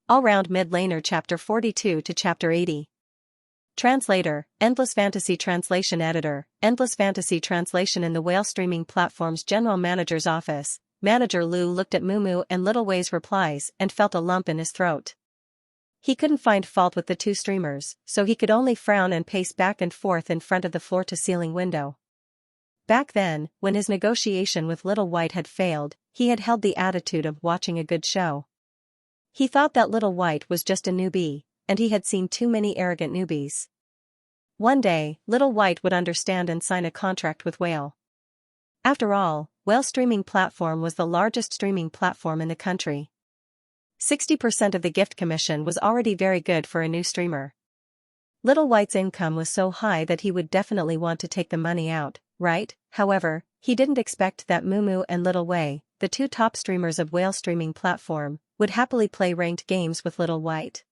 All-Round Mid-Laner Chapter 42 to Chapter 80. Translator, Endless Fantasy Translation Editor, Endless Fantasy Translation. In the whale streaming platform's general manager's office, Manager Lu looked at Mumu and Little Way's replies and felt a lump in his throat. He couldn't find fault with the two streamers, so he could only frown and pace back and forth in front of the floor-to-ceiling window. Back then, when his negotiation with Little White had failed, he had held the attitude of watching a good show. He thought that Little White was just a newbie, and he had seen too many arrogant newbies. One day, Little White would understand and sign a contract with Whale. After all, Whale streaming platform was the largest streaming platform in the country. 60% of the gift commission was already very good for a new streamer. Little White's income was so high that he would definitely want to take the money out, right? However, he didn't expect that Mumu and Little Way, the two top streamers of Whale streaming platform, would happily play ranked games with Little White.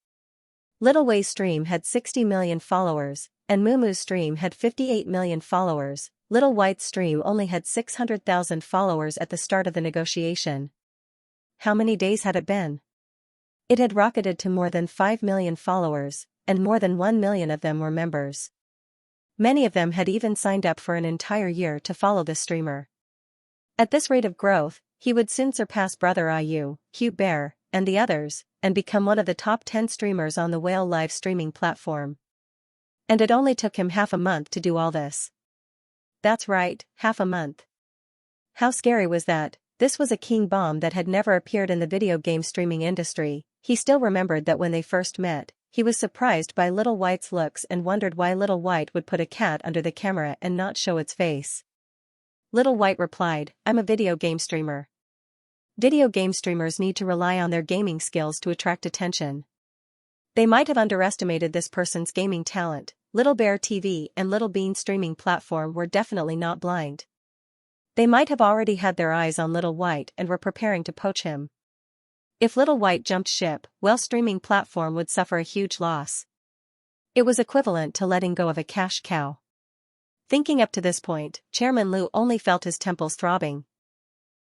Little Way's stream had 60 million followers, and Mumu's stream had 58 million followers. Little White's stream only had 600,000 followers at the start of the negotiation. How many days had it been? It had rocketed to more than 5 million followers, and more than 1 million of them were members. Many of them had even signed up for an entire year to follow this streamer. At this rate of growth, he would soon surpass Brother IU, Cute Bear, and the others, and become one of the top 10 streamers on the Whale live streaming platform. And it only took him half a month to do all this. That's right, half a month. How scary was that? This was a king bomb that had never appeared in the video game streaming industry. He still remembered that when they first met, he was surprised by Little White's looks and wondered why Little White would put a cat under the camera and not show its face. Little White replied, "I'm a video game streamer." Video game streamers need to rely on their gaming skills to attract attention. They might have underestimated this person's gaming talent. Little Bear TV and Little Bean streaming platform were definitely not blind. They might have already had their eyes on Little White and were preparing to poach him. If Little White jumped ship, Whale streaming platform would suffer a huge loss. It was equivalent to letting go of a cash cow. Thinking up to this point, Chairman Lu only felt his temples throbbing.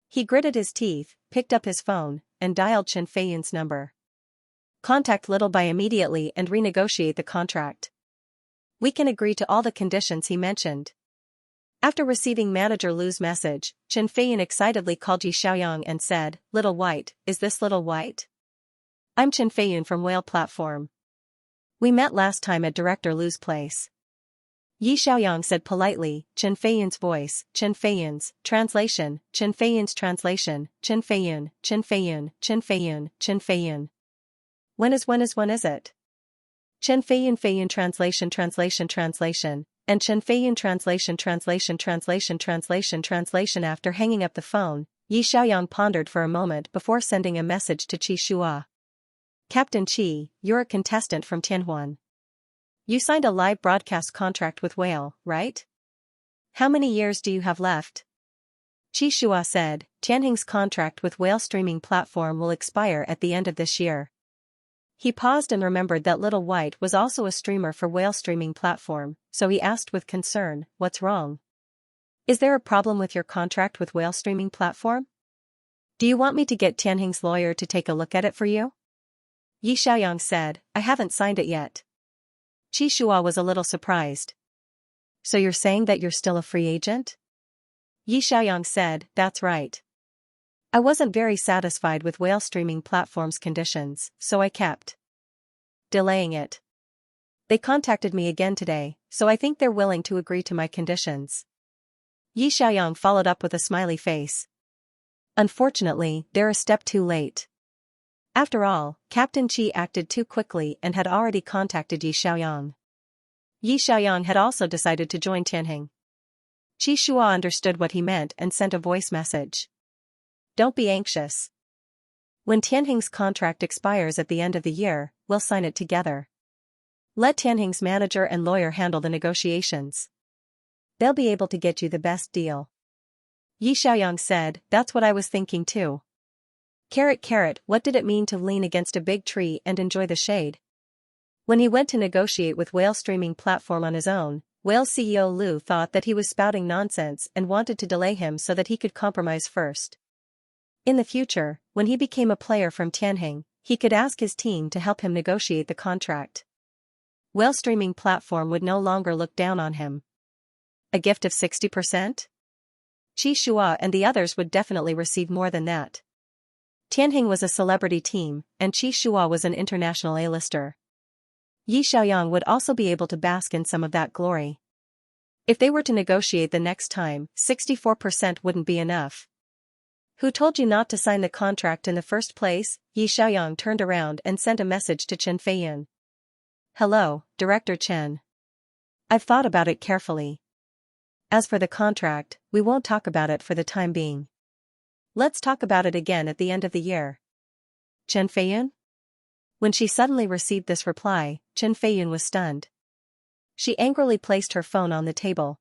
He gritted his teeth, picked up his phone, and dialed Chen Feiyun's number. Contact Little Bai immediately and renegotiate the contract. We can agree to all the conditions he mentioned. After receiving Manager Lu's message, Chen Feiyun excitedly called Yi Xiaoyang and said, "Little White, is this Little White? I'm Chen Feiyun from Whale Platform. We met last time at Director Lu's place." Yi Xiaoyang said politely, Chen Feiyun's voice, Chen Feiyun's, translation, Chen Feiyun's translation, Chen Feiyun, Chen Feiyun, Chen Feiyun, Chen Feiyun. When is it? Chen Feiyun Feiyun translation and Chen Feiyun translation. After hanging up the phone, Yi Xiaoyang pondered for a moment before sending a message to Qi Shua. "Captain Qi, you're a contestant from Tianhuan. You signed a live broadcast contract with Whale, right? How many years do you have left?" Qi Shua said, "Tianheng's contract with Whale streaming platform will expire at the end of this year." He paused and remembered that Little White was also a streamer for Whale streaming platform, so he asked with concern, "What's wrong? Is there a problem with your contract with Whale streaming platform? Do you want me to get Tianheng's lawyer to take a look at it for you?" Yi Xiaoyang said, "I haven't signed it yet." Qi Shua was a little surprised. "So you're saying that you're still a free agent?" Yi Xiaoyang said, "That's right. I wasn't very satisfied with Whale streaming platform's conditions, so I kept delaying it. They contacted me again today, so I think they're willing to agree to my conditions." Yi Xiaoyang followed up with a smiley face. "Unfortunately, they're a step too late." After all, Captain Qi acted too quickly and had already contacted Yi Xiaoyang. Yi Xiaoyang had also decided to join Tianheng. Qi Shua understood what he meant and sent a voice message. "Don't be anxious. When Tianheng's contract expires at the end of the year, we'll sign it together. Let Tianheng's manager and lawyer handle the negotiations. They'll be able to get you the best deal." Yi Xiaoyang said, "That's what I was thinking too." What did it mean to lean against a big tree and enjoy the shade? When he went to negotiate with Whale streaming platform on his own, Whale CEO Lu thought that he was spouting nonsense and wanted to delay him so that he could compromise first. In the future, when he became a player from Tianheng, He could ask his team to help him negotiate the contract. Whale streaming platform would no longer look down on him. A gift of 60%? Xianxia and the others would definitely receive more than that. Tianheng was a celebrity team, and Xianxia was an international A-lister. Yi Xiaoyang would also be able to bask in some of that glory. If they were to negotiate the next time, 64% wouldn't be enough. Who told you not to sign the contract in the first place? Yi Xiaoyang turned around and sent a message to Chen Feiyan. Hello, Director Chen. I've thought about it carefully. As for the contract, we won't talk about it for the time being. Let's talk about it again at the end of the year. Chen Feiyan? When she suddenly received this reply, Chen Feiyan was stunned. She angrily placed her phone on the table.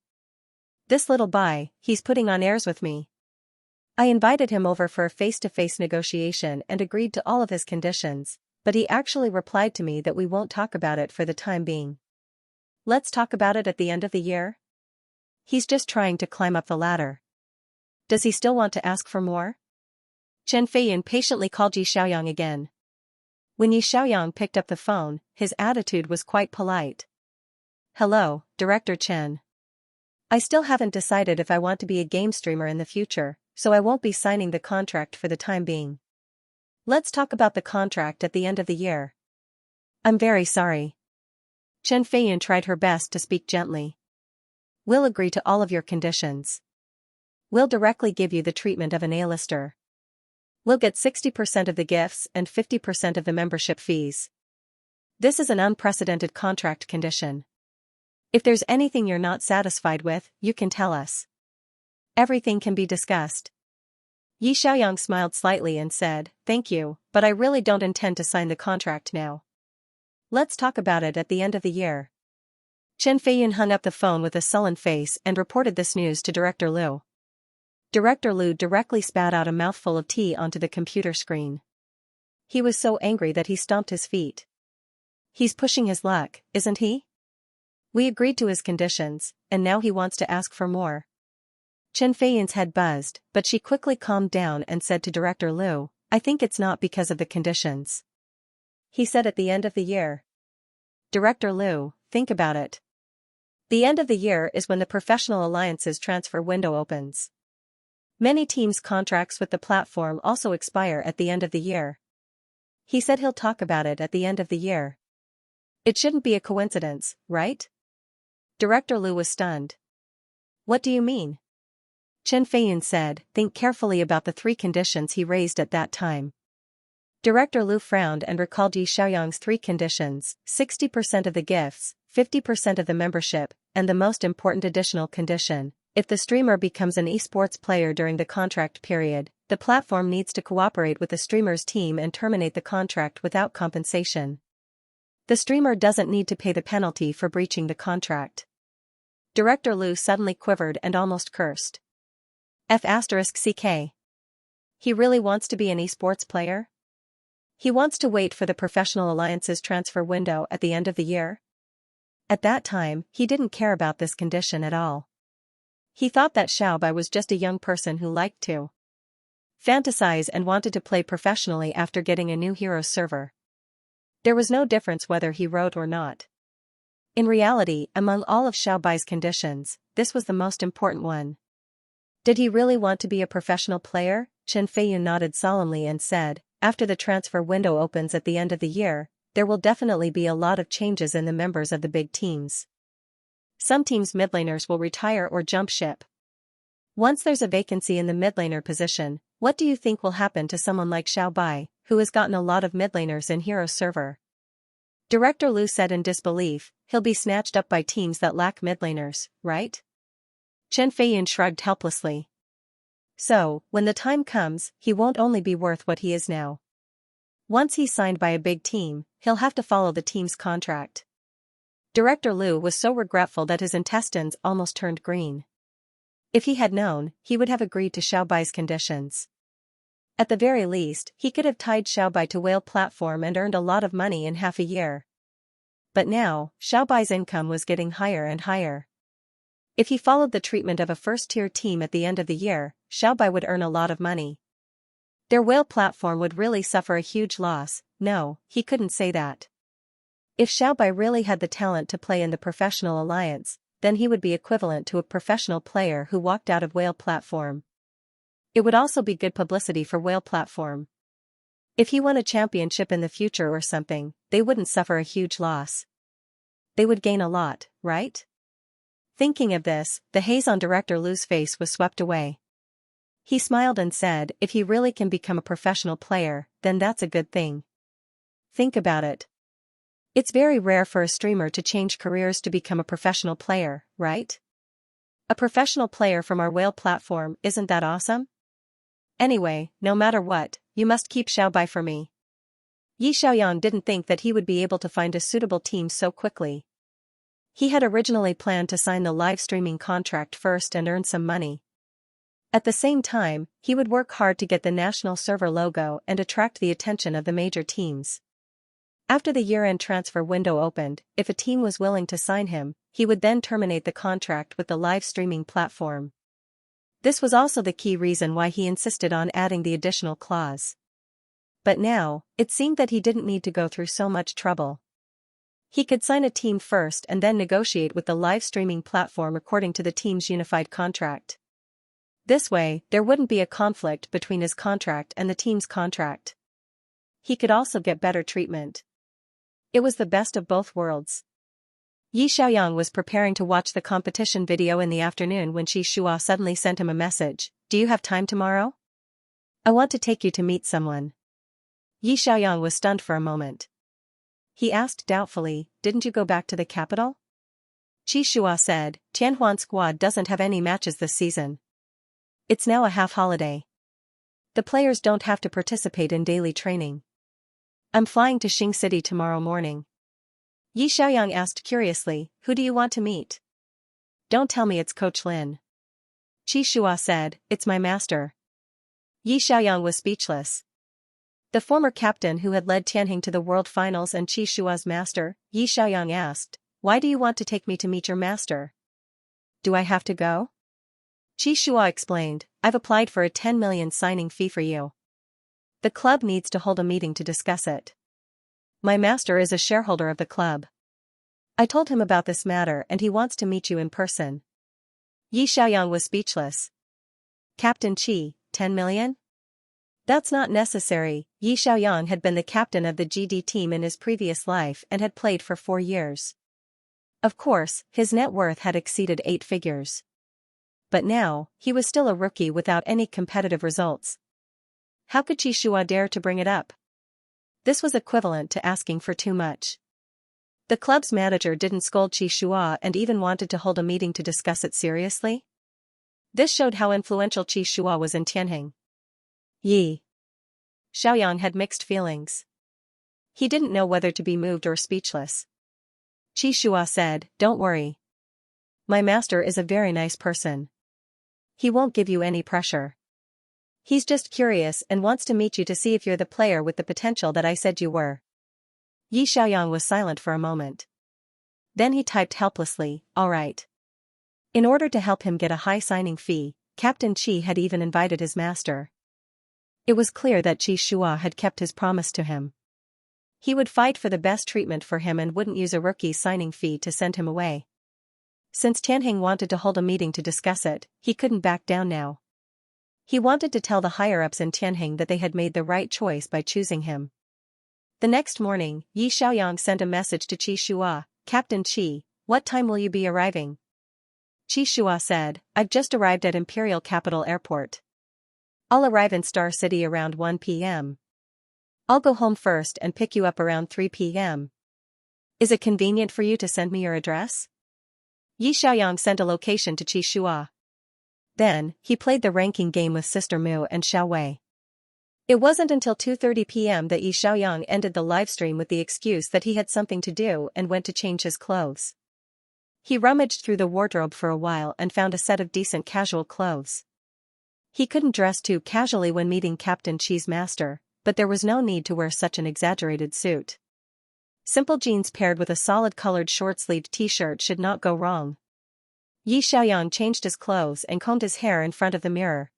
This little boy, he's putting on airs with me. I invited him over for a face-to-face negotiation and agreed to all of his conditions, but he actually replied to me that we won't talk about it for the time being. Let's talk about it at the end of the year? He's just trying to climb up the ladder. Does he still want to ask for more? Chen Feiyan patiently called Yi Xiaoyang again. When Yi Xiaoyang picked up the phone, his attitude was quite polite. Hello, Director Chen. I still haven't decided if I want to be a game streamer in the future, so I won't be signing the contract for the time being. Let's talk about the contract at the end of the year. I'm very sorry. Chen Feiyan tried her best to speak gently. We'll agree to all of your conditions. We'll directly give you the treatment of an A-lister. We'll get 60% of the gifts and 50% of the membership fees. This is an unprecedented contract condition. If there's anything you're not satisfied with, you can tell us. Everything can be discussed. Yi Xiaoyang smiled slightly and said, Thank you, but I really don't intend to sign the contract now. Let's talk about it at the end of the year. Chen Feiyan hung up the phone with a sullen face and reported this news to Director Liu. Director Liu directly spat out a mouthful of tea onto the computer screen. He was so angry that he stomped his feet. He's pushing his luck, isn't he? We agreed to his conditions, and now he wants to ask for more. Chen Feiyan's head buzzed, but she quickly calmed down and said to Director Liu, I think it's not because of the conditions. He said at the end of the year. Director Liu, think about it. The end of the year is when the professional alliances transfer window opens. Many teams' contracts with the platform also expire at the end of the year. He said he'll talk about it at the end of the year. It shouldn't be a coincidence, right? Director Liu was stunned. What do you mean? Chen Feiyan said, think carefully about the 3 conditions he raised at that time. Director Liu frowned and recalled Yi Xiaoyang's 3 conditions, 60% of the gifts, 50% of the membership, and the most important additional condition. If the streamer becomes an esports player during the contract period, the platform needs to cooperate with the streamer's team and terminate the contract without compensation. The streamer doesn't need to pay the penalty for breaching the contract. Director Liu suddenly quivered and almost cursed. F***ck. He really wants to be an esports player? He wants to wait for the professional alliance's transfer window at the end of the year? At that time, he didn't care about this condition at all. He thought that Xiaobai was just a young person who liked to fantasize and wanted to play professionally after getting a new Heroes server. There was no difference whether he wrote or not. In reality, among all of Xiaobai's conditions, this was the most important one. Did he really want to be a professional player? Chen Feiyan nodded solemnly and said, after the transfer window opens at the end of the year, there will definitely be a lot of changes in the members of the big teams. Some teams' mid laners will retire or jump ship. Once there's a vacancy in the mid laner position, what do you think will happen to someone like Xiaobai, who has gotten a lot of mid laners in Heroes server? Director Liu said in disbelief, he'll be snatched up by teams that lack mid laners, right? Chen Feiyan shrugged helplessly. So, when the time comes, he won't only be worth what he is now. Once he's signed by a big team, he'll have to follow the team's contract. Director Liu was so regretful that his intestines almost turned green. If he had known, he would have agreed to Xiaobai's conditions. At the very least, he could have tied Xiaobai to Whale platform and earned a lot of money in half a year. But now, Xiaobai's income was getting higher and higher. If he followed the treatment of a first-tier team at the end of the year, Xiaobai would earn a lot of money. Their whale platform would really suffer a huge loss. No, he couldn't say that. If Xiaobai really had the talent to play in the professional alliance, then he would be equivalent to a professional player who walked out of whale platform. It would also be good publicity for whale platform. If he won a championship in the future or something, they wouldn't suffer a huge loss. They would gain a lot, right? Thinking of this, the haze on Director Lu's face was swept away. He smiled and said, if he really can become a professional player, then that's a good thing. Think about it. It's very rare for a streamer to change careers to become a professional player, right? A professional player from our whale platform, isn't that awesome? Anyway, no matter what, you must keep Xiaobai for me. Yi Xiaoyang didn't think that he would be able to find a suitable team so quickly. He had originally planned to sign the live streaming contract first and earn some money. At the same time, he would work hard to get the national server logo and attract the attention of the major teams. After the year-end transfer window opened, if a team was willing to sign him, he would then terminate the contract with the live streaming platform. This was also the key reason why he insisted on adding the additional clause. But now, it seemed that he didn't need to go through so much trouble. He could sign a team first and then negotiate with the live streaming platform according to the team's unified contract. This way, there wouldn't be a conflict between his contract and the team's contract. He could also get better treatment. It was the best of both worlds. Yi Xiaoyang was preparing to watch the competition video in the afternoon when Qi Shua suddenly sent him a message. Do you have time tomorrow? I want to take you to meet someone. Yi Xiaoyang was stunned for a moment. He asked doubtfully, didn't you go back to the capital? Qi Shua said, Tianhuan squad doesn't have any matches this season. It's now a half-holiday. The players don't have to participate in daily training. I'm flying to Xing City tomorrow morning. Yi Xiaoyang asked curiously, who do you want to meet? Don't tell me it's Coach Lin. Qi Shua said, it's my master. Yi Xiaoyang was speechless. The former captain who had led Tianheng to the world finals and Qi Shua's master, Yi Xiaoyang asked, why do you want to take me to meet your master? Do I have to go? Qi Shua explained, I've applied for a 10 million signing fee for you. The club needs to hold a meeting to discuss it. My master is a shareholder of the club. I told him about this matter and he wants to meet you in person. Yi Xiaoyang was speechless. Captain Qi, 10 million? That's not necessary. Yi Xiaoyang had been the captain of the GD team in his previous life and had played for 4 years. Of course, his net worth had exceeded 8 figures. But now, he was still a rookie without any competitive results. How could Qi Shua dare to bring it up? This was equivalent to asking for too much. The club's manager didn't scold Qi Shua and even wanted to hold a meeting to discuss it seriously. This showed how influential Qi Shua was in Tianheng. Yi Xiaoyang had mixed feelings. He didn't know whether to be moved or speechless. Qi Shua said, don't worry. My master is a very nice person. He won't give you any pressure. He's just curious and wants to meet you to see if you're the player with the potential that I said you were. Yi Xiaoyang was silent for a moment. Then he typed helplessly, all right. In order to help him get a high signing fee, Captain Qi had even invited his master. It was clear that Qi Shua had kept his promise to him. He would fight for the best treatment for him and wouldn't use a rookie's signing fee to send him away. Since Tianheng wanted to hold a meeting to discuss it, he couldn't back down now. He wanted to tell the higher-ups in Tianheng that they had made the right choice by choosing him. The next morning, Yi Xiaoyang sent a message to Qi Shua, Captain Qi, what time will you be arriving? Qi Shua said, I've just arrived at Imperial Capital Airport. I'll arrive in Star City around 1 p.m. I'll go home first and pick you up around 3 p.m. Is it convenient for you to send me your address? Yi Xiaoyang sent a location to Qi Shua. Then, he played the ranking game with Sister Mu and Xiao Wei. It wasn't until 2:30 p.m. that Yi Xiaoyang ended the livestream with the excuse that he had something to do and went to change his clothes. He rummaged through the wardrobe for a while and found a set of decent casual clothes. He couldn't dress too casually when meeting Captain Qi's master, but there was no need to wear such an exaggerated suit. Simple jeans paired with a solid-colored short-sleeved t-shirt should not go wrong. Yi Xiaoyang changed his clothes and combed his hair in front of the mirror.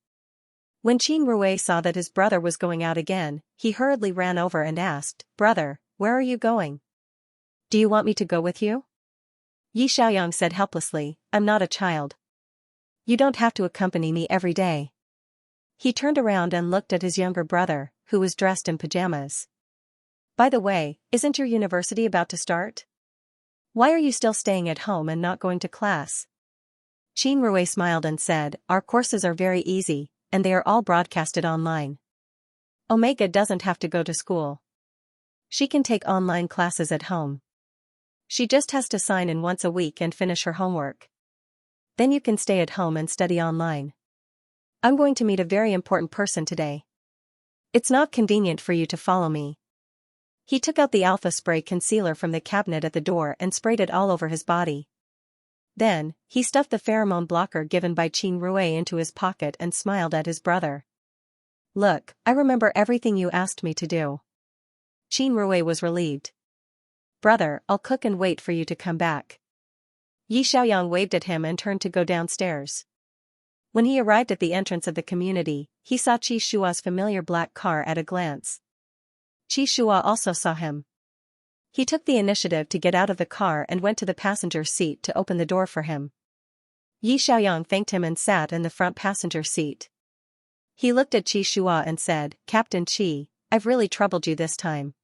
When Qin Rui saw that his brother was going out again, he hurriedly ran over and asked, "Brother, where are you going? Do you want me to go with you?" Yi Xiaoyang said helplessly, "I'm not a child. You don't have to accompany me every day." He turned around and looked at his younger brother, who was dressed in pajamas. "By the way, isn't your university about to start? Why are you still staying at home and not going to class?" Qin Rui smiled and said, "Our courses are very easy, and they are all broadcasted online. Omega doesn't have to go to school. She can take online classes at home. She just has to sign in once a week and finish her homework. Then you can stay at home and study online. I'm going to meet a very important person today. It's not convenient for you to follow me." He took out the alpha spray concealer from the cabinet at the door and sprayed it all over his body. Then, he stuffed the pheromone blocker given by Qin Rui into his pocket and smiled at his brother. "Look, I remember everything you asked me to do." Qin Rui was relieved. "Brother, I'll cook and wait for you to come back." Yi Xiaoyang waved at him and turned to go downstairs. When he arrived at the entrance of the community, he saw Qi Shua's familiar black car at a glance. Qi Shua also saw him. He took the initiative to get out of the car and went to the passenger seat to open the door for him. Yi Xiaoyang thanked him and sat in the front passenger seat. He looked at Qi Shua and said, "Captain Qi, I've really troubled you this time.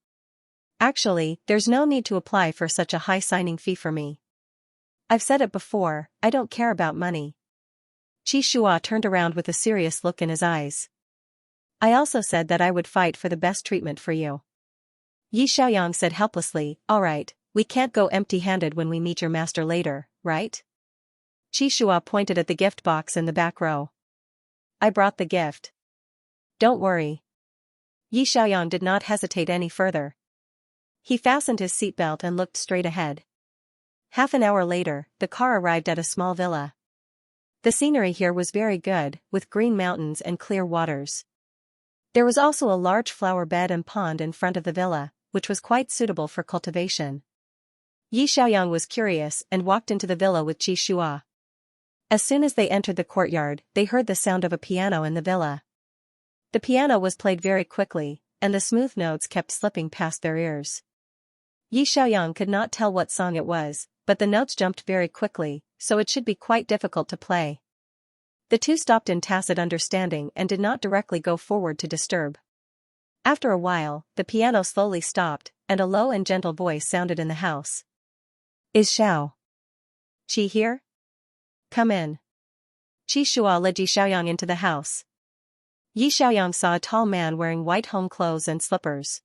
Actually, there's no need to apply for such a high signing fee for me. I've said it before, I don't care about money." Qi Shua turned around with a serious look in his eyes. "I also said that I would fight for the best treatment for you." Yi Xiaoyang said helplessly, "All right, we can't go empty-handed when we meet your master later, right?" Qi Shua pointed at the gift box in the back row. "I brought the gift. Don't worry." Yi Xiaoyang did not hesitate any further. He fastened his seatbelt and looked straight ahead. Half an hour later, the car arrived at a small villa. The scenery here was very good, with green mountains and clear waters. There was also a large flower bed and pond in front of the villa, which was quite suitable for cultivation. Yi Xiaoyang was curious and walked into the villa with Qi Shua. As soon as they entered the courtyard, they heard the sound of a piano in the villa. The piano was played very quickly, and the smooth notes kept slipping past their ears. Yi Xiaoyang could not tell what song it was, but the notes jumped very quickly, so it should be quite difficult to play. The two stopped in tacit understanding and did not directly go forward to disturb. After a while, the piano slowly stopped, and a low and gentle voice sounded in the house. "Is Qi here? Come in." Qi Shua led Yi Xiaoyang into the house. Yi Xiaoyang saw a tall man wearing white home clothes and slippers.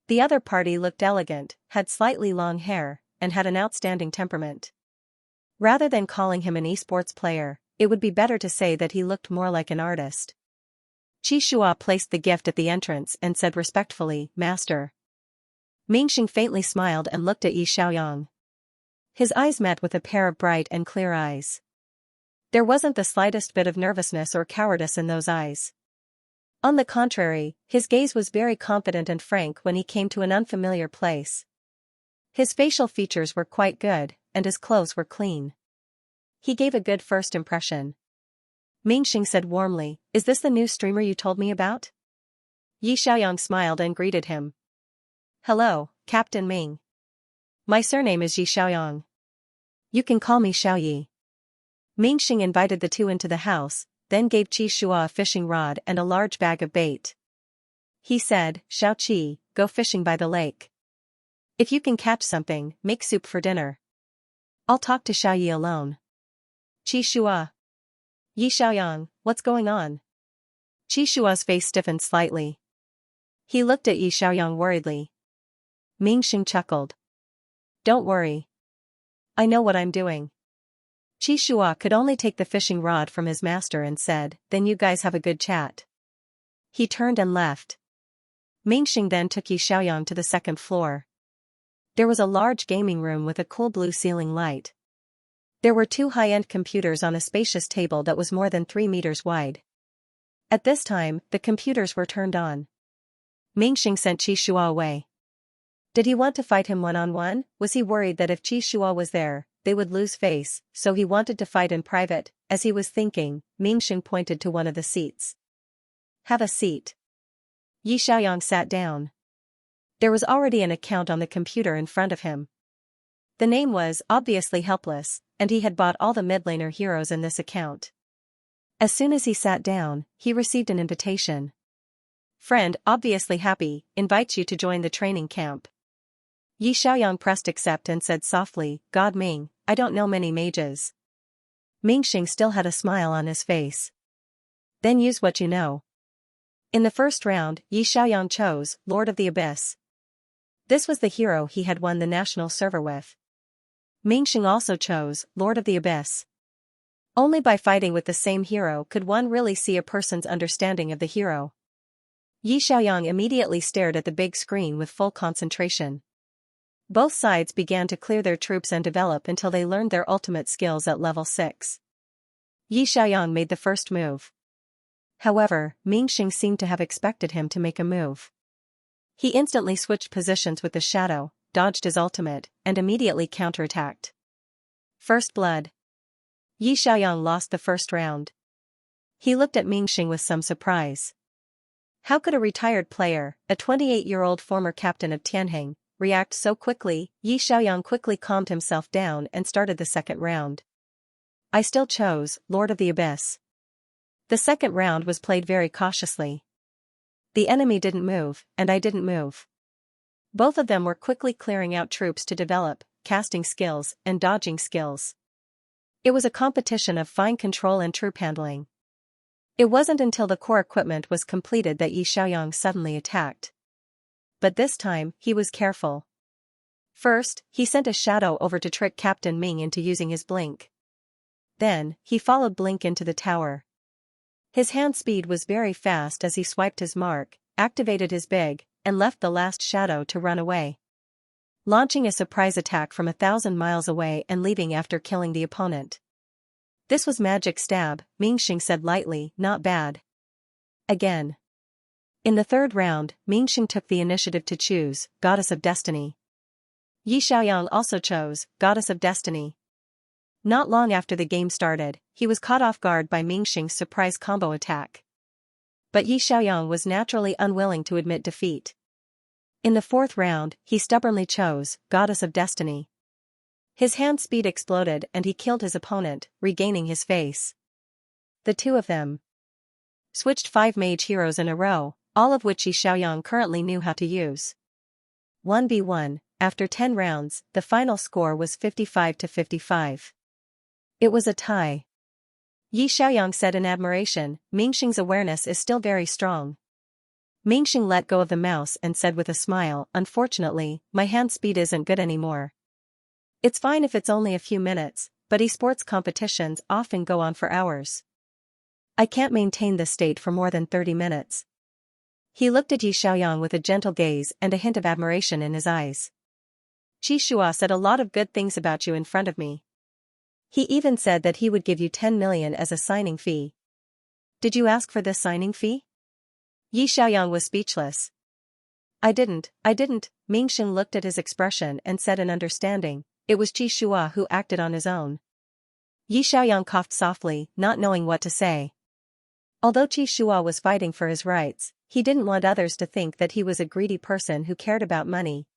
The other party looked elegant, had slightly long hair, and had an outstanding temperament. Rather than calling him an esports player, it would be better to say that he looked more like an artist. Qi Shua placed the gift at the entrance and said respectfully, "Master." Mingxing faintly smiled and looked at Yi Xiaoyang. His eyes met with a pair of bright and clear eyes. There wasn't the slightest bit of nervousness or cowardice in those eyes. On the contrary, his gaze was very confident and frank when he came to an unfamiliar place. His facial features were quite good, and his clothes were clean. He gave a good first impression. Mingxing said warmly, "Is this the new streamer you told me about?" Yi Xiaoyang smiled and greeted him. "Hello, Captain Ming. My surname is Yi Xiaoyang. You can call me Xiao Yi." Mingxing invited the two into the house, then gave Qi Shua a fishing rod and a large bag of bait. He said, "Xiao Qi, go fishing by the lake. If you can catch something, make soup for dinner. I'll talk to Xiao Yi alone." Qi Shua. Yi Xiaoyang, what's going on? Qi Shua's face stiffened slightly. He looked at Yi Xiaoyang worriedly. Mingxing chuckled. "Don't worry. I know what I'm doing." Qi Shua could only take the fishing rod from his master and said, "Then you guys have a good chat." He turned and left. Mingxing then took Yi Xiaoyang to the second floor. There was a large gaming room with a cool blue ceiling light. There were two high-end computers on a spacious table that was more than 3 meters wide. At this time, the computers were turned on. Mingxing sent Qi Shua away. Did he want to fight him one-on-one? Was he worried that if Qi Shua was there, they would lose face, so he wanted to fight in private? As he was thinking, Mingxing pointed to one of the seats. Have a seat. Yi Xiaoyang sat down. There was already an account on the computer in front of him. The name was obviously helpless, and he had bought all the mid-laner heroes in this account. As soon as he sat down, he received an invitation. Friend, obviously happy, invites you to join the training camp. Yi Xiaoyang pressed accept and said softly, God Ming, I don't know many mages. Mingxing still had a smile on his face. Then use what you know. In the first round, Yi Xiaoyang chose Lord of the Abyss. This was the hero he had won the national server with. Mingxing also chose Lord of the Abyss. Only by fighting with the same hero could one really see a person's understanding of the hero. Yi Xiaoyang immediately stared at the big screen with full concentration. Both sides began to clear their troops and develop until they learned their ultimate skills at level 6. Yi Xiaoyang made the first move. However, Mingxing seemed to have expected him to make a move. He instantly switched positions with the shadow, dodged his ultimate, and immediately counterattacked. First blood. Yi Xiaoyang lost the first round. He looked at Mingxing with some surprise. How could a retired player, a 28-year-old former captain of Tianheng, react so quickly? Yi Xiaoyang quickly calmed himself down and started the second round. I still chose Lord of the Abyss. The second round was played very cautiously. The enemy didn't move, and I didn't move. Both of them were quickly clearing out troops to develop casting skills and dodging skills. It was a competition of fine control and troop handling. It wasn't until the core equipment was completed that Yi Xiaoyang suddenly attacked. But this time, he was careful. First, he sent a shadow over to trick Captain Ming into using his blink. Then, he followed blink into the tower. His hand speed was very fast as he swiped his mark, activated his big, and left the last shadow to run away. Launching a surprise attack from 1,000 miles away and leaving after killing the opponent. This was magic stab, Mingxing said lightly, not bad. Again. In the third round, Mingxing took the initiative to choose Goddess of Destiny. Yi Xiaoyang also chose Goddess of Destiny. Not long after the game started, he was caught off guard by Mingxing's surprise combo attack. But Yi Xiaoyang was naturally unwilling to admit defeat. In the fourth round, he stubbornly chose Goddess of Destiny. His hand speed exploded and he killed his opponent, regaining his face. The two of them switched 5 mage heroes in a row, all of which Yi Xiaoyang currently knew how to use. 1v1, after 10 rounds, the final score was 55-55. It was a tie. Yi Xiaoyang said in admiration, Mingxing's awareness is still very strong. Mingxing let go of the mouse and said with a smile, unfortunately, my hand speed isn't good anymore. It's fine if it's only a few minutes, but esports competitions often go on for hours. I can't maintain this state for more than 30 minutes. He looked at Yi Xiaoyang with a gentle gaze and a hint of admiration in his eyes. Qi Shua said a lot of good things about you in front of me. He even said that he would give you 10 million as a signing fee. Did you ask for this signing fee? Yi Xiaoyang was speechless. I didn't, Mingxing looked at his expression and said in understanding, it was Qi Shua who acted on his own. Yi Xiaoyang coughed softly, not knowing what to say. Although Qi Shua was fighting for his rights, he didn't want others to think that he was a greedy person who cared about money.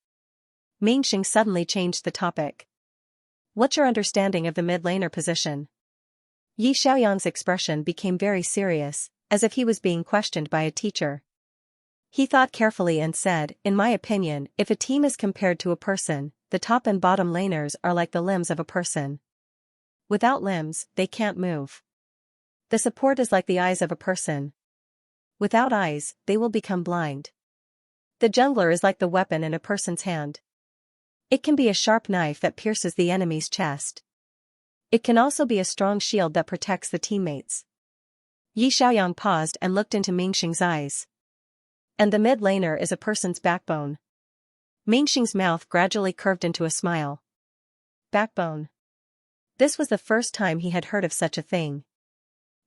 Mingxing suddenly changed the topic. What's your understanding of the mid-laner position? Yi Xiaoyang's expression became very serious, as if he was being questioned by a teacher. He thought carefully and said, in my opinion, if a team is compared to a person, the top and bottom laners are like the limbs of a person. Without limbs, they can't move. The support is like the eyes of a person. Without eyes, they will become blind. The jungler is like the weapon in a person's hand. It can be a sharp knife that pierces the enemy's chest. It can also be a strong shield that protects the teammates. Yi Xiaoyang paused and looked into Mingxing's eyes. And the mid-laner is a person's backbone. Mingxing's mouth gradually curved into a smile. Backbone. This was the first time he had heard of such a thing.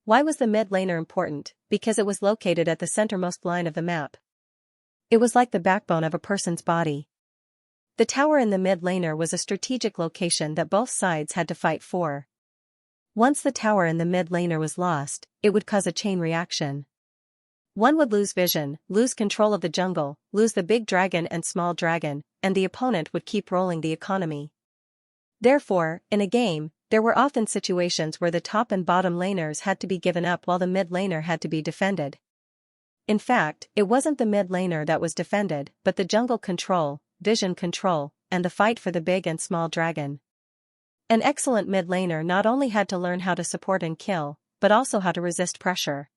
Why was the mid-laner important? Because it was located at the centermost line of the map. It was like the backbone of a person's body. The tower in the mid-laner was a strategic location that both sides had to fight for. Once the tower in the mid-laner was lost, it would cause a chain reaction. One would lose vision, lose control of the jungle, lose the big dragon and small dragon, and the opponent would keep rolling the economy. Therefore, in a game, there were often situations where the top and bottom laners had to be given up while the mid laner had to be defended. In fact, it wasn't the mid laner that was defended, but the jungle control, vision control, and the fight for the big and small dragon. An excellent mid laner not only had to learn how to support and kill, but also how to resist pressure.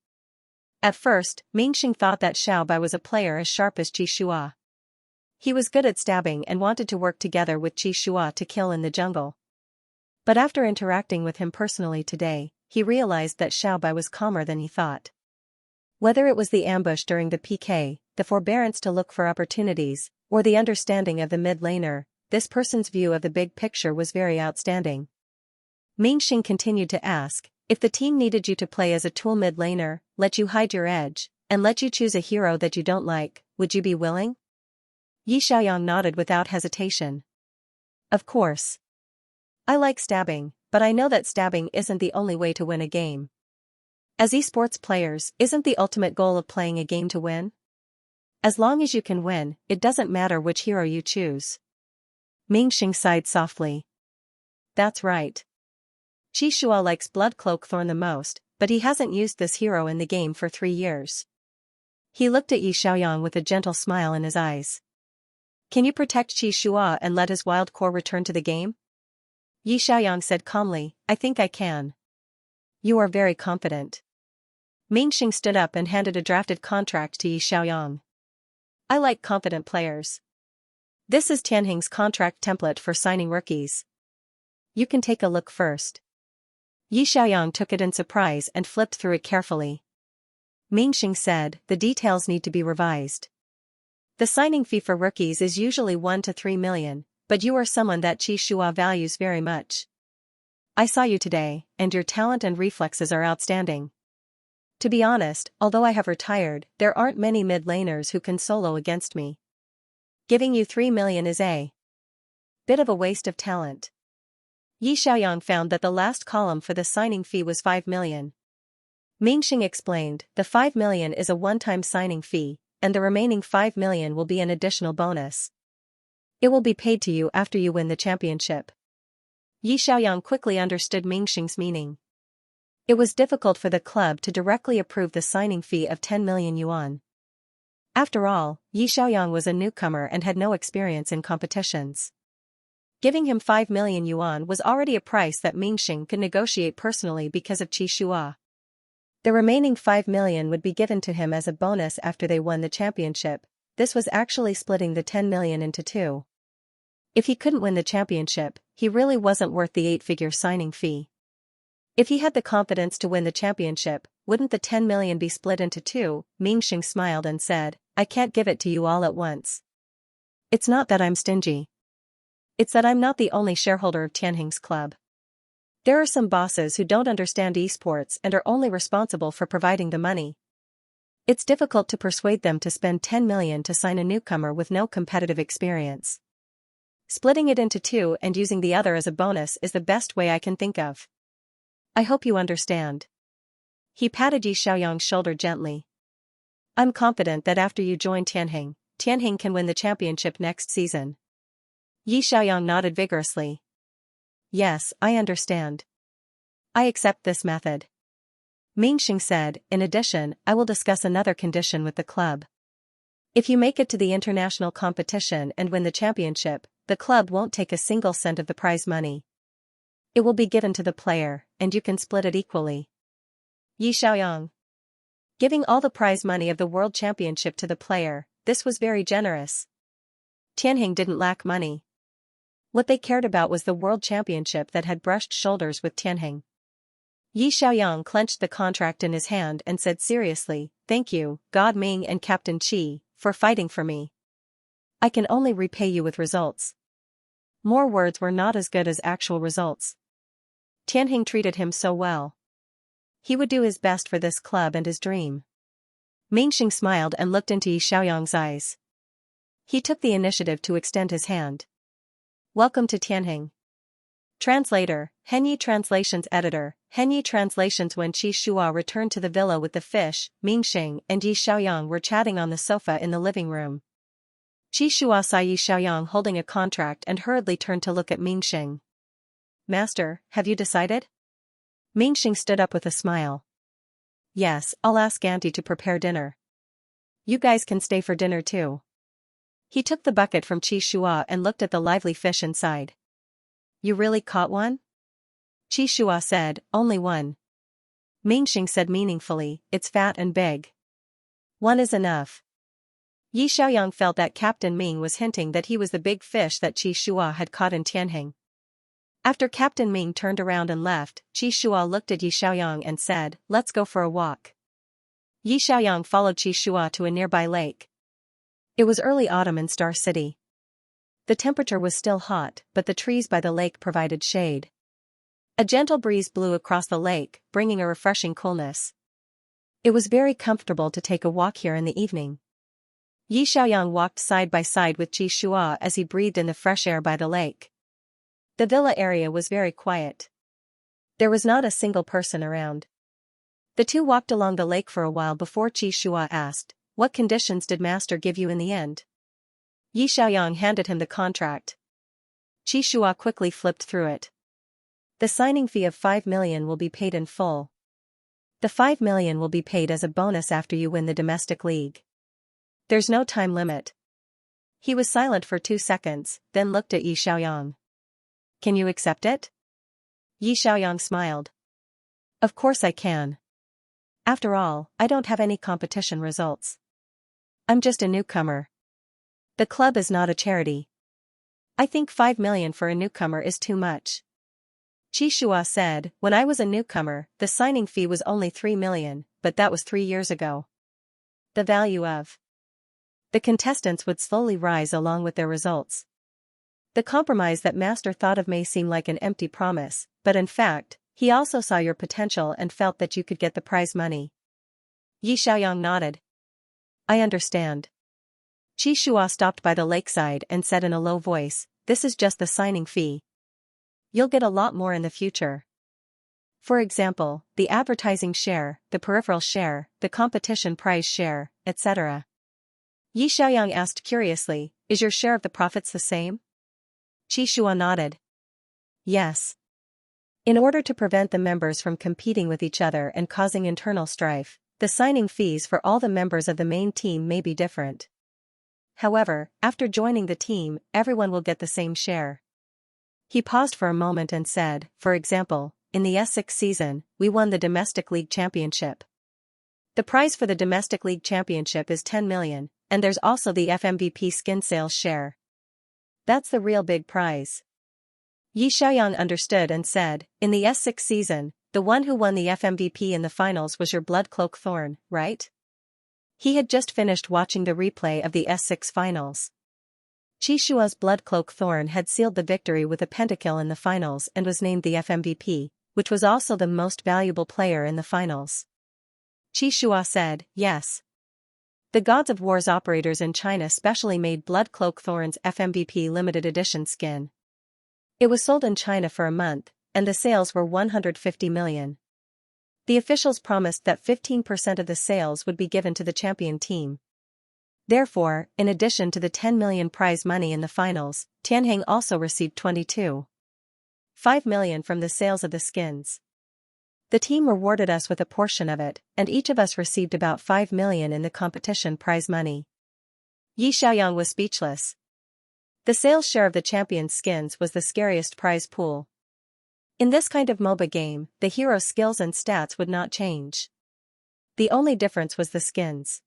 At first, Mingxing thought that Xiaobai was a player as sharp as Xianxia. He was good at stabbing and wanted to work together with Xianxia to kill in the jungle. But after interacting with him personally today, he realized that Xiaobai was calmer than he thought. Whether it was the ambush during the PK, the forbearance to look for opportunities, or the understanding of the mid laner, this person's view of the big picture was very outstanding. Mingxing continued to ask, if the team needed you to play as a tool mid laner, let you hide your edge, and let you choose a hero that you don't like, would you be willing? Yi Xiaoyang nodded without hesitation. Of course. I like stabbing, but I know that stabbing isn't the only way to win a game. As esports players, isn't the ultimate goal of playing a game to win? As long as you can win, it doesn't matter which hero you choose. Mingxing sighed softly. That's right. Xianxia likes Bloodcloak Thorn the most, but he hasn't used this hero in the game for 3 years. He looked at Yi Xiaoyang with a gentle smile in his eyes. Can you protect Xianxia and let his wild core return to the game? Yi Xiaoyang said calmly, I think I can. You are very confident. Mingxing stood up and handed a drafted contract to Yi Xiaoyang. I like confident players. This is Tianheng's contract template for signing rookies. You can take a look first. Yi Xiaoyang took it in surprise and flipped through it carefully. Mingxing said, the details need to be revised. The signing fee for rookies is usually 1 to 3 million, but you are someone that Xianxia values very much. I saw you today, and your talent and reflexes are outstanding. To be honest, although I have retired, there aren't many mid laners who can solo against me. Giving you 3 million is a bit of a waste of talent. Yi Xiaoyang found that the last column for the signing fee was 5 million. Mingxing explained, the 5 million is a one-time signing fee, and the remaining 5 million will be an additional bonus. It will be paid to you after you win the championship. Yi Xiaoyang quickly understood Mingxing's meaning. It was difficult for the club to directly approve the signing fee of 10 million yuan. After all, Yi Xiaoyang was a newcomer and had no experience in competitions. Giving him 5 million yuan was already a price that Mingxing could negotiate personally because of Xianxia. The remaining 5 million would be given to him as a bonus after they won the championship. This was actually splitting the 10 million into 2. If he couldn't win the championship, he really wasn't worth the 8-figure signing fee. If he had the confidence to win the championship, wouldn't the 10 million be split into 2? Mingxing smiled and said, I can't give it to you all at once. It's not that I'm stingy. It's that I'm not the only shareholder of Tianheng's club. There are some bosses who don't understand esports and are only responsible for providing the money. It's difficult to persuade them to spend 10 million to sign a newcomer with no competitive experience. Splitting it into 2 and using the other as a bonus is the best way I can think of. I hope you understand. He patted Yi Xiaoyang's shoulder gently. I'm confident that after you join Tianheng, Tianheng can win the championship next season. Yi Xiaoyang nodded vigorously. Yes, I understand. I accept this method. Mingxing said, in addition, I will discuss another condition with the club. If you make it to the international competition and win the championship, the club won't take a single cent of the prize money. It will be given to the player, and you can split it equally. Yi Xiaoyang. Giving all the prize money of the World Championship to the player, this was very generous. Tianheng didn't lack money. What they cared about was the World Championship that had brushed shoulders with Tianheng. Yi Xiaoyang clenched the contract in his hand and said seriously, thank you, God Ming and Captain Qi, for fighting for me. I can only repay you with results. More words were not as good as actual results. Tianheng treated him so well. He would do his best for this club and his dream. Mingxing smiled and looked into Yi Xiaoyang's eyes. He took the initiative to extend his hand. Welcome to Tianheng. Translator, Henyi Translations Editor, Henyi Translations. When Qi Shua returned to the villa with the fish, Mingxing and Yi Xiaoyang were chatting on the sofa in the living room. Qi Shua saw Yi Xiaoyang holding a contract and hurriedly turned to look at Mingxing. Master, have you decided? Mingxing stood up with a smile. Yes, I'll ask Auntie to prepare dinner. You guys can stay for dinner too. He took the bucket from Qi Shua and looked at the lively fish inside. You really caught one? Qi Shua said, only one. Mingxing said meaningfully, it's fat and big. One is enough. Yi Xiaoyang felt that Captain Ming was hinting that he was the big fish that Qi Shua had caught in Tianheng. After Captain Ming turned around and left, Qi Shua looked at Yi Xiaoyang and said, let's go for a walk. Yi Xiaoyang followed Qi Shua to a nearby lake. It was early autumn in Star City. The temperature was still hot, but the trees by the lake provided shade. A gentle breeze blew across the lake, bringing a refreshing coolness. It was very comfortable to take a walk here in the evening. Yi Xiaoyang walked side by side with Qi Shua as he breathed in the fresh air by the lake. The villa area was very quiet. There was not a single person around. The two walked along the lake for a while before Qi Shua asked, what conditions did Master give you in the end? Yi Xiaoyang handed him the contract. Qi Shua quickly flipped through it. The signing fee of 5 million will be paid in full. The 5 million will be paid as a bonus after you win the domestic league. There's no time limit. He was silent for 2 seconds, then looked at Yi Xiaoyang. Can you accept it? Yi Xiaoyang smiled. Of course I can. After all, I don't have any competition results. I'm just a newcomer. The club is not a charity. I think 5 million for a newcomer is too much. Qi Shua said, when I was a newcomer, the signing fee was only 3 million, but that was 3 years ago. The value of the contestants would slowly rise along with their results. The compromise that Master thought of may seem like an empty promise, but in fact, he also saw your potential and felt that you could get the prize money. Yi Xiaoyang nodded. I understand. Qi Shua stopped by the lakeside and said in a low voice, this is just the signing fee. You'll get a lot more in the future. For example, the advertising share, the peripheral share, the competition prize share, etc. Yi Xiaoyang asked curiously, is your share of the profits the same? Qi Shua nodded. Yes. In order to prevent the members from competing with each other and causing internal strife, the signing fees for all the members of the main team may be different. However, after joining the team, everyone will get the same share. He paused for a moment and said, for example, in the S6 season, we won the Domestic League Championship. The prize for the Domestic League Championship is 10 million, and there's also the FMVP skin sales share. That's the real big prize. Yi Xiaoyang understood and said, in the S6 season, the one who won the FMVP in the finals was your Blood Cloak Thorn, right? He had just finished watching the replay of the S6 finals. Qi Shua's Blood Cloak Thorn had sealed the victory with a pentakill in the finals and was named the FMVP, which was also the most valuable player in the finals. Qi Shua said, yes. The Gods of War's operators in China specially made Blood Cloak Thorn's FMVP limited edition skin. It was sold in China for a month, and the sales were 150 million. The officials promised that 15% of the sales would be given to the champion team. Therefore, in addition to the 10 million prize money in the finals, Tianheng also received 22.5 million from the sales of the skins. The team rewarded us with a portion of it, and each of us received about 5 million in the competition prize money. Yi Xiaoyang was speechless. The sales share of the champion's skins was the scariest prize pool. In this kind of MOBA game, the hero's skills and stats would not change. The only difference was the skins.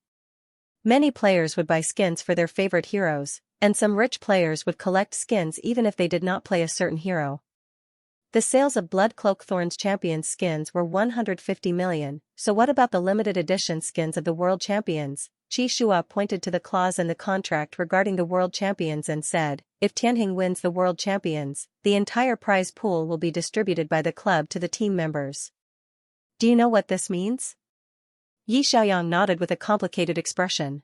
Many players would buy skins for their favorite heroes, and some rich players would collect skins even if they did not play a certain hero. The sales of Blood Cloak Thorn's champion skins were 150 million, so what about the limited edition skins of the world champions? Qi Shua pointed to the clause in the contract regarding the world champions and said, if Tianheng wins the world champions, the entire prize pool will be distributed by the club to the team members. Do you know what this means? Yi Xiaoyang nodded with a complicated expression.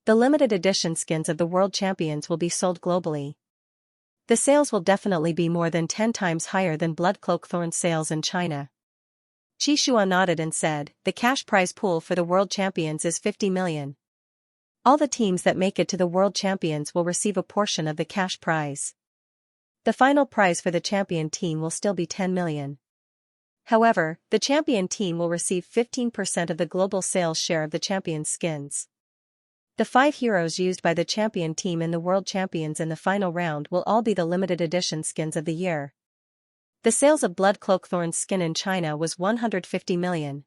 The limited edition skins of the world champions will be sold globally. The sales will definitely be more than 10 times higher than Blood Cloak Thorn's sales in China. Xianxia nodded and said, the cash prize pool for the World Champions is 50 million. All the teams that make it to the World Champions will receive a portion of the cash prize. The final prize for the champion team will still be 10 million. However, the champion team will receive 15% of the global sales share of the champion's skins. The 5 heroes used by the champion team in the World Champions in the final round will all be the limited edition skins of the year. The sales of Blood Cloak Thorn's skin in China was 150 million.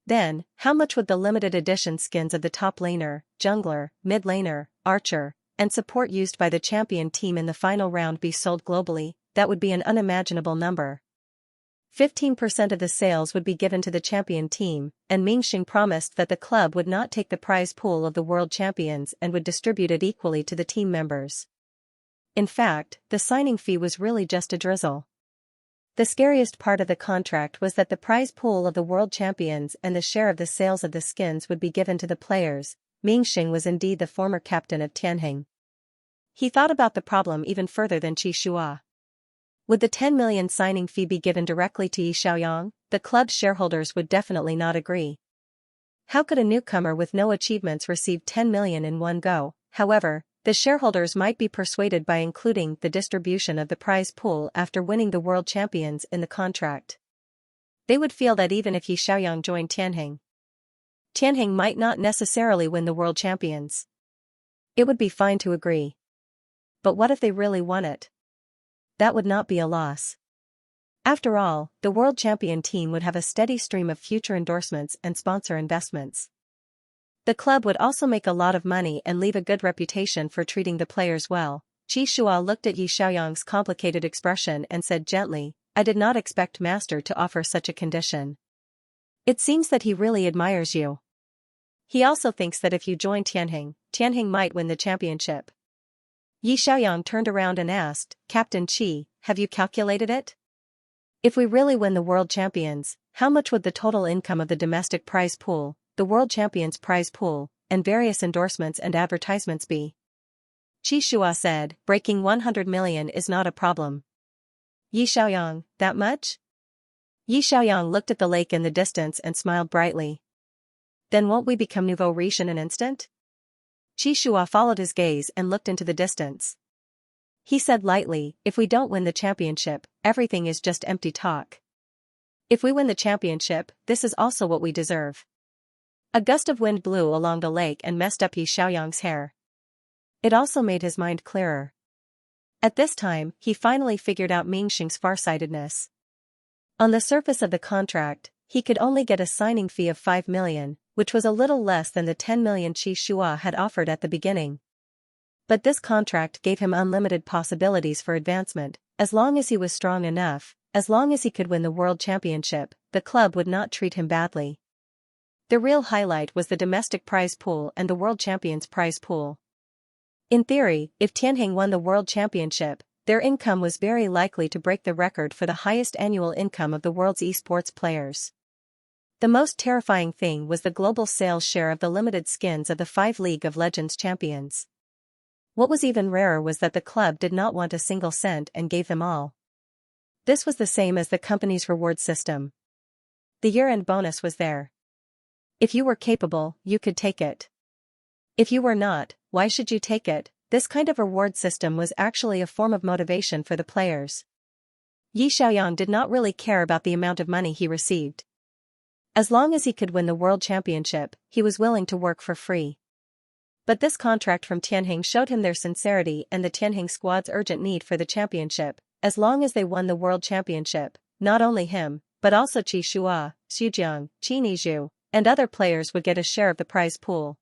Then, how much would the limited edition skins of the top laner, jungler, mid laner, archer, and support used by the champion team in the final round be sold globally? That would be an unimaginable number. 15% of the sales would be given to the champion team, and Mingxing promised that the club would not take the prize pool of the World Champions and would distribute it equally to the team members. In fact, the signing fee was really just a drizzle. The scariest part of the contract was that the prize pool of the World Champions and the share of the sales of the skins would be given to the players. Mingxing was indeed the former captain of Tianheng. He thought about the problem even further than Xianxia. Would the 10 million signing fee be given directly to Yi Xiaoyang? The club's shareholders would definitely not agree. How could a newcomer with no achievements receive 10 million in one go? However, the shareholders might be persuaded by including the distribution of the prize pool after winning the World Champions in the contract. They would feel that even if Yi Xiaoyang joined Tianheng, Tianheng might not necessarily win the World Champions. It would be fine to agree. But what if they really won it? That would not be a loss. After all, the World Champion team would have a steady stream of future endorsements and sponsor investments. The club would also make a lot of money and leave a good reputation for treating the players well. Xianxia looked at Yi Xiaoyang's complicated expression and said gently, I did not expect Master to offer such a condition. It seems that he really admires you. He also thinks that if you join Tianheng, Tianheng might win the championship. Yi Xiaoyang turned around and asked, Captain Qi, have you calculated it? If we really win the World Champions, how much would the total income of the domestic prize pool, the World Champions prize pool, and various endorsements and advertisements be? Xianxia said, breaking 100 million is not a problem. Yi Xiaoyang, that much? Yi Xiaoyang looked at the lake in the distance and smiled brightly. Then won't we become nouveau riche in an instant? Xianxia followed his gaze and looked into the distance. He said lightly, if we don't win the championship, everything is just empty talk. If we win the championship, this is also what we deserve. A gust of wind blew along the lake and messed up Yi Xiaoyang's hair. It also made his mind clearer. At this time, he finally figured out Mingxing's farsightedness. On the surface of the contract, he could only get a signing fee of 5 million, which was a little less than the 10 million Xianxia had offered at the beginning. But this contract gave him unlimited possibilities for advancement. As long as he was strong enough, as long as he could win the World Championship, the club would not treat him badly. The real highlight was the domestic prize pool and the World Champions prize pool. In theory, if Tianheng won the World Championship, their income was very likely to break the record for the highest annual income of the world's esports players. The most terrifying thing was the global sales share of the limited skins of the 5 League of Legends champions. What was even rarer was that the club did not want a single cent and gave them all. This was the same as the company's reward system. The year-end bonus was there. If you were capable, you could take it. If you were not, why should you take it? This kind of reward system was actually a form of motivation for the players. Yi Xiaoyang did not really care about the amount of money he received. As long as he could win the World Championship, he was willing to work for free. But this contract from Tianheng showed him their sincerity and the Tianheng squad's urgent need for the championship. As long as they won the World Championship, not only him, but also Xianxia, Xujiang, Qinizhu, and other players would get a share of the prize pool.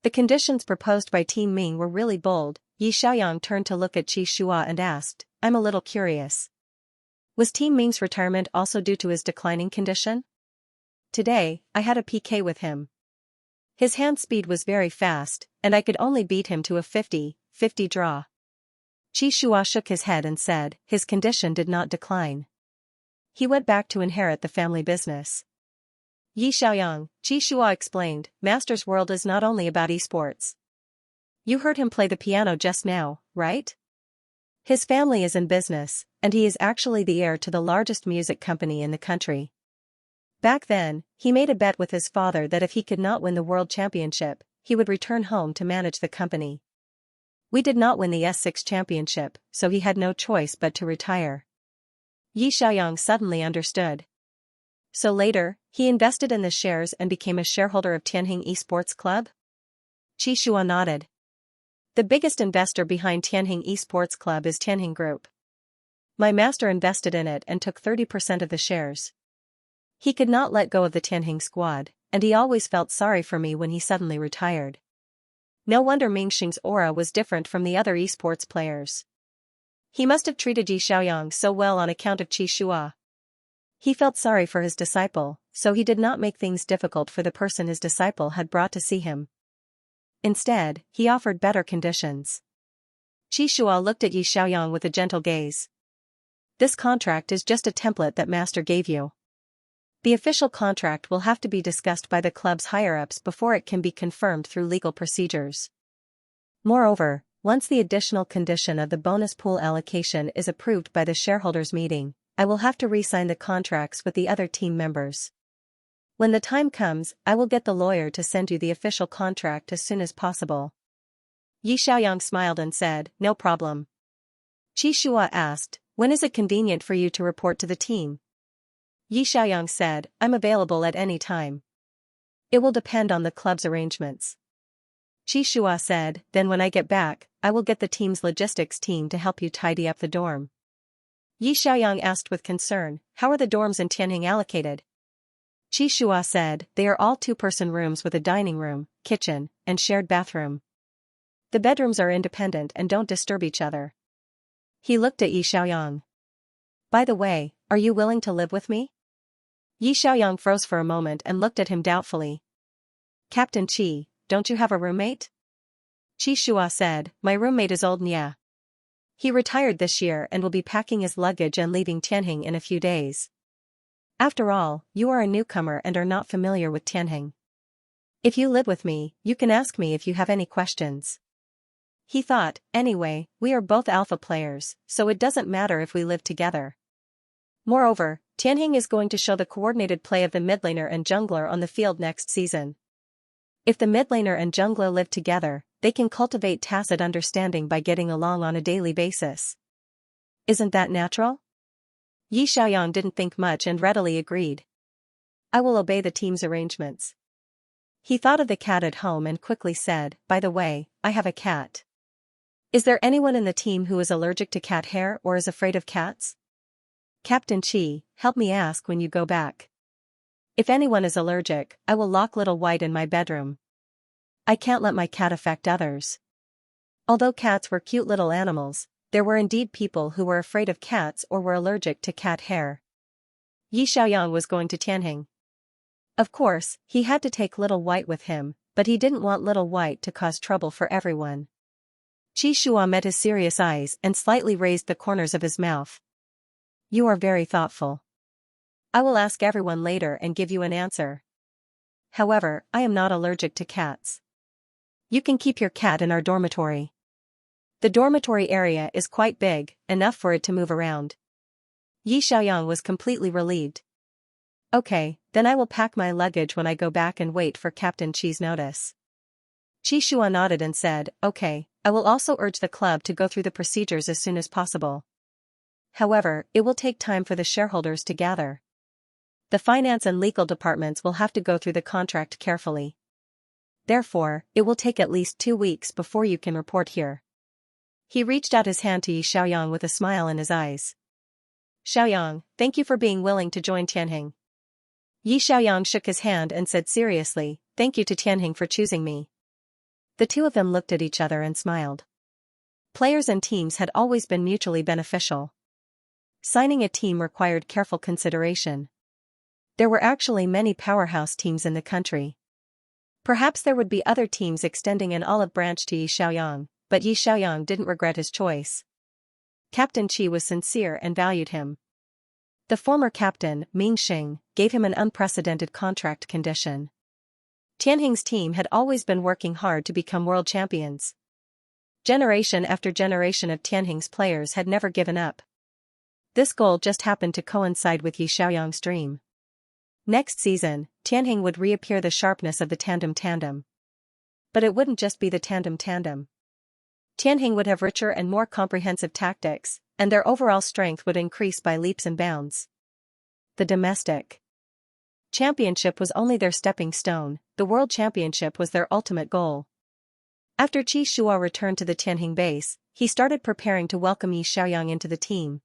The conditions proposed by Team Ming were really bold. Yi Xiaoyang turned to look at Xianxia and asked, I'm a little curious. Was Team Ming's retirement also due to his declining condition? Today, I had a PK with him. His hand speed was very fast, and I could only beat him to a 50-50 draw. Xianxia shook his head and said, his condition did not decline. He went back to inherit the family business. Yi Xiaoyang, Xianxia explained, Master's world is not only about esports. You heard him play the piano just now, right? His family is in business, and he is actually the heir to the largest music company in the country. Back then, he made a bet with his father that if he could not win the world championship, he would return home to manage the company. We did not win the S6 championship, so he had no choice but to retire. Xiaoyang suddenly understood. So later, he invested in the shares and became a shareholder of Tianjin Esports Club? Shua nodded. The biggest investor behind Tianjin Esports Club is Tianjin Group. My master invested in it and took 30% of the shares. He could not let go of the Tianjin squad, and he always felt sorry for me when he suddenly retired. No wonder Mingxing's aura was different from the other esports players. He must have treated Yi Xiaoyang so well on account of Qi Shua. He felt sorry for his disciple, so he did not make things difficult for the person his disciple had brought to see him. Instead, he offered better conditions. Qi Shua looked at Yi Xiaoyang with a gentle gaze. This contract is just a template that master gave you. The official contract will have to be discussed by the club's higher-ups before it can be confirmed through legal procedures. Moreover, once the additional condition of the bonus pool allocation is approved by the shareholders' meeting, I will have to re-sign the contracts with the other team members. When the time comes, I will get the lawyer to send you the official contract as soon as possible. Yi Xiaoyang smiled and said, no problem. Qi Shua asked, when is it convenient for you to report to the team? Yi Xiaoyang said, I'm available at any time. It will depend on the club's arrangements. Qi Shua said, then when I get back, I will get the team's logistics team to help you tidy up the dorm. Yi Xiaoyang asked with concern, how are the dorms in Tianjin allocated? Qi Shua said, they are all two-person rooms with a dining room, kitchen, and shared bathroom. The bedrooms are independent and don't disturb each other. He looked at Yi Xiaoyang. By the way, are you willing to live with me? Yi Xiaoyang froze for a moment and looked at him doubtfully. Captain Qi, don't you have a roommate? Qi Shua said, my roommate is old Nya. He retired this year and will be packing his luggage and leaving Tianjin in a few days. After all, you are a newcomer and are not familiar with Tianjin. If you live with me, you can ask me if you have any questions. He thought, anyway, we are both alpha players, so it doesn't matter if we live together. Moreover, Tianjin is going to show the coordinated play of the midlaner and jungler on the field next season. If the midlaner and jungler live together, they can cultivate tacit understanding by getting along on a daily basis. Isn't that natural? Yi Xiaoyang didn't think much and readily agreed. I will obey the team's arrangements. He thought of the cat at home and quickly said, by the way, I have a cat. Is there anyone in the team who is allergic to cat hair or is afraid of cats? Captain Qi, help me ask when you go back. If anyone is allergic, I will lock Little White in my bedroom. I can't let my cat affect others. Although cats were cute little animals, there were indeed people who were afraid of cats or were allergic to cat hair. Yi Xiaoyang was going to Tianjin. Of course, he had to take Little White with him, but he didn't want Little White to cause trouble for everyone. Qi Shua met his serious eyes and slightly raised the corners of his mouth. You are very thoughtful. I will ask everyone later and give you an answer. However, I am not allergic to cats. You can keep your cat in our dormitory. The dormitory area is quite big, enough for it to move around. Yi Xiaoyang was completely relieved. Okay, then I will pack my luggage when I go back and wait for Captain Qi's notice. Qi Shua nodded and said, okay, I will also urge the club to go through the procedures as soon as possible. However, it will take time for the shareholders to gather. The finance and legal departments will have to go through the contract carefully. Therefore, it will take at least 2 weeks before you can report here. He reached out his hand to Yi Xiaoyang with a smile in his eyes. Xiaoyang, thank you for being willing to join Tianjin. Yi Xiaoyang shook his hand and said seriously, thank you to Tianjin for choosing me. The two of them looked at each other and smiled. Players and teams had always been mutually beneficial. Signing a team required careful consideration. There were actually many powerhouse teams in the country. Perhaps there would be other teams extending an olive branch to Yi Xiaoyang, but Yi Xiaoyang didn't regret his choice. Captain Qi was sincere and valued him. The former captain, Mingxing, gave him an unprecedented contract condition. Tianjin's team had always been working hard to become world champions. Generation after generation of Tianheng's players had never given up. This goal just happened to coincide with Yi Xiaoyang's dream. Next season, Tianheng would reappear the sharpness of the tandem. But it wouldn't just be the tandem. Tianheng would have richer and more comprehensive tactics, and their overall strength would increase by leaps and bounds. The domestic championship was only their stepping stone, the world championship was their ultimate goal. After Qi Shua returned to the Tianheng base, he started preparing to welcome Yi Xiaoyang into the team.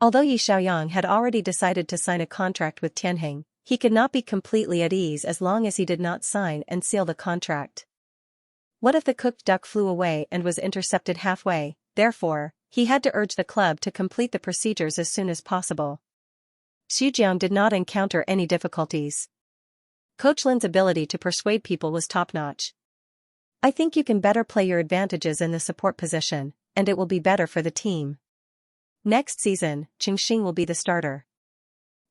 Although Yi Xiaoyang had already decided to sign a contract with Tianheng, he could not be completely at ease as long as he did not sign and seal the contract. What if the cooked duck flew away and was intercepted halfway? Therefore, he had to urge the club to complete the procedures as soon as possible. Xu Jiang did not encounter any difficulties. Coach Lin's ability to persuade people was top-notch. I think you can better play your advantages in the support position, and it will be better for the team. Next season, Qingxing will be the starter.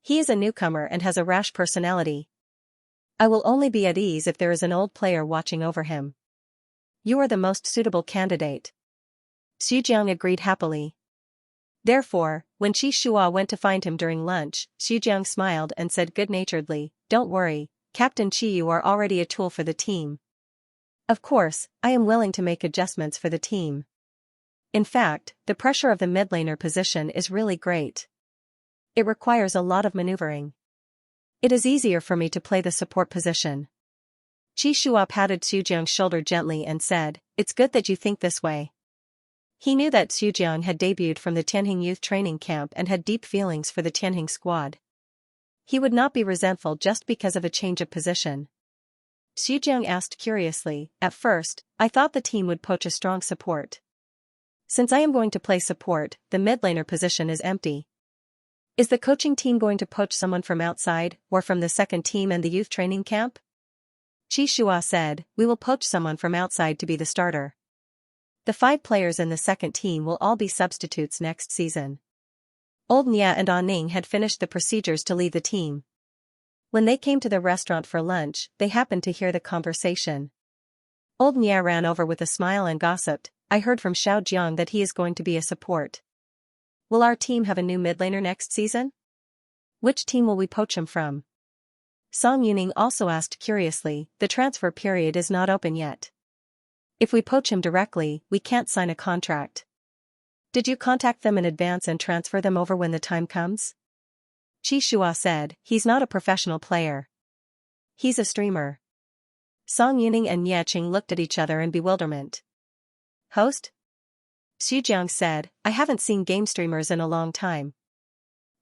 He is a newcomer and has a rash personality. I will only be at ease if there is an old player watching over him. You are the most suitable candidate. Xu Jiang agreed happily. Therefore, when Qi Shua went to find him during lunch, Xu Jiang smiled and said good-naturedly, "Don't worry, Captain Qi, you are already a tool for the team. Of course, I am willing to make adjustments for the team. In fact, the pressure of the mid-laner position is really great. It requires a lot of maneuvering. It is easier for me to play the support position." Qi Shua patted Xu Jiang's shoulder gently and said, "It's good that you think this way." He knew that Xu Jiang had debuted from the Tianheng youth training camp and had deep feelings for the Tianheng squad. He would not be resentful just because of a change of position. Xu Jiang asked curiously, "At first, I thought the team would poach a strong support. Since I am going to play support, the mid-laner position is empty. Is the coaching team going to poach someone from outside, or from the second team and the youth training camp?" Qi Shua said, "We will poach someone from outside to be the starter. The 5 players in the second team will all be substitutes next season." Old Nia and Ning had finished the procedures to lead the team. When they came to the restaurant for lunch, they happened to hear the conversation. Old Nia ran over with a smile and gossiped, "I heard from Xiao Jiang that he is going to be a support. Will our team have a new mid-laner next season? Which team will we poach him from?" Song Yuning also asked curiously, "The transfer period is not open yet. If we poach him directly, we can't sign a contract. Did you contact them in advance and transfer them over when the time comes?" Qi Shua said, "He's not a professional player. He's a streamer." Song Yuning and Ye Qing looked at each other in bewilderment. "Host?" Xu Jiang said, "I haven't seen game streamers in a long time.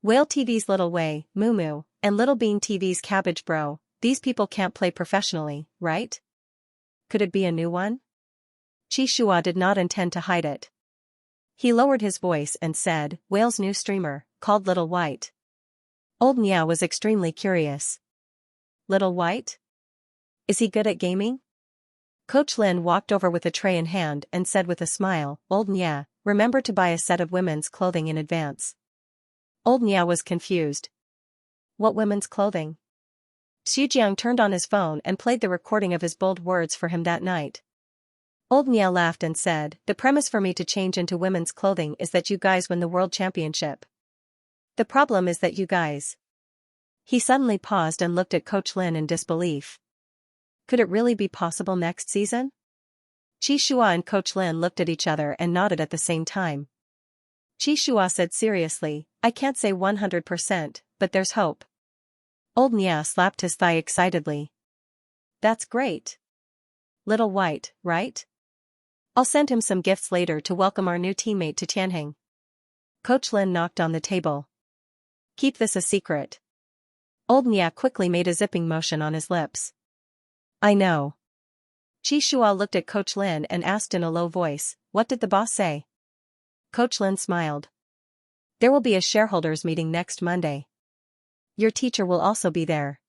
Whale TV's Little Wei, Moo Moo, and Little Bean TV's Cabbage Bro, these people can't play professionally, right? Could it be a new one?" Qi Shua did not intend to hide it. He lowered his voice and said, "Whale's new streamer, called Little White." Old Nia was extremely curious. "Little White? Is he good at gaming?" Coach Lin walked over with a tray in hand and said with a smile, "Old Nia, remember to buy a set of women's clothing in advance." Old Nia was confused. "What women's clothing?" Xu Jiang turned on his phone and played the recording of his bold words for him that night. Old Nia laughed and said, "The premise for me to change into women's clothing is that you guys win the world championship. The problem is that you guys..." He suddenly paused and looked at Coach Lin in disbelief. Could it really be possible next season? Qi Shua and Coach Lin looked at each other and nodded at the same time. Qi Shua said seriously, "I can't say 100%, but there's hope." Old Nia slapped his thigh excitedly. "That's great. Little White, right? I'll send him some gifts later to welcome our new teammate to Tianheng." Coach Lin knocked on the table. "Keep this a secret." Old Nia quickly made a zipping motion on his lips. "I know." Qi Shua looked at Coach Lin and asked in a low voice, "What did the boss say?" Coach Lin smiled. "There will be a shareholders meeting next Monday. Your teacher will also be there.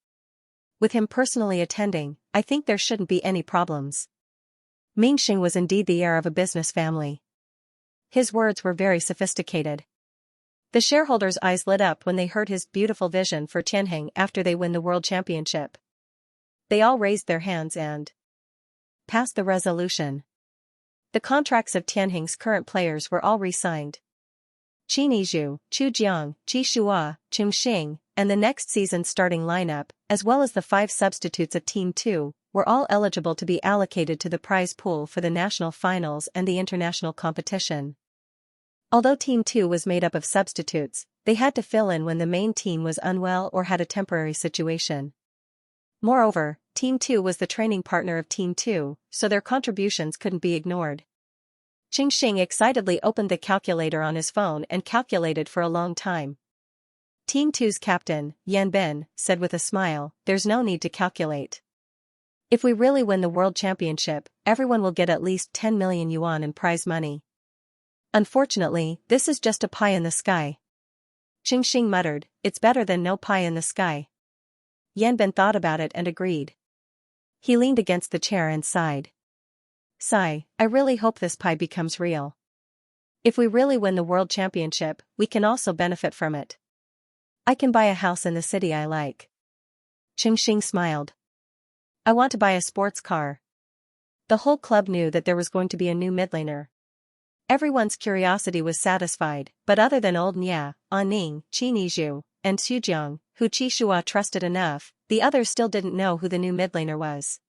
With him personally attending, I think there shouldn't be any problems." Mingxing was indeed the heir of a business family. His words were very sophisticated. The shareholders' eyes lit up when they heard his beautiful vision for Tianheng after they win the world championship. They all raised their hands and passed the resolution. The contracts of Tianheng's current players were all re-signed. Qin Yizhu, Chu Jiang, Qi Shua, Cheng Xing, and the next season's starting lineup, as well as the 5 substitutes of Team 2, were all eligible to be allocated to the prize pool for the national finals and the international competition. Although Team 2 was made up of substitutes, they had to fill in when the main team was unwell or had a temporary situation. Moreover, Team 2 was the training partner of Team 2, so their contributions couldn't be ignored. Cheng Xing excitedly opened the calculator on his phone and calculated for a long time. Team 2's captain, Yan Bin, said with a smile, "There's no need to calculate. If we really win the World Championship, everyone will get at least 10 million yuan in prize money. Unfortunately, this is just a pie in the sky." Cheng Xing muttered, "It's better than no pie in the sky." Yan Bin thought about it and agreed. He leaned against the chair and sighed. "Sigh, I really hope this pie becomes real. If we really win the World Championship, we can also benefit from it. I can buy a house in the city I like." Cheng Xing smiled. "I want to buy a sports car." The whole club knew that there was going to be a new midlaner. Everyone's curiosity was satisfied, but other than old Nia, Ning, Qin Yizhu, and Xu Jiang, who Qi Shua trusted enough, the others still didn't know who the new midlaner was.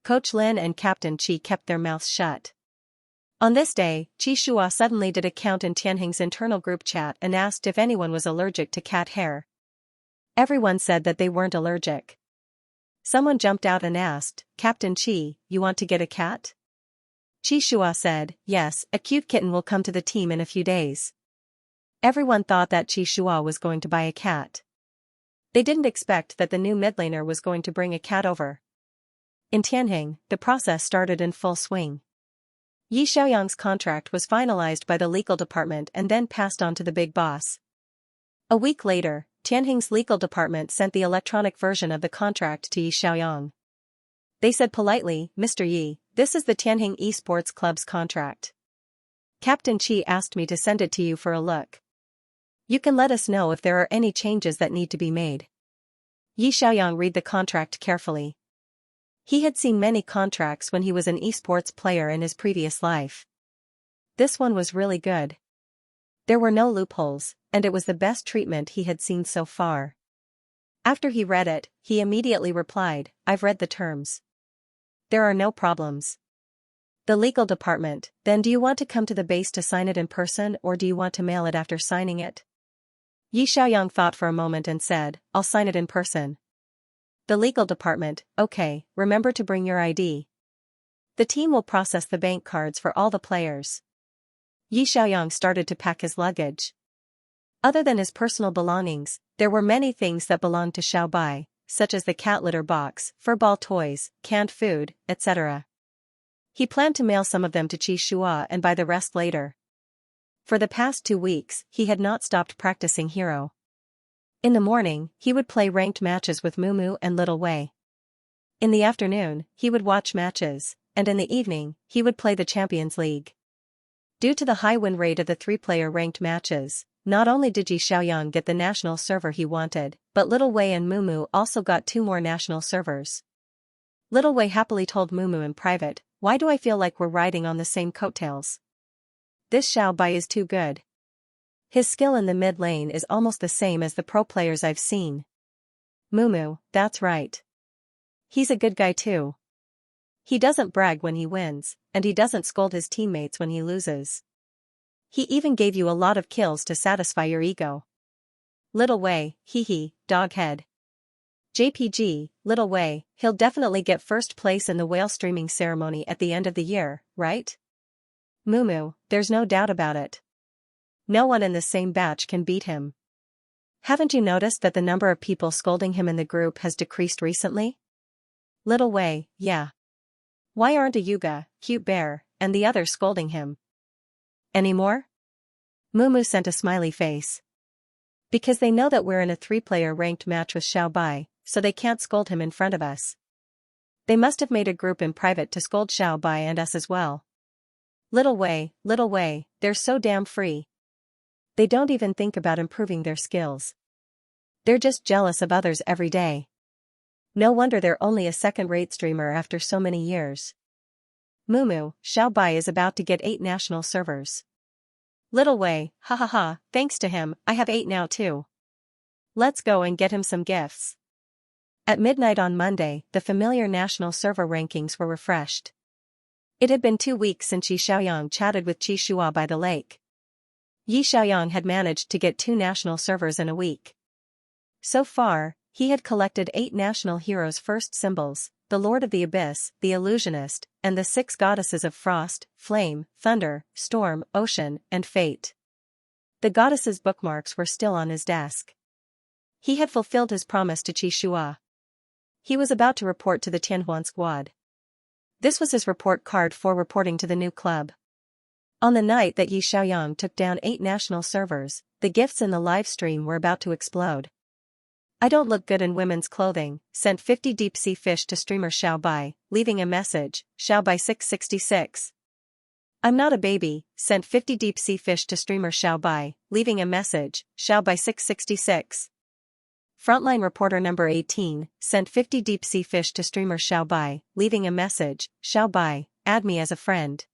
Coach Lin and Captain Qi kept their mouths shut. On this day, Qi Shua suddenly did a count in Tianheng's internal group chat and asked if anyone was allergic to cat hair. Everyone said that they weren't allergic. Someone jumped out and asked, "Captain Qi, you want to get a cat?" Qi Shua said, "Yes, a cute kitten will come to the team in a few days." Everyone thought that Qi Shua was going to buy a cat. They didn't expect that the new midlaner was going to bring a cat over. In Tianheng, the process started in full swing. Yi Xiaoyang's contract was finalized by the legal department and then passed on to the big boss. A week later, Tianheng's legal department sent the electronic version of the contract to Yi Xiaoyang. They said politely, "Mr. Yi, this is the Tianheng Esports Club's contract. Captain Qi asked me to send it to you for a look. You can let us know if there are any changes that need to be made." Yi Xiaoyang read the contract carefully. He had seen many contracts when he was an esports player in his previous life. This one was really good. There were no loopholes, and it was the best treatment he had seen so far. After he read it, he immediately replied, "I've read the terms. There are no problems." The legal department, "Then do you want to come to the base to sign it in person or do you want to mail it after signing it?" Yi Xiaoyang thought for a moment and said, "I'll sign it in person." The legal department, "Okay, remember to bring your ID. The team will process the bank cards for all the players." Yi Xiaoyang started to pack his luggage. Other than his personal belongings, there were many things that belonged to Xiaobai, such as the cat litter box, furball toys, canned food, etc. He planned to mail some of them to Qi Shua and buy the rest later. For the past 2 weeks, he had not stopped practicing hero. In the morning, he would play ranked matches with Mumu and Little Wei. In the afternoon, he would watch matches, and in the evening, he would play the Champions League. Due to the high win rate of the 3-player ranked matches, not only did Yi Xiaoyang get the national server he wanted, but Little Wei and Mumu also got 2 more national servers. Little Wei happily told Mumu in private, "Why do I feel like we're riding on the same coattails? This Xiaobai is too good. His skill in the mid lane is almost the same as the pro players I've seen." Mumu, "That's right. He's a good guy too. He doesn't brag when he wins, and he doesn't scold his teammates when he loses. He even gave you a lot of kills to satisfy your ego." Little Wei, "Hee hee, doghead. JPG, Little Wei, he'll definitely get first place in the whale streaming ceremony at the end of the year, right?" Mumu, "There's no doubt about it. No one in the same batch can beat him. Haven't you noticed that the number of people scolding him in the group has decreased recently?" Little Wei, "Yeah. Why aren't a Yuga, Cute Bear, and the others scolding him anymore?" Mumu sent a smiley face. "Because they know that we're in a 3-player ranked match with Xiaobai, so they can't scold him in front of us. They must have made a group in private to scold Xiaobai and us as well." Little Wei, they're so damn free. They don't even think about improving their skills. They're just jealous of others every day. No wonder they're only a second-rate streamer after so many years. Mumu, Xiaobai is about to get 8 national servers. Little Wei, ha ha ha, thanks to him, I have 8 now too. Let's go and get him some gifts. At midnight on Monday, the familiar national server rankings were refreshed. It had been 2 weeks since Yi Xiaoyang chatted with Qi Shua by the lake. Yi Xiaoyang had managed to get 2 national servers in a week. So far, he had collected 8 national heroes' first symbols, the Lord of the Abyss, the Illusionist, and the 6 goddesses of Frost, Flame, Thunder, Storm, Ocean, and Fate. The goddesses' bookmarks were still on his desk. He had fulfilled his promise to Qi Shua. He was about to report to the Tianhuan squad. This was his report card for reporting to the new club. On the night that Yi Xiaoyang took down 8 national servers, the gifts in the live stream were about to explode. I don't look good in women's clothing, sent 50 deep-sea fish to streamer Xiaobai, leaving a message, Xiaobai 666. I'm not a baby, sent 50 deep-sea fish to streamer Xiaobai, leaving a message, Xiaobai 666. Frontline reporter number 18, sent 50 deep-sea fish to streamer Xiaobai, leaving a message, Xiaobai, add me as a friend.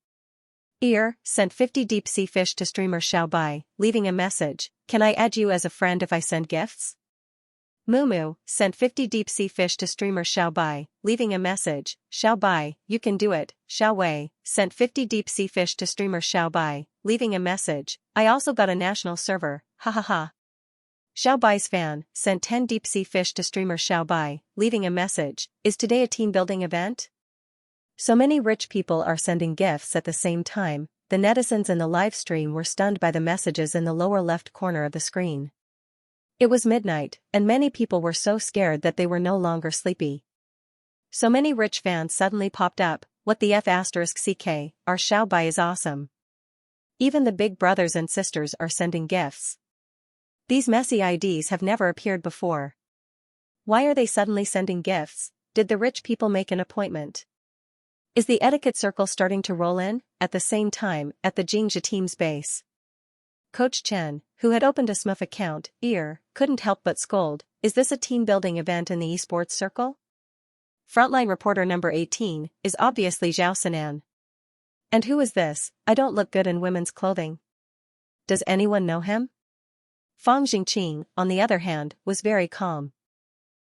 Ear, sent 50 deep-sea fish to streamer Xiaobai, leaving a message, can I add you as a friend if I send gifts? Mumu, sent 50 deep-sea fish to streamer Xiaobai, leaving a message, Xiaobai, you can do it. Xiaowei, sent 50 deep-sea fish to streamer Xiaobai, leaving a message, I also got a national server, ha ha ha. Xiaobai's fan, sent 10 deep-sea fish to streamer Xiaobai, leaving a message, is today a team-building event? So many rich people are sending gifts at the same time, the netizens in the live stream were stunned by the messages in the lower left corner of the screen. It was midnight, and many people were so scared that they were no longer sleepy. So many rich fans suddenly popped up, what the F***, our Xiaobai is awesome. Even the big brothers and sisters are sending gifts. These messy IDs have never appeared before. Why are they suddenly sending gifts? Did the rich people make an appointment? Is the etiquette circle starting to roll in? At the same time, at the Xianxia team's base, Coach Chen, who had opened a Smurf account, couldn't help but scold, is this a team-building event in the esports circle? Frontline reporter number 18, is obviously Zhao Sinan. And who is this? I don't look good in women's clothing. Does anyone know him? Fang Jingqing, on the other hand, was very calm.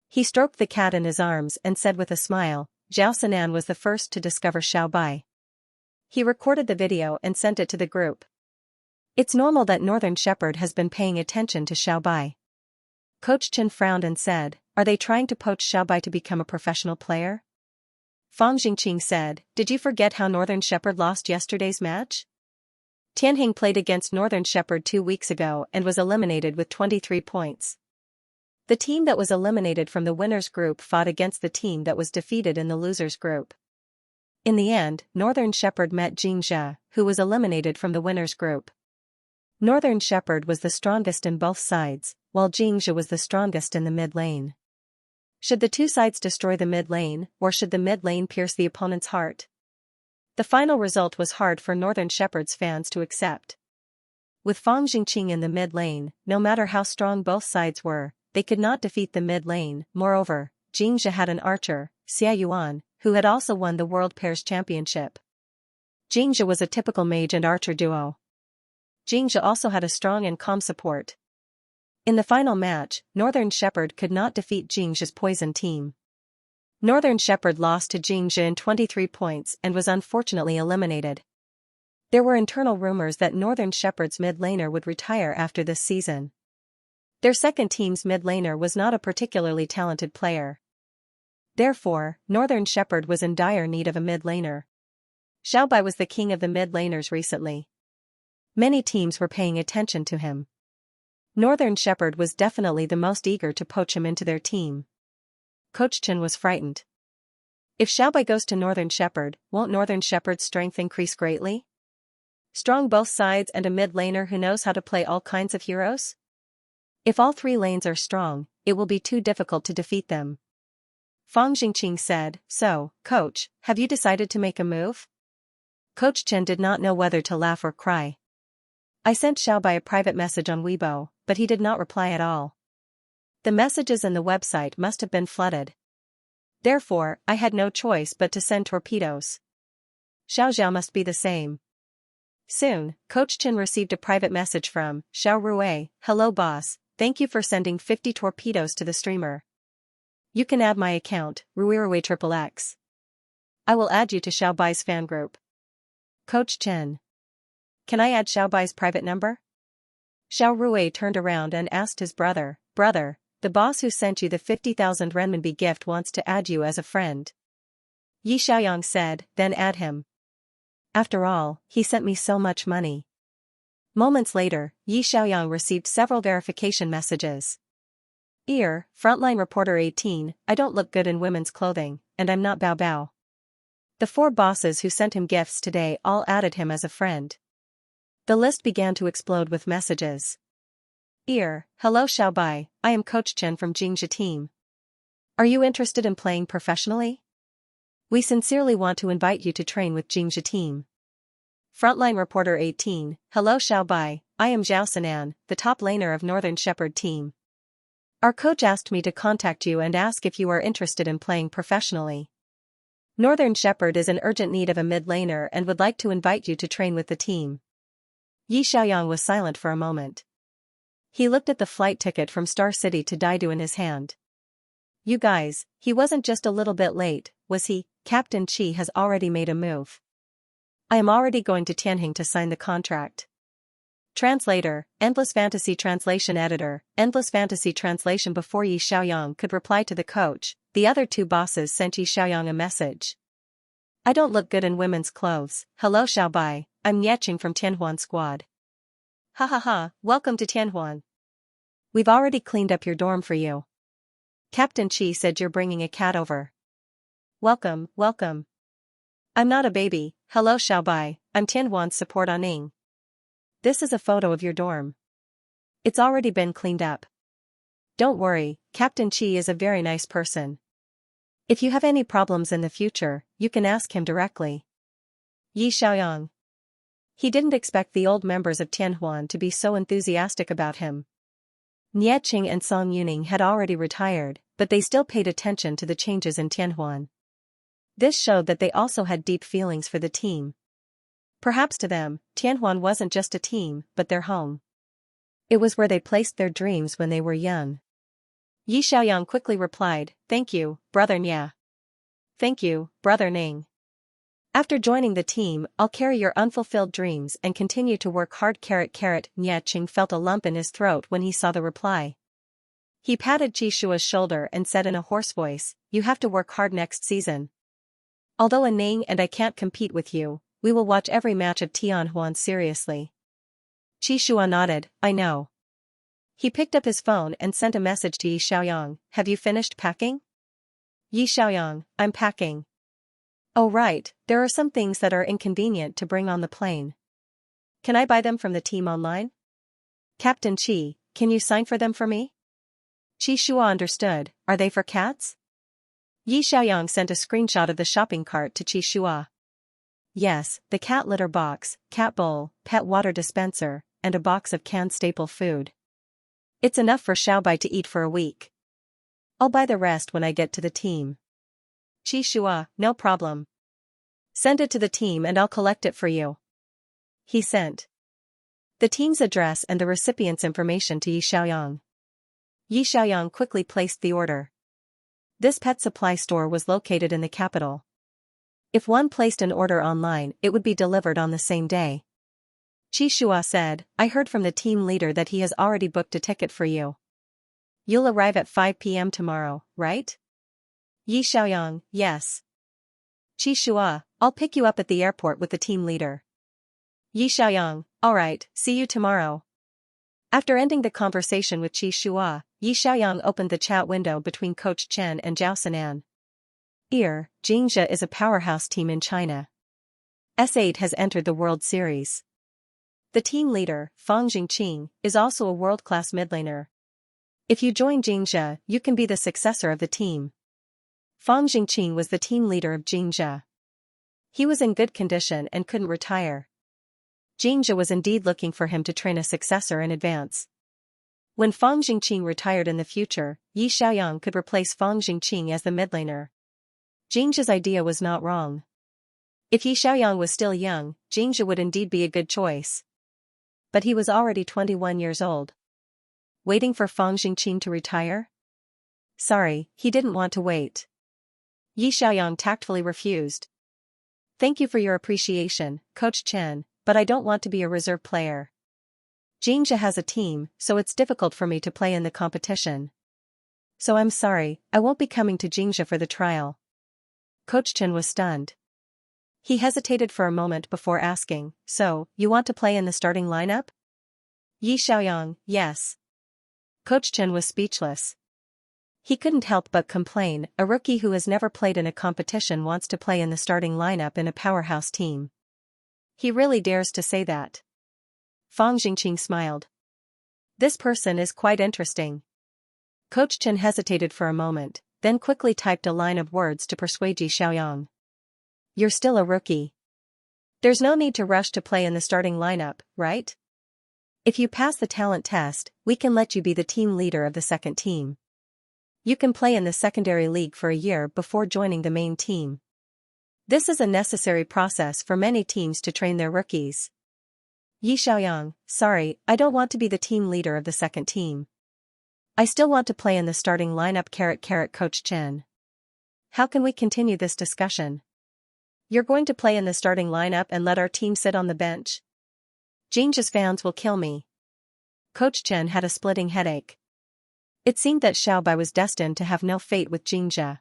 He stroked the cat in his arms and said with a smile, Zhao Sinan was the first to discover Xiaobai. He recorded the video and sent it to the group. It's normal that Northern Shepherd has been paying attention to Xiaobai. Coach Chen frowned and said, are they trying to poach Xiaobai to become a professional player? Fang Jingqing said, did you forget how Northern Shepherd lost yesterday's match? Tianhing played against Northern Shepherd 2 weeks ago and was eliminated with 23 points. The team that was eliminated from the winners group fought against the team that was defeated in the losers group. In the end, Northern Shepherd met Xianxia, who was eliminated from the winners group. Northern Shepherd was the strongest in both sides, while Xianxia was the strongest in the mid lane. Should the two sides destroy the mid lane, or should the mid lane pierce the opponent's heart? The final result was hard for Northern Shepherd's fans to accept. With Fang Jingqing in the mid lane, no matter how strong both sides were, they could not defeat the mid lane. Moreover, Xianxia had an archer, Xia Yuan, who had also won the World Pairs Championship. Xianxia was a typical mage and archer duo. Xianxia also had a strong and calm support. In the final match, Northern Shepherd could not defeat Xianxia's poison team. Northern Shepherd lost to Xianxia in 23 points and was unfortunately eliminated. There were internal rumors that Northern Shepherd's mid laner would retire after this season. Their second team's mid laner was not a particularly talented player. Therefore, Northern Shepherd was in dire need of a mid laner. Xiaobai was the king of the mid laners recently. Many teams were paying attention to him. Northern Shepherd was definitely the most eager to poach him into their team. Coach Chen was frightened. If Xiaobai goes to Northern Shepherd, won't Northern Shepherd's strength increase greatly? Strong both sides and a mid laner who knows how to play all kinds of heroes? If all 3 lanes are strong, it will be too difficult to defeat them. Fang Jingqing said, so, coach, have you decided to make a move? Coach Chen did not know whether to laugh or cry. I sent Xiaobai a private message on Weibo, but he did not reply at all. The messages in the website must have been flooded. Therefore, I had no choice but to send torpedoes. Xiao must be the same. Soon, Coach Chen received a private message from Xiao Rui. Hello boss, thank you for sending 50 torpedoes to the streamer. You can add my account, Rui Triple X. I will add you to Xiao Bai's fan group. Coach Chen. Can I add Xiao Bai's private number? Xiao Rui turned around and asked his brother, Brother, the boss who sent you the 50,000 renminbi gift wants to add you as a friend. Yi Xiaoyang said, then add him. After all, he sent me so much money. Moments later, Yi Xiaoyang received several verification messages. Ear, Frontline Reporter 18, I don't look good in women's clothing, and I'm not Bao Bao. The 4 bosses who sent him gifts today all added him as a friend. The list began to explode with messages. Ear, hello Xiao Bai, I am Coach Chen from Xianxia team. Are you interested in playing professionally? We sincerely want to invite you to train with Xianxia team. Frontline Reporter 18, hello Xiao Bai, I am Zhao Sinan, the top laner of Northern Shepherd team. Our coach asked me to contact you and ask if you are interested in playing professionally. Northern Shepherd is in urgent need of a mid laner and would like to invite you to train with the team. Yi Xiaoyang was silent for a moment. He looked at the flight ticket from Star City to Daidu in his hand. You guys, he wasn't just a little bit late, was he? Captain Qi has already made a move. I am already going to Tianjing to sign the contract. Translator, Endless Fantasy Translation Editor, Endless Fantasy Translation. Before Yi Xiaoyang could reply to the coach, the other 2 bosses sent Yi Xiaoyang a message. I don't look good in women's clothes. Hello Xiao Bai, I'm Yeching from Tianhuan squad. Ha ha ha, welcome to Tianhuan. We've already cleaned up your dorm for you. Captain Qi said you're bringing a cat over. Welcome, welcome. I'm not a baby. Hello Xiao Bai, I'm Tianhuan's support Aning. This is a photo of your dorm. It's already been cleaned up. Don't worry, Captain Qi is a very nice person. If you have any problems in the future, you can ask him directly. Yi Xiaoyang. He didn't expect the old members of Tianhuan to be so enthusiastic about him. Nie Qing and Song Yuning had already retired, but they still paid attention to the changes in Tianhuan. This showed that they also had deep feelings for the team. Perhaps to them, Tianhuan wasn't just a team, but their home. It was where they placed their dreams when they were young. Yi Xiaoyang quickly replied, Thank you, Brother Nia. Thank you, Brother Ning. After joining the team, I'll carry your unfulfilled dreams and continue to work hard. Nie Qing felt a lump in his throat when he saw the reply. He patted Qi Shua's shoulder and said in a hoarse voice, You have to work hard next season. Although a Ning and I can't compete with you, we will watch every match of Tianhuan seriously. Qi Shua nodded, I know. He picked up his phone and sent a message to Yi Xiaoyang, Have you finished packing? Yi Xiaoyang, I'm packing. Oh right, there are some things that are inconvenient to bring on the plane. Can I buy them from the team online? Captain Qi, can you sign for them for me? Qi Shua understood, are they for cats? Yi Xiaoyang sent a screenshot of the shopping cart to Qi Shua. Yes, the cat litter box, cat bowl, pet water dispenser, and a box of canned staple food. It's enough for Xiao Bai to eat for a week. I'll buy the rest when I get to the team. Qi Shua, no problem. Send it to the team and I'll collect it for you. He sent the team's address and the recipient's information to Yi Xiaoyang. Yi Xiaoyang quickly placed the order. This pet supply store was located in the capital. If one placed an order online, it would be delivered on the same day. Qi Shua said, I heard from the team leader that he has already booked a ticket for you. You'll arrive at 5 p.m. tomorrow, right? Yi Xiaoyang, yes. Qi Shua, I'll pick you up at the airport with the team leader. Yi Xiaoyang, alright, see you tomorrow. After ending the conversation with Qi Shua, Yi Xiaoyang opened the chat window between Coach Chen and Zhao Sinan. Xianxia is a powerhouse team in China. S8 has entered the World Series. The team leader, Fang Jingqing, is also a world-class midlaner. If you join Xianxia, you can be the successor of the team. Fang Jingqing was the team leader of Xianxia. He was in good condition and couldn't retire. Xianxia was indeed looking for him to train a successor in advance. When Fang Jingqing retired in the future, Yi Xiaoyang could replace Fang Jingqing as the midlaner. Xianxia's idea was not wrong. If Yi Xiaoyang was still young, Xianxia would indeed be a good choice. But he was already 21 years old. Waiting for Fang Jingqin to retire? Sorry, he didn't want to wait. Yi Xiaoyang tactfully refused. Thank you for your appreciation, Coach Chen, but I don't want to be a reserve player. Xianxia has a team, so it's difficult for me to play in the competition. So I'm sorry, I won't be coming to Xianxia for the trial. Coach Chen was stunned. He hesitated for a moment before asking, so, you want to play in the starting lineup? Yi Xiaoyang, yes. Coach Chen was speechless. He couldn't help but complain, a rookie who has never played in a competition wants to play in the starting lineup in a powerhouse team. He really dares to say that. Fang Jingqing smiled. This person is quite interesting. Coach Chen hesitated for a moment, then quickly typed a line of words to persuade Yi Xiaoyang. You're still a rookie. There's no need to rush to play in the starting lineup, right? If you pass the talent test, we can let you be the team leader of the second team. You can play in the secondary league for a year before joining the main team. This is a necessary process for many teams to train their rookies. Yi Xiaoyang, sorry, I don't want to be the team leader of the second team. I still want to play in the starting lineup. Coach Chen. How can we continue this discussion? You're going to play in the starting lineup and let our team sit on the bench? Xianxia's fans will kill me. Coach Chen had a splitting headache. It seemed that Xiaobai was destined to have no fate with Xianxia.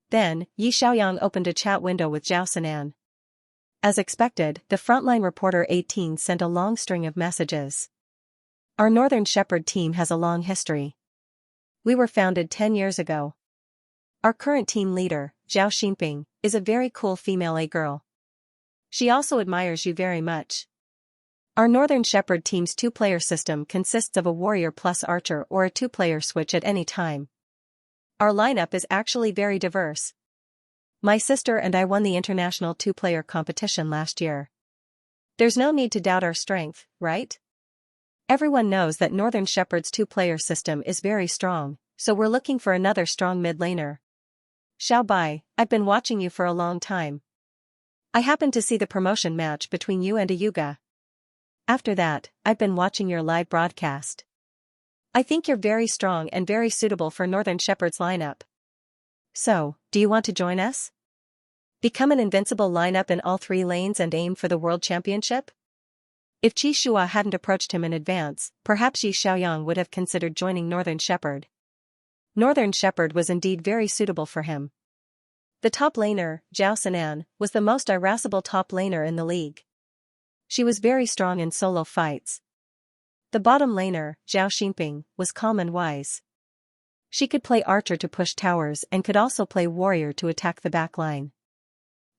Then, Yi Xiaoyang opened a chat window with Zhao Sinan. As expected, the frontline reporter 18 sent a long string of messages. Our Northern Shepherd team has a long history. We were founded 10 years ago. Our current team leader, Zhao Xinping, is a very cool female girl. She also admires you very much. Our Northern Shepherd team's two-player system consists of a warrior plus archer or a two-player switch at any time. Our lineup is actually very diverse. My sister and I won the international two-player competition last year. There's no need to doubt our strength, right? Everyone knows that Northern Shepherd's two-player system is very strong, so we're looking for another strong mid-laner. Xiaobai, I've been watching you for a long time. I happened to see the promotion match between you and Ayuga. After that, I've been watching your live broadcast. I think you're very strong and very suitable for Northern Shepherd's lineup. So, do you want to join us? Become an invincible lineup in all three lanes and aim for the World Championship? If Qi Shua hadn't approached him in advance, perhaps Yi Xiaoyang would have considered joining Northern Shepherd. Northern Shepherd was indeed very suitable for him. The top laner, Zhao Sinan, was the most irascible top laner in the league. She was very strong in solo fights. The bottom laner, Zhao Xinping, was calm and wise. She could play archer to push towers and could also play warrior to attack the backline.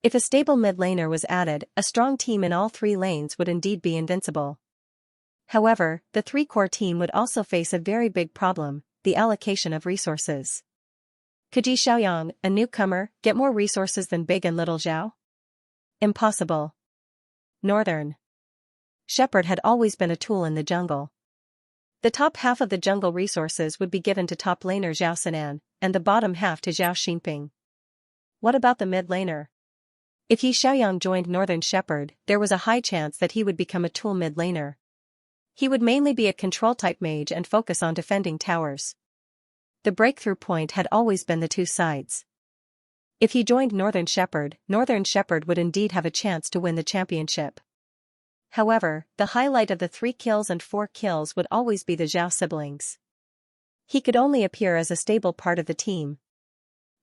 If a stable mid laner was added, a strong team in all three lanes would indeed be invincible. However, the three-core team would also face a very big problem, the allocation of resources. Could Yi Xiaoyang, a newcomer, get more resources than Big and Little Zhao? Impossible. Northern Shepherd had always been a tool in the jungle. The top half of the jungle resources would be given to top laner Zhao Sinan, and the bottom half to Zhao Xinping. What about the mid laner? If Yi Xiaoyang joined Northern Shepherd, there was a high chance that he would become a tool mid laner. He would mainly be a control-type mage and focus on defending towers. The breakthrough point had always been the two sides. If he joined Northern Shepherd would indeed have a chance to win the championship. However, the highlight of the 3 kills and 4 kills would always be the Zhao siblings. He could only appear as a stable part of the team.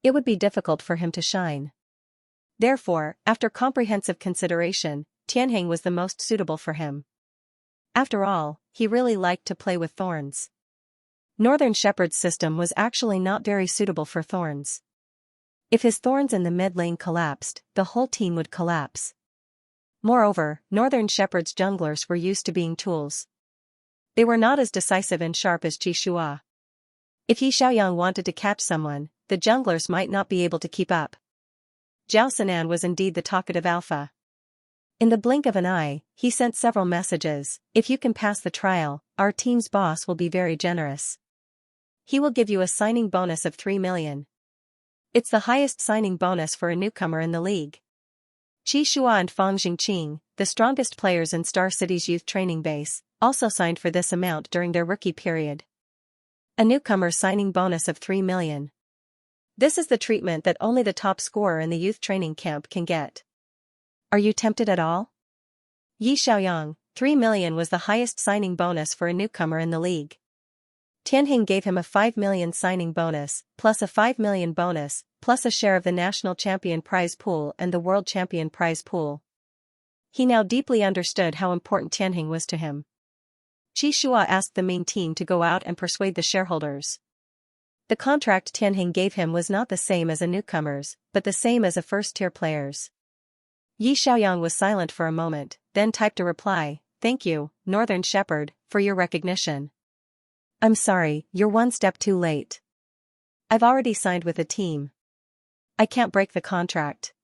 It would be difficult for him to shine. Therefore, after comprehensive consideration, Tianheng was the most suitable for him. After all, he really liked to play with thorns. Northern Shepherd's system was actually not very suitable for thorns. If his thorns in the mid lane collapsed, the whole team would collapse. Moreover, Northern Shepherd's junglers were used to being tools. They were not as decisive and sharp as Qi Shua. If Yi Xiaoyang wanted to catch someone, the junglers might not be able to keep up. Zhao Sinan was indeed the talkative alpha. In the blink of an eye, he sent several messages. If you can pass the trial, our team's boss will be very generous. He will give you a signing bonus of 3 million. It's the highest signing bonus for a newcomer in the league. Qi Shua and Fang Jingqing, the strongest players in Star City's youth training base, also signed for this amount during their rookie period. A newcomer signing bonus of 3 million. This is the treatment that only the top scorer in the youth training camp can get. Are you tempted at all? Yi Xiaoyang, 3 million was the highest signing bonus for a newcomer in the league. Tianheng gave him a 5 million signing bonus, plus a 5 million bonus, plus a share of the national champion prize pool and the world champion prize pool. He now deeply understood how important Tianheng was to him. Qi Shua asked the main team to go out and persuade the shareholders. The contract Tianheng gave him was not the same as a newcomer's, but the same as a first-tier player's. Yi Xiaoyang was silent for a moment, then typed a reply, "Thank you, Northern Shepherd, for your recognition. I'm sorry, you're one step too late. I've already signed with a team. I can't break the contract."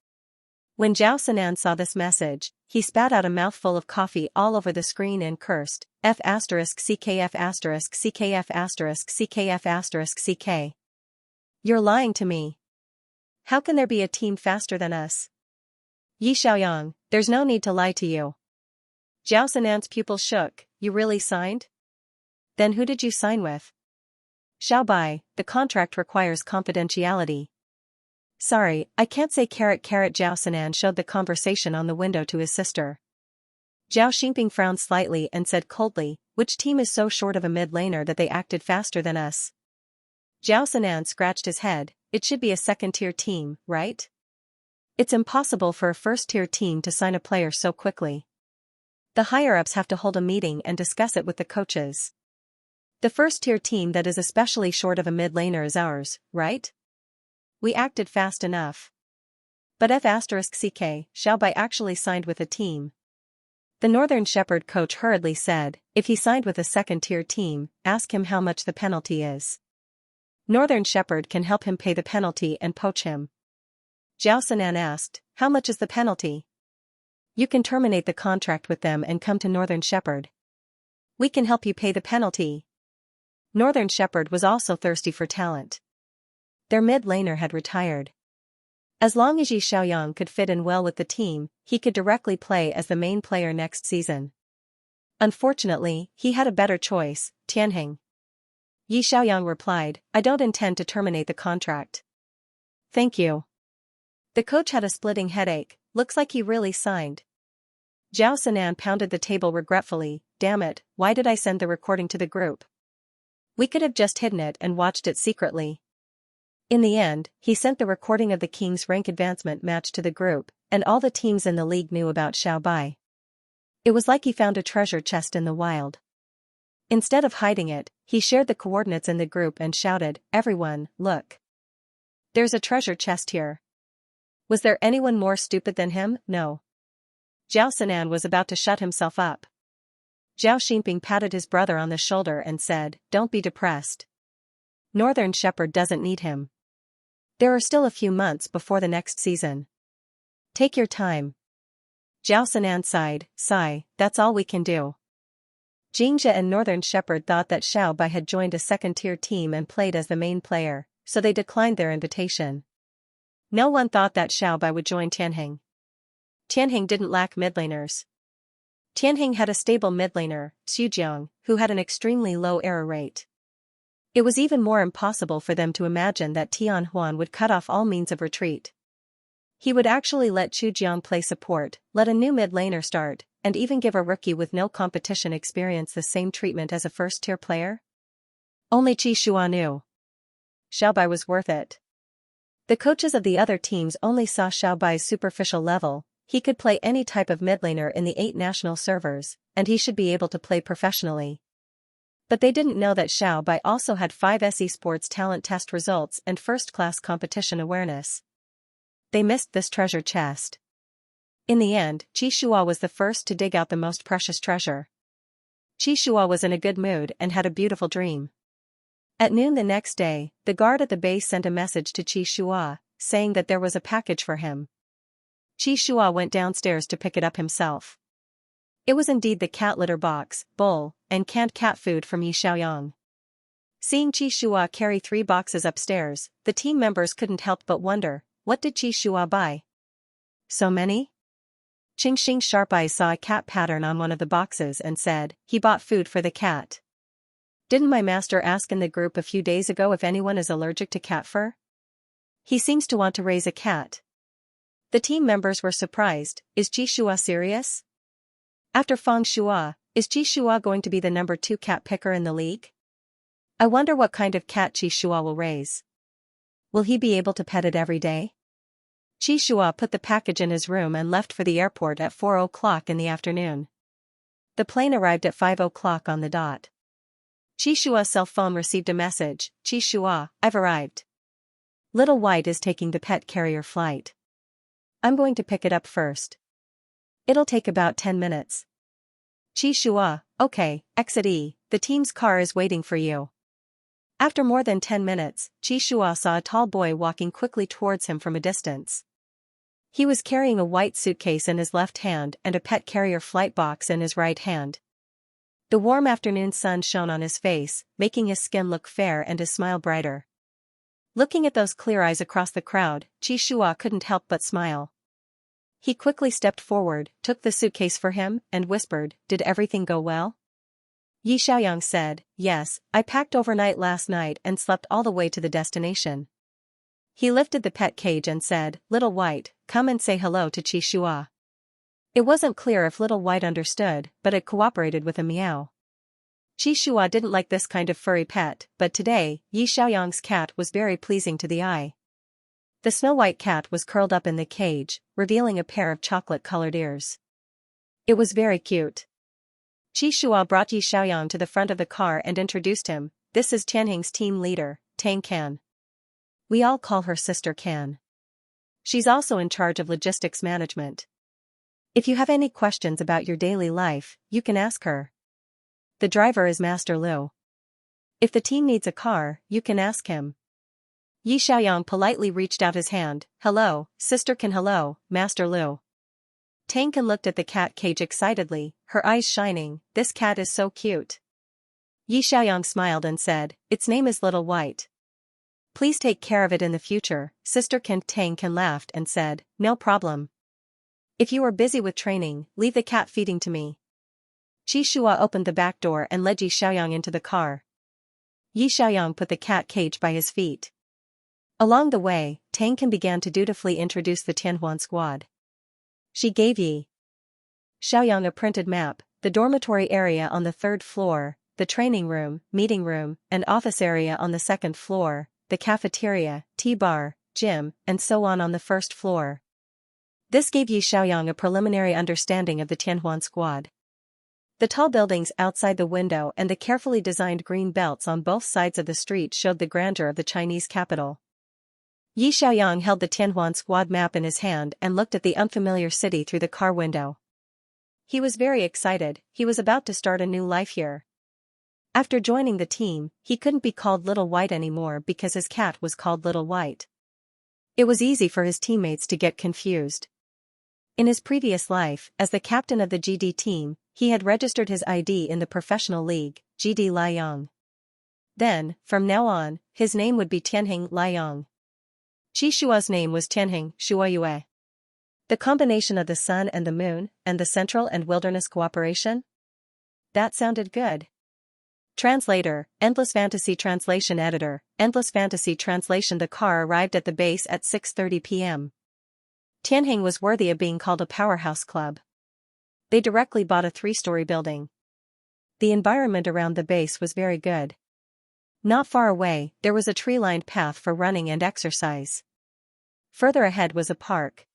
When Zhao Sinan saw this message, he spat out a mouthful of coffee all over the screen and cursed, F***CKF***CKF***CKF***CK. You're lying to me. How can there be a team faster than us? Yi Xiaoyang, there's no need to lie to you. Zhao Sinan's pupils shook. You really signed? Then who did you sign with? Xiaobai, the contract requires confidentiality. Sorry, I can't say .. Zhao Sinan showed the conversation on the window to his sister. Zhao Xingping frowned slightly and said coldly, which team is so short of a mid-laner that they acted faster than us? Zhao Sinan scratched his head, it should be a second-tier team, right? It's impossible for a first-tier team to sign a player so quickly. The higher-ups have to hold a meeting and discuss it with the coaches. The first-tier team that is especially short of a mid-laner is ours, right? We acted fast enough. But F***CK, Xiaobai actually signed with a team. The Northern Shepherd coach hurriedly said, if he signed with a second-tier team, ask him how much the penalty is. Northern Shepherd can help him pay the penalty and poach him. Zhao Sinan asked, how much is the penalty? You can terminate the contract with them and come to Northern Shepherd. We can help you pay the penalty. Northern Shepherd was also thirsty for talent. Their mid-laner had retired. As long as Yi Xiaoyang could fit in well with the team, he could directly play as the main player next season. Unfortunately, he had a better choice, Tianheng. Yi Xiaoyang replied, I don't intend to terminate the contract. Thank you. The coach had a splitting headache, looks like he really signed. Zhao Sinan pounded the table regretfully, damn it, why did I send the recording to the group? We could have just hidden it and watched it secretly. In the end, he sent the recording of the King's rank advancement match to the group, and all the teams in the league knew about Xiaobai. It was like he found a treasure chest in the wild. Instead of hiding it, he shared the coordinates in the group and shouted, everyone, look. There's a treasure chest here. Was there anyone more stupid than him? No. Zhao Sinan was about to shut himself up. Zhao Xingping patted his brother on the shoulder and said, don't be depressed. Northern Shepherd doesn't need him. There are still a few months before the next season. Take your time. Zhao Sinan sighed, sigh, that's all we can do. Xianxia and Northern Shepherd thought that Xiaobai had joined a second-tier team and played as the main player, so they declined their invitation. No one thought that Xiaobai would join Tianheng. Tianheng didn't lack mid-laners. Tianheng had a stable mid-laner, Xujiang, who had an extremely low error rate. It was even more impossible for them to imagine that Tian Huan would cut off all means of retreat. He would actually let Xujiang play support, let a new mid-laner start, and even give a rookie with no competition experience the same treatment as a first-tier player? Only Qi Shua knew. Xiaobai was worth it. The coaches of the other teams only saw Xiaobai's superficial level, he could play any type of mid-laner in the 8 national servers, and he should be able to play professionally. But they didn't know that Xiaobai also had 5 SE Sports talent test results and first-class competition awareness. They missed this treasure chest. In the end, Qi Shua was the first to dig out the most precious treasure. Qi Shua was in a good mood and had a beautiful dream. At noon the next day, the guard at the base sent a message to Qi Shua, saying that there was a package for him. Qi Shua went downstairs to pick it up himself. It was indeed the cat litter box, bowl, and canned cat food from Yi Xiaoyang. Seeing Qi Shua carry 3 boxes upstairs, the team members couldn't help but wonder, what did Qi Shua buy? So many? Qingxing's sharp eyes saw a cat pattern on one of the boxes and said, "He bought food for the cat. Didn't my master ask in the group a few days ago if anyone is allergic to cat fur? He seems to want to raise a cat." The team members were surprised. Is Qishua serious? After Feng Shua, is Qishua going to be the number 2 cat picker in the league? I wonder what kind of cat Qishua will raise. Will he be able to pet it every day? Qishua put the package in his room and left for the airport at 4 o'clock in the afternoon. The plane arrived at 5 o'clock on the dot. Qishua's cell phone received a message. "Qishua, I've arrived. Little White is taking the pet carrier flight. I'm going to pick it up first. It'll take about 10 minutes. Qishua, okay, exit E, the team's car is waiting for you." After more than 10 minutes, Qishua saw a tall boy walking quickly towards him from a distance. He was carrying a white suitcase in his left hand and a pet carrier flight box in his right hand. The warm afternoon sun shone on his face, making his skin look fair and his smile brighter. Looking at those clear eyes across the crowd, Qishua couldn't help but smile. He quickly stepped forward, took the suitcase for him, and whispered, "Did everything go well?" Xiaoyang said, "Yes, I packed overnight last night and slept all the way to the destination." He lifted the pet cage and said, "Little White, come and say hello to Qishua." It wasn't clear if Little White understood, but it cooperated with a meow. Qishua didn't like this kind of furry pet, but today, Xiaoyang's cat was very pleasing to the eye. The snow-white cat was curled up in the cage, revealing a pair of chocolate-colored ears. It was very cute. Qishua brought Xiaoyang to the front of the car and introduced him. "This is Tianhing's team leader, Tang Can. We all call her Sister Can. She's also in charge of logistics management. If you have any questions about your daily life, you can ask her. The driver is Master Liu. If the team needs a car, you can ask him." Xiaoyang politely reached out his hand. "Hello, Sister Can. Hello, Master Liu." Tang Can looked at the cat cage excitedly, her eyes shining. "This cat is so cute." Xiaoyang smiled and said, "Its name is Little White. Please take care of it in the future." Sister Can. Tang Can laughed and said, "No problem. If you are busy with training, leave the cat feeding to me." Qishua opened the back door and led Xiaoyang into the car. Xiaoyang put the cat cage by his feet. Along the way, Tang Can began to dutifully introduce the Tianhuan squad. She gave Xiaoyang a printed map, the dormitory area on the 3rd floor, the training room, meeting room, and office area on the 2nd floor, the cafeteria, tea bar, gym, and so on the 1st floor. This gave Xiaoyang a preliminary understanding of the Tianhuan squad. The tall buildings outside the window and the carefully designed green belts on both sides of the street showed the grandeur of the Chinese capital. Xiaoyang held the Tianhuan squad map in his hand and looked at the unfamiliar city through the car window. He was very excited. He was about to start a new life here. After joining the team, he couldn't be called Little White anymore because his cat was called Little White. It was easy for his teammates to get confused. In his previous life, as the captain of the GD team, he had registered his ID in the professional league, GD Liang. Then, from now on, his name would be Tianhing Liang. Qishua's name was Tianhing Shuayue. The combination of the sun and the moon, and the central and wilderness cooperation? That sounded good. Translator, Endless Fantasy Translation Editor, Endless Fantasy Translation. The car arrived at the base at 6:30 p.m. Tianhing was worthy of being called a powerhouse club. They directly bought a 3-story building. The environment around the base was very good. Not far away, there was a tree-lined path for running and exercise. Further ahead was a park.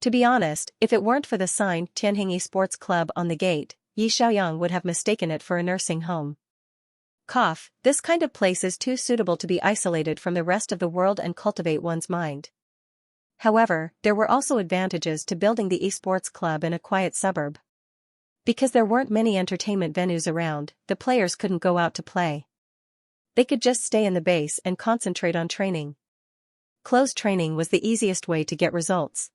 To be honest, if it weren't for the sign Tianhing Esports Club on the gate, Xiaoyang would have mistaken it for a nursing home. Cough, this kind of place is too suitable to be isolated from the rest of the world and cultivate one's mind. However, there were also advantages to building the esports club in a quiet suburb. Because there weren't many entertainment venues around, the players couldn't go out to play. They could just stay in the base and concentrate on training. Closed training was the easiest way to get results.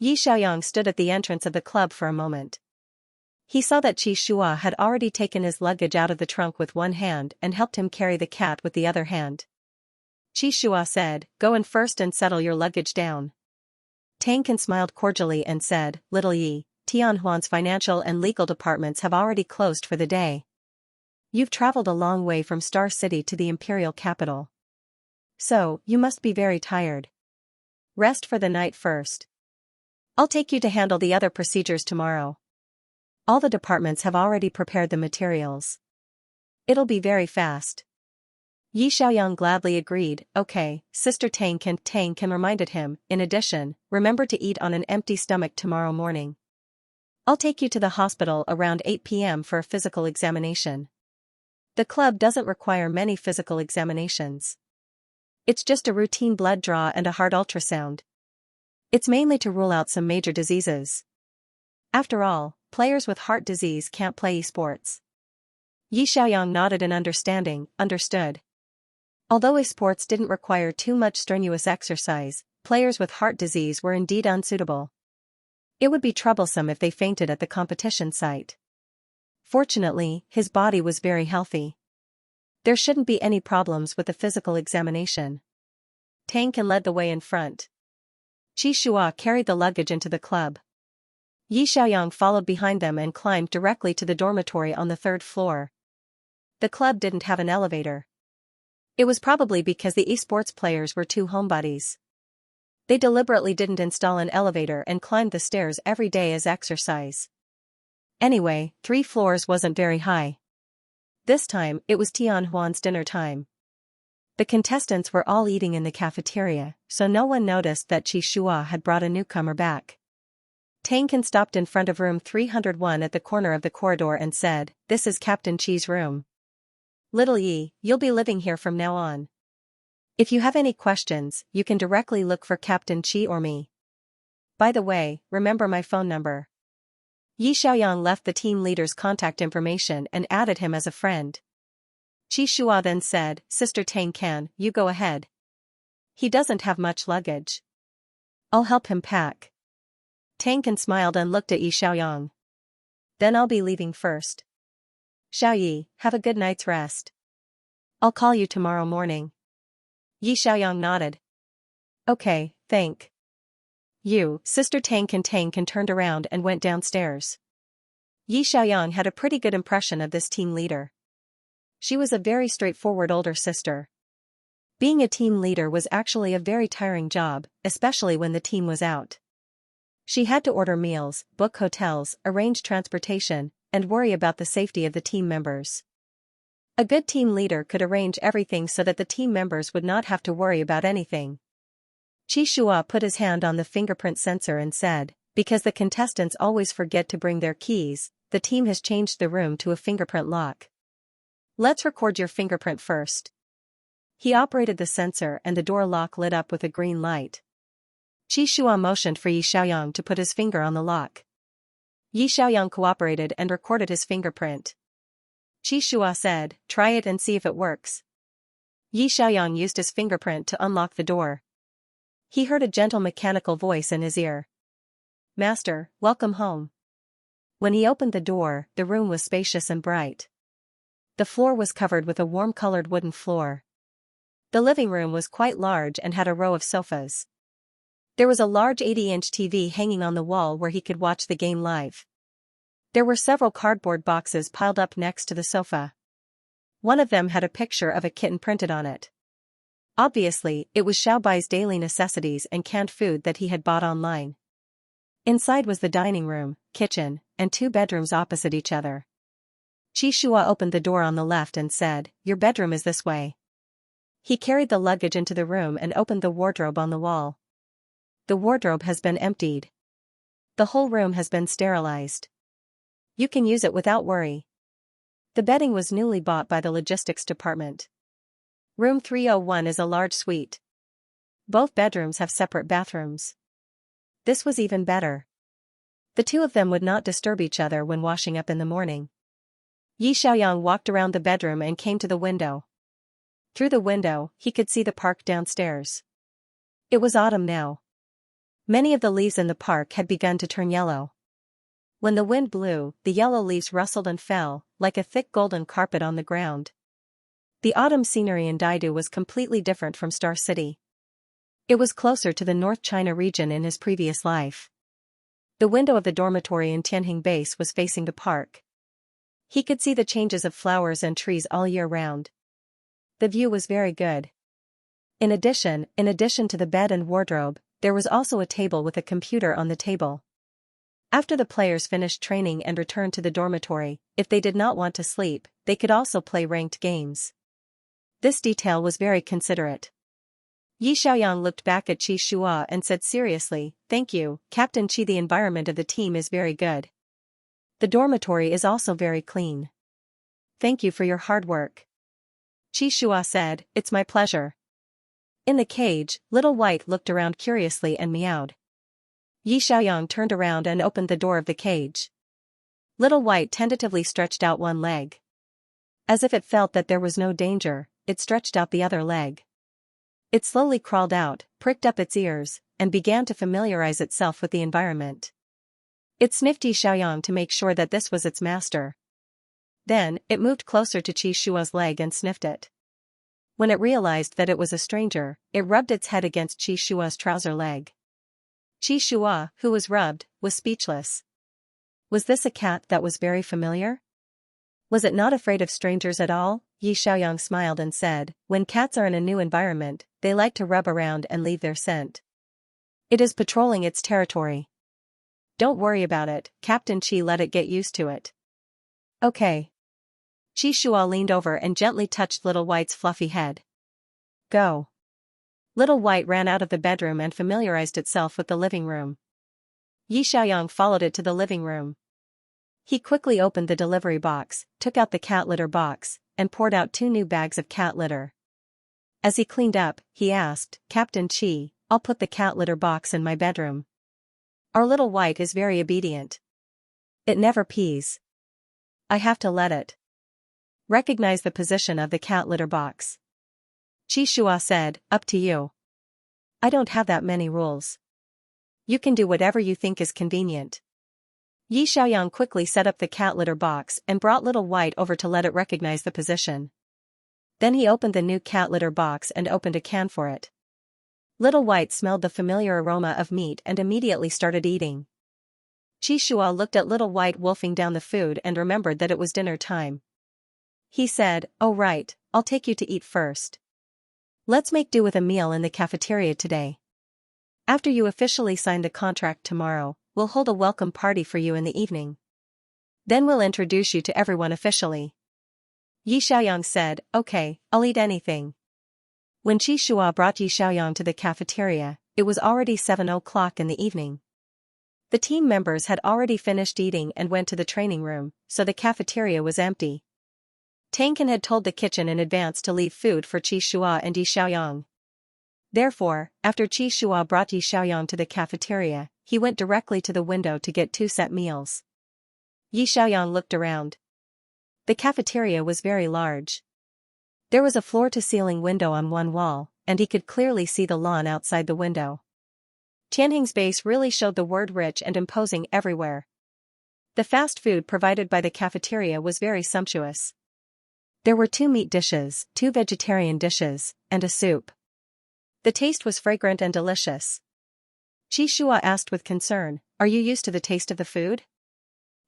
Xiaoyang stood at the entrance of the club for a moment. He saw that Qishua had already taken his luggage out of the trunk with one hand and helped him carry the cat with the other hand. Qishua said, "Go in first and settle your luggage down." Tang Kan smiled cordially and said, Little Yi, Tianhuan's financial and legal departments have already closed for the day. You've traveled a long way from Star City to the imperial capital. So, you must be very tired. Rest for the night first. I'll take you to handle the other procedures tomorrow. All the departments have already prepared the materials. It'll be very fast. Yi Xiaoyang gladly agreed. Okay, Sister Tang Kan reminded him. In addition, remember to eat on an empty stomach tomorrow morning. I'll take you to the hospital around 8 p.m. for a physical examination. The club doesn't require many physical examinations. It's just a routine blood draw and a heart ultrasound. It's mainly to rule out some major diseases. After all, players with heart disease can't play esports. Yi Xiaoyang nodded in understanding, understood. Although esports didn't require too much strenuous exercise, players with heart disease were indeed unsuitable. It would be troublesome if they fainted at the competition site. Fortunately, his body was very healthy. There shouldn't be any problems with the physical examination. Tang Kan led the way in front. Qi Shua carried the luggage into the club. Yi Xiaoyang followed behind them and climbed directly to the dormitory on the 3rd floor. The club didn't have an elevator. It was probably because the esports players were too homebodies. They deliberately didn't install an elevator and climbed the stairs every day as exercise. Anyway, 3 floors wasn't very high. This time, it was Tianhuan's dinner time. The contestants were all eating in the cafeteria, so no one noticed that Qi Shua had brought a newcomer back. Tang Kan stopped in front of room 301 at the corner of the corridor and said, This is Captain Qi's room. Little Yi, you'll be living here from now on. If you have any questions, you can directly look for Captain Qi or me. By the way, remember my phone number. Yi Xiaoyang left the team leader's contact information and added him as a friend. Qi Shua then said, Sister Tang Kan, you go ahead. He doesn't have much luggage. I'll help him pack. Tang Kan smiled and looked at Yi Xiaoyang. Then I'll be leaving first. Xiao Yi, have a good night's rest. I'll call you tomorrow morning. Yi Xiaoyang nodded. Okay, thank you. Sister Tang Kan turned around and went downstairs. Yi Xiaoyang had a pretty good impression of this team leader. She was a very straightforward older sister. Being a team leader was actually a very tiring job, especially when the team was out. She had to order meals, book hotels, arrange transportation, and worry about the safety of the team members. A good team leader could arrange everything so that the team members would not have to worry about anything. Qi Shua put his hand on the fingerprint sensor and said, Because the contestants always forget to bring their keys, the team has changed the room to a fingerprint lock. Let's record your fingerprint first. He operated the sensor and the door lock lit up with a green light. Qi Shua motioned for Yi Xiaoyang to put his finger on the lock. Yi Xiaoyang cooperated and recorded his fingerprint. Qi Shua said, Try it and see if it works. Yi Xiaoyang used his fingerprint to unlock the door. He heard a gentle mechanical voice in his ear. Master, welcome home. When he opened the door, the room was spacious and bright. The floor was covered with a warm-colored wooden floor. The living room was quite large and had a row of sofas. There was a large 80-inch TV hanging on the wall where he could watch the game live. There were several cardboard boxes piled up next to the sofa. One of them had a picture of a kitten printed on it. Obviously, it was Xiaobai's daily necessities and canned food that he had bought online. Inside was the dining room, kitchen, and 2 bedrooms opposite each other. Qi Shua opened the door on the left and said, Your bedroom is this way. He carried the luggage into the room and opened the wardrobe on the wall. The wardrobe has been emptied. The whole room has been sterilized. You can use it without worry. The bedding was newly bought by the logistics department. Room 301 is a large suite. Both bedrooms have separate bathrooms. This was even better. The 2 of them would not disturb each other when washing up in the morning. Yi Xiaoyang walked around the bedroom and came to the window. Through the window, he could see the park downstairs. It was autumn now. Many of the leaves in the park had begun to turn yellow. When the wind blew, the yellow leaves rustled and fell, like a thick golden carpet on the ground. The autumn scenery in Daidu was completely different from Star City. It was closer to the North China region in his previous life. The window of the dormitory in Tianjing Base was facing the park. He could see the changes of flowers and trees all year round. The view was very good. In addition to the bed and wardrobe, there was also a table with a computer on the table. After the players finished training and returned to the dormitory, if they did not want to sleep, they could also play ranked games. This detail was very considerate. Yi Xiaoyang looked back at Qi Shua and said seriously, "Thank you, Captain Qi. The environment of the team is very good. The dormitory is also very clean. Thank you for your hard work." Qi Shua said, "It's my pleasure." In the cage, Little White looked around curiously and meowed. Yi Xiaoyang turned around and opened the door of the cage. Little White tentatively stretched out one leg. As if it felt that there was no danger, it stretched out the other leg. It slowly crawled out, pricked up its ears, and began to familiarize itself with the environment. It sniffed Yi Xiaoyang to make sure that this was its master. Then, it moved closer to Qi Shua's leg and sniffed it. When it realized that it was a stranger, it rubbed its head against Qi Shua's trouser leg. Qi Shua, who was rubbed, was speechless. Was this a cat that was very familiar? Was it not afraid of strangers at all? Yi Xiaoyang smiled and said, "When cats are in a new environment, they like to rub around and leave their scent. It is patrolling its territory. Don't worry about it, Captain Qi. Let it get used to it." "Okay." Qi Shua leaned over and gently touched Little White's fluffy head. "Go." Little White ran out of the bedroom and familiarized itself with the living room. Yi Xiaoyang followed it to the living room. He quickly opened the delivery box, took out the cat litter box, and poured out 2 new bags of cat litter. As he cleaned up, he asked, "Captain Qi, I'll put the cat litter box in my bedroom." "Our Little White is very obedient. It never pees. I have to let it recognize the position of the cat litter box." Qi Shua said, "Up to you. I don't have that many rules. You can do whatever you think is convenient." Yi Xiaoyang quickly set up the cat litter box and brought Little White over to let it recognize the position. Then he opened the new cat litter box and opened a can for it. Little White smelled the familiar aroma of meat and immediately started eating. Qi Shua looked at Little White wolfing down the food and remembered that it was dinner time. He said, "Oh right, I'll take you to eat first. Let's make do with a meal in the cafeteria today. After you officially sign the contract tomorrow, we'll hold a welcome party for you in the evening. Then we'll introduce you to everyone officially." Yi Xiaoyang said, "Okay, I'll eat anything." When Qi Shua brought Yi Xiaoyang to the cafeteria, it was already 7 o'clock in the evening. The team members had already finished eating and went to the training room, so the cafeteria was empty. Tang Can had told the kitchen in advance to leave food for Qi Shua and Yi Xiaoyang. Therefore, after Qi Shua brought Yi Xiaoyang to the cafeteria, he went directly to the window to get 2 set meals. Yi Xiaoyang looked around. The cafeteria was very large. There was a floor-to-ceiling window on one wall, and he could clearly see the lawn outside the window. Tianjing's base really showed the word rich and imposing everywhere. The fast food provided by the cafeteria was very sumptuous. There were 2 meat dishes, 2 vegetarian dishes, and a soup. The taste was fragrant and delicious. Qi Shua asked with concern, "Are you used to the taste of the food?"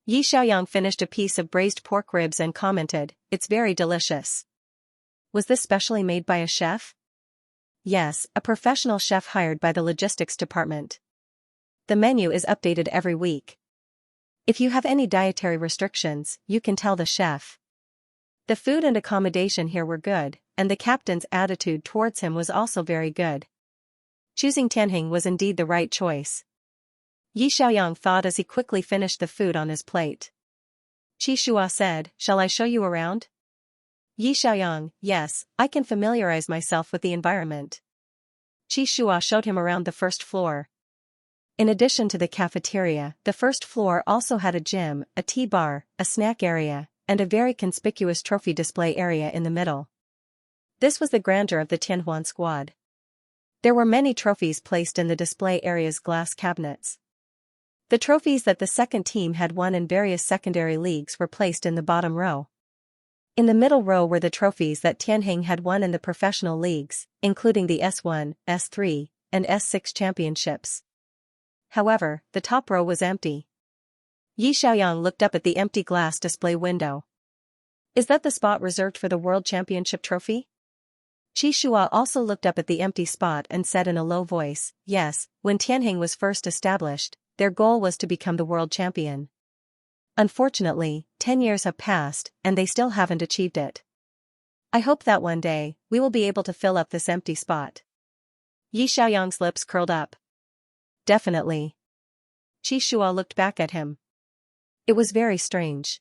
Yi Xiaoyang finished a piece of braised pork ribs and commented, "It's very delicious." "Was this specially made by a chef?" "Yes, a professional chef hired by the logistics department. The menu is updated every week. If you have any dietary restrictions, you can tell the chef." The food and accommodation here were good, and the captain's attitude towards him was also very good. Choosing Tianjing was indeed the right choice. Yi Xiaoyang thought as he quickly finished the food on his plate. Qi Shua said, "Shall I show you around?" Yi Xiaoyang, "Yes, I can familiarize myself with the environment." Qi Shua showed him around the first floor. In addition to the cafeteria, the first floor also had a gym, a tea bar, a snack area, and a very conspicuous trophy display area in the middle. This was the grandeur of the Tianhuan squad. There were many trophies placed in the display area's glass cabinets. The trophies that the second team had won in various secondary leagues were placed in the bottom row. In the middle row were the trophies that Tianjing had won in the professional leagues, including the S1, S3, and S6 championships. However, the top row was empty. Yi Xiaoyang looked up at the empty glass display window. Is that the spot reserved for the World Championship trophy? Qi Shua also looked up at the empty spot and said in a low voice, yes, when Tianheng was first established, their goal was to become the world champion. Unfortunately, 10 years have passed, and they still haven't achieved it. I hope that one day, we will be able to fill up this empty spot. Yi Xiaoyang's lips curled up. Definitely. Qi Shua looked back at him. It was very strange.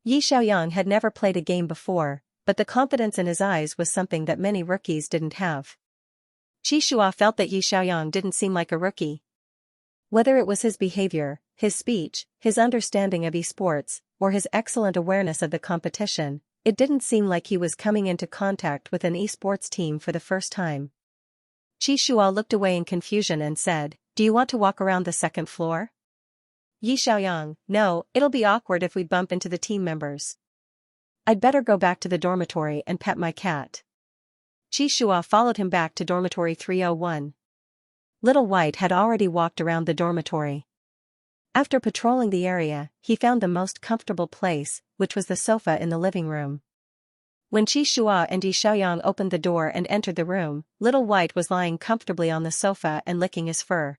Yi Xiaoyang had never played a game before, but the confidence in his eyes was something that many rookies didn't have. Qi Shua felt that Yi Xiaoyang didn't seem like a rookie. Whether it was his behavior, his speech, his understanding of esports, or his excellent awareness of the competition, it didn't seem like he was coming into contact with an esports team for the first time. Qi Shua looked away in confusion and said, do you want to walk around the second floor? Yi Xiaoyang, no, it'll be awkward if we bump into the team members. I'd better go back to the dormitory and pet my cat. Qi Shua followed him back to dormitory 301. Little White had already walked around the dormitory. After patrolling the area, he found the most comfortable place, which was the sofa in the living room. When Qi Shua and Yi Xiaoyang opened the door and entered the room, Little White was lying comfortably on the sofa and licking his fur.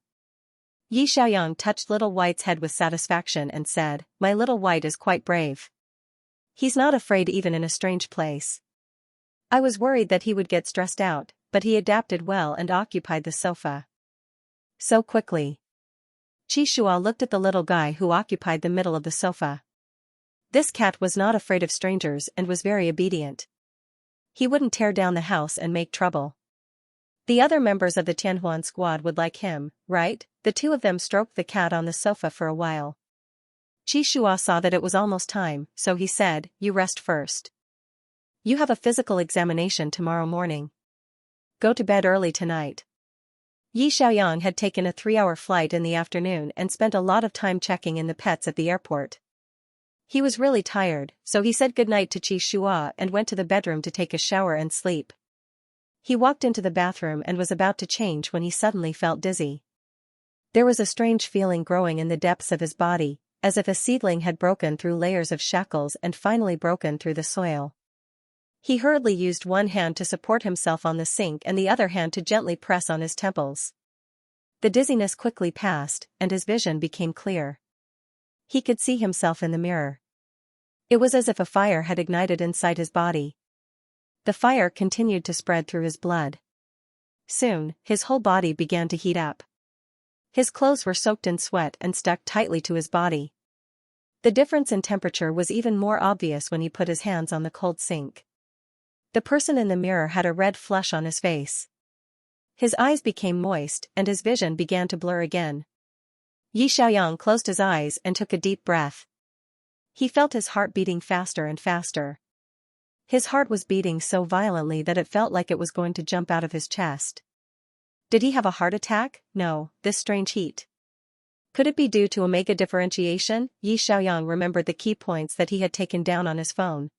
Yi Xiaoyang touched Little White's head with satisfaction and said, my Little White is quite brave. He's not afraid even in a strange place. I was worried that he would get stressed out, but he adapted well and occupied the sofa. So quickly. Qi Shua looked at the little guy who occupied the middle of the sofa. This cat was not afraid of strangers and was very obedient. He wouldn't tear down the house and make trouble. The other members of the Tianhuan squad would like him, right? The two of them stroked the cat on the sofa for a while. Qi Shua saw that it was almost time, so he said, you rest first. You have a physical examination tomorrow morning. Go to bed early tonight. Yi Xiaoyang had taken a 3-hour flight in the afternoon and spent a lot of time checking in the pets at the airport. He was really tired, so he said goodnight to Qi Shua and went to the bedroom to take a shower and sleep. He walked into the bathroom and was about to change when he suddenly felt dizzy. There was a strange feeling growing in the depths of his body, as if a seedling had broken through layers of shackles and finally broken through the soil. He hurriedly used one hand to support himself on the sink and the other hand to gently press on his temples. The dizziness quickly passed, and his vision became clear. He could see himself in the mirror. It was as if a fire had ignited inside his body. The fire continued to spread through his blood. Soon, his whole body began to heat up. His clothes were soaked in sweat and stuck tightly to his body. The difference in temperature was even more obvious when he put his hands on the cold sink. The person in the mirror had a red flush on his face. His eyes became moist and his vision began to blur again. Yi Xiaoyang closed his eyes and took a deep breath. He felt his heart beating faster and faster. His heart was beating so violently that it felt like it was going to jump out of his chest. Did he have a heart attack? No, this strange heat. Could it be due to omega differentiation? Yi Xiaoyang remembered the key points that he had taken down on his phone.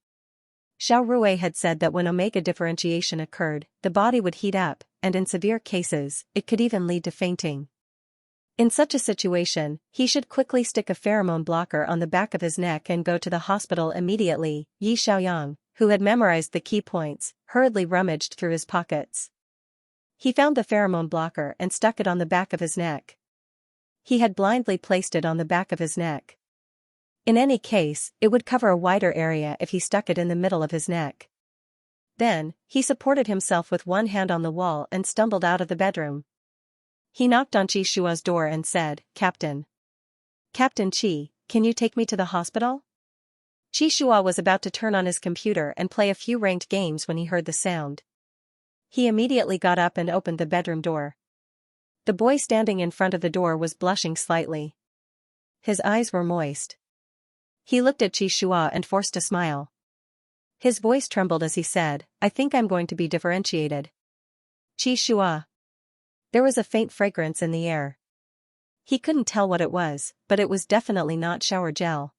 Xiao Rui had said that when omega differentiation occurred, the body would heat up, and in severe cases, it could even lead to fainting. In such a situation, he should quickly stick a pheromone blocker on the back of his neck and go to the hospital immediately. Yi Xiaoyang, who had memorized the key points, hurriedly rummaged through his pockets. He found the pheromone blocker and stuck it on the back of his neck. He had blindly placed it on the back of his neck. In any case, it would cover a wider area if he stuck it in the middle of his neck. Then, he supported himself with one hand on the wall and stumbled out of the bedroom. He knocked on Qi Shua's door and said, Captain. Captain Qi, can you take me to the hospital? Qi Shua was about to turn on his computer and play a few ranked games when he heard the sound. He immediately got up and opened the bedroom door. The boy standing in front of the door was blushing slightly. His eyes were moist. He looked at Qi Shua and forced a smile. His voice trembled as he said, I think I'm going to be differentiated. Qi Shua. There was a faint fragrance in the air. He couldn't tell what it was, but it was definitely not shower gel.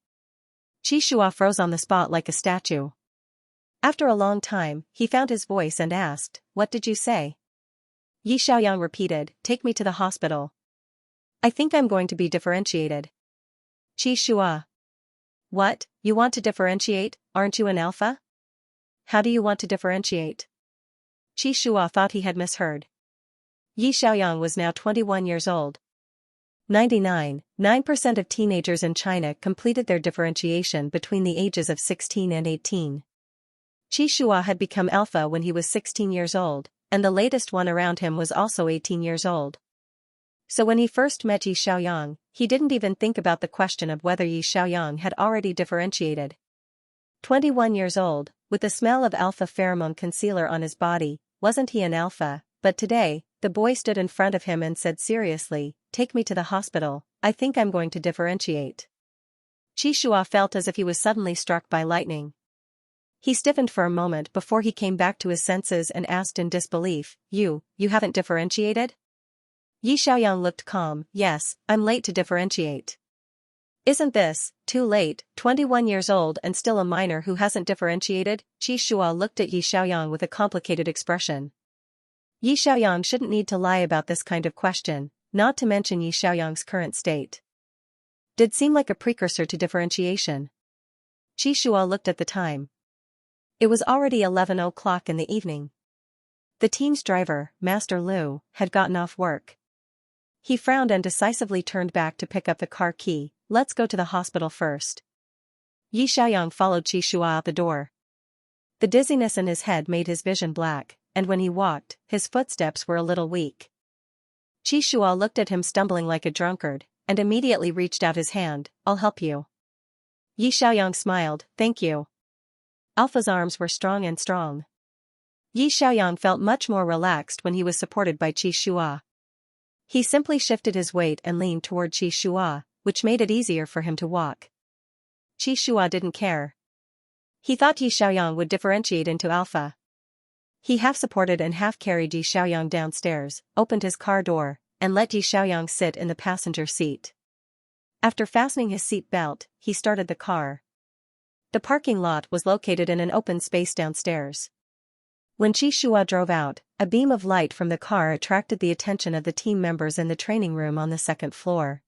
Qi Shua froze on the spot like a statue. After a long time, he found his voice and asked, What did you say? Yi Xiaoyang repeated, take me to the hospital. I think I'm going to be differentiated. Qi Shua. What, you want to differentiate, aren't you an alpha? How do you want to differentiate? Qi Shua thought he had misheard. Yi Xiaoyang was now 21 years old. 99.9% of teenagers in China completed their differentiation between the ages of 16 and 18. Qi Shua had become alpha when he was 16 years old, and the latest one around him was also 18 years old. So when he first met Yi Xiaoyang, he didn't even think about the question of whether Yi Xiaoyang had already differentiated. 21 years old, with the smell of alpha pheromone concealer on his body, wasn't he an alpha? But today, the boy stood in front of him and said seriously, take me to the hospital, I think I'm going to differentiate. Qi Shua felt as if he was suddenly struck by lightning. He stiffened for a moment before he came back to his senses and asked in disbelief, you haven't differentiated? Yi Xiaoyang looked calm, yes, I'm late to differentiate. Isn't this, too late, 21 years old and still a minor who hasn't differentiated? Qi Shua looked at Yi Xiaoyang with a complicated expression. Yi Xiaoyang shouldn't need to lie about this kind of question, not to mention Yi Xiaoyang's current state. Did seem like a precursor to differentiation. Qi Shua looked at the time. It was already 11 o'clock in the evening. The team's driver, Master Liu, had gotten off work. He frowned and decisively turned back to pick up the car key. Let's go to the hospital first. Yi Xiaoyang followed Qi Shua out the door. The dizziness in his head made his vision black, and when he walked, his footsteps were a little weak. Qi Shua looked at him stumbling like a drunkard, and immediately reached out his hand, I'll help you. Yi Xiaoyang smiled, thank you. Alpha's arms were strong and strong. Yi Xiaoyang felt much more relaxed when he was supported by Qi Shua. He simply shifted his weight and leaned toward Qi Shua, which made it easier for him to walk. Qi Shua didn't care. He thought Yi Xiaoyang would differentiate into alpha. He half-supported and half-carried Yi Xiaoyang downstairs, opened his car door, and let Yi Xiaoyang sit in the passenger seat. After fastening his seat belt, he started the car. The parking lot was located in an open space downstairs. When Qi Shua drove out, a beam of light from the car attracted the attention of the team members in the training room on the second floor.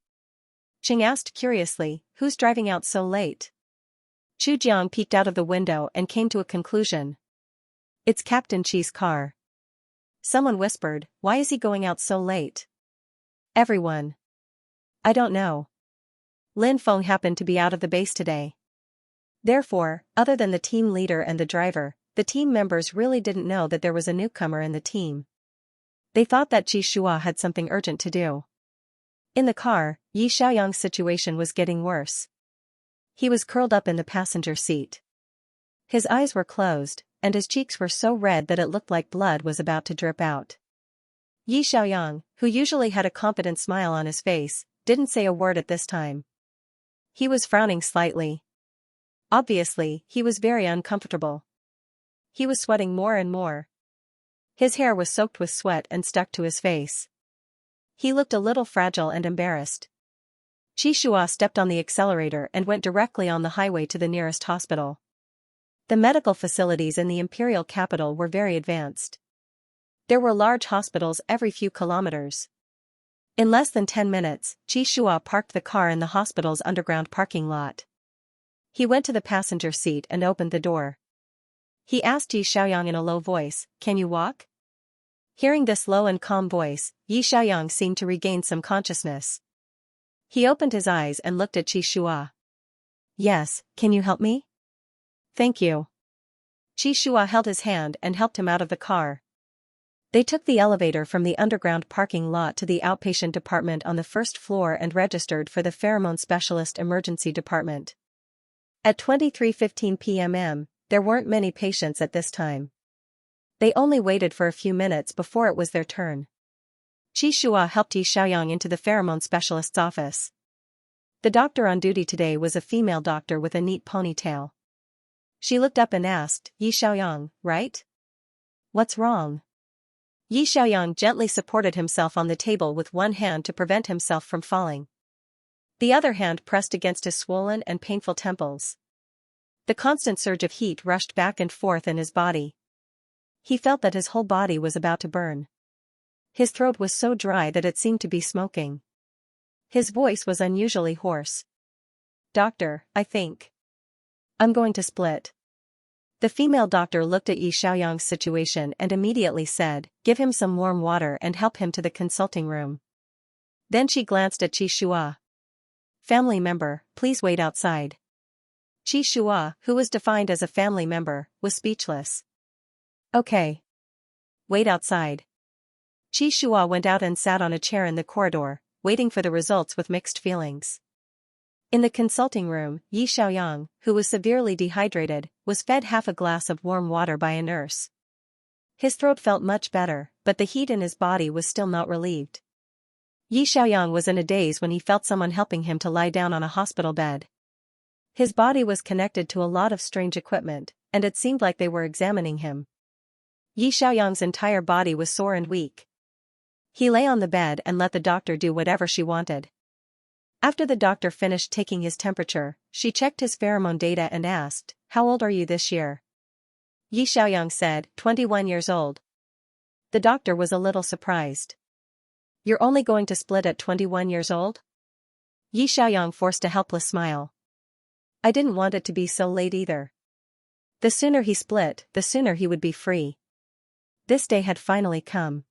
Ching asked curiously, who's driving out so late? Chu Jiang peeked out of the window and came to a conclusion. It's Captain Qi's car. Someone whispered, why is he going out so late? Everyone. I don't know. Lin Feng happened to be out of the base today. Therefore, other than the team leader and the driver, the team members really didn't know that there was a newcomer in the team. They thought that Qi Shua had something urgent to do. In the car, Yi Xiaoyang's situation was getting worse. He was curled up in the passenger seat. His eyes were closed, and his cheeks were so red that it looked like blood was about to drip out. Yi Xiaoyang, who usually had a confident smile on his face, didn't say a word at this time. He was frowning slightly. Obviously, he was very uncomfortable. He was sweating more and more. His hair was soaked with sweat and stuck to his face. He looked a little fragile and embarrassed. Qi Shua stepped on the accelerator and went directly on the highway to the nearest hospital. The medical facilities in the imperial capital were very advanced. There were large hospitals every few kilometers. In less than 10 minutes, Qi Shua parked the car in the hospital's underground parking lot. He went to the passenger seat and opened the door. He asked Yi Xiaoyang in a low voice, can you walk? Hearing this low and calm voice, Yi Xiaoyang seemed to regain some consciousness. He opened his eyes and looked at Qi Shua. Yes, can you help me? Thank you. Qi Shua held his hand and helped him out of the car. They took the elevator from the underground parking lot to the outpatient department on the first floor and registered for the pheromone specialist emergency department. At 23:15 p.m., there weren't many patients at this time. They only waited for a few minutes before it was their turn. Qi Shua helped Yi Xiaoyang into the pheromone specialist's office. The doctor on duty today was a female doctor with a neat ponytail. She looked up and asked, Yi Xiaoyang, right? What's wrong? Yi Xiaoyang gently supported himself on the table with one hand to prevent himself from falling. The other hand pressed against his swollen and painful temples. The constant surge of heat rushed back and forth in his body. He felt that his whole body was about to burn. His throat was so dry that it seemed to be smoking. His voice was unusually hoarse. "Doctor, I think I'm going to split." The female doctor looked at Yi Xiaoyang's situation and immediately said, "Give him some warm water and help him to the consulting room." Then she glanced at Qi Shua. "Family member, please wait outside." Qi Shua, who was defined as a family member, was speechless. "Okay. Wait outside." Qi Shua went out and sat on a chair in the corridor, waiting for the results with mixed feelings. In the consulting room, Yi Xiaoyang, who was severely dehydrated, was fed half a glass of warm water by a nurse. His throat felt much better, but the heat in his body was still not relieved. Yi Xiaoyang was in a daze when he felt someone helping him to lie down on a hospital bed. His body was connected to a lot of strange equipment, and it seemed like they were examining him. Yi Xiaoyang's entire body was sore and weak. He lay on the bed and let the doctor do whatever she wanted. After the doctor finished taking his temperature, she checked his pheromone data and asked, "How old are you this year?" Yi Xiaoyang said, 21 years old. The doctor was a little surprised. "You're only going to split at 21 years old?" Yi Xiaoyang forced a helpless smile. "I didn't want it to be so late either. The sooner he split, the sooner he would be free." This day had finally come.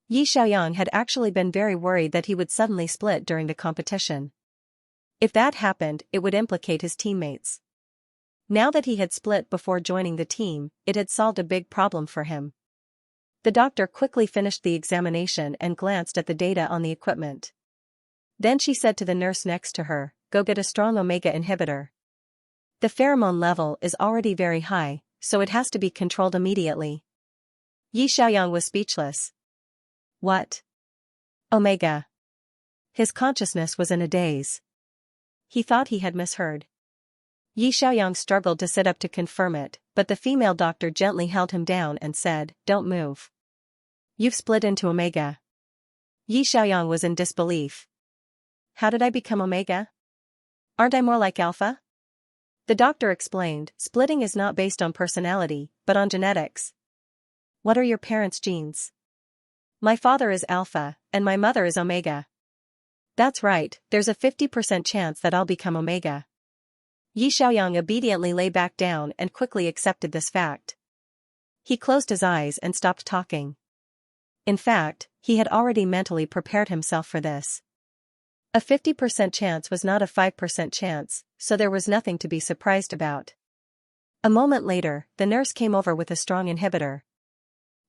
Yi Xiaoyang had actually been very worried that he would suddenly split during the competition. If that happened, it would implicate his teammates. Now that he had split before joining the team, it had solved a big problem for him. The doctor quickly finished the examination and glanced at the data on the equipment. Then she said to the nurse next to her, "Go get a strong omega inhibitor. The pheromone level is already very high, so it has to be controlled immediately." Yi Xiaoyang was speechless. "What? Omega?" His consciousness was in a daze. He thought he had misheard. Yi Xiaoyang struggled to sit up to confirm it, but the female doctor gently held him down and said, "Don't move. You've split into omega." Yi Xiaoyang was in disbelief. "How did I become omega? Aren't I more like alpha?" The doctor explained, "Splitting is not based on personality, but on genetics." "What are your parents' genes?" "My father is alpha, and my mother is omega." "That's right, there's a 50% chance that I'll become omega." Yi Xiaoyang obediently lay back down and quickly accepted this fact. He closed his eyes and stopped talking. In fact, he had already mentally prepared himself for this. A 50% chance was not a 5% chance, so there was nothing to be surprised about. A moment later, the nurse came over with a strong inhibitor.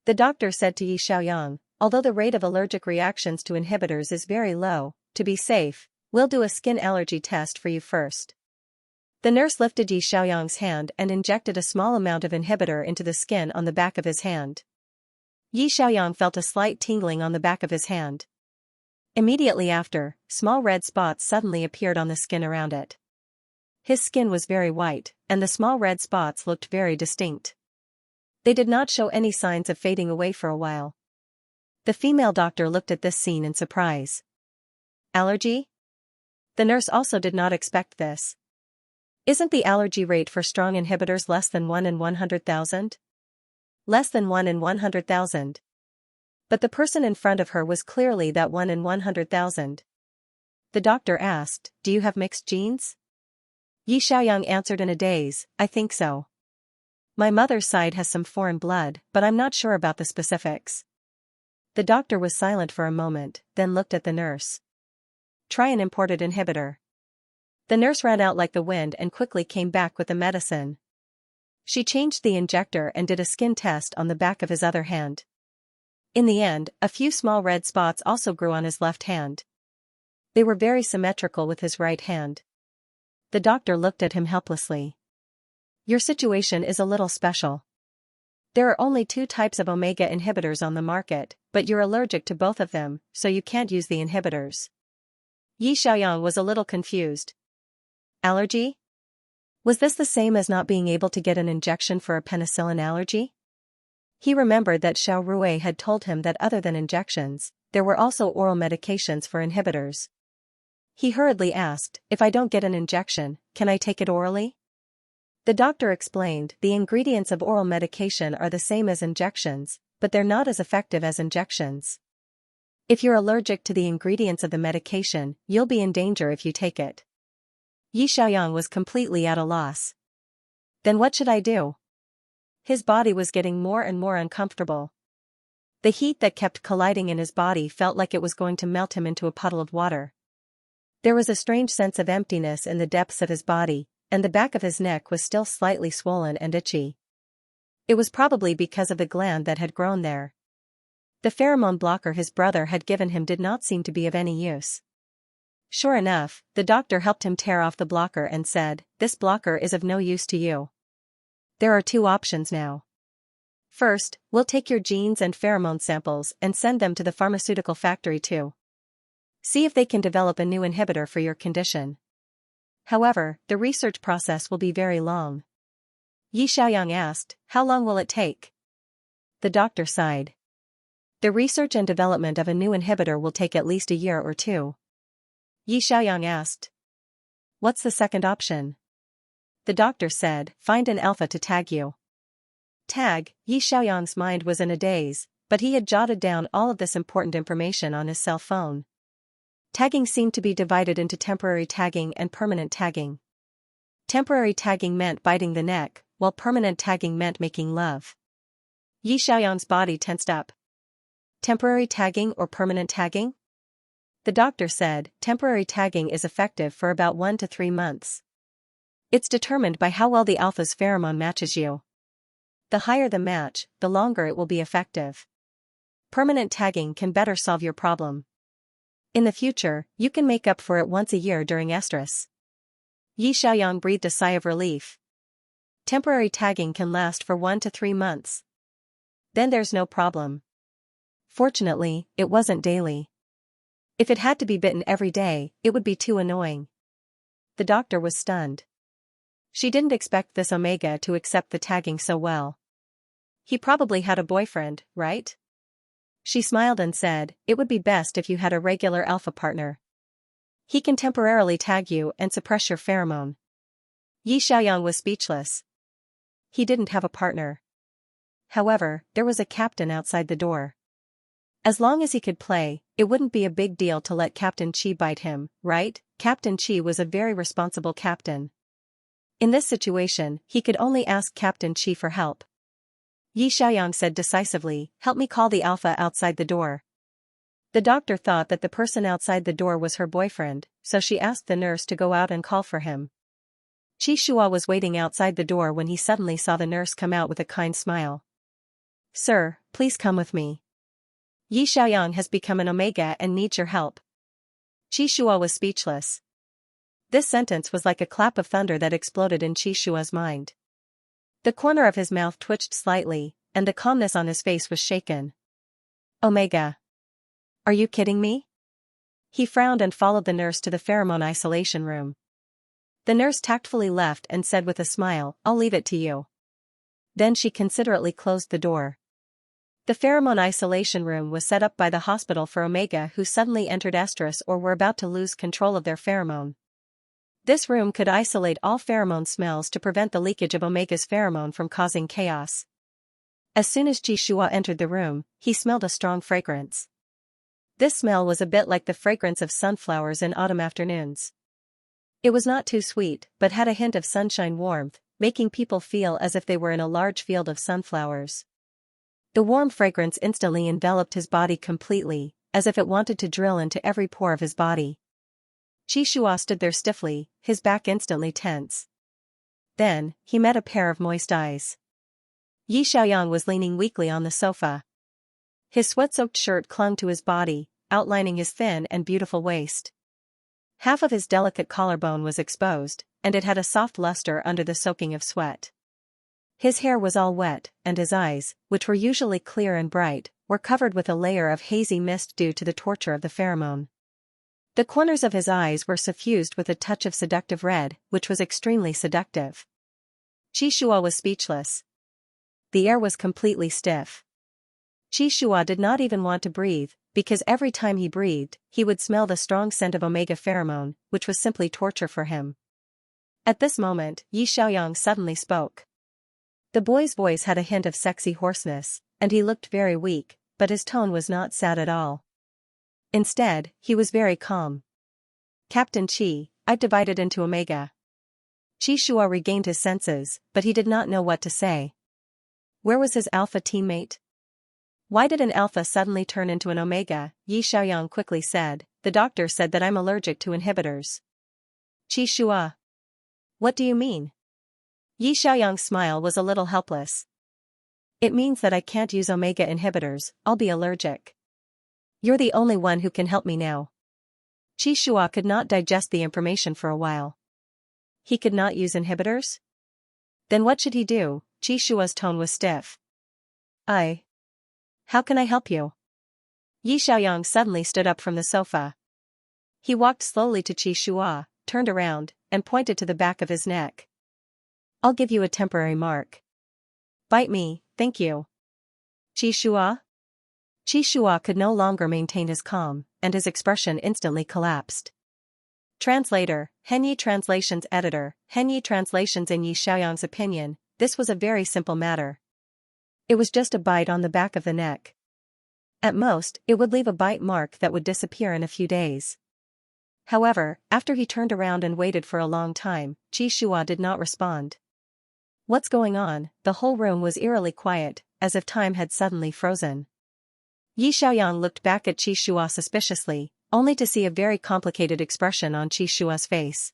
The doctor said to Yi Xiaoyang, "Although the rate of allergic reactions to inhibitors is very low, to be safe, we'll do a skin allergy test for you first." The nurse lifted Yi Xiaoyang's hand and injected a small amount of inhibitor into the skin on the back of his hand. Yi Xiaoyang felt a slight tingling on the back of his hand. Immediately after, small red spots suddenly appeared on the skin around it. His skin was very white, and the small red spots looked very distinct. They did not show any signs of fading away for a while. The female doctor looked at this scene in surprise. "Allergy?" The nurse also did not expect this. "Isn't the allergy rate for strong inhibitors less than 1 in 100,000? Less than 1 in 100,000. But the person in front of her was clearly that 1 in 100,000. The doctor asked, "Do you have mixed genes?" Yi Xiaoyang answered in a daze, "I think so. My mother's side has some foreign blood, but I'm not sure about the specifics." The doctor was silent for a moment, then looked at the nurse. "Try an imported inhibitor." The nurse ran out like the wind and quickly came back with the medicine. She changed the injector and did a skin test on the back of his other hand. In the end, a few small red spots also grew on his left hand. They were very symmetrical with his right hand. The doctor looked at him helplessly. "Your situation is a little special. There are only 2 types of omega inhibitors on the market, but you're allergic to both of them, so you can't use the inhibitors." Yi Xiaoyang was a little confused. Allergy? Was this the same as not being able to get an injection for a penicillin allergy? He remembered that Xiao Rui had told him that other than injections, there were also oral medications for inhibitors. He hurriedly asked, "If I don't get an injection, can I take it orally?" The doctor explained, "The ingredients of oral medication are the same as injections, but they're not as effective as injections." If you're allergic to the ingredients of the medication, you'll be in danger if you take it. Yi Xiaoyang was completely at a loss. Then what should I do? His body was getting more and more uncomfortable. The heat that kept colliding in his body felt like it was going to melt him into a puddle of water. There was a strange sense of emptiness in the depths of his body, and the back of his neck was still slightly swollen and itchy. It was probably because of the gland that had grown there. The pheromone blocker his brother had given him did not seem to be of any use. Sure enough, the doctor helped him tear off the blocker and said, "This blocker is of no use to you. There are two options now. First, we'll take your genes and pheromone samples and send them to the pharmaceutical factory too. See if they can develop a new inhibitor for your condition. However, the research process will be very long." Yi Xiaoyang asked, "How long will it take?" The doctor sighed. "The research and development of a new inhibitor will take at least a year or two." Yi Xiaoyang asked, "What's the second option?" The doctor said, "Find an alpha to tag you." Tag. Yi Xiaoyang's mind was in a daze, but he had jotted down all of this important information on his cell phone. Tagging seemed to be divided into temporary tagging and permanent tagging. Temporary tagging meant biting the neck, while permanent tagging meant making love. Yi Xiaoyang's body tensed up. Temporary tagging or permanent tagging? The doctor said, temporary tagging is effective for about 1 to 3 months. It's determined by how well the alpha's pheromone matches you. The higher the match, the longer it will be effective. Permanent tagging can better solve your problem. In the future, you can make up for it once a year during estrus. Yi Xiaoyang breathed a sigh of relief. Temporary tagging can last for 1 to 3 months. Then there's no problem. Fortunately, it wasn't daily. If it had to be bitten every day, it would be too annoying. The doctor was stunned. She didn't expect this Omega to accept the tagging so well. He probably had a boyfriend, right? She smiled and said, "It would be best if you had a regular alpha partner. He can temporarily tag you and suppress your pheromone." Yi Xiaoyang was speechless. He didn't have a partner. However, there was a captain outside the door. As long as he could play, it wouldn't be a big deal to let Captain Chi bite him, right? Captain Chi was a very responsible captain. In this situation, he could only ask Captain Chi for help. Yi Xiaoyang said decisively, "Help me call the alpha outside the door." The doctor thought that the person outside the door was her boyfriend, so she asked the nurse to go out and call for him. Qi Shua was waiting outside the door when he suddenly saw the nurse come out with a kind smile. "Sir, please come with me. Yi Xiaoyang has become an Omega and needs your help." Qi Shua was speechless. This sentence was like a clap of thunder that exploded in Qi Shua's mind. The corner of his mouth twitched slightly, and the calmness on his face was shaken. "Omega. Are you kidding me?" He frowned and followed the nurse to the pheromone isolation room. The nurse tactfully left and said with a smile, "I'll leave it to you." Then she considerately closed the door. The pheromone isolation room was set up by the hospital for Omega who suddenly entered estrus or were about to lose control of their pheromone. This room could isolate all pheromone smells to prevent the leakage of Omega's pheromone from causing chaos. As soon as Qi Shua entered the room, he smelled a strong fragrance. This smell was a bit like the fragrance of sunflowers in autumn afternoons. It was not too sweet, but had a hint of sunshine warmth, making people feel as if they were in a large field of sunflowers. The warm fragrance instantly enveloped his body completely, as if it wanted to drill into every pore of his body. Qi Shua stood there stiffly, his back instantly tense. Then, he met a pair of moist eyes. Yi Xiaoyang was leaning weakly on the sofa. His sweat-soaked shirt clung to his body, outlining his thin and beautiful waist. Half of his delicate collarbone was exposed, and it had a soft luster under the soaking of sweat. His hair was all wet, and his eyes, which were usually clear and bright, were covered with a layer of hazy mist due to the torture of the pheromone. The corners of his eyes were suffused with a touch of seductive red, which was extremely seductive. Qi Shua was speechless. The air was completely stiff. Qi Shua did not even want to breathe, because every time he breathed, he would smell the strong scent of Omega pheromone, which was simply torture for him. At this moment, Yi Xiaoyang suddenly spoke. The boy's voice had a hint of sexy hoarseness, and he looked very weak, but his tone was not sad at all. Instead, he was very calm. Captain Qi, I've divided into Omega. Qi Shua regained his senses, but he did not know what to say. Where was his Alpha teammate? Why did an Alpha suddenly turn into an Omega? Yi Xiaoyang quickly said, the doctor said that I'm allergic to inhibitors. Qi Shua. What do you mean? Yi Xiaoyang's smile was a little helpless. It means that I can't use Omega inhibitors, I'll be allergic. You're the only one who can help me now. Qi Shua could not digest the information for a while. He could not use inhibitors? Then what should he do? Qi Shua's tone was stiff. How can I help you? Yi Xiaoyang suddenly stood up from the sofa. He walked slowly to Qi Shua, turned around, and pointed to the back of his neck. I'll give you a temporary mark. Bite me, thank you. Qi Shua? Qi Shua could no longer maintain his calm, and his expression instantly collapsed. Translator, Henyi Translations Editor, Henyi Translations. In Yi Xiaoyang's opinion, this was a very simple matter. It was just a bite on the back of the neck. At most, it would leave a bite mark that would disappear in a few days. However, after he turned around and waited for a long time, Qi Shua did not respond. What's going on? The whole room was eerily quiet, as if time had suddenly frozen. Yi Xiaoyang looked back at Qi Shua suspiciously, only to see a very complicated expression on Qi Shua's face.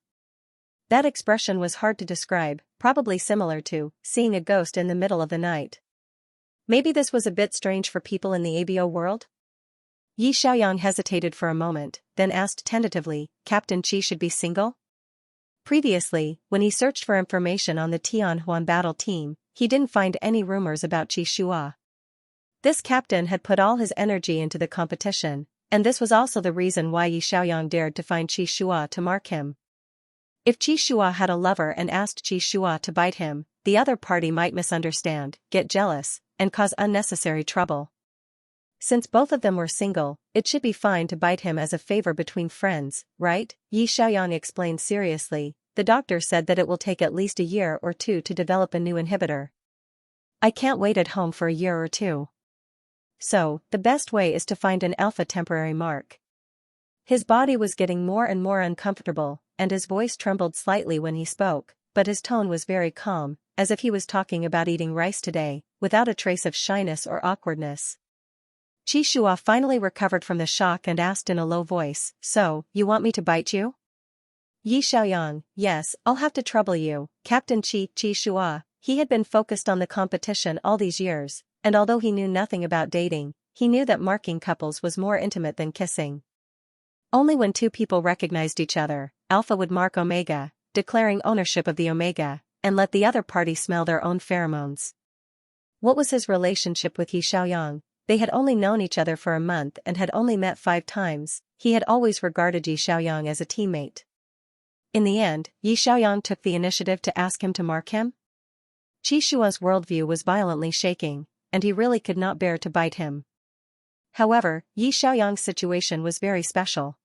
That expression was hard to describe, probably similar to seeing a ghost in the middle of the night. Maybe this was a bit strange for people in the ABO world? Yi Xiaoyang hesitated for a moment, then asked tentatively, Captain Qi should be single? Previously, when he searched for information on the Tianhuan battle team, he didn't find any rumors about Qi Shua. This captain had put all his energy into the competition, and this was also the reason why Yi Xiaoyang dared to find Qi Shua to mark him. If Qi Shua had a lover and asked Qi Shua to bite him, the other party might misunderstand, get jealous, and cause unnecessary trouble. Since both of them were single, it should be fine to bite him as a favor between friends, right? Yi Xiaoyang explained seriously, the doctor said that it will take at least a year or two to develop a new inhibitor. I can't wait at home for a year or two. So, the best way is to find an alpha temporary mark. His body was getting more and more uncomfortable, and his voice trembled slightly when he spoke, but his tone was very calm, as if he was talking about eating rice today, without a trace of shyness or awkwardness. Qi Shua finally recovered from the shock and asked in a low voice, so, you want me to bite you? Yi Xiaoyang, yes, I'll have to trouble you, Captain Qi Shua. He had been focused on the competition all these years, and although he knew nothing about dating, he knew that marking couples was more intimate than kissing. Only when two people recognized each other, Alpha would mark Omega, declaring ownership of the Omega, and let the other party smell their own pheromones. What was his relationship with Yi Xiaoyang? They had only known each other for a month and had only met 5 times. He had always regarded Yi Xiaoyang as a teammate. In the end, Yi Xiaoyang took the initiative to ask him to mark him? Qi Shua's worldview was violently shaking, and he really could not bear to bite him. However, Yi Xiaoyang's situation was very special.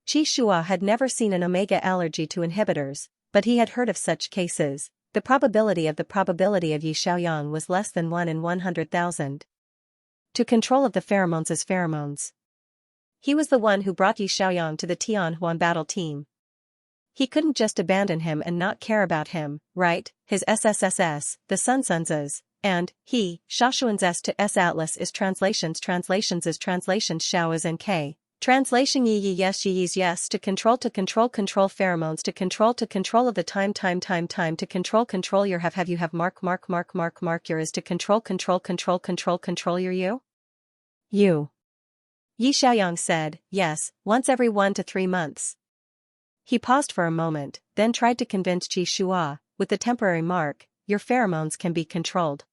Qi Shua had never seen an omega allergy to inhibitors, but he had heard of such cases. The probability of Yi Xiaoyang was less than 1 in 100,000. To control of the pheromones as pheromones. He was the one who brought Yi Xiaoyang to the Tianhuan battle team. He couldn't just abandon him and not care about him, right? His SSSS, the Sunsunses, and he, Shashuan's S to S Atlas is translations is translations Xiao is NK. Translation Yi yes yes to control pheromones to control of the time to control your have you have mark your is to control your you? You. Yi Xiaoyang said, yes, once every 1 to 3 months. He paused for a moment, then tried to convince Qi Shua, with the temporary mark, your pheromones can be controlled.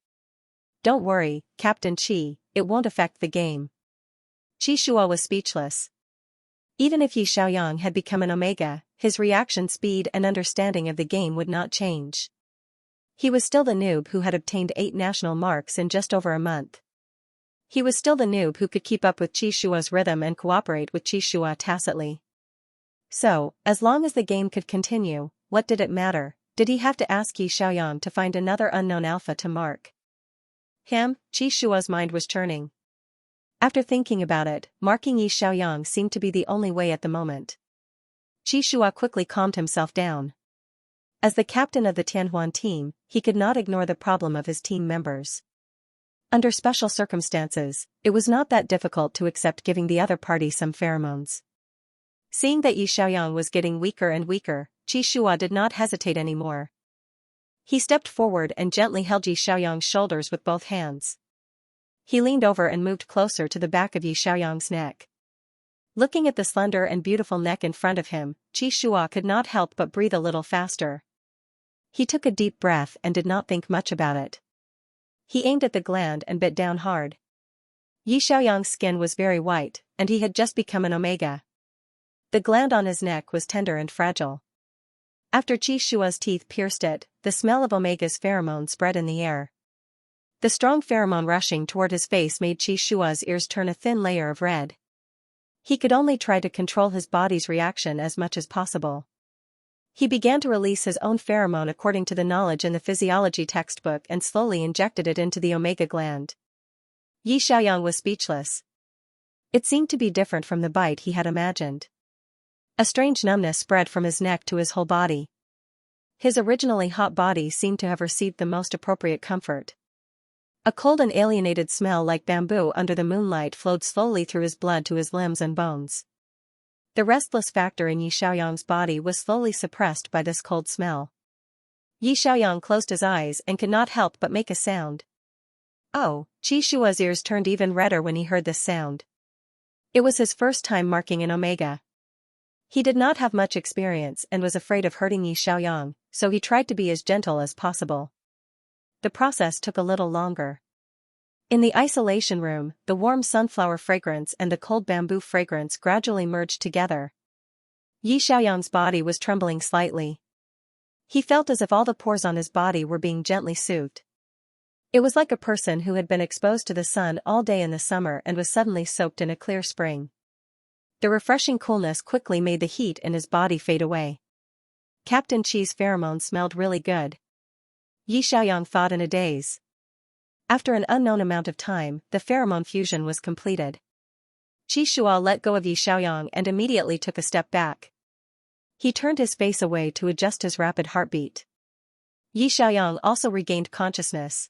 Don't worry, Captain Qi, it won't affect the game. Qi Shua was speechless. Even if Yi Xiaoyang had become an Omega, his reaction speed and understanding of the game would not change. He was still the noob who had obtained 8 national marks in just over a month. He was still the noob who could keep up with Qi Shua's rhythm and cooperate with Qi Shua tacitly. So, as long as the game could continue, what did it matter? Did he have to ask Yi Xiaoyang to find another unknown alpha to mark him? Qi Shua's mind was churning. After thinking about it, marking Yi Xiaoyang seemed to be the only way at the moment. Qi Shua quickly calmed himself down. As the captain of the Tianhuan team, he could not ignore the problem of his team members. Under special circumstances, it was not that difficult to accept giving the other party some pheromones. Seeing that Yi Xiaoyang was getting weaker and weaker, Qi Shua did not hesitate anymore. He stepped forward and gently held Yi Xiaoyang's shoulders with both hands. He leaned over and moved closer to the back of Yi Xiaoyang's neck. Looking at the slender and beautiful neck in front of him, Qi Shua could not help but breathe a little faster. He took a deep breath and did not think much about it. He aimed at the gland and bit down hard. Yi Xiaoyang's skin was very white, and he had just become an omega. The gland on his neck was tender and fragile. After Qi Shua's teeth pierced it, the smell of omega's pheromone spread in the air. The strong pheromone rushing toward his face made Qi Shua's ears turn a thin layer of red. He could only try to control his body's reaction as much as possible. He began to release his own pheromone according to the knowledge in the physiology textbook and slowly injected it into the omega gland. Yi Xiaoyang was speechless. It seemed to be different from the bite he had imagined. A strange numbness spread from his neck to his whole body. His originally hot body seemed to have received the most appropriate comfort. A cold and alienated smell like bamboo under the moonlight flowed slowly through his blood to his limbs and bones. The restless factor in Yi Xiaoyang's body was slowly suppressed by this cold smell. Yi Xiaoyang closed his eyes and could not help but make a sound. Oh, Qi Shua's ears turned even redder when he heard this sound. It was his first time marking an omega. He did not have much experience and was afraid of hurting Yi Xiaoyang, so he tried to be as gentle as possible. The process took a little longer. In the isolation room, the warm sunflower fragrance and the cold bamboo fragrance gradually merged together. Yi Xiaoyang's body was trembling slightly. He felt as if all the pores on his body were being gently soothed. It was like a person who had been exposed to the sun all day in the summer and was suddenly soaked in a clear spring. The refreshing coolness quickly made the heat in his body fade away. Captain Qi's pheromone smelled really good. Yi Xiaoyang thought in a daze. After an unknown amount of time, the pheromone fusion was completed. Qi Shua let go of Yi Xiaoyang and immediately took a step back. He turned his face away to adjust his rapid heartbeat. Yi Xiaoyang also regained consciousness.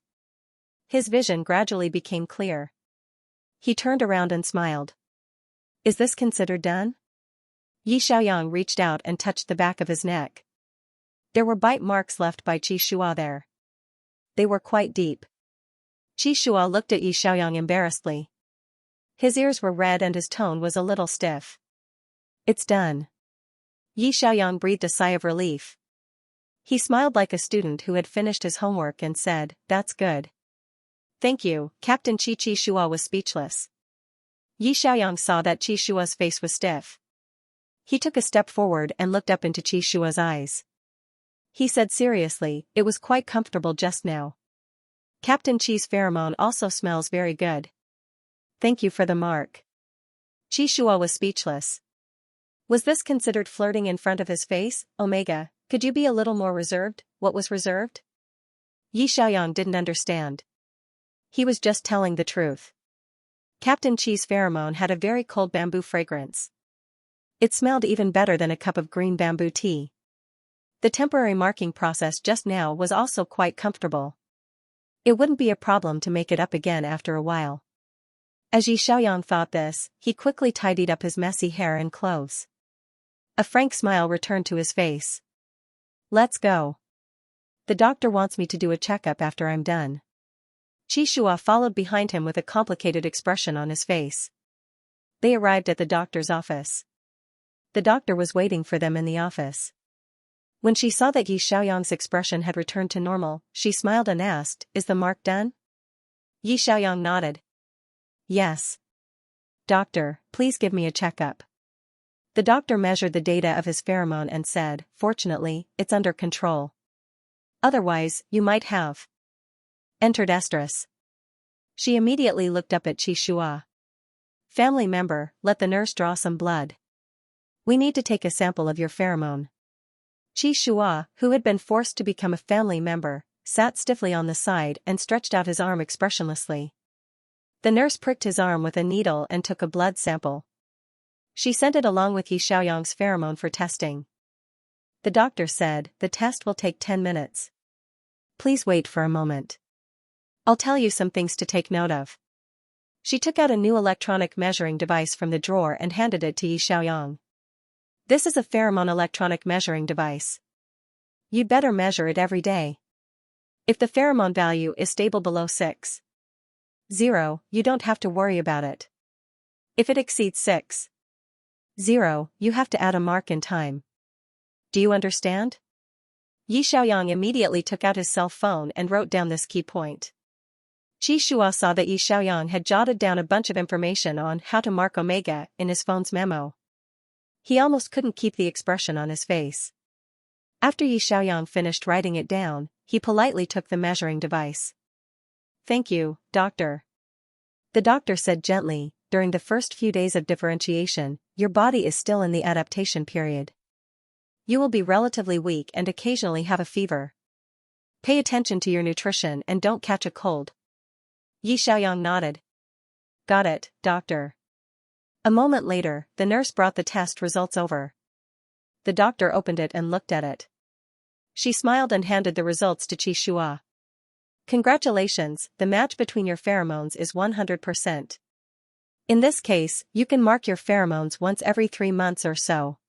His vision gradually became clear. He turned around and smiled. Is this considered done? Yi Xiaoyang reached out and touched the back of his neck. There were bite marks left by Qi Shua there. They were quite deep. Qi Shua looked at Yi Xiaoyang embarrassedly. His ears were red and his tone was a little stiff. It's done. Yi Xiaoyang breathed a sigh of relief. He smiled like a student who had finished his homework and said, "That's good." "Thank you, Captain Qi." Qi Shua was speechless. Yi Xiaoyang saw that Qi Shua's face was stiff. He took a step forward and looked up into Qi Shua's eyes. He said seriously, "It was quite comfortable just now. Captain Qi's pheromone also smells very good. Thank you for the mark." Qi Shua was speechless. Was this considered flirting in front of his face? Omega, could you be a little more reserved? What was reserved? Yi Xiaoyang didn't understand. He was just telling the truth. Captain Qi's pheromone had a very cold bamboo fragrance. It smelled even better than a cup of green bamboo tea. The temporary marking process just now was also quite comfortable. It wouldn't be a problem to make it up again after a while. As Yi Xiaoyang thought this, he quickly tidied up his messy hair and clothes. A frank smile returned to his face. Let's go. The doctor wants me to do a checkup after I'm done. Qi Shua followed behind him with a complicated expression on his face. They arrived at the doctor's office. The doctor was waiting for them in the office. When she saw that Yi Xiaoyang's expression had returned to normal, she smiled and asked, "Is the mark done?" Yi Xiaoyang nodded. "Yes. Doctor, please give me a checkup." The doctor measured the data of his pheromone and said, "Fortunately, it's under control. Otherwise, you might have entered estrus." She immediately looked up at Qi Shua. "Family member, let the nurse draw some blood. We need to take a sample of your pheromone." Qi Shua, who had been forced to become a family member, sat stiffly on the side and stretched out his arm expressionlessly. The nurse pricked his arm with a needle and took a blood sample. She sent it along with Yi Xiaoyang's pheromone for testing. The doctor said, "The test will take 10 minutes. Please wait for a moment. I'll tell you some things to take note of." She took out a new electronic measuring device from the drawer and handed it to Yi Xiaoyang. "This is a pheromone electronic measuring device. You'd better measure it every day. If the pheromone value is stable below 6.0, you don't have to worry about it. If it exceeds 6.0, you have to add a mark in time. Do you understand?" Yi Xiaoyang immediately took out his cell phone and wrote down this key point. Qi Shua saw that Yi Xiaoyang had jotted down a bunch of information on how to mark omega in his phone's memo. He almost couldn't keep the expression on his face. After Yi Xiaoyang finished writing it down, he politely took the measuring device. "Thank you, doctor." The doctor said gently, "During the first few days of differentiation, your body is still in the adaptation period. You will be relatively weak and occasionally have a fever. Pay attention to your nutrition and don't catch a cold." Yi Xiaoyang nodded. "Got it, doctor." A moment later, the nurse brought the test results over. The doctor opened it and looked at it. She smiled and handed the results to Qi Shua. "Congratulations, the match between your pheromones is 100%. In this case, you can mark your pheromones once every 3 months or so."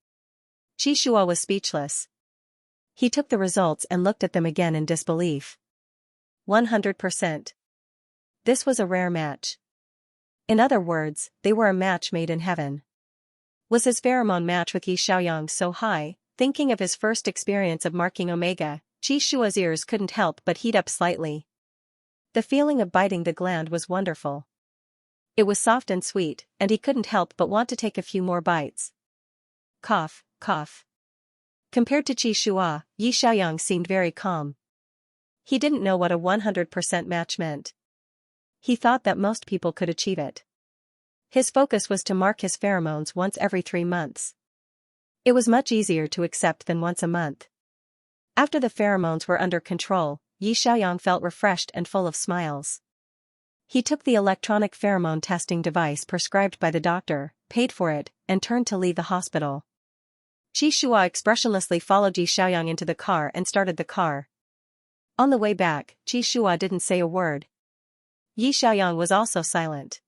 Qi Shua was speechless. He took the results and looked at them again in disbelief. 100%. This was a rare match. In other words, they were a match made in heaven. Was his pheromone match with Yi Xiaoyang so high? Thinking of his first experience of marking omega, Qi Shua's ears couldn't help but heat up slightly. The feeling of biting the gland was wonderful. It was soft and sweet, and he couldn't help but want to take a few more bites. Cough, cough. Compared to Qi Shua, Yi Xiaoyang seemed very calm. He didn't know what a 100% match meant. He thought that most people could achieve it. His focus was to mark his pheromones once every 3 months. It was much easier to accept than once a month. After the pheromones were under control, Yi Xiaoyang felt refreshed and full of smiles. He took the electronic pheromone testing device prescribed by the doctor, paid for it, and turned to leave the hospital. Qi Shua expressionlessly followed Yi Xiaoyang into the car and started the car. On the way back, Qi Shua didn't say a word. Yi Xiaoyang was also silent.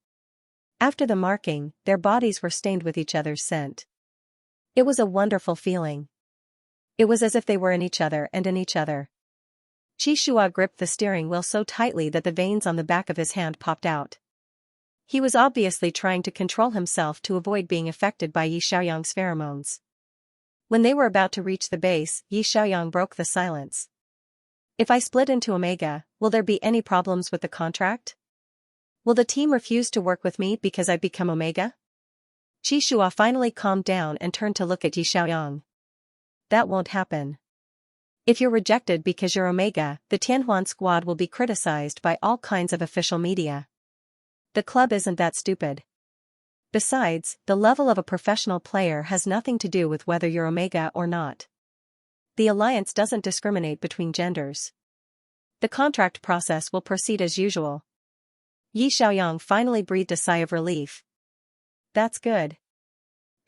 After the marking, their bodies were stained with each other's scent. It was a wonderful feeling. It was as if they were in each other and in each other. Qi Shua gripped the steering wheel so tightly that the veins on the back of his hand popped out. He was obviously trying to control himself to avoid being affected by Yi Xiaoyang's pheromones. When they were about to reach the base, Yi Xiaoyang broke the silence. "If I split into omega, will there be any problems with the contract? Will the team refuse to work with me because I've become omega?" Qi Shua finally calmed down and turned to look at Yi Xiaoyang. "That won't happen. If you're rejected because you're omega, the Tianhuan squad will be criticized by all kinds of official media. The club isn't that stupid. Besides, the level of a professional player has nothing to do with whether you're omega or not. The alliance doesn't discriminate between genders. The contract process will proceed as usual." Yi Xiaoyang finally breathed a sigh of relief. "That's good."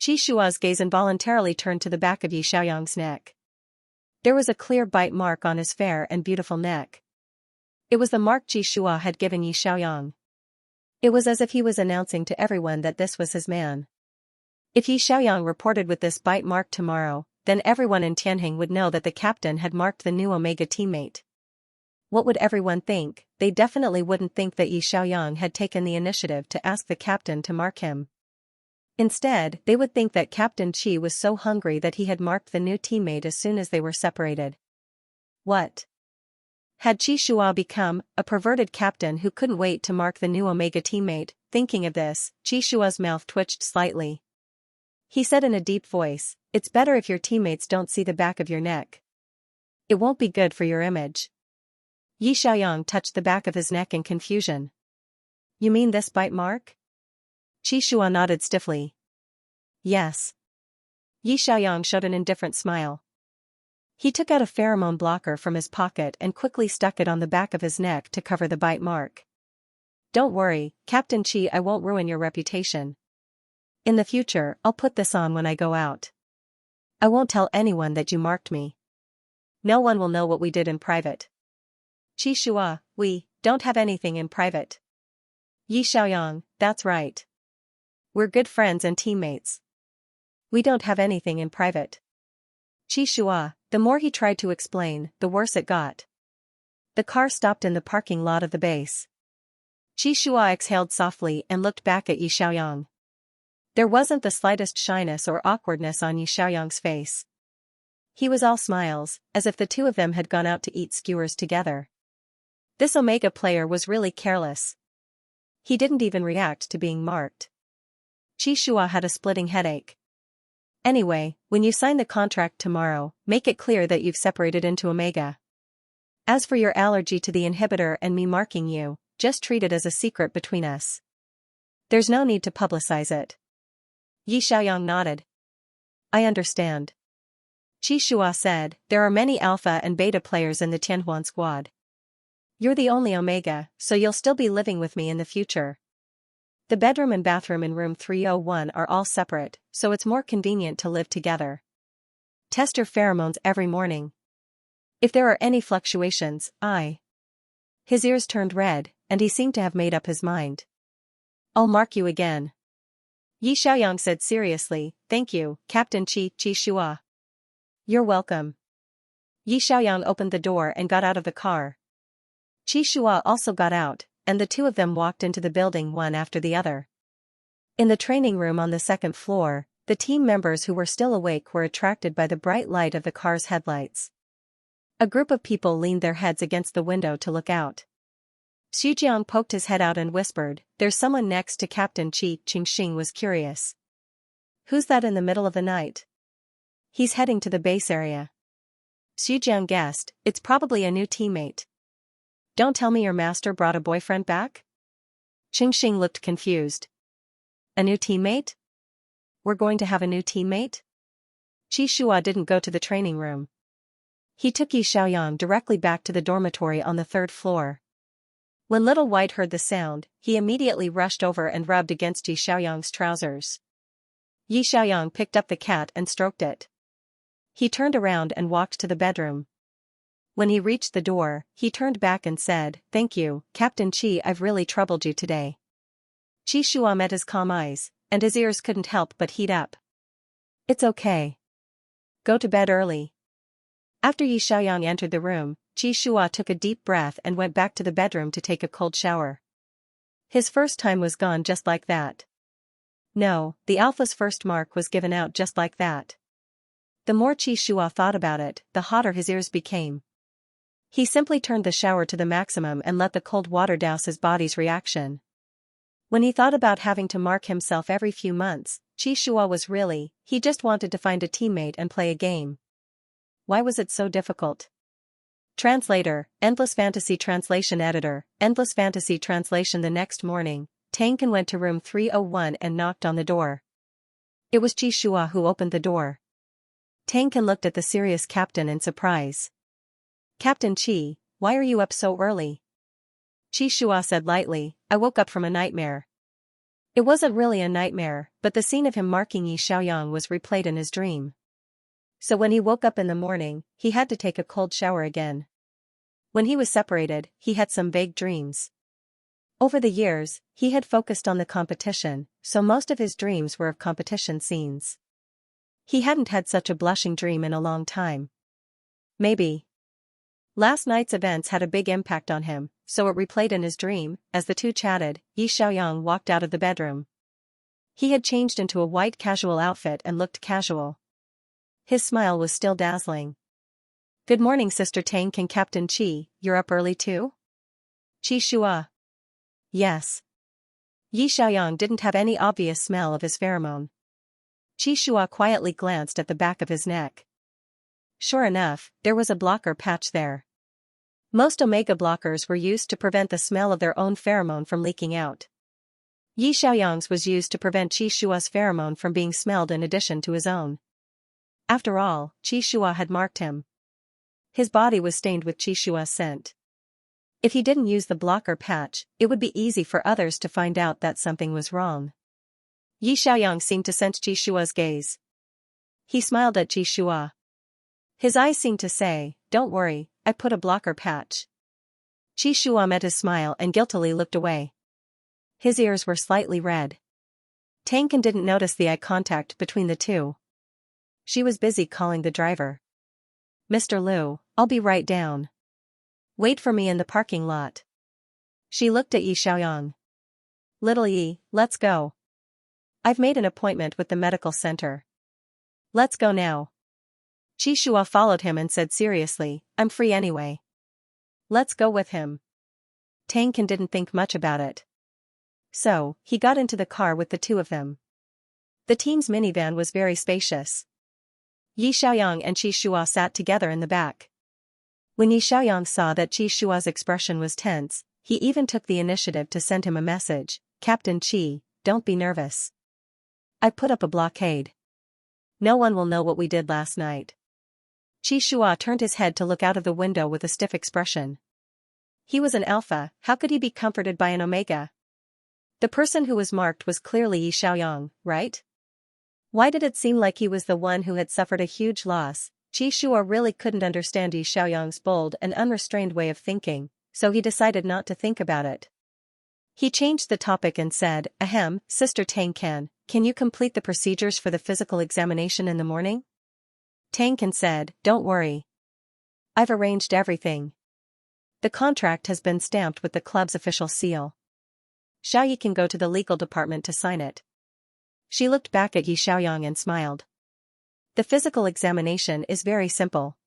Qi Shua's gaze involuntarily turned to the back of Yi Xiaoyang's neck. There was a clear bite mark on his fair and beautiful neck. It was the mark Qi Shua had given Yi Xiaoyang. It was as if he was announcing to everyone that this was his man. If Yi Xiaoyang reported with this bite mark tomorrow, then everyone in Tianheng would know that the captain had marked the new Omega teammate. What would everyone think? They definitely wouldn't think that Yi Xiaoyang had taken the initiative to ask the captain to mark him. Instead, they would think that Captain Qi was so hungry that he had marked the new teammate as soon as they were separated. What? Had Qi Shua become a perverted captain who couldn't wait to mark the new Omega teammate? Thinking of this, Qi Shua's mouth twitched slightly. He said in a deep voice, "It's better if your teammates don't see the back of your neck. It won't be good for your image." Yi Xiaoyang touched the back of his neck in confusion. "You mean this bite mark?" Qi Shua nodded stiffly. "Yes." Yi Xiaoyang showed an indifferent smile. He took out a pheromone blocker from his pocket and quickly stuck it on the back of his neck to cover the bite mark. Don't worry, Captain Chi, I won't ruin your reputation. In the future, I'll put this on when I go out. I won't tell anyone that you marked me. No one will know what we did in private. Qi Shua, we don't have anything in private. Yi Xiaoyang, that's right. We're good friends and teammates. We don't have anything in private. Qi Shua, the more he tried to explain, the worse it got. The car stopped in the parking lot of the base. Qi Shua exhaled softly and looked back at Yi Xiaoyang. There wasn't the slightest shyness or awkwardness on Yi Xiaoyang's face. He was all smiles, as if the two of them had gone out to eat skewers together. This Omega player was really careless. He didn't even react to being marked. Qi Shua had a splitting headache. Anyway, when you sign the contract tomorrow, make it clear that you've separated into Omega. As for your allergy to the inhibitor and me marking you, just treat it as a secret between us. There's no need to publicize it. Yi Xiaoyang nodded. I understand. Qi Shua said, there are many alpha and beta players in the Tianhuan squad. You're the only Omega, so you'll still be living with me in the future. The bedroom and bathroom in room 301 are all separate, so it's more convenient to live together. Test your pheromones every morning. If there are any fluctuations, His ears turned red, and he seemed to have made up his mind. I'll mark you again. Yi Xiaoyang said seriously, thank you, Captain Qi Shua. You're welcome. Yi Xiaoyang opened the door and got out of the car. Qi Shua also got out, and the two of them walked into the building one after the other. In the training room on the second floor, the team members who were still awake were attracted by the bright light of the car's headlights. A group of people leaned their heads against the window to look out. Xu Jiang poked his head out and whispered, there's someone next to Captain Qi. Qingxing was curious. Who's that in the middle of the night? He's heading to the base area. Xu Jiang guessed, it's probably a new teammate. Don't tell me your master brought a boyfriend back? Qingxing looked confused. A new teammate? We're going to have a new teammate? Qi Shua didn't go to the training room. He took Yi Xiaoyang directly back to the dormitory on the third floor. When Little White heard the sound, he immediately rushed over and rubbed against Yi Xiaoyang's trousers. Yi Xiaoyang picked up the cat and stroked it. He turned around and walked to the bedroom. When he reached the door, he turned back and said, thank you, Captain Qi, I've really troubled you today. Qi Shua met his calm eyes, and his ears couldn't help but heat up. It's okay. Go to bed early. After Yi Xiaoyang entered the room, Qi Shua took a deep breath and went back to the bedroom to take a cold shower. His first time was gone just like that. No, the alpha's first mark was given out just like that. The more Qi Shua thought about it, the hotter his ears became. He simply turned the shower to the maximum and let the cold water douse his body's reaction. When he thought about having to mark himself every few months, Qi Shua was he just wanted to find a teammate and play a game. Why was it so difficult? Translator, Endless Fantasy Translation Editor, Endless Fantasy Translation. The next morning, Tangken went to room 301 and knocked on the door. It was Qi Shua who opened the door. Tangken looked at the serious captain in surprise. Captain Qi, why are you up so early? Qi Shua said lightly, I woke up from a nightmare. It wasn't really a nightmare, but the scene of him marking Yi Xiaoyang was replayed in his dream. So when he woke up in the morning, he had to take a cold shower again. When he was separated, he had some vague dreams. Over the years, he had focused on the competition, so most of his dreams were of competition scenes. He hadn't had such a blushing dream in a long time. Maybe last night's events had a big impact on him, so it replayed in his dream. As the two chatted, Yi Xiaoyang walked out of the bedroom. He had changed into a white casual outfit and looked casual. His smile was still dazzling. Good morning, Sister Tang. Can Captain Qi, you're up early too? Qi Shua. Yes. Yi Xiaoyang didn't have any obvious smell of his pheromone. Qi Shua quietly glanced at the back of his neck. Sure enough, there was a blocker patch there. Most Omega blockers were used to prevent the smell of their own pheromone from leaking out. Yi Xiaoyang's was used to prevent Qi Shua's pheromone from being smelled in addition to his own. After all, Qi Shua had marked him. His body was stained with Qi Shua's scent. If he didn't use the blocker patch, it would be easy for others to find out that something was wrong. Yi Xiaoyang seemed to sense Jishua's gaze. He smiled at Jishua. His eyes seemed to say, "Don't worry, I put a blocker patch." Jishua met his smile and guiltily looked away. His ears were slightly red. Tangcan didn't notice the eye contact between the two. She was busy calling the driver. "Mr. Liu, I'll be right down. Wait for me in the parking lot." She looked at Yi Xiaoyang. "Little Yi, let's go. I've made an appointment with the medical center. Let's go now." Jishua followed him and said seriously, "I'm free anyway. Let's go with him." Tangcan didn't think much about it. So, he got into the car with the two of them. The team's minivan was very spacious. Yi Xiaoyang and Jishua sat together in the back. When Yi Xiaoyang saw that Jishua's expression was tense, he even took the initiative to send him a message, "Captain Qi, don't be nervous. I put up a blockade. No one will know what we did last night." Jishua turned his head to look out of the window with a stiff expression. He was an alpha, how could he be comforted by an omega? The person who was marked was clearly Yi Xiaoyang, right? Why did it seem like he was the one who had suffered a huge loss? Jishua really couldn't understand Yi Xiaoyang's bold and unrestrained way of thinking, so he decided not to think about it. He changed the topic and said, "Ahem, Sister Tangcan, can you complete the procedures for the physical examination in the morning?" Tangcan said, "Don't worry. I've arranged everything. The contract has been stamped with the club's official seal. Xiaoyi can go to the legal department to sign it." She looked back at Yi Xiaoyang and smiled. "The physical examination is very simple.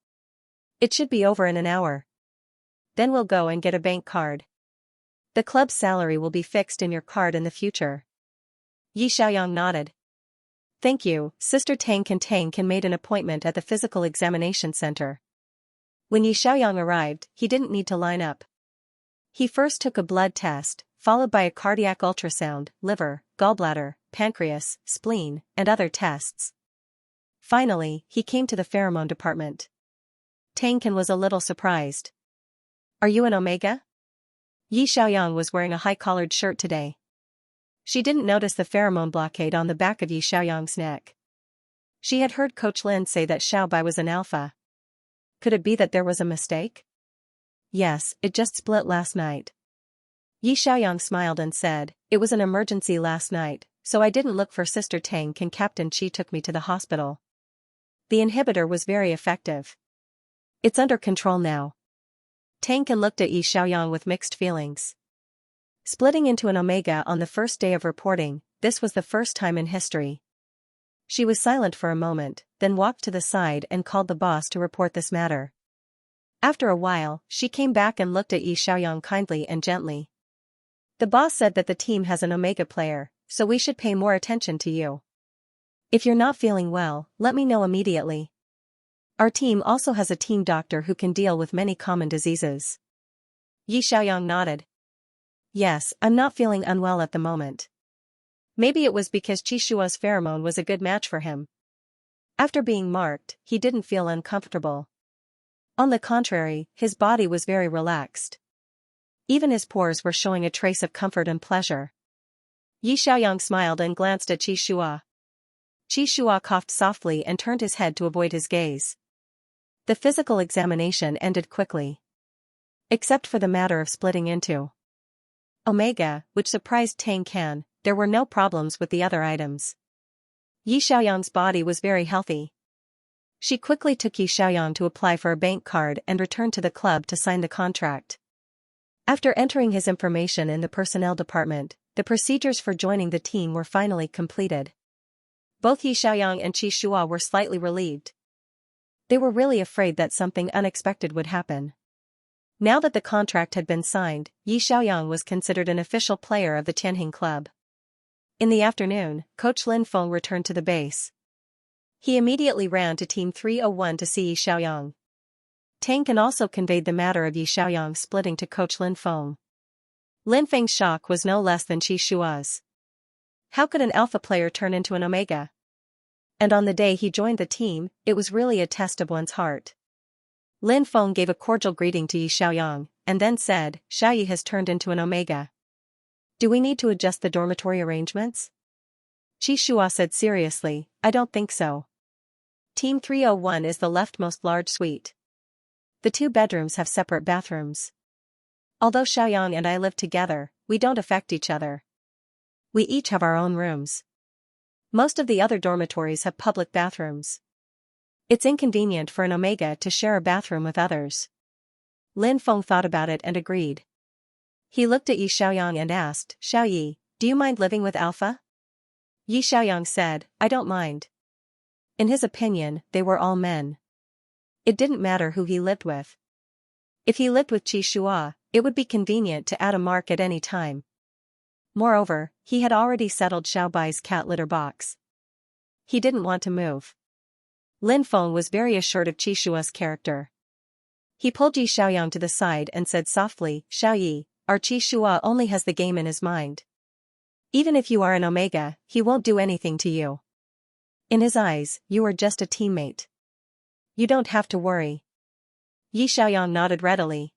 It should be over in an hour. Then we'll go and get a bank card. The club's salary will be fixed in your card in the future." Yi Xiaoyang nodded. "Thank you, Sister Tangcan made an appointment at the physical examination center." When Yi Xiaoyang arrived, he didn't need to line up. He first took a blood test, followed by a cardiac ultrasound, liver, gallbladder, pancreas, spleen, and other tests. Finally, he came to the pheromone department. Tangcan was a little surprised. "Are you an omega?" Yi Xiaoyang was wearing a high-collared shirt today. She didn't notice the pheromone blockade on the back of Yi Xiaoyang's neck. She had heard Coach Lin say that Xiaobai was an alpha. Could it be that there was a mistake? "Yes, it just split last night." Yi Xiaoyang smiled and said, "It was an emergency last night, so I didn't look for Sister Tangcan. Captain Qi took me to the hospital. The inhibitor was very effective. It's under control now." Tangcan looked at Yi Xiaoyang with mixed feelings. Splitting into an omega on the first day of reporting, this was the first time in history. She was silent for a moment, then walked to the side and called the boss to report this matter. After a while, she came back and looked at Yi Xiaoyang kindly and gently. "The boss said that the team has an omega player, so we should pay more attention to you. If you're not feeling well, let me know immediately. Our team also has a team doctor who can deal with many common diseases." Yi Xiaoyang nodded. "Yes, I'm not feeling unwell at the moment." Maybe it was because Jishua's pheromone was a good match for him. After being marked, he didn't feel uncomfortable. On the contrary, his body was very relaxed. Even his pores were showing a trace of comfort and pleasure. Yi Xiaoyang smiled and glanced at Jishua. Jishua coughed softly and turned his head to avoid his gaze. The physical examination ended quickly. Except for the matter of splitting into omega, which surprised Tangcan, there were no problems with the other items. Yi Xiaoyang's body was very healthy. She quickly took Yi Xiaoyang to apply for a bank card and returned to the club to sign the contract. After entering his information in the personnel department, the procedures for joining the team were finally completed. Both Yi Xiaoyang and Jishua were slightly relieved. They were really afraid that something unexpected would happen. Now that the contract had been signed, Yi Xiaoyang was considered an official player of the Tianjin Club. In the afternoon, Coach Lin Feng returned to the base. He immediately ran to Team 301 to see Yi Xiaoyang. Tangcan also conveyed the matter of Yi Xiaoyang splitting to Coach Lin Feng. Lin Feng's shock was no less than Jishua's. How could an alpha player turn into an omega? And on the day he joined the team, it was really a test of one's heart. Lin Feng gave a cordial greeting to Yi Xiaoyang, and then said, Xiaoyi has turned into an omega. Do we need to adjust the dormitory arrangements? Xianxia said seriously, I don't think so. Team 301 is the leftmost large suite. The 2 bedrooms have separate bathrooms. Although Xiaoyang and I live together, we don't affect each other. We each have our own rooms. Most of the other dormitories have public bathrooms. It's inconvenient for an omega to share a bathroom with others. Lin Feng thought about it and agreed. He looked at Yi Xiaoyang and asked, Xiaoyi, do you mind living with Alpha? Yi Xiaoyang said, I don't mind. In his opinion, they were all men. It didn't matter who he lived with. If he lived with Qi Shua, it would be convenient to add a mark at any time. Moreover, he had already settled Xiaobai's cat litter box. He didn't want to move. Lin Feng was very assured of Qi Shua's character. He pulled Yi Xiaoyang to the side and said softly, Xiaoyi, our Qi Shua only has the game in his mind. Even if you are an omega, he won't do anything to you. In his eyes, you are just a teammate. You don't have to worry. Yi Xiaoyang nodded readily.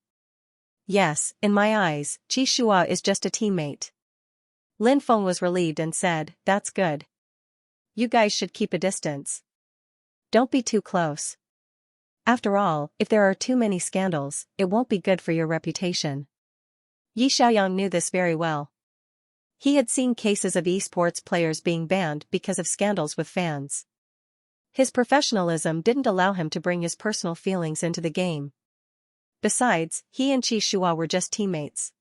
Yes, in my eyes, Qi Shua is just a teammate. Lin Feng was relieved and said, that's good. You guys should keep a distance. Don't be too close. After all, if there are too many scandals, it won't be good for your reputation. Yi Xiaoyang knew this very well. He had seen cases of esports players being banned because of scandals with fans. His professionalism didn't allow him to bring his personal feelings into the game. Besides, he and Qi Shua were just teammates.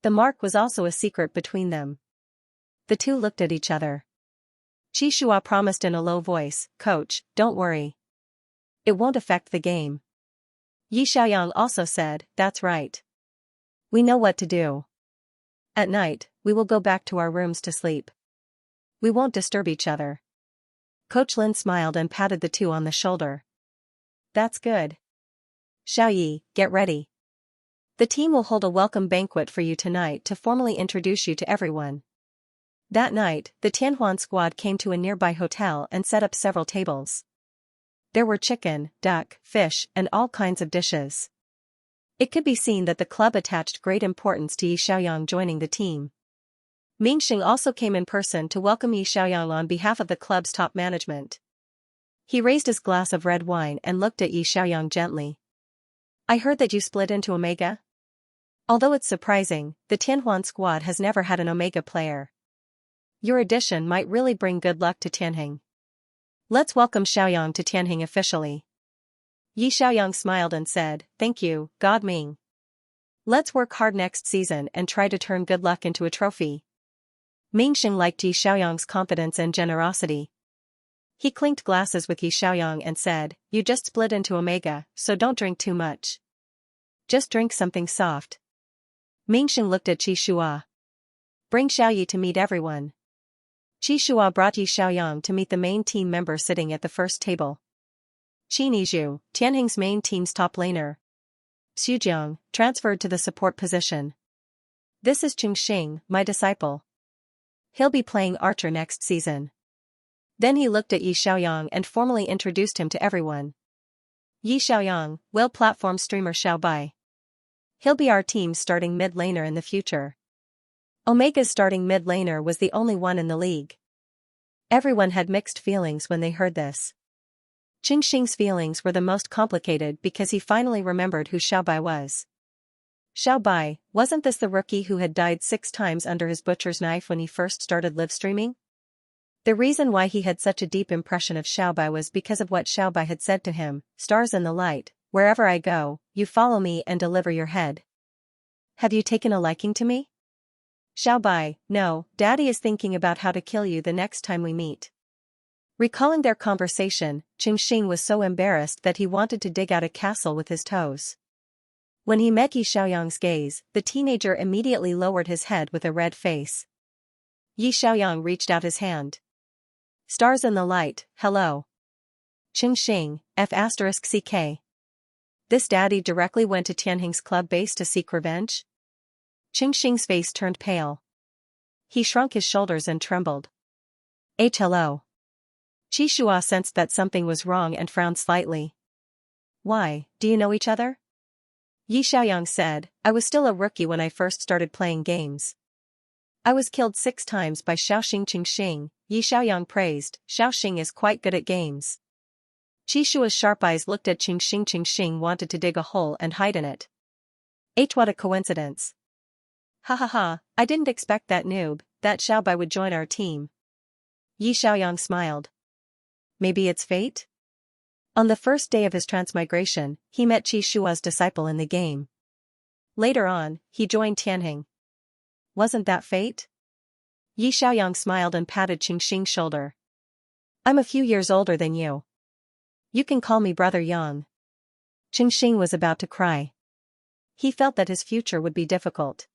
The mark was also a secret between them. The two looked at each other. Qi Shua promised in a low voice, Coach, don't worry. It won't affect the game. Yi Xiaoyang also said, that's right. We know what to do. At night, we will go back to our rooms to sleep. We won't disturb each other. Coach Lin smiled and patted the two on the shoulder. That's good. Xiaoyi, get ready. The team will hold a welcome banquet for you tonight to formally introduce you to everyone. That night, the Tianhuan squad came to a nearby hotel and set up several tables. There were chicken, duck, fish, and all kinds of dishes. It could be seen that the club attached great importance to Yi Xiaoyang joining the team. Mingxing also came in person to welcome Yi Xiaoyang on behalf of the club's top management. He raised his glass of red wine and looked at Yi Xiaoyang gently. I heard that you split into Omega? Although it's surprising, the Tianhuan squad has never had an Omega player. Your addition might really bring good luck to Tianheng. Let's welcome Xiaoyang to Tianheng officially. Yi Xiaoyang smiled and said, Thank you, God Ming. Let's work hard next season and try to turn good luck into a trophy. Mingxing liked Yi Xiaoyang's confidence and generosity. He clinked glasses with Yi Xiaoyang and said, You just split into Omega, so don't drink too much. Just drink something soft. Mingxing looked at Qi Shua. Bring Xiaoyi to meet everyone. Qi Shua brought Yi Xiaoyang to meet the main team member sitting at the first table. Qi Nizhu, Tianheng's main team's top laner. Xu Jiang, transferred to the support position. This is Xing, my disciple. He'll be playing Archer next season. Then he looked at Yi Xiaoyang and formally introduced him to everyone. Yi Xiaoyang, Will platform streamer Xiaobai. He'll be our team's starting mid laner in the future. Omega's starting mid laner was the only one in the league. Everyone had mixed feelings when they heard this. Xing's feelings were the most complicated because he finally remembered who Xiaobai was. Xiaobai, wasn't this the rookie who had died 6 times under his butcher's knife when he first started live streaming? The reason why he had such a deep impression of Xiaobai was because of what Xiaobai had said to him, Stars in the light, wherever I go, you follow me and deliver your head. Have you taken a liking to me? Xiaobai, no, Daddy is thinking about how to kill you the next time we meet. Recalling their conversation, Xing was so embarrassed that he wanted to dig out a castle with his toes. When he met Yi Xiaoyang's gaze, the teenager immediately lowered his head with a red face. Yi Xiaoyang reached out his hand. Stars in the light, hello. Xing, F***CK. This daddy directly went to Tianheng's club base to seek revenge? Xing's face turned pale. He shrunk his shoulders and trembled. Hello. Qi Shua sensed that something was wrong and frowned slightly. Why, do you know each other? Yi Xiaoyang said, I was still a rookie when I first started playing games. I was killed 6 times by Xiaoxing Qingxing, Yi Xiaoyang praised, Xiaoxing is quite good at games. Qi Shua's sharp eyes looked at Qingxing. Qingxing wanted to dig a hole and hide in it. What a coincidence. Ha ha ha, I didn't expect that noob, that Xiaobai would join our team. Yi Xiaoyang smiled. Maybe it's fate? On the first day of his transmigration, he met Qi Shua's disciple in the game. Later on, he joined Tianheng. Wasn't that fate? Yi Xiaoyang smiled and patted Qingxing's shoulder. I'm a few years older than you. You can call me Brother Yang. Qingxing was about to cry. He felt that his future would be difficult.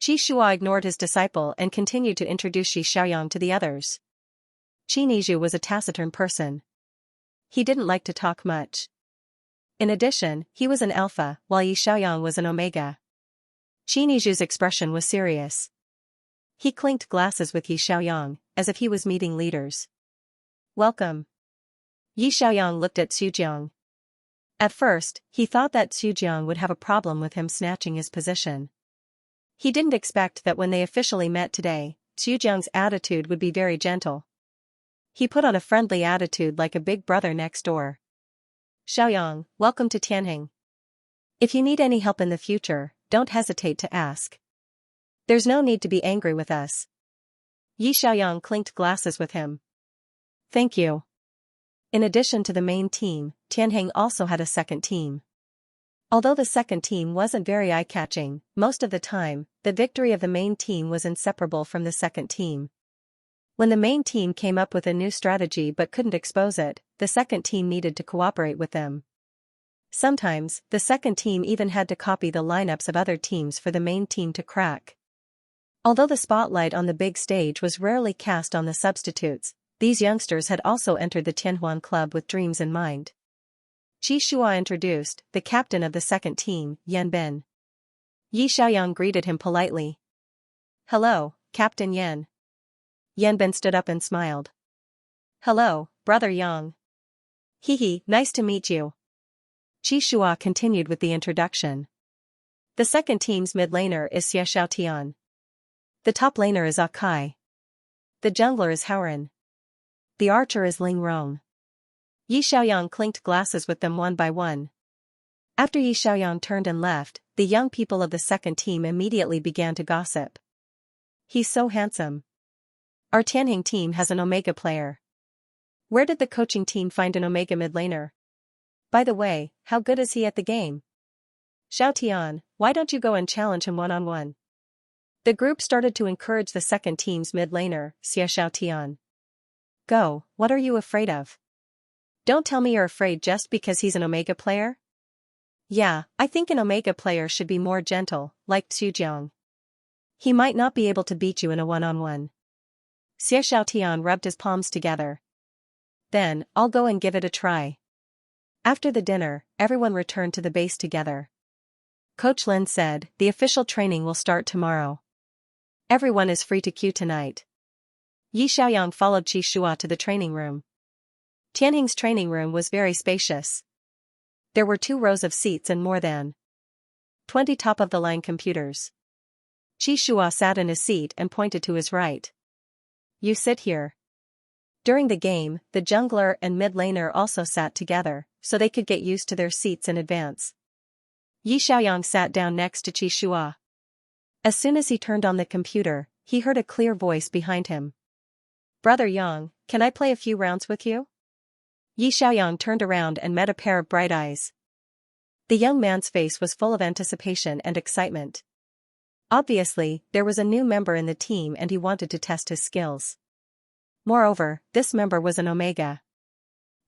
Qi Shua ignored his disciple and continued to introduce Yi Xiaoyang to the others. Qi Nizhu was a taciturn person. He didn't like to talk much. In addition, he was an alpha, while Yi Xiaoyang was an omega. Qi Nizhu's expression was serious. He clinked glasses with Yi Xiaoyang, as if he was meeting leaders. Welcome. Yi Xiaoyang looked at Xujiang. At first, he thought that Xujiang would have a problem with him snatching his position. He didn't expect that when they officially met today, Xujiang's attitude would be very gentle. He put on a friendly attitude like a big brother next door. Xiaoyang, welcome to Tianheng. If you need any help in the future, don't hesitate to ask. There's no need to be angry with us. Yi Xiaoyang clinked glasses with him. Thank you. In addition to the main team, Tianheng also had a second team. Although the second team wasn't very eye-catching, most of the time, the victory of the main team was inseparable from the second team. When the main team came up with a new strategy but couldn't expose it, the second team needed to cooperate with them. Sometimes, the second team even had to copy the lineups of other teams for the main team to crack. Although the spotlight on the big stage was rarely cast on the substitutes, these youngsters had also entered the Tianhuan Club with dreams in mind. Qi Shua introduced the captain of the second team, Yan Bin. Yi Xiaoyang greeted him politely. Hello, Captain Yan. Yan Bin stood up and smiled. Hello, Brother Yang. Hee, nice to meet you. Qi Shua continued with the introduction. The second team's mid laner is Xie Xiaotian. The top laner is Akai. The jungler is Haoran. The archer is Ling Rong. Yi Xiaoyang clinked glasses with them one by one. After Yi Xiaoyang turned and left, the young people of the second team immediately began to gossip. He's so handsome. Our Tianheng team has an Omega player. Where did the coaching team find an Omega mid laner? By the way, how good is he at the game? Xiaotian, why don't you go and challenge him one-on-one? The group started to encourage the second team's mid laner, Xie Xiaotian. Go, what are you afraid of? Don't tell me you're afraid just because he's an Omega player? Yeah, I think an Omega player should be more gentle, like Xujiang. He might not be able to beat you in a one-on-one. Xie Xiaotian rubbed his palms together. Then, I'll go and give it a try. After the dinner, everyone returned to the base together. Coach Lin said, the official training will start tomorrow. Everyone is free to queue tonight. Yi Xiaoyang followed Qi Shua to the training room. Tianheng's training room was very spacious. There were 2 rows of seats and more than 20 top-of-the-line computers. Qi Shua sat in his seat and pointed to his right. You sit here. During the game, the jungler and mid laner also sat together, so they could get used to their seats in advance. Yi Xiaoyang sat down next to Qi Shua. As soon as he turned on the computer, he heard a clear voice behind him. Brother Yang, can I play a few rounds with you? Yi Xiaoyang turned around and met a pair of bright eyes. The young man's face was full of anticipation and excitement. Obviously, there was a new member in the team and he wanted to test his skills. Moreover, this member was an Omega.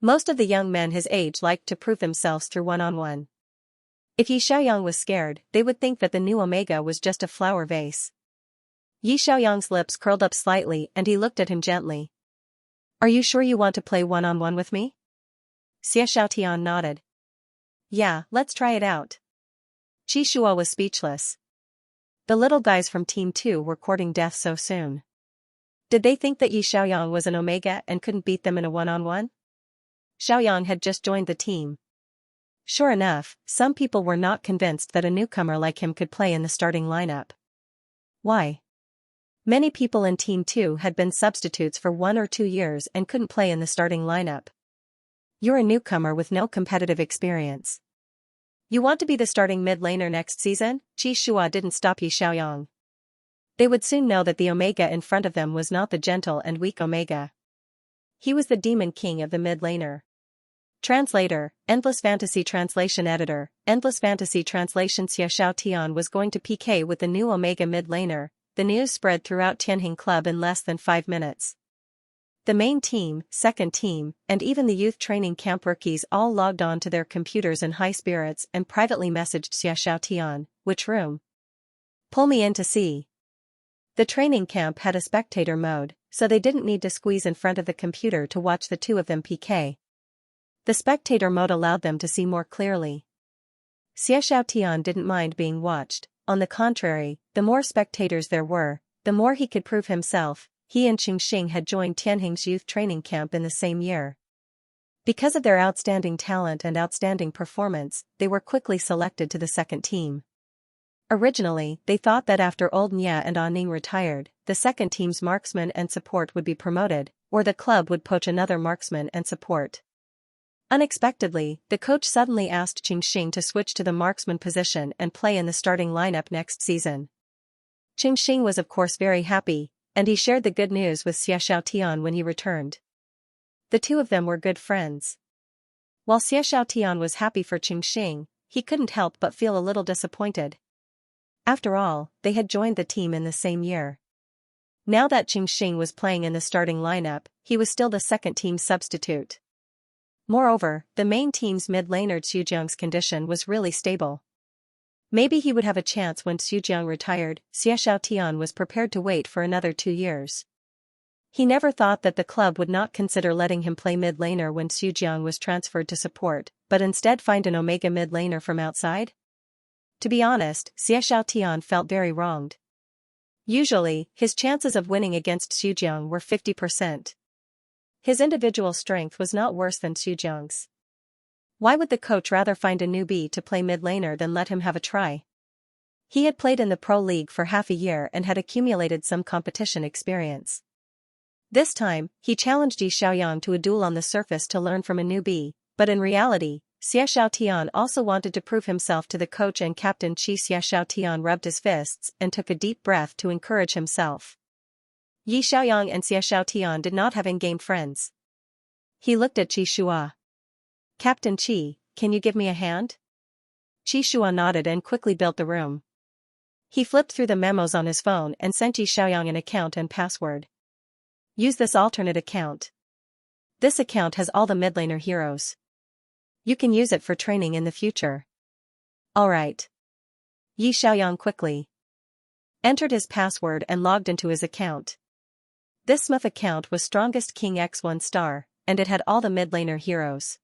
Most of the young men his age liked to prove themselves through one-on-one. If Yi Xiaoyang was scared, they would think that the new Omega was just a flower vase. Yi Xiaoyang's lips curled up slightly and he looked at him gently. Are you sure you want to play one-on-one with me? Xie Xiaotian nodded. Yeah, let's try it out. Qi Shua was speechless. The little guys from Team 2 were courting death so soon. Did they think that Yi Xiaoyang was an Omega and couldn't beat them in a one-on-one? Xiaoyang had just joined the team. Sure enough, some people were not convinced that a newcomer like him could play in the starting lineup. Why? Many people in Team 2 had been substitutes for 1 or 2 years and couldn't play in the starting lineup. You're a newcomer with no competitive experience. You want to be the starting mid-laner next season? Qi didn't stop Yi Xiaoyang. They would soon know that the Omega in front of them was not the gentle and weak Omega. He was the demon king of the mid-laner. Translator, Endless Fantasy Translation Editor, Endless Fantasy Translation. Xiaotian was going to PK with the new Omega mid-laner. The news spread throughout Tianjin Club in less than 5 minutes. The main team, second team, and even the youth training camp rookies all logged on to their computers in high spirits and privately messaged Xiaotian, "Which room? Pull me in to see." The training camp had a spectator mode, so they didn't need to squeeze in front of the computer to watch the two of them PK. The spectator mode allowed them to see more clearly. Xiaotian didn't mind being watched. On the contrary, the more spectators there were, the more he could prove himself. He and Qingxing had joined Tianjin's youth training camp in the same year. Because of their outstanding talent and outstanding performance, they were quickly selected to the second team. Originally, they thought that after Old Nya and Aning retired, the second team's marksman and support would be promoted, or the club would poach another marksman and support. Unexpectedly, the coach suddenly asked Qingxing to switch to the marksman position and play in the starting lineup next season. Qingxing was of course very happy, and he shared the good news with Xiaotian when he returned. The two of them were good friends. While Xiaotian was happy for Qingxing, he couldn't help but feel a little disappointed. After all, they had joined the team in the same year. Now that Qingxing was playing in the starting lineup, he was still the second team substitute. Moreover, the main team's mid-laner Xujiang's condition was really stable. Maybe he would have a chance when Xujiang retired. Xiaotian was prepared to wait for another 2 years. He never thought that the club would not consider letting him play mid-laner when Xujiang was transferred to support, but instead find an Omega mid-laner from outside? To be honest, Xiaotian felt very wronged. Usually, his chances of winning against Xujiang were 50%. His individual strength was not worse than Xujiang's. Why would the coach rather find a newbie to play mid-laner than let him have a try? He had played in the Pro League for half a year and had accumulated some competition experience. This time, he challenged Yi Xiaoyang to a duel on the surface to learn from a newbie, but in reality, Xiaotian also wanted to prove himself to the coach and captain. Xiaotian rubbed his fists and took a deep breath to encourage himself. Yi Xiaoyang and Xiaotian did not have in-game friends. He looked at Qi. "Captain Qi, can you give me a hand?" Qi nodded and quickly built the room. He flipped through the memos on his phone and sent Yi Xiaoyang an account and password. "Use this alternate account. This account has all the mid-laner heroes. You can use it for training in the future." "Alright." Yi Xiaoyang quickly entered his password and logged into his account. This smith account was Strongest King X1 star, and it had all the mid-laner heroes.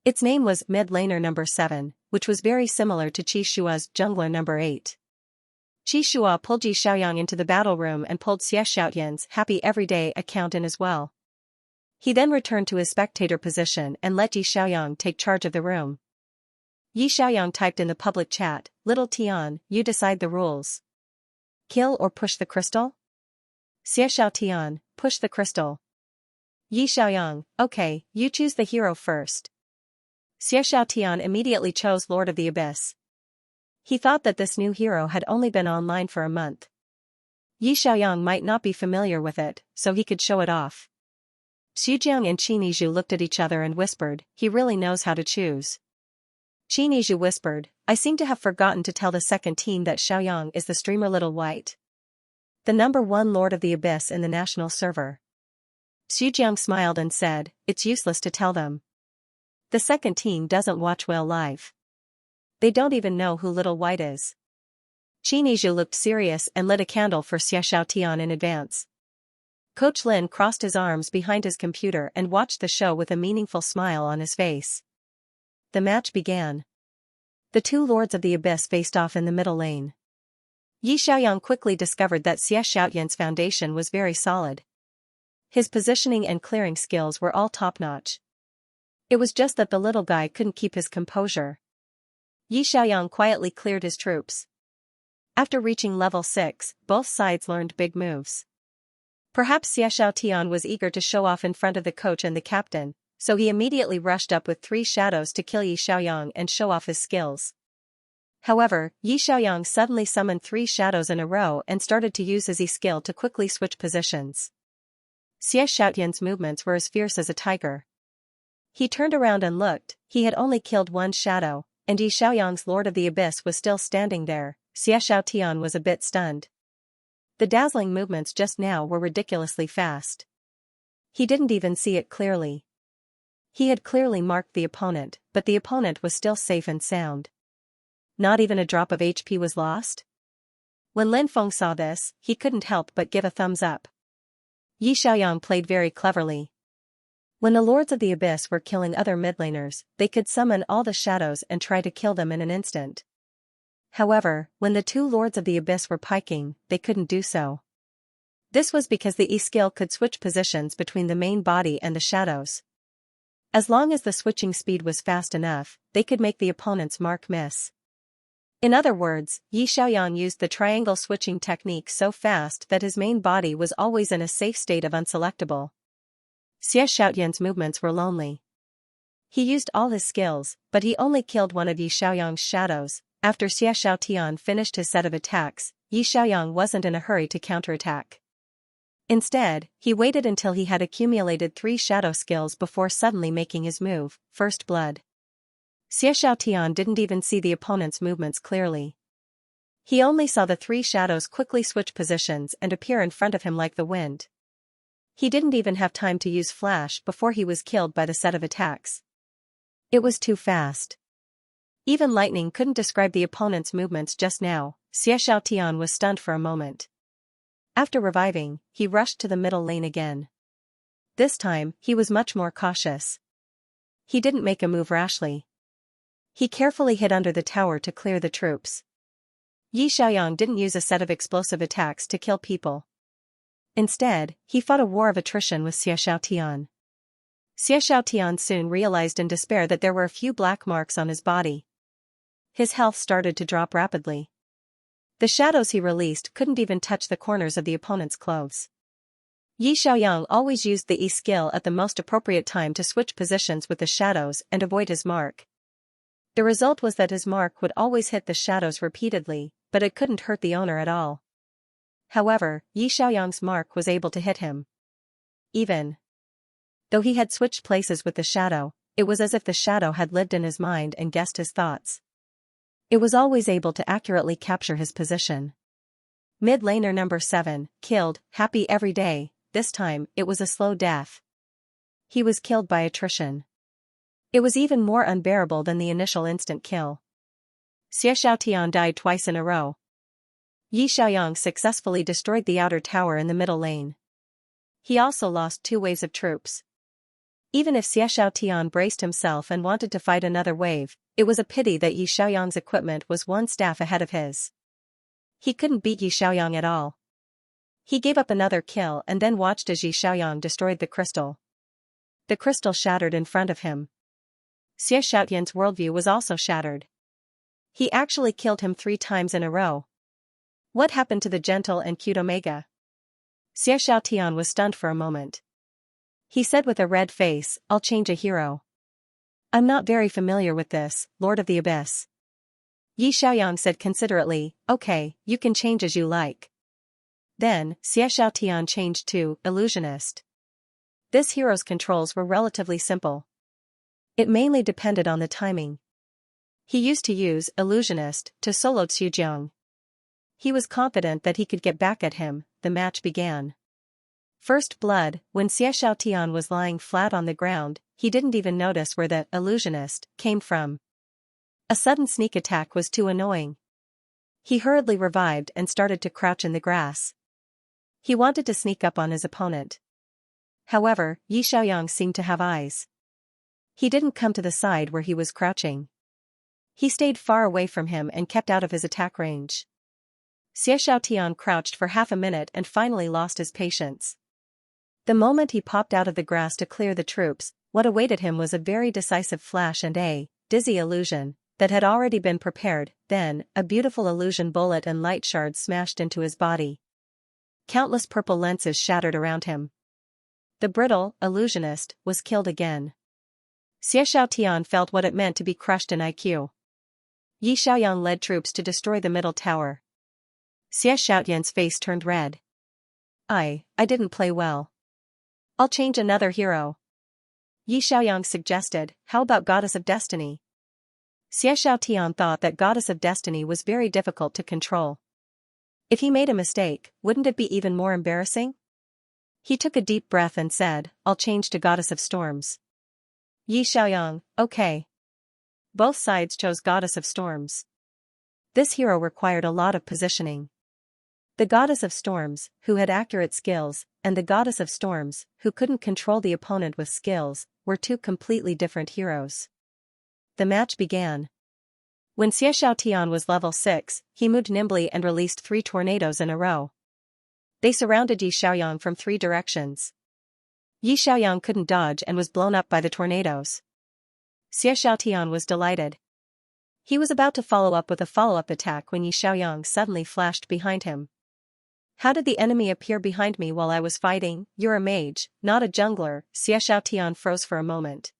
Its name was Mid-Laner number 7, which was very similar to Qishua's Jungler number 8. Qishua pulled Yi Xiaoyang into the battle room and pulled Xiaotian's Happy Everyday account in as well. He then returned to his spectator position and let Yi Xiaoyang take charge of the room. Yi Xiaoyang typed in the public chat, "Little Tian, you decide the rules. Kill or push the crystal?" Xiaotian, "Push the crystal." Yi Xiaoyang, "Okay, you choose the hero first." Xiaotian immediately chose Lord of the Abyss. He thought that this new hero had only been online for a month. Yi Xiaoyang might not be familiar with it, so he could show it off. Xujiang and Qinizhu looked at each other and whispered, "He really knows how to choose." Qinizhu whispered, "I seem to have forgotten to tell the second team that Xiaoyang is the streamer Little White, the number 1 Lord of the Abyss in the national server." Xujiang smiled and said, "It's useless to tell them. The second team doesn't watch Whale live. They don't even know who Little White is." Qinizhu looked serious and lit a candle for Xiaotian in advance. Coach Lin crossed his arms behind his computer and watched the show with a meaningful smile on his face. The match began. The 2 Lords of the Abyss faced off in the middle lane. Yi Xiaoyang quickly discovered that Xiaotian's foundation was very solid. His positioning and clearing skills were all top-notch. It was just that the little guy couldn't keep his composure. Yi Xiaoyang quietly cleared his troops. After reaching level 6, both sides learned big moves. Perhaps Xie Xiaotian was eager to show off in front of the coach and the captain, so he immediately rushed up with 3 shadows to kill Yi Xiaoyang and show off his skills. However, Yi Xiaoyang suddenly summoned 3 shadows in a row and started to use his E-skill to quickly switch positions. Xie Xiaotian's movements were as fierce as a tiger. He turned around and looked, he had only killed 1 shadow, and Yi Xiaoyang's Lord of the Abyss was still standing there. Xie Xiaotian was a bit stunned. The dazzling movements just now were ridiculously fast. He didn't even see it clearly. He had clearly marked the opponent, but the opponent was still safe and sound. Not even a drop of HP was lost? When Lin Feng saw this, he couldn't help but give a thumbs up. Yi Xiaoyang played very cleverly. When the Lords of the Abyss were killing other mid-laners, they could summon all the shadows and try to kill them in an instant. However, when the 2 Lords of the Abyss were piking, they couldn't do so. This was because the E-skill could switch positions between the main body and the shadows. As long as the switching speed was fast enough, they could make the opponent's mark miss. In other words, Yi Xiaoyang used the triangle switching technique so fast that his main body was always in a safe state of unselectable. Xie Xiaotian's movements were lonely. He used all his skills, but he only killed one of Yi Xiaoyang's shadows. After Xie Xiaotian finished his set of attacks, Yi Xiaoyang wasn't in a hurry to counterattack. Instead, he waited until he had accumulated 3 shadow skills before suddenly making his move, First Blood. Xie Xiaotian didn't even see the opponent's movements clearly. He only saw the 3 shadows quickly switch positions and appear in front of him like the wind. He didn't even have time to use flash before he was killed by the set of attacks. It was too fast. Even lightning couldn't describe the opponent's movements just now. Xie Xiaotian was stunned for a moment. After reviving, he rushed to the middle lane again. This time, he was much more cautious. He didn't make a move rashly. He carefully hid under the tower to clear the troops. Yi Xiaoyang didn't use a set of explosive attacks to kill people. Instead, he fought a war of attrition with Xie Xiaotian. Xie Xiaotian soon realized in despair that there were a few black marks on his body. His health started to drop rapidly. The shadows he released couldn't even touch the corners of the opponent's clothes. Yi Xiaoyang always used the E-skill at the most appropriate time to switch positions with the shadows and avoid his mark. The result was that his mark would always hit the shadows repeatedly, but it couldn't hurt the owner at all. However, Yi Xiaoyang's mark was able to hit him. Even though he had switched places with the shadow, it was as if the shadow had lived in his mind and guessed his thoughts. It was always able to accurately capture his position. Mid-laner number 7, killed, happy every day. This time, it was a slow death. He was killed by attrition. It was even more unbearable than the initial instant kill. Xie Xiaotian died twice in a row. Yi Xiaoyang successfully destroyed the outer tower in the middle lane. He also lost 2 waves of troops. Even if Xie Xiaotian braced himself and wanted to fight another wave, it was a pity that Yi Xiaoyang's equipment was 1 staff ahead of his. He couldn't beat Yi Xiaoyang at all. He gave up another kill and then watched as Yi Xiaoyang destroyed the crystal. The crystal shattered in front of him. Xie Xiaotian's worldview was also shattered. He actually killed him 3 times in a row. What happened to the gentle and cute Omega? Xie Xiaotian was stunned for a moment. He said with a red face, "I'll change a hero." "I'm not very familiar with this, Lord of the Abyss." Yi Xiaoyang said considerately, "Okay, you can change as you like." Then, Xie Xiaotian changed to Illusionist. This hero's controls were relatively simple. It mainly depended on the timing. He used to use Illusionist to solo Xuzhong. He was confident that he could get back at him. The match began. First Blood. When Xie Xiaotian was lying flat on the ground, he didn't even notice where the Illusionist came from. A sudden sneak attack was too annoying. He hurriedly revived and started to crouch in the grass. He wanted to sneak up on his opponent. However, Yi Xiaoyang seemed to have eyes. He didn't come to the side where he was crouching. He stayed far away from him and kept out of his attack range. Xie Xiaotian crouched for half a minute and finally lost his patience. The moment he popped out of the grass to clear the troops, what awaited him was a very decisive flash and a dizzy illusion that had already been prepared. Then, a beautiful illusion bullet and light shards smashed into his body. Countless purple lenses shattered around him. The brittle illusionist was killed again. Xianxia felt what it meant to be crushed in IQ. Yi Xiaoyang led troops to destroy the middle tower. Xianxia's face turned red. I didn't play well. I'll change another hero. Yi Xiaoyang suggested, how about Goddess of Destiny? Xianxia thought that Goddess of Destiny was very difficult to control. If he made a mistake, wouldn't it be even more embarrassing? He took a deep breath and said, I'll change to Goddess of Storms. Yi Xiaoyang, okay. Both sides chose Goddess of Storms. This hero required a lot of positioning. The Goddess of Storms, who had accurate skills, and the Goddess of Storms, who couldn't control the opponent with skills, were two completely different heroes. The match began. When Xianxia was level 6, he moved nimbly and released 3 tornadoes in a row. They surrounded Yi Xiaoyang from 3 directions. Yi Xiaoyang couldn't dodge and was blown up by the tornadoes. Xianxia was delighted. He was about to follow up with a follow-up attack when Yi Xiaoyang suddenly flashed behind him. How did the enemy appear behind me while I was fighting? You're a mage, not a jungler. Xianxia froze for a moment.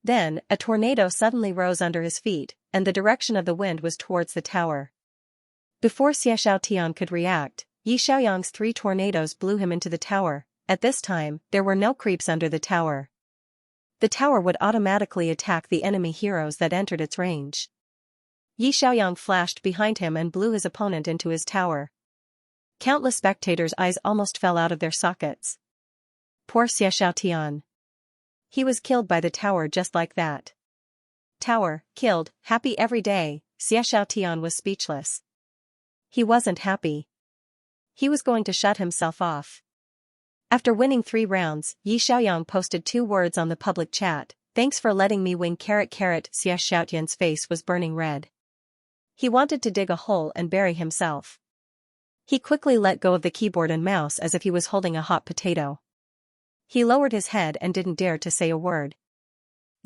Then, a tornado suddenly rose under his feet, and the direction of the wind was towards the tower. Before Xianxia could react, Yi Xiaoyang's 3 tornadoes blew him into the tower. At this time, there were no creeps under the tower. The tower would automatically attack the enemy heroes that entered its range. Yi Xiaoyang flashed behind him and blew his opponent into his tower. Countless spectators' eyes almost fell out of their sockets. Poor Xianxia. He was killed by the tower just like that. Tower, killed, happy every day. Xianxia was speechless. He wasn't happy. He was going to shut himself off. After winning 3 rounds, Yi Xiaoyang posted 2 words on the public chat, thanks for letting me win. Xianxia's face was burning red. He wanted to dig a hole and bury himself. He quickly let go of the keyboard and mouse as if he was holding a hot potato. He lowered his head and didn't dare to say a word.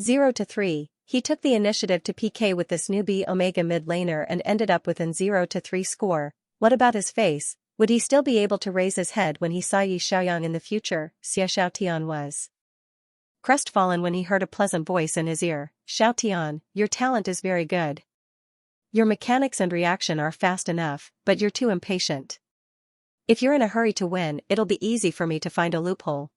0-3, he took the initiative to PK with this newbie Omega mid laner and ended up with an 0-3 score. What about his face? Would he still be able to raise his head when he saw Yi Xiaoyang in the future? Xianxia was crestfallen when he heard a pleasant voice in his ear. Xiaotian, your talent is very good. Your mechanics and reaction are fast enough, but you're too impatient. If you're in a hurry to win, it'll be easy for me to find a loophole.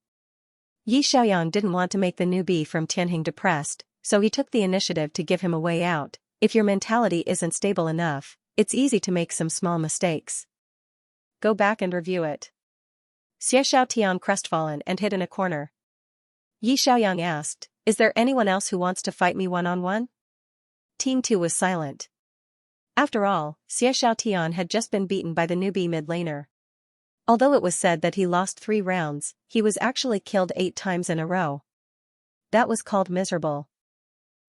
Yi Xiaoyang didn't want to make the newbie from Tianheng depressed, so he took the initiative to give him a way out. If your mentality isn't stable enough, it's easy to make some small mistakes. Go back and review it. Xianxia crestfallen and hid in a corner. Yi Xiaoyang asked, is there anyone else who wants to fight me one-on-one? Team 2 was silent. After all, Xianxia had just been beaten by the newbie mid laner. Although it was said that he lost 3 rounds, he was actually killed 8 times in a row. That was called miserable.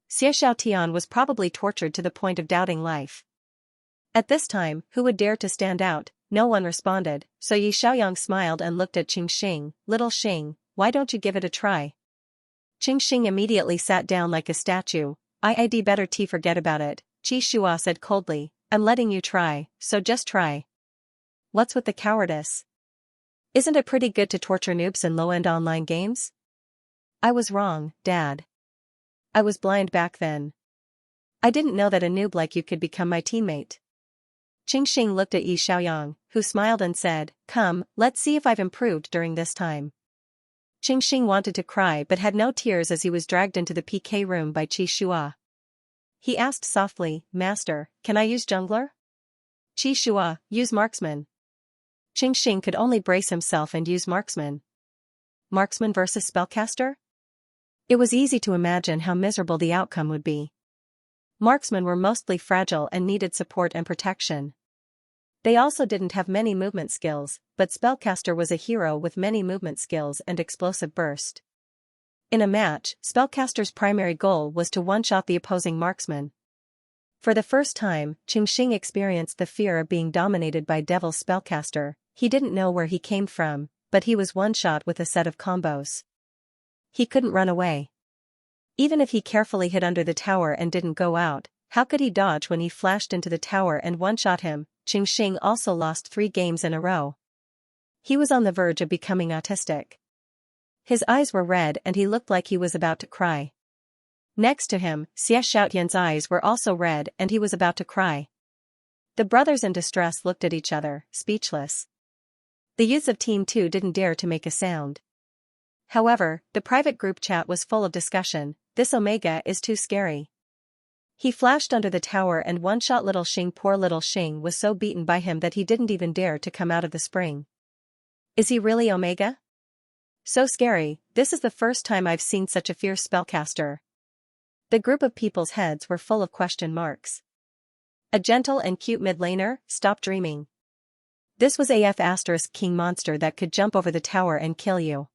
Xianxia was probably tortured to the point of doubting life. At this time, who would dare to stand out? No one responded, so Yi Xiaoyang smiled and looked at Xing. Little Xing, why don't you give it a try? Xing immediately sat down like a statue. I'd better forget about it, Qi Shua said coldly. I'm letting you try, so just try. What's with the cowardice? Isn't it pretty good to torture noobs in low-end online games? I was wrong, Dad. I was blind back then. I didn't know that a noob like you could become my teammate. Xing looked at Yi Xiaoyang, who smiled and said, come, let's see if I've improved during this time. Xing wanted to cry but had no tears as he was dragged into the PK room by Qi Shua. He asked softly, Master, can I use jungler? Qi Shua, use marksman. Xing could only brace himself and use marksman. Marksman versus spellcaster? It was easy to imagine how miserable the outcome would be. Marksmen were mostly fragile and needed support and protection. They also didn't have many movement skills, but Spellcaster was a hero with many movement skills and explosive burst. In a match, Spellcaster's primary goal was to one-shot the opposing marksman. For the first time, Xing experienced the fear of being dominated by Devil's Spellcaster. He didn't know where he came from, but he was one shot with a set of combos. He couldn't run away. Even if he carefully hid under the tower and didn't go out, how could he dodge when he flashed into the tower and one-shot him? Xianxia also lost 3 games in a row. He was on the verge of becoming autistic. His eyes were red and he looked like he was about to cry. Next to him, Xiaoxiaotian's eyes were also red and he was about to cry. The brothers in distress looked at each other, speechless. The youths of Team 2 didn't dare to make a sound. However, the private group chat was full of discussion. This Omega is too scary. He flashed under the tower and one-shot little Xing. Poor little Xing was so beaten by him that he didn't even dare to come out of the spring. Is he really Omega? So scary, this is the first time I've seen such a fierce spellcaster. The group of people's heads were full of question marks. A gentle and cute mid-laner? Stop dreaming. This was AF * king monster that could jump over the tower and kill you.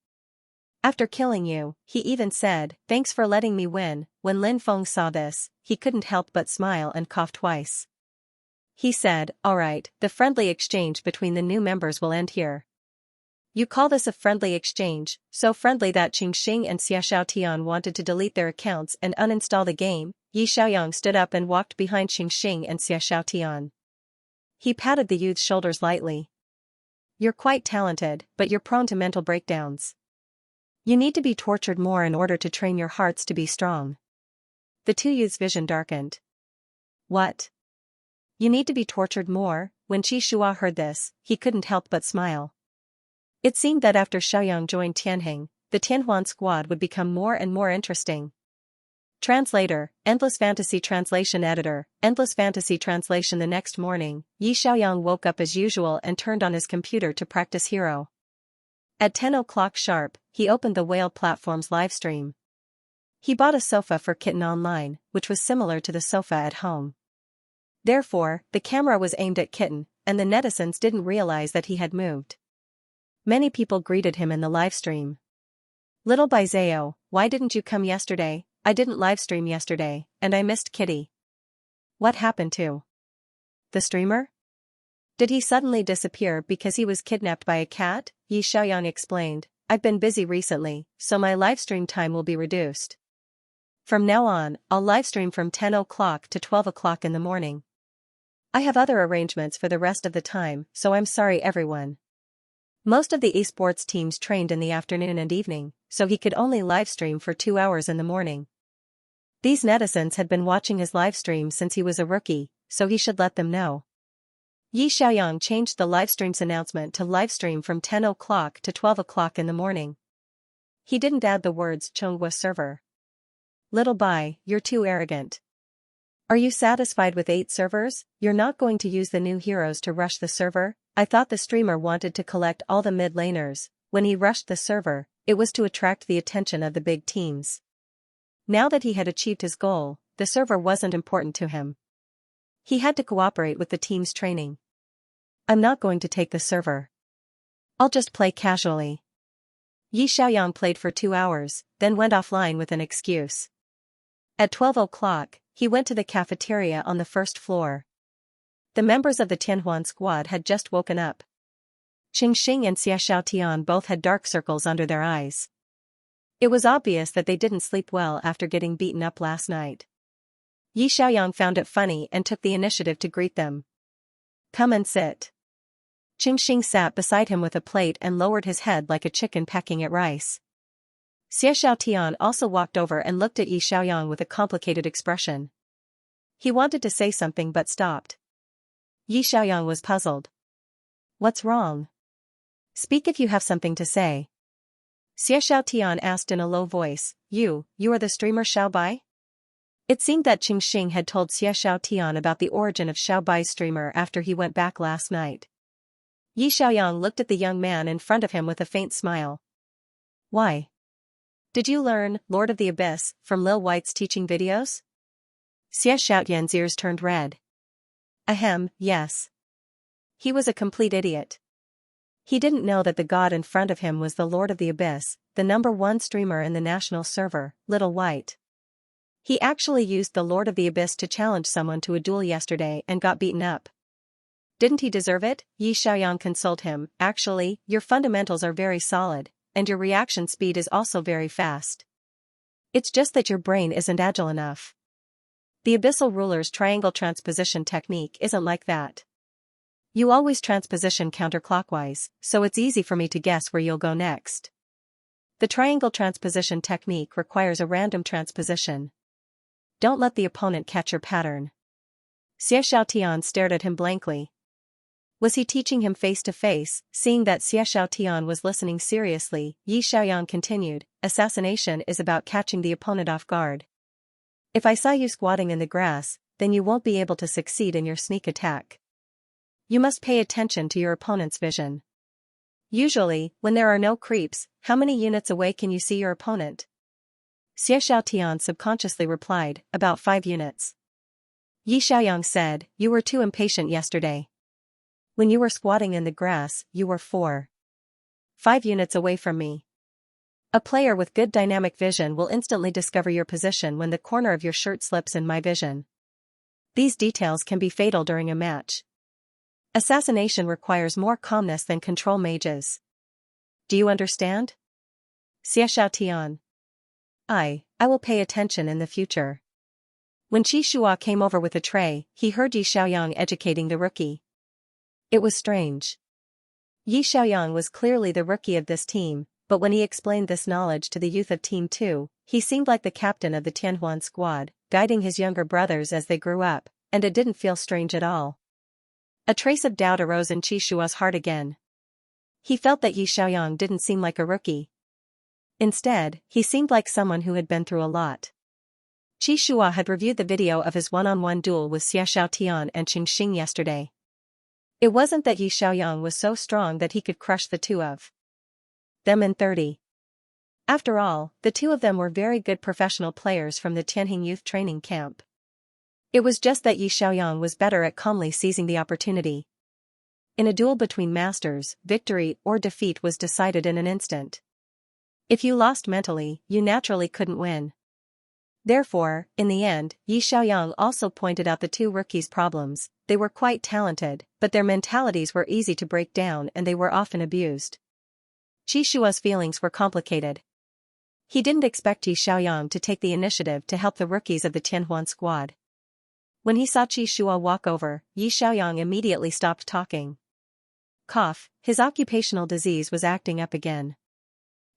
After killing you, he even said, "Thanks for letting me win." When Lin Feng saw this, he couldn't help but smile and cough twice. He said, "Alright, the friendly exchange between the new members will end here." You call this a friendly exchange? So friendly that Xianxia and Xiaoxiaotian wanted to delete their accounts and uninstall the game. Yi Xiaoyang stood up and walked behind Xianxia and Xiaoxiaotian. He patted the youth's shoulders lightly. "You're quite talented, but you're prone to mental breakdowns. You need to be tortured more in order to train your hearts to be strong." The 2 youths' vision darkened. What? You need to be tortured more? When Qi Shua heard this, he couldn't help but smile. It seemed that after Xiaoyang joined Tianheng, the Tianhuan squad would become more and more interesting. Translator, Endless Fantasy Translation Editor, Endless Fantasy Translation. The next morning, Yi Xiaoyang woke up as usual and turned on his computer to practice Hero. At 10 o'clock sharp, he opened the Whale platform's livestream. He bought a sofa for Kitten Online, which was similar to the sofa at home. Therefore, the camera was aimed at Kitten, and the netizens didn't realize that he had moved. Many people greeted him in the livestream. "Little Baizeo, why didn't you come yesterday?" "I didn't livestream yesterday, and I missed Kitty." "What happened to the streamer? Did he suddenly disappear because he was kidnapped by a cat?" Yi Xiaoyang explained, "I've been busy recently, so my livestream time will be reduced. From now on, I'll livestream from 10 o'clock to 12 o'clock in the morning. I have other arrangements for the rest of the time, so I'm sorry everyone." Most of the esports teams trained in the afternoon and evening, so he could only livestream for 2 hours in the morning. These netizens had been watching his livestream since he was a rookie, so he should let them know. Yi Xiaoyang changed the livestream's announcement to livestream from 10 o'clock to 12 o'clock in the morning. He didn't add the words Chonghua server. "Little Bai, you're too arrogant. Are you satisfied with 8 servers? You're not going to use the new heroes to rush the server?" I thought the streamer wanted to collect all the mid-laners. When he rushed the server, it was to attract the attention of the big teams. Now that he had achieved his goal, the server wasn't important to him. He had to cooperate with the team's training. "I'm not going to take the server. I'll just play casually." Yi Xiaoyang played for 2 hours, then went offline with an excuse. At 12 o'clock, he went to the cafeteria on the first floor. The members of the Tianhuan squad had just woken up. Xianxia and Xiaoxiaotian both had dark circles under their eyes. It was obvious that they didn't sleep well after getting beaten up last night. Yi Xiaoyang found it funny and took the initiative to greet them. "Come and sit." Xianxia sat beside him with a plate and lowered his head like a chicken pecking at rice. Xiaoxiaotian also walked over and looked at Yi Xiaoyang with a complicated expression. He wanted to say something but stopped. Yi Xiaoyang was puzzled. "What's wrong? Speak if you have something to say." Xiaoxiaotian asked in a low voice, You are the streamer Xiao Bai?" It seemed that Xianxia had told Xiaoxiaotian about the origin of Xiao Bai's streamer after he went back last night. Yi Xiaoyang looked at the young man in front of him with a faint smile. "Why? Did you learn Lord of the Abyss from Lil White's teaching videos?" Xiaoxiaotian's ears turned red. Ahem, yes. He was a complete idiot. He didn't know that the god in front of him was the Lord of the Abyss, the #1 streamer in the national server, Little White. He actually used the Lord of the Abyss to challenge someone to a duel yesterday and got beaten up. Didn't he deserve it? Yi Xiaoyang consoled him. Actually, your fundamentals are very solid, and your reaction speed is also very fast. It's just that your brain isn't agile enough. The abyssal ruler's triangle transposition technique isn't like that. You always transposition counterclockwise, so it's easy for me to guess where you'll go next. The triangle transposition technique requires a random transposition. Don't let the opponent catch your pattern. Xie Xiaotian stared at him blankly. Was he teaching him face to face? Seeing that Xie Xiaotian was listening seriously, Yi Xiaoyang continued, assassination is about catching the opponent off guard. If I saw you squatting in the grass, then you won't be able to succeed in your sneak attack. You must pay attention to your opponent's vision. Usually, when there are no creeps, how many units away can you see your opponent? Xie Xiaotian subconsciously replied, about 5 units. Yi Xiaoyang said, you were too impatient yesterday. When you were squatting in the grass, you were 5 units away from me. A player with good dynamic vision will instantly discover your position when the corner of your shirt slips in my vision. These details can be fatal during a match. Assassination requires more calmness than control mages. Do you understand? Xie Xiaotian. I will pay attention in the future. When Qi Shua came over with a tray, he heard Yi Xiaoyang educating the rookie. It was strange. Yi Xiaoyang was clearly the rookie of this team, but when he explained this knowledge to the youth of Team 2, he seemed like the captain of the Tianhuan squad, guiding his younger brothers as they grew up, and it didn't feel strange at all. A trace of doubt arose in Qi Shua's heart again. He felt that Yi Xiaoyang didn't seem like a rookie. Instead, he seemed like someone who had been through a lot. Qi Shua had reviewed the video of his one-on-one duel with Xie Xiaotian and Xianxia yesterday. It wasn't that Yi Xiaoyang was so strong that he could crush the two of them in 30. After all, the two of them were very good professional players from the Tianheng youth training camp. It was just that Yi Xiaoyang was better at calmly seizing the opportunity. In a duel between masters, victory or defeat was decided in an instant. If you lost mentally, you naturally couldn't win. Therefore, in the end, Yi Xiaoyang also pointed out the two rookies' problems. They were quite talented, but their mentalities were easy to break down and they were often abused. Qi Shua's feelings were complicated. He didn't expect Yi Xiaoyang to take the initiative to help the rookies of the Tianhuan squad. When he saw Qi Shua walk over, Yi Xiaoyang immediately stopped talking. Cough, his occupational disease was acting up again.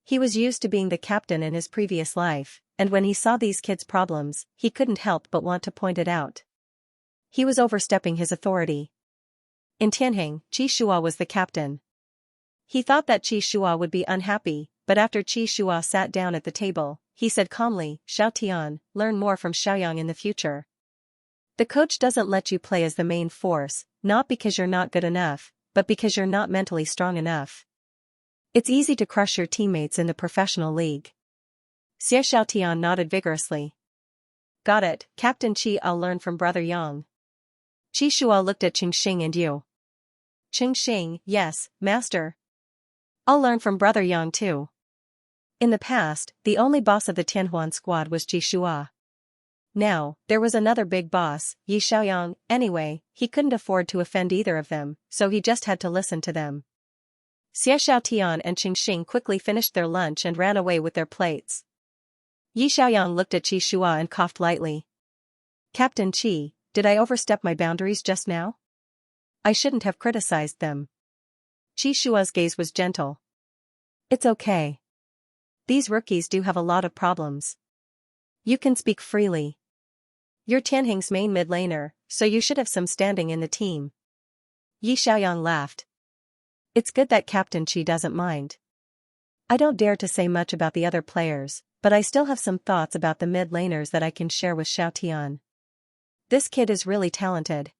He was used to being the captain in his previous life, and when he saw these kids' problems, he couldn't help but want to point it out. He was overstepping his authority. In Tianheng, Qi Shua was the captain. He thought that Qi Shua would be unhappy, but after Qi Shua sat down at the table, he said calmly, Xiaotian, learn more from Xiaoyang in the future. The coach doesn't let you play as the main force, not because you're not good enough, but because you're not mentally strong enough. It's easy to crush your teammates in the professional league. Xie Xiaotian nodded vigorously. Got it, Captain Qi. I'll learn from Brother Yang. Qi Shua looked at Qingxing and Yu. Qingxing, yes, Master. I'll learn from Brother Yang too. In the past, the only boss of the Tianhuan squad was Qi Shua. Now, there was another big boss, Yi Xiaoyang. Anyway, he couldn't afford to offend either of them, so he just had to listen to them. Xie Xiaotian and Qingxing quickly finished their lunch and ran away with their plates. Yi Xiaoyang looked at Qi Shua and coughed lightly. Captain Qi, did I overstep my boundaries just now? I shouldn't have criticized them. Qi Shua's gaze was gentle. It's okay. These rookies do have a lot of problems. You can speak freely. You're Tianheng's main mid-laner, so you should have some standing in the team. Yi Xiaoyang laughed. It's good that Captain Qi doesn't mind. I don't dare to say much about the other players, but I still have some thoughts about the mid-laners that I can share with Xiaotian. This kid is really talented.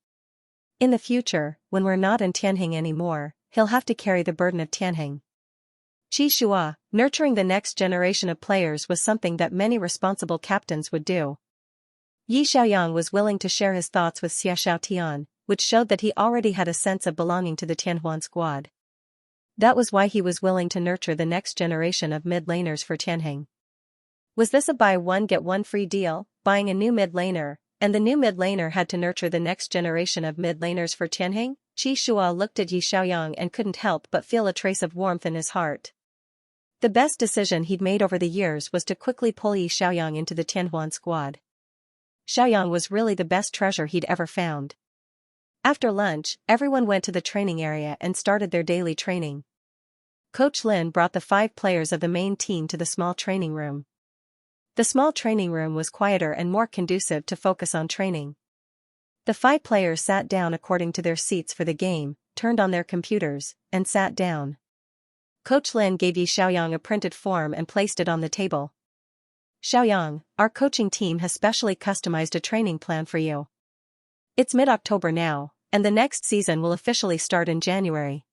In the future, when we're not in Tianheng anymore, he'll have to carry the burden of Tianheng. Qi Shua, nurturing the next generation of players was something that many responsible captains would do. Yi Xiaoyang was willing to share his thoughts with Xie Xiaotian, which showed that he already had a sense of belonging to the Tianhuan squad. That was why he was willing to nurture the next generation of mid-laners for Tianheng. Was this a buy one get one free deal, buying a new mid-laner, and the new mid-laner had to nurture the next generation of mid-laners for Tianheng? Qi Shua looked at Yi Xiaoyang and couldn't help but feel a trace of warmth in his heart. The best decision he'd made over the years was to quickly pull Yi Xiaoyang into the Tianhuan squad. Xiaoyang was really the best treasure he'd ever found. After lunch, everyone went to the training area and started their daily training. Coach Lin brought the 5 players of the main team to the small training room. The small training room was quieter and more conducive to focus on training. The 5 players sat down according to their seats for the game, turned on their computers, and sat down. Coach Lin gave Yi Xiaoyang a printed form and placed it on the table. Xiaoyang, our coaching team has specially customized a training plan for you. It's mid-October now, and the next season will officially start in January.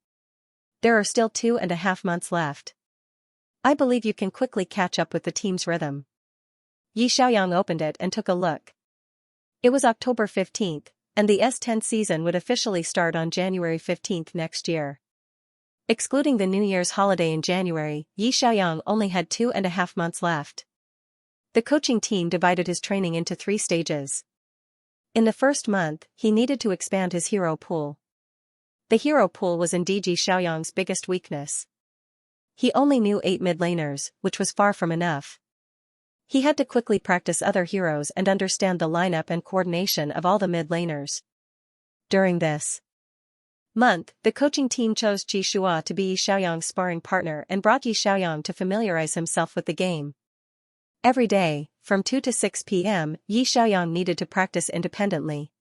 There are still 2.5 months left. I believe you can quickly catch up with the team's rhythm. Yi Xiaoyang opened it and took a look. It was October 15th, and the S10 season would officially start on January 15th next year. Excluding the New Year's holiday in January, Yi Xiaoyang only had 2.5 months left. The coaching team divided his training into 3 stages. In the first month, he needed to expand his hero pool. The hero pool was indeed Yi Xiaoyang's biggest weakness. He only knew 8 mid-laners, which was far from enough. He had to quickly practice other heroes and understand the lineup and coordination of all the mid-laners. During this month, the coaching team chose Qi Shua to be Yi Xiaoyang's sparring partner and brought Yi Xiaoyang to familiarize himself with the game. Every day, from 2 to 6 p.m., Yi Xiaoyang needed to practice independently.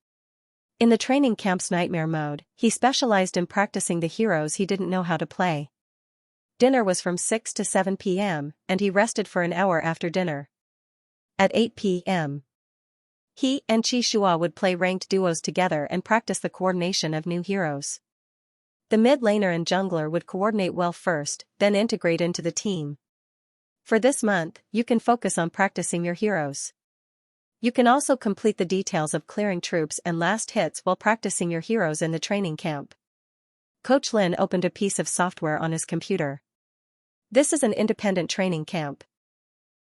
In the training camp's nightmare mode, he specialized in practicing the heroes he didn't know how to play. Dinner was from 6 to 7 p.m., and he rested for an hour after dinner. At 8 p.m., he and Qi Shua would play ranked duos together and practice the coordination of new heroes. The mid-laner and jungler would coordinate well first, then integrate into the team. For this month, you can focus on practicing your heroes. You can also complete the details of clearing troops and last hits while practicing your heroes in the training camp. Coach Lin opened a piece of software on his computer. This is an independent training camp.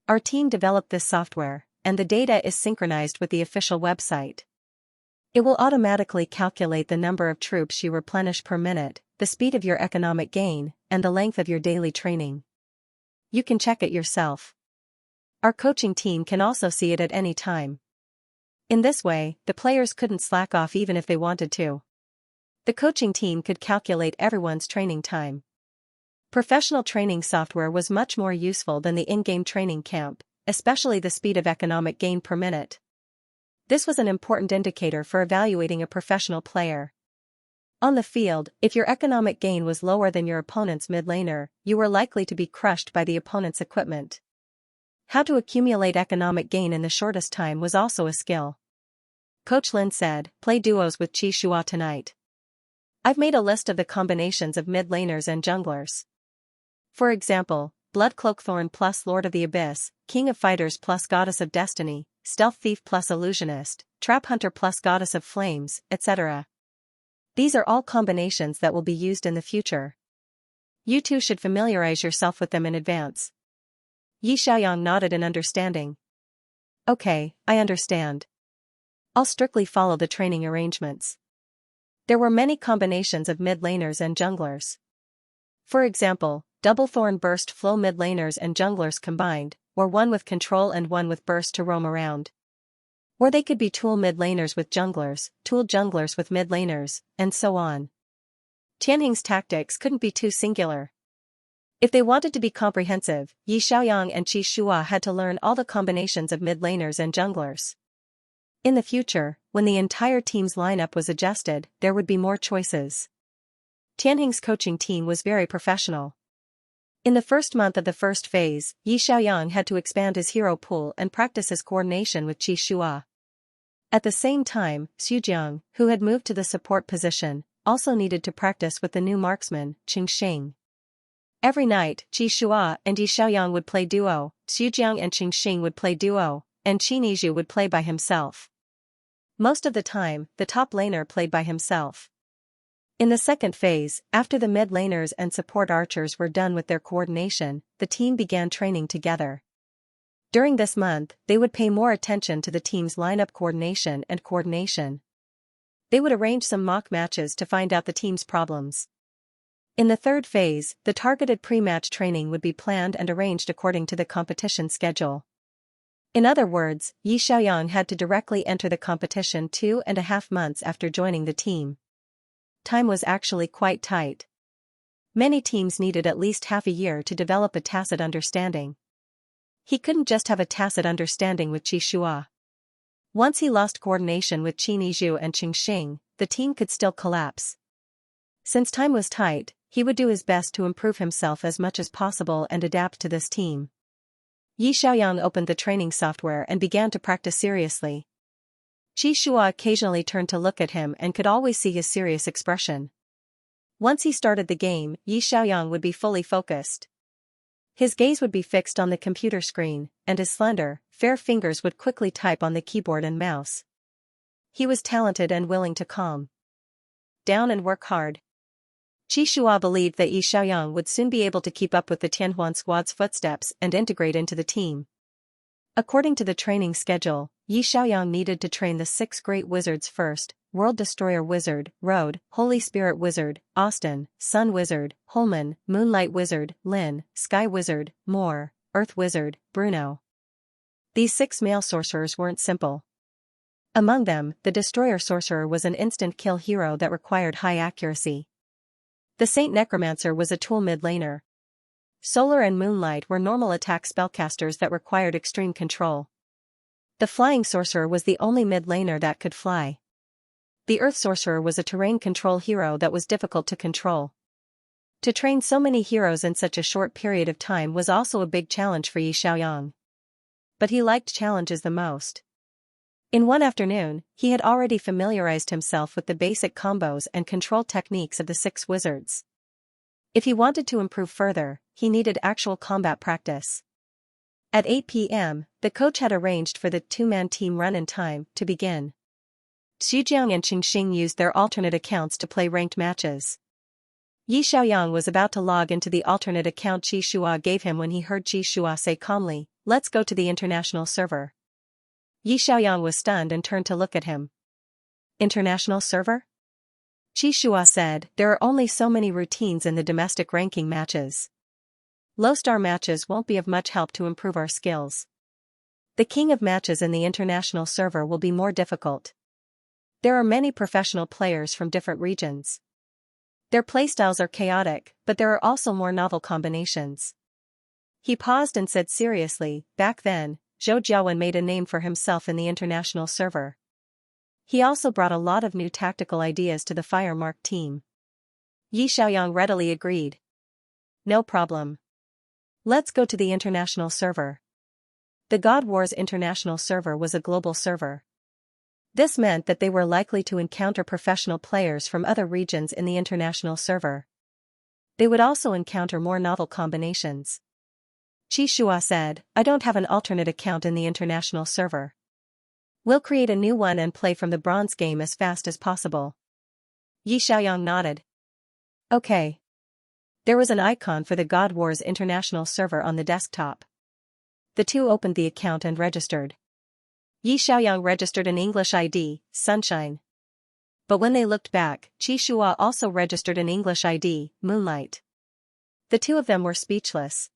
Our team developed this software, and the data is synchronized with the official website. It will automatically calculate the number of troops you replenish per minute, the speed of your economic gain, and the length of your daily training. You can check it yourself. Our coaching team can also see it at any time. In this way, the players couldn't slack off even if they wanted to. The coaching team could calculate everyone's training time. Professional training software was much more useful than the in-game training camp, especially the speed of economic gain per minute. This was an important indicator for evaluating a professional player. On the field, if your economic gain was lower than your opponent's mid-laner, you were likely to be crushed by the opponent's equipment. How to accumulate economic gain in the shortest time was also a skill. Coach Lin said, "Play duos with Qi Shua tonight. I've made a list of the combinations of mid-laners and junglers. For example, Bloodcloakthorn plus Lord of the Abyss, King of Fighters plus Goddess of Destiny, Stealth Thief plus Illusionist, Trap Hunter plus Goddess of Flames, etc. These are all combinations that will be used in the future. You too should familiarize yourself with them in advance." Yi Xiaoyang nodded in understanding. "Okay, I understand. I'll strictly follow the training arrangements." There were many combinations of mid-laners and junglers. For example, Double Thorn Burst flow mid-laners and junglers combined, or one with control and one with burst to roam around. Or they could be tool mid-laners with junglers, tool junglers with mid-laners, and so on. Tianhing's tactics couldn't be too singular. If they wanted to be comprehensive, Yi Xiaoyang and Qi Shua had to learn all the combinations of mid-laners and junglers. In the future, when the entire team's lineup was adjusted, there would be more choices. Tianhing's coaching team was very professional. In the first month of the first phase, Yi Xiaoyang had to expand his hero pool and practice his coordination with Qi Shua. At the same time, Xujiang, who had moved to the support position, also needed to practice with the new marksman, Xianxia. Every night, Qi Shua and Yi Xiaoyang would play duo, Xujiang and Xianxia would play duo, and Qinizhu would play by himself. Most of the time, the top laner played by himself. In the second phase, after the mid-laners and support archers were done with their coordination, the team began training together. During this month, they would pay more attention to the team's lineup coordination and coordination. They would arrange some mock matches to find out the team's problems. In the third phase, the targeted pre-match training would be planned and arranged according to the competition schedule. In other words, Yi Xiaoyang had to directly enter the competition 2.5 months after joining the team. Time was actually quite tight. Many teams needed at least half a year to develop a tacit understanding. He couldn't just have a tacit understanding with Qi Shua. Once he lost coordination with Qin Yizhu and Qing Xing, the team could still collapse. Since time was tight, he would do his best to improve himself as much as possible and adapt to this team. Yi Xiaoyang opened the training software and began to practice seriously. Qi Shua occasionally turned to look at him and could always see his serious expression. Once he started the game, Yi Xiaoyang would be fully focused. His gaze would be fixed on the computer screen, and his slender, fair fingers would quickly type on the keyboard and mouse. He was talented and willing to calm down and work hard. Qi Shua believed that Yi Xiaoyang would soon be able to keep up with the Tianhuan squad's footsteps and integrate into the team. According to the training schedule, Yi Xiaoyang needed to train the 6 great wizards first: World Destroyer Wizard, Road, Holy Spirit Wizard, Austin, Sun Wizard, Holman, Moonlight Wizard, Lin, Sky Wizard, Moore, Earth Wizard, Bruno. These 6 male sorcerers weren't simple. Among them, the Destroyer Sorcerer was an instant kill hero that required high accuracy. The Saint Necromancer was a tool mid-laner. Solar and Moonlight were normal attack spellcasters that required extreme control. The Flying Sorcerer was the only mid-laner that could fly. The Earth Sorcerer was a terrain control hero that was difficult to control. To train so many heroes in such a short period of time was also a big challenge for Yi Xiaoyang. But he liked challenges the most. In one afternoon, he had already familiarized himself with the basic combos and control techniques of the 6 wizards. If he wanted to improve further, he needed actual combat practice. At 8 p.m., the coach had arranged for the 2-man team run-in time to begin. Xujiang and Qingxing used their alternate accounts to play ranked matches. Yi Xiaoyang was about to log into the alternate account Qi Shua gave him when he heard Qi Shua say calmly, "Let's go to the international server." Yi Xiaoyang was stunned and turned to look at him. International server? Qi Shua said, "There are only so many routines in the domestic ranking matches. Low-star matches won't be of much help to improve our skills. The king of matches in the international server will be more difficult. There are many professional players from different regions. Their playstyles are chaotic, but there are also more novel combinations." He paused and said seriously, "Back then, Zhou Jiawen made a name for himself in the international server. He also brought a lot of new tactical ideas to the Firemark team." Yi Xiaoyang readily agreed. "No problem. Let's go to the international server." The God Wars international server was a global server. This meant that they were likely to encounter professional players from other regions in the international server. They would also encounter more novel combinations. Qi Shua said, "I don't have an alternate account in the international server. We'll create a new one and play from the bronze game as fast as possible." Yi Xiaoyang nodded. "Okay." There was an icon for the God Wars international server on the desktop. The two opened the account and registered. Yi Xiaoyang registered an English ID, Sunshine. But when they looked back, Qi Shua also registered an English ID, Moonlight. The two of them were speechless.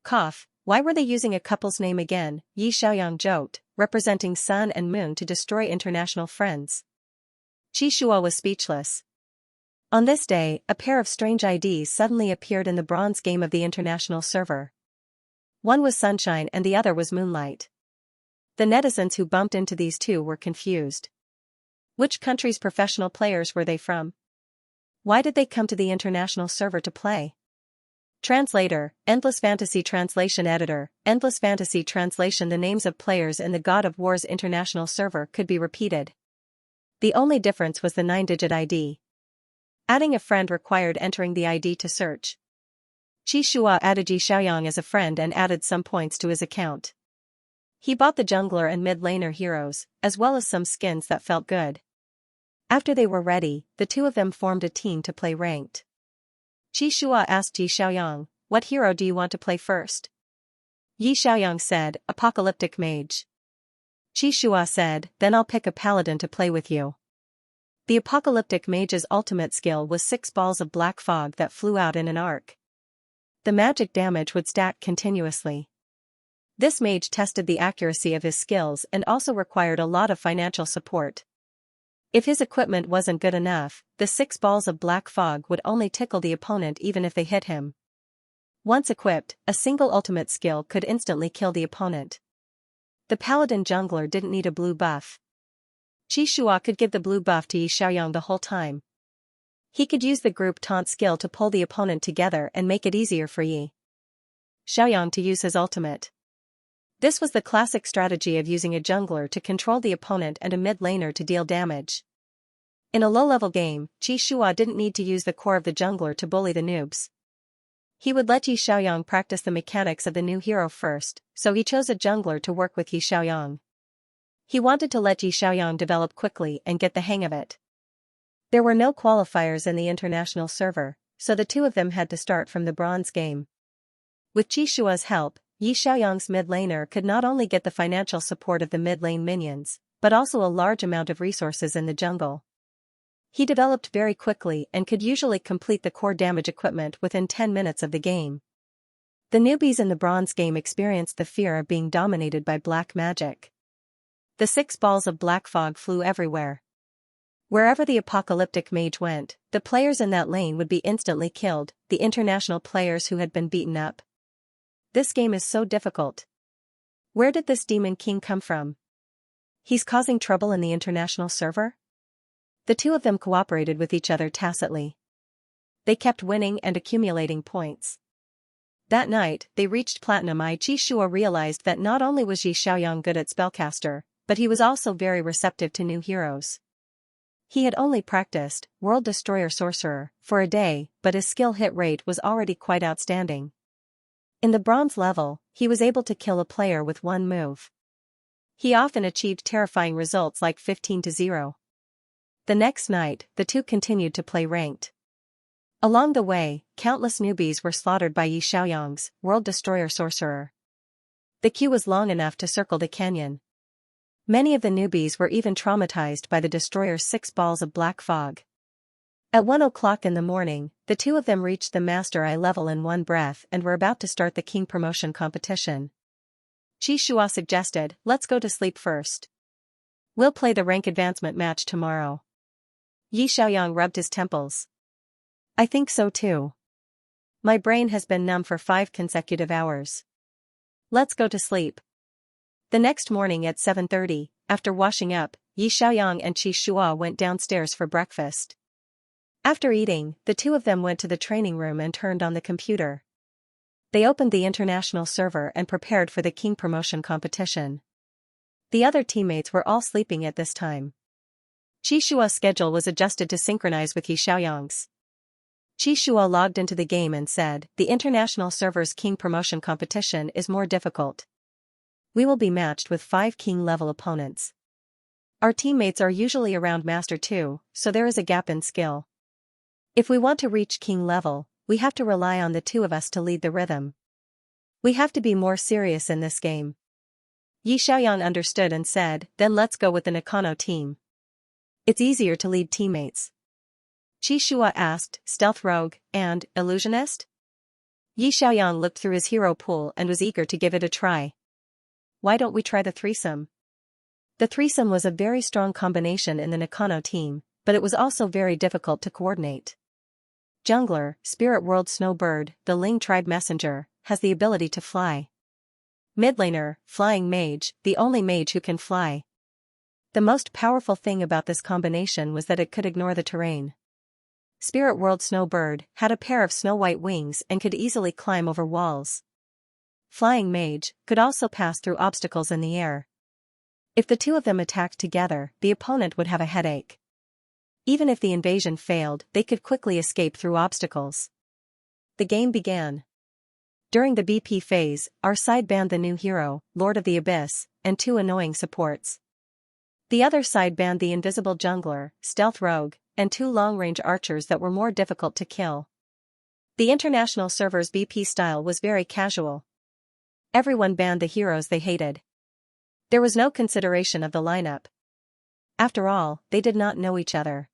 "Cough, why were they using a couple's name again?" Yi Xiaoyang joked, representing Sun and Moon to destroy international friends. Qi Shua was speechless. On this day, a pair of strange IDs suddenly appeared in the bronze game of the international server. One was Sunshine and the other was Moonlight. The netizens who bumped into these two were confused. Which country's professional players were they from? Why did they come to the international server to play? Translator, Endless Fantasy Translation Editor, Endless Fantasy Translation. The names of players in the God of War's international server could be repeated. The only difference was the 9-digit ID. Adding a friend required entering the ID to search. Qi Shua added Yi Xiaoyang as a friend and added some points to his account. He bought the jungler and mid-laner heroes, as well as some skins that felt good. After they were ready, the two of them formed a team to play ranked. Qi Shua asked Yi Xiaoyang, "What hero do you want to play first?" Yi Xiaoyang said, "Apocalyptic Mage." Qi Shua said, "Then I'll pick a paladin to play with you." The apocalyptic mage's ultimate skill was 6 balls of black fog that flew out in an arc. The magic damage would stack continuously. This mage tested the accuracy of his skills and also required a lot of financial support. If his equipment wasn't good enough, the 6 balls of black fog would only tickle the opponent even if they hit him. Once equipped, a single ultimate skill could instantly kill the opponent. The paladin jungler didn't need a blue buff. Xianxia could give the blue buff to Xiaoyang the whole time. He could use the group taunt skill to pull the opponent together and make it easier for Xiaoyang to use his ultimate. This was the classic strategy of using a jungler to control the opponent and a mid laner to deal damage. In a low-level game, Xianxia didn't need to use the core of the jungler to bully the noobs. He would let Xiaoyang practice the mechanics of the new hero first, so he chose a jungler to work with Xiaoyang. He wanted to let Xiaoyang develop quickly and get the hang of it. There were no qualifiers in the international server, so the two of them had to start from the bronze game. With Xianxia's help, Xiaoyang's mid laner could not only get the financial support of the mid lane minions, but also a large amount of resources in the jungle. He developed very quickly and could usually complete the core damage equipment within 10 minutes of the game. The newbies in the bronze game experienced the fear of being dominated by black magic. The 6 balls of black fog flew everywhere. Wherever the apocalyptic mage went, the players in that lane would be instantly killed, the international players who had been beaten up. This game is so difficult. Where did this demon king come from? He's causing trouble in the international server? The two of them cooperated with each other tacitly. They kept winning and accumulating points. That night, they reached Platinum. Xianxia realized that not only was Xiaoyang good at spellcaster, but he was also very receptive to new heroes. He had only practiced World Destroyer Sorcerer for a day, but his skill hit rate was already quite outstanding. In the bronze level, he was able to kill a player with one move. He often achieved terrifying results like 15-0. The next night, the two continued to play ranked. Along the way, countless newbies were slaughtered by Xiaoyang's World Destroyer Sorcerer. The queue was long enough to circle the canyon. Many of the newbies were even traumatized by the destroyer's 6 balls of black fog. At 1 o'clock in the morning, the two of them reached the Master I level in one breath and were about to start the King promotion competition. Xianxia suggested, "Let's go to sleep first. We'll play the rank advancement match tomorrow." Xiaoyang rubbed his temples. "I think so too. My brain has been numb for 5 consecutive hours. Let's go to sleep." The next morning at 7:30, after washing up, Xiaoyang and Xianxia went downstairs for breakfast. After eating, the two of them went to the training room and turned on the computer. They opened the international server and prepared for the King promotion competition. The other teammates were all sleeping at this time. Xianxia's schedule was adjusted to synchronize with Xiaoyang's. Xianxia logged into the game and said, "The international server's King promotion competition is more difficult. We will be matched with 5 King level opponents. Our teammates are usually around Master 2, so there is a gap in skill. If we want to reach King level, we have to rely on the two of us to lead the rhythm. We have to be more serious in this game." Xiaoyang understood and said, "Then let's go with the Nakano team. It's easier to lead teammates." Xianxia asked, "Stealth Rogue and Illusionist?" Xiaoyang looked through his hero pool and was eager to give it a try. "Why don't we try the threesome?" The threesome was a very strong combination in the Nakano team, but it was also very difficult to coordinate. Jungler, Spirit World Snowbird, the Ling Tribe Messenger, has the ability to fly. Midlaner, Flying Mage, the only mage who can fly. The most powerful thing about this combination was that it could ignore the terrain. Spirit World Snowbird had a pair of snow-white wings and could easily climb over walls. Flying Mage could also pass through obstacles in the air. If the two of them attacked together, the opponent would have a headache. Even if the invasion failed, they could quickly escape through obstacles. The game began. During the BP phase, our side banned the new hero, Lord of the Abyss, and 2 annoying supports. The other side banned the invisible jungler, Stealth Rogue, and 2 long-range archers that were more difficult to kill. The international server's BP style was very casual. Everyone banned the heroes they hated. There was no consideration of the lineup. After all, they did not know each other.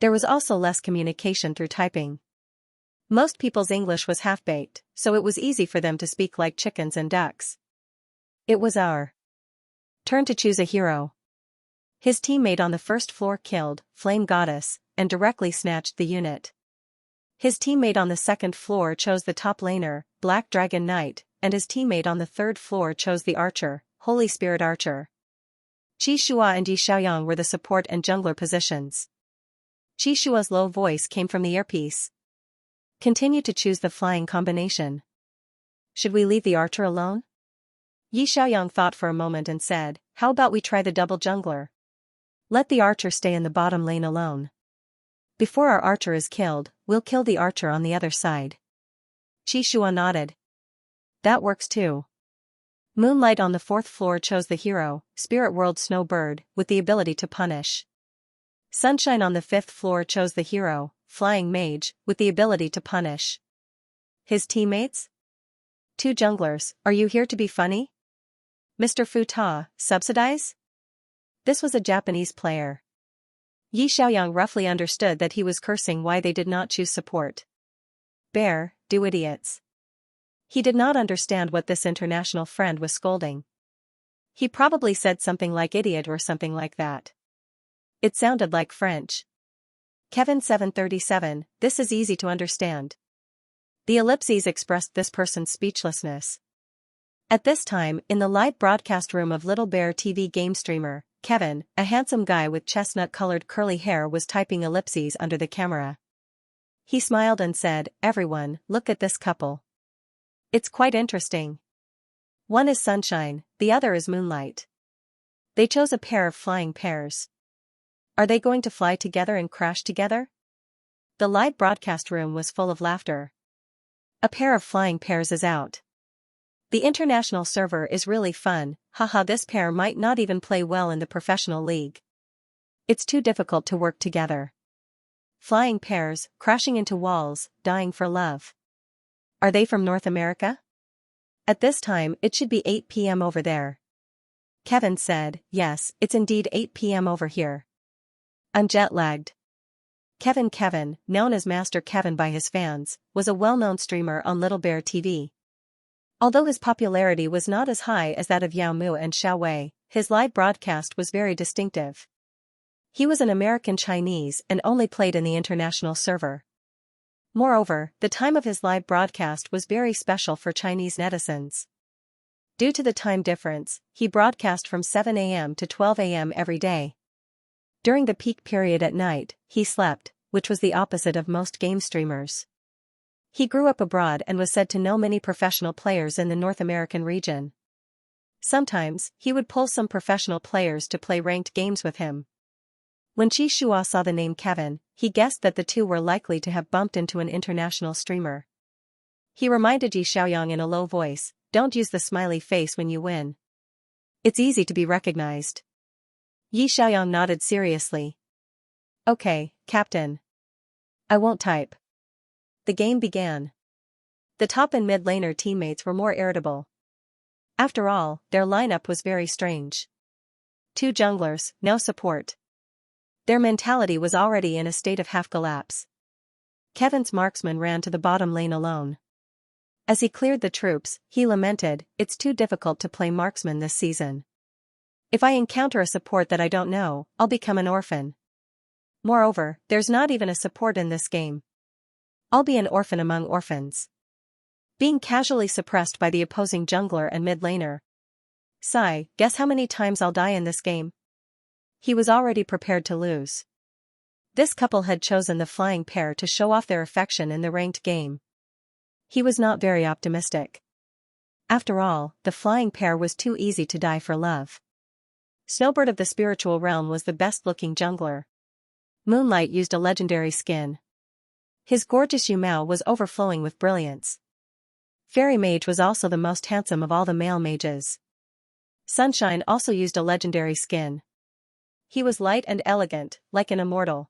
There was also less communication through typing. Most people's English was half-baked, so it was easy for them to speak like chickens and ducks. It was our turn to choose a hero. His teammate on the first floor killed Flame Goddess and directly snatched the unit. His teammate on the second floor chose the top laner, Black Dragon Knight, and his teammate on the third floor chose the archer, Holy Spirit Archer. Qi Shua and Yi Xiaoyang were the support and jungler positions. Qi Shua's low voice came from the earpiece. Continue to choose the flying combination. Should we leave the archer alone? Yi Xiaoyang thought for a moment and said, how about we try the double jungler? Let the archer stay in the bottom lane alone. Before our archer is killed, we'll kill the archer on the other side. Qi Shua nodded. That works too. Moonlight on the fourth floor chose the hero, Spirit World Snowbird, with the ability to punish. Sunshine on the fifth floor chose the hero, Flying Mage, with the ability to punish. His teammates? 2 junglers, are you here to be funny? Mr. Futa, subsidize? This was a Japanese player. Yi Xiaoyang roughly understood that he was cursing why they did not choose support. Bear, do idiots. He did not understand what this international friend was scolding. He probably said something like idiot or something like that. It sounded like French. Kevin 737, this is easy to understand. The ellipses expressed this person's speechlessness. At this time, in the live broadcast room of Little Bear TV game streamer, Kevin, a handsome guy with chestnut-colored curly hair, was typing ellipses under the camera. He smiled and said, everyone, look at this couple. It's quite interesting. One is Sunshine, the other is Moonlight. They chose a pair of flying pairs. Are they going to fly together and crash together? The live broadcast room was full of laughter. A pair of flying pairs is out. The international server is really fun, haha, this pair might not even play well in the professional league. It's too difficult to work together. Flying pairs, crashing into walls, dying for love. Are they from North America? At this time, it should be 8 p.m. over there. Kevin said, yes, it's indeed 8 p.m. over here. I'm jet-lagged. Kevin, known as Master Kevin by his fans, was a well-known streamer on Little Bear TV. Although his popularity was not as high as that of Yao Mu and Xiao Wei, his live broadcast was very distinctive. He was an American Chinese and only played in the international server. Moreover, the time of his live broadcast was very special for Chinese netizens. Due to the time difference, he broadcast from 7 a.m. to 12 a.m. every day. During the peak period at night, he slept, which was the opposite of most game streamers. He grew up abroad and was said to know many professional players in the North American region. Sometimes, he would pull some professional players to play ranked games with him. When Qi Shua saw the name Kevin, he guessed that the two were likely to have bumped into an international streamer. He reminded Yi Xiaoyang in a low voice, don't use the smiley face when you win. It's easy to be recognized. Yi Xiaoyang nodded seriously. Okay, Captain. I won't type. The game began. The top and mid laner teammates were more irritable. After all, their lineup was very strange. 2 junglers, no support. Their mentality was already in a state of half-collapse. Kevin's marksman ran to the bottom lane alone. As he cleared the troops, he lamented, it's too difficult to play marksman this season. If I encounter a support that I don't know, I'll become an orphan. Moreover, there's not even a support in this game. I'll be an orphan among orphans. Being casually suppressed by the opposing jungler and mid laner. Sigh, guess how many times I'll die in this game? He was already prepared to lose. This couple had chosen the flying pair to show off their affection in the ranked game. He was not very optimistic. After all, the flying pair was too easy to die for love. Snowbird of the spiritual realm was the best-looking jungler. Moonlight used a legendary skin. His gorgeous Yumao was overflowing with brilliance. Fairy Mage was also the most handsome of all the male mages. Sunshine also used a legendary skin. He was light and elegant, like an immortal.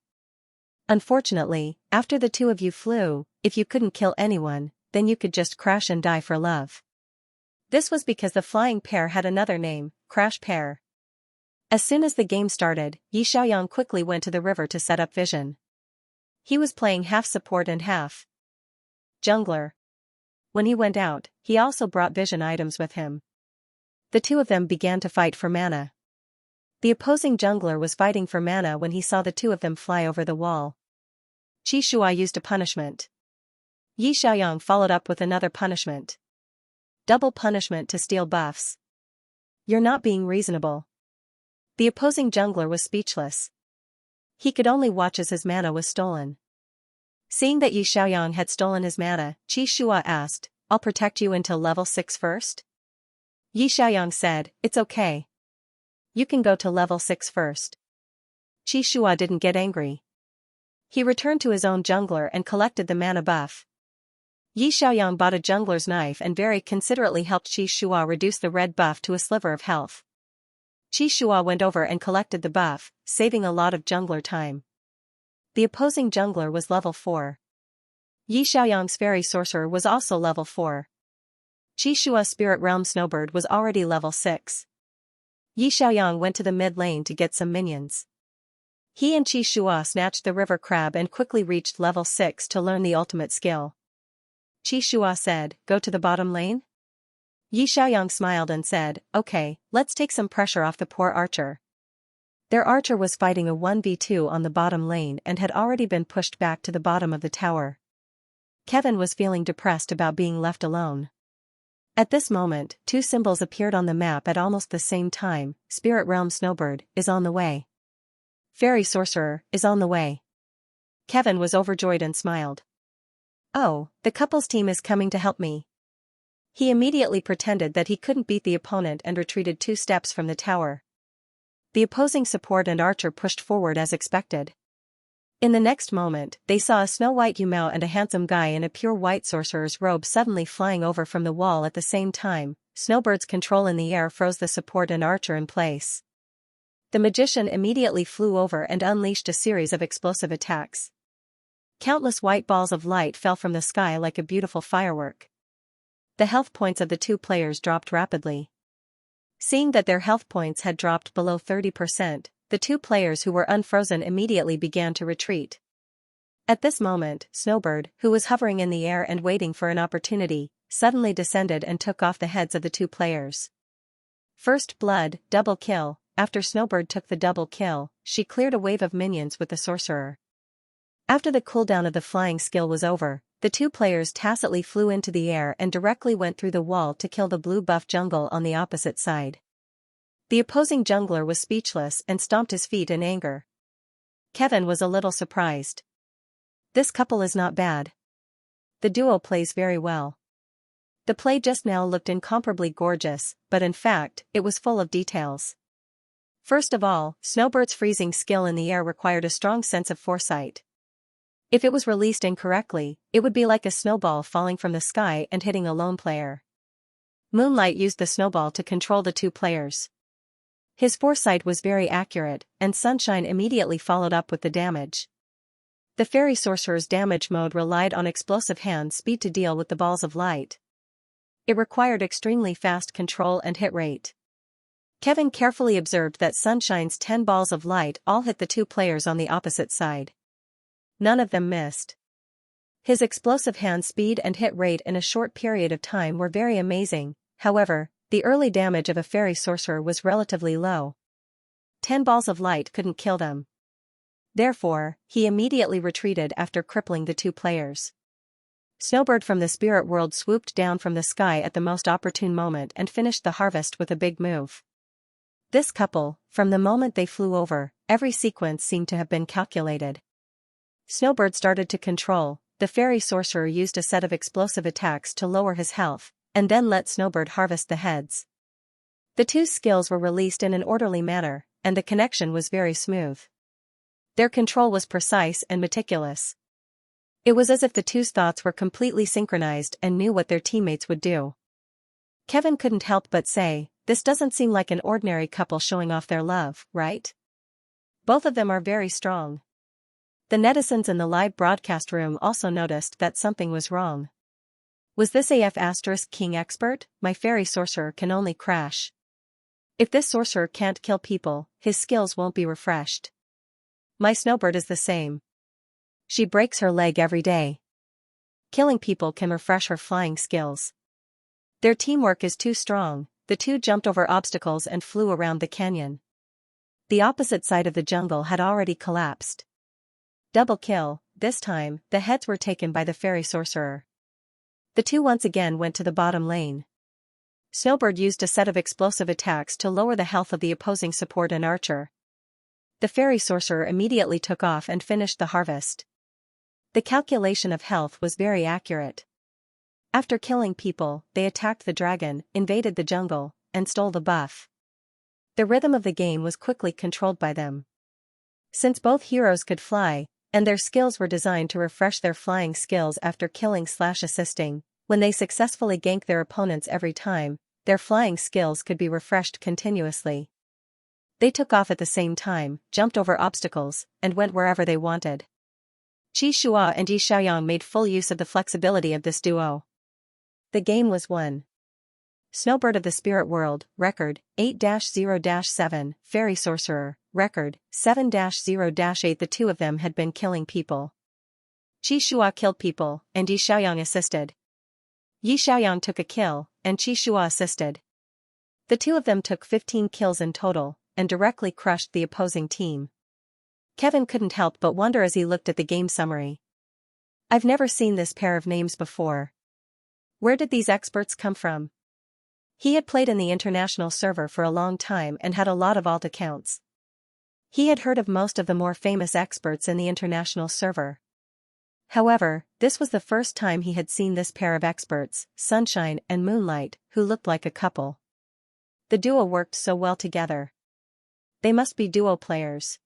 Unfortunately, after the two of you flew, if you couldn't kill anyone, then you could just crash and die for love. This was because the flying pair had another name, Crash Pair. As soon as the game started, Yi Xiaoyang quickly went to the river to set up vision. He was playing half support and half jungler. When he went out, he also brought vision items with him. The two of them began to fight for mana. The opposing jungler was fighting for mana when he saw the two of them fly over the wall. Xianxia used a punishment. Yi Xiaoyang followed up with another punishment. Double punishment to steal buffs. You're not being reasonable. The opposing jungler was speechless. He could only watch as his mana was stolen. Seeing that Yi Xiaoyang had stolen his mana, Xianxia asked, "I'll protect you until level 6 first?" Yi Xiaoyang said, "It's okay. You can go to level 6 first." Xianxia didn't get angry. He returned to his own jungler and collected the mana buff. Yi Xiaoyang bought a jungler's knife and very considerately helped Xianxia reduce the red buff to a sliver of health. Xianxia went over and collected the buff, saving a lot of jungler time. The opposing jungler was level 4. Yi Xiaoyang's fairy sorcerer was also level 4. Xianxia's spirit realm snowbird was already level 6. Yi Xiaoyang went to the mid lane to get some minions. He and Xianxia snatched the river crab and quickly reached level 6 to learn the ultimate skill. Xianxia said, "Go to the bottom lane?" Yi Xiaoyang smiled and said, "Okay, let's take some pressure off the poor archer." Their archer was fighting a 1v2 on the bottom lane and had already been pushed back to the bottom of the tower. Kevin was feeling depressed about being left alone. At this moment, two symbols appeared on the map at almost the same time. Spirit Realm Snowbird is on the way. Fairy Sorcerer is on the way. Kevin was overjoyed and smiled. "Oh, the couple's team is coming to help me." He immediately pretended that he couldn't beat the opponent and retreated 2 steps from the tower. The opposing support and archer pushed forward as expected. In the next moment, they saw a snow-white Yumao and a handsome guy in a pure white sorcerer's robe suddenly flying over from the wall at the same time. Snowbird's control in the air froze the support and archer in place. The magician immediately flew over and unleashed a series of explosive attacks. Countless white balls of light fell from the sky like a beautiful firework. The health points of the two players dropped rapidly. Seeing that their health points had dropped below 30%, the two players who were unfrozen immediately began to retreat. At this moment, Snowbird, who was hovering in the air and waiting for an opportunity, suddenly descended and took off the heads of the two players. First blood, double kill. After Snowbird took the double kill, she cleared a wave of minions with the sorcerer. After the cooldown of the flying skill was over, the two players tacitly flew into the air and directly went through the wall to kill the blue buff jungle on the opposite side. The opposing jungler was speechless and stomped his feet in anger. Kevin was a little surprised. This couple is not bad. The duo plays very well. The play just now looked incomparably gorgeous, but in fact, it was full of details. First of all, Snowbird's freezing skill in the air required a strong sense of foresight. If it was released incorrectly, it would be like a snowball falling from the sky and hitting a lone player. Moonlight used the snowball to control the two players. His foresight was very accurate, and Sunshine immediately followed up with the damage. The Fairy Sorcerer's damage mode relied on explosive hand speed to deal with the balls of light. It required extremely fast control and hit rate. Kevin carefully observed that Sunshine's 10 balls of light all hit the two players on the opposite side. None of them missed. His explosive hand speed and hit rate in a short period of time were very amazing. However, the early damage of a fairy sorcerer was relatively low. 10 balls of light couldn't kill them. Therefore, he immediately retreated after crippling the two players. Snowbird from the spirit world swooped down from the sky at the most opportune moment and finished the harvest with a big move. This couple, from the moment they flew over, every sequence seemed to have been calculated. Snowbird started to control. The fairy sorcerer used a set of explosive attacks to lower his health, and then let Snowbird harvest the heads. The two skills were released in an orderly manner, and the connection was very smooth. Their control was precise and meticulous. It was as if the two's thoughts were completely synchronized and knew what their teammates would do. Kevin couldn't help but say, "This doesn't seem like an ordinary couple showing off their love, right? Both of them are very strong." The netizens in the live broadcast room also noticed that something was wrong. Was this AF** King expert? My fairy sorcerer can only crash. If this sorcerer can't kill people, his skills won't be refreshed. My Snowbird is the same. She breaks her leg every day. Killing people can refresh her flying skills. Their teamwork is too strong. The two jumped over obstacles and flew around the canyon. The opposite side of the jungle had already collapsed. Double kill. This time, the heads were taken by the fairy sorcerer. The two once again went to the bottom lane. Snowbird used a set of explosive attacks to lower the health of the opposing support and archer. The fairy sorcerer immediately took off and finished the harvest. The calculation of health was very accurate. After killing people, they attacked the dragon, invaded the jungle, and stole the buff. The rhythm of the game was quickly controlled by them. Since both heroes could fly, and their skills were designed to refresh their flying skills after killing/assisting, when they successfully ganked their opponents every time, their flying skills could be refreshed continuously. They took off at the same time, jumped over obstacles, and went wherever they wanted. Xianxia and Xiaoyang made full use of the flexibility of this duo. The game was won. Snowbird of the Spirit World, record, 8-0-7, Fairy Sorcerer, record, 7-0-8. The two of them had been killing people. Xianxia killed people, and Xiaoyang assisted. Xiaoyang took a kill, and Xianxia assisted. The two of them took 15 kills in total, and directly crushed the opposing team. Kevin couldn't help but wonder as he looked at the game summary. I've never seen this pair of names before. Where did these experts come from? He had played in the international server for a long time and had a lot of alt accounts. He had heard of most of the more famous experts in the international server. However, this was the first time he had seen this pair of experts, Sunshine and Moonlight, who looked like a couple. The duo worked so well together. They must be duo players.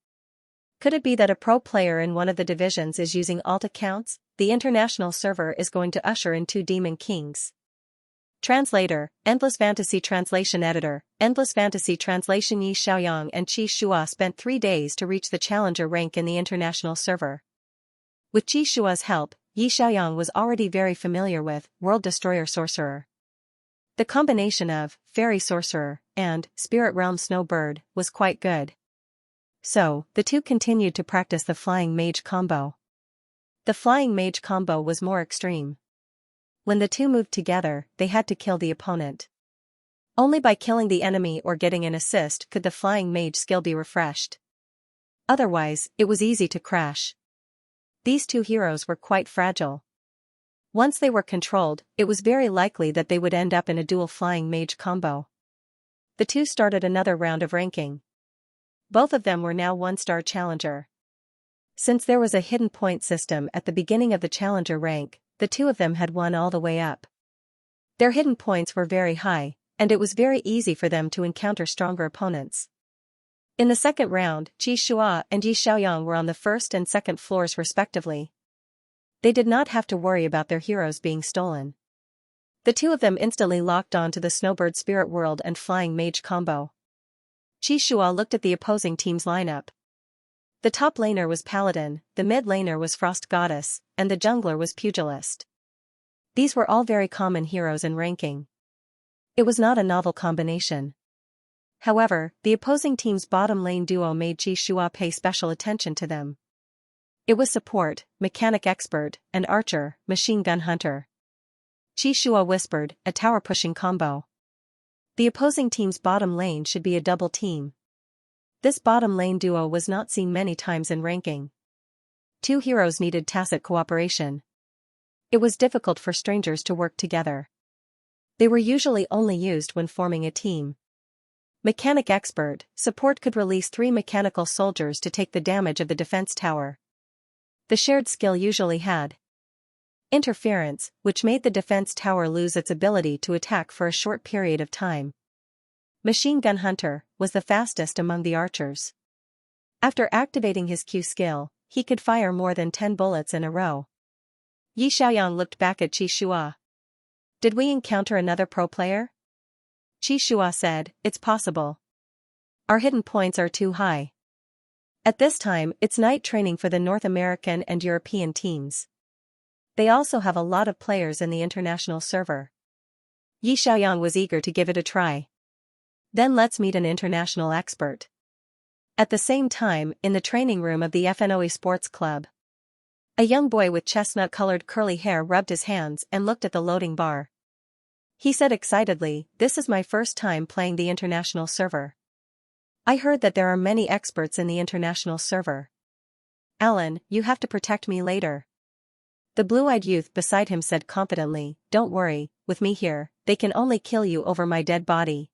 Could it be that a pro player in one of the divisions is using alt accounts? The international server is going to usher in 2 Demon Kings. Translator, Endless Fantasy Translation Editor, Endless Fantasy Translation. Xiaoyang and Xianxia spent 3 days to reach the challenger rank in the international server. With Xianxia's help, Xiaoyang was already very familiar with World Destroyer Sorcerer. The combination of Fairy Sorcerer and Spirit Realm Snowbird was quite good. So, the two continued to practice the Flying Mage combo. The Flying Mage combo was more extreme. When the two moved together, they had to kill the opponent. Only by killing the enemy or getting an assist could the Flying Mage skill be refreshed. Otherwise, it was easy to crash. These two heroes were quite fragile. Once they were controlled, it was very likely that they would end up in a dual Flying Mage combo. The two started another round of ranking. Both of them were now 1-star challenger. Since there was a hidden point system at the beginning of the challenger rank, the two of them had won all the way up. Their hidden points were very high, and it was very easy for them to encounter stronger opponents. In the second round, Xianxia and Xiaoyang were on the first and second floors respectively. They did not have to worry about their heroes being stolen. The two of them instantly locked on to the Snowbird Spirit World and Flying Mage combo. Xianxia looked at the opposing team's lineup. The top laner was Paladin, the mid laner was Frost Goddess, and the jungler was Pugilist. These were all very common heroes in ranking. It was not a novel combination. However, the opposing team's bottom lane duo made Xianxia pay special attention to them. It was support, mechanic expert, and archer, machine gun hunter. Xianxia whispered, a tower pushing combo. The opposing team's bottom lane should be a double team. This bottom lane duo was not seen many times in ranking. Two heroes needed tacit cooperation. It was difficult for strangers to work together. They were usually only used when forming a team. Mechanic expert, support could release 3 mechanical soldiers to take the damage of the defense tower. The shared skill usually had interference, which made the defense tower lose its ability to attack for a short period of time. Machine Gun Hunter was the fastest among the archers. After activating his Q skill, he could fire more than 10 bullets in a row. Xiaoyang looked back at Xianxia. Did we encounter another pro player? Xianxia said, it's possible. Our hidden points are too high. At this time, it's night training for the North American and European teams. They also have a lot of players in the international server. Xiaoyang was eager to give it a try. Then let's meet an international expert. At the same time, in the training room of the FNOE Sports Club, A young boy with chestnut-colored curly hair rubbed his hands and looked at the loading bar. He said excitedly, "This is my first time playing the international server. I heard that there are many experts in the international server. Alan, you have to protect me later." The blue-eyed youth beside him said confidently, "Don't worry, with me here, they can only kill you over my dead body."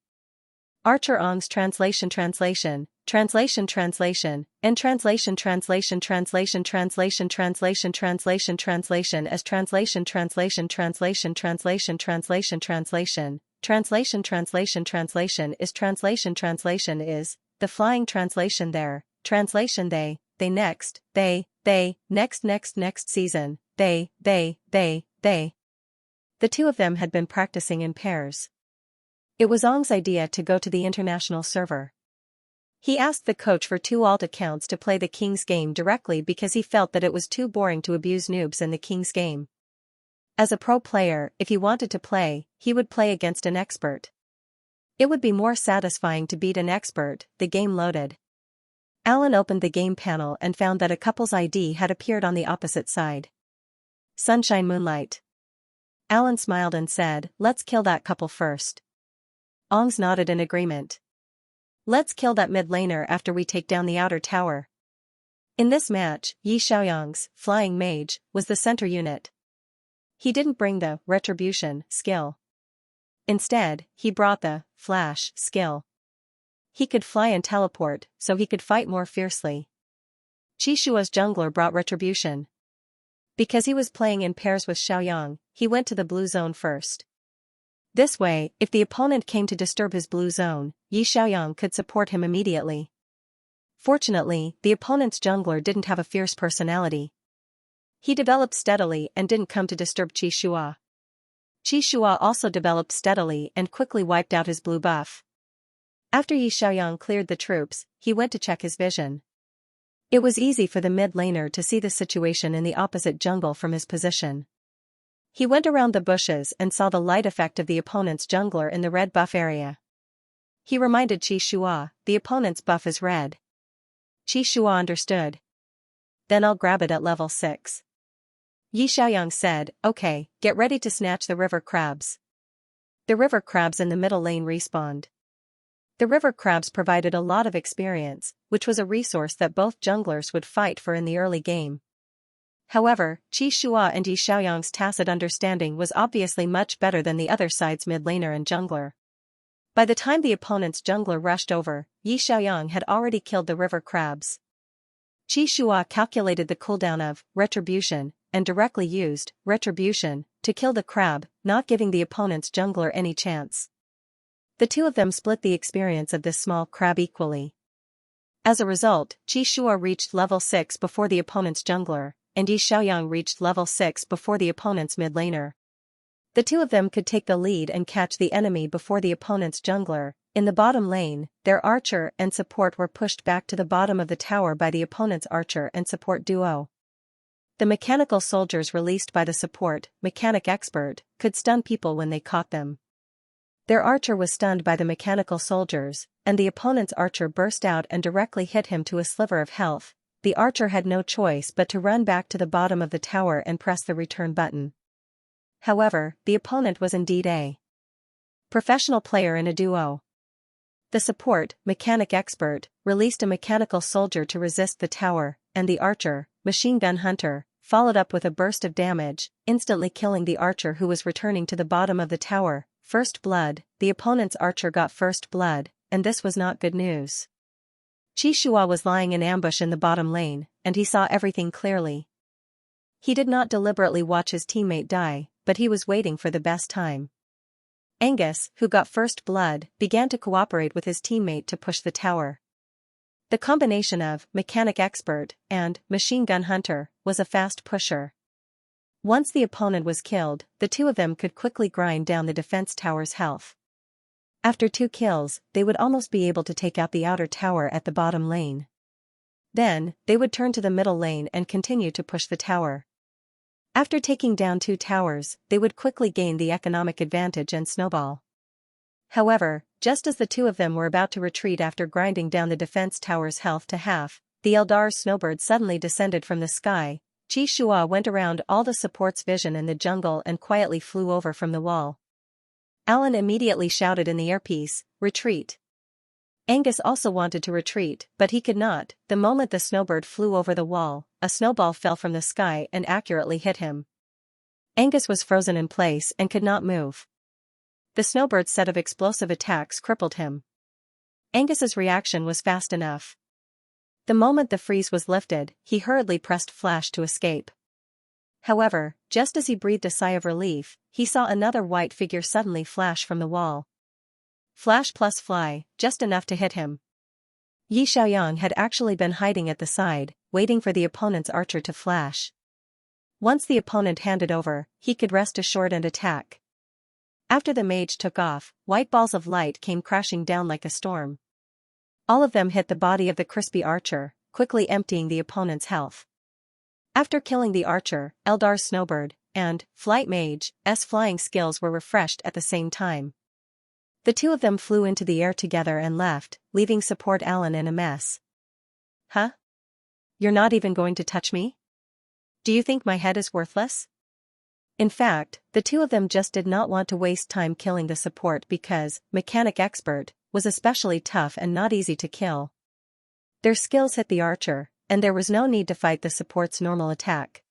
Archer Ong's translation and translation translation translation as translation is the flying translation there, translation they next season, they. The two of them had been practicing in pairs. It was Ong's idea to go to the international server. He asked the coach for 2 alt accounts to play the King's game directly because he felt that it was too boring to abuse noobs in the King's game. As a pro player, if he wanted to play, he would play against an expert. It would be more satisfying to beat an expert. The game loaded. Alan opened the game panel and found that a couple's ID had appeared on the opposite side. Sunshine Moonlight. Alan smiled and said, "Let's kill that couple first." Ongs nodded in agreement. "Let's kill that mid laner after we take down the outer tower." In this match, Xianxia's flying mage was the center unit. He didn't bring the retribution skill. Instead, he brought the flash skill. He could fly and teleport, so he could fight more fiercely. Xianxia's jungler brought retribution. Because he was playing in pairs with Xiaoyang, he went to the blue zone first. This way, if the opponent came to disturb his blue zone, Xiaoyang could support him immediately. Fortunately, the opponent's jungler didn't have a fierce personality. He developed steadily and didn't come to disturb Xianxia. Xianxia also developed steadily and quickly wiped out his blue buff. After Xiaoyang cleared the troops, he went to check his vision. It was easy for the mid laner to see the situation in the opposite jungle from his position. He went around the bushes and saw the light effect of the opponent's jungler in the red buff area. He reminded Xianxia, "The opponent's buff is red." Xianxia understood. "Then I'll grab it at level 6. Xiaoyang said, "Okay, get ready to snatch the river crabs." The river crabs in the middle lane respawned. The river crabs provided a lot of experience, which was a resource that both junglers would fight for in the early game. However, Xianxia and Xiaoyang's tacit understanding was obviously much better than the other side's mid laner and jungler. By the time the opponent's jungler rushed over, Xiaoyang had already killed the river crabs. Xianxia calculated the cooldown of retribution and directly used retribution to kill the crab, not giving the opponent's jungler any chance. The two of them split the experience of this small crab equally. As a result, Xianxia reached level 6 before the opponent's jungler, and Xiaoyang reached level 6 before the opponent's mid laner. The two of them could take the lead and catch the enemy before the opponent's jungler. In the bottom lane, their archer and support were pushed back to the bottom of the tower by the opponent's archer and support duo. The mechanical soldiers released by the support, mechanic expert, could stun people when they caught them. Their archer was stunned by the mechanical soldiers, and the opponent's archer burst out and directly hit him to a sliver of health. The archer had no choice but to run back to the bottom of the tower and press the return button. However, the opponent was indeed a professional player in a duo. The support, mechanic expert, released a mechanical soldier to resist the tower, and the archer, machine gun hunter, followed up with a burst of damage, instantly killing the archer who was returning to the bottom of the tower. First blood, the opponent's archer got first blood, and this was not good news. Xianxia was lying in ambush in the bottom lane, and he saw everything clearly. He did not deliberately watch his teammate die, but he was waiting for the best time. Angus, who got first blood, began to cooperate with his teammate to push the tower. The combination of mechanic expert and machine gun hunter was a fast pusher. Once the opponent was killed, the two of them could quickly grind down the defense tower's health. After 2 kills, they would almost be able to take out the outer tower at the bottom lane. Then, they would turn to the middle lane and continue to push the tower. After taking down 2 towers, they would quickly gain the economic advantage and snowball. However, just as the two of them were about to retreat after grinding down the defense tower's health to half, the Eldar's snowbird suddenly descended from the sky. Xianxia went around all the support's vision in the jungle and quietly flew over from the wall. Alan immediately shouted in the earpiece, "Retreat." Angus also wanted to retreat, but he could not. The moment the snowbird flew over the wall, a snowball fell from the sky and accurately hit him. Angus was frozen in place and could not move. The snowbird's set of explosive attacks crippled him. Angus's reaction was fast enough. The moment the freeze was lifted, he hurriedly pressed flash to escape. However, just as he breathed a sigh of relief, he saw another white figure suddenly flash from the wall. Flash plus fly, just enough to hit him. Yi Xiaoyang had actually been hiding at the side, waiting for the opponent's archer to flash. Once the opponent handed over, he could rest assured and attack. After the mage took off, white balls of light came crashing down like a storm. All of them hit the body of the crispy archer, quickly emptying the opponent's health. After killing the archer, Eldar's snowbird, and Flight Mage's flying skills were refreshed at the same time. The two of them flew into the air together and left, leaving support Alan in a mess. "Huh? You're not even going to touch me? Do you think my head is worthless?" In fact, the two of them just did not want to waste time killing the support because Mechanic Expert was especially tough and not easy to kill. Their skills hit the archer, and there was no need to fight the support's normal attack.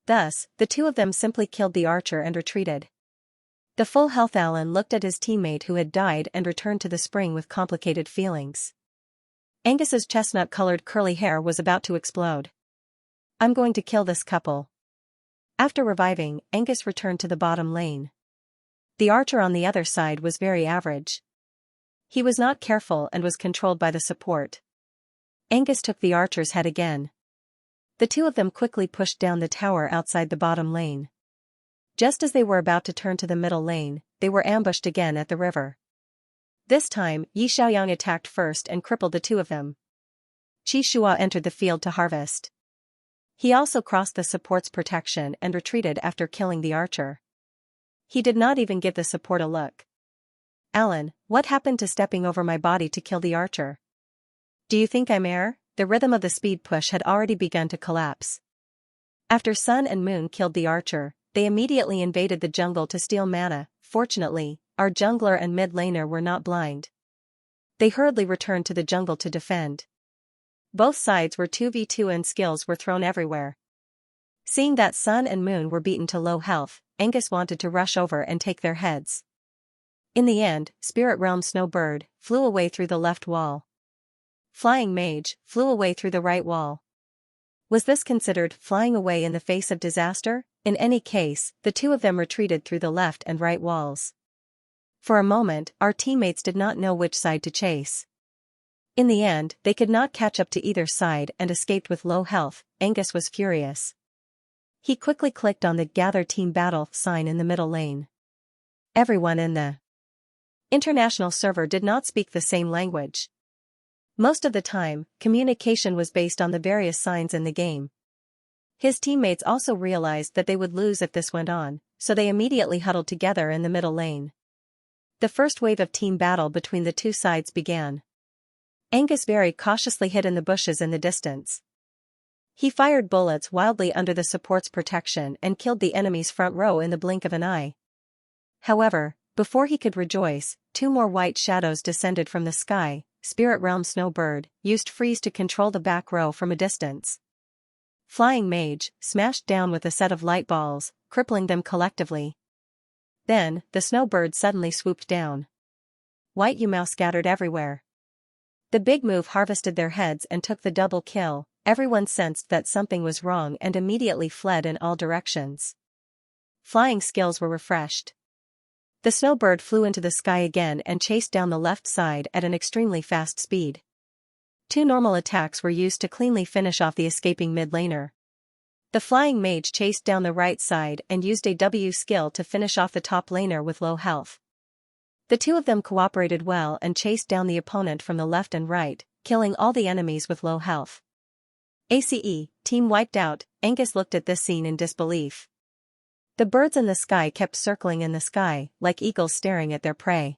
Thus, the two of them simply killed the archer and retreated. The full health Alan looked at his teammate who had died and returned to the spring with complicated feelings. Angus's chestnut-colored curly hair was about to explode. "I'm going to kill this couple." After reviving, Angus returned to the bottom lane. The archer on the other side was very average. He was not careful and was controlled by the support. Angus took the archer's head again. The two of them quickly pushed down the tower outside the bottom lane. Just as they were about to turn to the middle lane, they were ambushed again at the river. This time, Yi Xiaoyang attacked first and crippled the two of them. Xianxia entered the field to harvest. He also crossed the support's protection and retreated after killing the archer. He did not even give the support a look. "Alan, what happened to stepping over my body to kill the archer? Do you think I'm air?" The rhythm of the speed push had already begun to collapse. After Sun and Moon killed the archer, they immediately invaded the jungle to steal mana. Fortunately, our jungler and mid laner were not blind. They hurriedly returned to the jungle to defend. Both sides were 2v2 and skills were thrown everywhere. Seeing that Sun and Moon were beaten to low health, Angus wanted to rush over and take their heads. In the end, Spirit Realm Snowbird flew away through the left wall. Flying Mage flew away through the right wall. Was this considered flying away in the face of disaster? In any case, the two of them retreated through the left and right walls. For a moment, our teammates did not know which side to chase. In the end, they could not catch up to either side and escaped with low health. Angus was furious. He quickly clicked on the Gather Team Battle sign in the middle lane. Everyone in the international server did not speak the same language. Most of the time, communication was based on the various signs in the game. His teammates also realized that they would lose if this went on, so they immediately huddled together in the middle lane. The first wave of team battle between the two sides began. Angus very cautiously hid in the bushes in the distance. He fired bullets wildly under the support's protection and killed the enemy's front row in the blink of an eye. However, before he could rejoice, two more white shadows descended from the sky. Spirit Realm Snowbird used freeze to control the back row from a distance. Flying Mage smashed down with a set of light balls, crippling them collectively. Then, the snowbird suddenly swooped down. White Yumao scattered everywhere. The big move harvested their heads and took the double kill. Everyone sensed that something was wrong and immediately fled in all directions. Flying skills were refreshed. The snowbird flew into the sky again and chased down the left side at an extremely fast speed. Two normal attacks were used to cleanly finish off the escaping mid laner. The flying mage chased down the right side and used a W skill to finish off the top laner with low health. The two of them cooperated well and chased down the opponent from the left and right, killing all the enemies with low health. ACE, team wiped out. Angus looked at this scene in disbelief. The birds in the sky kept circling in the sky, like eagles staring at their prey.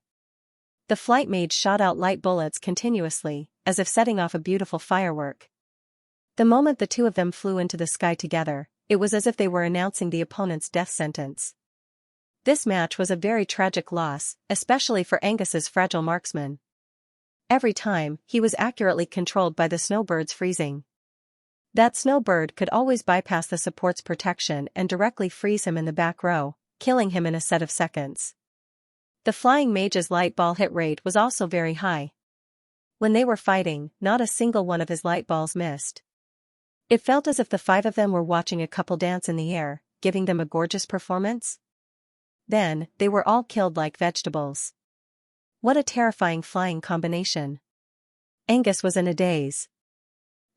The flight mage shot out light bullets continuously, as if setting off a beautiful firework. The moment the two of them flew into the sky together, it was as if they were announcing the opponent's death sentence. This match was a very tragic loss, especially for Angus's fragile marksman. Every time, he was accurately controlled by the snowbird's freezing. That snowbird could always bypass the support's protection and directly freeze him in the back row, killing him in a set of seconds. The flying mage's light ball hit rate was also very high. When they were fighting, not a single one of his light balls missed. It felt as if the five of them were watching a couple dance in the air, giving them a gorgeous performance. Then, they were all killed like vegetables. What a terrifying flying combination. Angus was in a daze.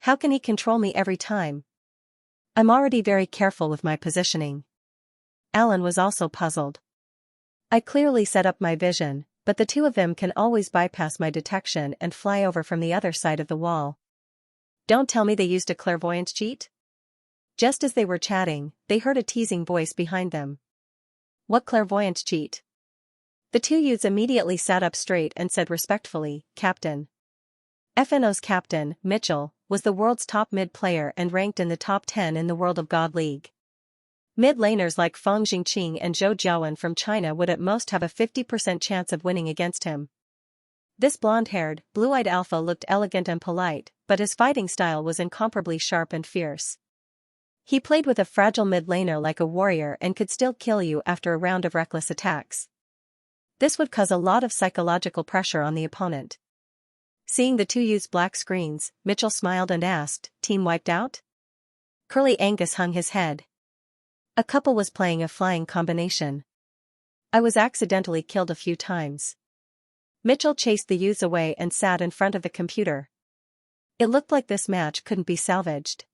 How can he control me every time? I'm already very careful with my positioning. Alan was also puzzled. I clearly set up my vision, but the two of them can always bypass my detection and fly over from the other side of the wall. Don't tell me they used a clairvoyance cheat? Just as they were chatting, they heard a teasing voice behind them. What clairvoyance cheat? The two youths immediately sat up straight and said respectfully, Captain. FNO's captain, Mitchell, was the world's top mid player and ranked in the top 10 in the World of God League. Mid-laners like Feng Jingqing and Zhou Jiawen from China would at most have a 50% chance of winning against him. This blonde-haired, blue-eyed alpha looked elegant and polite, but his fighting style was incomparably sharp and fierce. He played with a fragile mid-laner like a warrior and could still kill you after a round of reckless attacks. This would cause a lot of psychological pressure on the opponent. Seeing the two use black screens, Mitchell smiled and asked, Team wiped out? Curly Angus hung his head. A couple was playing a flying combination. I was accidentally killed a few times. Mitchell chased the youths away and sat in front of the computer. It looked like this match couldn't be salvaged.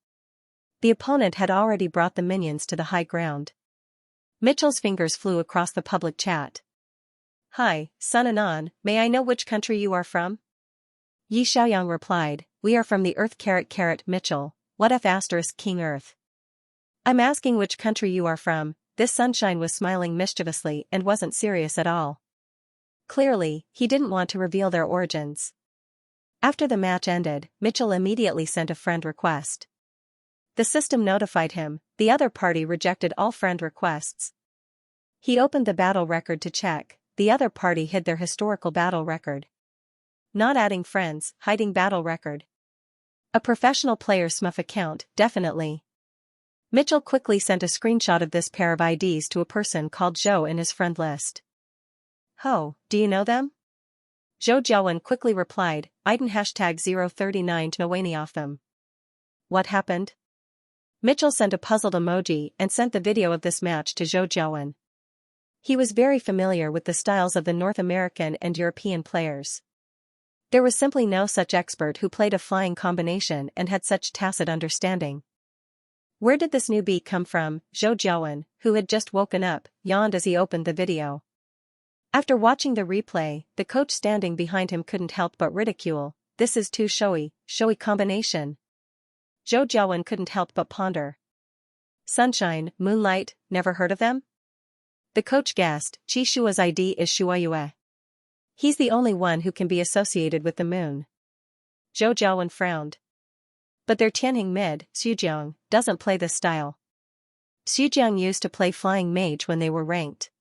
The opponent had already brought the minions to the high ground. Mitchell's fingers flew across the public chat. Hi, Sun Anon, may I know which country you are from? Yi Xiaoyang replied, we are from the Earth *** Mitchell, what F * King Earth? I'm asking which country you are from. This Sunshine was smiling mischievously and wasn't serious at all. Clearly, he didn't want to reveal their origins. After the match ended, Mitchell immediately sent a friend request. The system notified him, the other party rejected all friend requests. He opened the battle record to check, the other party hid their historical battle record. Not adding friends, hiding battle record. A professional player SMUF account, definitely. Mitchell quickly sent a screenshot of this pair of IDs to a person called Zhou in his friend list. Ho, do you know them? Zhou Jiawen quickly replied, Iden #039 to know any of them. What happened? Mitchell sent a puzzled emoji and sent the video of this match to Zhou Jiawen. He was very familiar with the styles of the North American and European players. There was simply no such expert who played a flying combination and had such tacit understanding. Where did this newbie come from? Zhou Jiawen, who had just woken up, yawned as he opened the video. After watching the replay, the coach standing behind him couldn't help but ridicule, this is too showy combination. Zhou Jiawen couldn't help but ponder. Sunshine, Moonlight, never heard of them? The coach gasped, Qi Shua's ID is Shuayue. He's the only one who can be associated with the moon. Zhou Jiawen frowned. But their Tianhing mid, Xujiang, doesn't play this style. Xujiang used to play flying mage when they were ranked.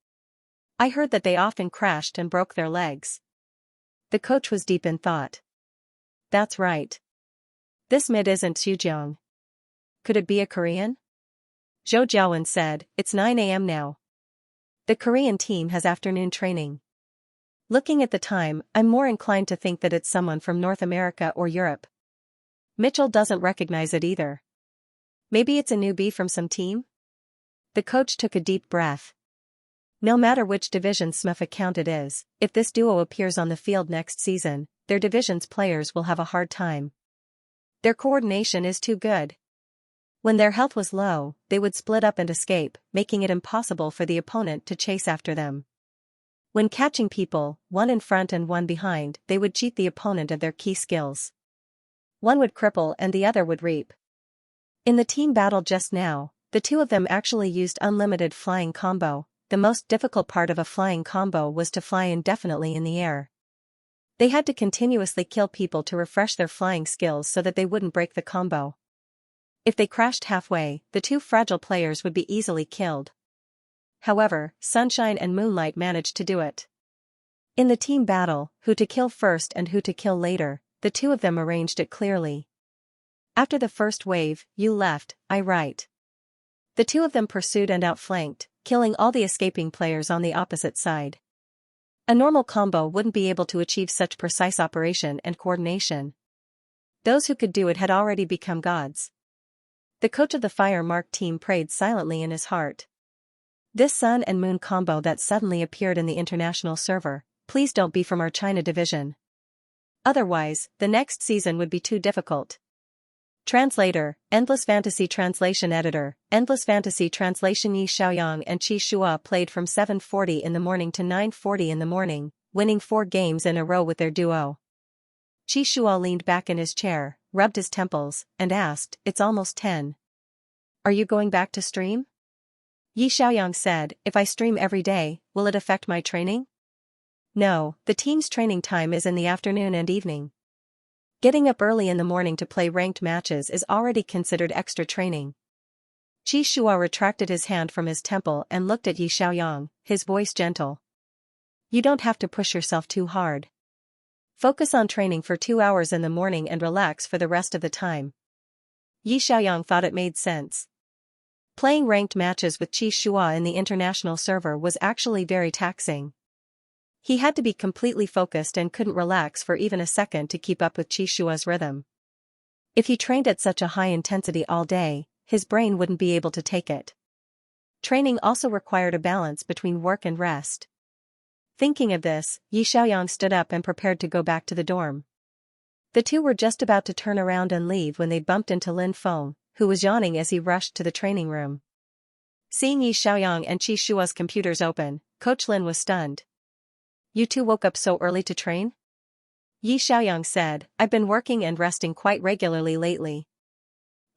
I heard that they often crashed and broke their legs. The coach was deep in thought. That's right. This mid isn't Xujiang. Could it be a Korean? Zhou Jiawen said, it's 9 a.m. now. The Korean team has afternoon training. Looking at the time, I'm more inclined to think that it's someone from North America or Europe. Mitchell doesn't recognize it either. Maybe it's a newbie from some team? The coach took a deep breath. No matter which division SMUF account it is, if this duo appears on the field next season, their division's players will have a hard time. Their coordination is too good. When their health was low, they would split up and escape, making it impossible for the opponent to chase after them. When catching people, one in front and one behind, they would cheat the opponent of their key skills. One would cripple and the other would reap. In the team battle just now, the two of them actually used unlimited flying combo. The most difficult part of a flying combo was to fly indefinitely in the air. They had to continuously kill people to refresh their flying skills so that they wouldn't break the combo. If they crashed halfway, the two fragile players would be easily killed. However, Sunshine and Moonlight managed to do it. In the team battle, who to kill first and who to kill later, the two of them arranged it clearly. After the first wave, you left, I right. The two of them pursued and outflanked, killing all the escaping players on the opposite side. A normal combo wouldn't be able to achieve such precise operation and coordination. Those who could do it had already become gods. The coach of the fire-marked team prayed silently in his heart. This sun and moon combo that suddenly appeared in the international server, please don't be from our China division. Otherwise, the next season would be too difficult. Translator, Endless Fantasy Translation Editor, Endless Fantasy Translation. Yi Xiaoyang and Qi Shua played from 7:40 in the morning to 9:40 in the morning, winning 4 games in a row with their duo. Qi Shua leaned back in his chair, rubbed his temples, and asked, "It's almost 10. Are you going back to stream?" Yi Xiaoyang said, "If I stream every day, will it affect my training?" "No, the team's training time is in the afternoon and evening. Getting up early in the morning to play ranked matches is already considered extra training." Qi Shua retracted his hand from his temple and looked at Yi Xiaoyang, his voice gentle. "You don't have to push yourself too hard. Focus on training for 2 hours in the morning and relax for the rest of the time." Yi Xiaoyang thought it made sense. Playing ranked matches with Qi Shua in the international server was actually very taxing. He had to be completely focused and couldn't relax for even a second to keep up with Qi Shua's rhythm. If he trained at such a high intensity all day, his brain wouldn't be able to take it. Training also required a balance between work and rest. Thinking of this, Yi Xiaoyang stood up and prepared to go back to the dorm. The two were just about to turn around and leave when they bumped into Lin Feng, who was yawning as he rushed to the training room. Seeing Yi Xiaoyang and Qi Shua's computers open, Coach Lin was stunned. "You two woke up so early to train?" Yi Xiaoyang said, "I've been working and resting quite regularly lately.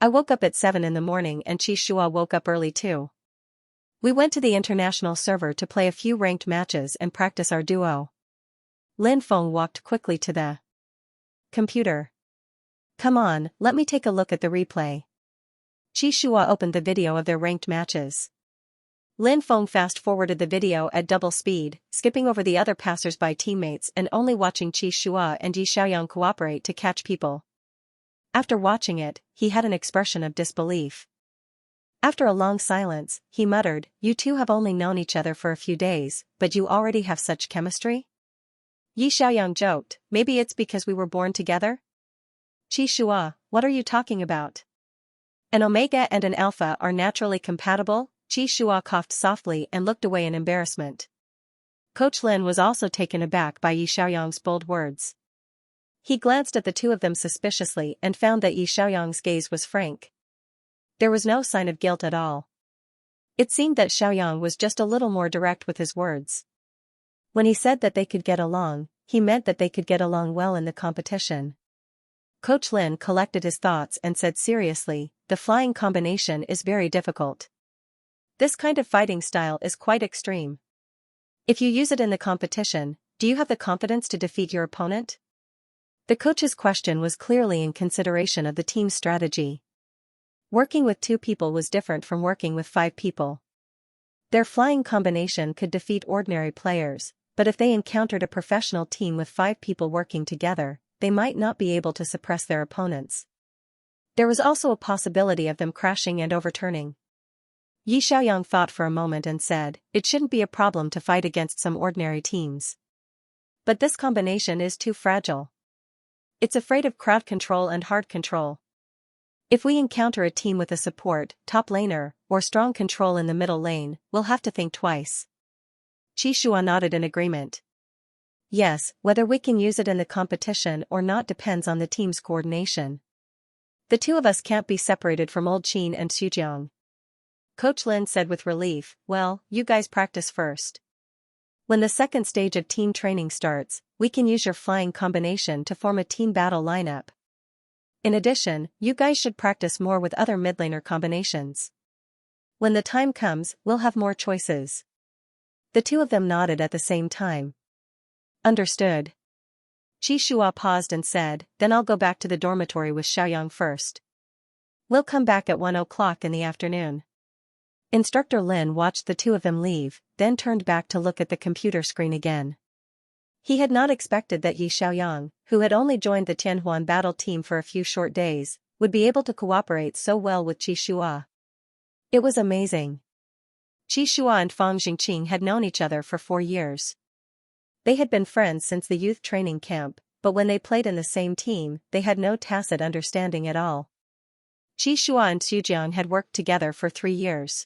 I woke up at 7 in the morning and Qi Shua woke up early too. We went to the international server to play a few ranked matches and practice our duo." Lin Feng walked quickly to the computer. "Come on, let me take a look at the replay." Qi Shua opened the video of their ranked matches. Lin Feng fast-forwarded the video at double speed, skipping over the other passers-by teammates and only watching Qi Shua and Yi Xiaoyang cooperate to catch people. After watching it, he had an expression of disbelief. After a long silence, he muttered, "You two have only known each other for a few days, but you already have such chemistry?" Yi Xiaoyang joked, "Maybe it's because we were born together?" "Qi Shua, what are you talking about? An Omega and an Alpha are naturally compatible?" Qi Shua coughed softly and looked away in embarrassment. Coach Lin was also taken aback by Yi Xiaoyang's bold words. He glanced at the two of them suspiciously and found that Yi Xiaoyang's gaze was frank. There was no sign of guilt at all. It seemed that Xiaoyang was just a little more direct with his words. When he said that they could get along, he meant that they could get along well in the competition. Coach Lin collected his thoughts and said seriously, "The flying combination is very difficult. This kind of fighting style is quite extreme. If you use it in the competition, do you have the confidence to defeat your opponent?" The coach's question was clearly in consideration of the team's strategy. Working with 2 people was different from working with 5 people. Their flying combination could defeat ordinary players, but if they encountered a professional team with 5 people working together, they might not be able to suppress their opponents. There was also a possibility of them crashing and overturning. Yi Xiaoyang thought for a moment and said, "It shouldn't be a problem to fight against some ordinary teams. But this combination is too fragile. It's afraid of crowd control and hard control. If we encounter a team with a support, top laner, or strong control in the middle lane, we'll have to think twice." Qi Shua nodded in agreement. "Yes, whether we can use it in the competition or not depends on the team's coordination. The two of us can't be separated from old Qin and Xujiang." Coach Lin said with relief, "Well, you guys practice first. When the second stage of team training starts, we can use your flying combination to form a team battle lineup. In addition, you guys should practice more with other mid-laner combinations. When the time comes, we'll have more choices." The two of them nodded at the same time. "Understood." Qi Shua paused and said, "Then I'll go back to the dormitory with Xiaoyang first." We'll come back at 1 o'clock in the afternoon. Instructor Lin watched the two of them leave, then turned back to look at the computer screen again. He had not expected that Yi Xiaoyang, who had only joined the Tianhuan battle team for a few short days, would be able to cooperate so well with Qi Shua. It was amazing. Qi Shua and Fang Jingqing had known each other for 4 years. They had been friends since the youth training camp, but when they played in the same team, they had no tacit understanding at all. Qi Shua and Xujiang had worked together for 3 years.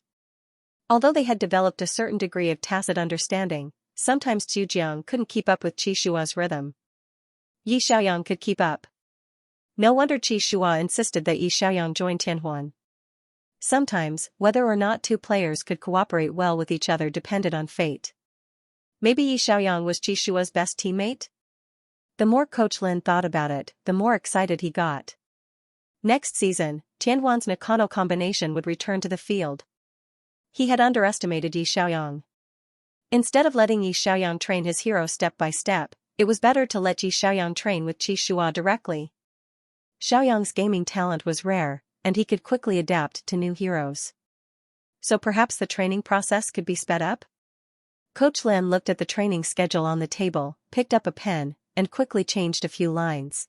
Although they had developed a certain degree of tacit understanding, sometimes Xujiang couldn't keep up with Qi Shua's rhythm. Yi Xiaoyang could keep up. No wonder Qi Shua insisted that Yi Xiaoyang join Tianhuan. Sometimes, whether or not two players could cooperate well with each other depended on fate. Maybe Yi Xiaoyang was Qi Shua's best teammate? The more Coach Lin thought about it, the more excited he got. Next season, Tianhuan's Nakano combination would return to the field. He had underestimated Yi Xiaoyang. Instead of letting Yi Xiaoyang train his hero step by step, it was better to let Yi Xiaoyang train with Qi Shua directly. Xiaoyang's gaming talent was rare, and he could quickly adapt to new heroes. So perhaps the training process could be sped up? Coach Lin looked at the training schedule on the table, picked up a pen, and quickly changed a few lines.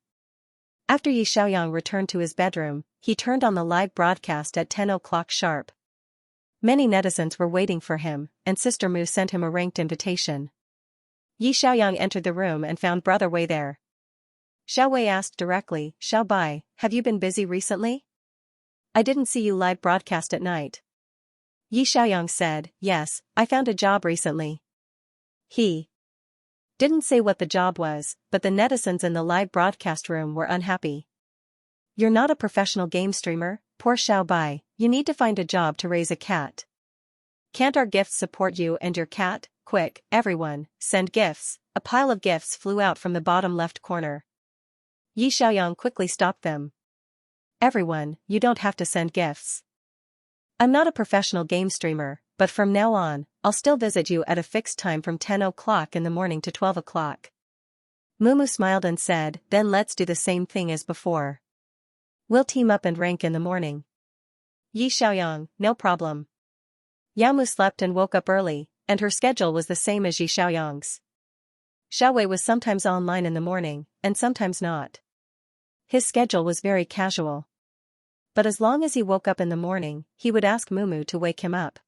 After Yi Xiaoyang returned to his bedroom, he turned on the live broadcast at 10 o'clock sharp. Many netizens were waiting for him, and Sister Mu sent him a ranked invitation. Yi Xiaoyang entered the room and found Brother Wei there. Xiao Wei asked directly, "Xiao Bai, have you been busy recently? I didn't see you live broadcast at night." Yi Xiaoyang said, "Yes, I found a job recently." He didn't say what the job was, but the netizens in the live broadcast room were unhappy. "You're not a professional game streamer, poor Xiao Bai, you need to find a job to raise a cat. Can't our gifts support you and your cat? Quick, everyone, send gifts." A pile of gifts flew out from the bottom left corner. Yi Xiaoyang quickly stopped them. "Everyone, you don't have to send gifts. I'm not a professional game streamer, but from now on, I'll still visit you at a fixed time from 10 o'clock in the morning to 12 o'clock. Mumu smiled and said, "Then let's do the same thing as before. We'll team up and rank in the morning." Yi Xiaoyang, "No problem." Yamu slept and woke up early, and her schedule was the same as Yi Xiaoyang's. Xiao Wei was sometimes online in the morning, and sometimes not. His schedule was very casual. But as long as he woke up in the morning, he would ask Mumu to wake him up.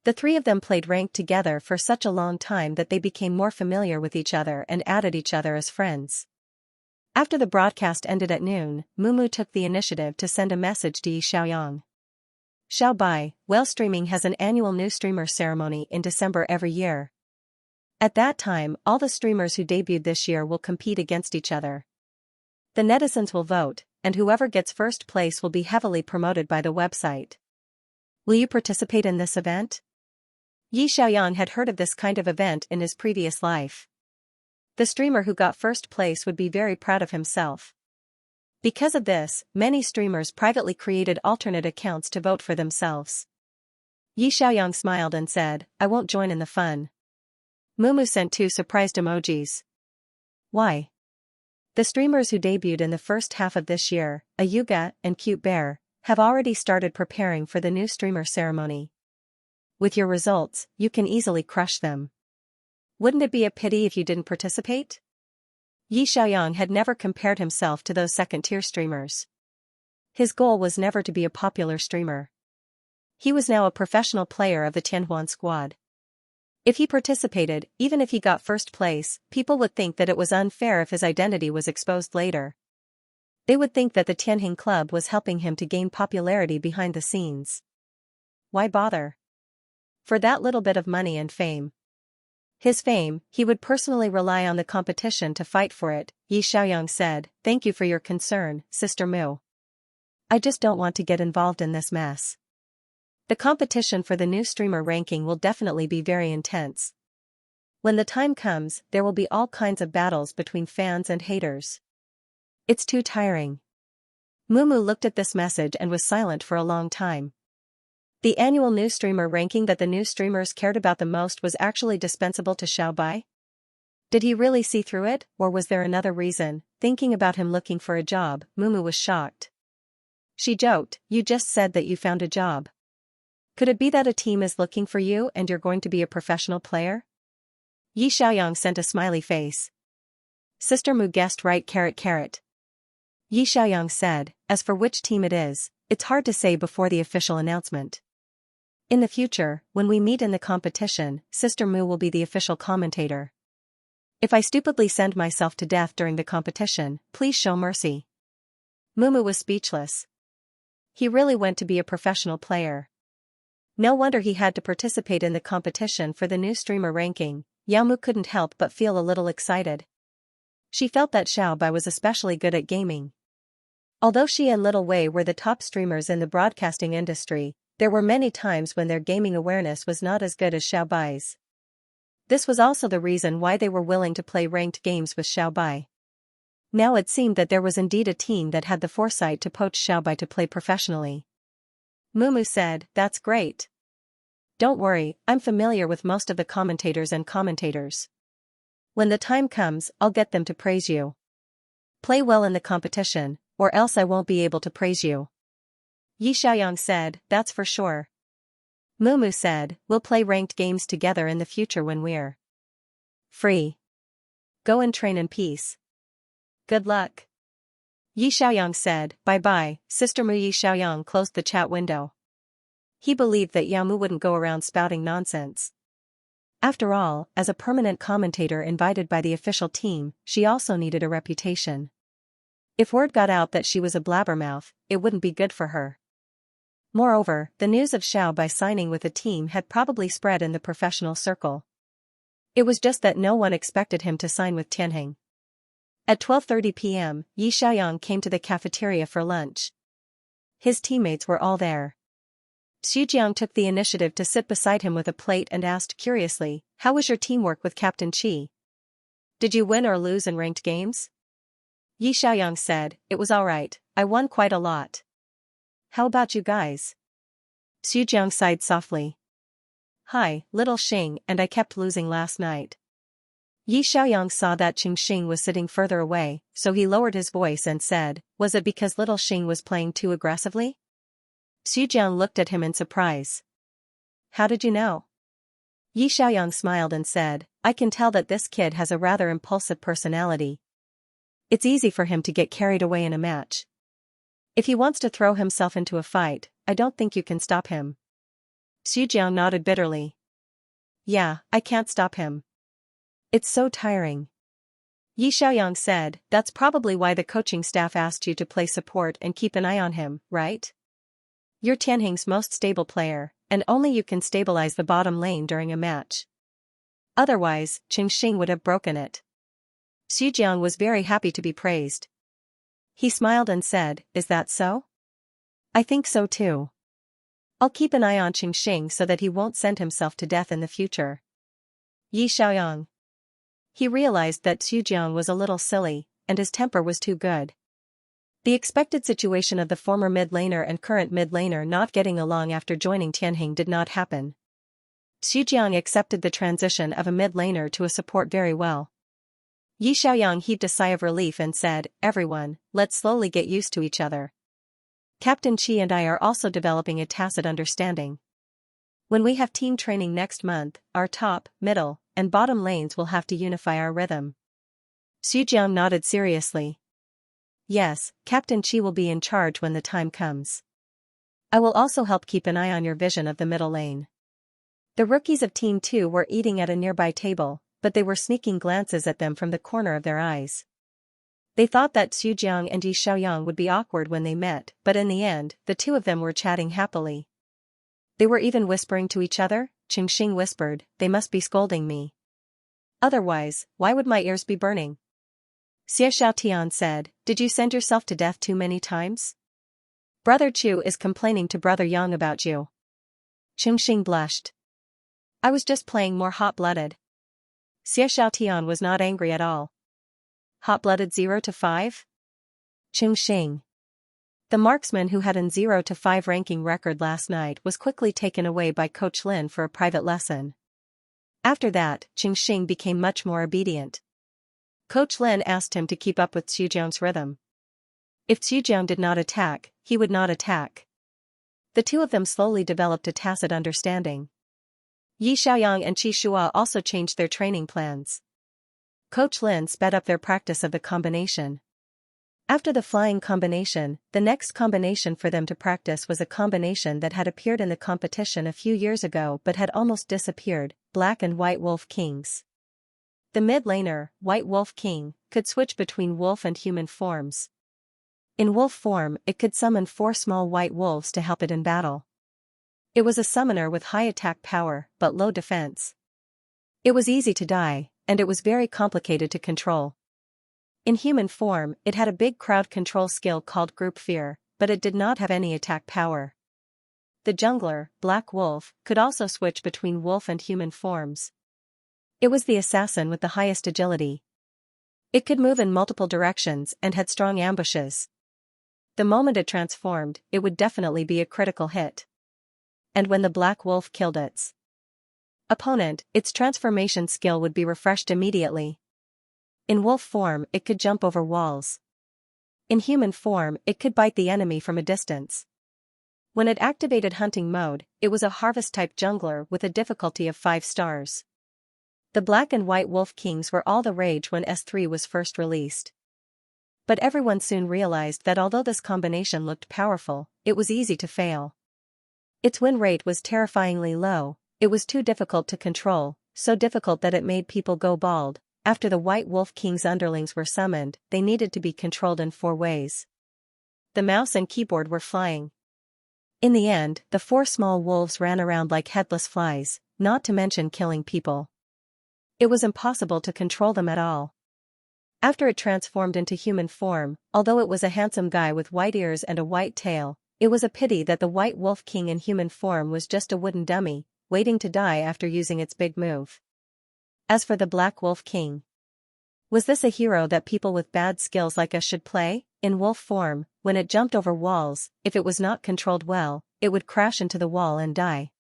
The three of them played ranked together for such a long time that they became more familiar with each other and added each other as friends. After the broadcast ended at noon, Mumu took the initiative to send a message to Yi Xiaoyang. "Xiao Bai, Whale Streaming has an annual new streamer ceremony in December every year. At that time, all the streamers who debuted this year will compete against each other. The netizens will vote, and whoever gets first place will be heavily promoted by the website. Will you participate in this event?" Yi Xiaoyang had heard of this kind of event in his previous life. The streamer who got first place would be very proud of himself. Because of this, many streamers privately created alternate accounts to vote for themselves. Yi Xiaoyang smiled and said, "I won't join in the fun." Mumu sent 2 surprised emojis. Why? The streamers who debuted in the first half of this year, Ayuga and Cute Bear, have already started preparing for the new streamer ceremony. With your results, you can easily crush them. Wouldn't it be a pity if you didn't participate? Yi Xiaoyang had never compared himself to those second-tier streamers. His goal was never to be a popular streamer. He was now a professional player of the Tianhuan squad. If he participated, even if he got first place, people would think that it was unfair if his identity was exposed later. They would think that the Tianhing Club was helping him to gain popularity behind the scenes. Why bother? For that little bit of money and fame. His fame, he would personally rely on the competition to fight for it. Yi Xiaoyang said, "Thank you for your concern, Sister Mu. I just don't want to get involved in this mess. The competition for the new streamer ranking will definitely be very intense. When the time comes, there will be all kinds of battles between fans and haters. It's too tiring." Mumu looked at this message and was silent for a long time. The annual new streamer ranking that the new streamers cared about the most was actually dispensable to Xiao Bai? Did he really see through it, or was there another reason? Thinking about him looking for a job, Mumu was shocked. She joked, you just said that you found a job. Could it be that a team is looking for you and you're going to be a professional player? Yi Xiaoyang sent a smiley face. Sister Mu guessed right. Yi Xiaoyang said, as for which team it is, it's hard to say before the official announcement. In the future, when we meet in the competition, Sister Mu will be the official commentator. If I stupidly send myself to death during the competition, please show mercy. Mumu was speechless. He really went to be a professional player. No wonder he had to participate in the competition for the new streamer ranking. Yaomu couldn't help but feel a little excited. She felt that Xiaobai was especially good at gaming. Although she and Little Wei were the top streamers in the broadcasting industry, there were many times when their gaming awareness was not as good as Xiaobai's. This was also the reason why they were willing to play ranked games with Xiaobai. Now it seemed that there was indeed a team that had the foresight to poach Xiaobai to play professionally. Mumu said, that's great. Don't worry, I'm familiar with most of the commentators and commentators. When the time comes, I'll get them to praise you. Play well in the competition, or else I won't be able to praise you. Yi Xiaoyang said, that's for sure. Mumu said, we'll play ranked games together in the future when we're free. Go and train in peace. Good luck. Yi Xiaoyang said, bye-bye. Sister Mu. Yi Xiaoyang closed the chat window. He believed that Yaomu wouldn't go around spouting nonsense. After all, as a permanent commentator invited by the official team, she also needed a reputation. If word got out that she was a blabbermouth, it wouldn't be good for her. Moreover, the news of Xiaobai signing with a team had probably spread in the professional circle. It was just that no one expected him to sign with Tianheng. At 12:30 p.m., Yi Xiaoyang came to the cafeteria for lunch. His teammates were all there. Xujiang took the initiative to sit beside him with a plate and asked curiously, how was your teamwork with Captain Qi? Did you win or lose in ranked games? Yi Xiaoyang said, it was alright, I won quite a lot. How about you guys? Xujiang sighed softly. Hi, little Xing, and I kept losing last night. Yi Xiaoyang saw that Qing Xing was sitting further away, so he lowered his voice and said, was it because little Xing was playing too aggressively? Xujiang looked at him in surprise. How did you know? Yi Xiaoyang smiled and said, I can tell that this kid has a rather impulsive personality. It's easy for him to get carried away in a match. If he wants to throw himself into a fight, I don't think you can stop him. Xujiang nodded bitterly. Yeah, I can't stop him. It's so tiring. Yi Xiaoyang said, that's probably why the coaching staff asked you to play support and keep an eye on him, right? You're Tianheng's most stable player, and only you can stabilize the bottom lane during a match. Otherwise, Qing Xing would have broken it. Xujiang was very happy to be praised. He smiled and said, is that so? I think so too. I'll keep an eye on Qing Xing so that he won't send himself to death in the future. Yi Xiaoyang. He realized that Xujiang was a little silly, and his temper was too good. The expected situation of the former mid-laner and current mid-laner not getting along after joining Tianheng did not happen. Xujiang accepted the transition of a mid-laner to a support very well. Yi Xiaoyang heaved a sigh of relief and said, everyone, let's slowly get used to each other. Captain Qi and I are also developing a tacit understanding. When we have team training next month, our top, middle, and bottom lanes will have to unify our rhythm. Xujiang nodded seriously. Yes, Captain Qi will be in charge when the time comes. I will also help keep an eye on your vision of the middle lane. The rookies of Team 2 were eating at a nearby table, but they were sneaking glances at them from the corner of their eyes. They thought that Xujiang and Yi Xiaoyang would be awkward when they met, but in the end, the two of them were chatting happily. They were even whispering to each other. Qing Xing whispered, they must be scolding me. Otherwise, why would my ears be burning? Xie Xiaotian said, did you send yourself to death too many times? Brother Chu is complaining to Brother Yang about you. Qing Xing blushed. I was just playing more hot-blooded. Xie Xiaotian was not angry at all. Hot-blooded 0 to 5? Qing Xing. The marksman who had an 0 to 5 ranking record last night was quickly taken away by Coach Lin for a private lesson. After that, Qing Xing became much more obedient. Coach Lin asked him to keep up with Xujiang's rhythm. If Zhujiang did not attack, he would not attack. The two of them slowly developed a tacit understanding. Yi Xiaoyang and Qi Shua also changed their training plans. Coach Lin sped up their practice of the combination. After the flying combination, the next combination for them to practice was a combination that had appeared in the competition a few years ago but had almost disappeared: Black and White Wolf Kings. The mid-laner, White Wolf King, could switch between wolf and human forms. In wolf form, it could summon 4 small white wolves to help it in battle. It was a summoner with high attack power but low defense. It was easy to die, and it was very complicated to control. In human form, it had a big crowd control skill called Group Fear, but it did not have any attack power. The jungler, Black Wolf, could also switch between wolf and human forms. It was the assassin with the highest agility. It could move in multiple directions and had strong ambushes. The moment it transformed, it would definitely be a critical hit. And when the Black Wolf killed its opponent, its transformation skill would be refreshed immediately. In wolf form, it could jump over walls. In human form, it could bite the enemy from a distance. When it activated hunting mode, it was a harvest-type jungler with a difficulty of 5 stars. The Black and White Wolf Kings were all the rage when S3 was first released. But everyone soon realized that although this combination looked powerful, it was easy to fail. Its win rate was terrifyingly low. It was too difficult to control, so difficult that it made people go bald. After the White Wolf King's underlings were summoned, they needed to be controlled in 4 ways. The mouse and keyboard were flying. In the end, the 4 small wolves ran around like headless flies, not to mention killing people. It was impossible to control them at all. After it transformed into human form, although it was a handsome guy with white ears and a white tail, it was a pity that the White Wolf King in human form was just a wooden dummy, waiting to die after using its big move. As for the Black Wolf King, was this a hero that people with bad skills like us should play? In wolf form, when it jumped over walls, if it was not controlled well, it would crash into the wall and die.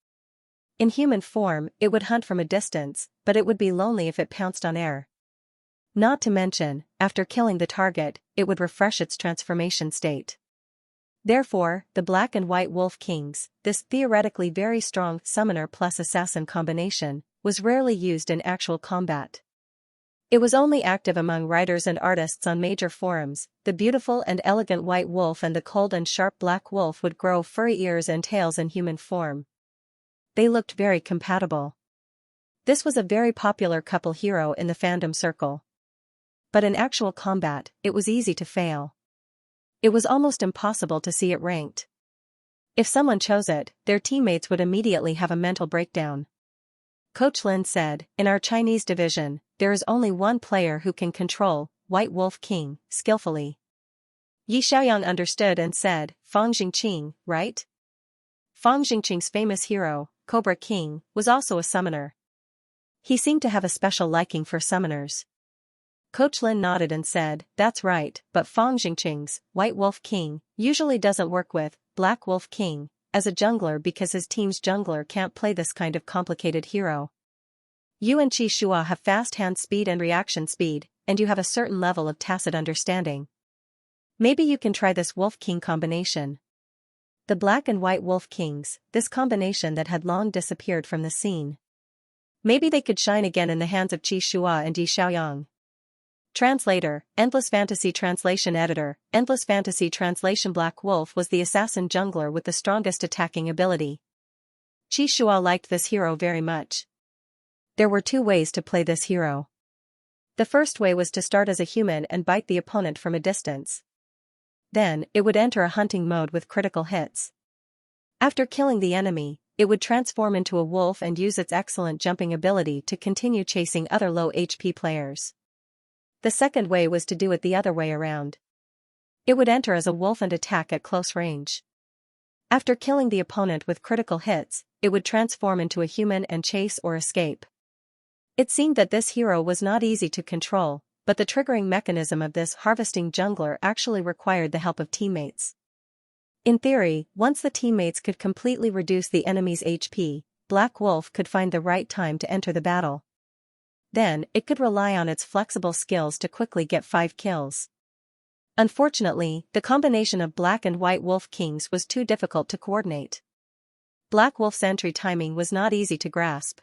In human form, it would hunt from a distance, but it would be lonely if it pounced on air. Not to mention, after killing the target, it would refresh its transformation state. Therefore, the Black and White Wolf Kings, this theoretically very strong summoner plus assassin combination, was rarely used in actual combat. It was only active among writers and artists on major forums. The beautiful and elegant white wolf and the cold and sharp black wolf would grow furry ears and tails in human form. They looked very compatible. This was a very popular couple hero in the fandom circle. But in actual combat, it was easy to fail. It was almost impossible to see it ranked. If someone chose it, their teammates would immediately have a mental breakdown. Coach Lin said, "In our Chinese division, there is only one player who can control White Wolf King skillfully." Yi Xiaoyang understood and said, "Fang Jingqing, right?" Fang Jingqing's famous hero, Cobra King, was also a summoner. He seemed to have a special liking for summoners. Coach Lin nodded and said, "That's right, but Fang Jingqing's White Wolf King usually doesn't work with Black Wolf King as a jungler because his team's jungler can't play this kind of complicated hero. You and Qi Shua have fast hand speed and reaction speed, and you have a certain level of tacit understanding. Maybe you can try this Wolf King combination." The Black and White Wolf Kings, this combination that had long disappeared from the scene. Maybe they could shine again in the hands of Qi Shua and Yi Xiaoyang. Translator, Endless Fantasy Translation Editor, Endless Fantasy Translation. Black Wolf was the assassin jungler with the strongest attacking ability. Qi Shua liked this hero very much. There were 2 ways to play this hero. The first way was to start as a human and bite the opponent from a distance. Then, it would enter a hunting mode with critical hits. After killing the enemy, it would transform into a wolf and use its excellent jumping ability to continue chasing other low HP players. The second way was to do it the other way around. It would enter as a wolf and attack at close range. After killing the opponent with critical hits, it would transform into a human and chase or escape. It seemed that this hero was not easy to control, but the triggering mechanism of this harvesting jungler actually required the help of teammates. In theory, once the teammates could completely reduce the enemy's HP, Black Wolf could find the right time to enter the battle. Then, it could rely on its flexible skills to quickly get 5 kills. Unfortunately, the combination of black and white wolf kings was too difficult to coordinate. Black wolf's entry timing was not easy to grasp.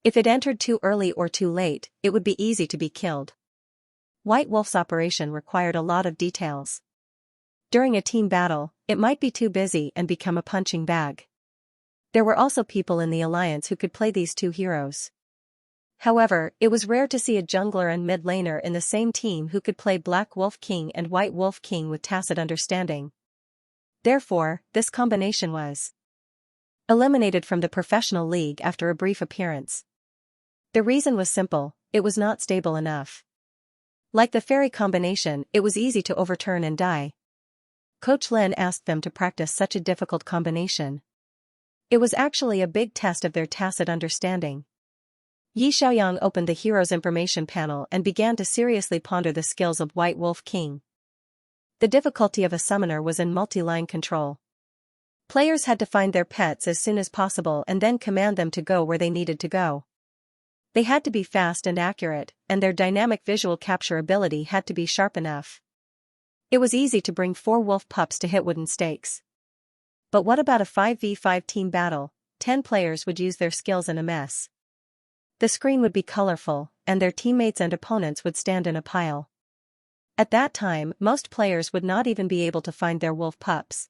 If it entered too early or too late, it would be easy to be killed. White wolf's operation required a lot of details. During a team battle, it might be too busy and become a punching bag. There were also people in the alliance who could play these two heroes. However, it was rare to see a jungler and mid laner in the same team who could play Black Wolf King and White Wolf King with tacit understanding. Therefore, this combination was eliminated from the professional league after a brief appearance. The reason was simple: it was not stable enough. Like the fairy combination, it was easy to overturn and die. Coach Lin asked them to practice such a difficult combination. It was actually a big test of their tacit understanding. Xianxia opened the hero's information panel and began to seriously ponder the skills of White Wolf King. The difficulty of a summoner was in multi-line control. Players had to find their pets as soon as possible and then command them to go where they needed to go. They had to be fast and accurate, and their dynamic visual capture ability had to be sharp enough. It was easy to bring 4 wolf pups to hit wooden stakes. But what about a 5v5 team battle? 10 players would use their skills in a mess. The screen would be colorful, and their teammates and opponents would stand in a pile. At that time, most players would not even be able to find their wolf pups.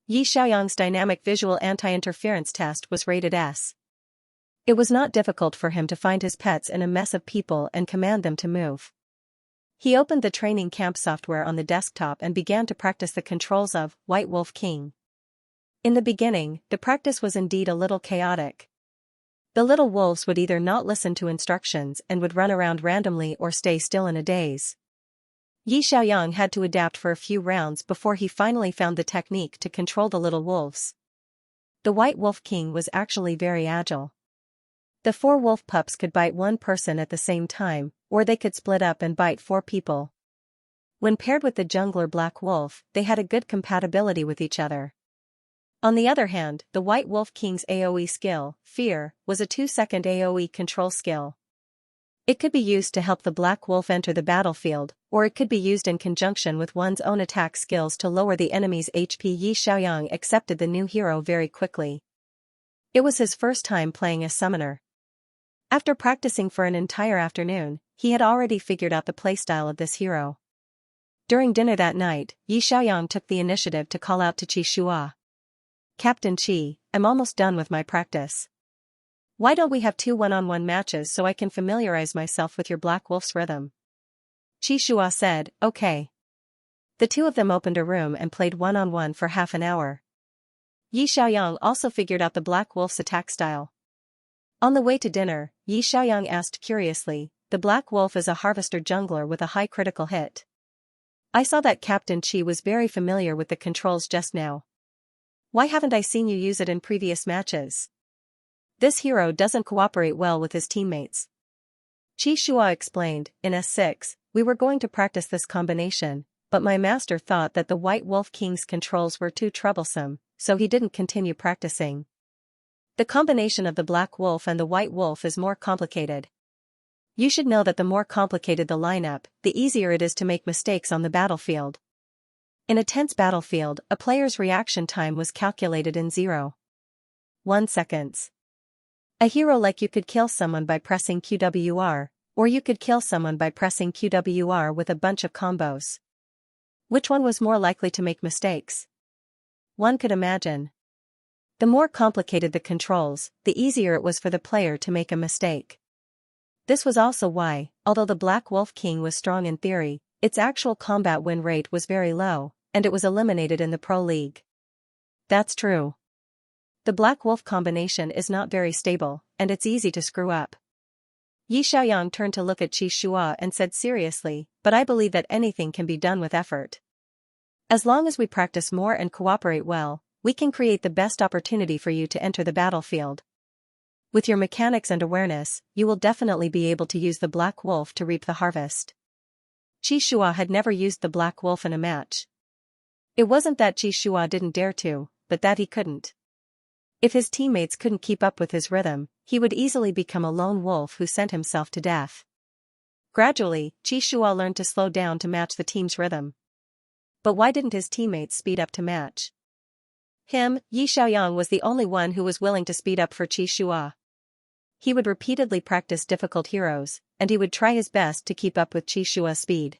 Xiaoyang's dynamic visual anti-interference test was rated S. It was not difficult for him to find his pets in a mess of people and command them to move. He opened the training camp software on the desktop and began to practice the controls of White Wolf King. In the beginning, the practice was indeed a little chaotic. The little wolves would either not listen to instructions and would run around randomly or stay still in a daze. Xiaoyang had to adapt for a few rounds before he finally found the technique to control the little wolves. The White Wolf King was actually very agile. The 4 wolf pups could bite one person at the same time, or they could split up and bite 4 people. When paired with the jungler Black Wolf, they had a good compatibility with each other. On the other hand, the White Wolf King's AoE skill, Fear, was a 2-second AoE control skill. It could be used to help the Black Wolf enter the battlefield, or it could be used in conjunction with one's own attack skills to lower the enemy's HP. Xiaoyang accepted the new hero very quickly. It was his first time playing a summoner. After practicing for an entire afternoon, he had already figured out the playstyle of this hero. During dinner that night, Xiaoyang took the initiative to call out to Qi Shua. "Captain Qi, I'm almost done with my practice. Why don't we have 2 one-on-one matches so I can familiarize myself with your Black Wolf's rhythm?" Qi Shua said, "Okay." The two of them opened a room and played one-on-one for half an hour. Xiaoyang also figured out the Black Wolf's attack style. On the way to dinner, Xiaoyang asked curiously, "The Black Wolf is a harvester jungler with a high critical hit. I saw that Captain Qi was very familiar with the controls just now. Why haven't I seen you use it in previous matches? This hero doesn't cooperate well with his teammates." Qi Shua explained, "In S6, we were going to practice this combination, but my master thought that the White Wolf King's controls were too troublesome, so he didn't continue practicing. The combination of the Black Wolf and the White Wolf is more complicated. You should know that the more complicated the lineup, the easier it is to make mistakes on the battlefield. In a tense battlefield, a player's reaction time was calculated in 0.1 seconds. A hero like you could kill someone by pressing QWR, or you could kill someone by pressing QWR with a bunch of combos. Which one was more likely to make mistakes? One could imagine. The more complicated the controls, the easier it was for the player to make a mistake. This was also why, although the Black Wolf King was strong in theory, its actual combat win rate was very low, and it was eliminated in the Pro League. That's true. The Black Wolf combination is not very stable, and it's easy to screw up. Xiaoyang turned to look at Qi Shua and said seriously, "But I believe that anything can be done with effort. As long as we practice more and cooperate well, we can create the best opportunity for you to enter the battlefield. With your mechanics and awareness, you will definitely be able to use the Black Wolf to reap the harvest." Qi Shua had never used the Black Wolf in a match. It wasn't that Qi Shua didn't dare to, but that he couldn't. If his teammates couldn't keep up with his rhythm, he would easily become a lone wolf who sent himself to death. Gradually, Qi Shua learned to slow down to match the team's rhythm. But why didn't his teammates speed up to match? Yi Xiaoyang was the only one who was willing to speed up for Qi Shua. He would repeatedly practice difficult heroes, and he would try his best to keep up with Qi Shua's speed.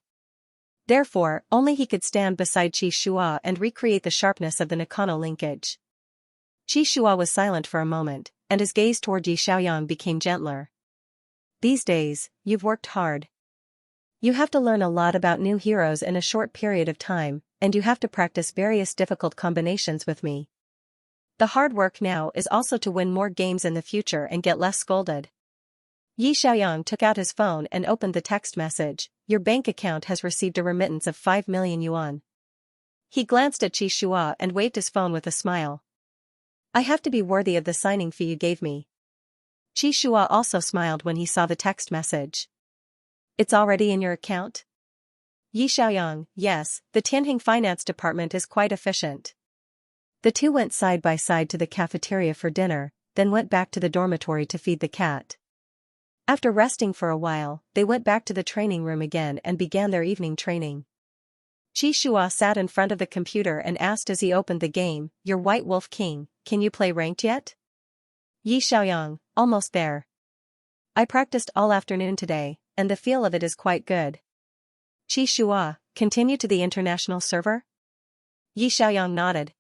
Therefore, only he could stand beside Qi Shua and recreate the sharpness of the Nakano linkage. Qi Shua was silent for a moment, and his gaze toward Yi Xiaoyang became gentler. These days, you've worked hard. You have to learn a lot about new heroes in a short period of time, and you have to practice various difficult combinations with me. The hard work now is also to win more games in the future and get less scolded. Yi Xiaoyang took out his phone and opened the text message. Your bank account has received a remittance of 5 million yuan. He glanced at Qi Shua and waved his phone with a smile. I have to be worthy of the signing fee you gave me. Qi Shua also smiled when he saw the text message. It's already in your account? Yi Xiaoyang, yes, the Tianjing finance department is quite efficient. The two went side by side to the cafeteria for dinner, then went back to the dormitory to feed the cat. After resting for a while, they went back to the training room again and began their evening training. Qi Shua sat in front of the computer and asked as he opened the game, Your White Wolf King, can you play ranked yet? Yi Xiaoyang, almost there. I practiced all afternoon today, and the feel of it is quite good. Qi Shua, continue to the international server? Yi Xiaoyang nodded.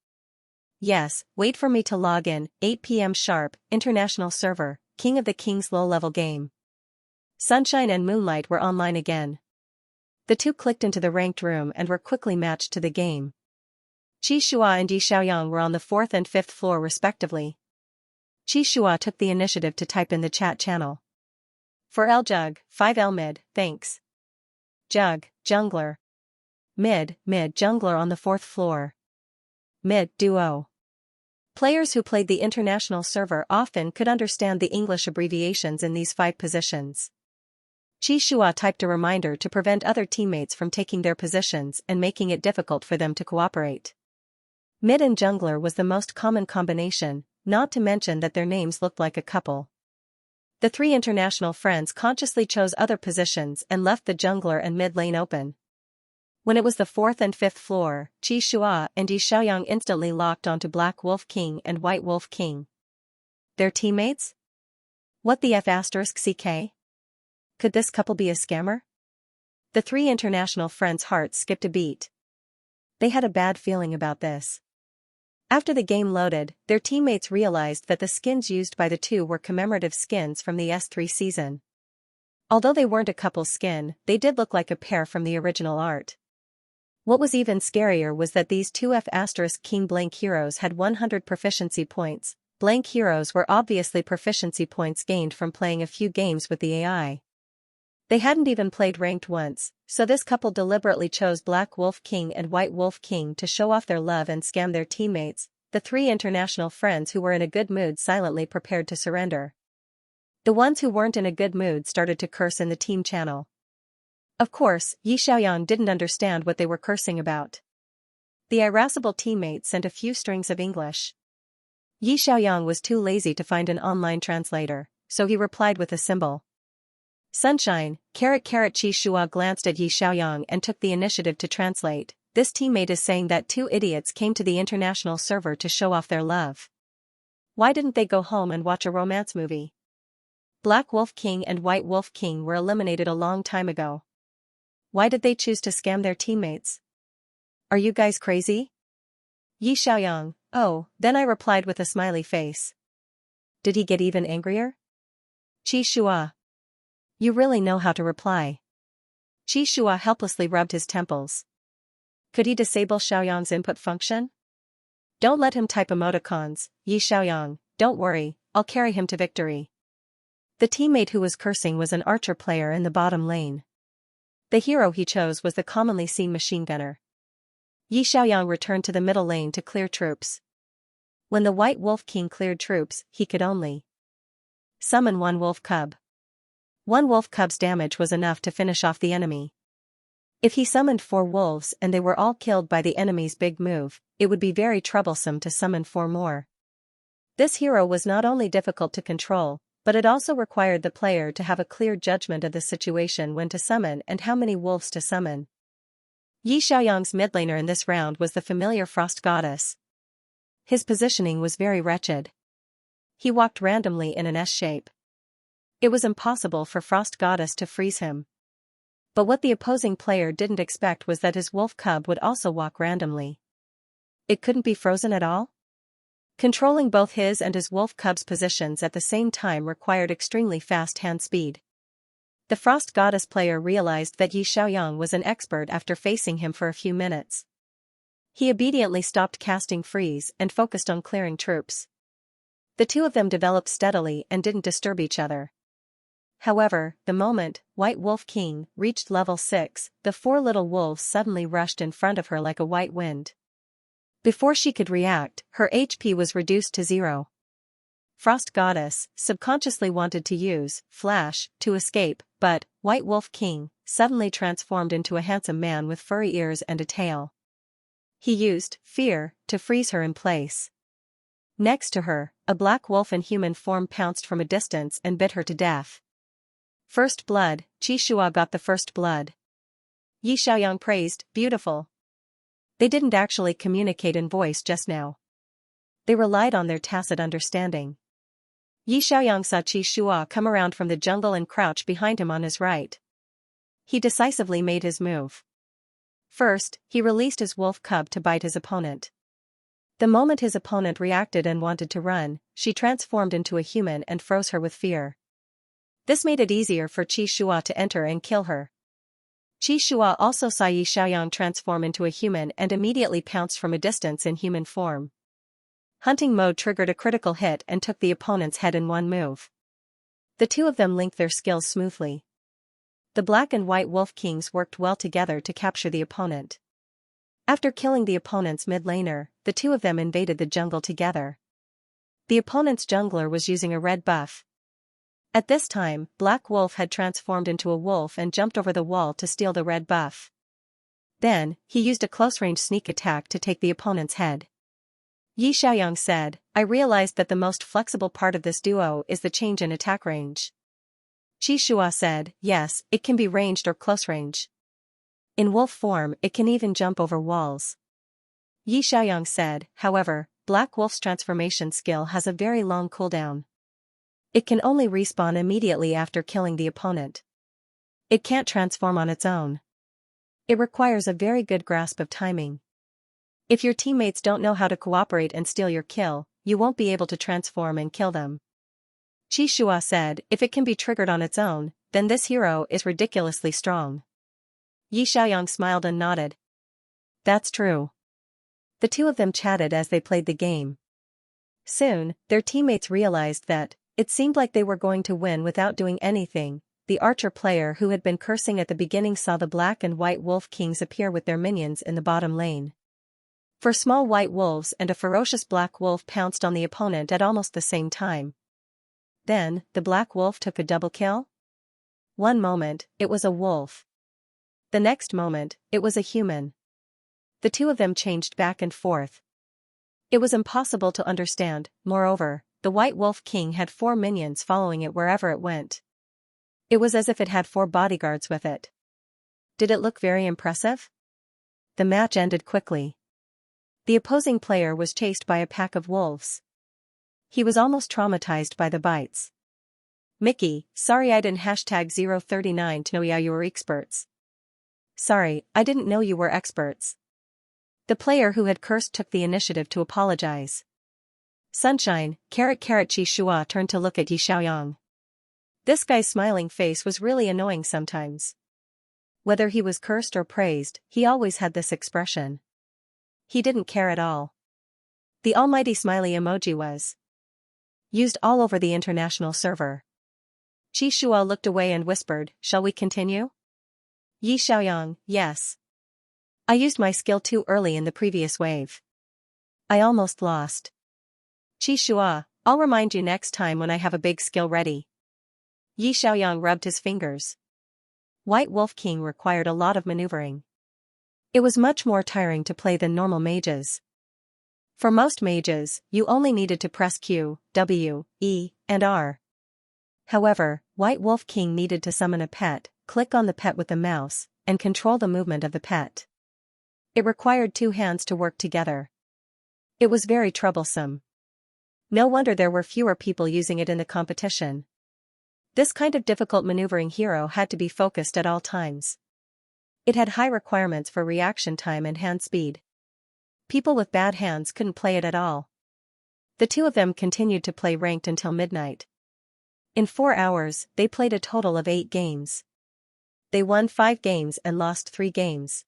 Yes, wait for me to log in, 8 p.m. sharp, international server, King of the King's low-level game. Sunshine and Moonlight were online again. The two clicked into the ranked room and were quickly matched to the game. Qi Shua and Yi Xiaoyang were on the 4th and 5th floor respectively. Qi Shua took the initiative to type in the chat channel. For L Jug, 5L mid, thanks. Jug, jungler. Mid jungler on the 4th floor. Mid duo. Players who played the international server often could understand the English abbreviations in these 5 positions. Qi Shua typed a reminder to prevent other teammates from taking their positions and making it difficult for them to cooperate. Mid and jungler was the most common combination, not to mention that their names looked like a couple. The 3 international friends consciously chose other positions and left the jungler and mid lane open. When it was the 4th and 5th floor, Qi Shua and Yi Xiaoyang instantly locked onto Black Wolf King and White Wolf King. Their teammates? What the F***CK? Could this couple be a scammer? The 3 international friends' hearts skipped a beat. They had a bad feeling about this. After the game loaded, their teammates realized that the skins used by the two were commemorative skins from the S3 season. Although they weren't a couple skin, they did look like a pair from the original art. What was even scarier was that these two F***King blank heroes had 100 proficiency points. Blank heroes were obviously proficiency points gained from playing a few games with the AI. They hadn't even played ranked once, so this couple deliberately chose Black Wolf King and White Wolf King to show off their love and scam their teammates. The 3 international friends who were in a good mood silently prepared to surrender. The ones who weren't in a good mood started to curse in the team channel. Of course, Yi Xiaoyang didn't understand what they were cursing about. The irascible teammate sent a few strings of English. Yi Xiaoyang was too lazy to find an online translator, so he replied with a symbol. Sunshine, Qi Shua glanced at Yi Xiaoyang and took the initiative to translate. This teammate is saying that 2 idiots came to the international server to show off their love. Why didn't they go home and watch a romance movie? Black Wolf King and White Wolf King were eliminated a long time ago. Why did they choose to scam their teammates? Are you guys crazy? Yi Xiaoyang, oh, then I replied with a smiley face. Did he get even angrier? Qi Shua. You really know how to reply. Qi Shua helplessly rubbed his temples. Could he disable Xiaoyang's input function? Don't let him type emoticons, Yi Xiaoyang, don't worry, I'll carry him to victory. The teammate who was cursing was an archer player in the bottom lane. The hero he chose was the commonly seen machine gunner. Yi Xiaoyang returned to the middle lane to clear troops. When the White Wolf King cleared troops, he could only summon 1 wolf cub. 1 wolf cub's damage was enough to finish off the enemy. If he summoned 4 wolves and they were all killed by the enemy's big move, it would be very troublesome to summon 4 more. This hero was not only difficult to control, But it also required the player to have a clear judgment of the situation when to summon and how many wolves to summon. Yi Xiaoyang's mid laner in this round was the familiar Frost Goddess. His positioning was very wretched. He walked randomly in an S shape. It was impossible for Frost Goddess to freeze him. But what the opposing player didn't expect was that his wolf cub would also walk randomly. It couldn't be frozen at all? Controlling both his and his wolf cub's positions at the same time required extremely fast hand speed. The Frost Goddess player realized that Yi Xiaoyang was an expert after facing him for a few minutes. He obediently stopped casting freeze and focused on clearing troops. The two of them developed steadily and didn't disturb each other. However, the moment White Wolf King reached level 6, the four little wolves suddenly rushed in front of her like a white wind. Before she could react, her HP was reduced to 0. Frost Goddess subconsciously wanted to use Flash to escape, but White Wolf King suddenly transformed into a handsome man with furry ears and a tail. He used Fear to freeze her in place. Next to her, a black wolf in human form pounced from a distance and bit her to death. First blood, Xianxia got the first blood. Yi Xiaoyang praised, beautiful. They didn't actually communicate in voice just now. They relied on their tacit understanding. Yi Xiaoyang saw Xianxia come around from the jungle and crouch behind him on his right. He decisively made his move. First, he released his wolf cub to bite his opponent. The moment his opponent reacted and wanted to run, she transformed into a human and froze her with fear. This made it easier for Xianxia to enter and kill her. Xianxia also saw Yi Xiaoyang transform into a human and immediately pounced from a distance in human form. Hunting mode triggered a critical hit and took the opponent's head in one move. The two of them linked their skills smoothly. The Black and White Wolf Kings worked well together to capture the opponent. After killing the opponent's mid laner, the two of them invaded the jungle together. The opponent's jungler was using a red buff. At this time, Black Wolf had transformed into a wolf and jumped over the wall to steal the red buff. Then, he used a close-range sneak attack to take the opponent's head. Yi Xiaoyang said, I realized that the most flexible part of this duo is the change in attack range. Xianxia said, yes, it can be ranged or close range. In wolf form, it can even jump over walls. Yi Xiaoyang said, however, Black Wolf's transformation skill has a very long cooldown. It can only respawn immediately after killing the opponent. It can't transform on its own. It requires a very good grasp of timing. If your teammates don't know how to cooperate and steal your kill, you won't be able to transform and kill them. Xianxia said, if it can be triggered on its own, then this hero is ridiculously strong. Yi Xiaoyang smiled and nodded. That's true. The two of them chatted as they played the game. Soon, their teammates realized that it seemed like they were going to win without doing anything. The archer player who had been cursing at the beginning saw the Black and White Wolf Kings appear with their minions in the bottom lane. 4 small white wolves and a ferocious black wolf pounced on the opponent at almost the same time. Then, the black wolf took a double kill? One moment, it was a wolf. The next moment, it was a human. The two of them changed back and forth. It was impossible to understand. Moreover, the White Wolf King had 4 minions following it wherever it went. It was as if it had 4 bodyguards with it. Did it look very impressive? The match ended quickly. The opposing player was chased by a pack of wolves. He was almost traumatized by the bites. Mickey, sorry I didn't #039 to know you were experts. Sorry, I didn't know you were experts. The player who had cursed took the initiative to apologize. Sunshine, Xianxia turned to look at Yi Xiaoyang. This guy's smiling face was really annoying sometimes. Whether he was cursed or praised, he always had this expression. He didn't care at all. The almighty smiley emoji was used all over the international server. Xianxia looked away and whispered, shall we continue? Yi Xiaoyang, yes. I used my skill too early in the previous wave. I almost lost. Xianxia, I'll remind you next time when I have a big skill ready. Yi Xiaoyang rubbed his fingers. White Wolf King required a lot of maneuvering. It was much more tiring to play than normal mages. For most mages, you only needed to press Q, W, E, and R. However, White Wolf King needed to summon a pet, click on the pet with the mouse, and control the movement of the pet. It required 2 hands to work together. It was very troublesome. No wonder there were fewer people using it in the competition. This kind of difficult maneuvering hero had to be focused at all times. It had high requirements for reaction time and hand speed. People with bad hands couldn't play it at all. The 2 of them continued to play ranked until midnight. In 4 hours, they played a total of 8 games. They won 5 games and lost 3 games.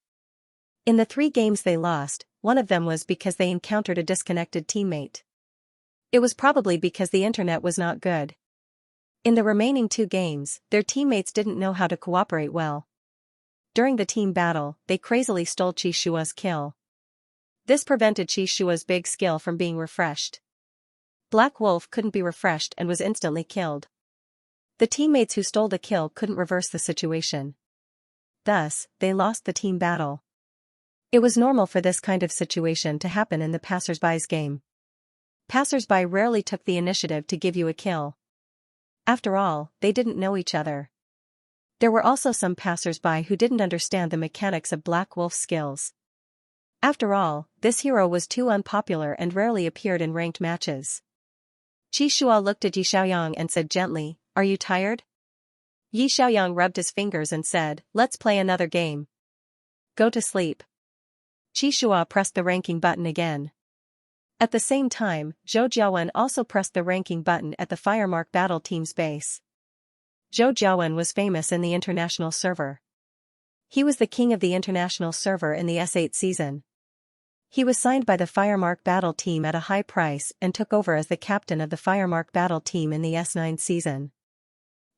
In the 3 games they lost, one of them was because they encountered a disconnected teammate. It was probably because the internet was not good. In the remaining 2 games, their teammates didn't know how to cooperate well. During the team battle, they crazily stole Xianxia's kill. This prevented Xianxia's big skill from being refreshed. Black Wolf couldn't be refreshed and was instantly killed. The teammates who stole the kill couldn't reverse the situation. Thus, they lost the team battle. It was normal for this kind of situation to happen in the passersby's game. Passersby rarely took the initiative to give you a kill. After all, they didn't know each other. There were also some passersby who didn't understand the mechanics of Black Wolf's skills. After all, this hero was too unpopular and rarely appeared in ranked matches. Xianxia looked at Yi Xiaoyang and said gently, "Are you tired?" Yi Xiaoyang rubbed his fingers and said, "Let's play another game." "Go to sleep." Xianxia pressed the ranking button again. At the same time, Zhou Jiawen also pressed the ranking button at the Firemark Battle Team's base. Zhou Jiawen was famous in the international server. He was the king of the international server in the S8 season. He was signed by the Firemark Battle Team at a high price and took over as the captain of the Firemark Battle Team in the S9 season.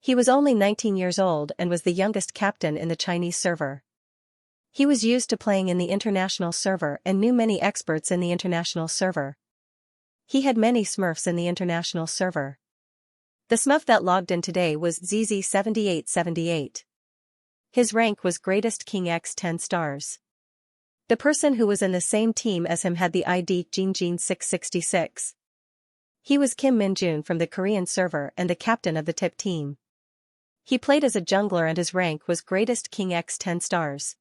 He was only 19 years old and was the youngest captain in the Chinese server. He was used to playing in the international server and knew many experts in the international server. He had many Smurfs in the international server. The Smurf that logged in today was ZZ7878. His rank was Greatest King X 10 stars. The person who was in the same team as him had the ID Jinjin666. He was Kim Minjun from the Korean server and the captain of the TIP team. He played as a jungler and his rank was Greatest King X 10 stars.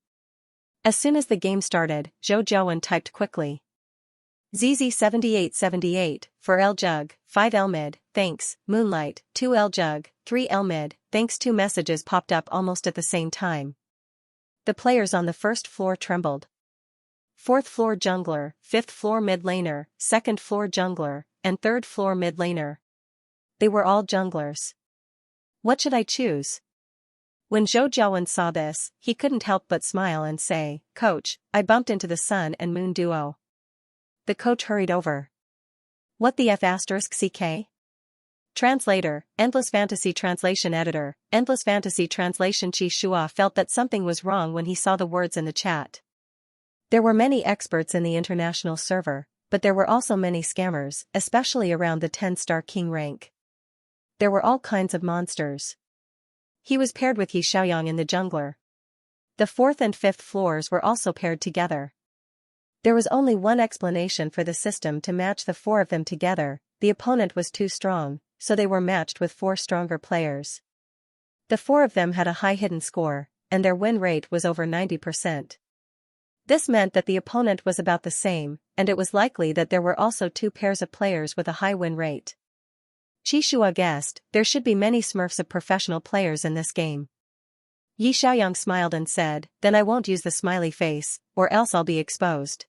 As soon as the game started, Zhou Jiawen typed quickly. ZZ7878, for L Jug, 5 L mid, thanks, Moonlight, 2 L Jug, 3 L mid, thanks. 2 messages popped up almost at the same time. The players on the first floor trembled. 4th floor jungler, 5th floor mid laner, 2nd floor jungler, and 3rd floor mid laner. They were all junglers. What should I choose? When Zhou Jiawen saw this, he couldn't help but smile and say, "Coach, I bumped into the Sun and Moon duo." The coach hurried over. What the F***CK? Translator, Endless Fantasy Translation Editor, Endless Fantasy Translation. Xianxia felt that something was wrong when he saw the words in the chat. There were many experts in the international server, but there were also many scammers, especially around the 10-star king rank. There were all kinds of monsters. He was paired with Yi Xiaoyang in the jungler. The 4th and 5th floors were also paired together. There was only one explanation for the system to match the 4 of them together: the opponent was too strong, so they were matched with 4 stronger players. The 4 of them had a high hidden score, and their win rate was over 90%. This meant that the opponent was about the same, and it was likely that there were also 2 pairs of players with a high win rate. Xianxia guessed, there should be many Smurfs of professional players in this game. Yi Xiaoyang smiled and said, "Then I won't use the smiley face, or else I'll be exposed."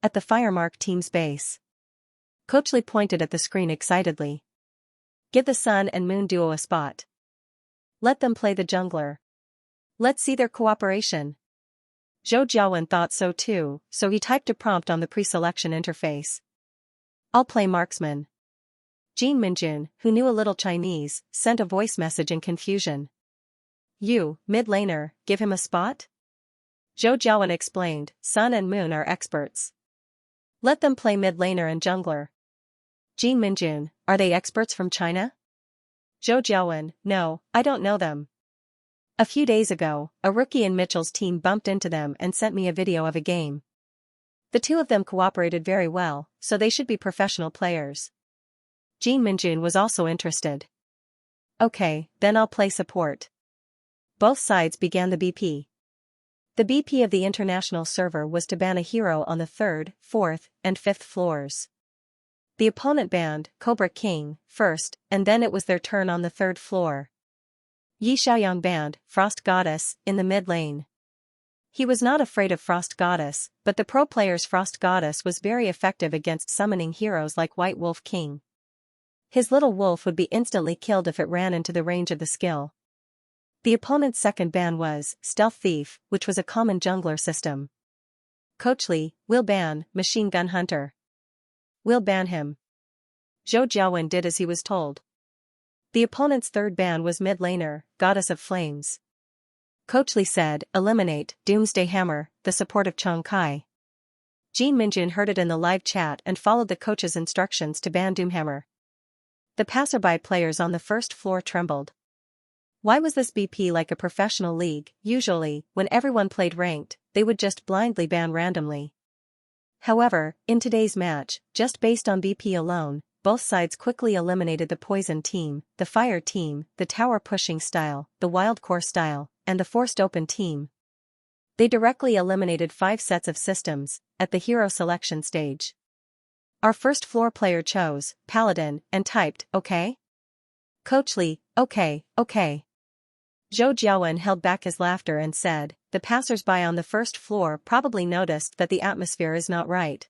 At the Firemark team's base, Coach Li pointed at the screen excitedly. "Give the Sun and Moon duo a spot. Let them play the jungler. Let's see their cooperation." Zhou Jiawen thought so too, so he typed a prompt on the pre-selection interface. "I'll play marksman." Jin Minjun, who knew a little Chinese, sent a voice message in confusion. "You, mid laner, give him a spot?" Zhou Jiawen explained, "Sun and Moon are experts. Let them play mid laner and jungler." Jin Minjun, "Are they experts from China?" Zhou Jiawen, "No, I don't know them. A few days ago, a rookie in Mitchell's team bumped into them and sent me a video of a game. The 2 of them cooperated very well, so they should be professional players." Jin Minjun was also interested. Okay, then I'll play support. Both sides began the BP. The BP of the international server was to ban a hero on the 3rd, 4th, and 5th floors. The opponent banned Cobra King first, and then it was their turn on the 3rd floor. Xiaoyang banned Frost Goddess in the mid lane. He was not afraid of Frost Goddess, but the pro player's Frost Goddess was very effective against summoning heroes like White Wolf King. His little wolf would be instantly killed if it ran into the range of the skill. The opponent's second ban was Stealth Thief, which was a common jungler system. Coach Li will ban Machine Gun Hunter. We'll ban him. Zhou Jiawen did as he was told. The opponent's third ban was Mid Laner, Goddess of Flames. Coach Li said, eliminate Doomsday Hammer, the support of Chong Kai. Jin Minjin heard it in the live chat and followed the coach's instructions to ban Doomhammer. The passerby players on the first floor trembled. Why was this BP like a professional league? Usually, when everyone played ranked, they would just blindly ban randomly. However, in today's match, just based on BP alone, both sides quickly eliminated the Poison team, the Fire team, the tower pushing style, the Wild Core style, and the Forced Open team. They directly eliminated 5 sets of systems at the hero selection stage. Our first floor player chose Paladin and typed, okay? Coach Li, okay. Zhou Jiawen held back his laughter and said, the passersby on the first floor probably noticed that the atmosphere is not right.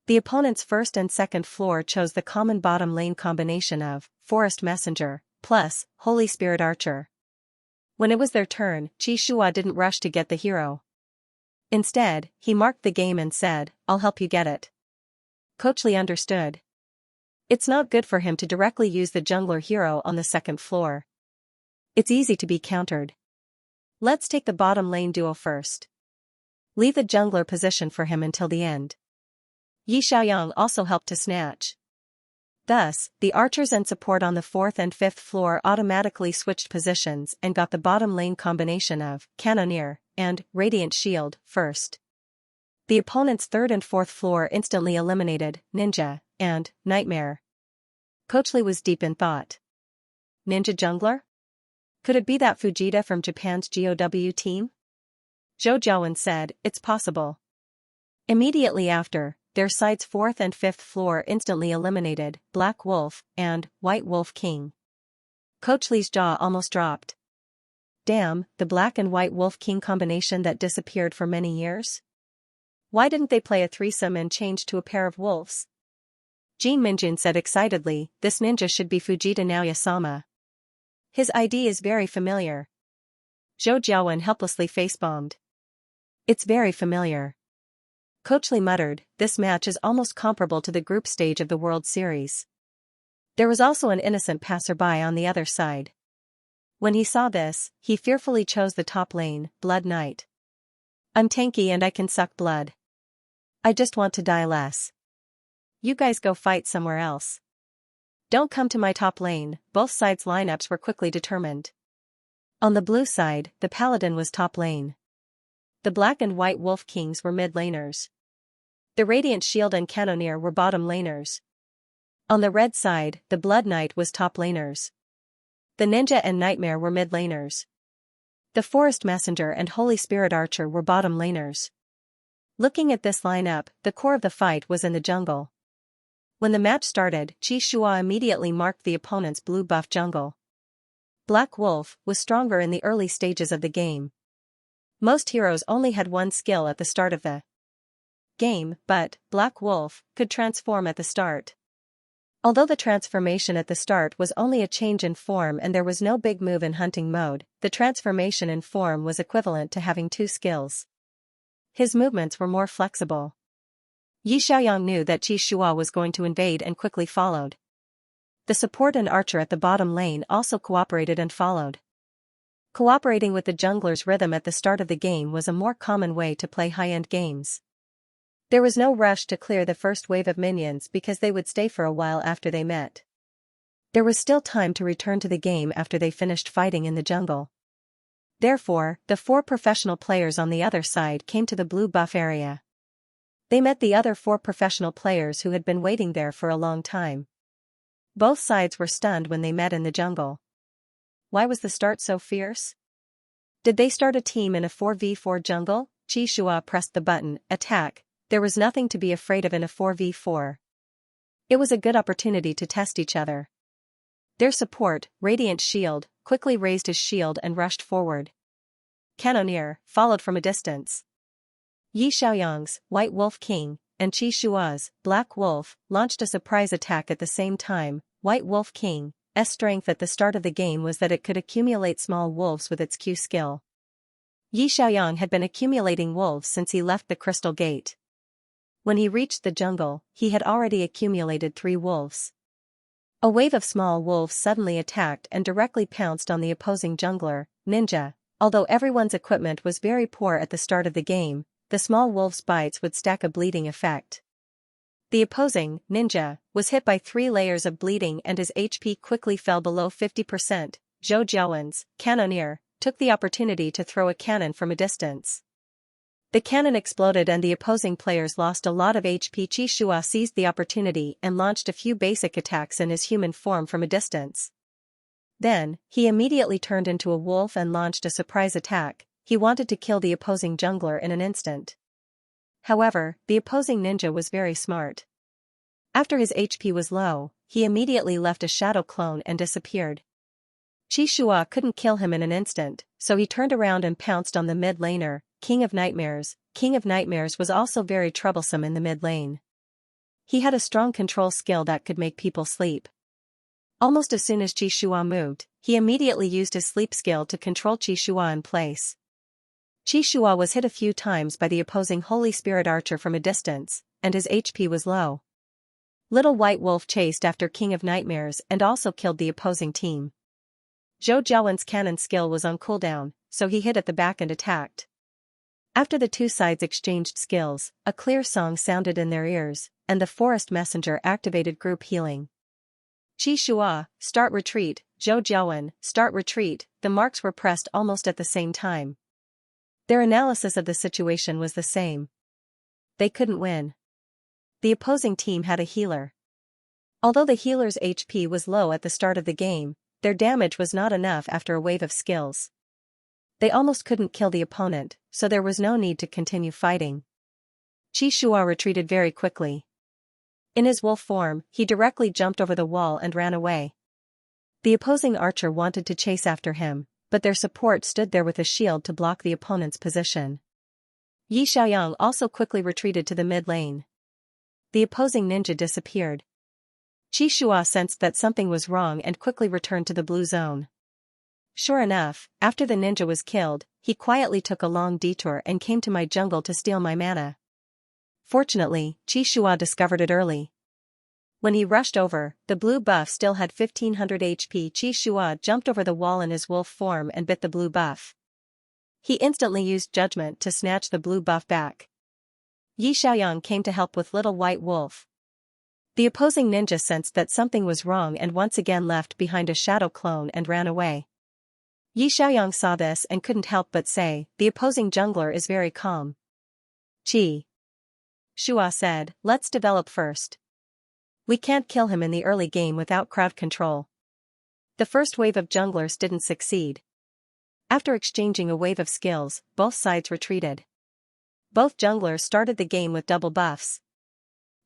The opponent's first and second floor chose the common bottom lane combination of Forest Messenger plus Holy Spirit Archer. When it was their turn, Qi Shua didn't rush to get the hero. Instead, he marked the game and said, I'll help you get it. Coach Li understood. It's not good for him to directly use the jungler hero on the second floor. It's easy to be countered. Let's take the bottom lane duo first. Leave the jungler position for him until the end. Yi Xiaoyang also helped to snatch. Thus, the archers and support on the 4th and 5th floor automatically switched positions and got the bottom lane combination of Cannoneer and Radiant Shield first. The opponent's 3rd and 4th floor instantly eliminated Ninja and Nightmare. Coach Li was deep in thought. Ninja jungler? Could it be that Fujita from Japan's GOW team? Zhou Jiawen said, it's possible. Immediately after, their side's 4th and 5th floor instantly eliminated Black Wolf and White Wolf King. Coach Li's jaw almost dropped. Damn, the Black and White Wolf King combination that disappeared for many years? Why didn't they play a threesome and change to a pair of wolves? Jin Minjin said excitedly, this ninja should be Fujita Naoya-sama. His ID is very familiar. Zhou Jiawen helplessly facepalmed. It's very familiar. Coach Li muttered, this match is almost comparable to the group stage of the World Series. There was also an innocent passerby on the other side. When he saw this, he fearfully chose the top lane, Blood Knight. I'm tanky and I can suck blood. I just want to die less. You guys go fight somewhere else. Don't come to my top lane. Both sides' lineups were quickly determined. On the blue side, the Paladin was top lane. The Black and White Wolf Kings were mid laners. The Radiant Shield and Cannoneer were bottom laners. On the red side, the Blood Knight was top laners. The Ninja and Nightmare were mid laners. The Forest Messenger and Holy Spirit Archer were bottom laners. Looking at this lineup, the core of the fight was in the jungle. When the match started, Qi Shua immediately marked the opponent's blue buff jungle. Black Wolf was stronger in the early stages of the game. Most heroes only had one skill at the start of the game, but Black Wolf could transform at the start. Although the transformation at the start was only a change in form and there was no big move in hunting mode, the transformation in form was equivalent to having 2 skills. His movements were more flexible. Yi Xiaoyang knew that Qi Shua was going to invade and quickly followed. The support and archer at the bottom lane also cooperated and followed. Cooperating with the jungler's rhythm at the start of the game was a more common way to play high-end games. There was no rush to clear the first wave of minions because they would stay for a while after they met. There was still time to return to the game after they finished fighting in the jungle. Therefore, the 4 professional players on the other side came to the blue buff area. They met the other 4 professional players who had been waiting there for a long time. Both sides were stunned when they met in the jungle. Why was the start so fierce? Did they start a team in a 4v4 jungle? Xianxia pressed the button, attack. There was nothing to be afraid of in a 4v4. It was a good opportunity to test each other. Their support, Radiant Shield, quickly raised his shield and rushed forward. Cannoneer, followed from a distance. Yi Xiaoyang's, White Wolf King, and Xianxia's, Black Wolf, launched a surprise attack at the same time. White Wolf King's strength at the start of the game was that it could accumulate small wolves with its Q skill. Yi Xiaoyang had been accumulating wolves since he left the Crystal Gate. When he reached the jungle, he had already accumulated 3 wolves. A wave of small wolves suddenly attacked and directly pounced on the opposing jungler, Ninja. Although everyone's equipment was very poor at the start of the game, the small wolves' bites would stack a bleeding effect. The opposing Ninja was hit by 3 layers of bleeding and his HP quickly fell below 50%. Zhou Jiawen's Cannoneer took the opportunity to throw a cannon from a distance. The cannon exploded and the opposing players lost a lot of HP. Xianxia seized the opportunity and launched a few basic attacks in his human form from a distance. Then, he immediately turned into a wolf and launched a surprise attack. He wanted to kill the opposing jungler in an instant. However, the opposing ninja was very smart. After his HP was low, he immediately left a shadow clone and disappeared. Xianxia couldn't kill him in an instant, so he turned around and pounced on the mid laner, King of Nightmares. King of Nightmares was also very troublesome in the mid lane. He had a strong control skill that could make people sleep. Almost as soon as Xianxia moved, he immediately used his sleep skill to control Xianxia in place. Xianxia was hit a few times by the opposing Holy Spirit Archer from a distance, and his HP was low. Little White Wolf chased after King of Nightmares and also killed the opposing team. Zhou Jiawen's cannon skill was on cooldown, so he hit at the back and attacked. After the two sides exchanged skills, a clear song sounded in their ears, and the Forest Messenger activated group healing. Xianxia, start retreat. Zhou Jiawen, start retreat. The marks were pressed almost at the same time. Their analysis of the situation was the same. They couldn't win. The opposing team had a healer. Although the healer's HP was low at the start of the game, their damage was not enough after a wave of skills. They almost couldn't kill the opponent, so there was no need to continue fighting. Xianxia retreated very quickly. In his wolf form, he directly jumped over the wall and ran away. The opposing archer wanted to chase after him, but their support stood there with a shield to block the opponent's position. Yi Xiaoyang also quickly retreated to the mid lane. The opposing ninja disappeared. Xianxia sensed that something was wrong and quickly returned to the blue zone. Sure enough, after the ninja was killed, he quietly took a long detour and came to my jungle to steal my mana. Fortunately, Xianxia discovered it early. When he rushed over, the blue buff still had 1500 HP. Xianxia jumped over the wall in his wolf form and bit the blue buff. He instantly used judgment to snatch the blue buff back. Yi Xiaoyang came to help with Little White Wolf. The opposing ninja sensed that something was wrong and once again left behind a shadow clone and ran away. Yi Xiaoyang saw this and couldn't help but say, the opposing jungler is very calm. Xianxia said, let's develop first. We can't kill him in the early game without crowd control. The first wave of junglers didn't succeed. After exchanging a wave of skills, both sides retreated. Both junglers started the game with double buffs.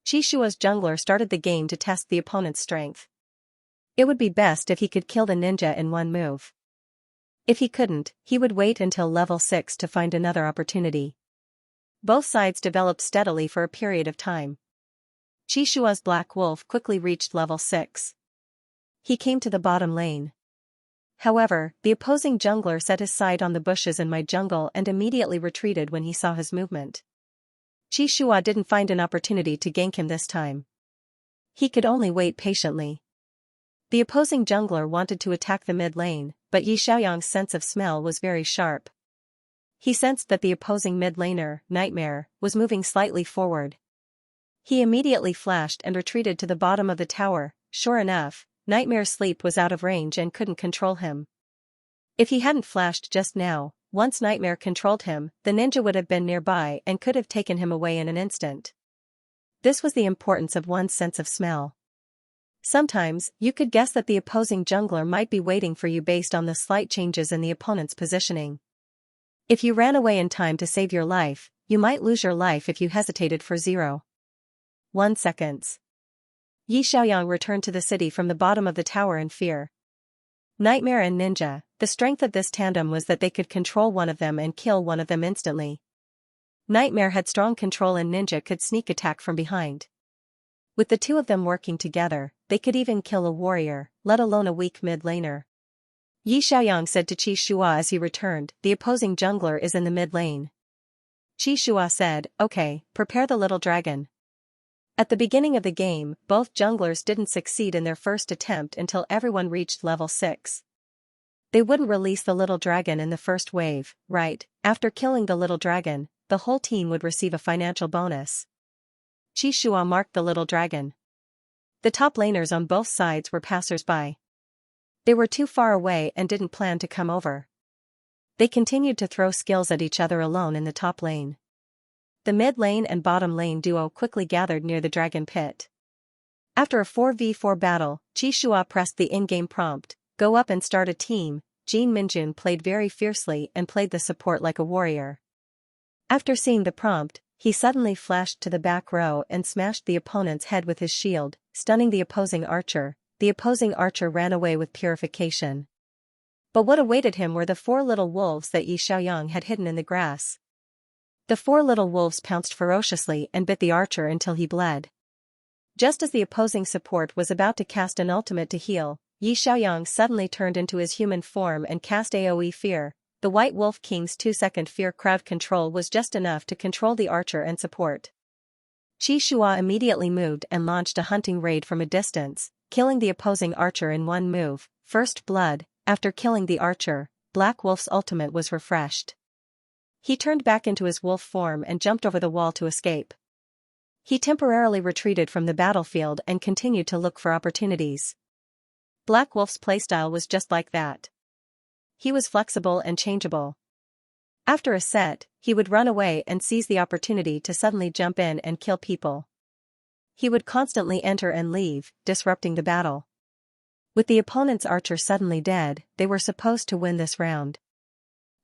Xianxia's jungler started the game to test the opponent's strength. It would be best if he could kill the ninja in one move. If he couldn't, he would wait until level 6 to find another opportunity. Both sides developed steadily for a period of time. Xianxia's Black Wolf quickly reached level 6. He came to the bottom lane. However, the opposing jungler set his sight on the bushes in my jungle and immediately retreated when he saw his movement. Xianxia didn't find an opportunity to gank him this time. He could only wait patiently. The opposing jungler wanted to attack the mid lane, but Yi Xiaoyang's sense of smell was very sharp. He sensed that the opposing mid laner, Nightmare, was moving slightly forward. He immediately flashed and retreated to the bottom of the tower. Sure enough, Nightmare's sleep was out of range and couldn't control him. If he hadn't flashed just now, once Nightmare controlled him, the ninja would have been nearby and could have taken him away in an instant. This was the importance of one's sense of smell. Sometimes, you could guess that the opposing jungler might be waiting for you based on the slight changes in the opponent's positioning. If you ran away in time to save your life, you might lose your life if you hesitated for 0.1 seconds. Yi Xiaoyang returned to the city from the bottom of the tower in fear. Nightmare and Ninja, the strength of this tandem was that they could control one of them and kill one of them instantly. Nightmare had strong control and Ninja could sneak attack from behind. With the two of them working together, they could even kill a warrior, let alone a weak mid-laner. Yi Xiaoyang said to Qi Shua as he returned, "The opposing jungler is in the mid lane." Qi Shua said, "Okay, prepare the little dragon." At the beginning of the game, both junglers didn't succeed in their first attempt until everyone reached level 6. They wouldn't release the little dragon in the first wave, right? After killing the little dragon, the whole team would receive a financial bonus. Qi Shua marked the little dragon. The top laners on both sides were passers-by. They were too far away and didn't plan to come over. They continued to throw skills at each other alone in the top lane. The mid lane and bottom lane duo quickly gathered near the dragon pit. After a 4v4 battle, Qi Shua pressed the in-game prompt, "Go up and start a team." Jin Minjun played very fiercely and played the support like a warrior. After seeing the prompt, he suddenly flashed to the back row and smashed the opponent's head with his shield, stunning the opposing archer. The opposing archer ran away with purification. But what awaited him were the 4 little wolves that Yi Xiaoyang had hidden in the grass. The 4 little wolves pounced ferociously and bit the archer until he bled. Just as the opposing support was about to cast an ultimate to heal, Yi Xiaoyang suddenly turned into his human form and cast AoE Fear. The White Wolf King's 2-second Fear crowd control was just enough to control the archer and support. Qi Shua immediately moved and launched a hunting raid from a distance, killing the opposing archer in one move. First blood. After killing the archer, Black Wolf's ultimate was refreshed. He turned back into his wolf form and jumped over the wall to escape. He temporarily retreated from the battlefield and continued to look for opportunities. Black Wolf's playstyle was just like that. He was flexible and changeable. After a set, he would run away and seize the opportunity to suddenly jump in and kill people. He would constantly enter and leave, disrupting the battle. With the opponent's archer suddenly dead, they were supposed to win this round.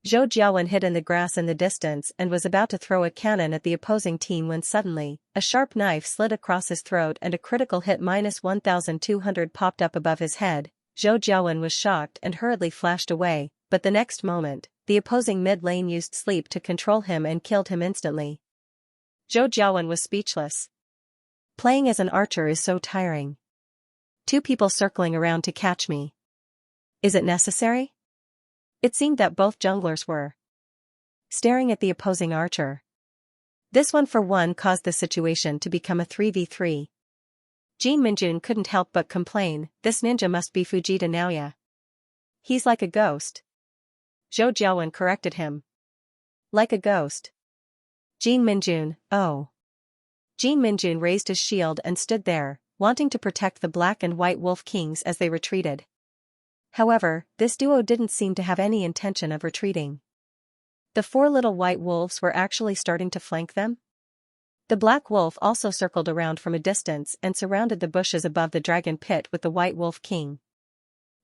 Zhou Jiawen hid in the grass in the distance and was about to throw a cannon at the opposing team when suddenly, a sharp knife slid across his throat and a critical hit -1200 popped up above his head. Zhou Jiawen was shocked and hurriedly flashed away, but the next moment, the opposing mid lane used sleep to control him and killed him instantly. Zhou Jiawen was speechless. Playing as an archer is so tiring. 2 people circling around to catch me. Is it necessary? It seemed that both junglers were staring at the opposing archer. This 1-for-1 caused the situation to become a 3v3. Jin Minjun couldn't help but complain, "This ninja must be Fujita Naoya. He's like a ghost." Zhou Jiawen corrected him. "Like a ghost." Jin Minjun, oh. Jin Minjun raised his shield and stood there, wanting to protect the Black and White Wolf Kings as they retreated. However, this duo didn't seem to have any intention of retreating. The 4 little white wolves were actually starting to flank them. The Black Wolf also circled around from a distance and surrounded the bushes above the dragon pit with the White Wolf King.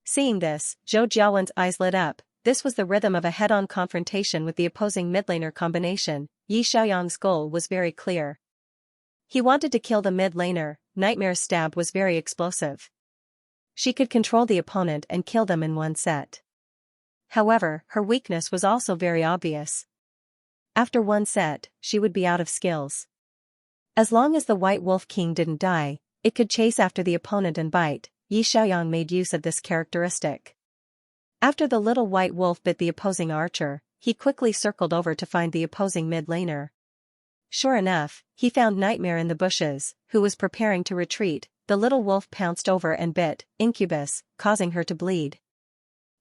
Seeing this, Zhou Jiawen's eyes lit up. This was the rhythm of a head-on confrontation with the opposing mid-laner combination. Yi Xiaoyang's goal was very clear. He wanted to kill the mid-laner. Nightmare's stab was very explosive. She could control the opponent and kill them in one set. However, her weakness was also very obvious. After one set, she would be out of skills. As long as the White Wolf King didn't die, it could chase after the opponent and bite. Yi Xiaoyang made use of this characteristic. After the little white wolf bit the opposing archer, he quickly circled over to find the opposing mid-laner. Sure enough, he found Nightmare in the bushes, who was preparing to retreat. The little wolf pounced over and bit Incubus, causing her to bleed.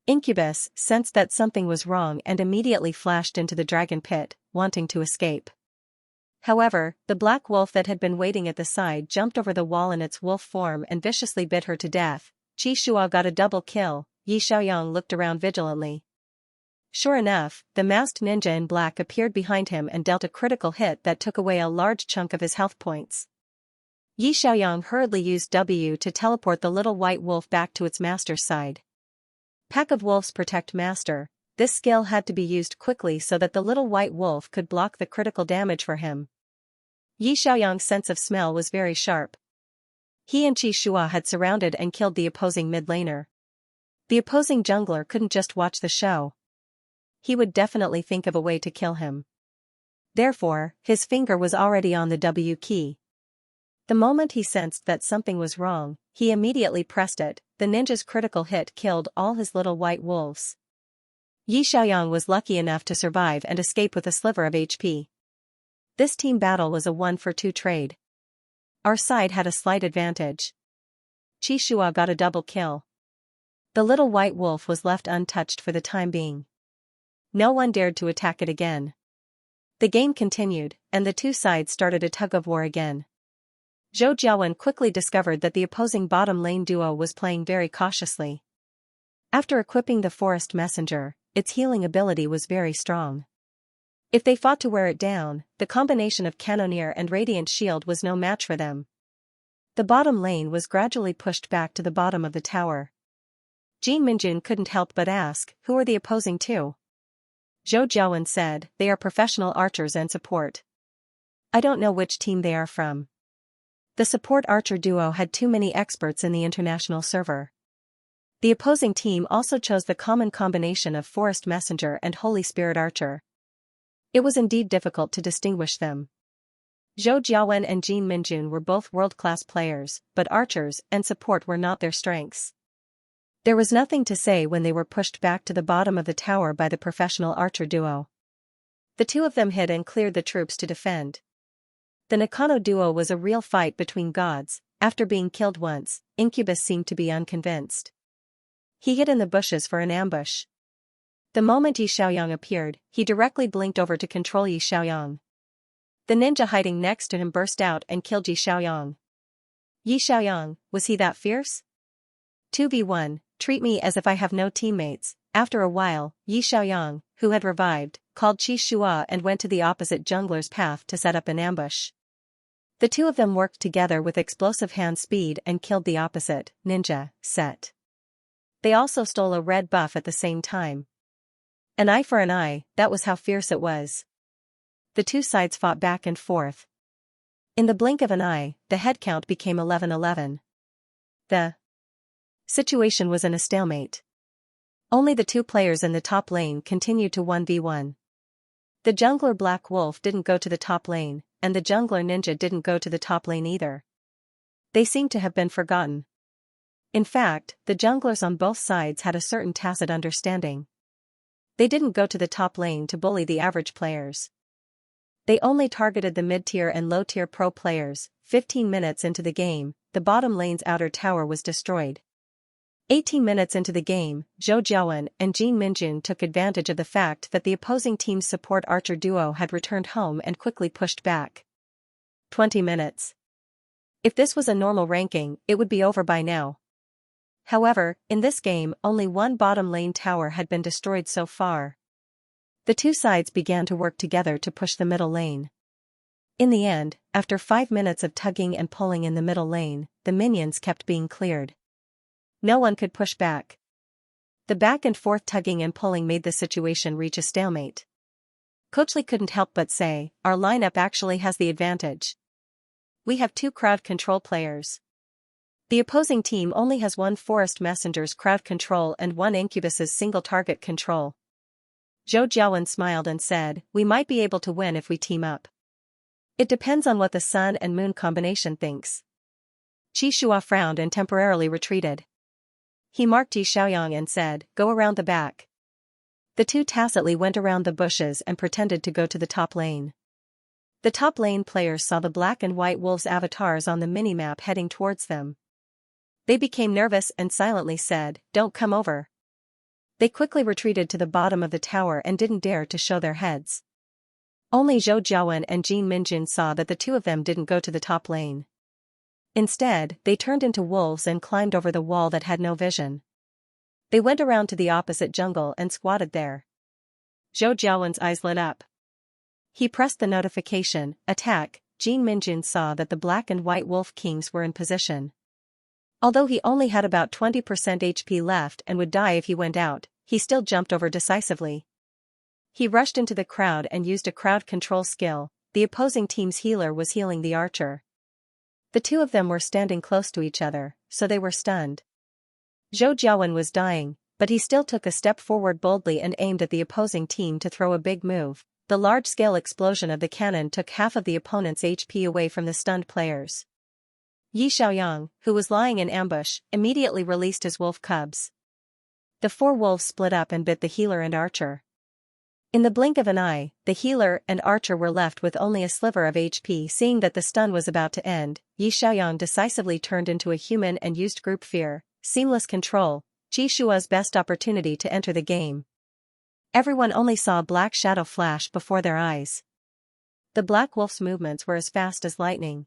Incubus sensed that something was wrong and immediately flashed into the dragon pit, wanting to escape. However, the black wolf that had been waiting at the side jumped over the wall in its wolf form and viciously bit her to death. Qi Shua got a double kill. Yi Xiaoyang looked around vigilantly. Sure enough, the masked ninja in black appeared behind him and dealt a critical hit that took away a large chunk of his health points. Yi Xiaoyang hurriedly used W to teleport the little white wolf back to its master's side. Pack of wolves protect master. This skill had to be used quickly so that the little white wolf could block the critical damage for him. Yi Xiaoyang's sense of smell was very sharp. He and Qi Shua had surrounded and killed the opposing mid-laner. The opposing jungler couldn't just watch the show. He would definitely think of a way to kill him. Therefore, his finger was already on the W key. The moment he sensed that something was wrong, he immediately pressed it. The ninja's critical hit killed all his little white wolves. Yi Xiaoyang was lucky enough to survive and escape with a sliver of HP. This team battle was a 1-for-2 trade. Our side had a slight advantage. Qi Shua got a double kill. The little white wolf was left untouched for the time being. No one dared to attack it again. The game continued, and the two sides started a tug-of-war again. Zhou Jiawen quickly discovered that the opposing bottom lane duo was playing very cautiously. After equipping the Forest Messenger, its healing ability was very strong. If they fought to wear it down, the combination of Cannoneer and Radiant Shield was no match for them. The bottom lane was gradually pushed back to the bottom of the tower. Jin Minjun couldn't help but ask, who are the opposing two? Zhou Jiawen said, they are professional archers and support. I don't know which team they are from. The support archer duo had too many experts in the international server. The opposing team also chose the common combination of Forest Messenger and Holy Spirit Archer. It was indeed difficult to distinguish them. Zhou Jiawen and Jin Minjun were both world-class players, but archers and support were not their strengths. There was nothing to say when they were pushed back to the bottom of the tower by the professional archer duo. The two of them hid and cleared the troops to defend. The Nakano duo was a real fight between gods. After being killed once, Incubus seemed to be unconvinced. He hid in the bushes for an ambush. The moment Yi Xiaoyang appeared, he directly blinked over to control Yi Xiaoyang. The ninja hiding next to him burst out and killed Yi Xiaoyang. Yi Xiaoyang, was he that fierce? 2v1, treat me as if I have no teammates. After a while, Yi Xiaoyang, who had revived, called Qi Shua and went to the opposite jungler's path to set up an ambush. The two of them worked together with explosive hand speed and killed the opposite ninja set. They also stole a red buff at the same time. An eye for an eye, that was how fierce it was. The two sides fought back and forth. In the blink of an eye, the head count became 11-11. The situation was in a stalemate. Only the two players in the top lane continued to 1v1. The jungler Black Wolf didn't go to the top lane, and the jungler Ninja didn't go to the top lane either. They seemed to have been forgotten. In fact, the junglers on both sides had a certain tacit understanding. They didn't go to the top lane to bully the average players. They only targeted the mid-tier and low-tier pro players. 15 minutes into the game, the bottom lane's outer tower was destroyed. 18 minutes into the game, Zhou Jiawen and Jin Minjun took advantage of the fact that the opposing team's support archer duo had returned home and quickly pushed back. 20 minutes. If this was a normal ranking, it would be over by now. However, in this game, only one bottom lane tower had been destroyed so far. The two sides began to work together to push the middle lane. In the end, after 5 minutes of tugging and pulling in the middle lane, the minions kept being cleared. No one could push back. The back and forth tugging and pulling made the situation reach a stalemate. Coach Lee couldn't help but say, our lineup actually has the advantage. We have two crowd control players. The opposing team only has one Forest Messenger's crowd control and one Incubus's single target control. Zhou Jiawen smiled and said, we might be able to win if we team up. It depends on what the sun and moon combination thinks. Qi Shua frowned and temporarily retreated. He marked Yi Xiaoyang and said, go around the back. The two tacitly went around the bushes and pretended to go to the top lane. The top lane players saw the black and white wolves' avatars on the minimap heading towards them. They became nervous and silently said, don't come over. They quickly retreated to the bottom of the tower and didn't dare to show their heads. Only Zhou Jiawen and Jin Minjun saw that the two of them didn't go to the top lane. Instead, they turned into wolves and climbed over the wall that had no vision. They went around to the opposite jungle and squatted there. Zhou Jiawen's eyes lit up. He pressed the notification, attack, Jin Minjun saw that the Black and White Wolf Kings were in position. Although he only had about 20% HP left and would die if he went out, he still jumped over decisively. He rushed into the crowd and used a crowd control skill. The opposing team's healer was healing the archer. The two of them were standing close to each other, so they were stunned. Zhou Jiawen was dying, but he still took a step forward boldly and aimed at the opposing team to throw a big move. The large-scale explosion of the cannon took half of the opponent's HP away from the stunned players. Yi Xiaoyang, who was lying in ambush, immediately released his wolf cubs. The four wolves split up and bit the healer and archer. In the blink of an eye, the healer and archer were left with only a sliver of HP. Seeing that the stun was about to end, Yi Xiaoyang decisively turned into a human and used group fear, seamless control, Qi Shua's best opportunity to enter the game. Everyone only saw a black shadow flash before their eyes. The black wolf's movements were as fast as lightning.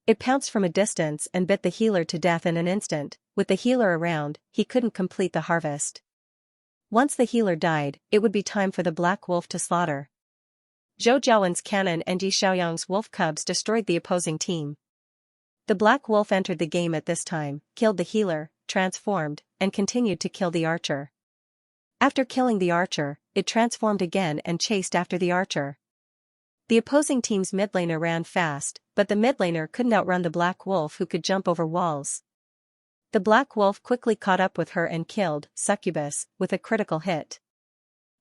It pounced from a distance and bit the healer to death in an instant. With the healer around, he couldn't complete the harvest. Once the healer died, it would be time for the black wolf to slaughter. Zhou Jiawen's cannon and Yi Xiaoyang's wolf cubs destroyed the opposing team. The black wolf entered the game at this time, killed the healer, transformed, and continued to kill the archer. After killing the archer, it transformed again and chased after the archer. The opposing team's mid laner ran fast, but the mid laner couldn't outrun the black wolf, who could jump over walls. The black wolf quickly caught up with her and killed Succubus with a critical hit.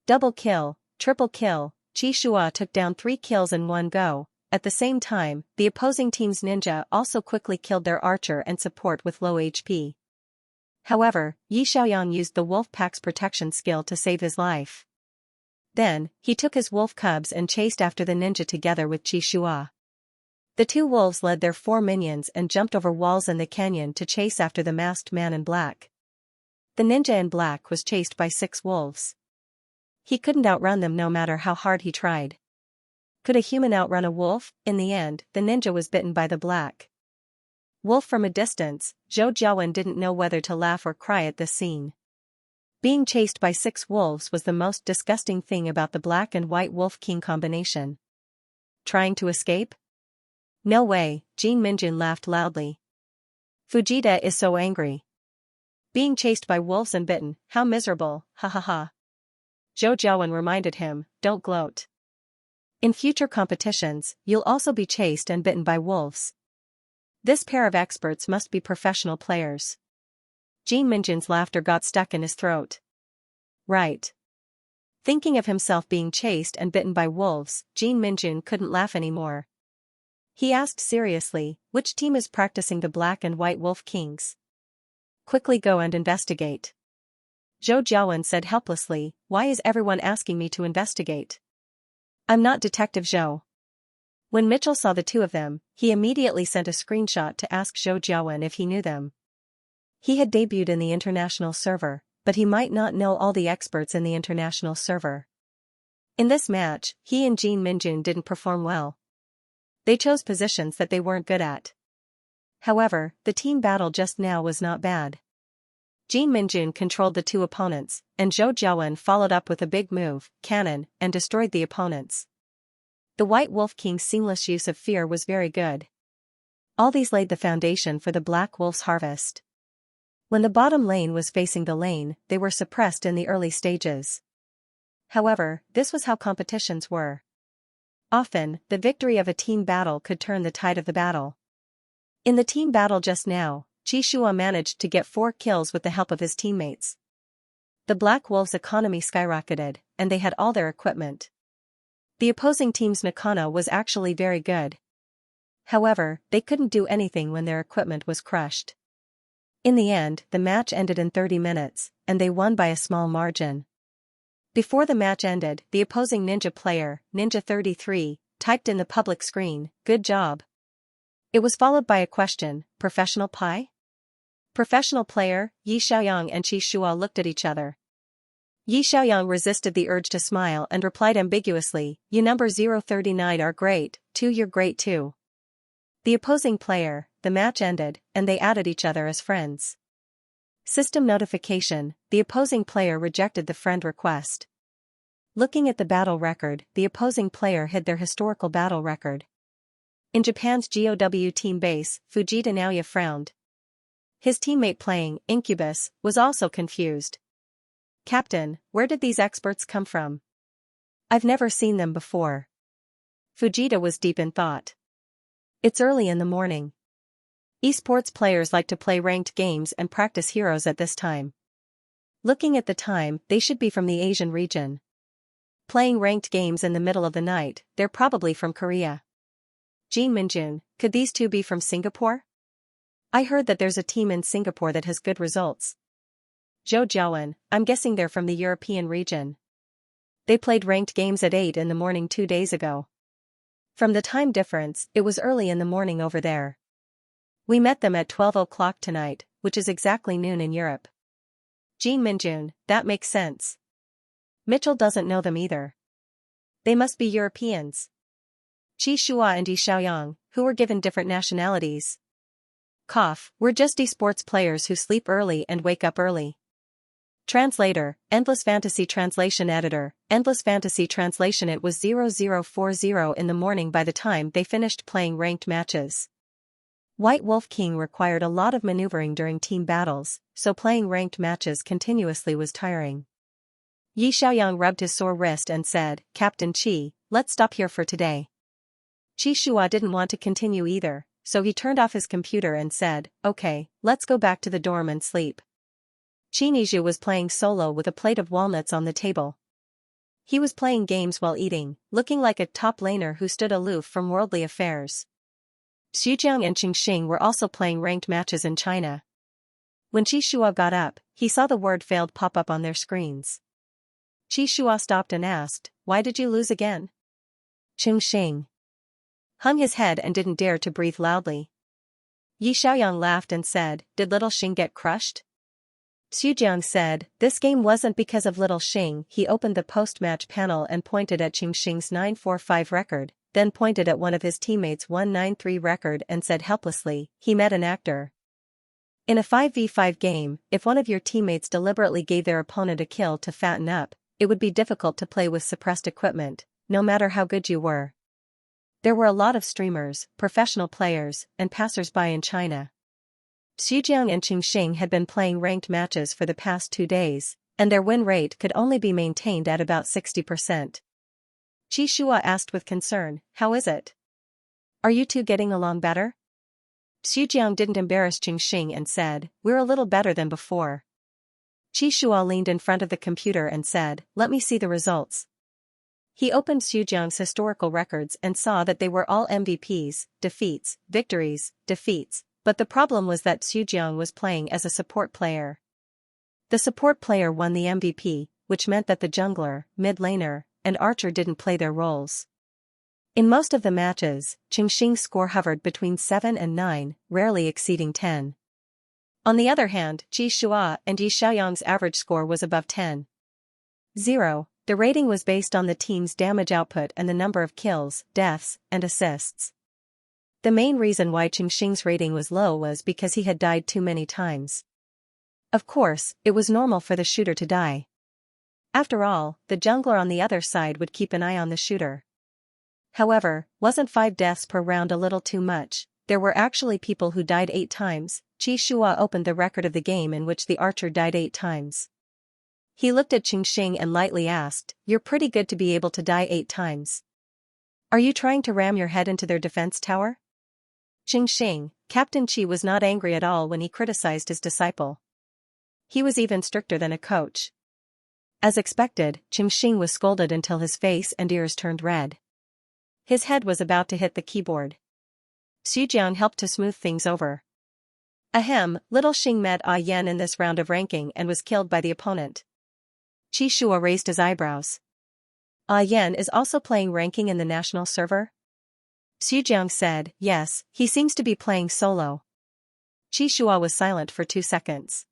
Double kill, triple kill, Qi Shua took down 3 kills in one go. At the same time, the opposing team's ninja also quickly killed their archer and support with low HP. However, Yi Xiaoyang used the wolf pack's protection skill to save his life. Then, he took his wolf cubs and chased after the ninja together with Qi Shua. The two wolves led their 4 minions and jumped over walls in the canyon to chase after the masked man in black. The ninja in black was chased by 6 wolves. He couldn't outrun them no matter how hard he tried. Could a human outrun a wolf? In the end, the ninja was bitten by the black wolf from a distance. Zhou Jiawen didn't know whether to laugh or cry at this scene. Being chased by 6 wolves was the most disgusting thing about the black and white wolf king combination. Trying to escape? No way, Jin Minjun laughed loudly. Fujita is so angry. Being chased by wolves and bitten, how miserable, ha ha ha. Zhou Jiawen reminded him, don't gloat. In future competitions, you'll also be chased and bitten by wolves. This pair of experts must be professional players. Jin Minjun's laughter got stuck in his throat. Right. Thinking of himself being chased and bitten by wolves, Jin Minjun couldn't laugh anymore. He asked seriously, which team is practicing the black and white wolf kings? Quickly go and investigate. Zhou Jiawen said helplessly, why is everyone asking me to investigate? I'm not Detective Zhou. When Mitchell saw the two of them, he immediately sent a screenshot to ask Zhou Jiawen if he knew them. He had debuted in the international server, but he might not know all the experts in the international server. In this match, he and Jin Minjun didn't perform well. They chose positions that they weren't good at. However, the team battle just now was not bad. Jin Minjun controlled the two opponents, and Zhou Jiawen followed up with a big move, cannon, and destroyed the opponents. The White Wolf King's seamless use of fear was very good. All these laid the foundation for the Black Wolf's harvest. When the bottom lane was facing the lane, they were suppressed in the early stages. However, this was how competitions were. Often, the victory of a team battle could turn the tide of the battle. In the team battle just now, Qi Shua managed to get 4 kills with the help of his teammates. The Black Wolves' economy skyrocketed, and they had all their equipment. The opposing team's Nakana was actually very good. However, they couldn't do anything when their equipment was crushed. In the end, the match ended in 30 minutes, and they won by a small margin. Before the match ended, the opposing ninja player, Ninja33, typed in the public screen, "Good job." It was followed by a question, "Professional pie?" Professional player, Yi Xiaoyang and Qi Shua looked at each other. Yi Xiaoyang resisted the urge to smile and replied ambiguously, "You number 039 are great, too, you're great too." The opposing player, the match ended, and they added each other as friends. System notification, the opposing player rejected the friend request. Looking at the battle record, the opposing player hid their historical battle record. In Japan's GOW team base, Fujita Naoya frowned. His teammate playing, Incubus, was also confused. "Captain, where did these experts come from? I've never seen them before." Fujita was deep in thought. It's early in the morning. Esports players like to play ranked games and practice heroes at this time. Looking at the time, they should be from the Asian region. Playing ranked games in the middle of the night, they're probably from Korea. Jin Minjun, could these two be from Singapore? I heard that there's a team in Singapore that has good results. Zhou Jiawen, I'm guessing they're from the European region. They played ranked games at 8 in the morning 2 days ago. From the time difference, it was early in the morning over there. We met them at 12 o'clock tonight, which is exactly noon in Europe. Jin Minjun, that makes sense. Mitchell doesn't know them either. They must be Europeans. Qi Shua and Yi Xiaoyang, who were given different nationalities. We're just esports players who sleep early and wake up early. Translator, Endless Fantasy Translation Editor, Endless Fantasy Translation. It was 0040 in the morning by the time they finished playing ranked matches. White Wolf King required a lot of maneuvering during team battles, so playing ranked matches continuously was tiring. Yi Xiaoyang rubbed his sore wrist and said, "Captain Qi, let's stop here for today." Qi Shua didn't want to continue either, so he turned off his computer and said, "Okay, let's go back to the dorm and sleep." Qi Nizhu was playing solo with a plate of walnuts on the table. He was playing games while eating, looking like a top laner who stood aloof from worldly affairs. Xujiang and Qingxing were also playing ranked matches in China. When Qi Shua got up, he saw the word failed pop up on their screens. Qi Shua stopped and asked, "Why did you lose again?" Qingxing hung his head and didn't dare to breathe loudly. Yi Xiaoyang laughed and said, "Did little Xing get crushed?" Xujiang said, "This game wasn't because of little Xing." He opened the post-match panel and pointed at Qingxing's 945 record, then pointed at one of his teammates' 193 record and said helplessly, "He met an actor." In a 5v5 game, if one of your teammates deliberately gave their opponent a kill to fatten up, it would be difficult to play with suppressed equipment, no matter how good you were. There were a lot of streamers, professional players, and passers-by in China. Xujiang and Qingxing had been playing ranked matches for the past 2 days, and their win rate could only be maintained at about 60%. Qi Shua asked with concern, "How is it? Are you two getting along better?" Xujiang didn't embarrass Qingxing and said, "We're a little better than before." Qi Shua leaned in front of the computer and said, "Let me see the results." He opened Xujiang's historical records and saw that they were all MVPs, defeats, victories, defeats, but the problem was that Xujiang was playing as a support player. The support player won the MVP, which meant that the jungler, mid laner, and archer didn't play their roles. In most of the matches, Qingxing's score hovered between 7 and 9, rarely exceeding 10. On the other hand, Qi Shua and Yi Xiaoyang's average score was above 10. 0. The rating was based on the team's damage output and the number of kills, deaths, and assists. The main reason why Qingxing's rating was low was because he had died too many times. Of course, it was normal for the shooter to die. After all, the jungler on the other side would keep an eye on the shooter. However, wasn't 5 deaths per round a little too much? There were actually people who died 8 times. Qi Shua opened the record of the game in which the archer died 8 times. He looked at Qingxing and lightly asked, "You're pretty good to be able to die 8 times. Are you trying to ram your head into their defense tower?" Qingxing, Captain Qi was not angry at all when he criticized his disciple. He was even stricter than a coach. As expected, Qingxing was scolded until his face and ears turned red. His head was about to hit the keyboard. Xujiang helped to smooth things over. Ahem, little Xing met Yan in this round of ranking and was killed by the opponent. Qi Shua raised his eyebrows. Yan is also playing ranking in the national server? Xujiang said, "Yes, he seems to be playing solo." Qi Shua was silent for 2 seconds.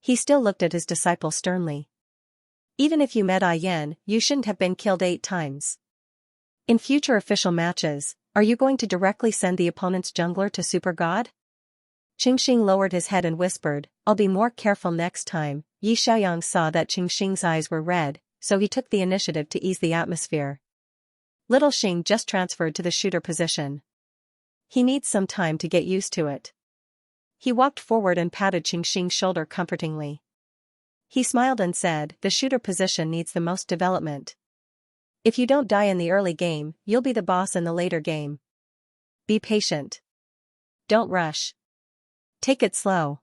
He still looked at his disciple sternly. "Even if you met Yan, you shouldn't have been killed 8 times. In future official matches, are you going to directly send the opponent's jungler to Super God?" Qingxing lowered his head and whispered, "I'll be more careful next time." Yi Xiaoyang saw that Qingxing's eyes were red, so he took the initiative to ease the atmosphere. Little Xing just transferred to the shooter position. He needs some time to get used to it. He walked forward and patted Xianxia's shoulder comfortingly. He smiled and said, the shooter position needs the most development. If you don't die in the early game, you'll be the boss in the later game. Be patient. Don't rush. Take it slow.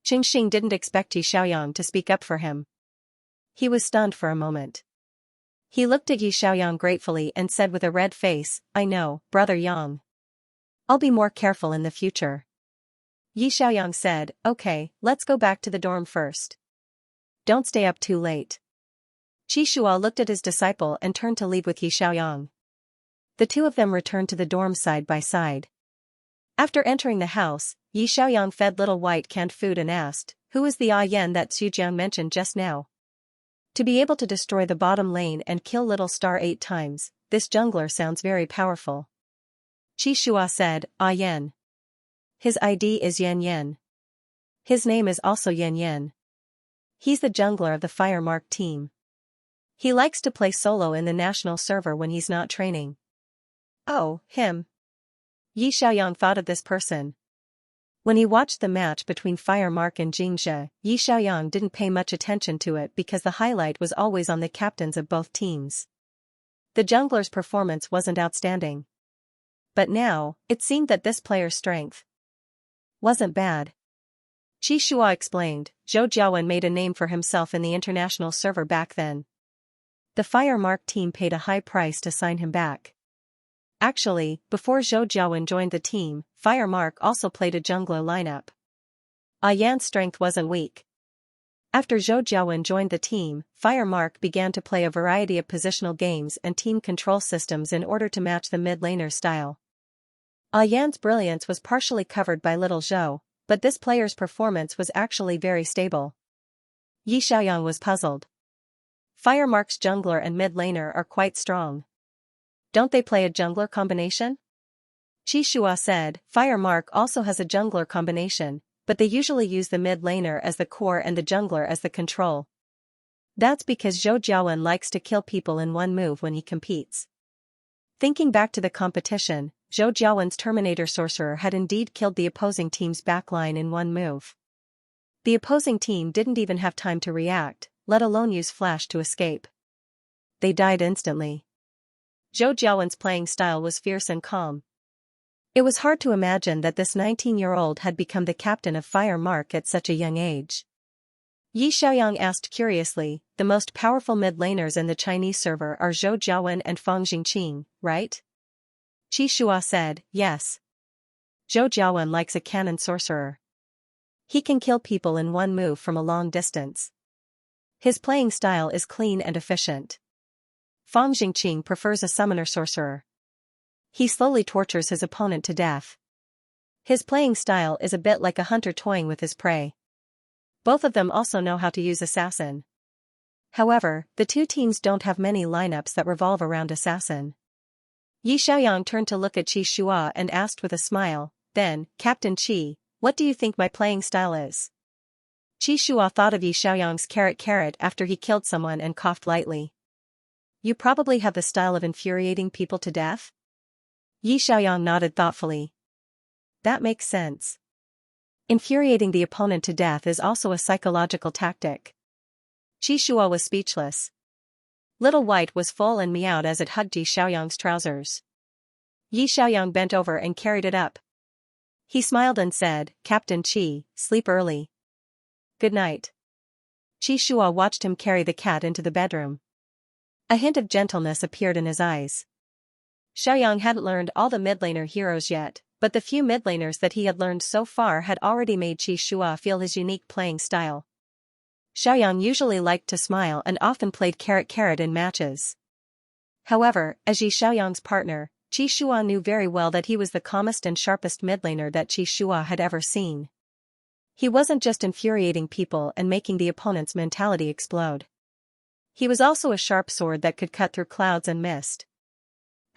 Xianxia didn't expect Yi Xiaoyang to speak up for him. He was stunned for a moment. He looked at Yi Xiaoyang gratefully and said with a red face, I know, Brother Yang. I'll be more careful in the future. Yi Xiaoyang said, okay, let's go back to the dorm first. Don't stay up too late. Qi Shua looked at his disciple and turned to leave with Yi Xiaoyang. The two of them returned to the dorm side by side. After entering the house, Yi Xiaoyang fed Little White canned food and asked, who is the Yan that Xu Jiang mentioned just now? To be able to destroy the bottom lane and kill Little Star 8 times, this jungler sounds very powerful. Qi Shua said, Yan. His ID is Yan Yan. His name is also Yan Yan. He's the jungler of the Fire Mark team. He likes to play solo in the national server when he's not training. Oh, him. Yi Xiaoyang thought of this person. When he watched the match between Fire Mark and Xianxia, Yi Xiaoyang didn't pay much attention to it because the highlight was always on the captains of both teams. The jungler's performance wasn't outstanding. But now, it seemed that this player's strength wasn't bad. Qi Shua explained, Zhou Jiawen made a name for himself in the international server back then. The Fire Mark team paid a high price to sign him back. Actually, before Zhou Jiawen joined the team, Fire Mark also played a jungler lineup. Yan's strength wasn't weak. After Zhou Jiawen joined the team, Fire Mark began to play a variety of positional games and team control systems in order to match the mid laner style. Yan's brilliance was partially covered by Little Zhou, but this player's performance was actually very stable. Yi Xiaoyang was puzzled. Fire Mark's jungler and mid laner are quite strong. Don't they play a jungler combination? Qi Shua said, Fire Mark also has a jungler combination, but they usually use the mid laner as the core and the jungler as the control. That's because Zhou Jiawen likes to kill people in one move when he competes. Thinking back to the competition, Zhou Jiawen's Terminator Sorcerer had indeed killed the opposing team's backline in one move. The opposing team didn't even have time to react, let alone use flash to escape. They died instantly. Zhou Jiawen's playing style was fierce and calm. It was hard to imagine that this 19-year-old had become the captain of Fire Mark at such a young age. Yi Xiaoyang asked curiously, the most powerful mid laners in the Chinese server are Zhou Jiawen and Fang Jingqing, right? Qi Shua said, yes. Zhou Jiawen likes a cannon sorcerer. He can kill people in one move from a long distance. His playing style is clean and efficient. Fang Jingqing prefers a summoner sorcerer. He slowly tortures his opponent to death. His playing style is a bit like a hunter toying with his prey. Both of them also know how to use assassin. However, the two teams don't have many lineups that revolve around assassin. Yi Xiaoyang turned to look at Qi Shua and asked with a smile, then, Captain Qi, what do you think my playing style is? Qi Shua thought of Yi Xiaoyang's carrot after he killed someone and coughed lightly. You probably have the style of infuriating people to death? Yi Xiaoyang nodded thoughtfully. That makes sense. Infuriating the opponent to death is also a psychological tactic. Qi Shua was speechless. Little White was full and meowed as it hugged Yi Xiaoyang's trousers. Yi Xiaoyang bent over and carried it up. He smiled and said, Captain Qi, sleep early. Good night. Qi Shua watched him carry the cat into the bedroom. A hint of gentleness appeared in his eyes. Xiaoyang hadn't learned all the mid-laner heroes yet, but the few mid-laners that he had learned so far had already made Qi Shua feel his unique playing style. Xiaoyang usually liked to smile and often played carrot in matches. However, as Yi Xiaoyang's partner, Qi Shua knew very well that he was the calmest and sharpest mid-laner that Qi Shua had ever seen. He wasn't just infuriating people and making the opponent's mentality explode. He was also a sharp sword that could cut through clouds and mist.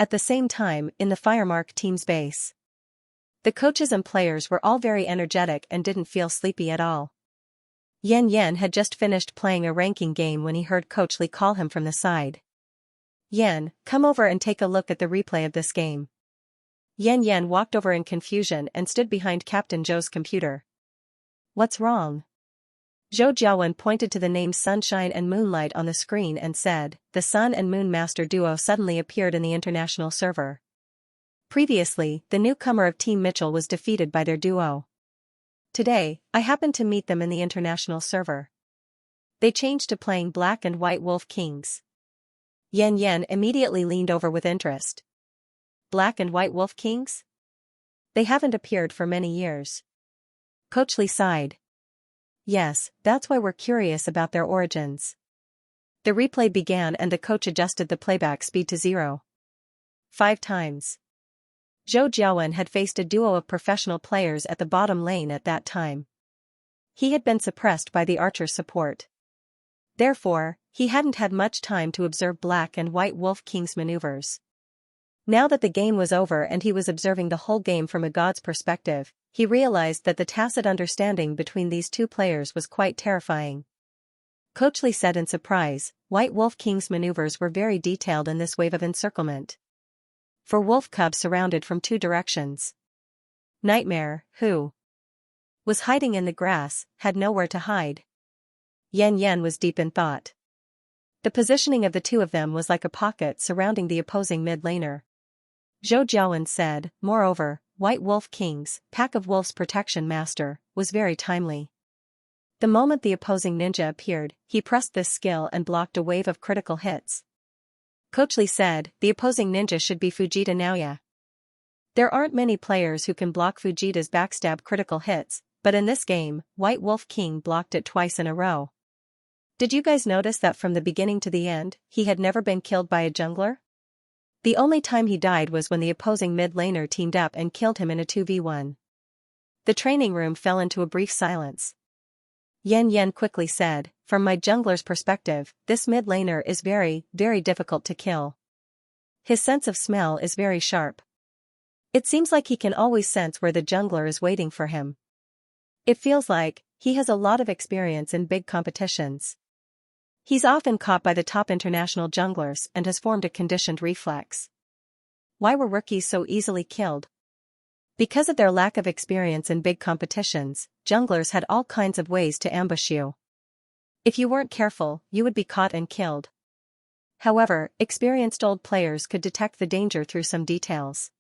At the same time, in the Firemark team's base, the coaches and players were all very energetic and didn't feel sleepy at all. Yan Yan had just finished playing a ranking game when he heard Coach Li call him from the side. Yan, come over and take a look at the replay of this game. Yan Yan walked over in confusion and stood behind Captain Zhou's computer. What's wrong? Zhou Jiawen pointed to the names Sunshine and Moonlight on the screen and said, the Sun and Moon Master duo suddenly appeared in the international server. Previously, the newcomer of Team Mitchell was defeated by their duo. Today, I happened to meet them in the international server. They changed to playing Black and White Wolf Kings. Yan Yan immediately leaned over with interest. Black and White Wolf Kings? They haven't appeared for many years. Coach Lee sighed. Yes, that's why we're curious about their origins. The replay began and the coach adjusted the playback speed to 0. 5 times. Zhou Jiawen had faced a duo of professional players at the bottom lane at that time. He had been suppressed by the archer's support. Therefore, he hadn't had much time to observe Black and White Wolf King's maneuvers. Now that the game was over and he was observing the whole game from a god's perspective, he realized that the tacit understanding between these two players was quite terrifying. Coach Lee said in surprise, White Wolf King's maneuvers were very detailed in this wave of encirclement. For wolf cubs surrounded from 2 directions. Nightmare, who was hiding in the grass, had nowhere to hide. Yan Yan was deep in thought. The positioning of the two of them was like a pocket surrounding the opposing mid-laner. Zhou Jiawen said, moreover, White Wolf King's Pack of Wolves Protection Master was very timely. The moment the opposing ninja appeared, he pressed this skill and blocked a wave of critical hits. Coach Lee said, the opposing ninja should be Fujita Naoya. There aren't many players who can block Fujita's backstab critical hits, but in this game, White Wolf King blocked it twice in a row. Did you guys notice that from the beginning to the end, he had never been killed by a jungler? The only time he died was when the opposing mid-laner teamed up and killed him in a 2v1. The training room fell into a brief silence. Yan Yan quickly said, from my jungler's perspective, this mid-laner is very, very difficult to kill. His sense of smell is very sharp. It seems like he can always sense where the jungler is waiting for him. It feels like he has a lot of experience in big competitions. He's often caught by the top international junglers and has formed a conditioned reflex. Why were rookies so easily killed? Because of their lack of experience in big competitions, junglers had all kinds of ways to ambush you. If you weren't careful, you would be caught and killed. However, experienced old players could detect the danger through some details.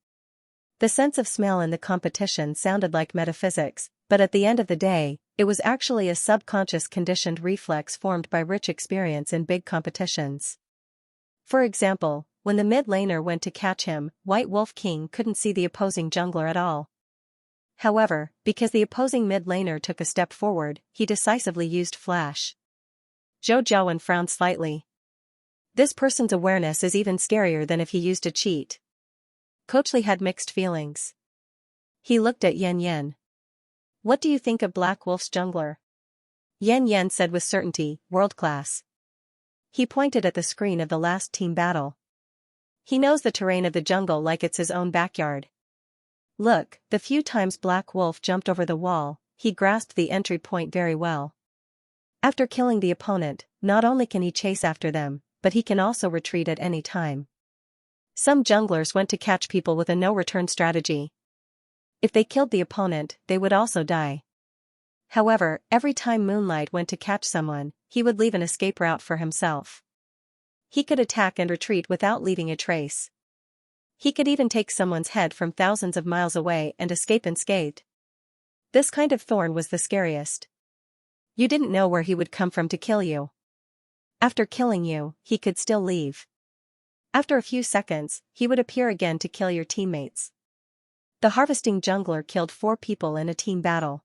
The sense of smell in the competition sounded like metaphysics, but at the end of the day, it was actually a subconscious conditioned reflex formed by rich experience in big competitions. For example, when the mid-laner went to catch him, White Wolf King couldn't see the opposing jungler at all. However, because the opposing mid-laner took a step forward, he decisively used flash. Zhou Jiawen frowned slightly. This person's awareness is even scarier than if he used a cheat. Coach Lee had mixed feelings. He looked at Yan Yan. What do you think of Black Wolf's jungler? Yan Yan said with certainty, world-class. He pointed at the screen of the last team battle. He knows the terrain of the jungle like it's his own backyard. Look, the few times Black Wolf jumped over the wall, he grasped the entry point very well. After killing the opponent, not only can he chase after them, but he can also retreat at any time. Some junglers went to catch people with a no-return strategy. If they killed the opponent, they would also die. However, every time Moonlight went to catch someone, he would leave an escape route for himself. He could attack and retreat without leaving a trace. He could even take someone's head from thousands of miles away and escape unscathed. This kind of thorn was the scariest. You didn't know where he would come from to kill you. After killing you, he could still leave. After a few seconds, he would appear again to kill your teammates. The harvesting jungler killed 4 people in a team battle.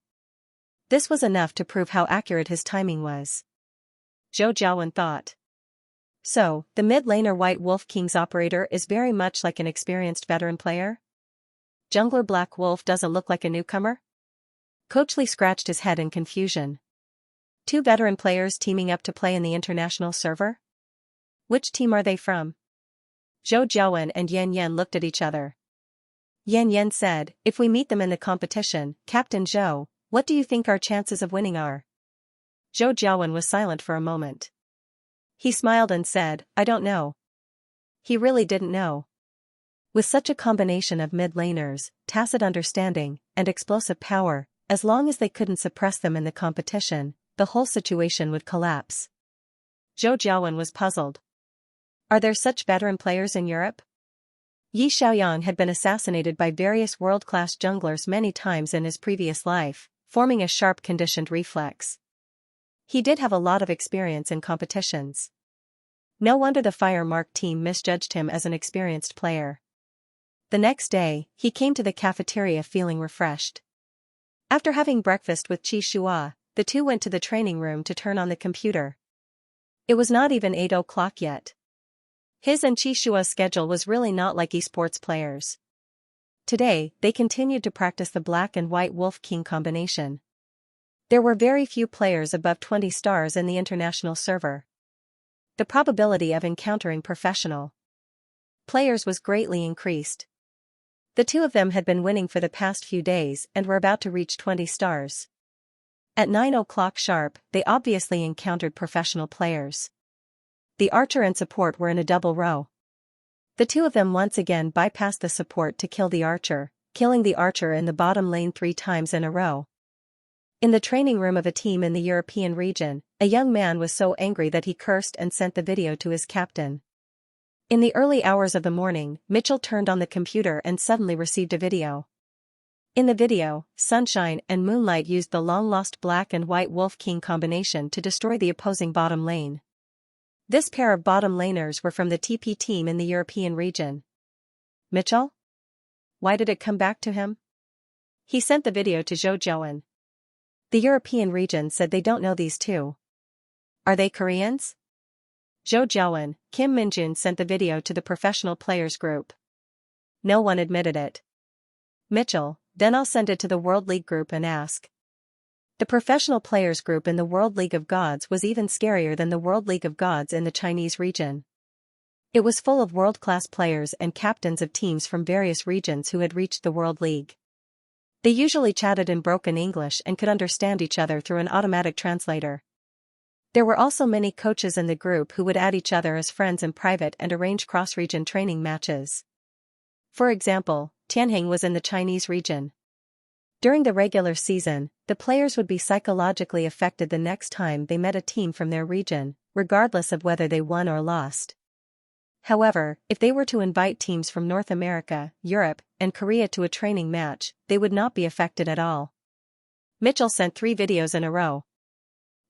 This was enough to prove how accurate his timing was. Zhou Jiawen thought. So, the mid-laner White Wolf King's operator is very much like an experienced veteran player? Jungler Black Wolf doesn't look like a newcomer? Coach Lee scratched his head in confusion. 2 veteran players teaming up to play in the international server? Which team are they from? Zhou Jiawen and Yan Yan looked at each other. Yan Yan said, if we meet them in the competition, Captain Zhou, what do you think our chances of winning are? Zhou Jiawen was silent for a moment. He smiled and said, I don't know. He really didn't know. With such a combination of mid-laners, tacit understanding, and explosive power, as long as they couldn't suppress them in the competition, the whole situation would collapse. Zhou Jiawen was puzzled. Are there such veteran players in Europe? Yi Xiaoyang had been assassinated by various world-class junglers many times in his previous life, forming a sharp conditioned reflex. He did have a lot of experience in competitions. No wonder the Fire Mark team misjudged him as an experienced player. The next day, he came to the cafeteria feeling refreshed. After having breakfast with Qi Shua, the two went to the training room to turn on the computer. It was not even 8 o'clock yet. His and Qi Shua's schedule was really not like esports players. Today, they continued to practice the black and white Wolf King combination. There were very few players above 20 stars in the international server. The probability of encountering professional players was greatly increased. The two of them had been winning for the past few days and were about to reach 20 stars. At 9 o'clock sharp, they obviously encountered professional players. The archer and support were in a double row. The two of them once again bypassed the support to kill the archer, killing the archer in the bottom lane 3 times in a row. In the training room of a team in the European region, a young man was so angry that he cursed and sent the video to his captain. In the early hours of the morning, Mitchell turned on the computer and suddenly received a video. In the video, Sunshine and Moonlight used the long-lost black and white Wolf King combination to destroy the opposing bottom lane. This pair of bottom laners were from the TP team in the European region. Mitchell? Why did it come back to him? He sent the video to Zhou Jiawen. The European region said they don't know these two. Are they Koreans? Zhou Jiawen, Kim Minjun sent the video to the professional players group. No one admitted it. Mitchell, then I'll send it to the World League group and ask. The professional players group in the World League of Gods was even scarier than the World League of Gods in the Chinese region. It was full of world-class players and captains of teams from various regions who had reached the World League. They usually chatted in broken English and could understand each other through an automatic translator. There were also many coaches in the group who would add each other as friends in private and arrange cross-region training matches. For example, Tianheng was in the Chinese region. During the regular season, the players would be psychologically affected the next time they met a team from their region, regardless of whether they won or lost. However, if they were to invite teams from North America, Europe, and Korea to a training match, they would not be affected at all. Mitchell sent 3 videos in a row.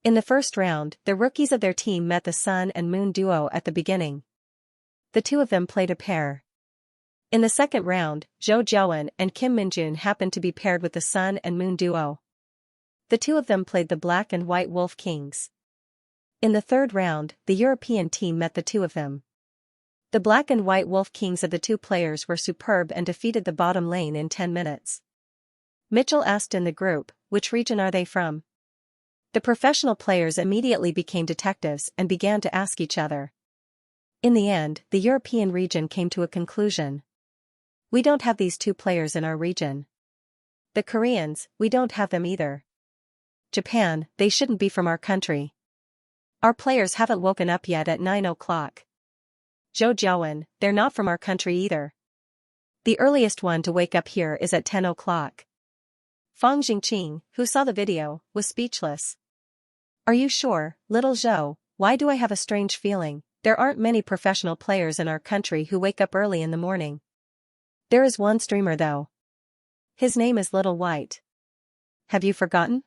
In the first round, the rookies of their team met the Sun and Moon duo at the beginning. The two of them played a pair. In the second round, Zhou Jiawen and Kim Minjun happened to be paired with the Sun and Moon duo. The two of them played the Black and White Wolf Kings. In the third round, the European team met the two of them. The Black and White Wolf Kings of the two players were superb and defeated the bottom lane in 10 minutes. Mitchell asked in the group, which region are they from? The professional players immediately became detectives and began to ask each other. In the end, the European region came to a conclusion. We don't have these two players in our region. The Koreans, we don't have them either. Japan, they shouldn't be from our country. Our players haven't woken up yet at 9 o'clock. Zhou Jiawen, they're not from our country either. The earliest one to wake up here is at 10 o'clock. Fang Jingqing, who saw the video, was speechless. Are you sure, little Zhou? Why do I have a strange feeling? There aren't many professional players in our country who wake up early in the morning. There is one streamer though. His name is Little White. Have you forgotten?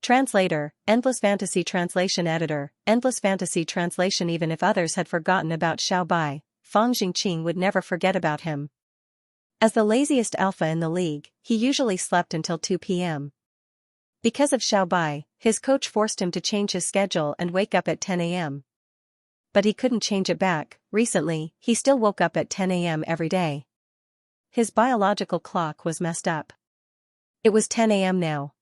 Translator, Endless Fantasy Translation Editor, Endless Fantasy Translation. Even if others had forgotten about Xiao Bai, Fang Jingqing would never forget about him. As the laziest alpha in the league, he usually slept until 2 p.m. Because of Xiao Bai, his coach forced him to change his schedule and wake up at 10 a.m. But he couldn't change it back. Recently, he still woke up at 10 a.m. every day. His biological clock was messed up. It was 10 a.m. now.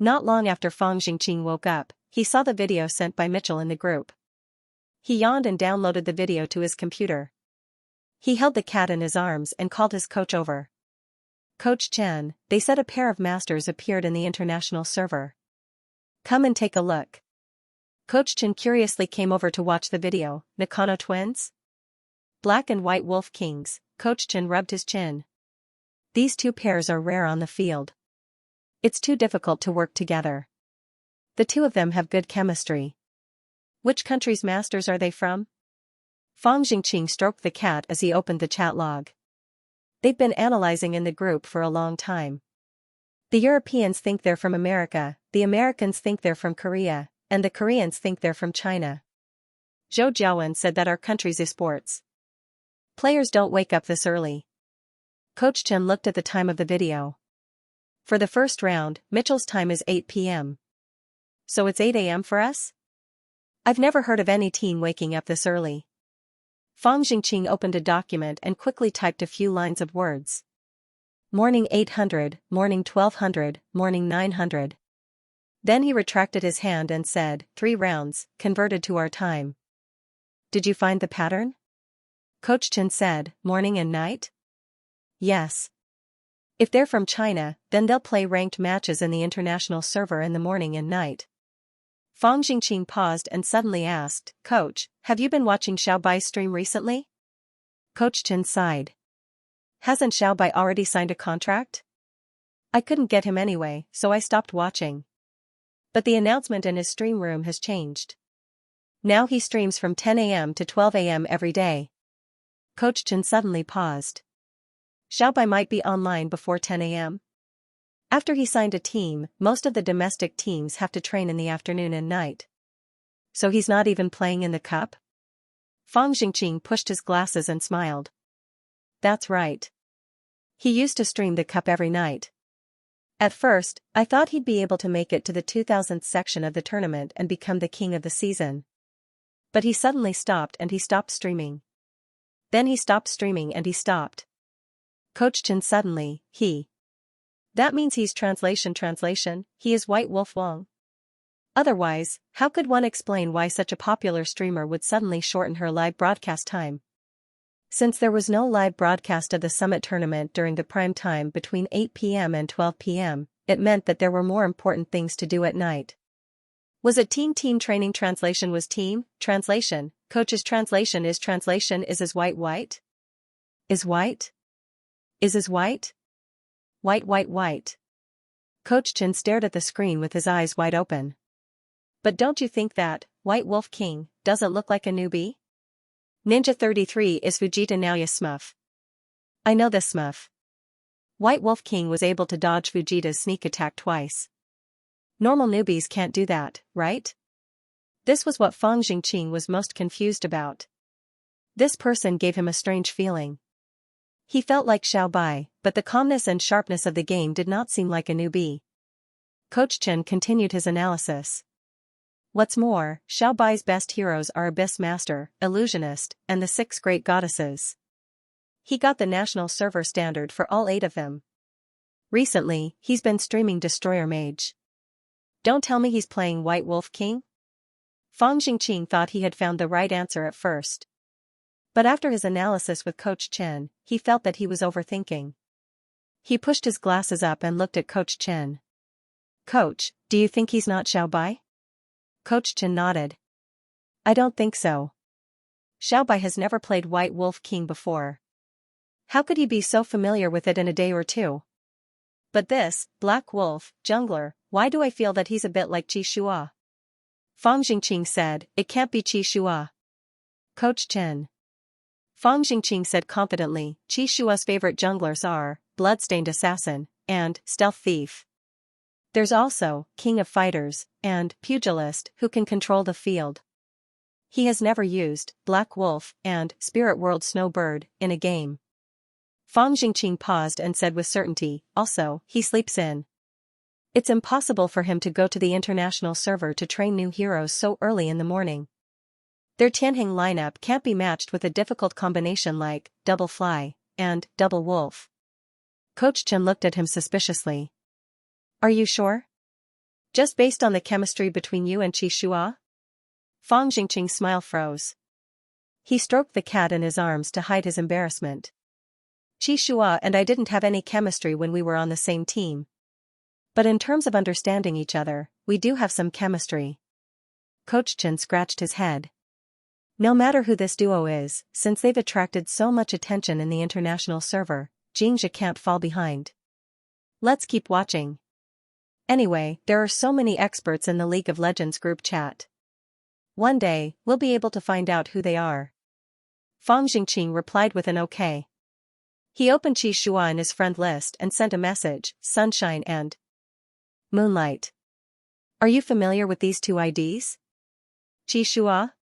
Not long after Fang Jingqing woke up, he saw the video sent by Mitchell in the group. He yawned and downloaded the video to his computer. He held the cat in his arms and called his coach over. Coach Chen, they said a pair of masters appeared in the international server. Come and take a look. Coach Chen curiously came over to watch the video. Nakano twins? Black and White Wolf Kings, Coach Chen rubbed his chin. These two pairs are rare on the field. It's too difficult to work together. The two of them have good chemistry. Which country's masters are they from? Fang Jingqing stroked the cat as he opened the chat log. They've been analyzing in the group for a long time. The Europeans think they're from America, the Americans think they're from Korea, and the Koreans think they're from China. Zhou Jiawen said that our country's esports players don't wake up this early. Coach Chen looked at the time of the video. For the first round, Mitchell's time is 8 p.m. So it's 8 a.m. for us? I've never heard of any team waking up this early. Fang Jingqing opened a document and quickly typed a few lines of words. Morning 800, morning 1200, morning 900. Then he retracted his hand and said, 3 rounds, converted to our time. Did you find the pattern? Coach Chen said, morning and night? Yes. If they're from China, then they'll play ranked matches in the international server in the morning and night. Fang Jingqing paused and suddenly asked, Coach, have you been watching Xiaobai's stream recently? Coach Chen sighed. Hasn't Xiaobai already signed a contract? I couldn't get him anyway, so I stopped watching. But the announcement in his stream room has changed. Now he streams from 10 a.m. to 12 a.m. every day. Coach Chen suddenly paused. Xiaobai might be online before 10 a.m. After he signed a team, most of the domestic teams have to train in the afternoon and night. So he's not even playing in the cup? Fang Jingqing pushed his glasses and smiled. That's right. He used to stream the cup every night. At first, I thought he'd be able to make it to the 2000th section of the tournament and become the king of the season. But he suddenly stopped and he stopped streaming. Then he stopped streaming and he stopped. Coach Chen suddenly, That means he's translation, he is White Wolf Wang. Otherwise, how could one explain why such a popular streamer would suddenly shorten her live broadcast time? Since there was no live broadcast of the Summit tournament during the prime time between 8 p.m. and 12 p.m., it meant that there were more important things to do at night. Was it team training? Translation was team, translation, coach's translation is as white? Is white? Is as white? White. Coach Chen stared at the screen with his eyes wide open. But don't you think that, White Wolf King, doesn't look like a newbie? Ninja 33 is Vegeta Naoya Smurf. I know this Smurf. White Wolf King was able to dodge Vegeta's sneak attack twice. Normal newbies can't do that, right? This was what Fang Jingqing was most confused about. This person gave him a strange feeling. He felt like Xiaobai, but the calmness and sharpness of the game did not seem like a newbie. Coach Chen continued his analysis. What's more, Xiaobai's best heroes are Abyss Master, Illusionist, and the 6 Great Goddesses. He got the national server standard for all 8 of them. Recently, he's been streaming Destroyer Mage. Don't tell me he's playing White Wolf King? Fang Jingqing thought he had found the right answer at first. But after his analysis with Coach Chen, he felt that he was overthinking. He pushed his glasses up and looked at Coach Chen. Coach, do you think he's not Xiaobai? Coach Chen nodded. I don't think so. Xiaobai has never played White Wolf King before. How could he be so familiar with it in a day or two? But this, Black Wolf, Jungler, why do I feel that he's a bit like Qi Shua? Fang Jingqing said, it can't be Qi Shua. Coach Chen. Fang Jingqing said confidently, Qi Shua's favorite junglers are, Bloodstained Assassin, and Stealth Thief. There's also, King of Fighters, and Pugilist who can control the field. He has never used, Black Wolf, and Spirit World Snowbird, in a game. Fang Jingqing paused and said with certainty, also, he sleeps in. It's impossible for him to go to the international server to train new heroes so early in the morning. Their Tianheng lineup can't be matched with a difficult combination like Double Fly and Double Wolf. Coach Chen looked at him suspiciously. Are you sure? Just based on the chemistry between you and Qi Shua? Fang Jingqing's smile froze. He stroked the cat in his arms to hide his embarrassment. Qi Shua and I didn't have any chemistry when we were on the same team. But in terms of understanding each other, we do have some chemistry. Coach Chen scratched his head. No matter who this duo is, since they've attracted so much attention in the international server, Xianxia can't fall behind. Let's keep watching. Anyway, there are so many experts in the League of Legends group chat. One day, we'll be able to find out who they are. Fang Jingqing replied with an okay. He opened Xianxia in his friend list and sent a message, Sunshine and Moonlight. Are you familiar with these two IDs? Xianxia?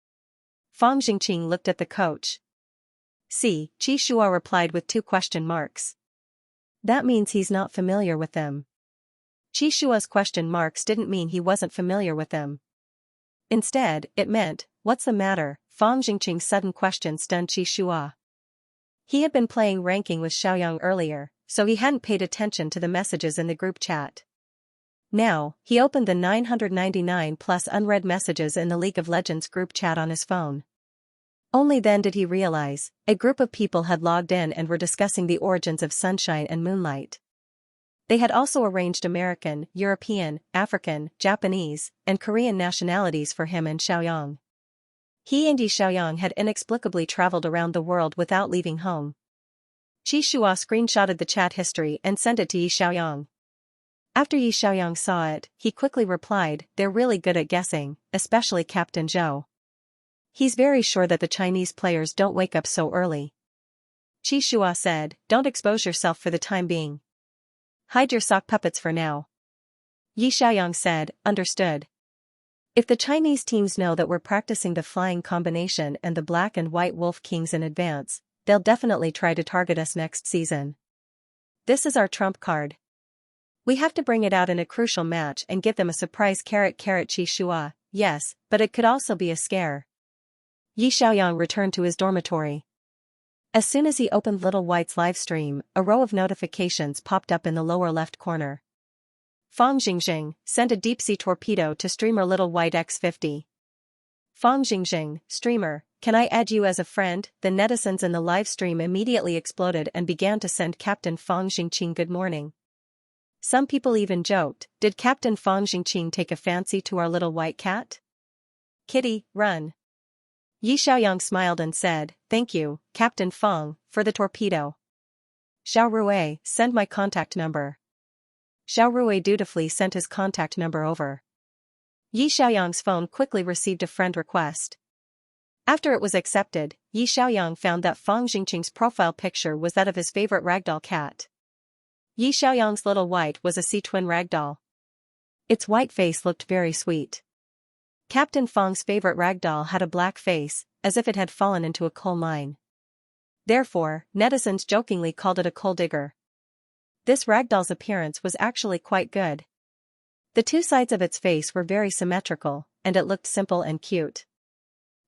Fang Jingqing looked at the coach. See, Xianxia replied with 2 question marks. That means he's not familiar with them. Xianxia's question marks didn't mean he wasn't familiar with them. Instead, it meant, what's the matter? Fang Jingqing's sudden question stunned Xianxia. He had been playing ranking with Xiaoyang earlier, so he hadn't paid attention to the messages in the group chat. Now, he opened the 999 plus unread messages in the League of Legends group chat on his phone. Only then did he realize, a group of people had logged in and were discussing the origins of Sunshine and Moonlight. They had also arranged American, European, African, Japanese, and Korean nationalities for him and Xiaoyang. He and Yi Xiaoyang had inexplicably traveled around the world without leaving home. Xianxia screenshotted the chat history and sent it to Yi Xiaoyang. After Yi Xiaoyang saw it, he quickly replied, they're really good at guessing, especially Captain Zhou. He's very sure that the Chinese players don't wake up so early. Xianxia said, don't expose yourself for the time being. Hide your sock puppets for now. Yi Xiaoyang said, understood. If the Chinese teams know that we're practicing the flying combination and the black and white wolf kings in advance, they'll definitely try to target us next season. This is our trump card. We have to bring it out in a crucial match and give them a surprise carrot Xianxia, yes, but it could also be a scare. Yi Xiaoyang returned to his dormitory. As soon as he opened Little White's live stream, a row of notifications popped up in the lower left corner. Fang Jingqing, send a deep-sea torpedo to streamer Little White X50. Fang Jingqing, streamer, can I add you as a friend? The netizens in the live stream immediately exploded and began to send Captain Fang Jingqing good morning. Some people even joked, did Captain Fang Jingqing take a fancy to our little white cat? Kitty, run. Yi Xiaoyang smiled and said, thank you, Captain Fang, for the torpedo. Xiao Rui, send my contact number. Xiao Rui dutifully sent his contact number over. Yi Xiaoyang's phone quickly received a friend request. After it was accepted, Yi Xiaoyang found that Fang Jingqing's profile picture was that of his favorite ragdoll cat. Yi Xiaoyang's little white was a sea twin ragdoll. Its white face looked very sweet. Captain Fang's favorite ragdoll had a black face, as if it had fallen into a coal mine. Therefore, netizens jokingly called it a coal digger. This ragdoll's appearance was actually quite good. The 2 sides of its face were very symmetrical, and it looked simple and cute.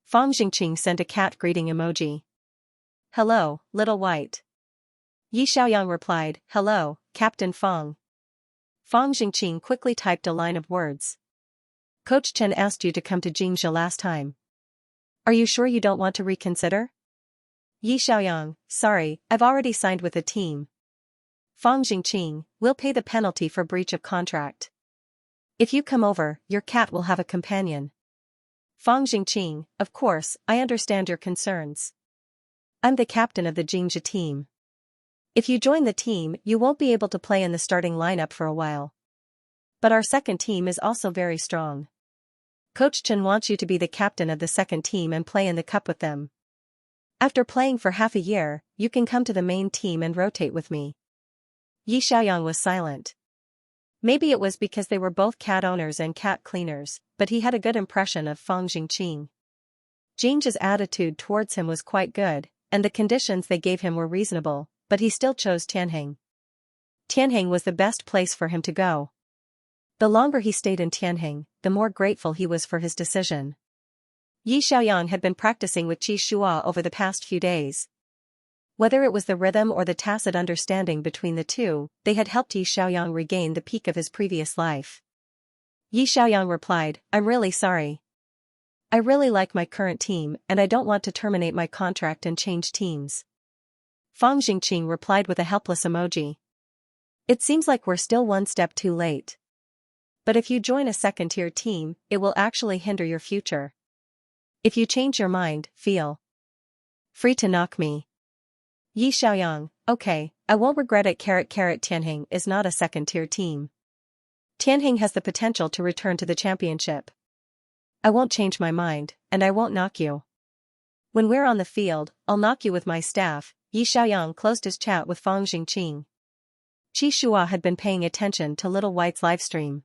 Fang Jingqing sent a cat greeting emoji. Hello, little white. Yi Xiaoyang replied, hello, Captain Fang. Fang Jingqing quickly typed a line of words. Coach Chen asked you to come to Xianxia last time. Are you sure you don't want to reconsider? Yi Xiaoyang, sorry, I've already signed with a team. Fang Jingqing, we'll pay the penalty for breach of contract. If you come over, your cat will have a companion. Fang Jingqing, of course, I understand your concerns. I'm the captain of the Xianxia team. If you join the team, you won't be able to play in the starting lineup for a while. But our second team is also very strong. Coach Chen wants you to be the captain of the second team and play in the cup with them. After playing for half a year, you can come to the main team and rotate with me. Yi Xiaoyang was silent. Maybe it was because they were both cat owners and cat cleaners, but he had a good impression of Fang Jingqing. Xianxia's attitude towards him was quite good, and the conditions they gave him were reasonable, but he still chose Tianheng. Tianheng was the best place for him to go. The longer he stayed in Tianheng, the more grateful he was for his decision. Yi Xiaoyang had been practicing with Xianxia over the past few days. Whether it was the rhythm or the tacit understanding between the two, they had helped Yi Xiaoyang regain the peak of his previous life. Yi Xiaoyang replied, I'm really sorry. I really like my current team and I don't want to terminate my contract and change teams. Fang Jingqing replied with a helpless emoji. It seems like we're still one step too late. But if you join a second-tier team, it will actually hinder your future. If you change your mind, feel free to knock me. Yi Xiaoyang, okay, I won't regret it. Tianheng is not a second-tier team. Tianheng has the potential to return to the championship. I won't change my mind, and I won't knock you. When we're on the field, I'll knock you with my staff. Yi Xiaoyang closed his chat with Fang Jingqing. Qi Shua had been paying attention to Little White's livestream.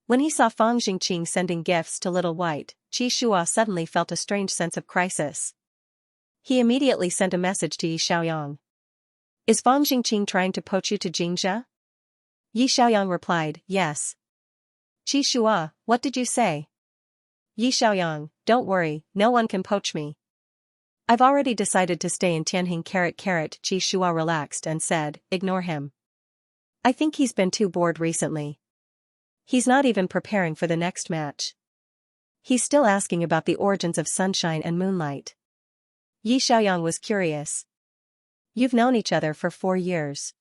When he saw Fang Jingqing sending gifts to Little White, Qi Shua suddenly felt a strange sense of crisis. He immediately sent a message to Yi Xiaoyang. Is Fang Jingqing trying to poach you to Xianxia? Yi Xiaoyang replied, yes. Qi Shua, what did you say? Yi Xiaoyang, don't worry, no one can poach me. I've already decided to stay in Tianheng. Qi Shua relaxed and said, ignore him. I think he's been too bored recently. He's not even preparing for the next match. He's still asking about the origins of sunshine and moonlight. Yi Xiaoyang was curious. You've known each other for 4 years.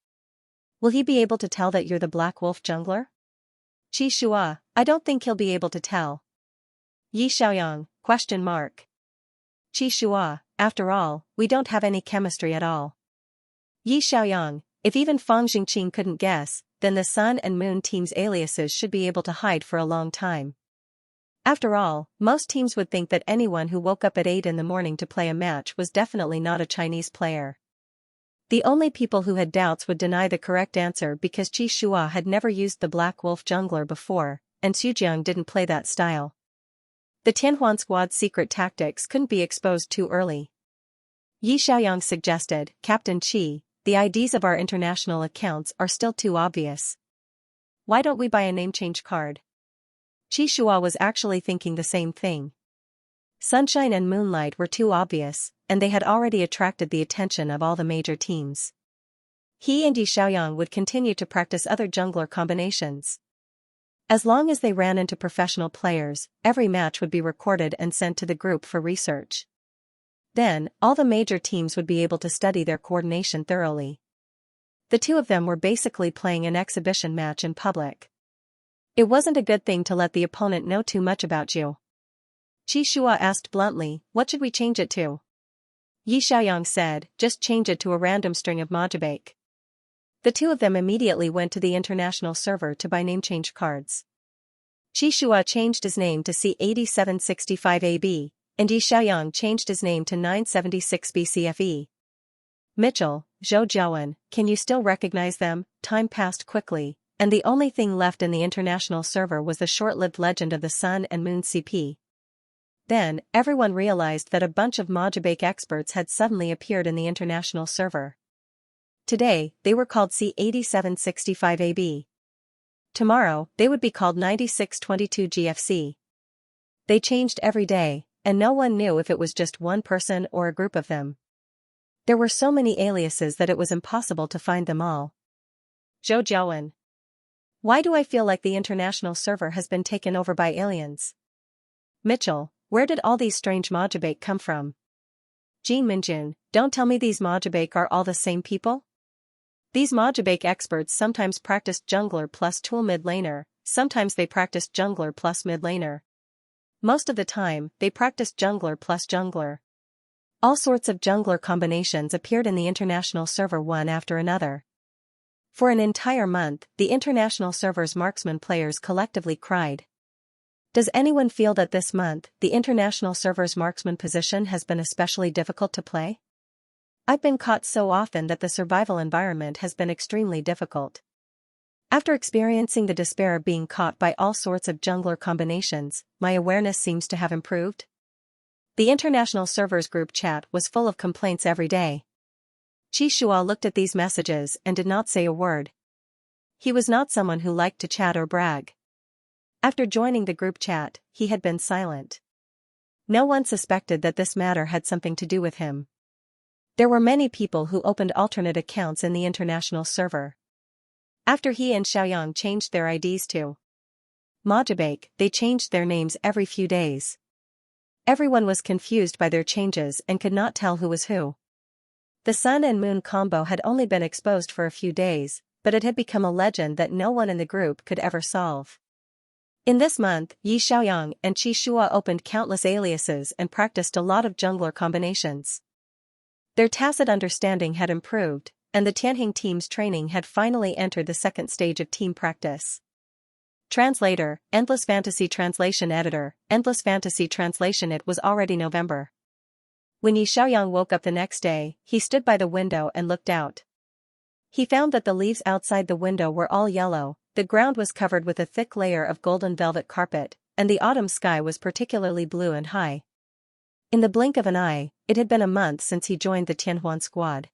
Will he be able to tell that you're the Black Wolf jungler? Qi Shua, I don't think he'll be able to tell. Yi Xiaoyang, ? Qi Shua, after all, we don't have any chemistry at all. Yi Xiaoyang, if even Fang Jingqing couldn't guess, then the Sun and Moon team's aliases should be able to hide for a long time. After all, most teams would think that anyone who woke up at 8 in the morning to play a match was definitely not a Chinese player. The only people who had doubts would deny the correct answer because Qi Shua had never used the Black Wolf jungler before, and Xujiang didn't play that style. The Tianhuan squad's secret tactics couldn't be exposed too early. Yi Xiaoyang suggested, Captain Qi, the IDs of our international accounts are still too obvious. Why don't we buy a name change card? Qi Shua was actually thinking the same thing. Sunshine and Moonlight were too obvious, and they had already attracted the attention of all the major teams. He and Yi Xiaoyang would continue to practice other jungler combinations. As long as they ran into professional players, every match would be recorded and sent to the group for research. Then, all the major teams would be able to study their coordination thoroughly. The two of them were basically playing an exhibition match in public. It wasn't a good thing to let the opponent know too much about you. Qi Shua asked bluntly, what should we change it to? Yi Xiaoyang said, just change it to a random string of Mojibake. The two of them immediately went to the international server to buy name change cards. Qi Shua changed his name to C8765AB, and Yi Xiaoyang changed his name to 976BCFE. Mitchell, Zhou Jiawen, can you still recognize them? Time passed quickly, and the only thing left in the international server was the short-lived legend of the Sun and Moon CP. Then, everyone realized that a bunch of Mojibake experts had suddenly appeared in the international server. Today, they were called C8765AB. Tomorrow, they would be called 9622GFC. They changed every day, and no one knew if it was just one person or a group of them. There were so many aliases that it was impossible to find them all. Zhou Jiawen. Why do I feel like the international server has been taken over by aliens? Mitchell, where did all these strange Mojibake come from? Jean Minjun, don't tell me these Mojibake are all the same people? These Mojibake experts sometimes practiced jungler plus tool mid laner, sometimes they practiced jungler plus mid laner. Most of the time, they practiced jungler plus jungler. All sorts of jungler combinations appeared in the international server one after another. For an entire month, the international server's marksman players collectively cried. Does anyone feel that this month, the international server's marksman position has been especially difficult to play? I've been caught so often that the survival environment has been extremely difficult. After experiencing the despair of being caught by all sorts of jungler combinations, my awareness seems to have improved. The international server's group chat was full of complaints every day. Qi Shua looked at these messages and did not say a word. He was not someone who liked to chat or brag. After joining the group chat, he had been silent. No one suspected that this matter had something to do with him. There were many people who opened alternate accounts in the international server. After he and Xiaoyang changed their IDs to Mojibake, they changed their names every few days. Everyone was confused by their changes and could not tell who was who. The Sun and Moon combo had only been exposed for a few days, but it had become a legend that no one in the group could ever solve. In this month, Yi Xiaoyang and Qi Shua opened countless aliases and practiced a lot of jungler combinations. Their tacit understanding had improved, and the Tianheng team's training had finally entered the second stage of team practice. Translator, Endless Fantasy Translation Editor, Endless Fantasy Translation. It was already November. When Yi Xiaoyang woke up the next day, he stood by the window and looked out. He found that the leaves outside the window were all yellow, the ground was covered with a thick layer of golden velvet carpet, and the autumn sky was particularly blue and high. In the blink of an eye, it had been a month since he joined the Tianhuan squad.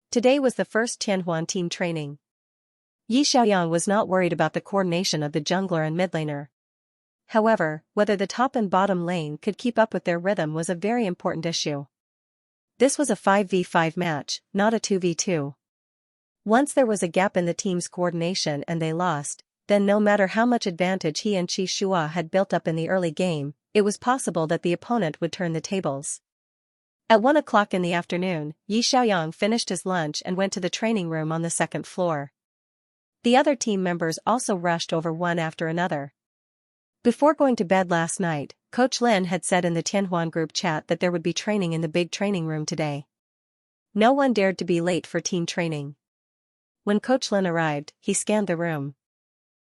Today was the first Tianhuan team training. Yi Xiaoyang was not worried about the coordination of the jungler and mid laner. However, whether the top and bottom lane could keep up with their rhythm was a very important issue. This was a 5v5 match, not a 2v2. Once there was a gap in the team's coordination and they lost, then no matter how much advantage he and Qi Shua had built up in the early game, it was possible that the opponent would turn the tables. At 1 o'clock in the afternoon, Yi Xiaoyang finished his lunch and went to the training room on the second floor. The other team members also rushed over one after another. Before going to bed last night, Coach Lin had said in the Tianhuan group chat that there would be training in the big training room today. No one dared to be late for team training. When Coach Lin arrived, he scanned the room.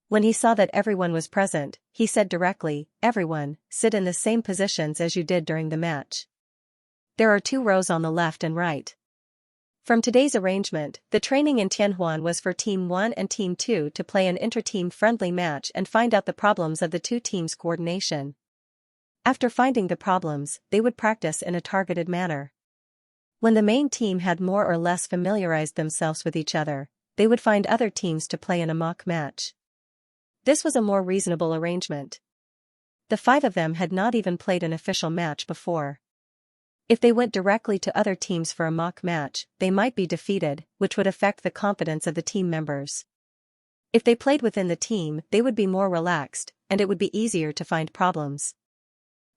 When he saw that everyone was present, he said directly, "Everyone, sit in the same positions as you did during the match. There are 2 rows on the left and right." From today's arrangement, the training in Tianhuan was for Team 1 and Team 2 to play an inter-team friendly match and find out the problems of the 2 teams' coordination. After finding the problems, they would practice in a targeted manner. When the main team had more or less familiarized themselves with each other, they would find other teams to play in a mock match. This was a more reasonable arrangement. The 5 of them had not even played an official match before. If they went directly to other teams for a mock match, they might be defeated, which would affect the confidence of the team members. If they played within the team, they would be more relaxed, and it would be easier to find problems.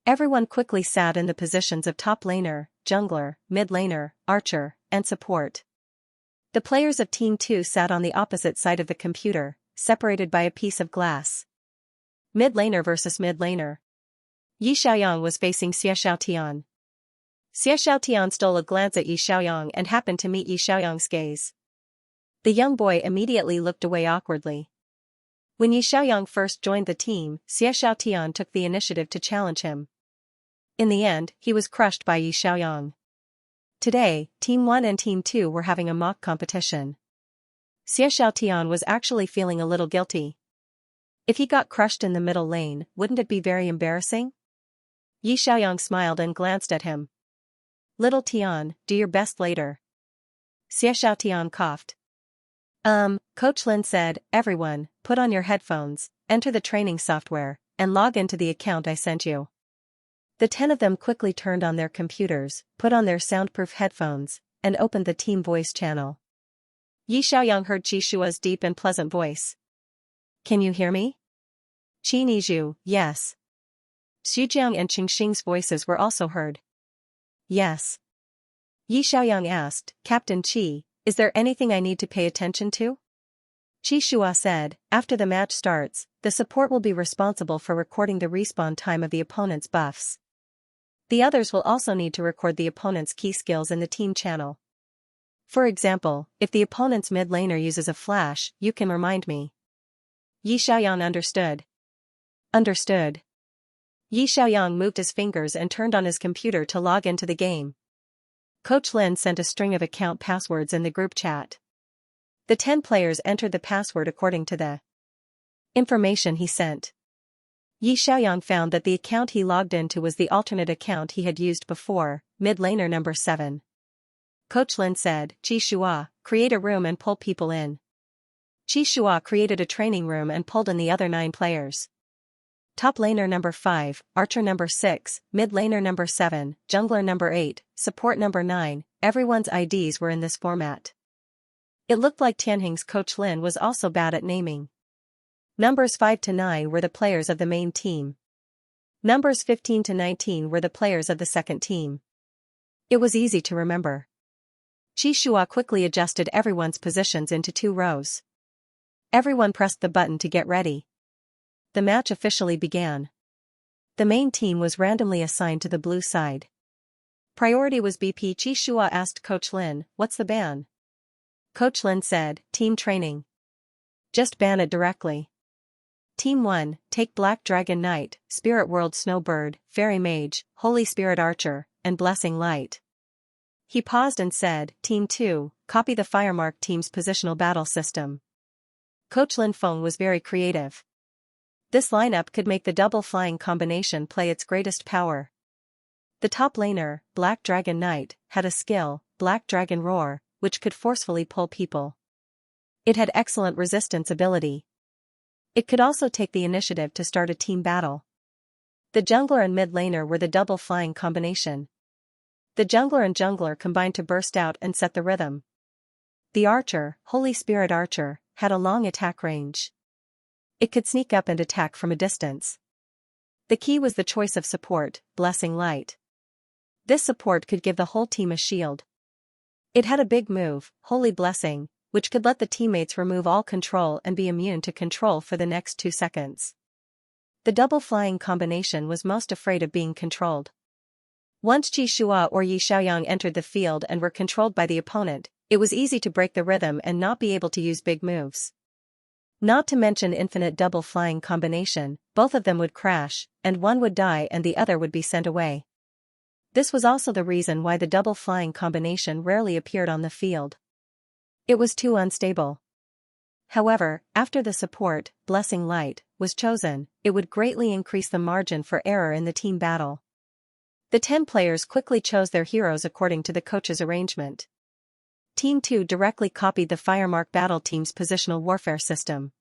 Everyone quickly sat in the positions of top laner, jungler, mid laner, archer, and support. The players of Team 2 sat on the opposite side of the computer, separated by a piece of glass. Mid laner versus mid laner. Yi Xiaoyang was facing Xiaoxiao. Xiaoxiao stole a glance at Yi Xiaoyang and happened to meet Yi Xiaoyang's gaze. The young boy immediately looked away awkwardly. When Yi Xiaoyang first joined the team, Xiaoxiao took the initiative to challenge him. In the end, he was crushed by Yi Xiaoyang. Today, Team 1 and Team 2 were having a mock competition. Xiaoxiao was actually feeling a little guilty. If he got crushed in the middle lane, wouldn't it be very embarrassing? Yi Xiaoyang smiled and glanced at him. "Little Tian, do your best later." Xiaoxiao coughed. Coach Lin said, "Everyone, put on your headphones, enter the training software, and log into the account I sent you." The 10 of them quickly turned on their computers, put on their soundproof headphones, and opened the team voice channel. Yi Xiaoyang heard Qi Shua's deep and pleasant voice. "Can you hear me?" "Qi Nizhu, yes." Xujiang and Qingxing's voices were also heard. "Yes." Yi Xiaoyang asked, "Captain Qi, is there anything I need to pay attention to?" Qi Shua said, "After the match starts, the support will be responsible for recording the respawn time of the opponent's buffs. The others will also need to record the opponent's key skills in the team channel. For example, if the opponent's mid laner uses a flash, you can remind me." Yi Xiaoyang understood. Understood. Yi Xiaoyang moved his fingers and turned on his computer to log into the game. Coach Lin sent a string of account passwords in the group chat. The 10 players entered the password according to the information he sent. Yi Xiaoyang found that the account he logged into was the alternate account he had used before, mid laner number 7. Coach Lin said, "Qi Shua, create a room and pull people in." Qi Shua created a training room and pulled in the other 9 players. Top laner number 5, archer number 6, mid laner number 7, jungler number 8, support number 9, everyone's IDs were in this format. It looked like Tianheng's Coach Lin was also bad at naming. Numbers 5 to 9 were the players of the main team. Numbers 15 to 19 were the players of the second team. It was easy to remember. Qi Shua quickly adjusted everyone's positions into 2 rows. Everyone pressed the button to get ready. the match officially began. The main team was randomly assigned to the blue side. Priority was BP. Xianxia asked Coach Lin, "What's the ban?" Coach Lin said, "Team training. Just ban it directly." Team 1, take Black Dragon Knight, Spirit World Snowbird, Fairy Mage, Holy Spirit Archer, and Blessing Light. He paused and said, Team 2, copy the Firemark team's positional battle system. Coach Lin Feng was very creative. This lineup could make the double flying combination play its greatest power. The top laner, Black Dragon Knight, had a skill, Black Dragon Roar, which could forcefully pull people. It had excellent resistance ability. It could also take the initiative to start a team battle. The jungler and mid laner were the double flying combination. The jungler and jungler combined to burst out and set the rhythm. The archer, Holy Spirit Archer, had a long attack range. It could sneak up and attack from a distance. The key was the choice of support, Blessing Light. This support could give the whole team a shield. It had a big move, Holy Blessing, which could let the teammates remove all control and be immune to control for the next 2 seconds. The double flying combination was most afraid of being controlled. Once Xianxia or Yi Xiaoyang entered the field and were controlled by the opponent, it was easy to break the rhythm and not be able to use big moves. Not to mention infinite double flying combination, both of them would crash, and one would die and the other would be sent away. This was also the reason why the double flying combination rarely appeared on the field. It was too unstable. However, after the support, Blessing Light, was chosen, it would greatly increase the margin for error in the team battle. The 10 players quickly chose their heroes according to the coach's arrangement. Team 2 directly copied the Firemark battle team's positional warfare system.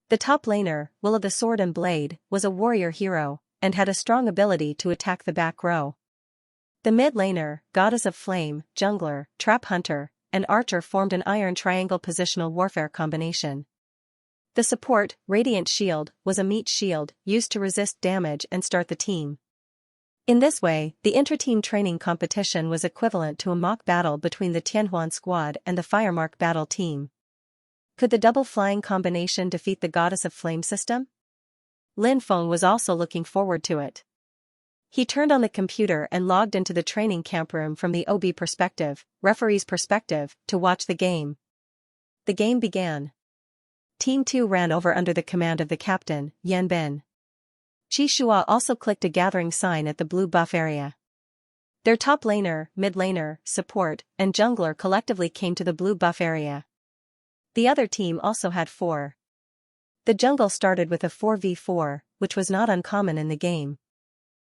The top laner, Will of the Sword and Blade, was a warrior hero, and had a strong ability to attack the back row. The mid laner, Goddess of Flame, Jungler, Trap Hunter, and Archer formed an iron triangle positional warfare combination. The support, Radiant Shield, was a meat shield, used to resist damage and start the team. In this way, the intra-team training competition was equivalent to a mock battle between the Tianhuan squad and the Firemark battle team. Could the double flying combination defeat the Goddess of Flame system? Lin Feng was also looking forward to it. He turned on the computer and logged into the training camp room from the OB perspective, referee's perspective, to watch the game. The game began. Team 2 ran over under the command of the captain, Yan Ben. Xianxia also clicked a gathering sign at the blue buff area. Their top laner, mid laner, support, and jungler collectively came to the blue buff area. The other team also had 4. The jungle started with a 4v4, which was not uncommon in the game.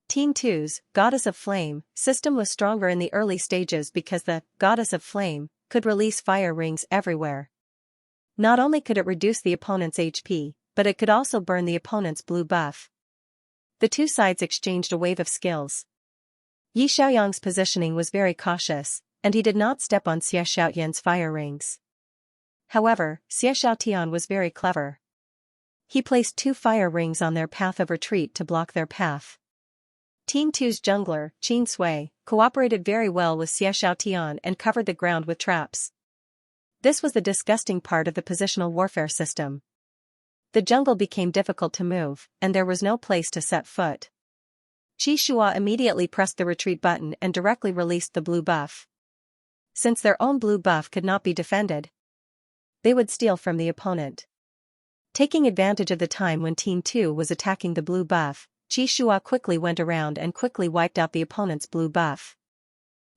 Team 2's Goddess of Flame system was stronger in the early stages because the Goddess of Flame could release fire rings everywhere. Not only could it reduce the opponent's HP, but it could also burn the opponent's blue buff. The two sides exchanged a wave of skills. Yi Xiaoyang's positioning was very cautious, and he did not step on Xie Xiaotian's fire rings. However, Xie Xiaotian was very clever. He placed 2 fire rings on their path of retreat to block their path. Team 2's jungler, Qin Sui, cooperated very well with Xie Xiaotian and covered the ground with traps. This was the disgusting part of the positional warfare system. The jungle became difficult to move, and there was no place to set foot. Xianxia immediately pressed the retreat button and directly released the blue buff. Since their own blue buff could not be defended, they would steal from the opponent. Taking advantage of the time when Team 2 was attacking the blue buff, Xianxia quickly went around and quickly wiped out the opponent's blue buff.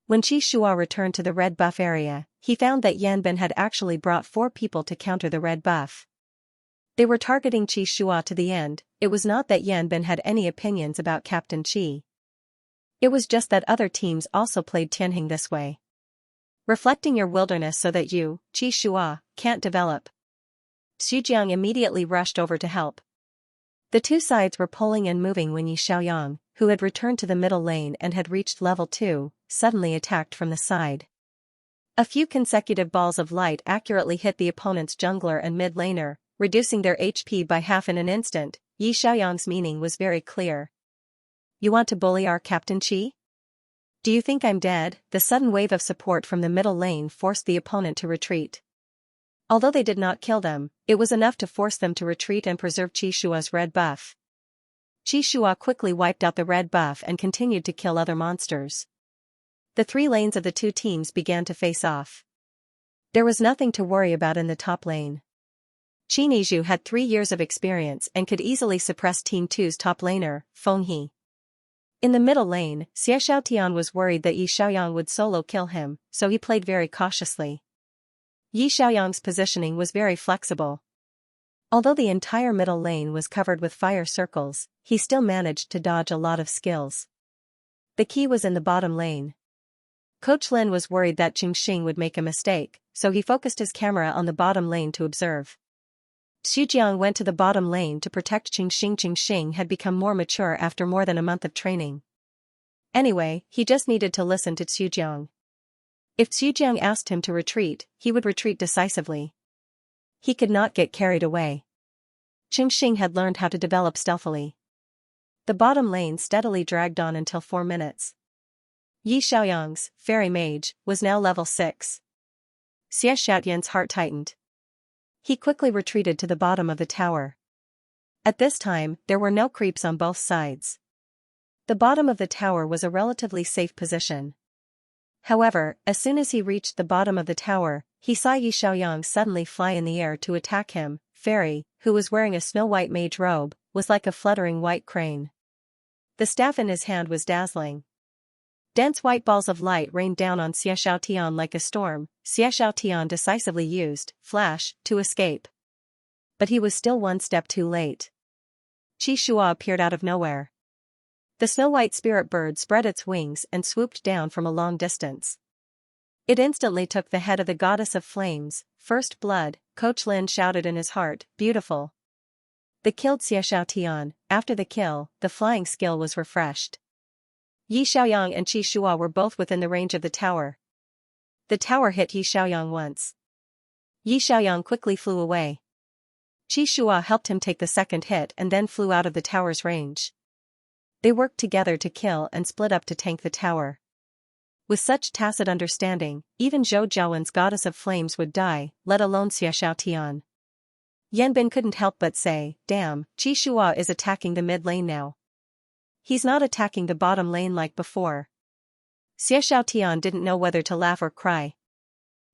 When Xianxia returned to the red buff area, he found that Yan Ben had actually brought 4 people to counter the red buff. They were targeting Xianxia to the end. It was not that Yan Ben had any opinions about Captain Qi. It was just that other teams also played Tianheng this way. Reflecting your wilderness so that you, Xianxia, can't develop. Xujiang immediately rushed over to help. The two sides were pulling and moving when Yi Xiaoyang, who had returned to the middle lane and had reached level 2, suddenly attacked from the side. A few consecutive balls of light accurately hit the opponent's jungler and mid laner, reducing their HP by half in an instant. Yi Xiaoyang's meaning was very clear. You want to bully our Captain Qi? Do you think I'm dead? The sudden wave of support from the middle lane forced the opponent to retreat. Although they did not kill them, it was enough to force them to retreat and preserve Qishua's red buff. Qishua quickly wiped out the red buff and continued to kill other monsters. The three lanes of the two teams began to face off. There was nothing to worry about in the top lane. Qinizhu had 3 years of experience and could easily suppress Team 2's top laner, Fenghe. In the middle lane, Xiaotian was worried that Yi Xiaoyang would solo kill him, so he played very cautiously. Yi Xiaoyang's positioning was very flexible. Although the entire middle lane was covered with fire circles, he still managed to dodge a lot of skills. The key was in the bottom lane. Coach Lin was worried that Xingxing would make a mistake, so he focused his camera on the bottom lane to observe. Xujiang went to the bottom lane to protect Xingxing. Xingxing had become more mature after more than a month of training. Anyway, he just needed to listen to Xujiang. If Xujiang asked him to retreat, he would retreat decisively. He could not get carried away. Xingxing had learned how to develop stealthily. The bottom lane steadily dragged on until 4 minutes. Yi Xiaoyang's Fairy Mage was now level 6. Xie Xiaotian's heart tightened. He quickly retreated to the bottom of the tower. At this time, there were no creeps on both sides. The bottom of the tower was a relatively safe position. However, as soon as he reached the bottom of the tower, he saw Yi Xiaoyang suddenly fly in the air to attack him. Fairy, who was wearing a snow-white mage robe, was like a fluttering white crane. The staff in his hand was dazzling. Dense white balls of light rained down on Xie Xiaotian like a storm. Xie Xiaotian decisively used Flash to escape. But he was still one step too late. Qishua appeared out of nowhere. The snow-white spirit bird spread its wings and swooped down from a long distance. It instantly took the head of the goddess of flames, First Blood. Coach Lin shouted in his heart, "Beautiful." They killed Xie Xiaotian. After the kill, the flying skill was refreshed. Yi Xiaoyang and Qishua were both within the range of the tower. The tower hit Yi Xiaoyang once. Yi Xiaoyang quickly flew away. Qishua helped him take the second hit and then flew out of the tower's range. They worked together to kill and split up to tank the tower. With such tacit understanding, even Zhou Jiawen's goddess of flames would die, let alone Xie Xiaotian. Yanbin couldn't help but say, "Damn, Qishua is attacking the mid lane now. He's not attacking the bottom lane like before." Xie Xiaotian didn't know whether to laugh or cry.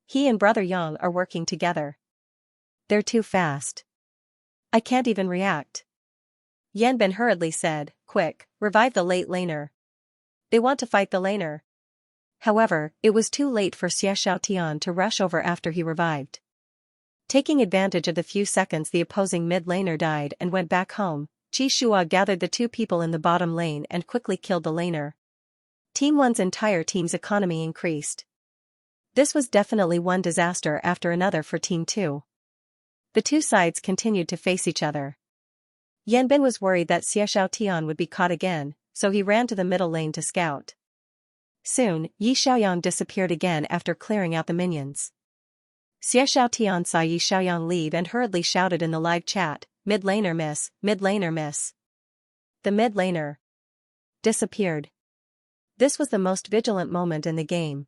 He and Brother Yang are working together. They're too fast. I can't even react. Yanbin hurriedly said, "Quick, revive the late laner. They want to fight the laner." However, it was too late for Xie Xiaotian to rush over after he revived. Taking advantage of the few seconds the opposing mid laner died and went back home, Qishua gathered the 2 people in the bottom lane and quickly killed the laner. Team 1's entire team's economy increased. This was definitely one disaster after another for Team 2. The two sides continued to face each other. Yanbin was worried that Xie Xiaotian would be caught again, so he ran to the middle lane to scout. Soon, Yi Xiaoyang disappeared again after clearing out the minions. Xie Xiaotian saw Yi Xiaoyang leave and hurriedly shouted in the live chat, "Mid laner miss, mid laner miss." The mid laner disappeared. This was the most vigilant moment in the game.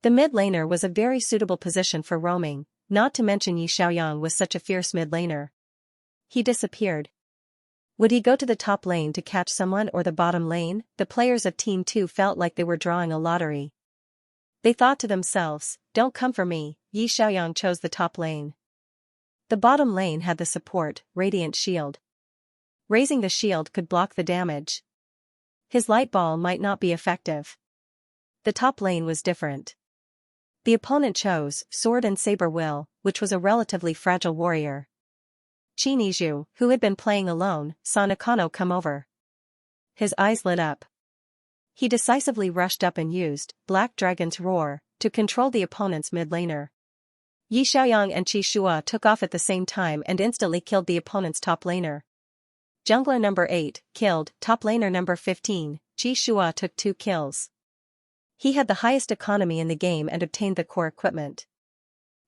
The mid laner was a very suitable position for roaming, not to mention Yi Xiaoyang was such a fierce mid laner. He disappeared. Would he go to the top lane to catch someone or the bottom lane? The players of Team 2 felt like they were drawing a lottery. They thought to themselves, "Don't come for me." Yi Xiaoyang chose the top lane. The bottom lane had the support, Radiant Shield. Raising the shield could block the damage. His light ball might not be effective. The top lane was different. The opponent chose Sword and Saber Will, which was a relatively fragile warrior. Qinizhu, who had been playing alone, saw Nakano come over. His eyes lit up. He decisively rushed up and used Black Dragon's Roar to control the opponent's mid laner. Yi Xiaoyang and Qishua took off at the same time and instantly killed the opponent's top laner. Jungler number 8 killed top laner number 15. Qishua took 2 kills. He had the highest economy in the game and obtained the core equipment.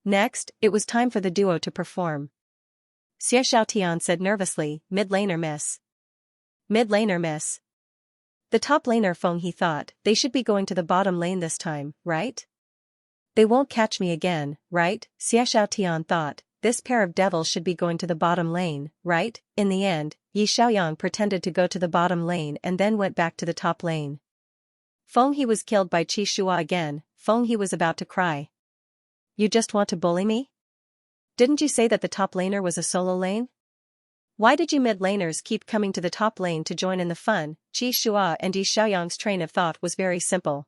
Next, it was time for the duo to perform. Xie Xiaotian said nervously, "Mid laner miss. Mid laner miss." The top laner Feng he thought, they should be going to the bottom lane this time, right? They won't catch me again, right? Xiaoxiao thought, this pair of devils should be going to the bottom lane, right? In the end, Yi Xiaoyang pretended to go to the bottom lane and then went back to the top lane. Feng He was killed by Qi Shua again. Feng He was about to cry. You just want to bully me? Didn't you say that the top laner was a solo lane? Why did you mid-laners keep coming to the top lane to join in the fun? Qi Shua and Yi Xiaoyang's train of thought was very simple.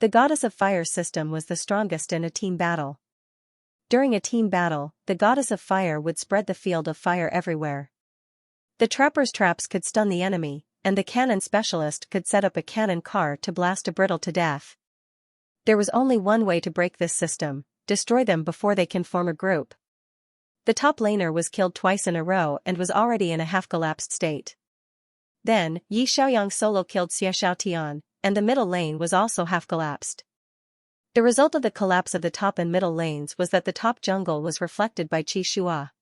The Goddess of Fire system was the strongest in a team battle. During a team battle, the Goddess of Fire would spread the field of fire everywhere. The trapper's traps could stun the enemy, and the cannon specialist could set up a cannon car to blast a brittle to death. There was only one way to break this system: destroy them before they can form a group. The top laner was killed twice in a row and was already in a half-collapsed state. Then, Yi Xiaoyang solo killed Xiaoxiao, and the middle lane was also half-collapsed. The result of the collapse of the top and middle lanes was that the top jungle was reflected by Qi Shua.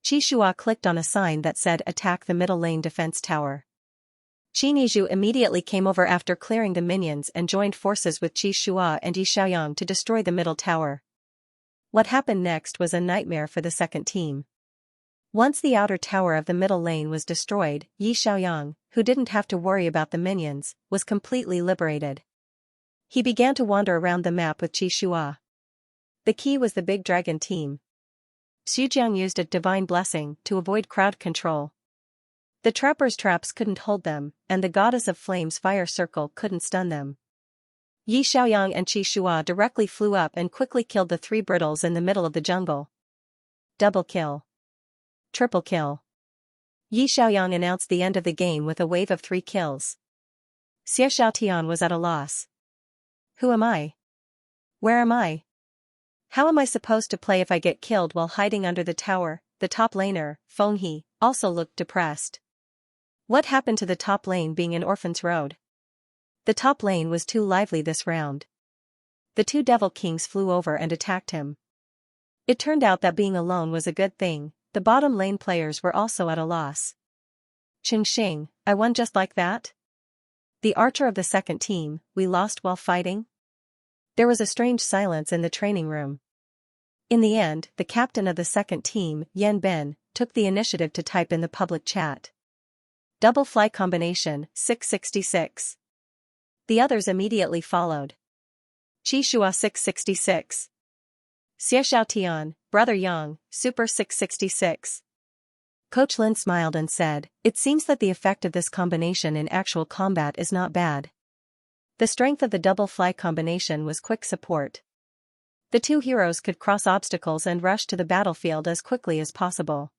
Qi Shua clicked on a sign that said "Attack the middle lane defense tower." Qi Nizhu immediately came over after clearing the minions and joined forces with Qi Shua and Yi Xiaoyang to destroy the middle tower. What happened next was a nightmare for the second team. Once the outer tower of the middle lane was destroyed, Yi Xiaoyang, who didn't have to worry about the minions, was completely liberated. He began to wander around the map with Qi Shua. The key was the big dragon team. Xujiang used a divine blessing to avoid crowd control. The trapper's traps couldn't hold them, and the Goddess of Flame's fire circle couldn't stun them. Yi Xiaoyang and Qi Shua directly flew up and quickly killed the three brittles in the middle of the jungle. Double kill. Triple kill. Yi Xiaoyang announced the end of the game with a wave of 3 kills. Xiaoxiao was at a loss. Who am I? Where am I? How am I supposed to play if I get killed while hiding under the tower? The top laner, Feng He, also looked depressed. What happened to the top lane being an orphan's road? The top lane was too lively this round. The 2 Devil Kings flew over and attacked him. It turned out that being alone was a good thing. The bottom lane players were also at a loss. Xing, I won just like that? The archer of the second team, we lost while fighting? There was a strange silence in the training room. In the end, the captain of the second team, Yan Ben, took the initiative to type in the public chat. Double fly combination, 666. The others immediately followed. Qi Shua 666. Xiaoxiao, Brother Yang, Super 666. Coach Lin smiled and said, "It seems that the effect of this combination in actual combat is not bad." The strength of the double fly combination was quick support. The 2 heroes could cross obstacles and rush to the battlefield as quickly as possible.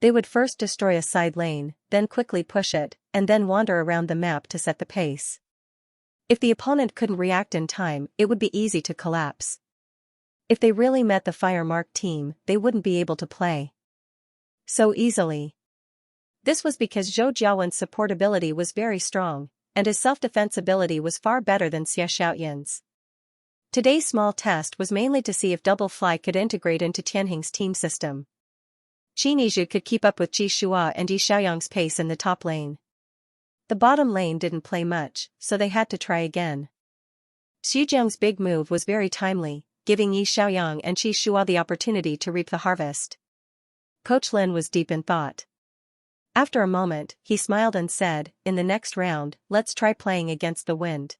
They would first destroy a side lane, then quickly push it, and then wander around the map to set the pace. If the opponent couldn't react in time, it would be easy to collapse. If they really met the fire-marked team, they wouldn't be able to play so easily. This was because Zhou Jiawen's support ability was very strong, and his self-defense ability was far better than Xia Xiaoyan's. Today's small test was mainly to see if Double Fly could integrate into Tianheng's team system. Qi Nizhu could keep up with Qi Shua and Yi Xiaoyang's pace in the top lane. The bottom lane didn't play much, so they had to try again. Xujiang's big move was very timely, giving Yi Xiaoyang and Qi Shua the opportunity to reap the harvest. Coach Lin was deep in thought. After a moment, he smiled and said, "In the next round, let's try playing against the wind."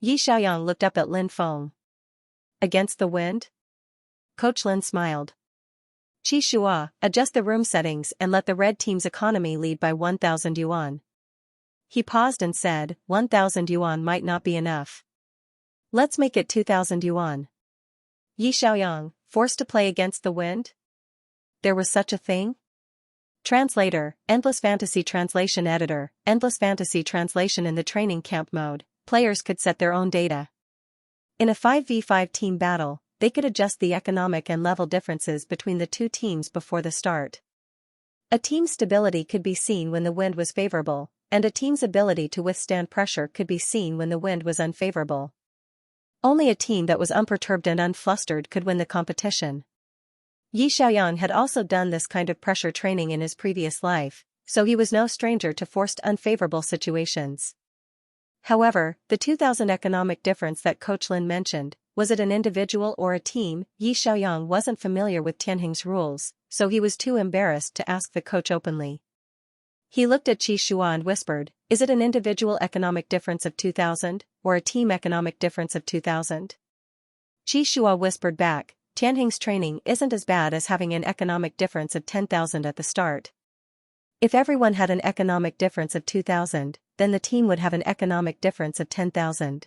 Yi Xiaoyang looked up at Lin Feng. Against the wind? Coach Lin smiled. Qi Shua, adjust the room settings and let the red team's economy lead by 1,000 yuan. He paused and said, 1,000 yuan might not be enough. Let's make it 2,000 yuan. Yi Xiaoyang, forced to play against the wind? There was such a thing? Translator, Endless Fantasy Translation Editor, Endless Fantasy Translation. In the training camp mode, players could set their own data. In a 5v5 team battle, they could adjust the economic and level differences between the 2 teams before the start. A team's stability could be seen when the wind was favorable, and a team's ability to withstand pressure could be seen when the wind was unfavorable. Only a team that was unperturbed and unflustered could win the competition. Yi Xiaoyang had also done this kind of pressure training in his previous life, so he was no stranger to forced unfavorable situations. However, the 2,000 economic difference that Coach Lin mentioned Was it an individual or a team? Yi Xiaoyang wasn't familiar with Tianheng's rules, so he was too embarrassed to ask the coach openly. He looked at Qi Shua and whispered, "Is it an individual economic difference of 2,000, or a team economic difference of 2,000? Qi Shua whispered back, "Tianheng's training isn't as bad as having an economic difference of 10,000 at the start. If everyone had an economic difference of 2,000, then the team would have an economic difference of 10,000.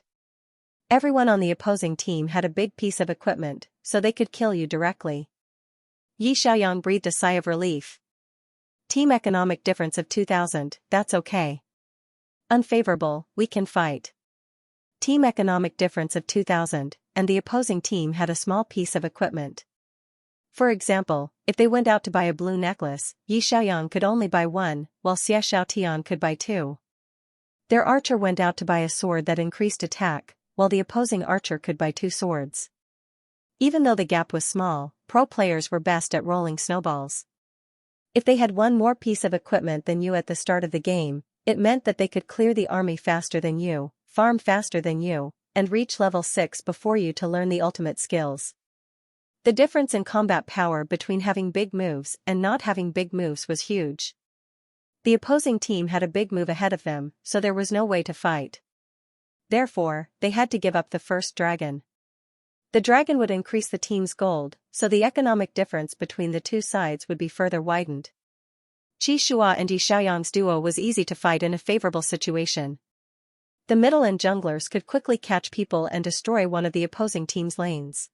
Everyone on the opposing team had a big piece of equipment, so they could kill you directly." Yi Xiaoyang breathed a sigh of relief. Team economic difference of 2,000, that's okay. Unfavorable, we can fight. Team economic difference of 2,000, and the opposing team had a small piece of equipment. For example, if they went out to buy a blue necklace, Yi Xiaoyang could only buy one, while Xie Xiaotian could buy two. Their archer went out to buy a sword that increased attack, while the opposing archer could buy two swords. Even though the gap was small, pro players were best at rolling snowballs. If they had one more piece of equipment than you at the start of the game, it meant that they could clear the army faster than you, farm faster than you, and reach level 6 before you to learn the ultimate skills. The difference in combat power between having big moves and not having big moves was huge. The opposing team had a big move ahead of them, so there was no way to fight. Therefore, they had to give up the first dragon. The dragon would increase the team's gold, so the economic difference between the two sides would be further widened. Qi Shua and Yi Xiaoyang's duo was easy to fight in a favorable situation. The middle and junglers could quickly catch people and destroy one of the opposing team's lanes.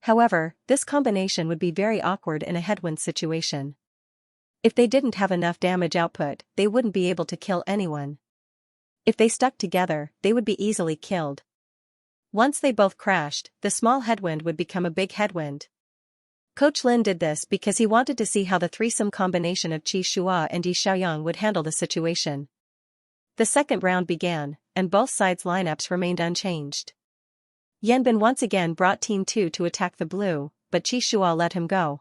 However, this combination would be very awkward in a headwind situation. If they didn't have enough damage output, they wouldn't be able to kill anyone. If they stuck together, they would be easily killed. Once they both crashed, the small headwind would become a big headwind. Coach Lin did this because he wanted to see how the threesome combination of Qi Shua and Yi Xiaoyang would handle the situation. The second round began, and both sides' lineups remained unchanged. Yanbin once again brought Team 2 to attack the blue, but Qi Shua let him go.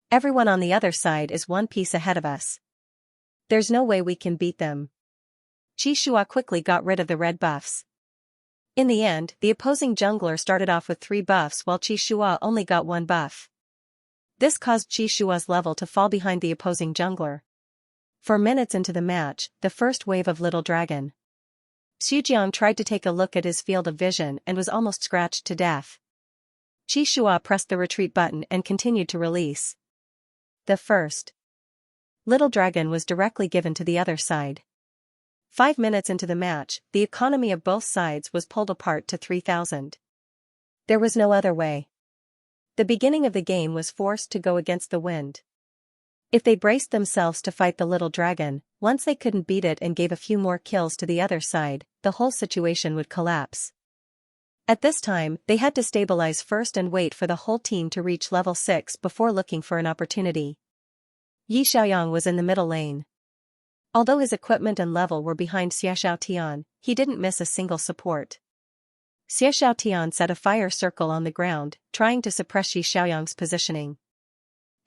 "Everyone on the other side is one piece ahead of us. There's no way we can beat them." Qi Shua quickly got rid of the red buffs. In the end, the opposing jungler started off with 3 buffs while Qi Shua only got 1 buff. This caused Qi Shua's level to fall behind the opposing jungler. For minutes into the match, the first wave of Little Dragon. Xujiang tried to take a look at his field of vision and was almost scratched to death. Qi Shua pressed the retreat button and continued to release. The first Little Dragon was directly given to the other side. 5 minutes into the match, the economy of both sides was pulled apart to 3,000. There was no other way. The beginning of the game was forced to go against the wind. If they braced themselves to fight the Little Dragon, once they couldn't beat it and gave a few more kills to the other side, the whole situation would collapse. At this time, they had to stabilize first and wait for the whole team to reach level 6 before looking for an opportunity. Yi Xiaoyang was in the middle lane. Although his equipment and level were behind Xie Xiaotian, he didn't miss a single support. Xie Xiaotian set a fire circle on the ground, trying to suppress Yi Xiaoyang's positioning.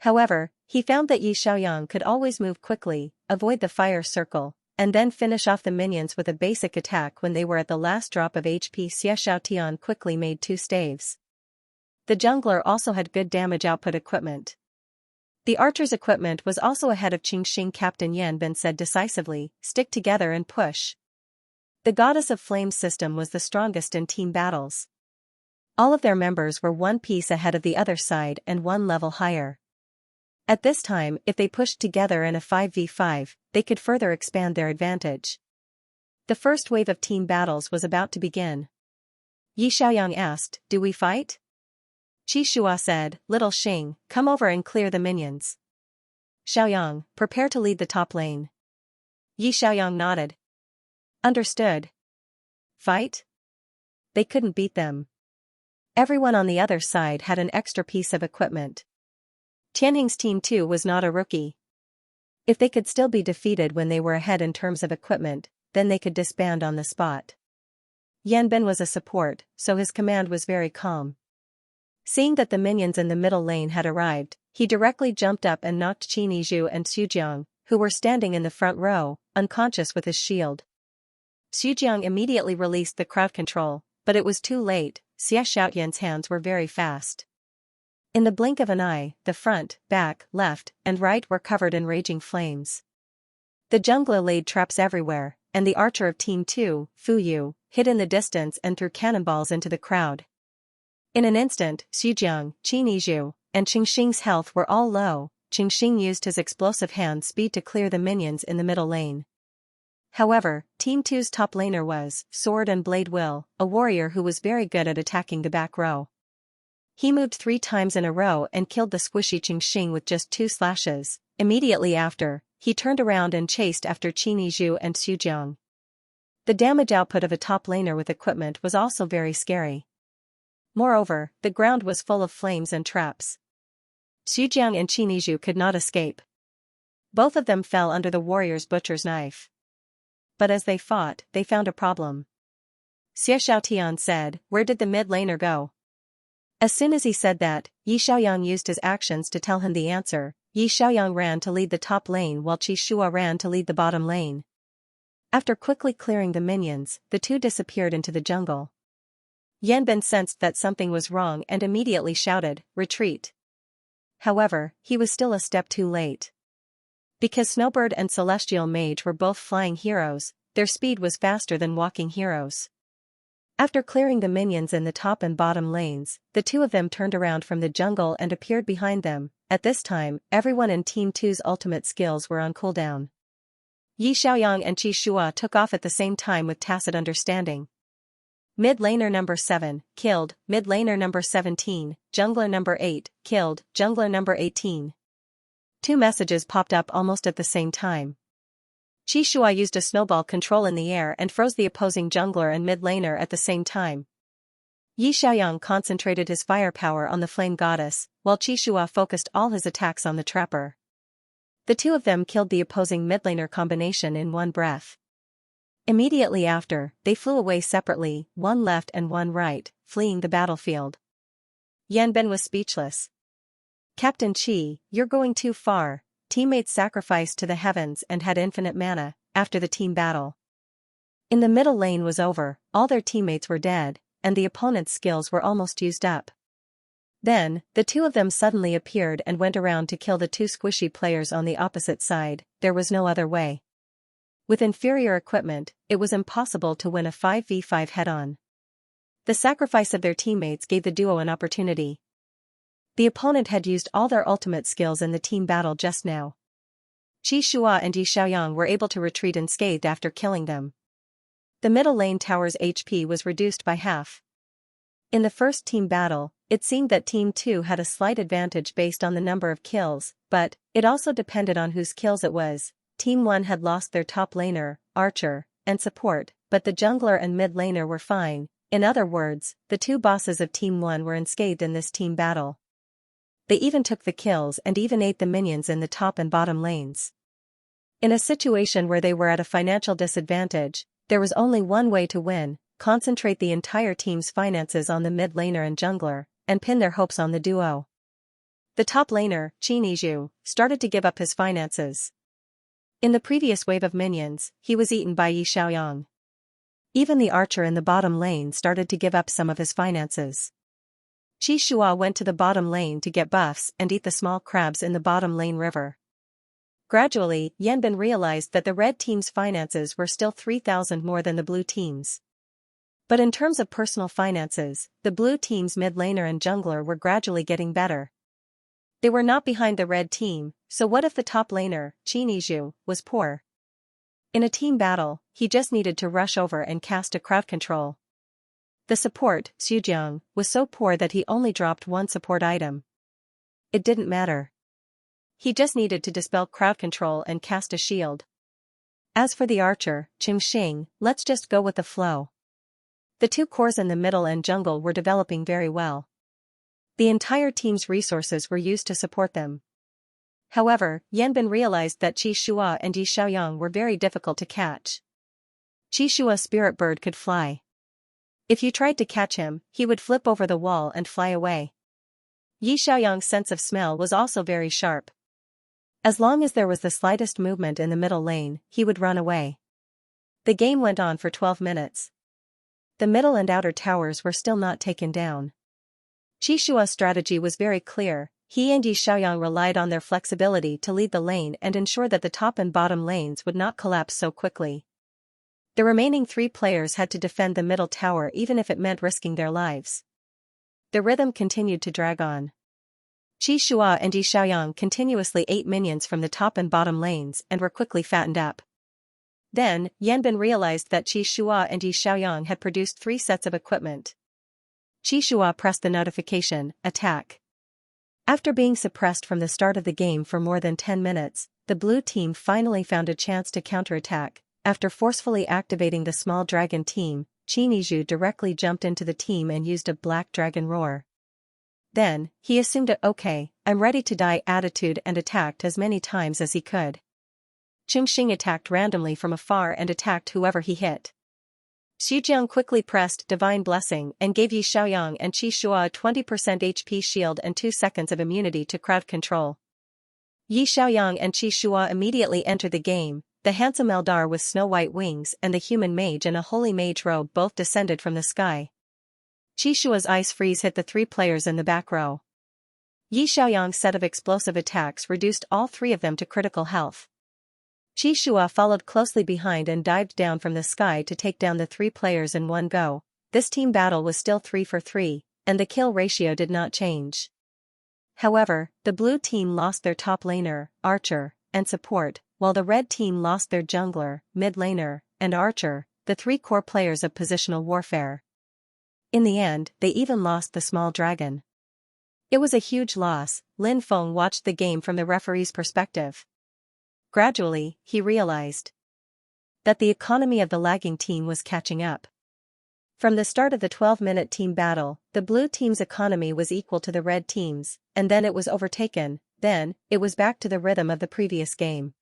However, he found that Yi Xiaoyang could always move quickly, avoid the fire circle, and then finish off the minions with a basic attack when they were at the last drop of HP. Xie Xiaotian quickly made 2 staves. The jungler also had good damage output equipment. The archer's equipment was also ahead of Qingxing. Captain Yanbin said decisively, "Stick together and push." The Goddess of Flames system was the strongest in team battles. All of their members were one piece ahead of the other side and one level higher. At this time, if they pushed together in a 5v5, they could further expand their advantage. The first wave of team battles was about to begin. Yi Xiaoyang asked, "Do we fight?" Qi Shua said, "Little Xing, come over and clear the minions. Xiaoyang, prepare to lead the top lane." Yi Xiaoyang nodded. "Understood." Fight? They couldn't beat them. Everyone on the other side had an extra piece of equipment. Tianheng's Team 2 was not a rookie. If they could still be defeated when they were ahead in terms of equipment, then they could disband on the spot. Yanbin was a support, so his command was very calm. Seeing that the minions in the middle lane had arrived, he directly jumped up and knocked Qin Yizhu and Xujiang, who were standing in the front row, unconscious with his shield. Xujiang immediately released the crowd control, but it was too late. Xiaoxiaoyan's hands were very fast. In the blink of an eye, the front, back, left, and right were covered in raging flames. The jungler laid traps everywhere, and the archer of Team 2, Fu Yu, hid in the distance and threw cannonballs into the crowd. In an instant, Xujiang, Qin Yizhu, and Qingxing's health were all low. Qingxing used his explosive hand speed to clear the minions in the middle lane. However, Team 2's top laner was Sword and Blade Will, a warrior who was very good at attacking the back row. He moved 3 times in a row and killed the squishy Qingxing with just 2 slashes. Immediately after, he turned around and chased after Qin Yizhu and Xujiang. The damage output of a top laner with equipment was also very scary. Moreover, the ground was full of flames and traps. Xujiang and Qin Yizhu could not escape. Both of them fell under the warrior's butcher's knife. But as they fought, they found a problem. Xie Xiaotian said, "Where did the mid laner go?" As soon as he said that, Yi Xiaoyang used his actions to tell him the answer. Yi Xiaoyang ran to lead the top lane while Qi Shua ran to lead the bottom lane. After quickly clearing the minions, the two disappeared into the jungle. Yanbin sensed that something was wrong and immediately shouted, "Retreat!" However, he was still a step too late. Because Snowbird and Celestial Mage were both flying heroes, their speed was faster than walking heroes. After clearing the minions in the top and bottom lanes, the two of them turned around from the jungle and appeared behind them. At this time, everyone in Team 2's ultimate skills were on cooldown. Yi Xiaoyang and Qi Shua took off at the same time with tacit understanding. Mid laner number 7, killed. Mid laner number 17, jungler number 8, killed. Jungler number 18. 2 messages popped up almost at the same time. Qi Shua used a snowball control in the air and froze the opposing jungler and mid laner at the same time. Yi Xiaoyang concentrated his firepower on the flame goddess, while Qi Shua focused all his attacks on the trapper. The two of them killed the opposing mid laner combination in one breath. Immediately after, they flew away separately, one left and one right, fleeing the battlefield. Yanbin was speechless. "Captain Qi, you're going too far." Teammates sacrificed to the heavens and had infinite mana. After the team battle, in the middle lane was over, all their teammates were dead, and the opponent's skills were almost used up. Then, the two of them suddenly appeared and went around to kill the 2 squishy players on the opposite side. There was no other way. With inferior equipment, it was impossible to win a 5v5 head-on. The sacrifice of their teammates gave the duo an opportunity. The opponent had used all their ultimate skills in the team battle just now. Qi Shua and Yi Xiaoyang were able to retreat unscathed after killing them. The middle lane tower's HP was reduced by half. In the first team battle, it seemed that Team 2 had a slight advantage based on the number of kills, but it also depended on whose kills it was. Team 1 had lost their top laner, archer, and support, but the jungler and mid laner were fine. In other words, the 2 bosses of Team 1 were unscathed in this team battle. They even took the kills and even ate the minions in the top and bottom lanes. In a situation where they were at a financial disadvantage, there was only one way to win: concentrate the entire team's finances on the mid laner and jungler, and pin their hopes on the duo. The top laner, Qin Yizhu, started to give up his finances. In the previous wave of minions, he was eaten by Yi Xiaoyang. Even the archer in the bottom lane started to give up some of his finances. Qi Shua went to the bottom lane to get buffs and eat the small crabs in the bottom lane river. Gradually, Yanbin realized that the red team's finances were still 3,000 more than the blue team's. But in terms of personal finances, the blue team's mid laner and jungler were gradually getting better. They were not behind the red team, so what if the top laner, Qin Yizhu, was poor? In a team battle, he just needed to rush over and cast a crowd control. The support, Xujiang, was so poor that he only dropped 1 support item. It didn't matter. He just needed to dispel crowd control and cast a shield. As for the archer, Qingxing, let's just go with the flow. The 2 cores in the middle and jungle were developing very well. The entire team's resources were used to support them. However, Yanbin realized that Qi Shua and Yi Xiaoyang were very difficult to catch. Qi Shua's spirit bird could fly. If you tried to catch him, he would flip over the wall and fly away. Yi Xiaoyang's sense of smell was also very sharp. As long as there was the slightest movement in the middle lane, he would run away. The game went on for 12 minutes. The middle and outer towers were still not taken down. Qi Shua's strategy was very clear. He and Yi Xiaoyang relied on their flexibility to lead the lane and ensure that the top and bottom lanes would not collapse so quickly. The remaining 3 players had to defend the middle tower even if it meant risking their lives. The rhythm continued to drag on. Qi Shua and Yi Xiaoyang continuously ate minions from the top and bottom lanes and were quickly fattened up. Then, Yanbin realized that Qi Shua and Yi Xiaoyang had produced 3 sets of equipment. Qi Shua pressed the notification, attack. After being suppressed from the start of the game for more than 10 minutes, the blue team finally found a chance to counterattack. After forcefully activating the small dragon team, Qin Yizhu directly jumped into the team and used a black dragon roar. Then, he assumed a "okay, I'm ready to die" attitude and attacked as many times as he could. Chengxing attacked randomly from afar and attacked whoever he hit. Xujiang quickly pressed Divine Blessing and gave Yi Xiaoyang and Qi Shua a 20% HP shield and 2 seconds of immunity to crowd control. Yi Xiaoyang and Qi Shua immediately entered the game. The handsome Eldar with snow-white wings and the human mage in a holy mage robe both descended from the sky. Qi Shua's ice freeze hit the 3 players in the back row. Yi Xiaoyang's set of explosive attacks reduced all 3 of them to critical health. Qi Shua followed closely behind and dived down from the sky to take down the 3 players in one go. This team battle was still 3 for 3, and the kill ratio did not change. However, the blue team lost their top laner, archer, and support, while the red team lost their jungler, mid laner, and archer, the 3 core players of positional warfare. In the end, they even lost the small dragon. It was a huge loss. Lin Feng watched the game from the referee's perspective. Gradually, he realized that the economy of the lagging team was catching up. From the start of the 12-minute team battle, the blue team's economy was equal to the red team's, and then it was overtaken. Then, it was back to the rhythm of the previous game.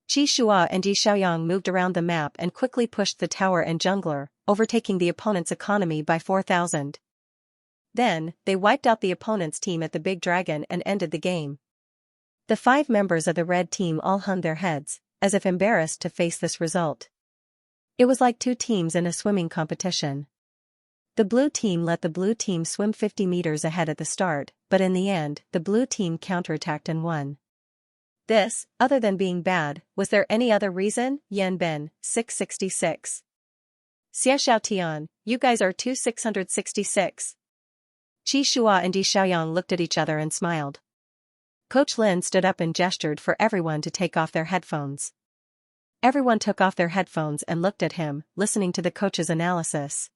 Qi Shua and Yi Xiaoyang moved around the map and quickly pushed the tower and jungler, overtaking the opponent's economy by 4,000. Then, they wiped out the opponent's team at the Big Dragon and ended the game. The 5 members of the red team all hung their heads, as if embarrassed to face this result. It was like 2 teams in a swimming competition. The blue team let the blue team swim 50 meters ahead at the start, but in the end, the blue team counterattacked and won. This, other than being bad, was there any other reason? Yanbin, 666. Xiaotian, you guys are too 666. Qi Shua and Yi Xiaoyang looked at each other and smiled. Coach Lin stood up and gestured for everyone to take off their headphones. Everyone took off their headphones and looked at him, listening to the coach's analysis.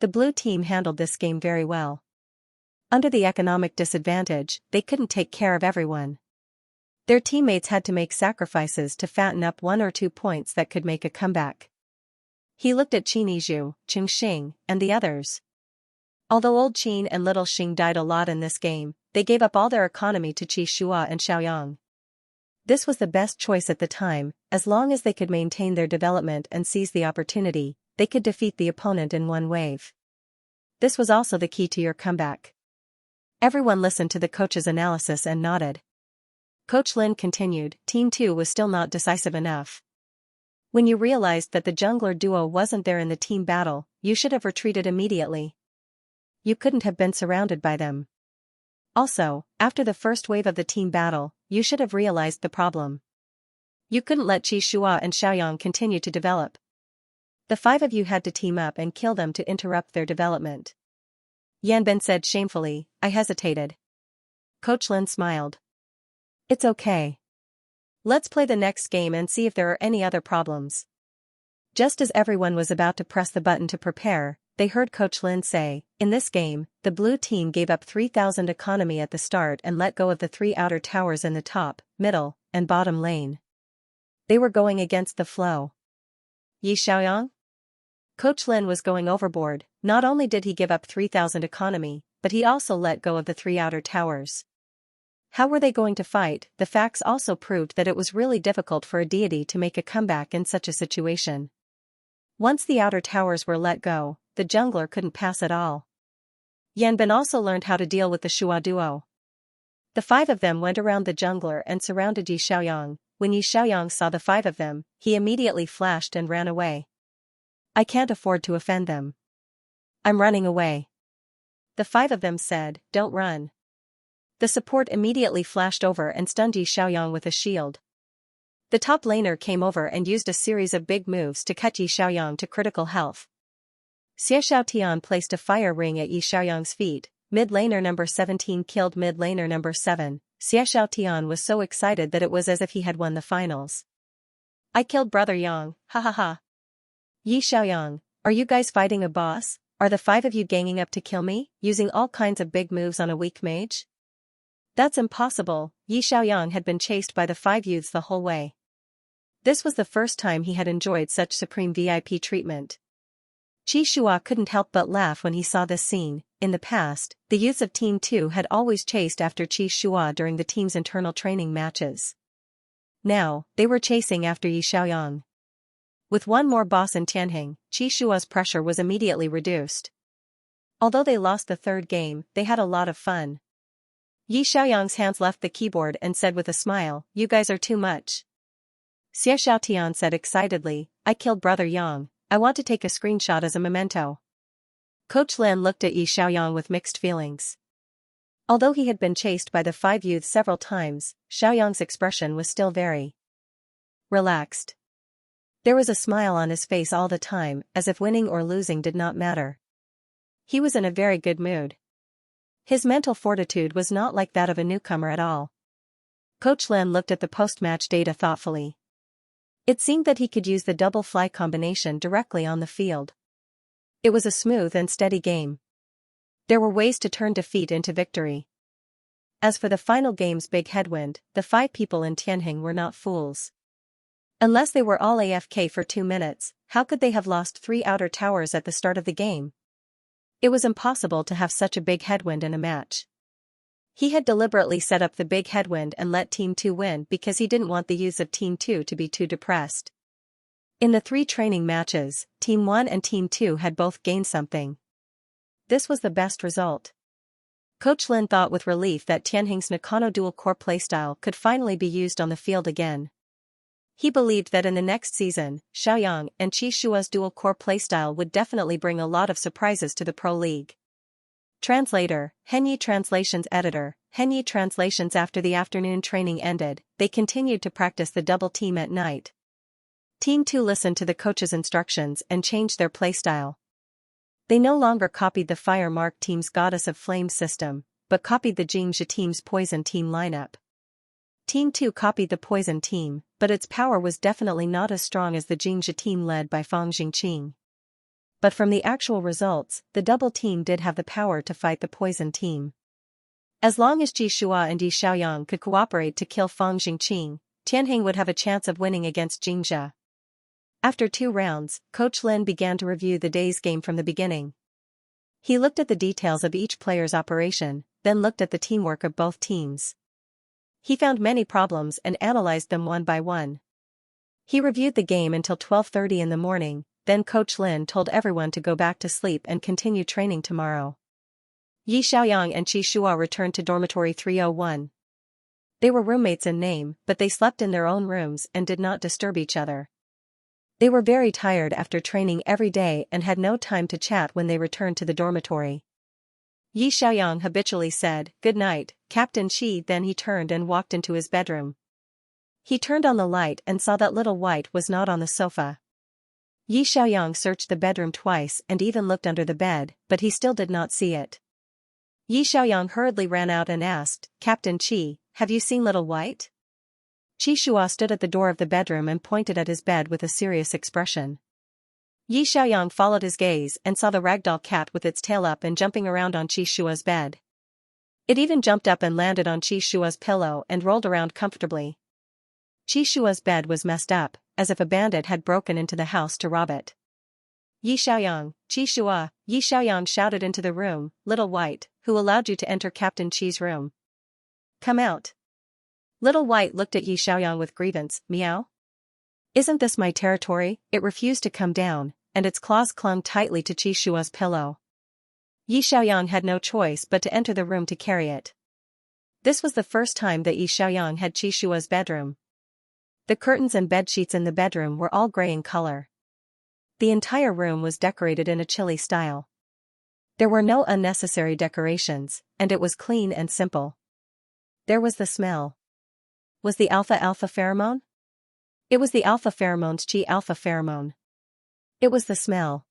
The blue team handled this game very well. Under the economic disadvantage, they couldn't take care of everyone. Their teammates had to make sacrifices to fatten up 1 or 2 points that could make a comeback. He looked at Qin Yizhu, Chengxing, and the others. Although Old Qin and Little Xing died a lot in this game, they gave up all their economy to Qi Shua and Xiaoyang. This was the best choice at the time. As long as they could maintain their development and seize the opportunity, they could defeat the opponent in one wave. This was also the key to your comeback. Everyone listened to the coach's analysis and nodded. Coach Lin continued, Team 2 was still not decisive enough. When you realized that the jungler duo wasn't there in the team battle, you should have retreated immediately. You couldn't have been surrounded by them. Also, after the first wave of the team battle, you should have realized the problem. You couldn't let Qi Shua and Xiaoyang continue to develop. The 5 of you had to team up and kill them to interrupt their development. Yanbin said shamefully. I hesitated. Coach Lin smiled. It's okay. Let's play the next game and see if there are any other problems. Just as everyone was about to press the button to prepare, they heard Coach Lin say, in this game, the blue team gave up 3,000 economy at the start and let go of the 3 outer towers in the top, middle, and bottom lane. They were going against the flow. Yi Xiaoyang? Coach Lin was going overboard. Not only did he give up 3,000 economy, but he also let go of the 3 outer towers. How were they going to fight? The facts also proved that it was really difficult for a deity to make a comeback in such a situation. Once the outer towers were let go, the jungler couldn't pass at all. Yanbin also learned how to deal with the Shua duo. The 5 of them went around the jungler and surrounded Yi Xiaoyang. When Yi Xiaoyang saw the 5 of them, he immediately flashed and ran away. I can't afford to offend them. I'm running away. The 5 of them said, don't run. The support immediately flashed over and stunned Yi Xiaoyang with a shield. The top laner came over and used a series of big moves to cut Yi Xiaoyang to critical health. Xiaotian placed a fire ring at Yi Xiaoyang's feet. Mid laner number 17 killed mid laner number 7. Xiaotian was so excited that it was as if he had won the finals. I killed brother Yang, ha ha ha. Yi Xiaoyang, are you guys fighting a boss? Are the 5 of you ganging up to kill me, using all kinds of big moves on a weak mage? That's impossible. Yi Xiaoyang had been chased by the 5 youths the whole way. This was the first time he had enjoyed such supreme VIP treatment. Qi Shua couldn't help but laugh when he saw this scene. In the past, the youths of Team 2 had always chased after Qi Shua during the team's internal training matches. Now, they were chasing after Yi Xiaoyang. With one more boss in Tianheng, Qi Shua's pressure was immediately reduced. Although they lost the 3rd game, they had a lot of fun. Yi Xiaoyang's hands left the keyboard and said with a smile, you guys are too much. Xiaotian said excitedly, I killed brother Yang. I want to take a screenshot as a memento. Coach Lin looked at Yi Xiaoyang with mixed feelings. Although he had been chased by the 5 youths several times, Xiaoyang's expression was still very relaxed. There was a smile on his face all the time, as if winning or losing did not matter. He was in a very good mood. His mental fortitude was not like that of a newcomer at all. Coach Lin looked at the post-match data thoughtfully. It seemed that he could use the double fly combination directly on the field. It was a smooth and steady game. There were ways to turn defeat into victory. As for the final game's big headwind, the 5 people in Tianheng were not fools. Unless they were all AFK for 2 minutes, how could they have lost 3 outer towers at the start of the game? It was impossible to have such a big headwind in a match. He had deliberately set up the big headwind and let Team 2 win because he didn't want the youths of Team 2 to be too depressed. In the 3 training matches, Team 1 and Team 2 had both gained something. This was the best result. Coach Lin thought with relief that Tianheng's Nakano dual-core playstyle could finally be used on the field again. He believed that in the next season, Xiaoyang and Qi Shua's dual-core playstyle would definitely bring a lot of surprises to the Pro League. Translator, Henyi Translations Editor, Henyi Translations. After the afternoon training ended, they continued to practice the double team at night. Team 2 listened to the coach's instructions and changed their playstyle. They no longer copied the Fire Mark team's Goddess of Flames system, but copied the Jingxia team's Poison team lineup. Team 2 copied the Poison team, but its power was definitely not as strong as the Jingxia team led by Fang Jingqing. But from the actual results, the double team did have the power to fight the Poison team. As long as Qi Shua and Yi Xiaoyang could cooperate to kill Fang Jingqing, Tianheng would have a chance of winning against Jingxia. After 2 rounds, Coach Lin began to review the day's game from the beginning. He looked at the details of each player's operation, then looked at the teamwork of both teams. He found many problems and analyzed them one by one. He reviewed the game until 12:30 in the morning, then Coach Lin told everyone to go back to sleep and continue training tomorrow. Yi Xiaoyang and Qi Shua returned to dormitory 301. They were roommates in name, but they slept in their own rooms and did not disturb each other. They were very tired after training every day and had no time to chat when they returned to the dormitory. Yi Xiaoyang habitually said, "Good night, Captain Qi." Then he turned and walked into his bedroom. He turned on the light and saw that Little White was not on the sofa. Yi Xiaoyang searched the bedroom twice and even looked under the bed, but he still did not see it. Yi Xiaoyang hurriedly ran out and asked, "Captain Qi, have you seen Little White?" Qi Shua stood at the door of the bedroom and pointed at his bed with a serious expression. Yi Xiaoyang followed his gaze and saw the ragdoll cat with its tail up and jumping around on Qi Shua's bed. It even jumped up and landed on Qi Shua's pillow and rolled around comfortably. Qi Shua's bed was messed up, as if a bandit had broken into the house to rob it. "Yi Xiaoyang, Qi Shua," Yi Xiaoyang shouted into the room, "Little White, who allowed you to enter Captain Qi's room? Come out." Little White looked at Yi Xiaoyang with grievance, "Meow? Isn't this my territory?" It refused to come down, and its claws clung tightly to Qi Shua's pillow. Yi Xiaoyang had no choice but to enter the room to carry it. This was the first time that Yi Xiaoyang had Qi Shua's bedroom. The curtains and bed sheets in the bedroom were all gray in color. The entire room was decorated in a chilly style. There were no unnecessary decorations, and it was clean and simple. There was the smell. Was the alpha pheromone? It was the alpha pheromone's Qi alpha pheromone. It was the smell.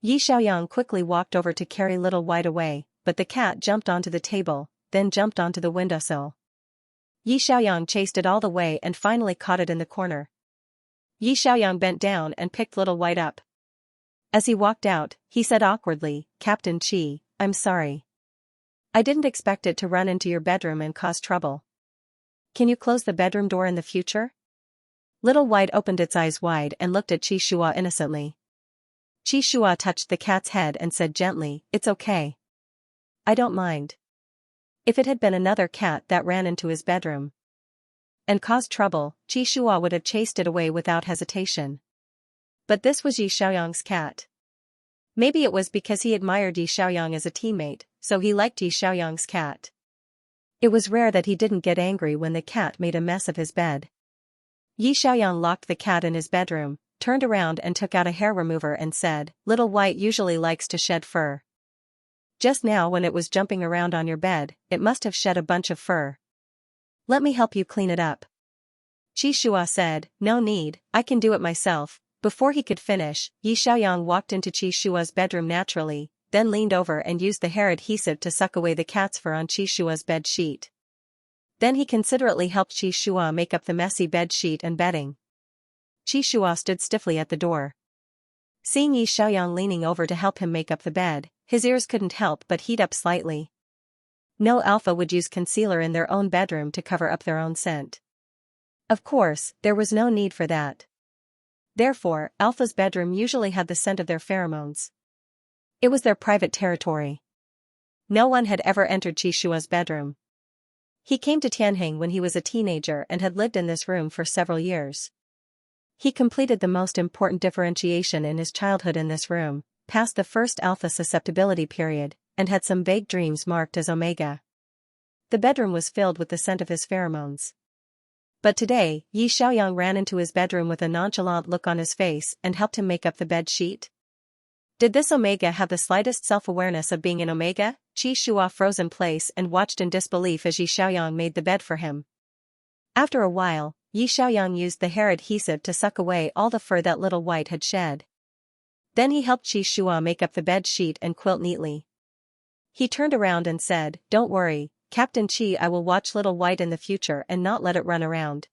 Yi Xiaoyang quickly walked over to carry Little White away, but the cat jumped onto the table, then jumped onto the windowsill. Yi Xiaoyang chased it all the way and finally caught it in the corner. Yi Xiaoyang bent down and picked Little White up. As he walked out, he said awkwardly, "Captain Qi, I'm sorry. I didn't expect it to run into your bedroom and cause trouble. Can you close the bedroom door in the future?" Little White opened its eyes wide and looked at Qi Shua innocently. Qi Shua touched the cat's head and said gently, "It's okay. I don't mind." If it had been another cat that ran into his bedroom and caused trouble, Qi Shua would have chased it away without hesitation. But this was Yi Xiaoyang's cat. Maybe it was because he admired Yi Xiaoyang as a teammate, so he liked Yi Xiaoyang's cat. It was rare that he didn't get angry when the cat made a mess of his bed. Yi Xiaoyang locked the cat in his bedroom, turned around and took out a hair remover and said, "Little White usually likes to shed fur. Just now when it was jumping around on your bed, it must have shed a bunch of fur. Let me help you clean it up." Qi Shua said, "No need, I can do it myself." Before he could finish, Yi Xiaoyang walked into Qi Shua's bedroom naturally, then leaned over and used the hair adhesive to suck away the cat's fur on Qi Shua's bed sheet. Then he considerately helped Qi Shua make up the messy bed sheet and bedding. Qi Shua stood stiffly at the door. Seeing Yi Xiaoyang leaning over to help him make up the bed, his ears couldn't help but heat up slightly. No alpha would use concealer in their own bedroom to cover up their own scent. Of course, there was no need for that. Therefore, alpha's bedroom usually had the scent of their pheromones. It was their private territory. No one had ever entered Qi Shua's bedroom. He came to Tianheng when he was a teenager and had lived in this room for several years. He completed the most important differentiation in his childhood in this room, passed the first alpha susceptibility period, and had some vague dreams marked as omega. The bedroom was filled with the scent of his pheromones. But today, Yi Xiaoyang ran into his bedroom with a nonchalant look on his face and helped him make up the bed sheet. Did this omega have the slightest self-awareness of being an omega? Qi Shua froze in place and watched in disbelief as Yi Xiaoyang made the bed for him. After a while, Yi Xiaoyang used the hair adhesive to suck away all the fur that Little White had shed. Then he helped Qi Shua make up the bed sheet and quilt neatly. He turned around and said, "Don't worry, Captain Qi, I will watch Little White in the future and not let it run around."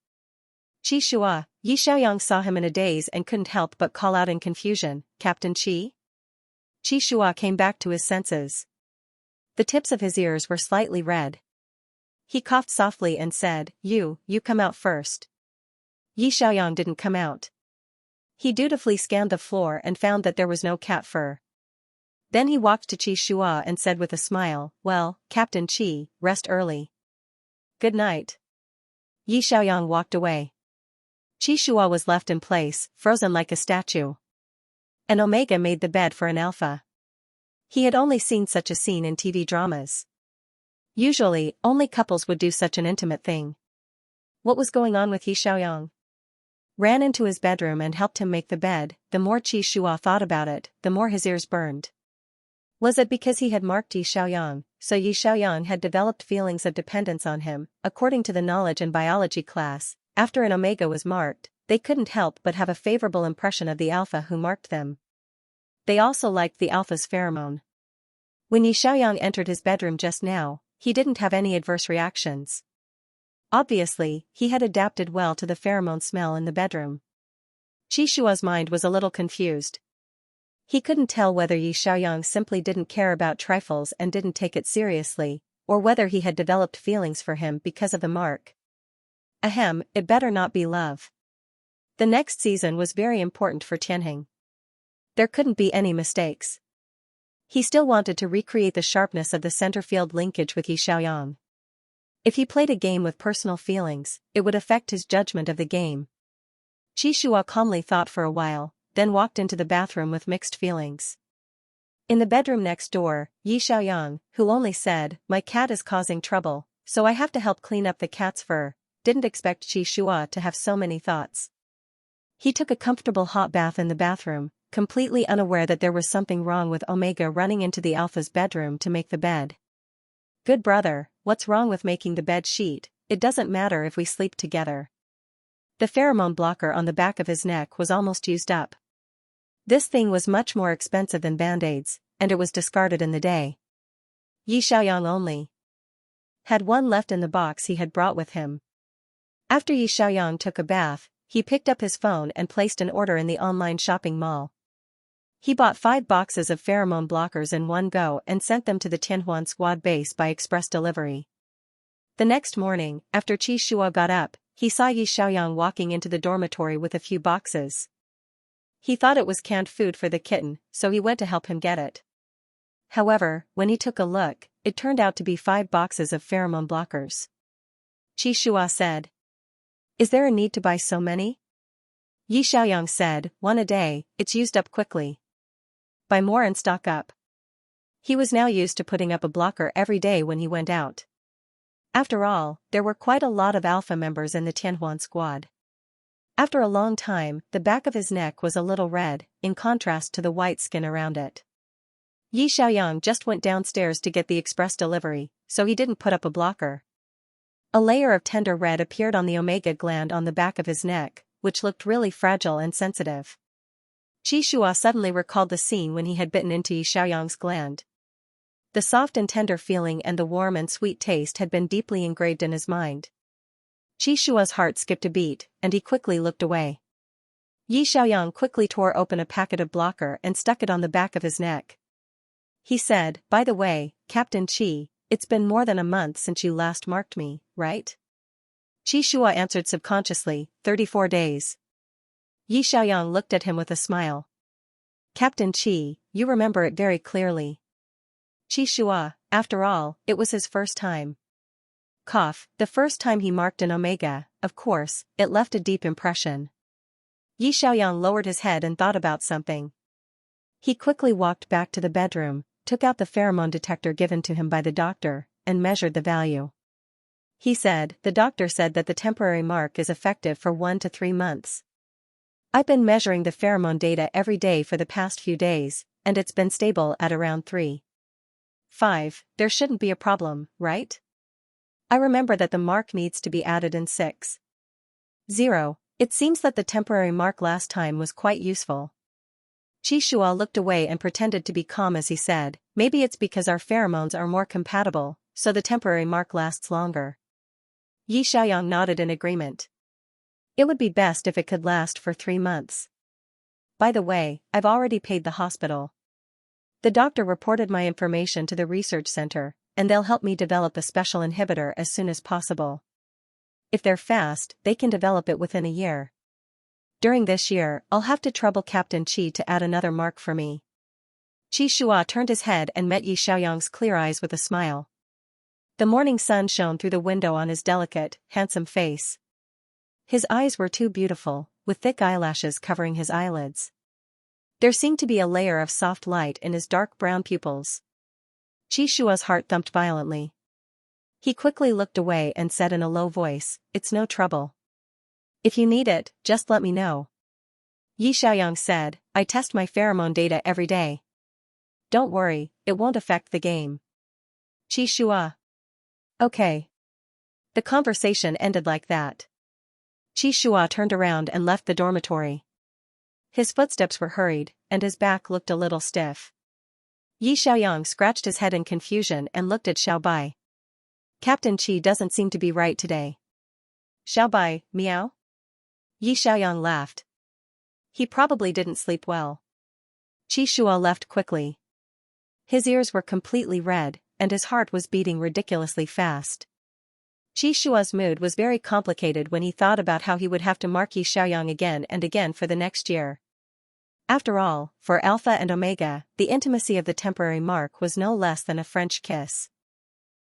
Qi Shua, Yi Xiaoyang saw him in a daze and couldn't help but call out in confusion, "Captain Qi?" Qi Shua came back to his senses. The tips of his ears were slightly red. He coughed softly and said, You come out first." Yi Xiaoyang didn't come out. He dutifully scanned the floor and found that there was no cat fur. Then he walked to Qi Shua and said with a smile, "Well, Captain Qi, rest early. Good night." Yi Xiaoyang walked away. Qi Shua was left in place, frozen like a statue. An omega made the bed for an alpha. He had only seen such a scene in TV dramas. Usually, only couples would do such an intimate thing. What was going on with Yi Xiaoyang? Ran into his bedroom and helped him make the bed. The more Qi Shua thought about it, the more his ears burned. Was it because he had marked Yi Xiaoyang, so Yi Xiaoyang had developed feelings of dependence on him? According to the knowledge and biology class, after an omega was marked, they couldn't help but have a favorable impression of the alpha who marked them. They also liked the alpha's pheromone. When Yi Xiaoyang entered his bedroom just now, he didn't have any adverse reactions. Obviously, he had adapted well to the pheromone smell in the bedroom. Qi Shua's mind was a little confused. He couldn't tell whether Yi Xiaoyang simply didn't care about trifles and didn't take it seriously, or whether he had developed feelings for him because of the mark. Ahem, it better not be love. The next season was very important for Tianheng. There couldn't be any mistakes. He still wanted to recreate the sharpness of the center field linkage with Yi Xiaoyang. If he played a game with personal feelings, it would affect his judgment of the game. Qi Shua calmly thought for a while, then walked into the bathroom with mixed feelings. In the bedroom next door, Yi Xiaoyang, who only said, "My cat is causing trouble, so I have to help clean up the cat's fur," didn't expect Qi Shua to have so many thoughts. He took a comfortable hot bath in the bathroom, completely unaware that there was something wrong with Omega running into the Alpha's bedroom to make the bed. Good brother, what's wrong with making the bed sheet? It doesn't matter if we sleep together. The pheromone blocker on the back of his neck was almost used up. This thing was much more expensive than band-aids, and it was discarded in the day. Yi Xiaoyang only had one left in the box he had brought with him. After Yi Xiaoyang took a bath, he picked up his phone and placed an order in the online shopping mall. He bought 5 boxes of pheromone blockers in one go and sent them to the Tianhuan squad base by express delivery. The next morning, after Qi Shua got up, he saw Yi Xiaoyang walking into the dormitory with a few boxes. He thought it was canned food for the kitten, so he went to help him get it. However, when he took a look, it turned out to be 5 boxes of pheromone blockers. Qi Shua said, "Is there a need to buy so many?" Yi Xiaoyang said, "1 a day, it's used up quickly. Buy more and stock up." He was now used to putting up a blocker every day when he went out. After all, there were quite a lot of Alpha members in the Tianhuan squad. After a long time, the back of his neck was a little red, in contrast to the white skin around it. Yi Xiaoyang just went downstairs to get the express delivery, so he didn't put up a blocker. A layer of tender red appeared on the omega gland on the back of his neck, which looked really fragile and sensitive. Qi Shua suddenly recalled the scene when he had bitten into Yi Xiaoyang's gland. The soft and tender feeling and the warm and sweet taste had been deeply engraved in his mind. Qi Shua's heart skipped a beat, and he quickly looked away. Yi Xiaoyang quickly tore open a packet of blocker and stuck it on the back of his neck. He said, "By the way, Captain Qi, it's been more than a month since you last marked me, right?" Qi Shua answered subconsciously, 34 days. Yi Xiaoyang looked at him with a smile. "Captain Qi, you remember it very clearly." Qi Shua, after all, it was his first time. The first time he marked an omega, of course, it left a deep impression. Yi Xiaoyang lowered his head and thought about something. He quickly walked back to the bedroom, took out the pheromone detector given to him by the doctor, and measured the value. He said, "The doctor said that the temporary mark is effective for 1 to 3 months. I've been measuring the pheromone data every day for the past few days, and it's been stable at around 3.5. There shouldn't be a problem, right? I remember that the mark needs to be added in 6.0. It seems that the temporary mark last time was quite useful." Qi Shua looked away and pretended to be calm as he said, "Maybe it's because our pheromones are more compatible, so the temporary mark lasts longer." Yi Xiaoyang nodded in agreement. "It would be best if it could last for 3 months. By the way, I've already paid the hospital. The doctor reported my information to the research center, and they'll help me develop a special inhibitor as soon as possible. If they're fast, they can develop it within a year. During this year, I'll have to trouble Captain Qi to add another mark for me." Qi Shua turned his head and met Yi Xiaoyang's clear eyes with a smile. The morning sun shone through the window on his delicate, handsome face. His eyes were too beautiful, with thick eyelashes covering his eyelids. There seemed to be a layer of soft light in his dark brown pupils. Qi Shua's heart thumped violently. He quickly looked away and said in a low voice, "It's no trouble. If you need it, just let me know." Yi Xiaoyang said, "I test my pheromone data every day. Don't worry, it won't affect the game." Qi Shua. "Okay." The conversation ended like that. Qi Shua turned around and left the dormitory. His footsteps were hurried, and his back looked a little stiff. Yi Xiaoyang scratched his head in confusion and looked at Xiaobai. "Captain Qi doesn't seem to be right today." "Xiaobai, meow?" Yi Xiaoyang laughed. "He probably didn't sleep well." Qi Shua left quickly. His ears were completely red, and his heart was beating ridiculously fast. Qi Shua's mood was very complicated when he thought about how he would have to mark Yi Xiaoyang again and again for the next year. After all, for Alpha and Omega, the intimacy of the temporary mark was no less than a French kiss.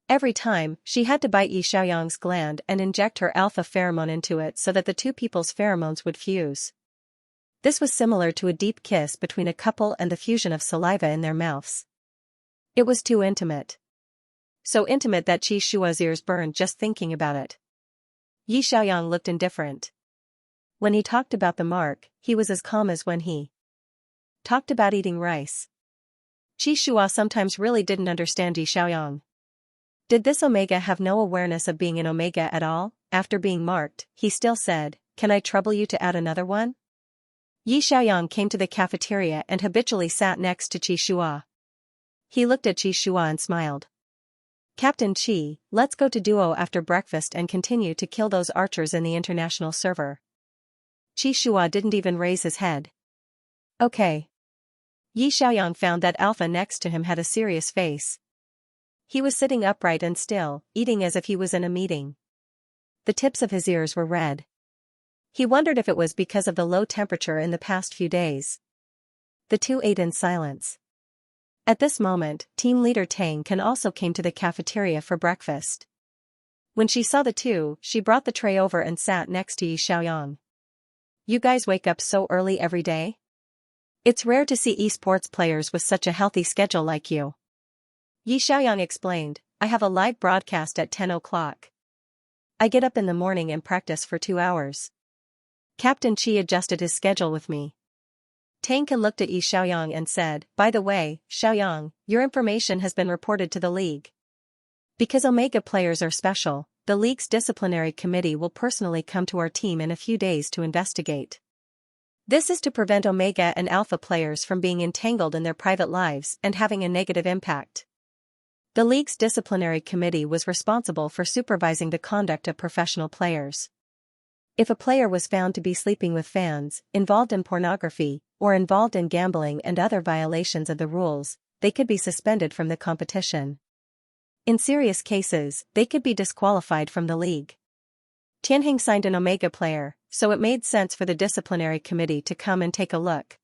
Every time, she had to bite Yi Xiaoyang's gland and inject her alpha pheromone into it so that the two people's pheromones would fuse. This was similar to a deep kiss between a couple and the fusion of saliva in their mouths. It was too intimate. So intimate that Qi Shua's ears burned just thinking about it. Yi Xiaoyang looked indifferent. When he talked about the mark, he was as calm as when he talked about eating rice. Qi Shua sometimes really didn't understand Yi Xiaoyang. Did this Omega have no awareness of being an Omega at all? After being marked, he still said, "Can I trouble you to add another one?" Yi Xiaoyang came to the cafeteria and habitually sat next to Qi Shua. He looked at Qi Shua and smiled. "Captain Qi, let's go to duo after breakfast and continue to kill those archers in the international server." Qi Shua didn't even raise his head. "Okay." Yi Xiaoyang found that Alpha next to him had a serious face. He was sitting upright and still, eating as if he was in a meeting. The tips of his ears were red. He wondered if it was because of the low temperature in the past few days. The two ate in silence. At this moment, team leader Tang Can also came to the cafeteria for breakfast. When she saw the two, she brought the tray over and sat next to Yi Xiaoyang. "You guys wake up so early every day? It's rare to see esports players with such a healthy schedule like you." Yi Xiaoyang explained, "I have a live broadcast at 10 o'clock. I get up in the morning and practice for 2 hours." Captain Qi adjusted his schedule with me. Tang Can looked at Yi Xiaoyang and said, "By the way, Xiaoyang, your information has been reported to the league. Because Omega players are special, the league's disciplinary committee will personally come to our team in a few days to investigate. This is to prevent Omega and Alpha players from being entangled in their private lives and having a negative impact. The league's disciplinary committee was responsible for supervising the conduct of professional players. If a player was found to be sleeping with fans, involved in pornography, or involved in gambling and other violations of the rules, they could be suspended from the competition. In serious cases, they could be disqualified from the league." Tianheng signed an Omega player, so it made sense for the disciplinary committee to come and take a look.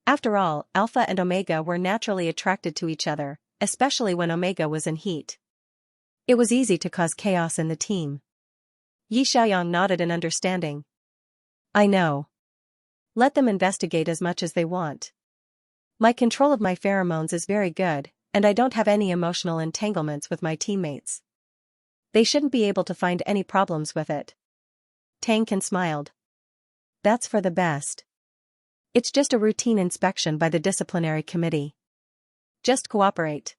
After all, Alpha and Omega were naturally attracted to each other, especially when Omega was in heat. It was easy to cause chaos in the team. Yi Xiaoyang nodded in understanding. "I know. Let them investigate as much as they want. My control of my pheromones is very good, and I don't have any emotional entanglements with my teammates. They shouldn't be able to find any problems with it." Tang Can smiled. "That's for the best. It's just a routine inspection by the disciplinary committee. Just cooperate.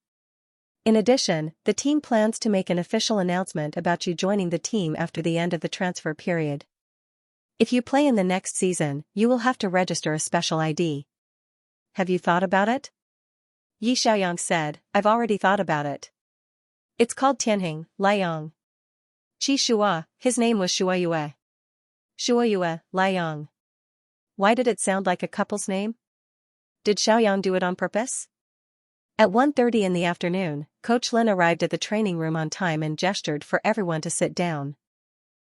In addition, the team plans to make an official announcement about you joining the team after the end of the transfer period. If you play in the next season, you will have to register a special ID. Have you thought about it?" Yi Xiaoyang said, "I've already thought about it. It's called Tianheng, Liang. Qi Shua, his name was Shuayue. Shuayue, Liang. Why did it sound like a couple's name? Did Xiaoyang do it on purpose?" At 1:30 in the afternoon, Coach Lin arrived at the training room on time and gestured for everyone to sit down.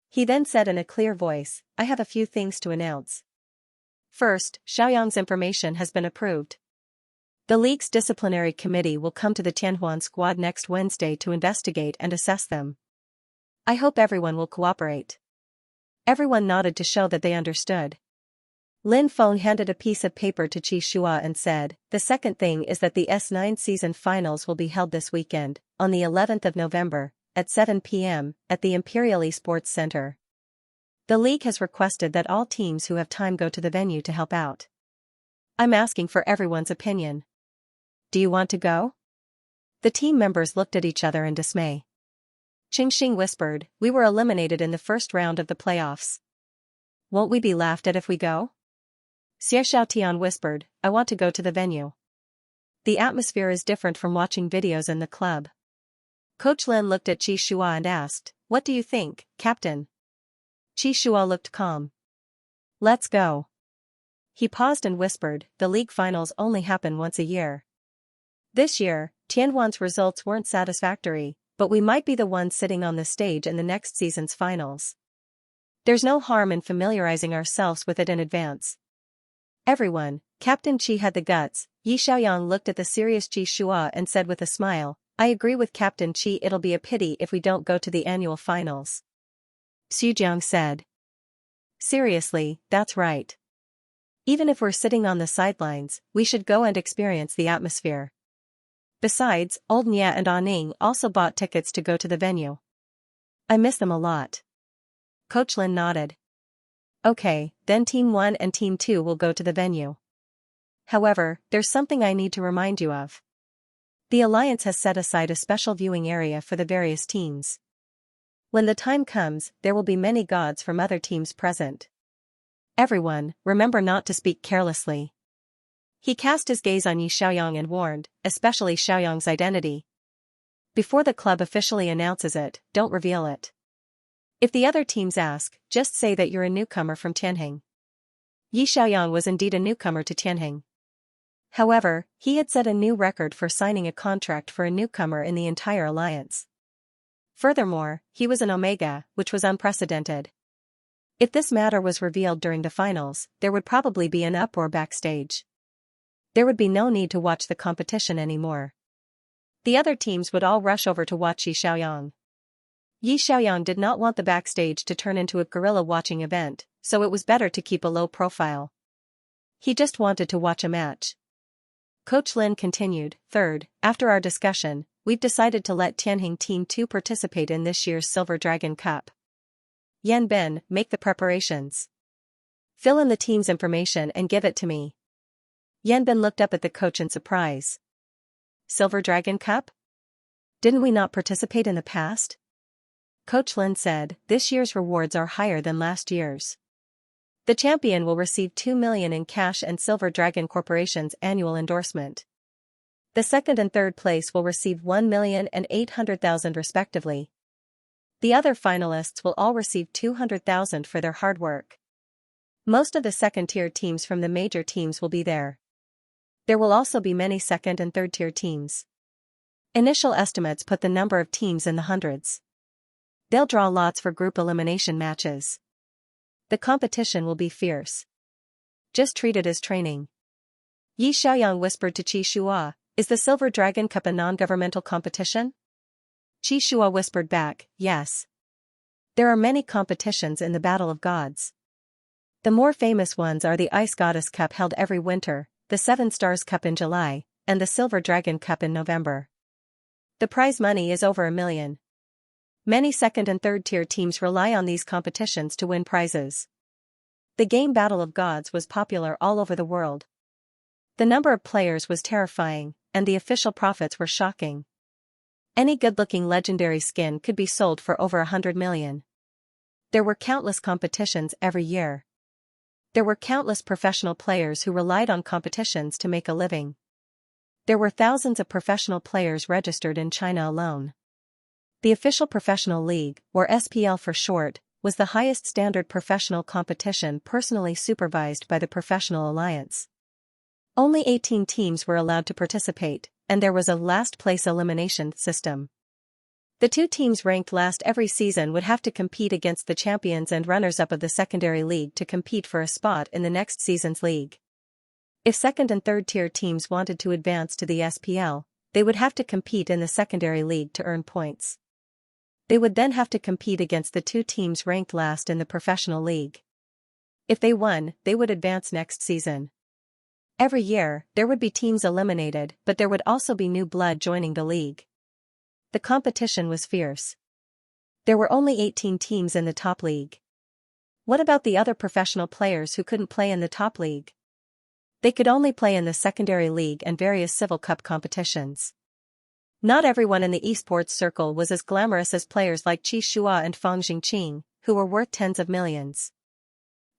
He then said in a clear voice, "I have a few things to announce. First, Xiaoyang's information has been approved. The league's disciplinary committee will come to the Tianhuan squad next Wednesday to investigate and assess them. I hope everyone will cooperate." Everyone nodded to show that they understood. Lin Feng handed a piece of paper to Qi Shua and said, "The second thing is that the S9 season finals will be held this weekend, on the 11th of November, at 7 p.m., at the Imperial Esports Center. The league has requested that all teams who have time go to the venue to help out. I'm asking for everyone's opinion. Do you want to go?" The team members looked at each other in dismay. Qingxing whispered, "We were eliminated in the first round of the playoffs. Won't we be laughed at if we go?" Xie Xiaotian whispered, "I want to go to the venue. The atmosphere is different from watching videos in the club." Coach Lin looked at Qi Shua and asked, "What do you think, Captain?" Qi Shua looked calm. "Let's go." He paused and whispered, "The league finals only happen once a year. This year, Tianhuan's results weren't satisfactory, but we might be the ones sitting on the stage in the next season's finals. There's no harm in familiarizing ourselves with it in advance." Everyone, Captain Qi had the guts. Yi Xiaoyang looked at the serious Qi Shua and said with a smile, "I agree with Captain Qi, it'll be a pity if we don't go to the annual finals." Xu Jiang said. "Seriously, that's right. Even if we're sitting on the sidelines, we should go and experience the atmosphere. Besides, Old Nia and Aning also bought tickets to go to the venue. I miss them a lot." Coach Lin nodded. Okay, then Team 1 and Team 2 will go to the venue. However, there's something I need to remind you of. The Alliance has set aside a special viewing area for the various teams. When the time comes, there will be many gods from other teams present. Everyone, remember not to speak carelessly. He cast his gaze on Yi Xiaoyang and warned, especially Xiaoyang's identity. Before the club officially announces it, don't reveal it. If the other teams ask, just say that you're a newcomer from Tianheng. Yi Xiaoyang was indeed a newcomer to Tianheng. However, he had set a new record for signing a contract for a newcomer in the entire alliance. Furthermore, he was an Omega, which was unprecedented. If this matter was revealed during the finals, there would probably be an uproar backstage. There would be no need to watch the competition anymore. The other teams would all rush over to watch Yi Xiaoyang. Yi Xiaoyang did not want the backstage to turn into a guerrilla watching event, so it was better to keep a low profile. He just wanted to watch a match. Coach Lin continued, "Third, after our discussion, we've decided to let Tianheng Team 2 participate in this year's Silver Dragon Cup. Yan Ben, make the preparations. Fill in the team's information and give it to me." Yan Ben looked up at the coach in surprise. Silver Dragon Cup? Didn't we not participate in the past? Coach Lin said, "This year's rewards are higher than last year's. The champion will receive 2 million in cash and Silver Dragon Corporation's annual endorsement. The second and third place will receive 1 million and 800,000 respectively. The other finalists will all receive 200,000 for their hard work. Most of the second-tier teams from the major teams will be there. There will also be many second and third-tier teams. Initial estimates put the number of teams in the hundreds. They'll draw lots for group elimination matches. The competition will be fierce. Just treat it as training." Yi Xiaoyang whispered to Qi Shua, "Is the Silver Dragon Cup a non-governmental competition?" Qi Shua whispered back, "Yes. There are many competitions in the Battle of Gods. The more famous ones are the Ice Goddess Cup held every winter, the Seven Stars Cup in July, and the Silver Dragon Cup in November. The prize money is over 1 million. Many second and third tier teams rely on these competitions to win prizes. The game Battle of Gods was popular all over the world. The number of players was terrifying, and the official profits were shocking. Any good-looking legendary skin could be sold for over 100 million. There were countless competitions every year. There were countless professional players who relied on competitions to make a living. There were thousands of professional players registered in China alone. The official professional league, or SPL for short, was the highest standard professional competition personally supervised by the Professional Alliance. Only 18 teams were allowed to participate, and there was a last-place elimination system. The two teams ranked last every season would have to compete against the champions and runners-up of the secondary league to compete for a spot in the next season's league. If second and third-tier teams wanted to advance to the SPL, they would have to compete in the secondary league to earn points. They would then have to compete against the two teams ranked last in the professional league. If they won, they would advance next season. Every year, there would be teams eliminated, but there would also be new blood joining the league. The competition was fierce. There were only 18 teams in the top league. What about the other professional players who couldn't play in the top league? They could only play in the secondary league and various civil cup competitions. Not everyone in the esports circle was as glamorous as players like Qi Shua and Fang Jingqing, who were worth tens of millions.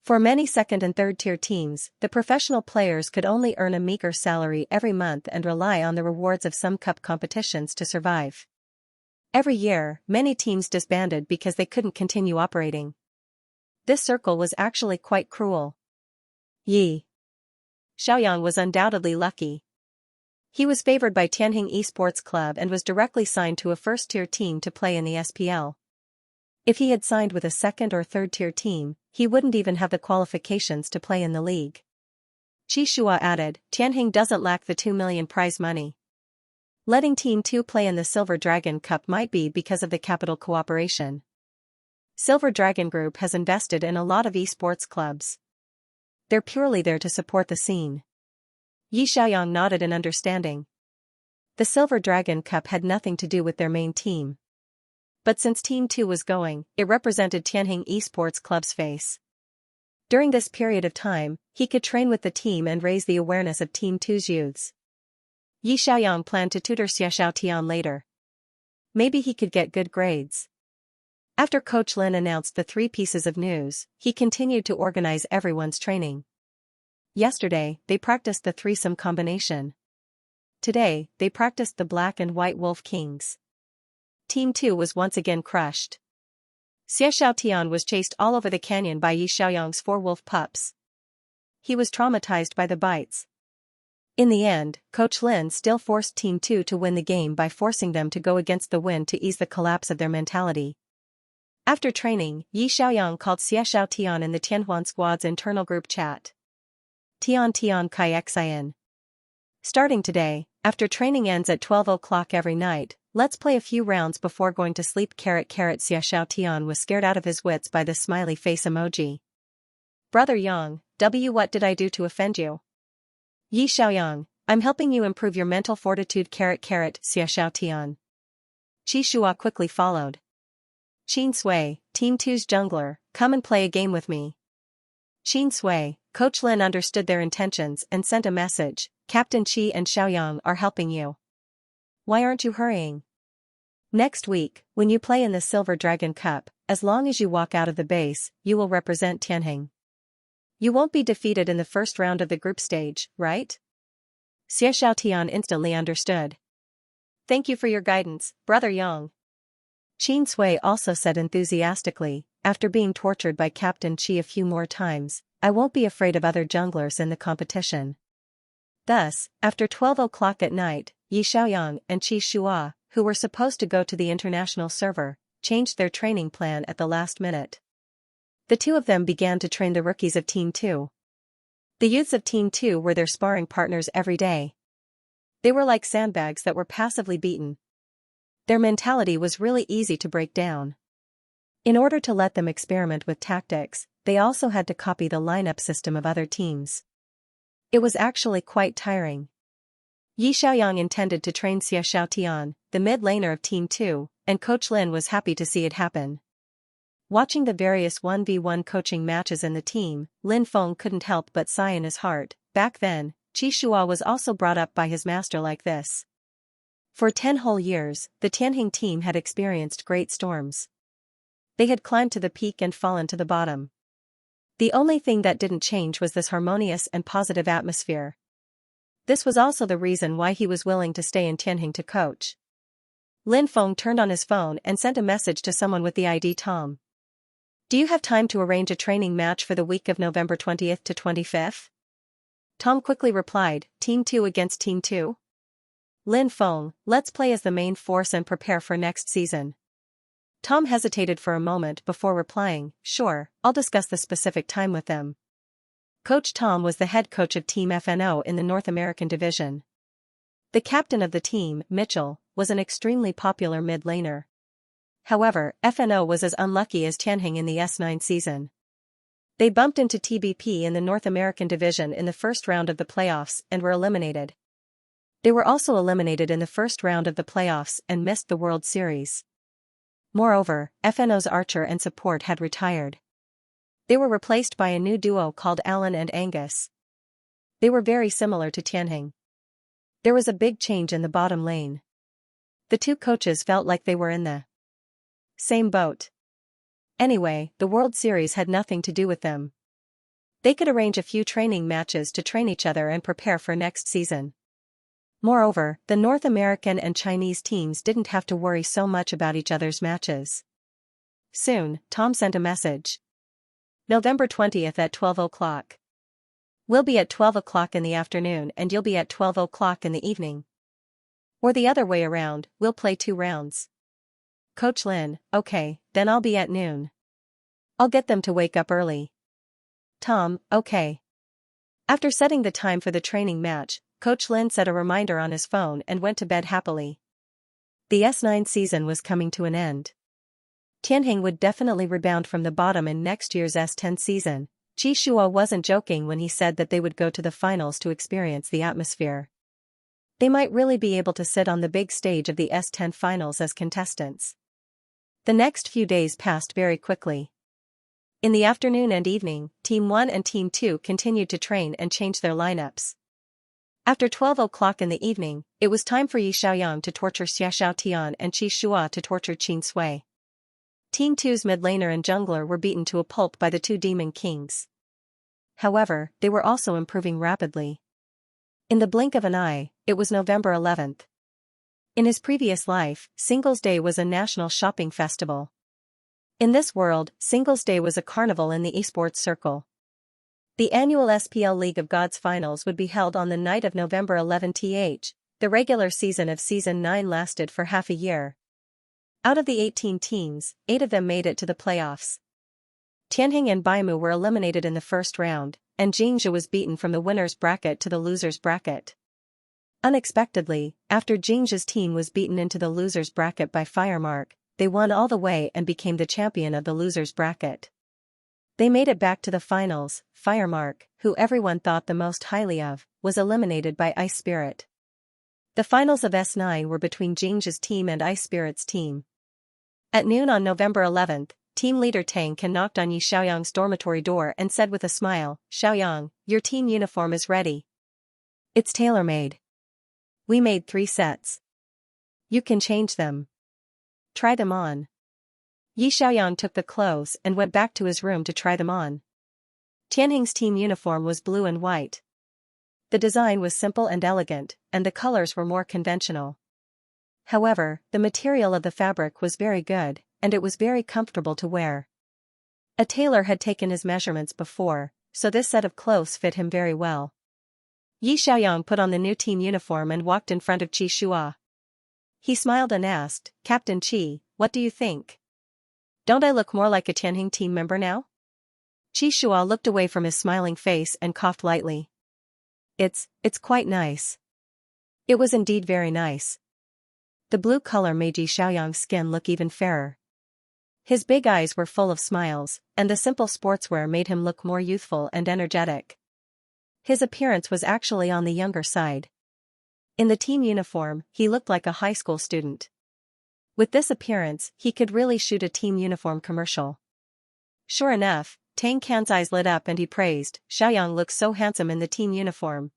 For many second and third tier teams, the professional players could only earn a meager salary every month and rely on the rewards of some cup competitions to survive. Every year, many teams disbanded because they couldn't continue operating. This circle was actually quite cruel. Yi Xiaoyang was undoubtedly lucky. He was favored by Tianheng Esports Club and was directly signed to a first-tier team to play in the SPL. If he had signed with a second or third-tier team, he wouldn't even have the qualifications to play in the league. Qi Shua added, "Tianheng doesn't lack the 2 million prize money. Letting Team 2 play in the Silver Dragon Cup might be because of the capital cooperation. Silver Dragon Group has invested in a lot of esports clubs. They're purely there to support the scene." Yi Xiaoyang nodded in understanding. The Silver Dragon Cup had nothing to do with their main team. But since Team 2 was going, it represented Tianheng Esports Club's face. During this period of time, he could train with the team and raise the awareness of Team 2's youths. Yi Xiaoyang planned to tutor Xia Xiaotian later. Maybe he could get good grades. After Coach Lin announced the 3 pieces of news, he continued to organize everyone's training. Yesterday, they practiced the threesome combination. Today, they practiced the black and white wolf kings. Team 2 was once again crushed. Xia Xiaotian was chased all over the canyon by Yi Xiaoyang's 4 wolf pups. He was traumatized by the bites. In the end, Coach Lin still forced Team 2 to win the game by forcing them to go against the wind to ease the collapse of their mentality. After training, Yi Xiaoyang called Xia Xiaotian in the Tianhuan squad's internal group chat. Tian Kai Xian. Starting today, after training ends at 12 o'clock every night, let's play a few rounds before going to sleep. Xia Xiaotian was scared out of his wits by the smiley face emoji. Brother Yang, what did I do to offend you? Yi Xiaoyang, I'm helping you improve your mental fortitude. Xia Xiaotian. Qi Shua quickly followed. Qin Sui, Team 2's jungler, come and play a game with me. Qin Sui, Coach Lin understood their intentions and sent a message, Captain Qi and Xiaoyang are helping you. Why aren't you hurrying? Next week, when you play in the Silver Dragon Cup, as long as you walk out of the base, you will represent Tianheng. You won't be defeated in the first round of the group stage, right? Xia Xiaotian instantly understood. Thank you for your guidance, Brother Yang. Qin Sui also said enthusiastically, after being tortured by Captain Qi a few more times, I won't be afraid of other junglers in the competition. Thus, after 12 o'clock at night, Yi Xiaoyang and Qi Shua, who were supposed to go to the international server, changed their training plan at the last minute. The 2 of them began to train the rookies of Team 2. The youths of Team 2 were their sparring partners every day. They were like sandbags that were passively beaten. Their mentality was really easy to break down. In order to let them experiment with tactics, they also had to copy the lineup system of other teams. It was actually quite tiring. Yi Xiaoyang intended to train Xia Xiaotian, the mid laner of Team 2, and Coach Lin was happy to see it happen. Watching the various 1v1 coaching matches in the team, Lin Feng couldn't help but sigh in his heart. Back then, Qi Shua was also brought up by his master like this. For 10 whole years, the Tianheng team had experienced great storms. They had climbed to the peak and fallen to the bottom. The only thing that didn't change was this harmonious and positive atmosphere. This was also the reason why he was willing to stay in Tianheng to coach. Lin Feng turned on his phone and sent a message to someone with the ID Tom. Do you have time to arrange a training match for the week of November 20th to 25th? Tom quickly replied, Team 2 against Team 2? Lin Feng, let's play as the main force and prepare for next season. Tom hesitated for a moment before replying, sure, I'll discuss the specific time with them. Coach Tom was the head coach of Team FNO in the North American division. The captain of the team, Mitchell, was an extremely popular mid laner. However, FNO was as unlucky as Tianheng in the S9 season. They bumped into TBP in the North American division in the first round of the playoffs and were eliminated. They were also eliminated in the first round of the playoffs and missed the World Series. Moreover, FNO's archer and support had retired. They were replaced by a new duo called Alan and Angus. They were very similar to Tianheng. There was a big change in the bottom lane. The 2 coaches felt like they were in the same boat. Anyway, the World Series had nothing to do with them. They could arrange a few training matches to train each other and prepare for next season. Moreover, the North American and Chinese teams didn't have to worry so much about each other's matches. Soon, Tom sent a message. November 20th at 12 o'clock. We'll be at 12 o'clock in the afternoon and you'll be at 12 o'clock in the evening. Or the other way around, we'll play 2 rounds. Coach Lin, okay, then I'll be at noon. I'll get them to wake up early. Tom, okay. After setting the time for the training match, Coach Lin set a reminder on his phone and went to bed happily. The S9 season was coming to an end. Tianheng would definitely rebound from the bottom in next year's S10 season. Qi Shua wasn't joking when he said that they would go to the finals to experience the atmosphere. They might really be able to sit on the big stage of the S10 finals as contestants. The next few days passed very quickly. In the afternoon and evening, Team 1 and Team 2 continued to train and change their lineups. After 12 o'clock in the evening, it was time for Yi Xiaoyang to torture Xia Xiaotian and Qi Shua to torture Qin Sui. Team 2's mid laner and jungler were beaten to a pulp by the two Demon Kings. However, they were also improving rapidly. In the blink of an eye, it was November 11th. In his previous life, Singles Day was a national shopping festival. In this world, Singles Day was a carnival in the esports circle. The annual SPL League of Gods finals would be held on the night of November 11th. The regular season of Season 9 lasted for half a year. Out of the 18 teams, 8 of them made it to the playoffs. Tianheng and Baimu were eliminated in the first round, and Xianxia was beaten from the winner's bracket to the loser's bracket. Unexpectedly, after Xianxia's team was beaten into the loser's bracket by Firemark, they won all the way and became the champion of the loser's bracket. They made it back to the finals. Firemark, who everyone thought the most highly of, was eliminated by Ice Spirit. The finals of S9 were between Xianxia's team and Ice Spirit's team. At noon on November 11th, team leader Tang Can knocked on Yi Xiaoyang's dormitory door and said with a smile, "Xiaoyang, your team uniform is ready. It's tailor-made. We made 3 sets. You can change them. Try them on." Yi Xiaoyang took the clothes and went back to his room to try them on. Tianheng's team uniform was blue and white. The design was simple and elegant, and the colors were more conventional. However, the material of the fabric was very good, and it was very comfortable to wear. A tailor had taken his measurements before, so this set of clothes fit him very well. Yi Xiaoyang put on the new team uniform and walked in front of Qi Shua. He smiled and asked, "Captain Qi, what do you think? Don't I look more like a Tianheng team member now?" Qi Shua looked away from his smiling face and coughed lightly. It's quite nice." It was indeed very nice. The blue color made Yi Xiaoyang's skin look even fairer. His big eyes were full of smiles, and the simple sportswear made him look more youthful and energetic. His appearance was actually on the younger side. In the team uniform, he looked like a high school student. With this appearance, he could really shoot a team uniform commercial. Sure enough, Tang Can's eyes lit up and he praised, "Xiaoyang looks so handsome in the team uniform.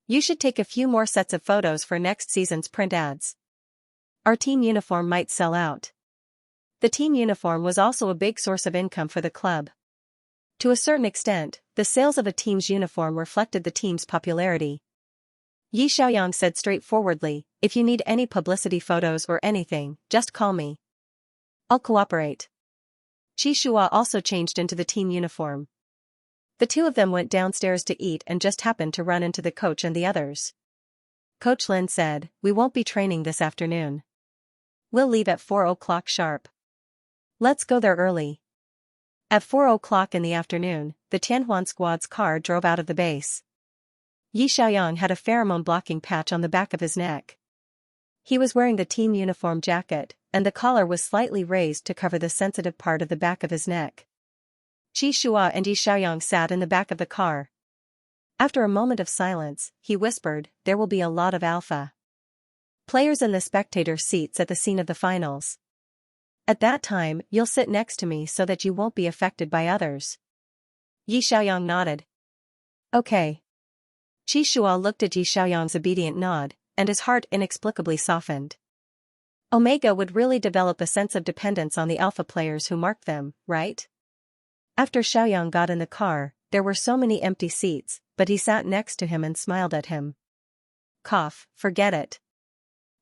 You should take a few more sets of photos for next season's print ads. Our team uniform might sell out." The team uniform was also a big source of income for the club. To a certain extent, the sales of a team's uniform reflected the team's popularity. Yi Xiaoyang said straightforwardly, "If you need any publicity photos or anything, just call me. I'll cooperate." Qi Shua also changed into the team uniform. The two of them went downstairs to eat and just happened to run into the coach and the others. Coach Lin said, "We won't be training this afternoon. We'll leave at 4 o'clock sharp. Let's go there early." At 4 o'clock in the afternoon, the Tianhuan squad's car drove out of the base. Yi Xiaoyang had a pheromone-blocking patch on the back of his neck. He was wearing the team uniform jacket, and the collar was slightly raised to cover the sensitive part of the back of his neck. Qi Shua and Yi Xiaoyang sat in the back of the car. After a moment of silence, he whispered, "There will be a lot of alpha players in the spectator seats at the scene of the finals. At that time, you'll sit next to me so that you won't be affected by others." Yi Xiaoyang nodded. "Okay." Qi Shua looked at Yi Xiaoyang's obedient nod, and his heart inexplicably softened. Omega would really develop a sense of dependence on the alpha players who marked them, right? After Xiaoyang got in the car, there were so many empty seats, but he sat next to him and smiled at him. Cough, forget it.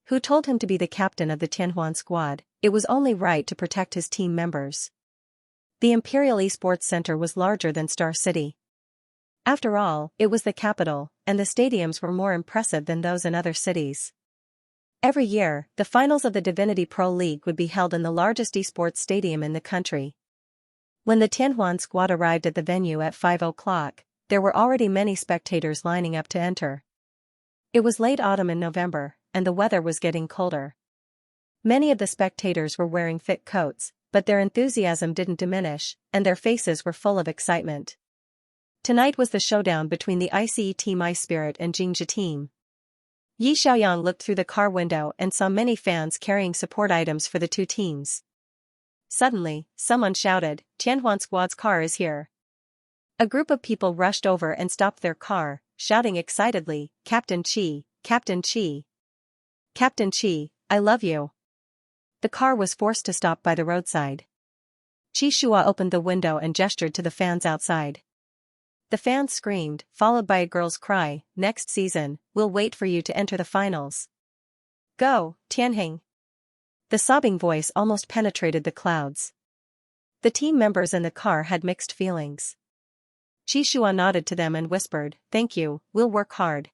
Who told him to be the captain of the Tianhuan squad? It was only right to protect his team members. The Imperial Esports Center was larger than Star City. After all, it was the capital, and the stadiums were more impressive than those in other cities. Every year, the finals of the Divinity Pro League would be held in the largest esports stadium in the country. When the Tianhuan squad arrived at the venue at 5 o'clock, there were already many spectators lining up to enter. It was late autumn in November, and the weather was getting colder. Many of the spectators were wearing thick coats, but their enthusiasm didn't diminish, and their faces were full of excitement. Tonight was the showdown between the ICE Team Ice Spirit and Xianxia Team. Yi Xiaoyang looked through the car window and saw many fans carrying support items for the two teams. Suddenly, someone shouted, Tianhuan Squad's car is here. A group of people rushed over and stopped their car, shouting excitedly, Captain Qi, Captain Qi. Captain Qi, I love you. The car was forced to stop by the roadside. Qi Shua opened the window and gestured to the fans outside. The fans screamed, followed by a girl's cry, next season, we'll wait for you to enter the finals. Go, Tianheng. The sobbing voice almost penetrated the clouds. The team members in the car had mixed feelings. Qi Shua nodded to them and whispered, thank you, we'll work hard.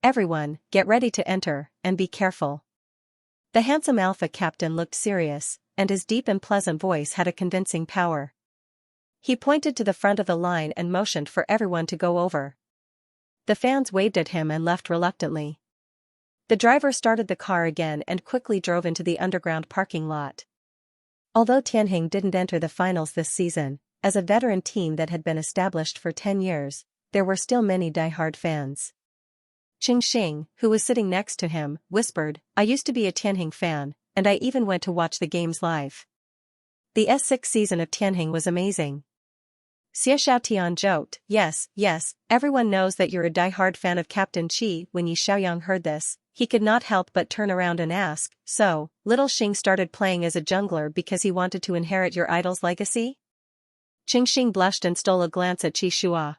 Everyone, get ready to enter, and be careful. The handsome Alpha captain looked serious, and his deep and pleasant voice had a convincing power. He pointed to the front of the line and motioned for everyone to go over. The fans waved at him and left reluctantly. The driver started the car again and quickly drove into the underground parking lot. Although Tianheng didn't enter the finals this season, as a veteran team that had been established for 10 years, there were still many die-hard fans. Qing Xing, who was sitting next to him, whispered, I used to be a Tianheng fan, and I even went to watch the games live. The S6 season of Tianheng was amazing. Xie Xiaotian joked, yes, everyone knows that you're a die-hard fan of Captain Qi. When Yi Xiaoyang heard this, he could not help but turn around and ask, so, little Xing started playing as a jungler because he wanted to inherit your idol's legacy? Qing Xing blushed and stole a glance at Qi Shua.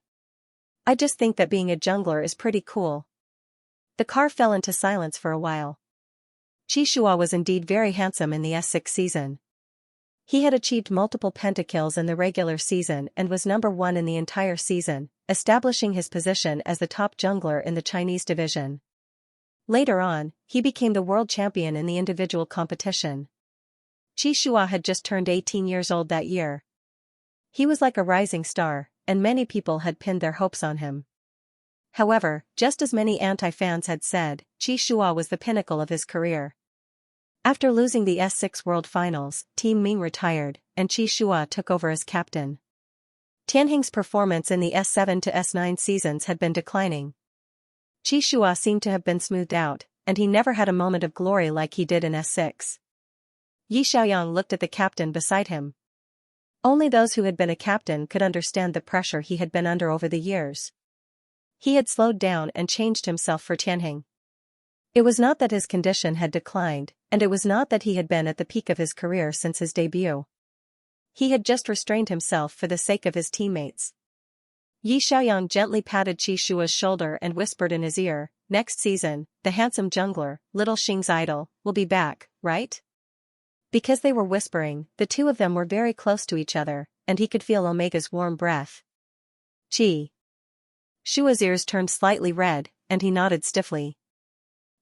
I just think that being a jungler is pretty cool. The car fell into silence for a while. Qi Shua was indeed very handsome in the S6 season. He had achieved multiple pentakills in the regular season and was number 1 in the entire season, establishing his position as the top jungler in the Chinese division. Later on, he became the world champion in the individual competition. Qi Shua had just turned 18 years old that year. He was like a rising star, and many people had pinned their hopes on him. However, just as many anti-fans had said, Qi Shua was the pinnacle of his career. After losing the S6 World Finals, Team Ming retired, and Qi Shua took over as captain. Tianheng's performance in the S7 to S9 seasons had been declining. Qi Shua seemed to have been smoothed out, and he never had a moment of glory like he did in S6. Yi Xiaoyang looked at the captain beside him. Only those who had been a captain could understand the pressure he had been under over the years. He had slowed down and changed himself for Tianheng. It was not that his condition had declined, and it was not that he had been at the peak of his career since his debut. He had just restrained himself for the sake of his teammates. Yi Xiaoyang gently patted Qi Shua's shoulder and whispered in his ear, next season, the handsome jungler, little Xing's idol, will be back, right? Because they were whispering, the two of them were very close to each other, and he could feel Omega's warm breath. Qi Shua's ears turned slightly red, and he nodded stiffly.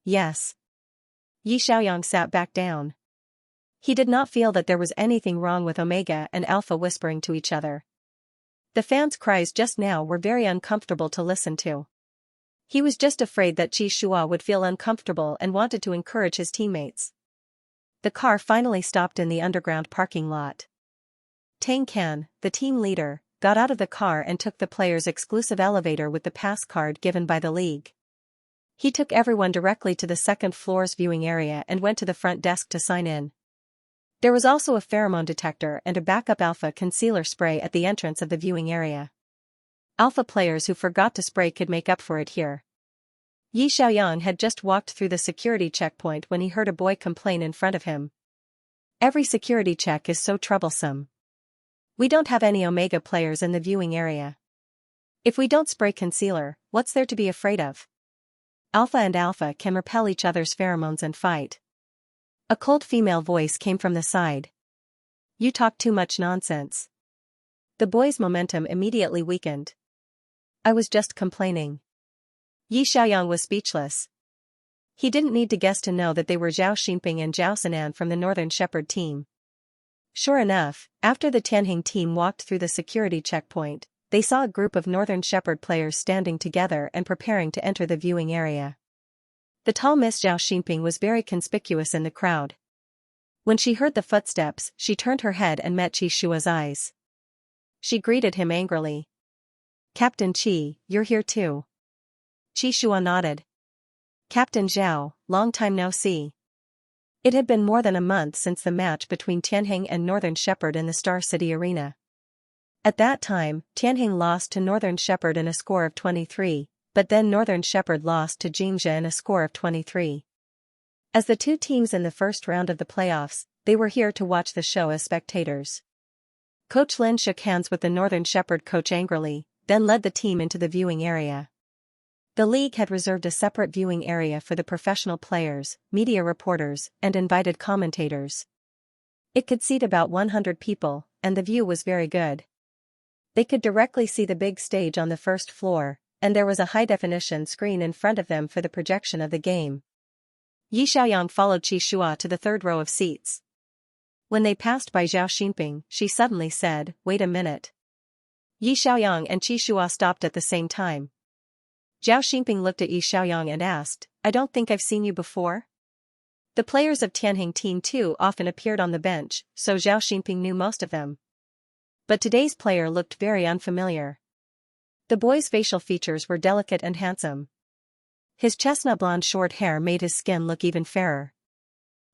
Yes. Yi Xiaoyang sat back down. He did not feel that there was anything wrong with Omega and Alpha whispering to each other. The fans' cries just now were very uncomfortable to listen to. He was just afraid that Qi Shua would feel uncomfortable and wanted to encourage his teammates. The car finally stopped in the underground parking lot. Tang Can, the team leader, got out of the car and took the players' exclusive elevator with the pass card given by the league. He took everyone directly to the second floor's viewing area and went to the front desk to sign in. There was also a pheromone detector and a backup alpha concealer spray at the entrance of the viewing area. Alpha players who forgot to spray could make up for it here. Yi Xiaoyang had just walked through the security checkpoint when he heard a boy complain in front of him. Every security check is so troublesome. We don't have any Omega players in the viewing area. If we don't spray concealer, what's there to be afraid of? Alpha and Alpha can repel each other's pheromones and fight. A cold female voice came from the side. You talk too much nonsense. The boy's momentum immediately weakened. I was just complaining. Yi Xiaoyang was speechless. He didn't need to guess to know that they were Zhao Xinping and Zhao Sinan from the Northern Shepherd team. Sure enough, after the Tianheng team walked through the security checkpoint, they saw a group of Northern Shepherd players standing together and preparing to enter the viewing area. The tall Miss Zhao Xinping was very conspicuous in the crowd. When she heard the footsteps, she turned her head and met Qi Shua's eyes. She greeted him angrily. Captain Qi, you're here too. Qi Shua nodded. Captain Zhao, long time no see. It had been more than a month since the match between Tianheng and Northern Shepherd in the Star City Arena. At that time, Tianheng lost to Northern Shepherd in a score of 23, but then Northern Shepherd lost to Xianxia in a score of 23. As the two teams in the first round of the playoffs, they were here to watch the show as spectators. Coach Lin shook hands with the Northern Shepherd coach angrily, then led the team into the viewing area. The league had reserved a separate viewing area for the professional players, media reporters, and invited commentators. It could seat about 100 people, and the view was very good. They could directly see the big stage on the first floor, and there was a high-definition screen in front of them for the projection of the game. Yi Xiaoyang followed Qi Shua to the third row of seats. When they passed by Zhao Xinping, she suddenly said, "Wait a minute." Yi Xiaoyang and Qi Shua stopped at the same time. Zhao Xinping looked at Yi Xiaoyang and asked, "I don't think I've seen you before?" The players of Tianheng Team 2 often appeared on the bench, so Zhao Xinping knew most of them. But today's player looked very unfamiliar. The boy's facial features were delicate and handsome. His chestnut blonde short hair made his skin look even fairer.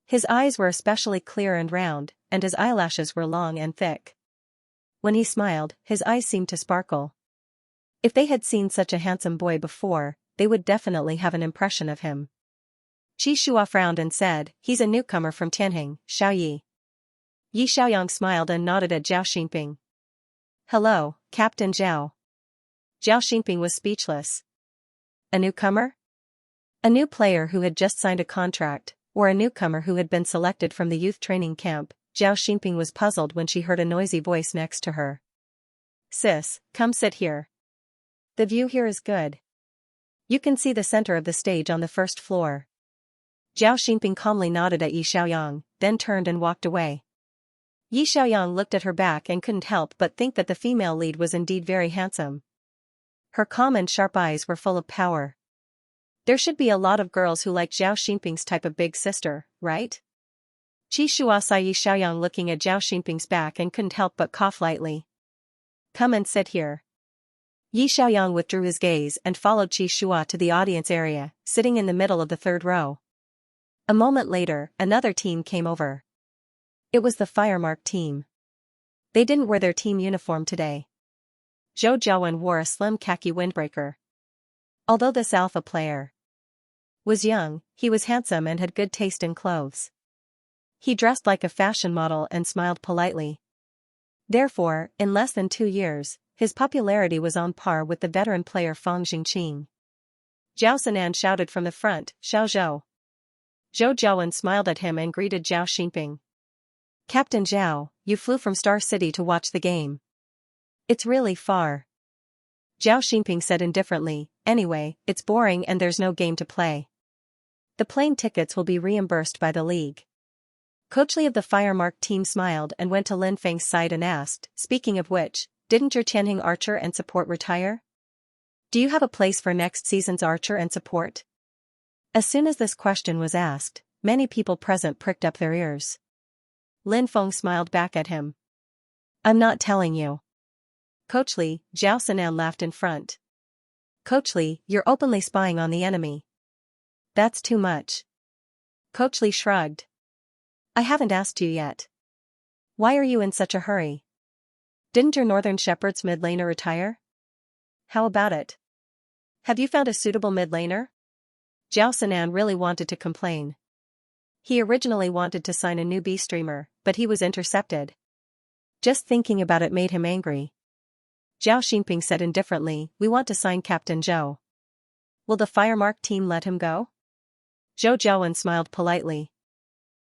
His eyes were especially clear and round, and his eyelashes were long and thick. When he smiled, his eyes seemed to sparkle. If they had seen such a handsome boy before, they would definitely have an impression of him. Qi Shua frowned and said, "He's a newcomer from Tianheng, Xiao Yi." Yi Xiaoyang smiled and nodded at Zhao Xinping. "Hello, Captain Zhao." Zhao Xinping was speechless. A newcomer? A new player who had just signed a contract, or a newcomer who had been selected from the youth training camp? Zhao Xinping was puzzled when she heard a noisy voice next to her. "Sis, come sit here. The view here is good. You can see the center of the stage on the first floor." Zhao Xinping calmly nodded at Yi Xiaoyang, then turned and walked away. Yi Xiaoyang looked at her back and couldn't help but think that the female lead was indeed very handsome. Her calm and sharp eyes were full of power. There should be a lot of girls who like Zhao Xinping's type of big sister, right? Qi Shua saw Yi Xiaoyang looking at Zhao Xinping's back and couldn't help but cough lightly. "Come and sit here." Yi Xiaoyang withdrew his gaze and followed Qi Shua to the audience area, sitting in the middle of the third row. A moment later, another team came over. It was the Firemark team. They didn't wear their team uniform today. Zhou Jiawen wore a slim khaki windbreaker. Although this alpha player was young, he was handsome and had good taste in clothes. He dressed like a fashion model and smiled politely. Therefore, in less than 2 years, his popularity was on par with the veteran player Fang Jingqing. Zhao Sinan shouted from the front, "Xiao Zhou." Zhou Jiawen smiled at him and greeted Zhao Xinping. "Captain Zhao, you flew from Star City to watch the game. It's really far." Zhao Xinping said indifferently, "Anyway, it's boring and there's no game to play. The plane tickets will be reimbursed by the league." Coach Li of the Firemark team smiled and went to Lin Feng's side and asked, "Speaking of which, didn't your Tianheng archer and support retire? Do you have a place for next season's archer and support?" As soon as this question was asked, many people present pricked up their ears. Lin Feng smiled back at him. "I'm not telling you." "Coach Li," Zhao Sinan laughed in front. "Coach Li, you're openly spying on the enemy. That's too much." Coach Li shrugged. "I haven't asked you yet. Why are you in such a hurry? Didn't your Northern Shepherd's mid laner retire? How about it? Have you found a suitable mid laner?" Zhao Sinan really wanted to complain. He originally wanted to sign a new B streamer, but he was intercepted. Just thinking about it made him angry. Zhao Xinping said indifferently, "We want to sign Captain Zhou. Will the Firemark team let him go?" Zhou Jiawen smiled politely.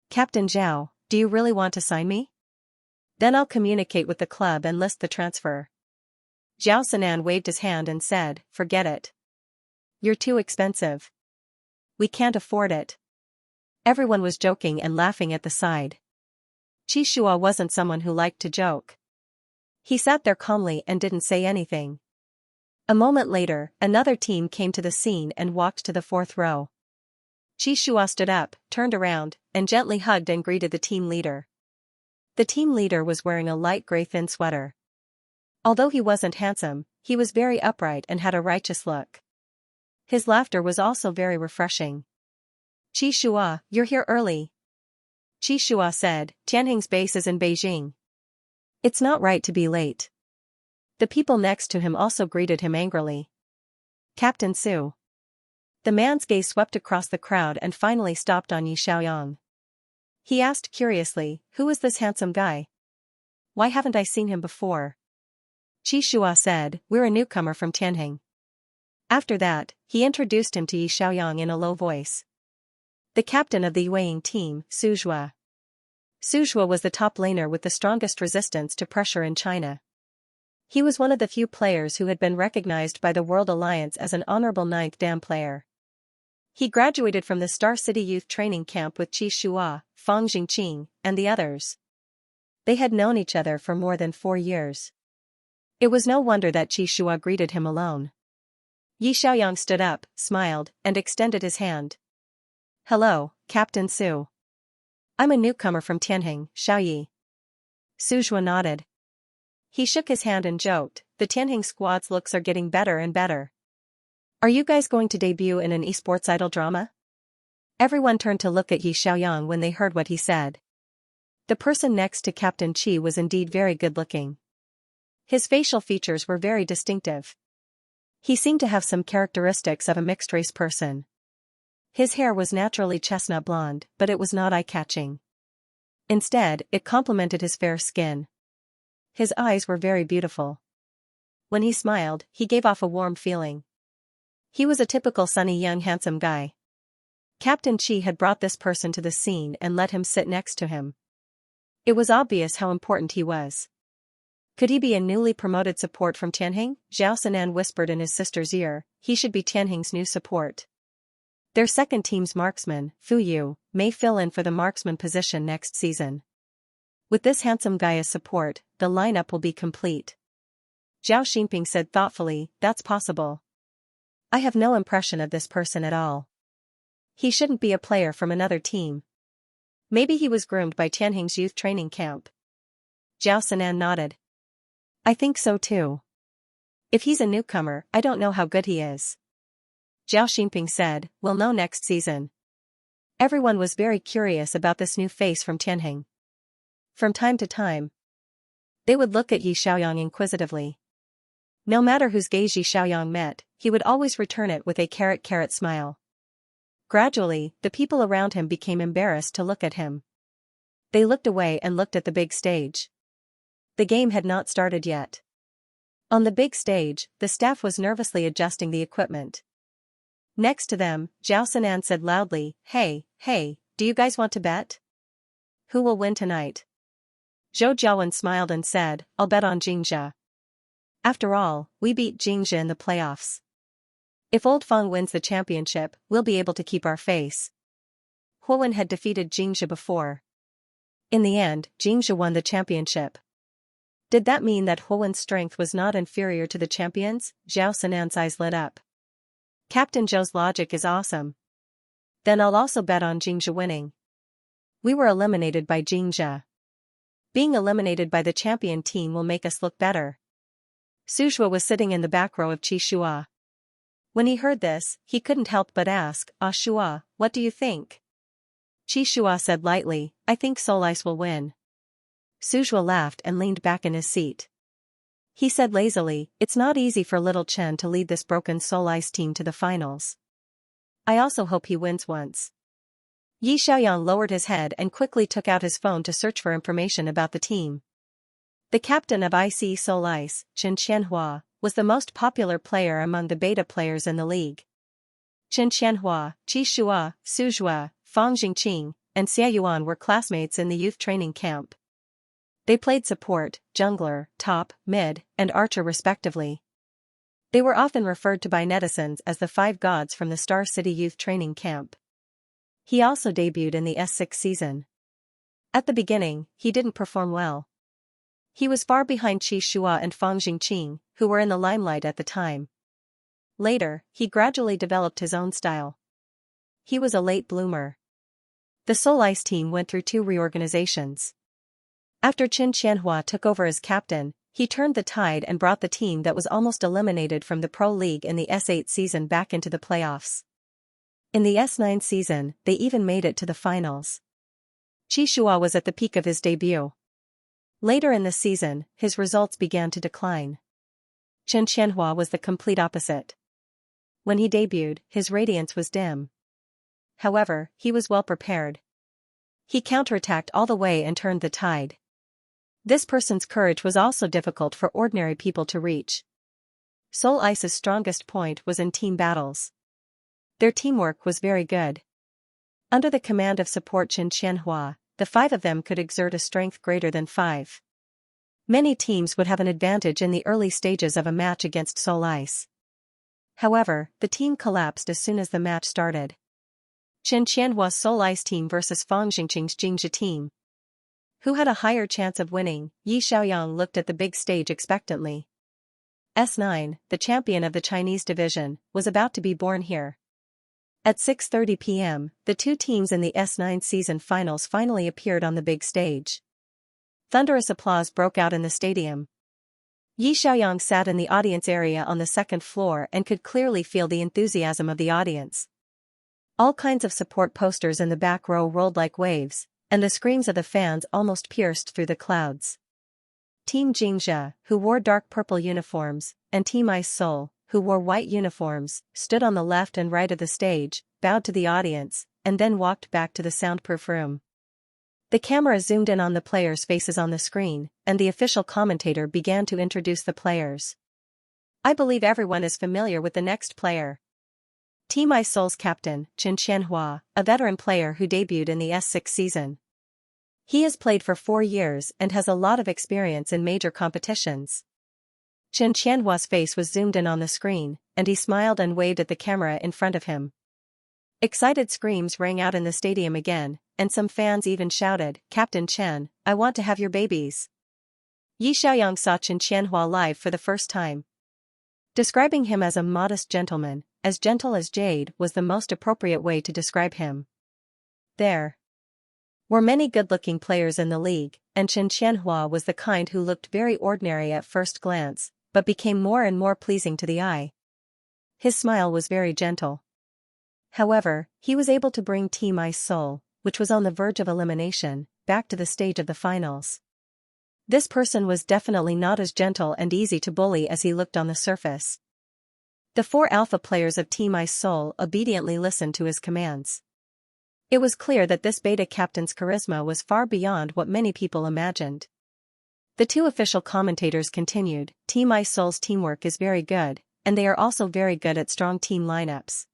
"Captain Zhao, do you really want to sign me? Then I'll communicate with the club and list the transfer." Zhao Sinan waved his hand and said, "Forget it. You're too expensive. We can't afford it." Everyone was joking and laughing at the side. Qi Shua wasn't someone who liked to joke. He sat there calmly and didn't say anything. A moment later, another team came to the scene and walked to the fourth row. Qi Shua stood up, turned around, and gently hugged and greeted the team leader. The team leader was wearing a light gray thin sweater. Although he wasn't handsome, he was very upright and had a righteous look. His laughter was also very refreshing. "Qi Shua, you're here early. Qi Shua said, Tianheng's base is in Beijing. It's not right to be late. The people next to him also greeted him angrily. Captain Su. The man's gaze swept across the crowd and finally stopped on Yi Xiaoyang. He asked curiously, who is this handsome guy? Why haven't I seen him before? Qi Shua said, we're a newcomer from Tianheng. After that, he introduced him to Yi Xiaoyang in a low voice. The captain of the Yueying team, Su Zhua. Su Zhua was the top laner with the strongest resistance to pressure in China. He was one of the few players who had been recognized by the World Alliance as an honorable 9th Dan player. He graduated from the Star City Youth Training Camp with Qi Shua, Fang Jingqing, and the others. They had known each other for more than 4 years. It was no wonder that Qi Shua greeted him alone. Yi Xiaoyang stood up, smiled, and extended his hand. Hello, Captain Su. I'm a newcomer from Tianheng, Xiaoyi. Su Zhua nodded. He shook his hand and joked, the Tianheng squad's looks are getting better and better. Are you guys going to debut in an esports idol drama? Everyone turned to look at Yi Xiaoyang when they heard what he said. The person next to Captain Qi was indeed very good-looking. His facial features were very distinctive. He seemed to have some characteristics of a mixed-race person. His hair was naturally chestnut blonde, but it was not eye-catching. Instead, it complemented his fair skin. His eyes were very beautiful. When he smiled, he gave off a warm feeling. He was a typical sunny young handsome guy. Captain Qi had brought this person to the scene and let him sit next to him. It was obvious how important he was. Could he be a newly promoted support from Tianheng? Zhao Sinan whispered in his sister's ear, he should be Tianheng's new support. Their second team's marksman, Fu Yu, may fill in for the marksman position next season. With this handsome guy as support, the lineup will be complete. Zhao Xinping said thoughtfully, that's possible. I have no impression of this person at all. He shouldn't be a player from another team. Maybe he was groomed by Tianheng's youth training camp. Zhao Sinan nodded. I think so too. If he's a newcomer, I don't know how good he is. Zhao Xinping said, we'll know next season. Everyone was very curious about this new face from Tianheng. From time to time, they would look at Yi Xiaoyang inquisitively. No matter whose gaze Yi Xiaoyang met, he would always return it with a carrot smile. Gradually, the people around him became embarrassed to look at him. They looked away and looked at the big stage. The game had not started yet. On the big stage, the staff was nervously adjusting the equipment. Next to them, Zhao Sinan said loudly, hey, do you guys want to bet? Who will win tonight? Zhou Jiawen smiled and said, I'll bet on Xianxia. After all, we beat Xianxia in the playoffs. If Old Feng wins the championship, we'll be able to keep our face. Huowen had defeated Xianxia before. In the end, Xianxia won the championship. Did that mean that Huowen's strength was not inferior to the champions? Zhao Sinan's eyes lit up. Captain Zhou's logic is awesome. Then I'll also bet on Xianxia winning. We were eliminated by Xianxia. Being eliminated by the champion team will make us look better. Su Zhua was sitting in the back row of Qi Shua. When he heard this, he couldn't help but ask, Shua, what do you think? Qi Shua said lightly, I think Solice will win. Su Zhua laughed and leaned back in his seat. He said lazily, it's not easy for little Chen to lead this broken Solice team to the finals. I also hope he wins once. Yi Xiaoyang lowered his head and quickly took out his phone to search for information about the team. The captain of IC Solice, Xianxia, was the most popular player among the beta players in the league. Xianxia, Qi Shua, Su Zhua, Fang Jingqing, and Xia Yuan were classmates in the youth training camp. They played support, jungler, top, mid, and archer respectively. They were often referred to by netizens as the 5 gods from the Star City youth training camp. He also debuted in the S6 season. At the beginning, he didn't perform well. He was far behind Qi Shua and Fang Jingqing, who were in the limelight at the time. Later, he gradually developed his own style. He was a late bloomer. The Solice team went through 2 reorganizations. After Xianxia took over as captain, he turned the tide and brought the team that was almost eliminated from the Pro League in the S8 season back into the playoffs. In the S9 season, they even made it to the finals. Xianxia was at the peak of his debut. Later in the season, his results began to decline. Xianxia was the complete opposite. When he debuted, his radiance was dim. However, he was well prepared. He counterattacked all the way and turned the tide. This person's courage was also difficult for ordinary people to reach. Soul Ice's strongest point was in team battles. Their teamwork was very good. Under the command of support Xianxia, the 5 of them could exert a strength greater than 5. Many teams would have an advantage in the early stages of a match against Soul Ice. However, the team collapsed as soon as the match started. Xianxia's Soul Ice team versus Fang Xingqing's Xianxia team. Who had a higher chance of winning? Yi Xiaoyang looked at the big stage expectantly. S9, the champion of the Chinese division, was about to be born here. At 6:30 p.m., the 2 teams in the S9 season finals finally appeared on the big stage. Thunderous applause broke out in the stadium. Yi Xiaoyang sat in the audience area on the second floor and could clearly feel the enthusiasm of the audience. All kinds of support posters in the back row rolled like waves, and the screams of the fans almost pierced through the clouds. Team Xianxia, who wore dark purple uniforms, and Team Ice Soul, who wore white uniforms, stood on the left and right of the stage, bowed to the audience, and then walked back to the soundproof room. The camera zoomed in on the players' faces on the screen, and the official commentator began to introduce the players. I believe everyone is familiar with the next player. Team Ice Soul's captain, Xianxia, a veteran player who debuted in the S6 season. He has played for 4 years and has a lot of experience in major competitions. Xianxia's face was zoomed in on the screen, and he smiled and waved at the camera in front of him. Excited screams rang out in the stadium again, and some fans even shouted, "Captain Chen, I want to have your babies." Yi Xiaoyang saw Xianxia live for the first time. Describing him as a modest gentleman, as gentle as jade was the most appropriate way to describe him. There were many good-looking players in the league, and Xianxia was the kind who looked very ordinary at first glance, but became more and more pleasing to the eye. His smile was very gentle. However, he was able to bring Team Ice Soul, which was on the verge of elimination, back to the stage of the finals. This person was definitely not as gentle and easy to bully as he looked on the surface. The 4 alpha players of Team Ice Soul obediently listened to his commands. It was clear that this beta captain's charisma was far beyond what many people imagined. The 2 official commentators continued, Team Ice Soul's teamwork is very good, and they are also very good at strong team lineups.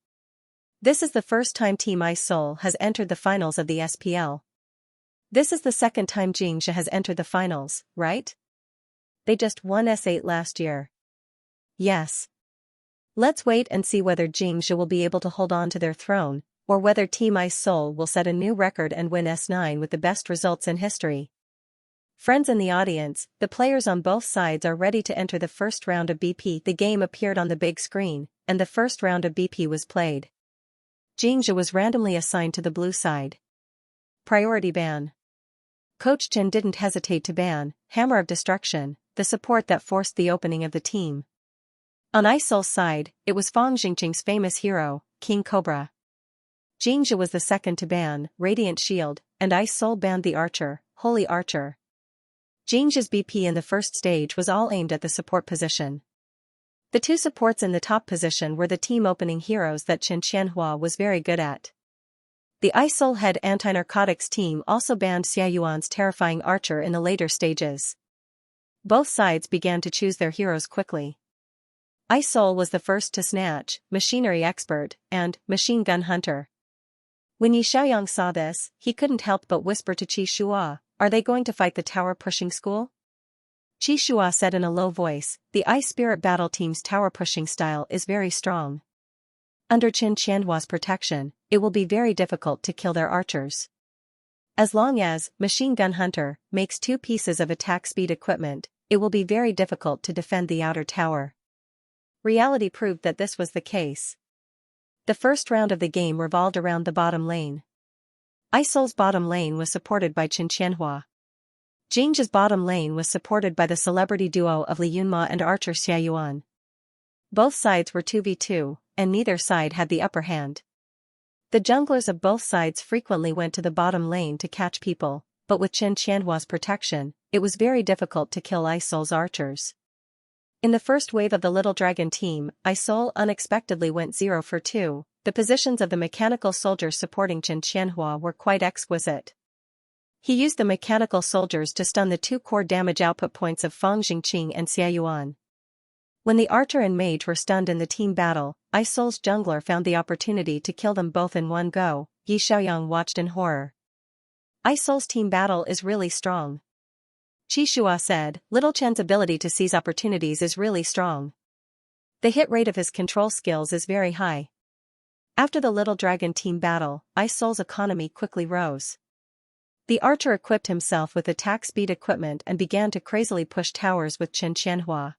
This is the first time Team Ice Soul has entered the finals of the SPL. This is the second time Xianxia has entered the finals, right? They just won S8 last year. Yes. Let's wait and see whether Xianxia will be able to hold on to their throne, or whether Team Ice Soul will set a new record and win S9 with the best results in history. Friends in the audience, the players on both sides are ready to enter the first round of BP. The game appeared on the big screen, and the first round of BP was played. Xianxia was randomly assigned to the blue side. Priority ban. Coach Chen didn't hesitate to ban Hammer of Destruction, the support that forced the opening of the team. On Ice Soul's side, it was Fang Xingqing's famous hero, King Cobra. Xianxia was the second to ban Radiant Shield, and Ice Soul banned the Archer, Holy Archer. Xianxia's BP in the first stage was all aimed at the support position. The 2 supports in the top position were the team opening heroes that Xianxia was very good at. The Ice Soul head anti-narcotics team also banned Xia Yuan's terrifying Archer in the later stages. Both sides began to choose their heroes quickly. Ice Soul was the first to snatch Machinery Expert and Machine Gun Hunter. When Yi Xiaoyang saw this, he couldn't help but whisper to Xianxia, "Are they going to fight the tower-pushing school?" Xianxia said in a low voice, "The Ice Spirit Battle Team's tower-pushing style is very strong. Under Xianxia's protection, it will be very difficult to kill their archers. As long as Machine Gun Hunter makes 2 pieces of attack speed equipment, it will be very difficult to defend the outer tower." Reality proved that this was the case. The first round of the game revolved around the bottom lane. Ice Soul's bottom lane was supported by Xianxia. Xianxia's bottom lane was supported by the celebrity duo of Li Yunma and Archer Xia Yuan. Both sides were 2v2, and neither side had the upper hand. The junglers of both sides frequently went to the bottom lane to catch people, but with Xianxia's protection, it was very difficult to kill Isol's archers. In the first wave of the Little Dragon team, Isol unexpectedly went 0 for 2. The positions of the mechanical soldiers supporting Xianxia were quite exquisite. He used the mechanical soldiers to stun the 2 core damage output points of Fang Jingqing and Xia Yuan. When the archer and mage were stunned in the team battle, Isol's jungler found the opportunity to kill them both in one go. Yi Xiaoyang watched in horror. Isol's team battle is really strong. Qi Shua said, Little Chen's ability to seize opportunities is really strong. The hit rate of his control skills is very high. After the Little Dragon team battle, Isol's economy quickly rose. The archer equipped himself with attack speed equipment and began to crazily push towers with Xianxia.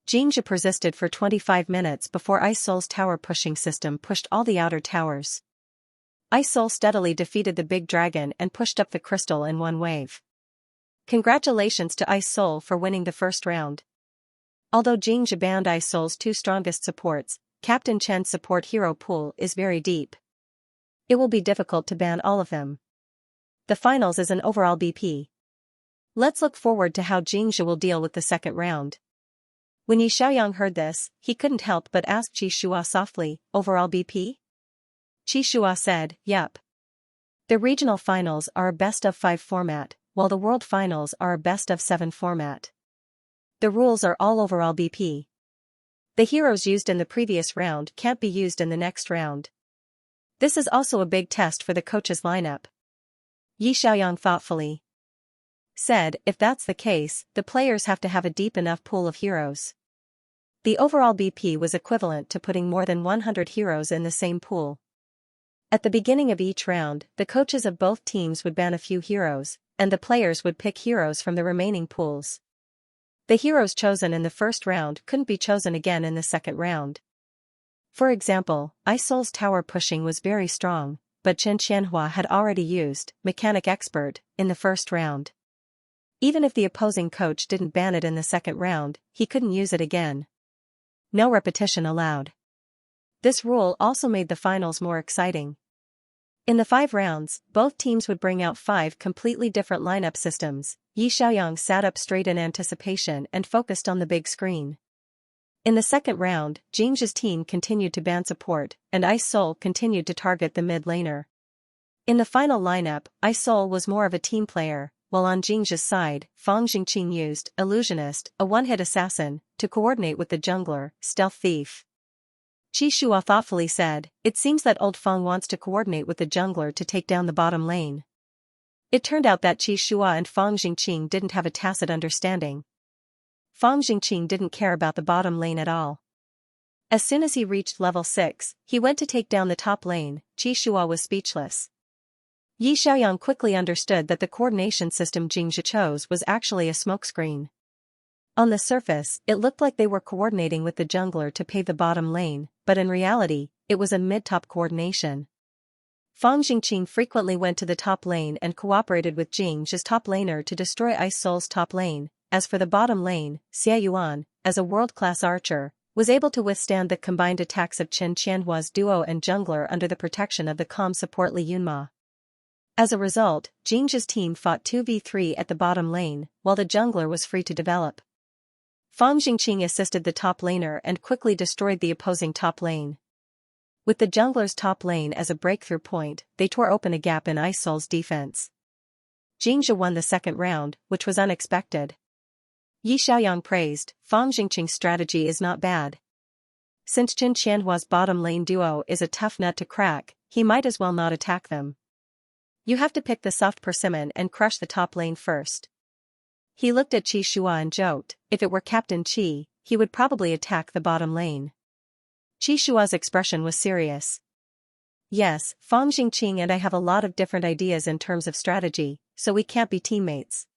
Xianxia persisted for 25 minutes before Isol's tower pushing system pushed all the outer towers. Isol steadily defeated the big dragon and pushed up the crystal in one wave. Congratulations to Isol for winning the first round. Although Xianxia banned Isol's 2 strongest supports, Captain Chen's support hero pool is very deep. It will be difficult to ban all of them. The finals is an overall BP. Let's look forward to how Xianxia will deal with the second round. When Yi Xiaoyang heard this, he couldn't help but ask Qi Shua softly, overall BP? Qi Shua said, yep. The regional finals are a best-of-5 format, while the world finals are a best-of-7 format. The rules are all overall BP. The heroes used in the previous round can't be used in the next round. This is also a big test for the coach's lineup. Yi Xiaoyang thoughtfully said, if that's the case, the players have to have a deep enough pool of heroes. The overall BP was equivalent to putting more than 100 heroes in the same pool. At the beginning of each round, the coaches of both teams would ban a few heroes, and the players would pick heroes from the remaining pools. The heroes chosen in the first round couldn't be chosen again in the second round. For example, Isol's tower pushing was very strong, but Xianxia had already used Mechanic Expert in the first round. Even if the opposing coach didn't ban it in the second round, he couldn't use it again. No repetition allowed. This rule also made the finals more exciting. In the 5 rounds, both teams would bring out 5 completely different lineup systems. Yi Xiaoyang sat up straight in anticipation and focused on the big screen. In the second round, Xianxia's team continued to ban support, and Isol continued to target the mid laner. In the final lineup, Isol was more of a team player, while on Xianxia's side, Fang Jingqing used Illusionist, a one-hit assassin, to coordinate with the jungler, Stealth Thief. Qi Shua thoughtfully said, it seems that old Fang wants to coordinate with the jungler to take down the bottom lane. It turned out that Qi Shua and Fang Jingqing didn't have a tacit understanding. Fang Jingqing didn't care about the bottom lane at all. As soon as he reached level 6, he went to take down the top lane. Qi Shua was speechless. Yi Xiaoyang quickly understood that the coordination system Xianxia chose was actually a smokescreen. On the surface, it looked like they were coordinating with the jungler to pave the bottom lane, but in reality, it was a mid-top coordination. Fang Jingqing frequently went to the top lane and cooperated with Xianxia's top laner to destroy Isol's top lane. As for the bottom lane, Xia Yuan, as a world-class archer, was able to withstand the combined attacks of Xianxia's duo and jungler under the protection of the calm support Li Yunma. As a result, Xianxia's team fought 2v3 at the bottom lane, while the jungler was free to develop. Fang Jingqing assisted the top laner and quickly destroyed the opposing top lane. With the jungler's top lane as a breakthrough point, they tore open a gap in Isol's defense. Xianxia won the second round, which was unexpected. Yi Xiaoyang praised, Fang Jingqing's strategy is not bad. Since Xianxia's bottom lane duo is a tough nut to crack, he might as well not attack them. You have to pick the soft persimmon and crush the top lane first. He looked at Qi Shua and joked, if it were Captain Qi, he would probably attack the bottom lane. Qi Shua's expression was serious. Yes, Fang Jingqing and I have a lot of different ideas in terms of strategy, so we can't be teammates.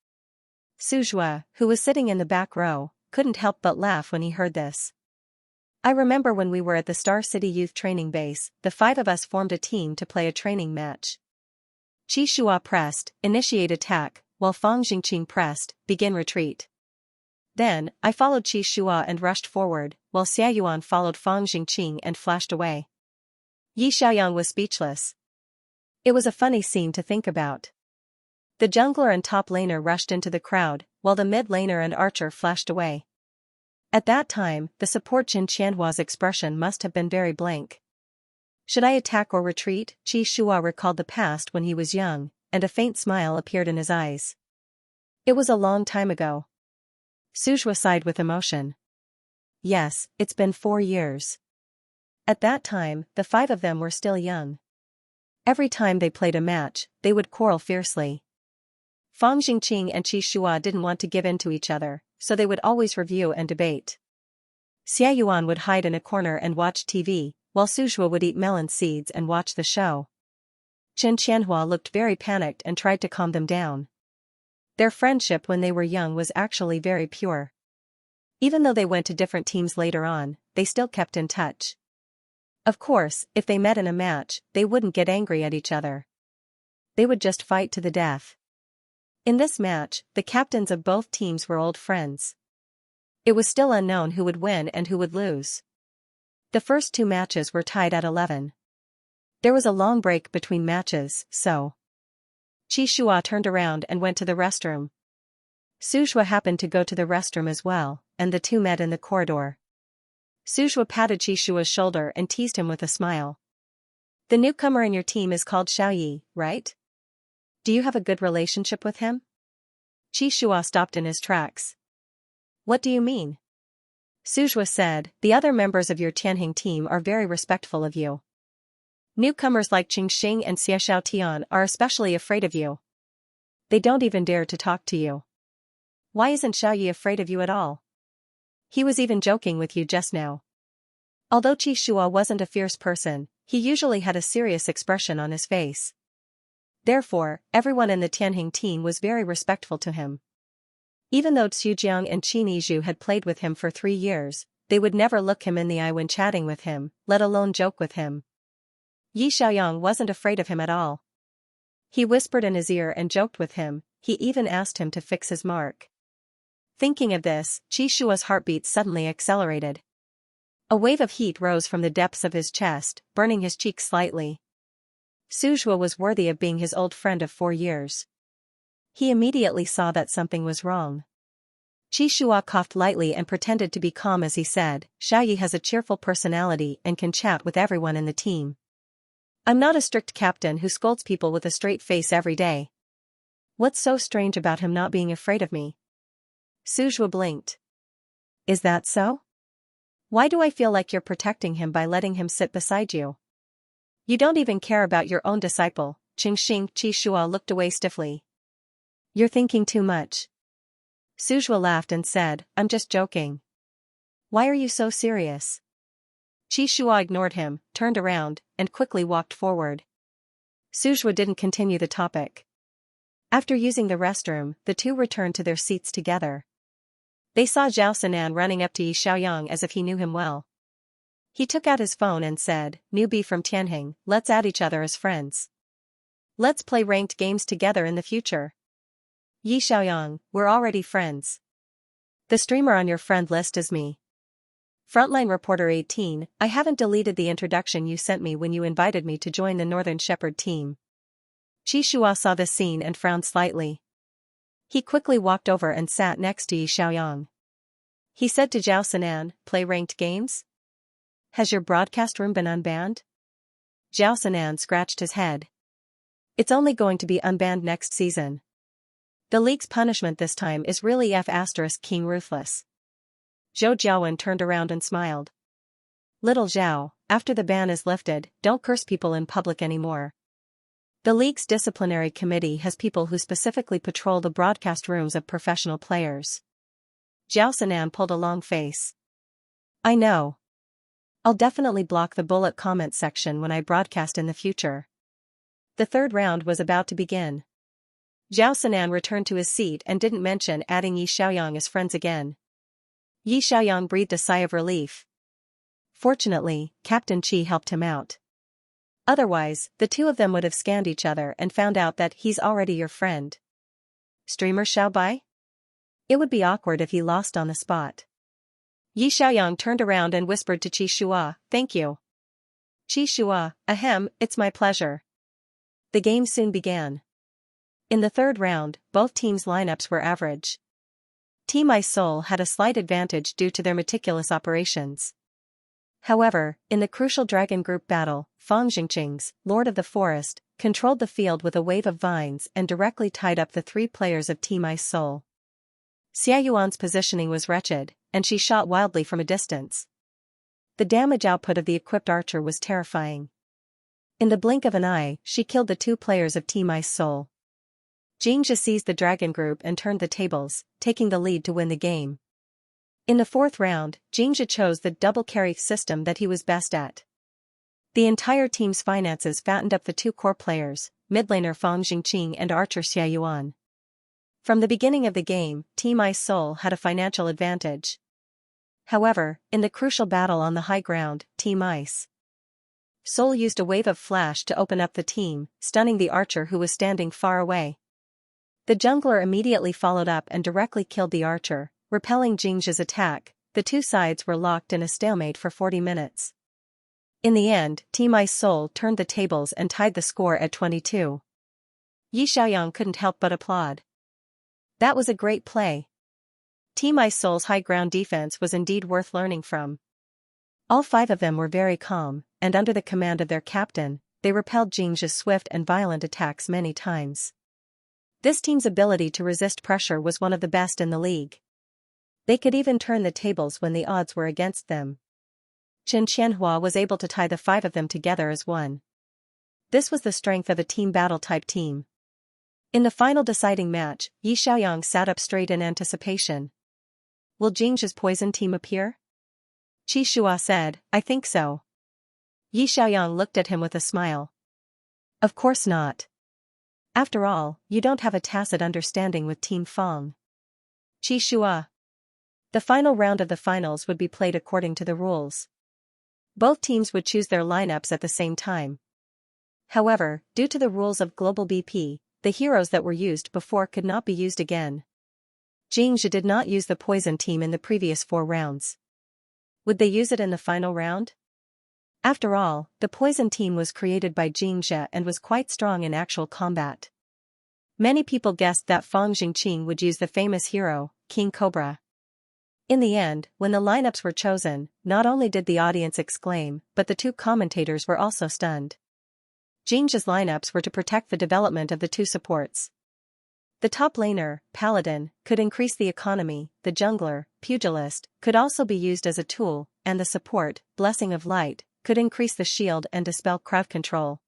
Su Zhua, who was sitting in the back row, couldn't help but laugh when he heard this. I remember when we were at the Star City Youth Training Base, the 5 of us formed a team to play a training match. Qi Shua pressed, initiate attack, while Fang Jingqing pressed, begin retreat. Then, I followed Qi Shua and rushed forward, while Xia Yuan followed Fang Jingqing and flashed away. Yi Xiaoyang was speechless. It was a funny scene to think about. The jungler and top laner rushed into the crowd, while the mid laner and archer flashed away. At that time, the support Jin Qianhua's expression must have been very blank. Should I attack or retreat? Qi Shua recalled the past when he was young, and a faint smile appeared in his eyes. It was a long time ago. Suzhua sighed with emotion. Yes, it's been 4 years. At that time, the 5 of them were still young. Every time they played a match, they would quarrel fiercely. Fang Jingqing and Qi Shua didn't want to give in to each other, so they would always review and debate. Xia Yuan would hide in a corner and watch TV, while Suzhua would eat melon seeds and watch the show. Jin Qianhua looked very panicked and tried to calm them down. Their friendship when they were young was actually very pure. Even though they went to different teams later on, they still kept in touch. Of course, if they met in a match, they wouldn't get angry at each other. They would just fight to the death. In this match, the captains of both teams were old friends. It was still unknown who would win and who would lose. The first 2 matches were tied at 11. There was a long break between matches, so Qi Shua turned around and went to the restroom. Suzhua happened to go to the restroom as well, and the two met in the corridor. Suzhua patted Qi Shua's shoulder and teased him with a smile. The newcomer in your team is called Xiaoyi, right? Do you have a good relationship with him? Qi Shua stopped in his tracks. What do you mean? Suzhua said, the other members of your Tianheng team are very respectful of you. Newcomers like Qingxing and Xiaotian are especially afraid of you. They don't even dare to talk to you. Why isn't Xiaoyi afraid of you at all? He was even joking with you just now. Although Qi Shua wasn't a fierce person, he usually had a serious expression on his face. Therefore, everyone in the Tianheng team was very respectful to him. Even though Xu and Qin Yizhu had played with him for 3 years, they would never look him in the eye when chatting with him, let alone joke with him. Yi Xiaoyang wasn't afraid of him at all. He whispered in his ear and joked with him, he even asked him to fix his mark. Thinking of this, Qi Shua's heartbeat suddenly accelerated. A wave of heat rose from the depths of his chest, burning his cheeks slightly. Suzhua was worthy of being his old friend of 4 years. He immediately saw that something was wrong. Qi Shua coughed lightly and pretended to be calm as he said, Xiaoyi has a cheerful personality and can chat with everyone in the team. I'm not a strict captain who scolds people with a straight face every day. What's so strange about him not being afraid of me? Suzhua blinked. Is that so? Why do I feel like you're protecting him by letting him sit beside you? You don't even care about your own disciple. Qingxing. Qi Shua looked away stiffly. You're thinking too much. Suzhua laughed and said, I'm just joking. Why are you so serious? Qi Shua ignored him, turned around, and quickly walked forward. Suzhua didn't continue the topic. After using the restroom, the two returned to their seats together. They saw Zhao Sinan running up to Yi Xiaoyang as if he knew him well. He took out his phone and said, newbie from Tianheng, let's add each other as friends. Let's play ranked games together in the future. Yi Xiaoyang, we're already friends. The streamer on your friend list is me. Frontline Reporter 18, I haven't deleted the introduction you sent me when you invited me to join the Northern Shepherd team. Qi Shua saw this scene and frowned slightly. He quickly walked over and sat next to Yi Xiaoyang. He said to Zhao Sinan, play ranked games? Has your broadcast room been unbanned? Zhao Sinan scratched his head. It's only going to be unbanned next season. The league's punishment this time is really King Ruthless. Zhou Jiawen turned around and smiled. Little Zhao, after the ban is lifted, don't curse people in public anymore. The league's disciplinary committee has people who specifically patrol the broadcast rooms of professional players. Zhao Sinan pulled a long face. I know. I'll definitely block the bullet comment section when I broadcast in the future. The third round was about to begin. Zhao Sinan returned to his seat and didn't mention adding Yi Xiaoyang as friends again. Yi Xiaoyang breathed a sigh of relief. Fortunately, Captain Qi helped him out. Otherwise, the two of them would have scanned each other and found out that he's already your friend. Streamer Xiaobai? It would be awkward if he lost on the spot. Yi Xiaoyang turned around and whispered to Qi Shua, thank you. Qi Shua, ahem, it's my pleasure. The game soon began. In the third round, both teams' lineups were average. Team Ice Soul had a slight advantage due to their meticulous operations. However, in the crucial dragon group battle, Fang Jingqing's, Lord of the Forest, controlled the field with a wave of vines and directly tied up the three players of Team Ice Soul. Xia Yuan's positioning was wretched, and she shot wildly from a distance. The damage output of the equipped archer was terrifying. In the blink of an eye, she killed the two players of Team Ice Soul. Xianxia seized the dragon group and turned the tables, taking the lead to win the game. In the fourth round, Xianxia chose the double carry system that he was best at. The entire team's finances fattened up the two core players, mid laner Fang Jingqing and archer Xia Yuan. From the beginning of the game, Team Ice Soul had a financial advantage. However, in the crucial battle on the high ground, Team Ice Soul used a wave of flash to open up the team, stunning the archer who was standing far away. The jungler immediately followed up and directly killed the archer, repelling Xianxia's attack. The two sides were locked in a stalemate for 40 minutes. In the end, Team Ice Soul turned the tables and tied the score at 22. Yi Xiaoyang couldn't help but applaud. That was a great play. Team Ice Soul's high ground defense was indeed worth learning from. All five of them were very calm, and under the command of their captain, they repelled Xianxia's swift and violent attacks many times. This team's ability to resist pressure was one of the best in the league. They could even turn the tables when the odds were against them. Chen Qianhua was able to tie the five of them together as one. This was the strength of a team battle type team. In the final deciding match, Yi Xiaoyang sat up straight in anticipation. Will Xianxia's poison team appear? Qi Shua said, I think so. Yi Xiaoyang looked at him with a smile. Of course not. After all, you don't have a tacit understanding with Team Fang. Qi Shua. The final round of the finals would be played according to the rules. Both teams would choose their lineups at the same time. However, due to the rules of Global BP, the heroes that were used before could not be used again. Xianxia did not use the poison team in the previous 4 rounds. Would they use it in the final round? After all, the poison team was created by Xianxia and was quite strong in actual combat. Many people guessed that Fang Jingqing would use the famous hero, King Cobra. In the end, when the lineups were chosen, not only did the audience exclaim, but the two commentators were also stunned. Xianxia's lineups were to protect the development of the two supports. The top laner, Paladin, could increase the economy, the jungler, Pugilist, could also be used as a tool, and the support, Blessing of Light, could increase the shield and dispel crowd control.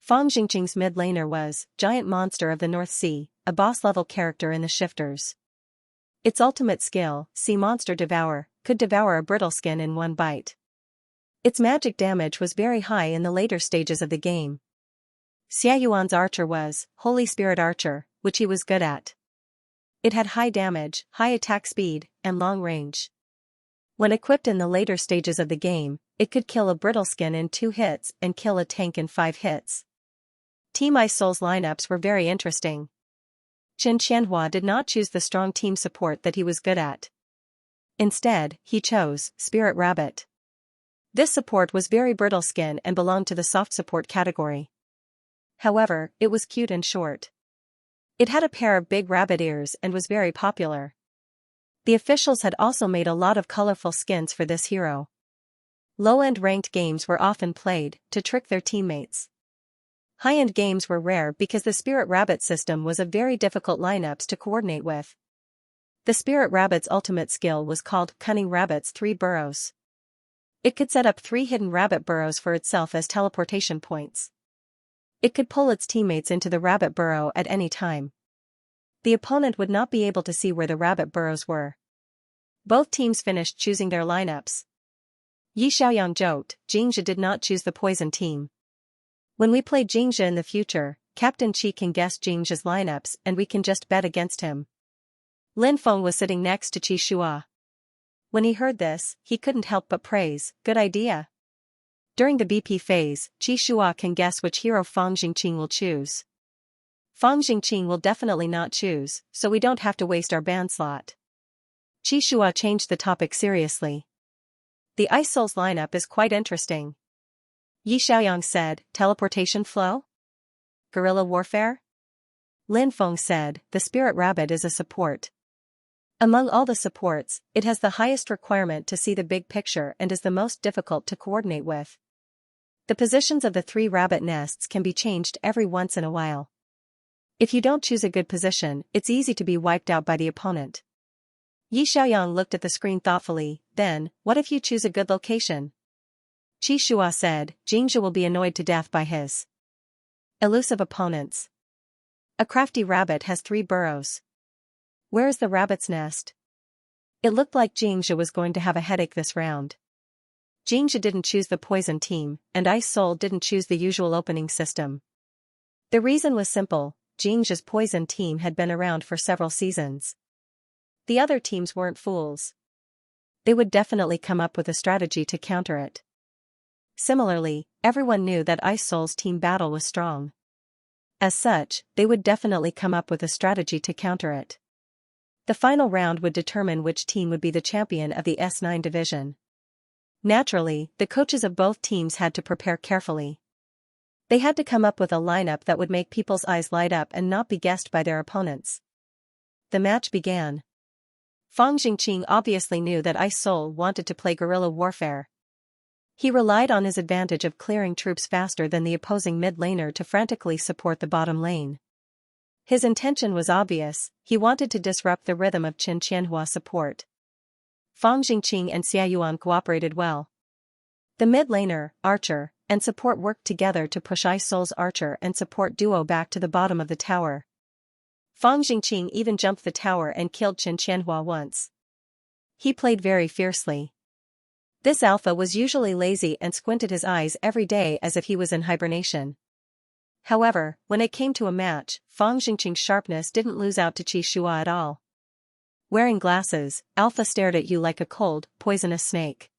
Fang Jingqing's mid laner was Giant Monster of the North Sea, a boss-level character in the Shifters. Its ultimate skill, Sea Monster Devour, could devour a brittle skin in one bite. Its magic damage was very high in the later stages of the game. Xia Yuan's archer was Holy Spirit Archer, which he was good at. It had high damage, high attack speed, and long range. When equipped in the later stages of the game, it could kill a brittle skin in 2 hits and kill a tank in 5 hits. Team Ice Soul's lineups were very interesting. Chen Qianhua did not choose the strong team support that he was good at. Instead, he chose Spirit Rabbit. This support was very brittle skin and belonged to the soft support category. However, it was cute and short. It had a pair of big rabbit ears and was very popular. The officials had also made a lot of colorful skins for this hero. Low-end ranked games were often played to trick their teammates. High-end games were rare because the Spirit Rabbit system was a very difficult lineups to coordinate with. The Spirit Rabbit's ultimate skill was called Cunning Rabbit's 3 Burrows. It could set up 3 hidden rabbit burrows for itself as teleportation points. It could pull its teammates into the rabbit burrow at any time. The opponent would not be able to see where the rabbit burrows were. Both teams finished choosing their lineups. Yi Xiaoyang joked, Xianxia did not choose the poison team. When we play Xianxia in the future, Captain Qi can guess Xianxia's lineups and we can just bet against him. Lin Feng was sitting next to Qi Shua. When he heard this, he couldn't help but praise, good idea. During the BP phase, Qi Shua can guess which hero Fang Jingqing will choose. Fang Jingqing will definitely not choose, so we don't have to waste our ban slot. Qi Shua changed the topic seriously. The Ice Souls lineup is quite interesting. Yi Xiaoyang said, teleportation flow? Guerrilla warfare? Lin Feng said, the spirit rabbit is a support. Among all the supports, it has the highest requirement to see the big picture and is the most difficult to coordinate with. The positions of the 3 rabbit nests can be changed every once in a while. If you don't choose a good position, it's easy to be wiped out by the opponent. Yi Xiaoyang looked at the screen thoughtfully, then, what if you choose a good location? Qi Shua said, Xianxia will be annoyed to death by his elusive opponents. A crafty rabbit has 3 burrows. Where is the rabbit's nest? It looked like Xianxia was going to have a headache this round. Xianxia didn't choose the poison team, and Ice Soul didn't choose the usual opening system. The reason was simple. Xianxia's poison team had been around for several seasons. The other teams weren't fools. They would definitely come up with a strategy to counter it. Similarly, everyone knew that Ice Soul's team battle was strong. As such, they would definitely come up with a strategy to counter it. The final round would determine which team would be the champion of the S9 division. Naturally, the coaches of both teams had to prepare carefully. They had to come up with a lineup that would make people's eyes light up and not be guessed by their opponents. The match began. Fang Jingqing obviously knew that Ice Soul wanted to play guerrilla warfare. He relied on his advantage of clearing troops faster than the opposing mid laner to frantically support the bottom lane. His intention was obvious, he wanted to disrupt the rhythm of Qin Qianhua support. Fang Jingqing and Xia Yuan cooperated well. The mid laner, archer, and support worked together to push Ice Soul's archer and support duo back to the bottom of the tower. Fang Jingqing even jumped the tower and killed Qin Qianhua once. He played very fiercely. This alpha was usually lazy and squinted his eyes every day as if he was in hibernation. However, when it came to a match, Fang Jingqing's sharpness didn't lose out to Qi Shua at all. Wearing glasses, Alpha stared at you like a cold, poisonous snake.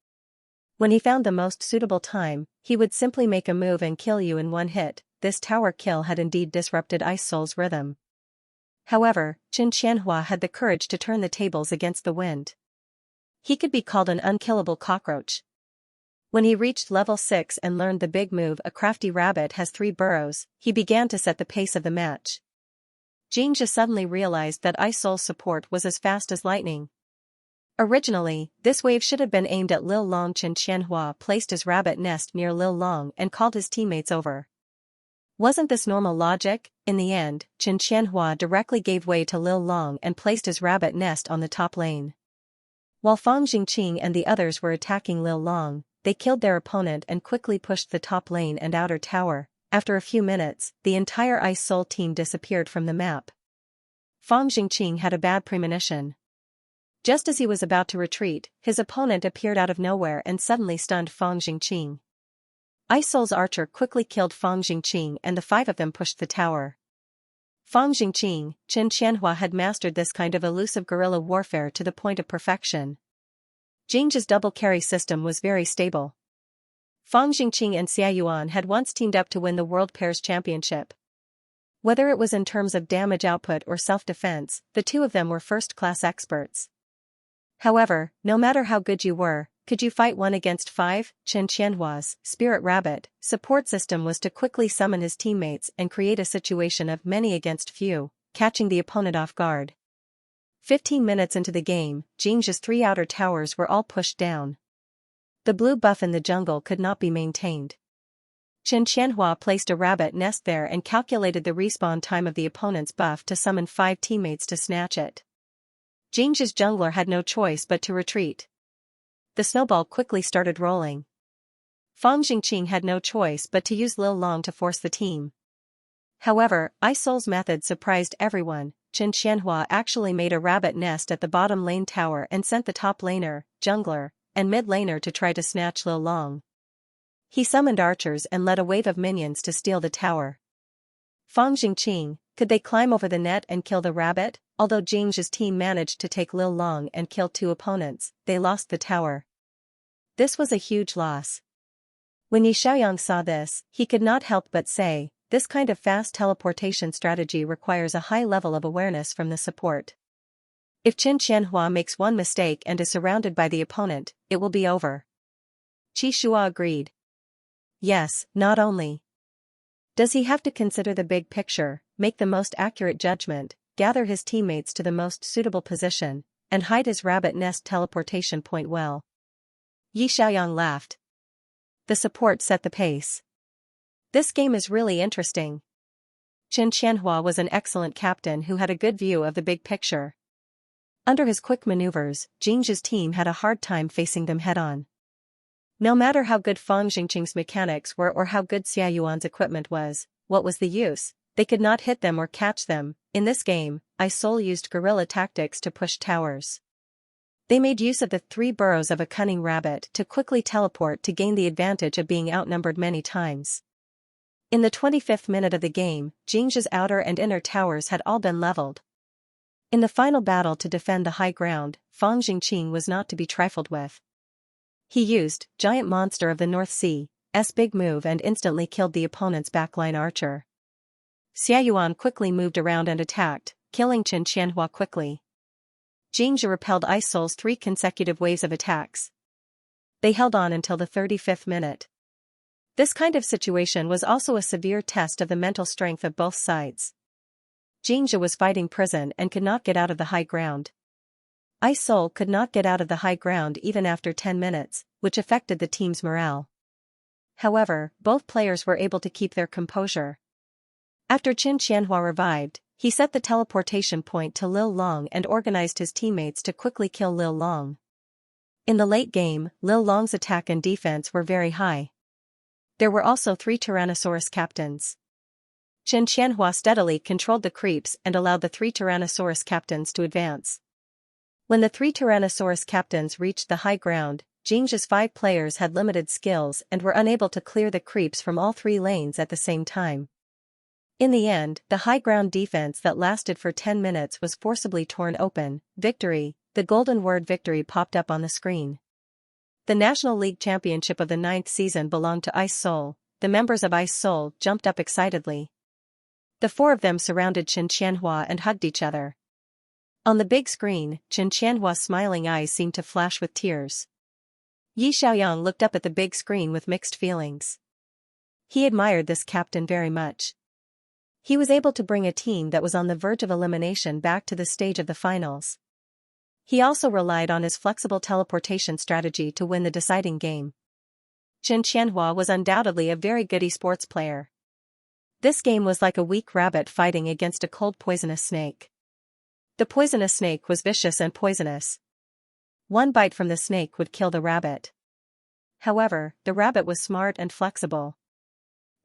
When he found the most suitable time, he would simply make a move and kill you in one hit. This tower kill had indeed disrupted Ice Soul's rhythm. However, Qin Qianhua had the courage to turn the tables against the wind. He could be called an unkillable cockroach. When he reached level 6 and learned the big move a crafty rabbit has 3 burrows, he began to set the pace of the match. Xianxia suddenly realized that Ice Soul's support was as fast as lightning. Originally, this wave should have been aimed at Lil Long. Qin Qianhua placed his rabbit nest near Lil Long and called his teammates over. Wasn't this normal logic? In the end, Qin Qianhua directly gave way to Lil Long and placed his rabbit nest on the top lane. While Fang Jingqing and the others were attacking Lil Long, they killed their opponent and quickly pushed the top lane and outer tower. After a few minutes, the entire Ice Soul team disappeared from the map. Fang Jingqing had a bad premonition. Just as he was about to retreat, his opponent appeared out of nowhere and suddenly stunned Fang Jingqing. Ice Soul's archer quickly killed Fang Jingqing and the 5 of them pushed the tower. Fang Jingqing, Qin Qianhua had mastered this kind of elusive guerrilla warfare to the point of perfection. Xianxia's double carry system was very stable. Fang Jingqing and Xia Yuan had once teamed up to win the World Pairs Championship. Whether it was in terms of damage output or self-defense, the 2 of them were first-class experts. However, no matter how good you were, could you fight 1 against 5? Qin Qianhua's Spirit Rabbit support system was to quickly summon his teammates and create a situation of many against few, catching the opponent off guard. 15 minutes into the game, Xianxia's 3 outer towers were all pushed down. The blue buff in the jungle could not be maintained. Qin Qianhua placed a rabbit nest there and calculated the respawn time of the opponent's buff to summon 5 teammates to snatch it. Xianxia's jungler had no choice but to retreat. The snowball quickly started rolling. Fang Jingqing had no choice but to use Lil Long to force the team. However, Ice Soul's method surprised everyone. Qin Qianhua actually made a rabbit nest at the bottom lane tower and sent the top laner, jungler, and mid laner to try to snatch Lil Long. He summoned archers and led a wave of minions to steal the tower. Fang Jingqing, could they climb over the net and kill the rabbit? Although Xianxia's team managed to take Lil Long and kill 2 opponents, they lost the tower. This was a huge loss. When Yi Xiaoyang saw this, he could not help but say, this kind of fast teleportation strategy requires a high level of awareness from the support. If Qin Qianhua makes one mistake and is surrounded by the opponent, it will be over. Qi Shua agreed. Yes, not only does he have to consider the big picture, make the most accurate judgment, gather his teammates to the most suitable position, and hide his rabbit nest teleportation point well. Yi Xiaoyang laughed. The support set the pace. This game is really interesting. Chen Qianhua was an excellent captain who had a good view of the big picture. Under his quick maneuvers, Jingzhi's team had a hard time facing them head-on. No matter how good Fang Jingqing's mechanics were or how good Xia Yuan's equipment was, what was the use? They could not hit them or catch them. In this game, iSoul used guerrilla tactics to push towers. They made use of the 3 burrows of a cunning rabbit to quickly teleport to gain the advantage of being outnumbered many times. In the 25th minute of the game, Jingzhi's outer and inner towers had all been leveled. In the final battle to defend the high ground, Fang Jingqing was not to be trifled with. He used Giant Monster of the North Sea's big move and instantly killed the opponent's backline archer. Xia Yuan quickly moved around and attacked, killing Chen Qianhua quickly. Jingzhi repelled iSoul's 3 consecutive waves of attacks. They held on until the 35th minute. This kind of situation was also a severe test of the mental strength of both sides. Xianxia was fighting prison and could not get out of the high ground. iSoul could not get out of the high ground even after 10 minutes, which affected the team's morale. However, both players were able to keep their composure. After Chen Qianhua revived, he set the teleportation point to Lil Long and organized his teammates to quickly kill Lil Long. In the late game, Lil Long's attack and defense were very high. There were also 3 Tyrannosaurus captains. Chen Qianhua steadily controlled the creeps and allowed the 3 Tyrannosaurus captains to advance. When the 3 Tyrannosaurus captains reached the high ground, Jingzhi's 5 players had limited skills and were unable to clear the creeps from all 3 lanes at the same time. In the end, the high ground defense that lasted for 10 minutes was forcibly torn open. Victory, the golden word victory popped up on the screen. The National League Championship of the 9th season belonged to iSoul. The members of iSoul jumped up excitedly. The 4 of them surrounded Chen Qianhua and hugged each other. On the big screen, Chen Qianhua's smiling eyes seemed to flash with tears. Yi Xiaoyang looked up at the big screen with mixed feelings. He admired this captain very much. He was able to bring a team that was on the verge of elimination back to the stage of the finals. He also relied on his flexible teleportation strategy to win the deciding game. Chen Qianhua was undoubtedly a very good esports player. This game was like a weak rabbit fighting against a cold poisonous snake. The poisonous snake was vicious and poisonous. One bite from the snake would kill the rabbit. However, the rabbit was smart and flexible.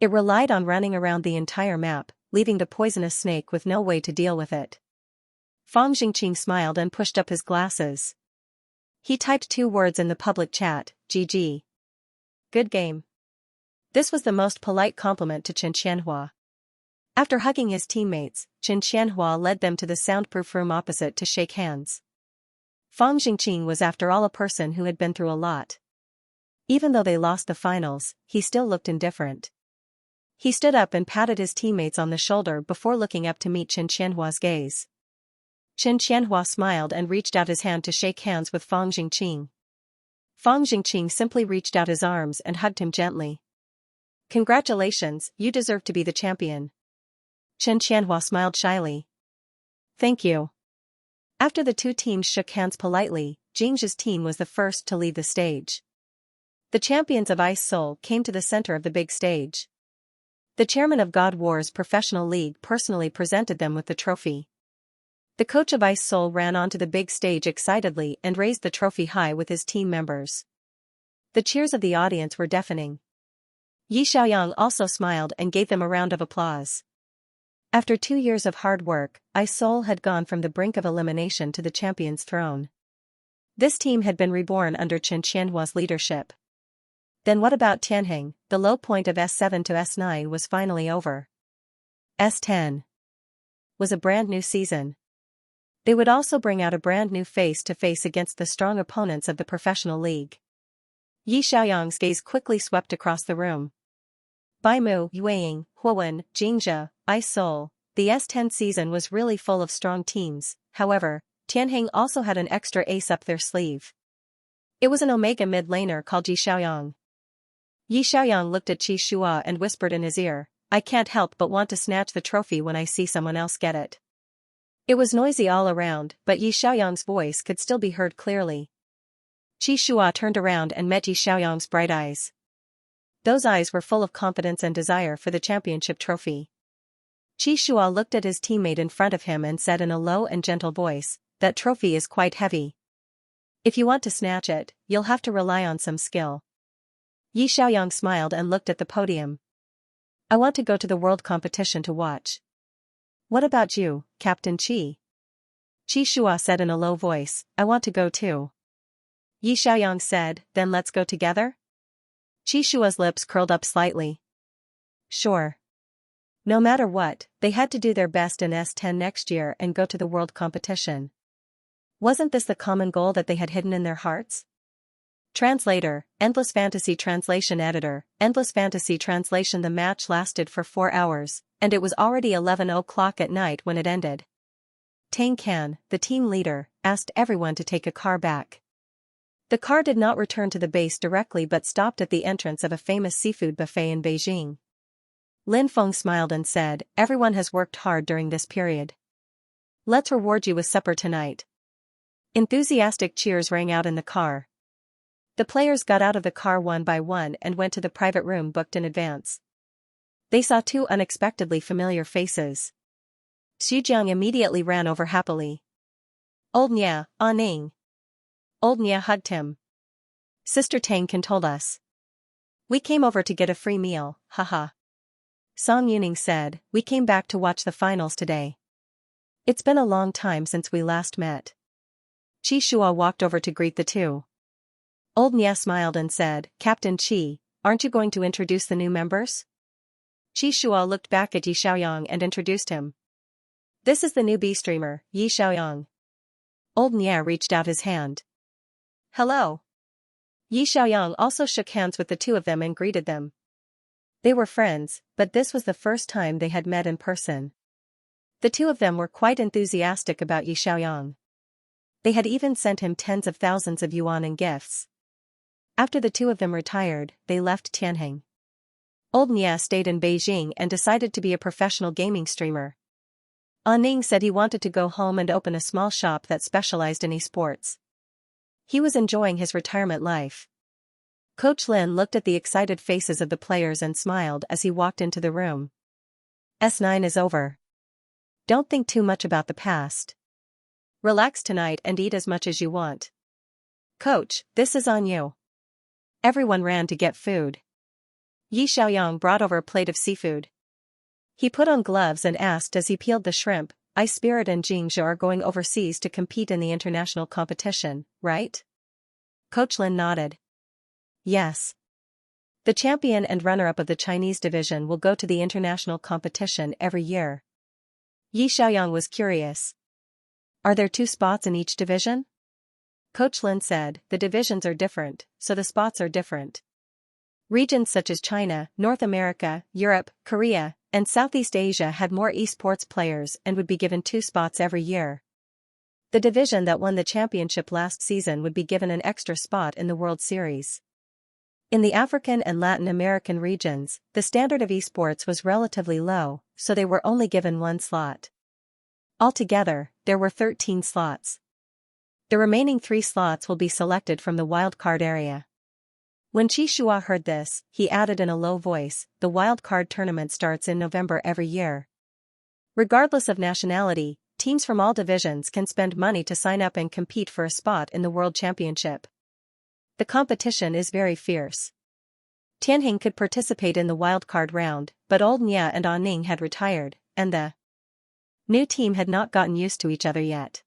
It relied on running around the entire map, leaving the poisonous snake with no way to deal with it. Fang Jingqing smiled and pushed up his glasses. He typed 2 words in the public chat, GG. Good game. This was the most polite compliment to Chen Qianhua. After hugging his teammates, Chen Qianhua led them to the soundproof room opposite to shake hands. Fang Jingqing was after all a person who had been through a lot. Even though they lost the finals, he still looked indifferent. He stood up and patted his teammates on the shoulder before looking up to meet Chen Qianhua's gaze. Chen Qianhua smiled and reached out his hand to shake hands with Fang Jingqing. Fang Jingqing simply reached out his arms and hugged him gently. Congratulations, you deserve to be the champion. Chen Qianhua smiled shyly. Thank you. After the 2 teams shook hands politely, Jingzhi's team was the first to leave the stage. The champions of iSoul came to the center of the big stage. The chairman of God War's professional league personally presented them with the trophy. The coach of iSoul ran onto the big stage excitedly and raised the trophy high with his team members. The cheers of the audience were deafening. Yi Xiaoyang also smiled and gave them a round of applause. After 2 years of hard work, iSoul had gone from the brink of elimination to the champion's throne. This team had been reborn under Chen Qianhua's leadership. Then what about Tianheng? The low point of S7 to S9 was finally over. S10 was a brand new season. They would also bring out a brand new face-to-face against the strong opponents of the professional league. Yi Xiaoyang's gaze quickly swept across the room. Baimu, Yueying, Huowen, Jingzhi, iSoul. The S10 season was really full of strong teams. However, Tianheng also had an extra ace up their sleeve. It was an Omega mid laner called Yi Xiaoyang. Yi Xiaoyang looked at Qi Shua and whispered in his ear, I can't help but want to snatch the trophy when I see someone else get it. It was noisy all around, but Yi Xiaoyang's voice could still be heard clearly. Qi Shua turned around and met Yi Xiaoyang's bright eyes. Those eyes were full of confidence and desire for the championship trophy. Qi Shua looked at his teammate in front of him and said in a low and gentle voice, that trophy is quite heavy. If you want to snatch it, you'll have to rely on some skill. Yi Xiaoyang smiled and looked at the podium. I want to go to the world competition to watch. What about you, Captain Qi? Qi Shua said in a low voice, I want to go too. Yi Xiaoyang said, then let's go together? Qi Shua's lips curled up slightly. Sure. No matter what, they had to do their best in S10 next year and go to the world competition. Wasn't this the common goal that they had hidden in their hearts? Translator, Endless Fantasy Translation Editor, Endless Fantasy Translation. The match lasted for 4 hours, and it was already 11 o'clock at night when it ended. Tang Can, the team leader, asked everyone to take a car back. The car did not return to the base directly but stopped at the entrance of a famous seafood buffet in Beijing. Lin Feng smiled and said, everyone has worked hard during this period. Let's reward you with supper tonight. Enthusiastic cheers rang out in the car. The players got out of the car one by one and went to the private room booked in advance. They saw 2 unexpectedly familiar faces. Xu Jiang immediately ran over happily. Old Nia, Ning. Old Nia hugged him. Sister Tang Can told us. We came over to get a free meal, haha. Song Yuning said, we came back to watch the finals today. It's been a long time since we last met. Qi Shua walked over to greet the two. Old Nia smiled and said, Captain Qi, aren't you going to introduce the new members? Qi Shua looked back at Yi Xiaoyang and introduced him. This is the new B-streamer, Yi Xiaoyang. Old Nia reached out his hand. Hello. Yi Xiaoyang also shook hands with the two of them and greeted them. They were friends, but this was the first time they had met in person. The two of them were quite enthusiastic about Yi Xiaoyang. They had even sent him tens of thousands of yuan in gifts. After the two of them retired, they left Tianjin. Old Nia stayed in Beijing and decided to be a professional gaming streamer. Ning said he wanted to go home and open a small shop that specialized in esports. He was enjoying his retirement life. Coach Lin looked at the excited faces of the players and smiled as he walked into the room. S9 is over. Don't think too much about the past. Relax tonight and eat as much as you want. Coach, this is on you. Everyone ran to get food. Yi Xiaoyang brought over a plate of seafood. He put on gloves and asked as he peeled the shrimp, Ice Spirit and Xianxia are going overseas to compete in the international competition, right? Coach Lin nodded. Yes. The champion and runner-up of the Chinese division will go to the international competition every year. Yi Xiaoyang was curious. Are there 2 spots in each division? Coach Lin said, the divisions are different, so the spots are different. Regions such as China, North America, Europe, Korea, and Southeast Asia had more esports players and would be given 2 spots every year. The division that won the championship last season would be given an extra spot in the World Series. In the African and Latin American regions, the standard of esports was relatively low, so they were only given 1 slot. Altogether, there were 13 slots. The remaining 3 slots will be selected from the wildcard area. When Qi Shua heard this, he added in a low voice, the wildcard tournament starts in November every year. Regardless of nationality, teams from all divisions can spend money to sign up and compete for a spot in the World Championship. The competition is very fierce. Tianjin could participate in the wildcard round, but Old Nia and Ning had retired, and the new team had not gotten used to each other yet.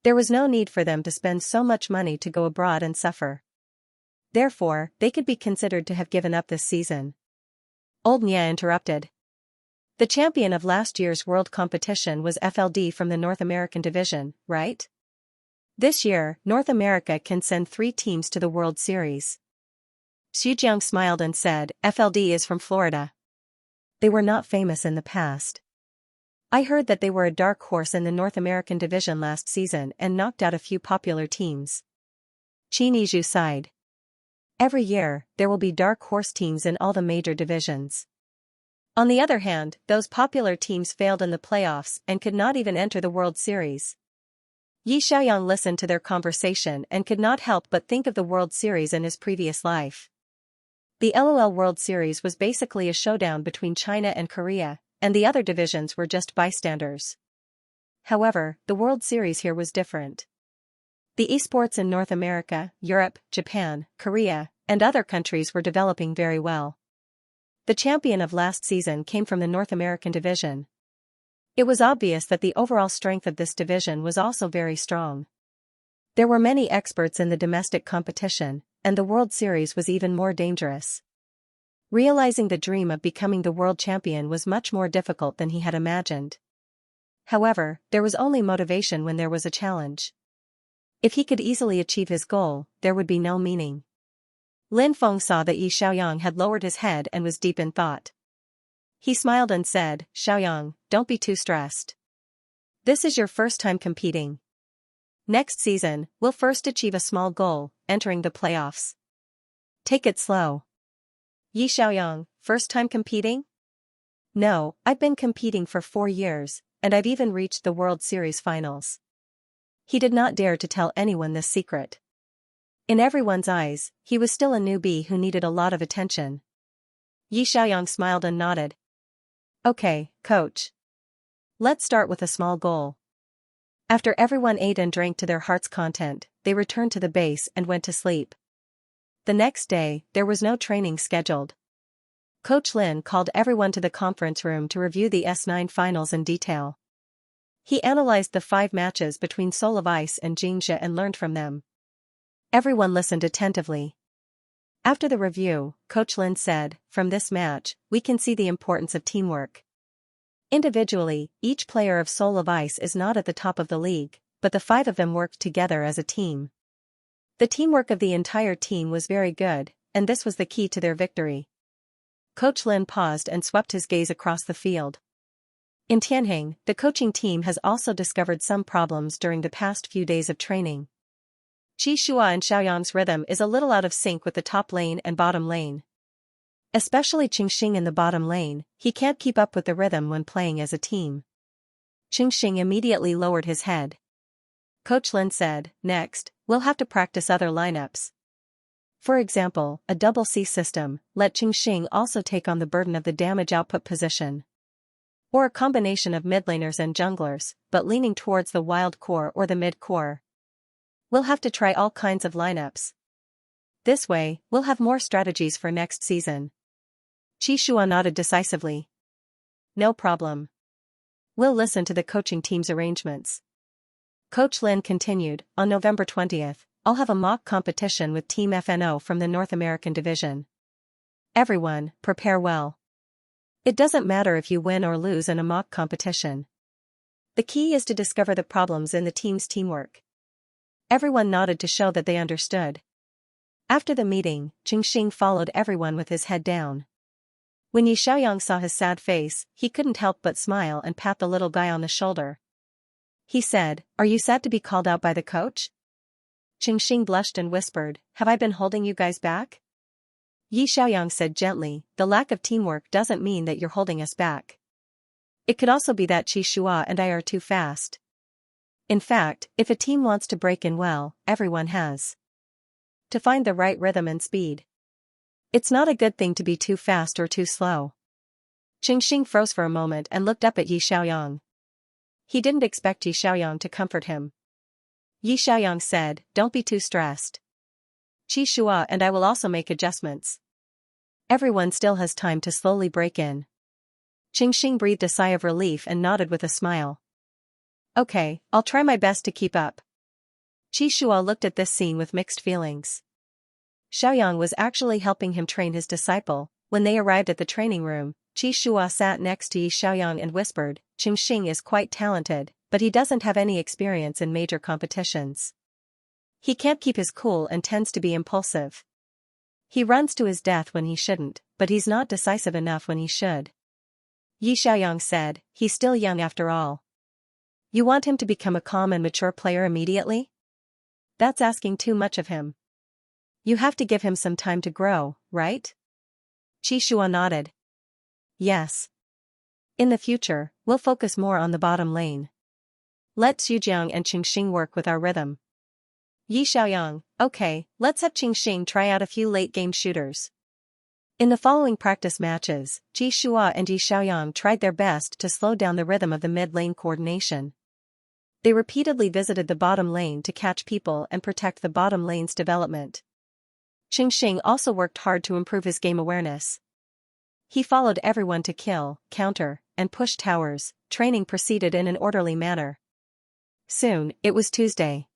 There was no need for them to spend so much money to go abroad and suffer. Therefore, they could be considered to have given up this season. Old Nia interrupted. The champion of last year's world competition was FLD from the North American division, right? This year, North America can send 3 teams to the World Series. Xu Jiang smiled and said, FLD is from Florida. They were not famous in the past. I heard that they were a dark horse in the North American division last season and knocked out a few popular teams. Qin Yizhu sighed. Every year, there will be dark horse teams in all the major divisions. On the other hand, those popular teams failed in the playoffs and could not even enter the World Series. Yi Xiaoyang listened to their conversation and could not help but think of the World Series in his previous life. The LOL World Series was basically a showdown between China and Korea, and the other divisions were just bystanders. However, the World Series here was different. The esports in North America, Europe, Japan, Korea, and other countries were developing very well. The champion of last season came from the North American division. It was obvious that the overall strength of this division was also very strong. There were many experts in the domestic competition, and the World Series was even more dangerous. Realizing the dream of becoming the world champion was much more difficult than he had imagined. However, there was only motivation when there was a challenge. If he could easily achieve his goal, there would be no meaning. Lin Feng saw that Yi Xiaoyang had lowered his head and was deep in thought. He smiled and said, "Xiaoyang, don't be too stressed. This is your first time competing. Next season, we'll first achieve a small goal, entering the playoffs. Take it slow." Yi Xiaoyang, first time competing? No, I've been competing for 4 years, and I've even reached the World Series finals. He did not dare to tell anyone this secret. In everyone's eyes, he was still a newbie who needed a lot of attention. Yi Xiaoyang smiled and nodded. "Okay, coach. Let's start with a small goal." After everyone ate and drank to their heart's content, they returned to the base and went to sleep. The next day, there was no training scheduled. Coach Lin called everyone to the conference room to review the S9 finals in detail. He analyzed the 5 matches between Soul of Ice and Xianxia and learned from them. Everyone listened attentively. After the review, Coach Lin said, "From this match, we can see the importance of teamwork. Individually, each player of Soul of Ice is not at the top of the league, but the 5 of them worked together as a team. The teamwork of the entire team was very good, and this was the key to their victory." Coach Lin paused and swept his gaze across the field. In Tianjing, the coaching team has also discovered some problems during the past few days of training. Qi Shua and Xiaoyang's rhythm is a little out of sync with the top lane and bottom lane. Especially Qingxing in the bottom lane, he can't keep up with the rhythm when playing as a team. Qingxing immediately lowered his head. Coach Lin said, "Next, we'll have to practice other lineups. For example, a double C system, let Qingxing also take on the burden of the damage output position. Or a combination of mid laners and junglers, but leaning towards the wild core or the mid core. We'll have to try all kinds of lineups. This way, we'll have more strategies for next season." Qi Shua nodded decisively. "No problem. We'll listen to the coaching team's arrangements." Coach Lin continued, "On November 20th, I'll have a mock competition with Team FNO from the North American division. Everyone, prepare well. It doesn't matter if you win or lose in a mock competition. The key is to discover the problems in the team's teamwork." Everyone nodded to show that they understood. After the meeting, Qingxing followed everyone with his head down. When Yi Xiaoyang saw his sad face, he couldn't help but smile and pat the little guy on the shoulder. He said, "Are you sad to be called out by the coach?" Qingxing blushed and whispered, "Have I been holding you guys back?" Yi Xiaoyang said gently, "The lack of teamwork doesn't mean that you're holding us back. It could also be that Qi Shua and I are too fast. In fact, if a team wants to break in well, everyone has to find the right rhythm and speed. It's not a good thing to be too fast or too slow." Qingxing froze for a moment and looked up at Yi Xiaoyang. He didn't expect Yi Xiaoyang to comfort him. Yi Xiaoyang said, "Don't be too stressed. Qi Shua and I will also make adjustments. Everyone still has time to slowly break in." Qingxing breathed a sigh of relief and nodded with a smile. "Okay, I'll try my best to keep up." Qi Shua looked at this scene with mixed feelings. Xiaoyang was actually helping him train his disciple. When they arrived at the training room, Qi Shua sat next to Yi Xiaoyang and whispered, "Qingxing is quite talented, but he doesn't have any experience in major competitions. He can't keep his cool and tends to be impulsive. He runs to his death when he shouldn't, but he's not decisive enough when he should." Yi Xiaoyang said, "He's still young after all. You want him to become a calm and mature player immediately? That's asking too much of him." You have to give him some time to grow, right? Xianxia nodded. Yes. In the future, we'll focus more on the bottom lane. Let Xujiang and Qingxing work with our rhythm. Yi Xiaoyang, okay, let's have Qingxing try out a few late-game shooters. In the following practice matches, Ji Shua and Yi Xiaoyang tried their best to slow down the rhythm of the mid-lane coordination. They repeatedly visited the bottom lane to catch people and protect the bottom lane's development. Qingxing also worked hard to improve his game awareness. He followed everyone to kill, counter, and push towers. Training proceeded in an orderly manner. Soon, it was Tuesday.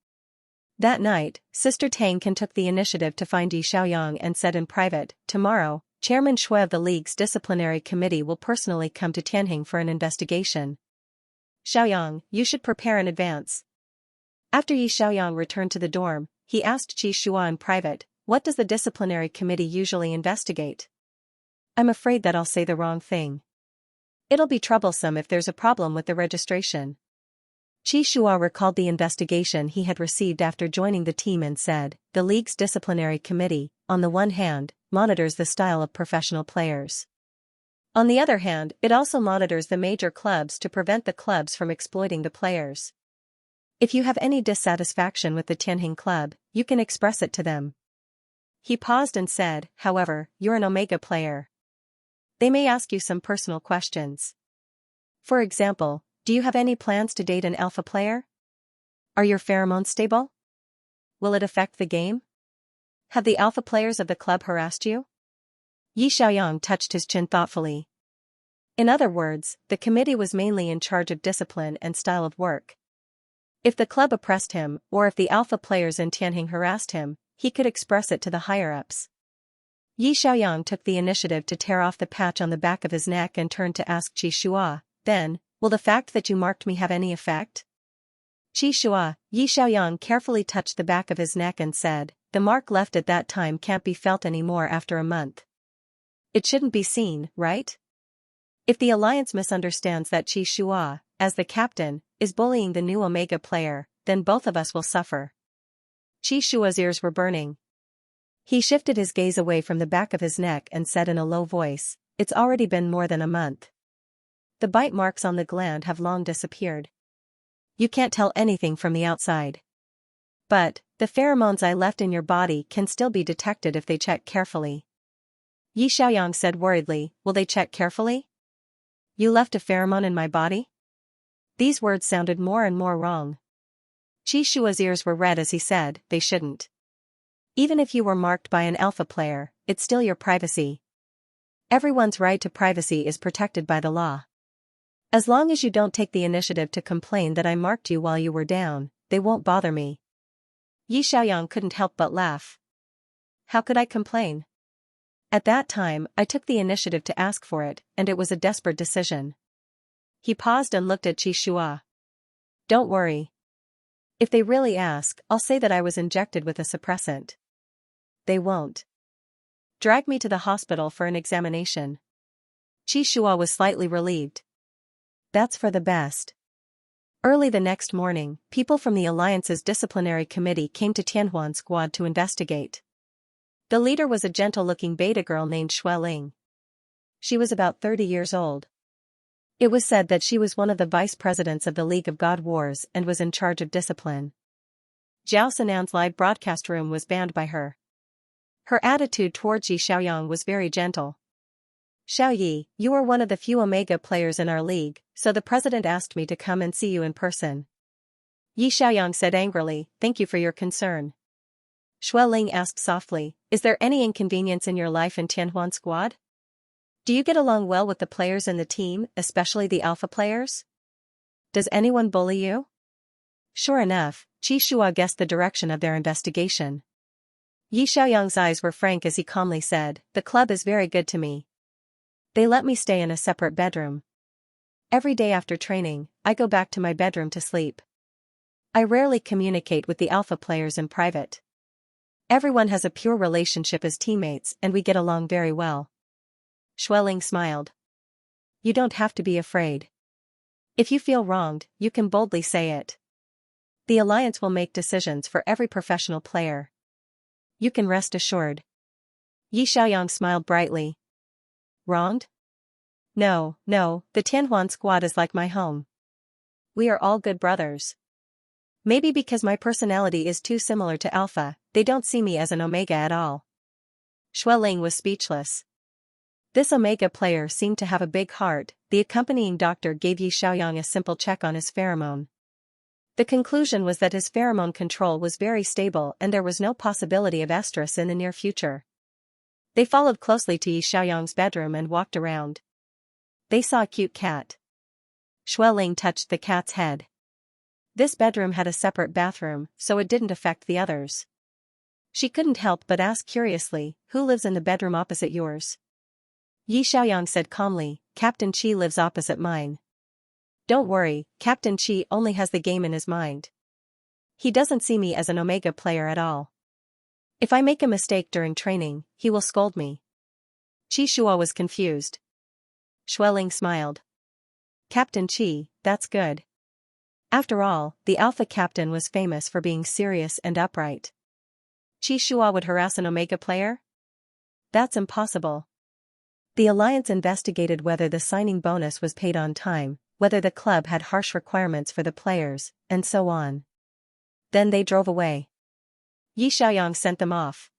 That night, Sister Tang took the initiative to find Yi Xiaoyang and said in private, "Tomorrow, Chairman Shui of the League's disciplinary committee will personally come to Tianjing for an investigation. Xiaoyang, you should prepare in advance." After Yi Xiaoyang returned to the dorm, he asked Qi Shua in private, "What does the disciplinary committee usually investigate?" "I'm afraid that I'll say the wrong thing. It'll be troublesome if there's a problem with the registration." Qi Shua recalled the investigation he had received after joining the team and said, "The league's disciplinary committee, on the one hand, monitors the style of professional players. On the other hand, it also monitors the major clubs to prevent the clubs from exploiting the players. If you have any dissatisfaction with the Tianjing club, you can express it to them." He paused and said, "However, you're an Omega player. They may ask you some personal questions. For example, do you have any plans to date an alpha player? Are your pheromones stable? Will it affect the game? Have the alpha players of the club harassed you?" Yi Xiaoyang touched his chin thoughtfully. In other words, the committee was mainly in charge of discipline and style of work. If the club oppressed him, or if the alpha players in Tianjing harassed him, he could express it to the higher-ups. Yi Xiaoyang took the initiative to tear off the patch on the back of his neck and turned to ask Qi Shua, "Then, will the fact that you marked me have any effect?" Qi Shua, Yi Xiaoyang carefully touched the back of his neck and said, "The mark left at that time can't be felt anymore after a month. It shouldn't be seen, right? If the alliance misunderstands that Qi Shua, as the captain, is bullying the new Omega player, then both of us will suffer." Qi Shua's ears were burning. He shifted his gaze away from the back of his neck and said in a low voice, "It's already been more than a month. The bite marks on the gland have long disappeared. You can't tell anything from the outside. But, the pheromones I left in your body can still be detected if they check carefully." Yi Xiaoyang said worriedly, "Will they check carefully? You left a pheromone in my body?" These words sounded more and more wrong. Qi Shua's ears were red as he said, "They shouldn't. Even if you were marked by an alpha player, it's still your privacy. Everyone's right to privacy is protected by the law. As long as you don't take the initiative to complain that I marked you while you were down, they won't bother me." Yi Xiaoyang couldn't help but laugh. "How could I complain? At that time, I took the initiative to ask for it, and it was a desperate decision." He paused and looked at Qi Shua. "Don't worry. If they really ask, I'll say that I was injected with a suppressant. They won't drag me to the hospital for an examination." Qi Shua was slightly relieved. That's for the best. Early the next morning, people from the Alliance's disciplinary committee came to Tianhuan Squad to investigate. The leader was a gentle-looking beta girl named Shui Ling. She was about 30 years old. It was said that she was one of the vice presidents of the League of God Wars and was in charge of discipline. Zhao Sanan's live broadcast room was banned by her. Her attitude towards Yi Xiaoyang was very gentle. "Xiao Yi, you are one of the few Omega players in our league, so the president asked me to come and see you in person." Yi Xiaoyang said angrily, "Thank you for your concern." Shui Ling asked softly, "Is there any inconvenience in your life in Tianhuan Squad? Do you get along well with the players in the team, especially the alpha players? Does anyone bully you?" Sure enough, Qi Shua guessed the direction of their investigation. Yi Xiaoyang's eyes were frank as he calmly said, "The club is very good to me. They let me stay in a separate bedroom. Every day after training, I go back to my bedroom to sleep. I rarely communicate with the alpha players in private. Everyone has a pure relationship as teammates and we get along very well." Shui Ling smiled. "You don't have to be afraid. If you feel wronged, you can boldly say it. The Alliance will make decisions for every professional player. You can rest assured. Yi Xiaoyang smiled brightly. Wronged? No, the Tianhuan squad is like my home. We are all good brothers. Maybe because my personality is too similar to Alpha, they don't see me as an Omega at all. Xueling was speechless. This Omega player seemed to have a big heart. The accompanying doctor gave Yi Xiaoyang a simple check on his pheromone. The conclusion was that his pheromone control was very stable and there was no possibility of estrus in the near future. They followed closely to Yi Xiaoyang's bedroom and walked around. They saw a cute cat. Xueling touched the cat's head. This bedroom had a separate bathroom, so it didn't affect the others. She couldn't help but ask curiously, who lives in the bedroom opposite yours? Yi Xiaoyang said calmly, Captain Qi lives opposite mine. Don't worry, Captain Qi only has the game in his mind. He doesn't see me as an Omega player at all. If I make a mistake during training, he will scold me. Qi Shuo was confused. Xueling smiled. Captain Qi, that's good. After all, the Alpha captain was famous for being serious and upright. Qi Shuo would harass an Omega player? That's impossible. The Alliance investigated whether the signing bonus was paid on time, whether the club had harsh requirements for the players, and so on. Then they drove away. Yi Xiaoyang sent them off.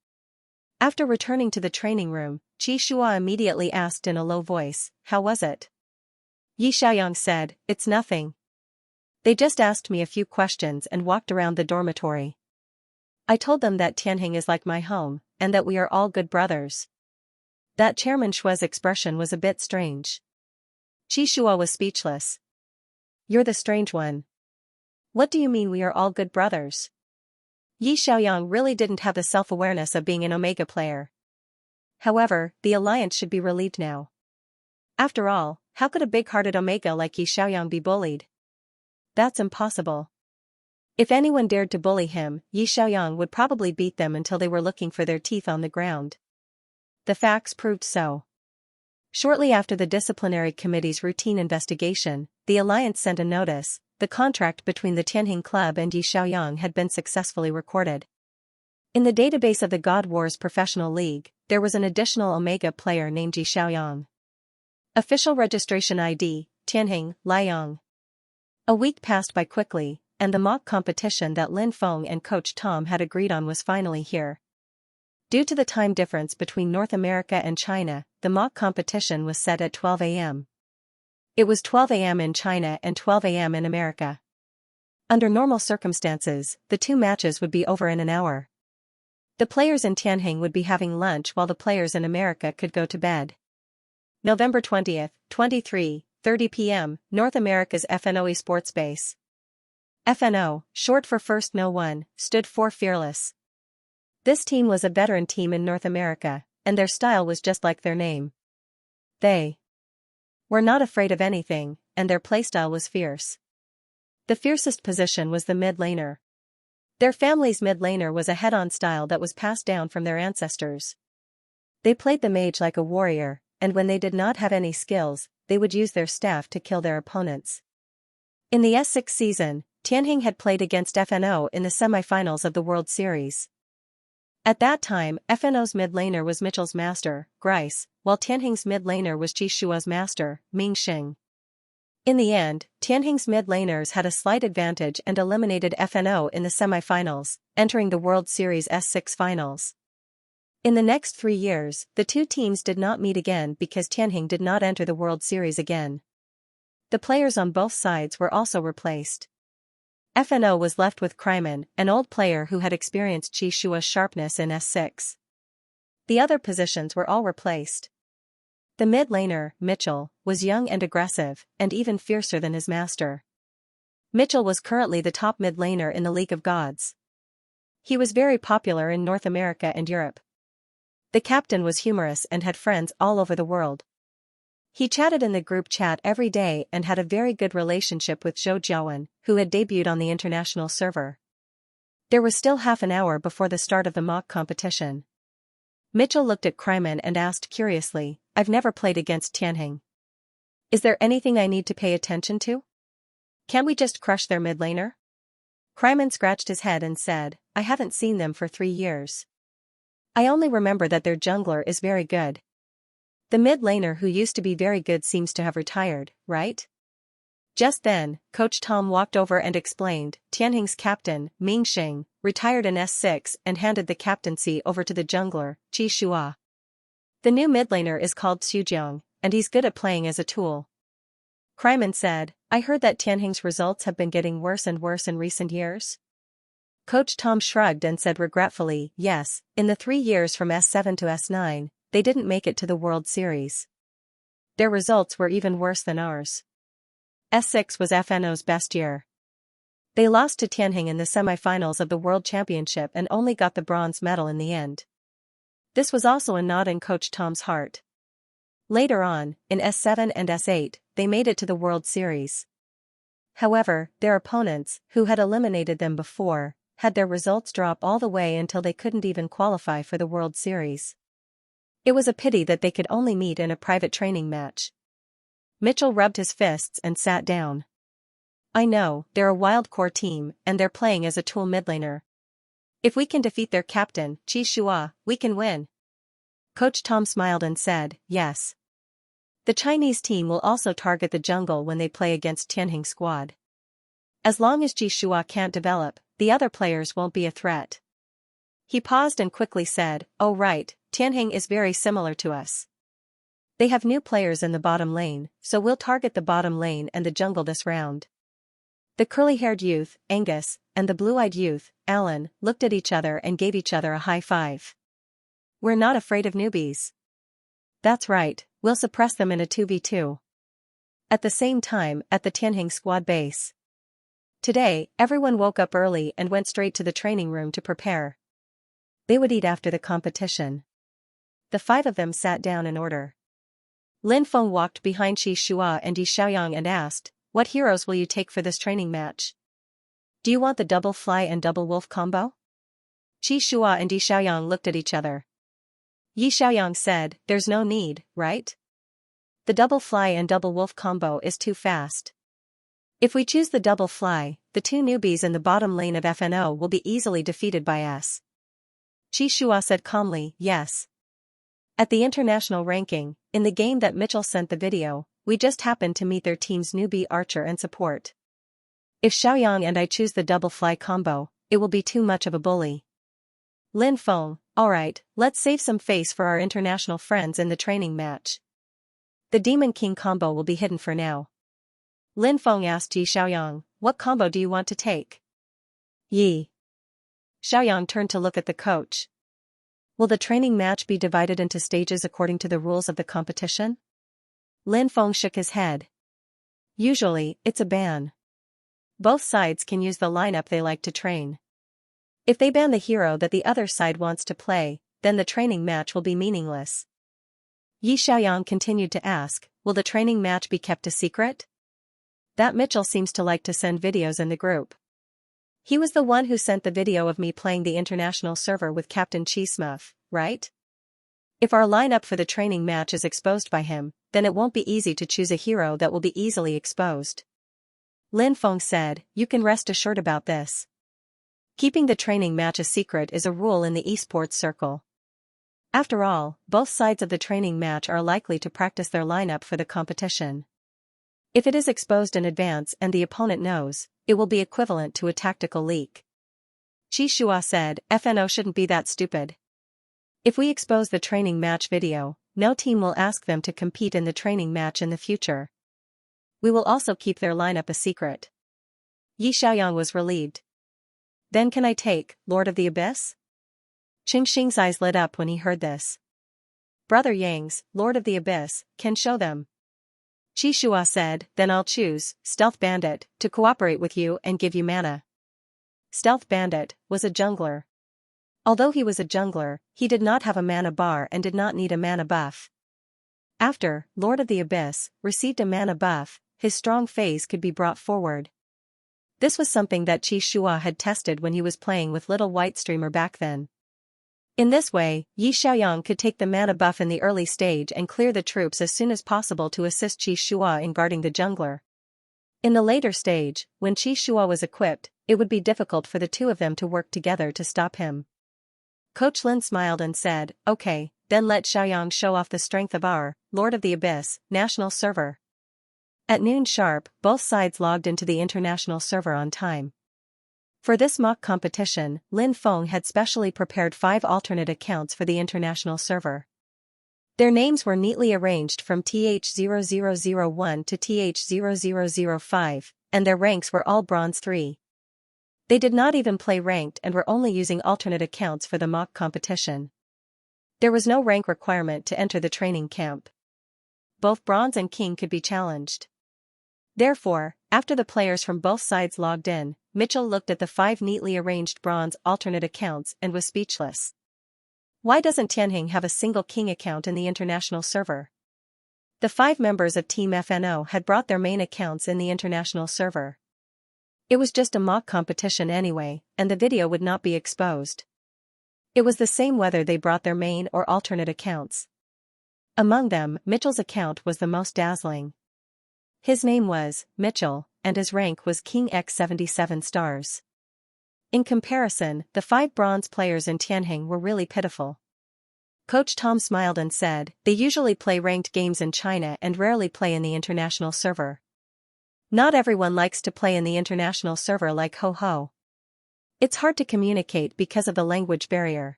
After returning to the training room, Qi Shuo immediately asked in a low voice, how was it? Yi Xiaoyang said, it's nothing. They just asked me a few questions and walked around the dormitory. I told them that Tianheng is like my home, and that we are all good brothers. That Chairman Shue's expression was a bit strange. Qi Shuo was speechless. You're the strange one. What do you mean we are all good brothers? Yi Xiaoyang really didn't have the self-awareness of being an Omega player. However, the Alliance should be relieved now. After all, how could a big-hearted Omega like Yi Xiaoyang be bullied? That's impossible. If anyone dared to bully him, Yi Xiaoyang would probably beat them until they were looking for their teeth on the ground. The facts proved so. Shortly after the disciplinary committee's routine investigation, the Alliance sent a notice. The contract between the Tianheng Club and Yi Xiaoyang had been successfully recorded. In the database of the God Wars Professional League, there was an additional Omega player named Yi Xiaoyang. Official registration ID, Tianheng, Liang. A week passed by quickly, and the mock competition that Lin Feng and Coach Tom had agreed on was finally here. Due to the time difference between North America and China, the mock competition was set at 12 a.m. It was 12 a.m. in China and 12 a.m. in America. Under normal circumstances, the two matches would be over in an hour. The players in Tianheng would be having lunch while the players in America could go to bed. November 20th, 23:30 p.m., North America's FNO Sports Base. FNO, short for First No One, stood for Fearless. This team was a veteran team in North America, and their style was just like their name. They were not afraid of anything, and their playstyle was fierce. The fiercest position was the mid laner. Their family's mid laner was a head-on style that was passed down from their ancestors. They played the mage like a warrior, and when they did not have any skills, they would use their staff to kill their opponents. In the S6 season, Tianheng had played against FNO in the semi-finals of the World Series. At that time, FNO's mid laner was Mitchell's master, Grice, while Tianheng's mid laner was Qi Shuo's master, Ming Xing. In the end, Tianheng's mid laners had a slight advantage and eliminated FNO in the semi-finals, entering the World Series S6 finals. In the next 3 years, the two teams did not meet again because Tianheng did not enter the World Series again. The players on both sides were also replaced. FNO was left with Kryman, an old player who had experienced Qi Shuo's sharpness in S6. The other positions were all replaced. The mid laner, Mitchell, was young and aggressive, and even fiercer than his master. Mitchell was currently the top mid laner in the League of Gods. He was very popular in North America and Europe. The captain was humorous and had friends all over the world. He chatted in the group chat every day and had a very good relationship with Zhou Jiawen, who had debuted on the international server. There was still half an hour before the start of the mock competition. Mitchell looked at Kryman and asked curiously, I've never played against Tianheng. Is there anything I need to pay attention to? Can't we just crush their mid laner? Kryman scratched his head and said, I haven't seen them for 3 years. I only remember that their jungler is very good. The mid laner who used to be very good seems to have retired, right? Just then, Coach Tom walked over and explained, Tianheng's captain, Ming Xing, retired in S6 and handed the captaincy over to the jungler, Qi Shua. The new mid laner is called Xujiang, and he's good at playing as a tool. Kryman said, I heard that Tianheng's results have been getting worse and worse in recent years. Coach Tom shrugged and said regretfully, yes, in the 3 years from S7 to S9, they didn't make it to the World Series. Their results were even worse than ours. S6 was FNO's best year. They lost to Tianheng in the semifinals of the World Championship and only got the bronze medal in the end. This was also a knot in Coach Tom's heart. Later on, in S7 and S8, they made it to the World Series. However, their opponents, who had eliminated them before, had their results drop all the way until they couldn't even qualify for the World Series. It was a pity that they could only meet in a private training match. Mitchell rubbed his fists and sat down. I know, they're a wild core team, and they're playing as a tool mid laner. If we can defeat their captain, Qi Shua, we can win. Coach Tom smiled and said, yes. The Chinese team will also target the jungle when they play against Tianheng squad. As long as Qi Shua can't develop, the other players won't be a threat. He paused and quickly said, oh right, Tianheng is very similar to us. They have new players in the bottom lane, so we'll target the bottom lane and the jungle this round. The curly-haired youth, Angus, and the blue-eyed youth, Alan, looked at each other and gave each other a high five. We're not afraid of newbies. That's right, we'll suppress them in a 2v2. At the same time, at the Tianheng squad base. Today, everyone woke up early and went straight to the training room to prepare. They would eat after the competition. The 5 of them sat down in order. Lin Feng walked behind Qi Shua and Yi Xiaoyang and asked, what heroes will you take for this training match? Do you want the double fly and double wolf combo? Qi Shua and Yi Xiaoyang looked at each other. Yi Xiaoyang said, there's no need, right? The double fly and double wolf combo is too fast. If we choose the double fly, the 2 newbies in the bottom lane of FNO will be easily defeated by us. Qi Shua said calmly, yes. At the international ranking, in the game that Mitchell sent the video, we just happened to meet their team's newbie archer and support. If Xiaoyang and I choose the double fly combo, it will be too much of a bully. Lin Feng, alright, let's save some face for our international friends in the training match. The Demon King combo will be hidden for now. Lin Feng asked Yi Xiaoyang, what combo do you want to take? Yi. Xiaoyang turned to look at the coach. Will the training match be divided into stages according to the rules of the competition? Lin Feng shook his head. Usually, it's a ban. Both sides can use the lineup they like to train. If they ban the hero that the other side wants to play, then the training match will be meaningless. Yi Xiaoyang continued to ask, will the training match be kept a secret? That Mitchell seems to like to send videos in the group. He was the one who sent the video of me playing the international server with Captain Cheesmuff, right? If our lineup for the training match is exposed by him, then it won't be easy to choose a hero that will be easily exposed. Lin Feng said, you can rest assured about this. Keeping the training match a secret is a rule in the esports circle. After all, both sides of the training match are likely to practice their lineup for the competition. If it is exposed in advance and the opponent knows, it will be equivalent to a tactical leak. Qi Shua said, FNO shouldn't be that stupid. If we expose the training match video, no team will ask them to compete in the training match in the future. We will also keep their lineup a secret. Yi Xiaoyang was relieved. Then can I take Lord of the Abyss? Qing Xing's eyes lit up when he heard this. Brother Yang's Lord of the Abyss can show them. Qi Shua said, then I'll choose Stealth Bandit to cooperate with you and give you mana. Stealth Bandit was a jungler. Although he was a jungler, he did not have a mana bar and did not need a mana buff. After Lord of the Abyss received a mana buff, his strong phase could be brought forward. This was something that Qi Shua had tested when he was playing with Little White Streamer back then. In this way, Yi Xiaoyang could take the mana buff in the early stage and clear the troops as soon as possible to assist Qi Shua in guarding the jungler. In the later stage, when Qi Shua was equipped, it would be difficult for the 2 of them to work together to stop him. Coach Lin smiled and said, okay, then let Xiaoyang show off the strength of our Lord of the Abyss national server. At noon sharp, both sides logged into the international server on time. For this mock competition, Lin Feng had specially prepared 5 alternate accounts for the international server. Their names were neatly arranged from TH0001 to TH0005, and their ranks were all Bronze 3. They did not even play ranked and were only using alternate accounts for the mock competition. There was no rank requirement to enter the training camp. Both Bronze and King could be challenged. Therefore, after the players from both sides logged in, Mitchell looked at the 5 neatly arranged Bronze alternate accounts and was speechless. Why doesn't Tianheng have a single King account in the international server? The 5 members of Team FNO had brought their main accounts in the international server. It was just a mock competition anyway, and the video would not be exposed. It was the same whether they brought their main or alternate accounts. Among them, Mitchell's account was the most dazzling. His name was Mitchell, and his rank was King X 77 stars. In comparison, the 5 bronze players in Tianheng were really pitiful. Coach Tom smiled and said, they usually play ranked games in China and rarely play in the international server. Not everyone likes to play in the international server like Ho-Ho. It's hard to communicate because of the language barrier.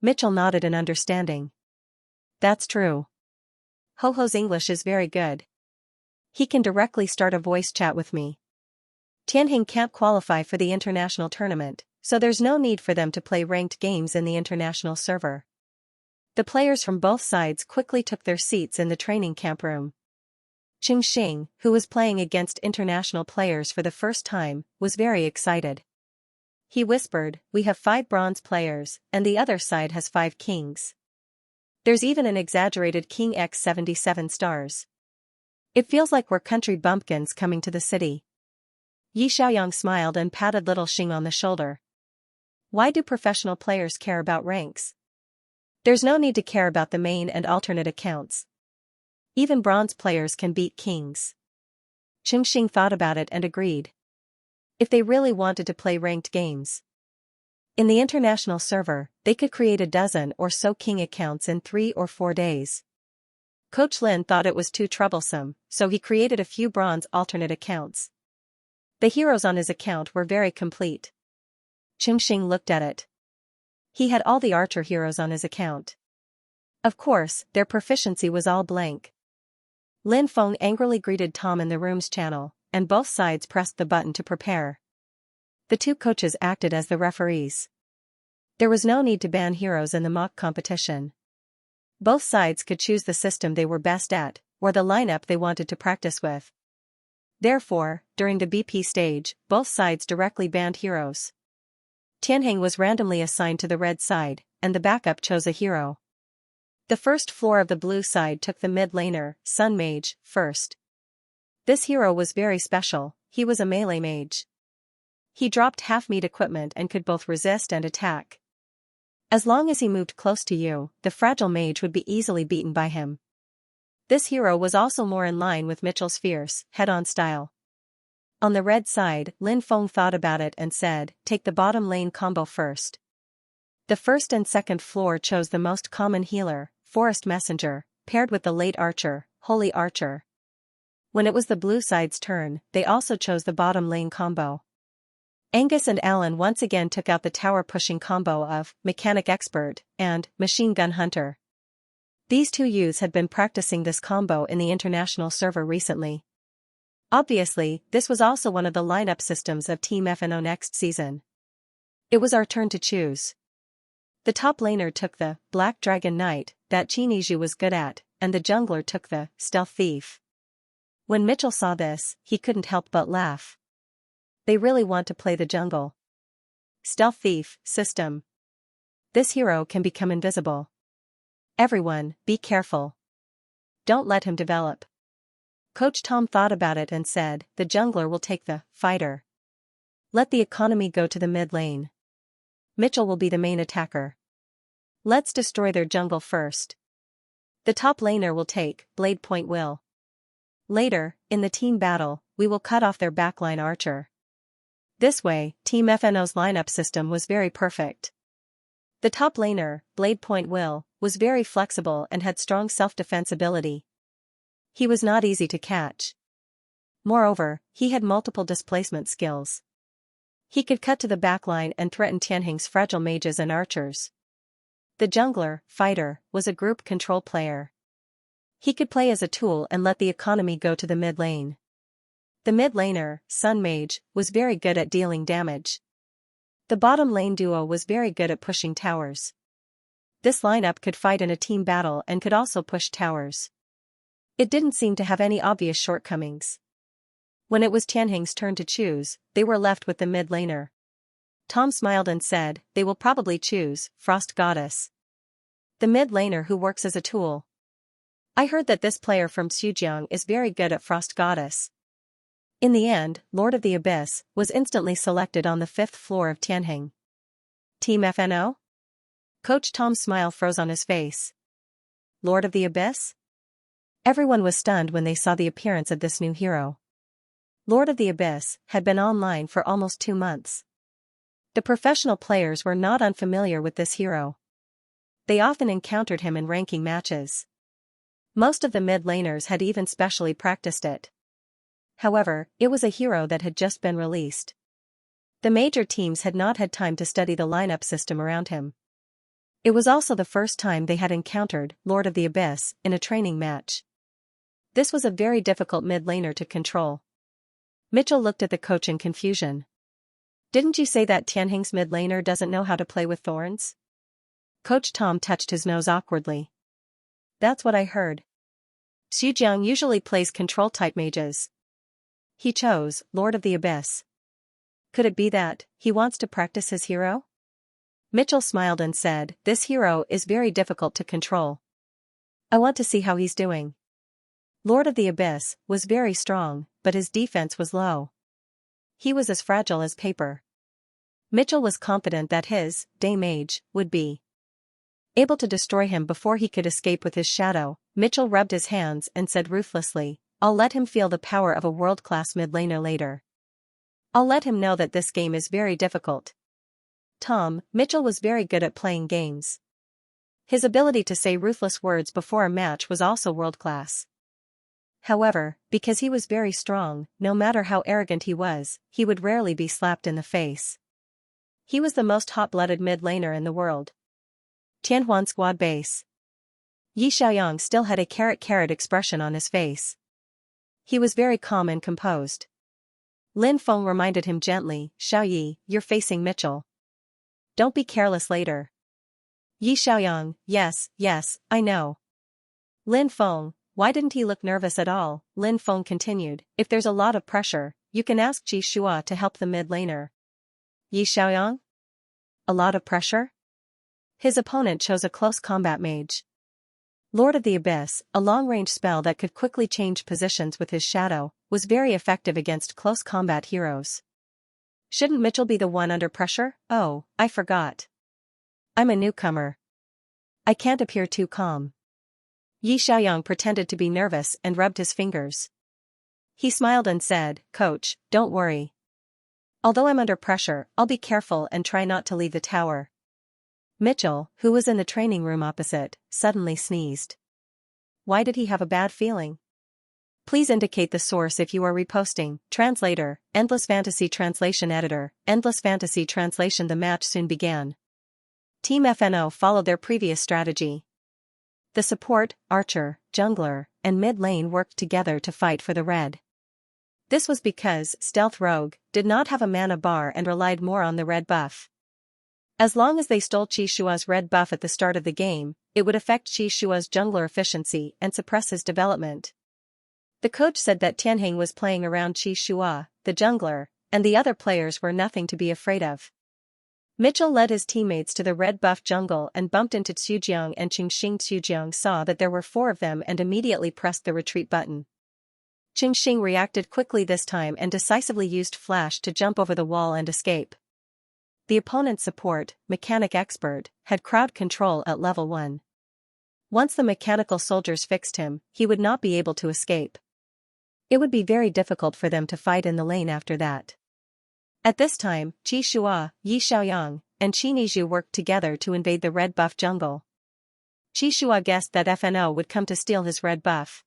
Mitchell nodded in understanding. That's true. Ho-Ho's English is very good. He can directly start a voice chat with me. Tianheng can't qualify for the international tournament, so there's no need for them to play ranked games in the international server. The players from both sides quickly took their seats in the training camp room. Xianxia, who was playing against international players for the first time, was very excited. He whispered, we have 5 bronze players, and the other side has 5 kings. There's even an exaggerated King X 77 stars. It feels like we're country bumpkins coming to the city. Yi Xiaoyang smiled and patted little Xing on the shoulder. Why do professional players care about ranks? There's no need to care about the main and alternate accounts. Even bronze players can beat kings. Xianxia thought about it and agreed. If they really wanted to play ranked games in the international server, they could create a dozen or so king accounts in 3 or 4 days. Coach Lin thought it was too troublesome, so he created a few bronze alternate accounts. The heroes on his account were very complete. Xianxia looked at it. He had all the archer heroes on his account. Of course, their proficiency was all blank. Lin Feng angrily greeted Tom in the room's channel, and both sides pressed the button to prepare. The 2 coaches acted as the referees. There was no need to ban heroes in the mock competition. Both sides could choose the system they were best at, or the lineup they wanted to practice with. Therefore, during the BP stage, both sides directly banned heroes. Tianheng was randomly assigned to the red side, and the backup chose a hero. The first floor of the blue side took the mid laner, Sun Mage, first. This hero was very special, he was a melee mage. He dropped half-meat equipment and could both resist and attack. As long as he moved close to you, the fragile mage would be easily beaten by him. This hero was also more in line with Mitchell's fierce, head-on style. On the red side, Lin Feng thought about it and said, take the bottom lane combo first. The first and second floor chose the most common healer, Forest Messenger, paired with the late archer, Holy Archer. When it was the blue side's turn, they also chose the bottom lane combo. Angus and Alan once again took out the tower-pushing combo of Mechanic Expert and Machine Gun Hunter. These 2 youths had been practicing this combo in the international server recently. Obviously, this was also one of the lineup systems of Team FNO next season. It was our turn to choose. The top laner took the Black Dragon Knight that Chiniju was good at, and the jungler took the Stealth Thief. When Mitchell saw this, he couldn't help but laugh. They really want to play the jungle. Stealth Thief system. This hero can become invisible. Everyone, be careful. Don't let him develop. Coach Tom thought about it and said, the jungler will take the fighter. Let the economy go to the mid lane. Mitchell will be the main attacker. Let's destroy their jungle first. The top laner will take Blade Point Will. Later, in the team battle, we will cut off their backline archer. This way, Team FNO's lineup system was very perfect. The top laner, Blade Point Will, was very flexible and had strong self-defense ability. He was not easy to catch. Moreover, he had multiple displacement skills. He could cut to the backline and threaten Tianheng's fragile mages and archers. The jungler, Fighter, was a group control player. He could play as a tool and let the economy go to the mid lane. The mid laner, Sun Mage, was very good at dealing damage. The bottom lane duo was very good at pushing towers. This lineup could fight in a team battle and could also push towers. It didn't seem to have any obvious shortcomings. When it was Tianheng's turn to choose, they were left with the mid laner. Tom smiled and said, "They will probably choose Frost Goddess. The mid laner who works as a tool. I heard that this player from Xuzhang is very good at Frost Goddess." In the end, Lord of the Abyss was instantly selected on the 5th floor of Tianheng. Team FNO? Coach Tom's smile froze on his face. Lord of the Abyss? Everyone was stunned when they saw the appearance of this new hero. Lord of the Abyss had been online for almost 2 months. The professional players were not unfamiliar with this hero. They often encountered him in ranking matches. Most of the mid laners had even specially practiced it. However, it was a hero that had just been released. The major teams had not had time to study the lineup system around him. It was also the first time they had encountered Lord of the Abyss in a training match. This was a very difficult mid laner to control. Mitchell looked at the coach in confusion. "Didn't you say that Tianheng's mid laner doesn't know how to play with thorns?" Coach Tom touched his nose awkwardly. "That's what I heard. Xuzhang usually plays control-type mages. He chose Lord of the Abyss. Could it be that he wants to practice his hero?" Mitchell smiled and said, "This hero is very difficult to control. I want to see how he's doing." Lord of the Abyss was very strong, but his defense was low. He was as fragile as paper. Mitchell was confident that his Day Mage would be able to destroy him before he could escape with his shadow. Mitchell rubbed his hands and said ruthlessly, "I'll let him feel the power of a world-class mid laner later. I'll let him know that this game is very difficult." Mitchell was very good at playing games. His ability to say ruthless words before a match was also world-class. However, because he was very strong, no matter how arrogant he would rarely be slapped in the face. He was the most hot-blooded mid laner in the world. Tianhuan squad base. Yi Xiaoyang still had a carrot expression on his face. He was very calm and composed. Lin Feng reminded him gently, "Xiao Yi, you're facing Mitchell. Don't be careless later." Yi Xiaoyang, yes, I know." Lin Feng, why didn't he look nervous at all? Lin Feng continued, "If there's a lot of pressure, you can ask Ji Shua to help the mid laner." Yi Xiaoyang? A lot of pressure? His opponent chose a close combat mage. Lord of the Abyss, a long-range spell that could quickly change positions with his shadow, was very effective against close combat heroes. Shouldn't Mitchell be the one under pressure? Oh, I forgot. I'm a newcomer. I can't appear too calm. Yi Xiaoyang pretended to be nervous and rubbed his fingers. He smiled and said, "Coach, don't worry. Although I'm under pressure, I'll be careful and try not to leave the tower." Mitchell, who was in the training room opposite, suddenly sneezed. Why did he have a bad feeling? Please indicate the source if you are reposting. Translator, Endless Fantasy Translation Editor, Endless Fantasy Translation. The match soon began. Team FNO followed their previous strategy. The support, archer, jungler, and mid lane worked together to fight for the red. This was because Stealth Rogue did not have a mana bar and relied more on the red buff. As long as they stole Qi Shua's red buff at the start of the game, it would affect Qi Shua's jungler efficiency and suppress his development. The coach said that Tianheng was playing around Qi Shua, the jungler, and the other players were nothing to be afraid of. Mitchell led his teammates to the red buff jungle and bumped into Xuzhang and Qingxing. Xuzhang saw that there were 4 of them and immediately pressed the retreat button. Qingxing reacted quickly this time and decisively used flash to jump over the wall and escape. The opponent's support, mechanic expert, had crowd control at level 1. Once the mechanical soldiers fixed him, he would not be able to escape. It would be very difficult for them to fight in the lane after that. At this time, Qi Shua, Yi Xiaoyang, and Xianxia worked together to invade the red buff jungle. Qixua guessed that FNO would come to steal his red buff.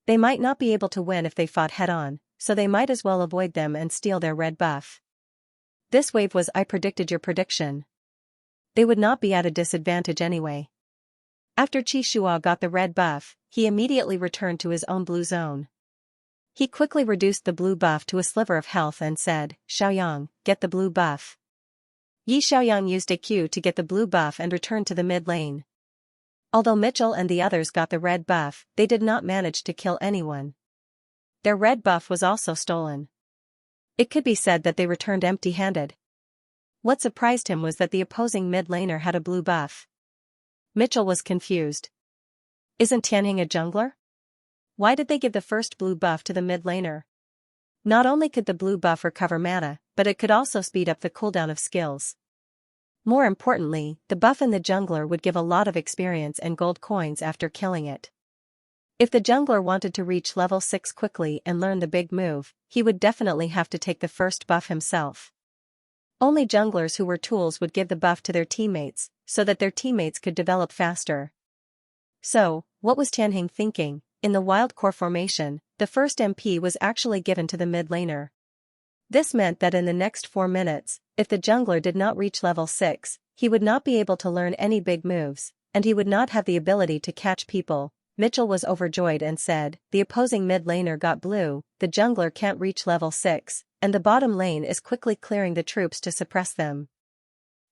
They might not be able to win if they fought head-on, so they might as well avoid them and steal their red buff. This wave was I predicted your prediction. They would not be at a disadvantage anyway. After Qixua got the red buff, he immediately returned to his own blue zone. He quickly reduced the blue buff to a sliver of health and said, Xiaoyang, get the blue buff. Yi Xiaoyang used a Q to get the blue buff and returned to the mid lane. Although Mitchell and the others got the red buff, they did not manage to kill anyone. Their red buff was also stolen. It could be said that they returned empty-handed. What surprised him was that the opposing mid laner had a blue buff. Mitchell was confused. Isn't Tianheng a jungler? Why did they give the first blue buff to the mid laner? Not only could the blue buff recover mana, but it could also speed up the cooldown of skills. More importantly, the buff in the jungler would give a lot of experience and gold coins after killing it. If the jungler wanted to reach level 6 quickly and learn the big move, he would definitely have to take the first buff himself. Only junglers who were tools would give the buff to their teammates, so that their teammates could develop faster. So, what was Tianheng thinking? In the wild core formation, the first MP was actually given to the mid laner. This meant that in the next 4 minutes, if the jungler did not reach level 6, he would not be able to learn any big moves, and he would not have the ability to catch people. Mitchell was overjoyed and said, the opposing mid laner got blue, the jungler can't reach level 6, and the bottom lane is quickly clearing the troops to suppress them.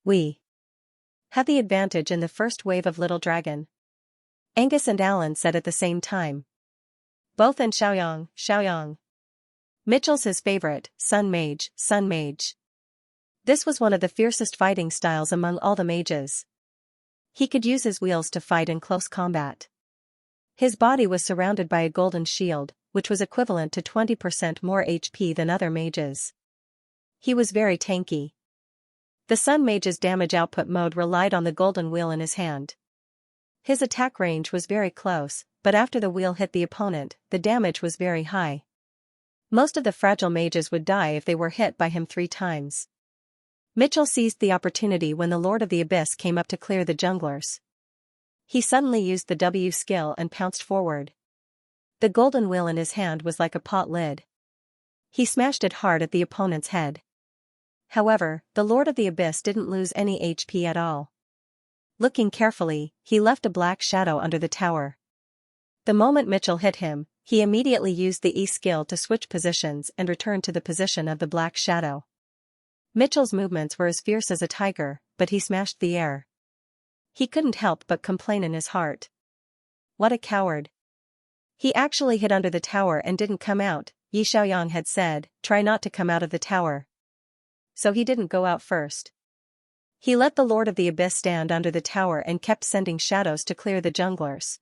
We had the advantage in the first wave of Little Dragon. Angus and Alan said at the same time. Both and Xiaoyang. Mitchell's his favorite, Sun Mage. This was one of the fiercest fighting styles among all the mages. He could use his wheels to fight in close combat. His body was surrounded by a golden shield, which was equivalent to 20% more HP than other mages. He was very tanky. The Sun Mage's damage output mode relied on the golden wheel in his hand. His attack range was very close, but after the wheel hit the opponent, the damage was very high. Most of the fragile mages would die if they were hit by him 3 times. Mitchell seized the opportunity when the Lord of the Abyss came up to clear the junglers. He suddenly used the W skill and pounced forward. The golden wheel in his hand was like a pot lid. He smashed it hard at the opponent's head. However, the Lord of the Abyss didn't lose any HP at all. Looking carefully, he left a black shadow under the tower. The moment Mitchell hit him, he immediately used the E skill to switch positions and return to the position of the black shadow. Mitchell's movements were as fierce as a tiger, but he smashed the air. He couldn't help but complain in his heart. What a coward. He actually hid under the tower and didn't come out. Yi Xiaoyang had said, try not to come out of the tower. So he didn't go out first. He let the Lord of the Abyss stand under the tower and kept sending shadows to clear the junglers.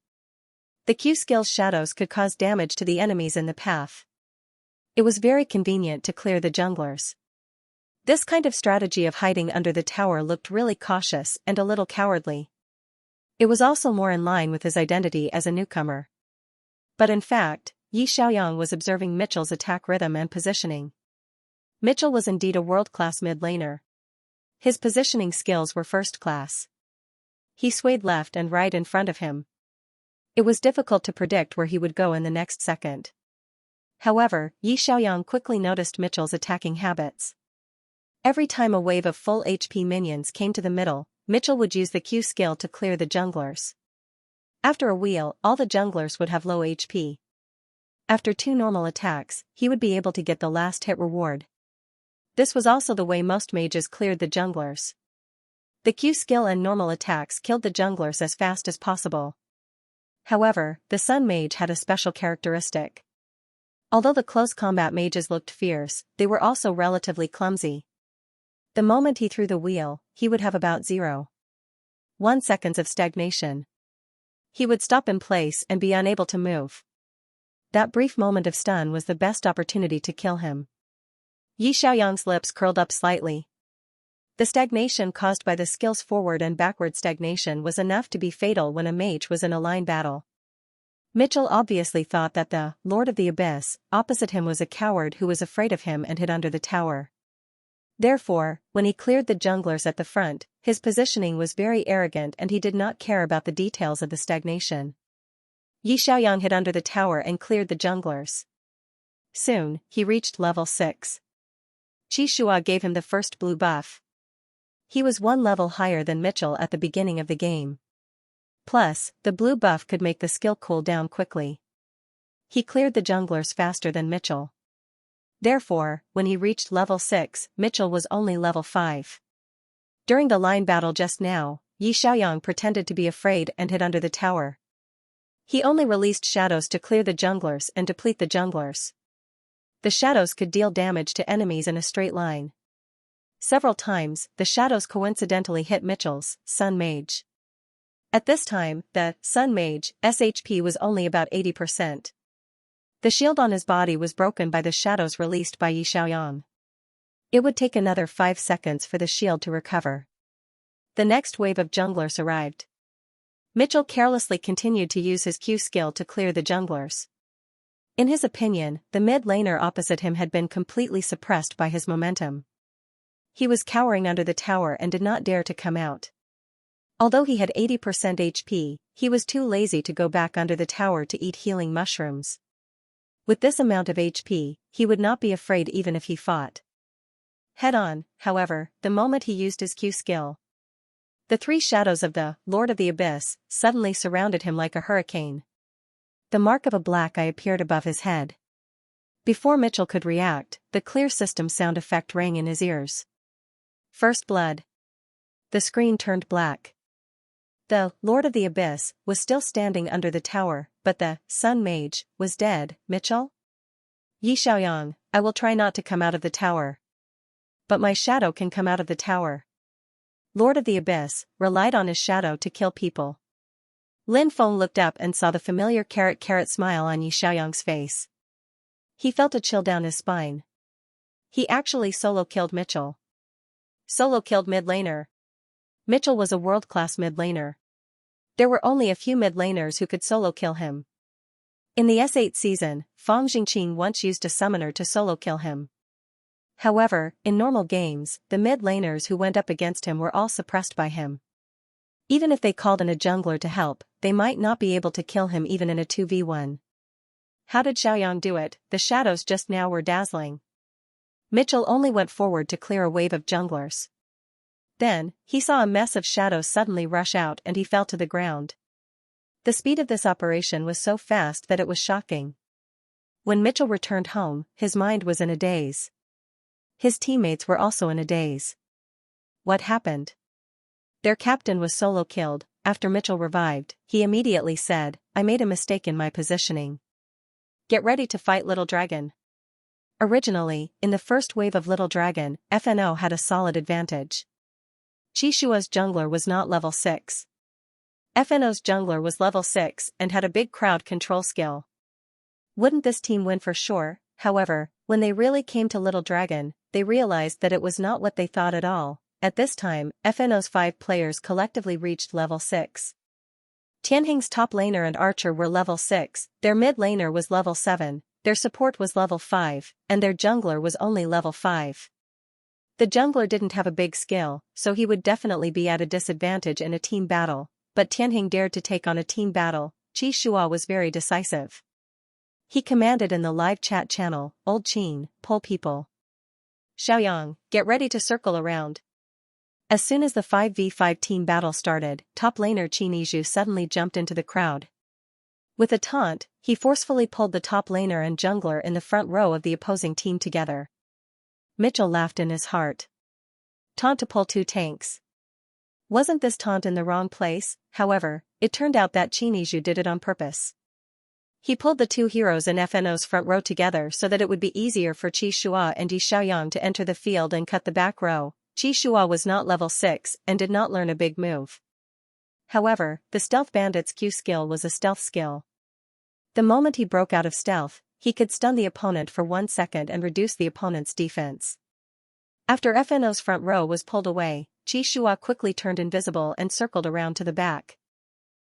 The Q skill's shadows could cause damage to the enemies in the path. It was very convenient to clear the junglers. This kind of strategy of hiding under the tower looked really cautious and a little cowardly. It was also more in line with his identity as a newcomer. But in fact, Yi Xiaoyang was observing Mitchell's attack rhythm and positioning. Mitchell was indeed a world-class mid laner. His positioning skills were first class. He swayed left and right in front of him. It was difficult to predict where he would go in the next second. However, Yi Xiaoyang quickly noticed Mitchell's attacking habits. Every time a wave of full HP minions came to the middle, Mitchell would use the Q skill to clear the junglers. After a wheel, all the junglers would have low HP. After 2 normal attacks, he would be able to get the last hit reward. This was also the way most mages cleared the junglers. The Q skill and normal attacks killed the junglers as fast as possible. However, the Sun Mage had a special characteristic. Although the close combat mages looked fierce, they were also relatively clumsy. The moment he threw the wheel, he would have about 0.1 seconds of stagnation. He would stop in place and be unable to move. That brief moment of stun was the best opportunity to kill him. Yi Xiaoyang's lips curled up slightly. The stagnation caused by the skill's forward and backward stagnation was enough to be fatal when a mage was in a line battle. Mitchell obviously thought that the Lord of the Abyss opposite him was a coward who was afraid of him and hid under the tower. Therefore, when he cleared the junglers at the front, his positioning was very arrogant and he did not care about the details of the stagnation. Xiaoyang hid under the tower and cleared the junglers. Soon, he reached level 6. Qixua gave him the first blue buff. He was one level higher than Mitchell at the beginning of the game. Plus, the blue buff could make the skill cool down quickly. He cleared the junglers faster than Mitchell. Therefore, when he reached level 6, Mitchell was only level 5. During the line battle just now, Xiaoyang pretended to be afraid and hid under the tower. He only released shadows to clear the junglers and deplete the junglers. The shadows could deal damage to enemies in a straight line. Several times, the shadows coincidentally hit Mitchell's Sun Mage. At this time, the Sun Mage's HP was only about 80%. The shield on his body was broken by the shadows released by Xiaoyang. It would take another 5 seconds for the shield to recover. The next wave of junglers arrived. Mitchell carelessly continued to use his Q skill to clear the junglers. In his opinion, the mid laner opposite him had been completely suppressed by his momentum. He was cowering under the tower and did not dare to come out. Although he had 80% HP, he was too lazy to go back under the tower to eat healing mushrooms. With this amount of HP, he would not be afraid even if he fought head-on, however, the moment he used his Q skill. The 3 shadows of the Lord of the Abyss suddenly surrounded him like a hurricane. The mark of a black eye appeared above his head. Before Mitchell could react, the clear system sound effect rang in his ears. First blood. The screen turned black. The Lord of the Abyss was still standing under the tower, but the Sun Mage was dead. Mitchell? Xiaoyang, I will try not to come out of the tower. But my shadow can come out of the tower. Lord of the Abyss relied on his shadow to kill people. Lin Feng looked up and saw the familiar carrot smile on Xiaoyang's face. He felt a chill down his spine. He actually solo killed Mitchell. Solo killed mid laner. Mitchell was a world-class mid laner. There were only a few mid laners who could solo kill him. In the S8 season, Fang Jingqing once used a summoner to solo kill him. However, in normal games, the mid laners who went up against him were all suppressed by him. Even if they called in a jungler to help, they might not be able to kill him even in a 2v1. How did Xiaoyang do it? The shadows just now were dazzling. Mitchell only went forward to clear a wave of junglers. Then, he saw a mess of shadows suddenly rush out and he fell to the ground. The speed of this operation was so fast that it was shocking. When Mitchell returned home, his mind was in a daze. His teammates were also in a daze. What happened? Their captain was solo killed. After Mitchell revived, he immediately said, I made a mistake in my positioning. Get ready to fight Little Dragon. Originally, in the first wave of Little Dragon, FNO had a solid advantage. Qixua's jungler was not level 6. FNO's jungler was level 6 and had a big crowd control skill. Wouldn't this team win for sure? However, when they really came to Little Dragon, they realized that it was not what they thought at all. At this time, FNO's 5 players collectively reached level 6. Tianheng's top laner and archer were level 6, their mid laner was level 7, their support was level 5, and their jungler was only level 5. The jungler didn't have a big skill, so he would definitely be at a disadvantage in a team battle, but Tianheng dared to take on a team battle. Qixua was very decisive. He commanded in the live chat channel, Old Qin, pull people. Xiaoyang, get ready to circle around. As soon as the 5v5 team battle started, top laner Qin Yizhu suddenly jumped into the crowd. With a taunt, he forcefully pulled the top laner and jungler in the front row of the opposing team together. Mitchell laughed in his heart. Taunt to pull 2 tanks. Wasn't this taunt in the wrong place? However, it turned out that Qin Yizhu did it on purpose. He pulled the 2 heroes in FNO's front row together so that it would be easier for Qixua and Xiaoyang to enter the field and cut the back row. Qixua was not level 6 and did not learn a big move. However, the stealth bandit's Q skill was a stealth skill. The moment he broke out of stealth, he could stun the opponent for 1 second and reduce the opponent's defense. After FNO's front row was pulled away, Qixua quickly turned invisible and circled around to the back.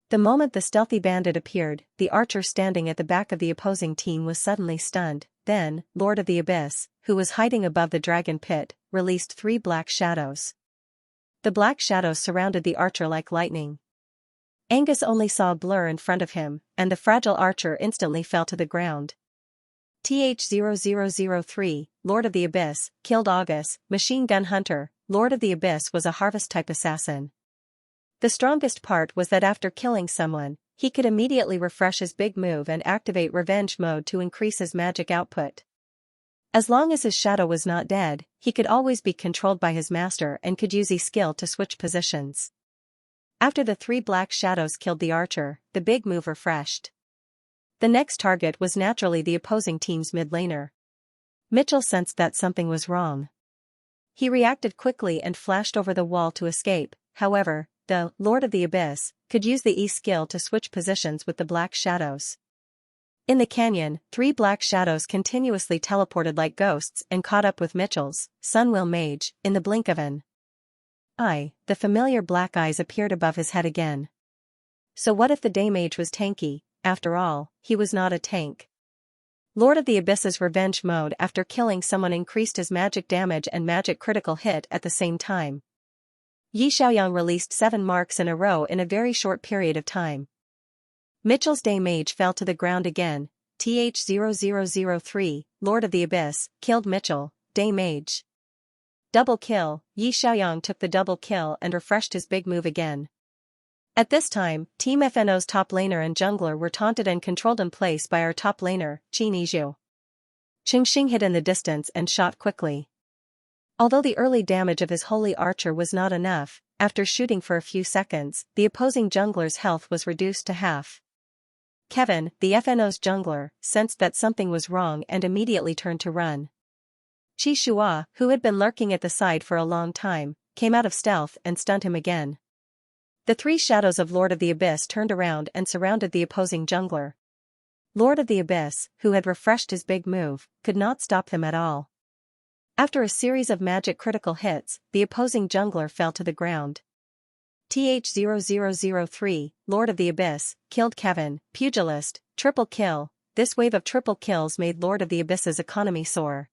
The moment the stealthy bandit appeared, the archer standing at the back of the opposing team was suddenly stunned. Then, Lord of the Abyss, who was hiding above the dragon pit, released 3 black shadows. The black shadows surrounded the archer like lightning. Angus only saw a blur in front of him, and the fragile archer instantly fell to the ground. TH-0003, Lord of the Abyss, killed August, Machine Gun Hunter. Lord of the Abyss was a harvest-type assassin. The strongest part was that after killing someone, he could immediately refresh his big move and activate revenge mode to increase his magic output. As long as his shadow was not dead, he could always be controlled by his master and could use his skill to switch positions. After the 3 black shadows killed the archer, the big move refreshed. The next target was naturally the opposing team's mid laner. Mitchell sensed that something was wrong. He reacted quickly and flashed over the wall to escape. However, the Lord of the Abyss could use the E skill to switch positions with the black shadows. In the canyon, 3 black shadows continuously teleported like ghosts and caught up with Mitchell's Sunwheel Mage in the blink of an eye. The familiar black eyes appeared above his head again. So what if the Daymage was tanky? After all, he was not a tank. Lord of the Abyss's revenge mode after killing someone increased his magic damage and magic critical hit at the same time. Xianxia released 7 marks in a row in a very short period of time. Mitchell's Daymage fell to the ground again. TH-0003, Lord of the Abyss, killed Mitchell, Daymage. Double kill. Xianxia took the double kill and refreshed his big move again. At this time, Team FNO's top laner and jungler were taunted and controlled in place by our top laner, Xianxia. Xianxia hid in the distance and shot quickly. Although the early damage of his holy archer was not enough, after shooting for a few seconds, the opposing jungler's health was reduced to half. Kevin, the FNO's jungler, sensed that something was wrong and immediately turned to run. Qi Shua, who had been lurking at the side for a long time, came out of stealth and stunned him again. The 3 shadows of Lord of the Abyss turned around and surrounded the opposing jungler. Lord of the Abyss, who had refreshed his big move, could not stop them at all. After a series of magic critical hits, the opposing jungler fell to the ground. TH-0003, Lord of the Abyss, killed Kevin, Pugilist, triple kill. This wave of triple kills made Lord of the Abyss's economy soar.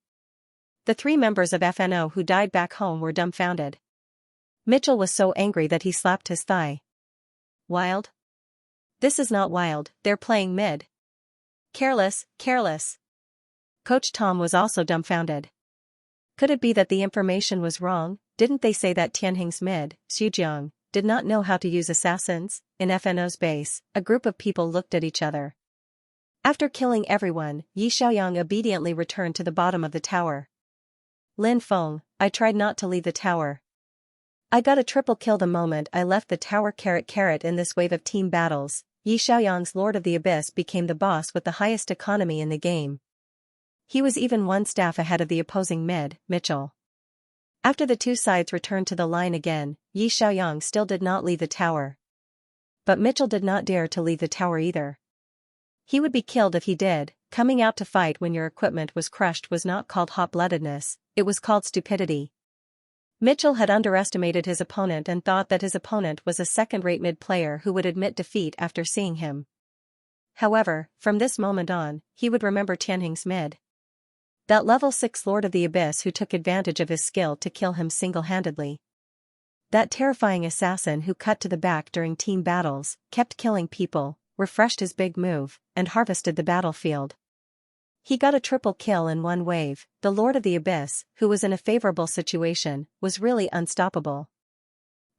The 3 members of FNO who died back home were dumbfounded. Mitchell was so angry that he slapped his thigh. Wild? This is not wild, they're playing mid. Careless, careless. Coach Tom was also dumbfounded. Could it be that the information was wrong? Didn't they say that Tianheng's mid, Xujiang, did not know how to use assassins? In FNO's base, a group of people looked at each other. After killing everyone, Xianxia obediently returned to the bottom of the tower. Lin Feng, I tried not to leave the tower. I got a triple kill the moment I left the tower. In this wave of team battles, Xianxia's Lord of the Abyss became the boss with the highest economy in the game. He was even 1 staff ahead of the opposing mid, Mitchell. After the 2 sides returned to the line again, Xianxia still did not leave the tower. But Mitchell did not dare to leave the tower either. He would be killed if he did. Coming out to fight when your equipment was crushed was not called hot-bloodedness, it was called stupidity. Mitchell had underestimated his opponent and thought that his opponent was a second-rate mid player who would admit defeat after seeing him. However, from this moment on, he would remember Tianheng's mid. That level 6 Lord of the Abyss who took advantage of his skill to kill him single-handedly. That terrifying assassin who cut to the back during team battles, kept killing people, refreshed his big move, and harvested the battlefield. He got a triple kill in one wave. The Lord of the Abyss, who was in a favorable situation, was really unstoppable.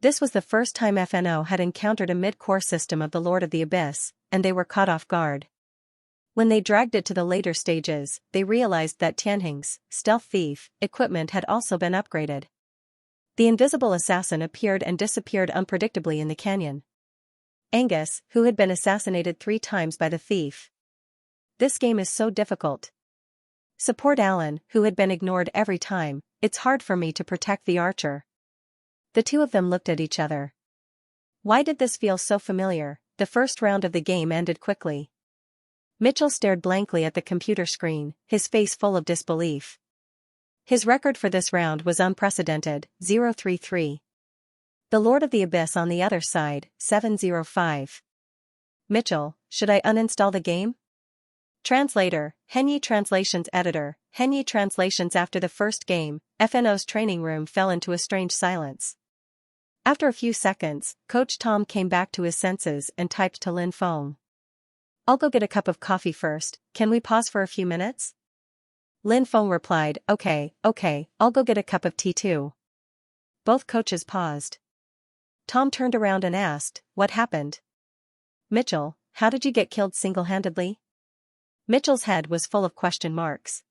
This was the first time FNO had encountered a mid-core system of the Lord of the Abyss, and they were caught off guard. When they dragged it to the later stages, they realized that Tianheng's stealth thief equipment had also been upgraded. The invisible assassin appeared and disappeared unpredictably in the canyon. Angus, who had been assassinated 3 times by the thief. This game is so difficult. Support Alan, who had been ignored every time. It's hard for me to protect the archer. The 2 of them looked at each other. Why did this feel so familiar? The first round of the game ended quickly. Mitchell stared blankly at the computer screen, his face full of disbelief. His record for this round was unprecedented, 0-3-3. The Lord of the Abyss on the other side, 7-0-5. Mitchell, should I uninstall the game? Translator, Henyi Translations Editor, Henyi Translations. After the first game, FNO's training room fell into a strange silence. After a few seconds, Coach Tom came back to his senses and typed to Lin Feng. "I'll go get a cup of coffee first, can we pause for a few minutes?" Lin Feng replied, okay, I'll go get a cup of tea too." Both coaches paused. Tom turned around and asked, "What happened?" "Mitchell, how did you get killed single-handedly?" Mitchell's head was full of question marks.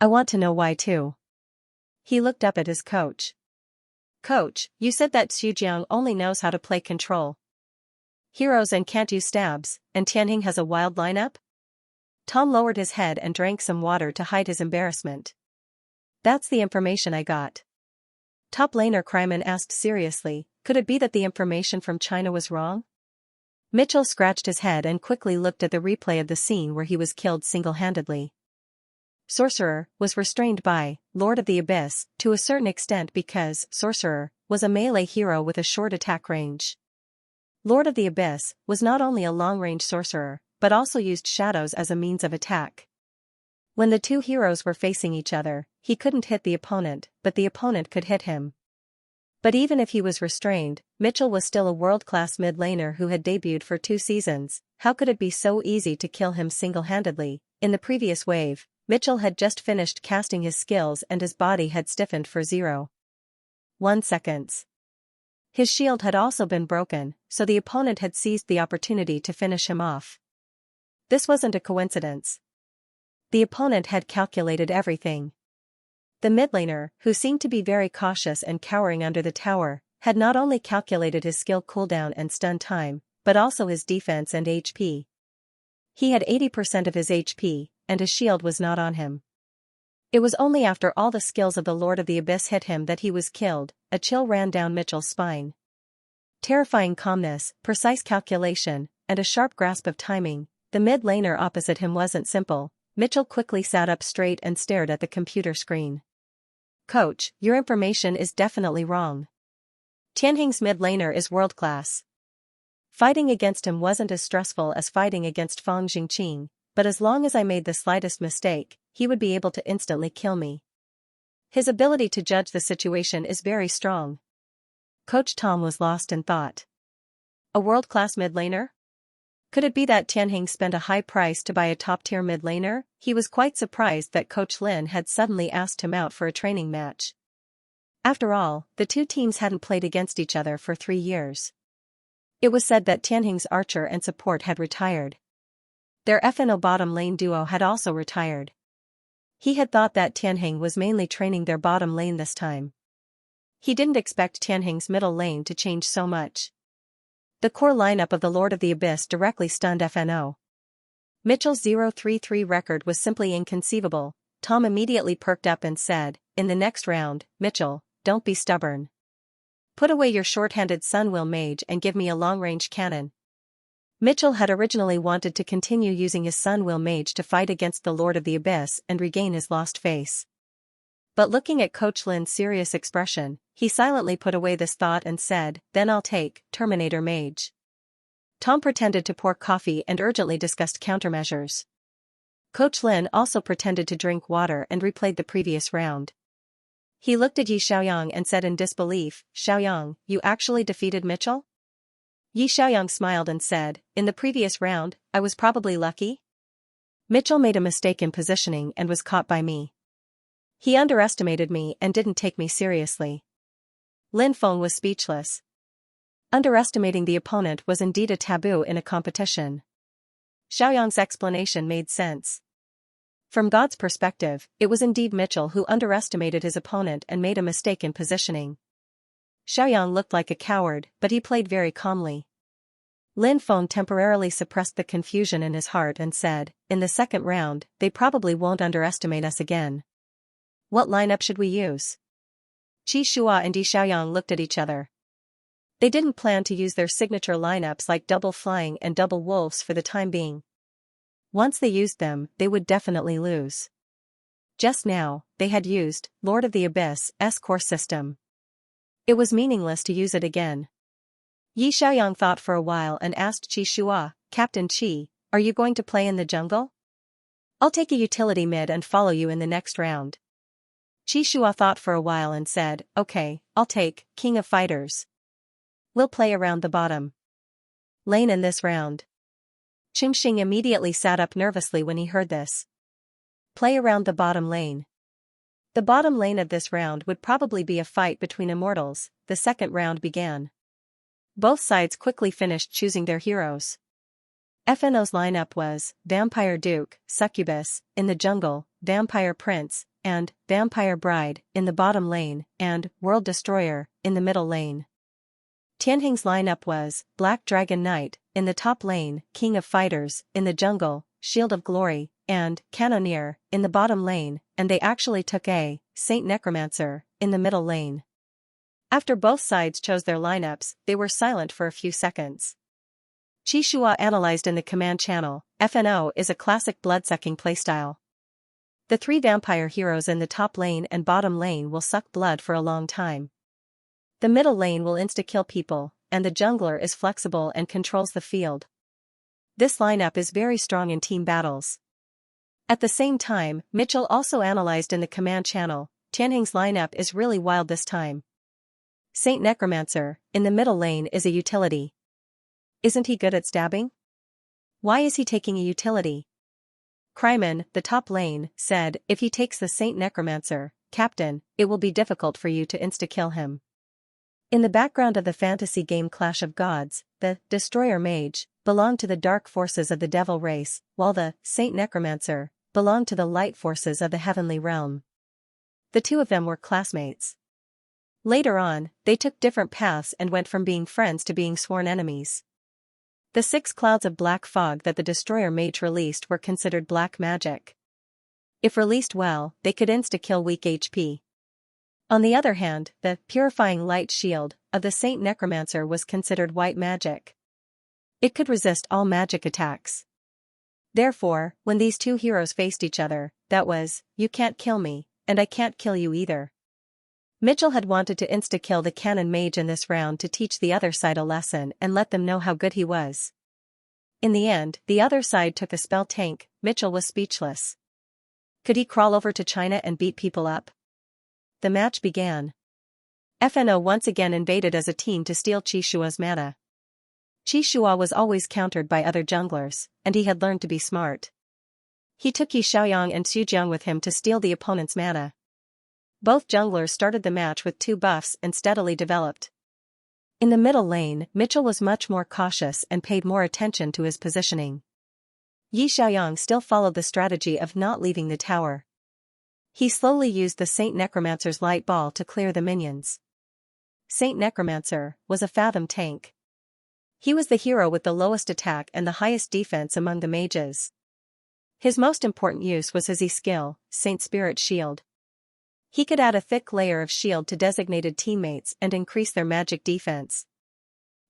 "I want to know why too." He looked up at his coach. "Coach, you said that Xu only knows how to play control heroes and can't use stabs, and Tianheng has a wild lineup?" Tom lowered his head and drank some water to hide his embarrassment. "That's the information I got." Top laner Kryman asked seriously, "Could it be that the information from China was wrong?" Mitchell scratched his head and quickly looked at the replay of the scene where he was killed single-handedly. Sorcerer was restrained by Lord of the Abyss to a certain extent because Sorcerer was a melee hero with a short attack range. Lord of the Abyss was not only a long-range sorcerer, but also used shadows as a means of attack. When the two heroes were facing each other, he couldn't hit the opponent, but the opponent could hit him. But even if he was restrained, Mitchell was still a world-class mid-laner who had debuted for 2 seasons. How could it be so easy to kill him single-handedly? In the previous wave, Mitchell had just finished casting his skills and his body had stiffened for 0.1 seconds. His shield had also been broken, so the opponent had seized the opportunity to finish him off. This wasn't a coincidence. The opponent had calculated everything. The mid-laner, who seemed to be very cautious and cowering under the tower, had not only calculated his skill cooldown and stun time, but also his defense and HP. He had 80% of his HP, and his shield was not on him. It was only after all the skills of the Lord of the Abyss hit him that he was killed. A chill ran down Mitchell's spine. Terrifying calmness, precise calculation, and a sharp grasp of timing. The mid-laner opposite him wasn't simple. Mitchell quickly sat up straight and stared at the computer screen. "Coach, your information is definitely wrong. Tianheng's mid-laner is world-class. Fighting against him wasn't as stressful as fighting against Fang Jingqing, but as long as I made the slightest mistake, he would be able to instantly kill me. His ability to judge the situation is very strong." Coach Tom was lost in thought. A world-class mid-laner? Could it be that Tianheng spent a high price to buy a top-tier mid-laner? He was quite surprised that Coach Lin had suddenly asked him out for a training match. After all, the two teams hadn't played against each other for 3 years. It was said that Tianheng's archer and support had retired. Their FNO bottom lane duo had also retired. He had thought that Tianheng was mainly training their bottom lane this time. He didn't expect Tianheng's middle lane to change so much. The core lineup of the Lord of the Abyss directly stunned FNO. Mitchell's 0-3-3 record was simply inconceivable. Tom immediately perked up and said, "In the next round, Mitchell, don't be stubborn. Put away your short-handed Sunwheel Mage and give me a long-range cannon." Mitchell had originally wanted to continue using his Sunwheel Mage to fight against the Lord of the Abyss and regain his lost face. But looking at Coach Lin's serious expression, he silently put away this thought and said, "Then I'll take Terminator Mage." Tom pretended to pour coffee and urgently discussed countermeasures. Coach Lin also pretended to drink water and replayed the previous round. He looked at Yi Xiaoyang and said in disbelief, "Xiaoyang, you actually defeated Mitchell?" Yi Xiaoyang smiled and said, "In the previous round, I was probably lucky. Mitchell made a mistake in positioning and was caught by me. He underestimated me and didn't take me seriously." Lin Feng was speechless. Underestimating the opponent was indeed a taboo in a competition. Xiaoyang's explanation made sense. From God's perspective, it was indeed Mitchell who underestimated his opponent and made a mistake in positioning. Xiaoyang looked like a coward, but he played very calmly. Lin Feng temporarily suppressed the confusion in his heart and said, "In the second round, they probably won't underestimate us again. What lineup should we use?" Qi Shua and Yi Xiaoyang looked at each other. They didn't plan to use their signature lineups like Double Flying and Double Wolves for the time being. Once they used them, they would definitely lose. Just now, they had used Lord of the Abyss' core system. It was meaningless to use it again. Yi Xiaoyang thought for a while and asked Qi Shua, "Captain Qi, are you going to play in the jungle?" I'll take a utility mid and follow you in the next round. Xianxia thought for a while and said, okay, I'll take King of Fighters. We'll play around the bottom lane in this round. Xianxia immediately sat up nervously when he heard this. Play around the bottom lane. The bottom lane of this round would probably be a fight between immortals. The second round began. Both sides quickly finished choosing their heroes. FNO's lineup was Vampire Duke, Succubus, in the jungle, Vampire Prince, and Vampire Bride, in the bottom lane, and World Destroyer, in the middle lane. Tianheng's lineup was Black Dragon Knight, in the top lane, King of Fighters, in the jungle, Shield of Glory, and Cannoneer, in the bottom lane, and they actually took a Saint Necromancer, in the middle lane. After both sides chose their lineups, they were silent for a few seconds. Xianxia analyzed in the command channel, FNO is a classic blood-sucking playstyle. The three vampire heroes in the top lane and bottom lane will suck blood for a long time. The middle lane will insta-kill people, and the jungler is flexible and controls the field. This lineup is very strong in team battles. At the same time, Mitchell also analyzed in the command channel, Tianheng's lineup is really wild this time. Saint Necromancer, in the middle lane is a utility. Isn't he good at stabbing? Why is he taking a utility? Kryman, the top lane, said, if he takes the Saint Necromancer, Captain, it will be difficult for you to insta-kill him. In the background of the fantasy game Clash of Gods, the Destroyer Mage belonged to the dark forces of the Devil race, while the Saint Necromancer belonged to the light forces of the Heavenly Realm. The two of them were classmates. Later on, they took different paths and went from being friends to being sworn enemies. The 6 clouds of black fog that the Destroyer Mage released were considered black magic. If released well, they could insta-kill weak HP. On the other hand, the purifying light shield of the Saint Necromancer was considered white magic. It could resist all magic attacks. Therefore, when these two heroes faced each other, that was, you can't kill me, and I can't kill you either. Mitchell had wanted to insta-kill the Cannon Mage in this round to teach the other side a lesson and let them know how good he was. In the end, the other side took a spell tank. Mitchell was speechless. Could he crawl over to China and beat people up? The match began. FNO once again invaded as a team to steal Xianxia's mana. Xianxia was always countered by other junglers, and he had learned to be smart. He took Yi Xiaoyang and Sujiang with him to steal the opponent's mana. Both junglers started the match with 2 buffs and steadily developed. In the middle lane, Mitchell was much more cautious and paid more attention to his positioning. Yi Xiaoyang still followed the strategy of not leaving the tower. He slowly used the Saint Necromancer's light ball to clear the minions. Saint Necromancer was a Fathom tank. He was the hero with the lowest attack and the highest defense among the mages. His most important use was his E-skill, Saint Spirit Shield. He could add a thick layer of shield to designated teammates and increase their magic defense.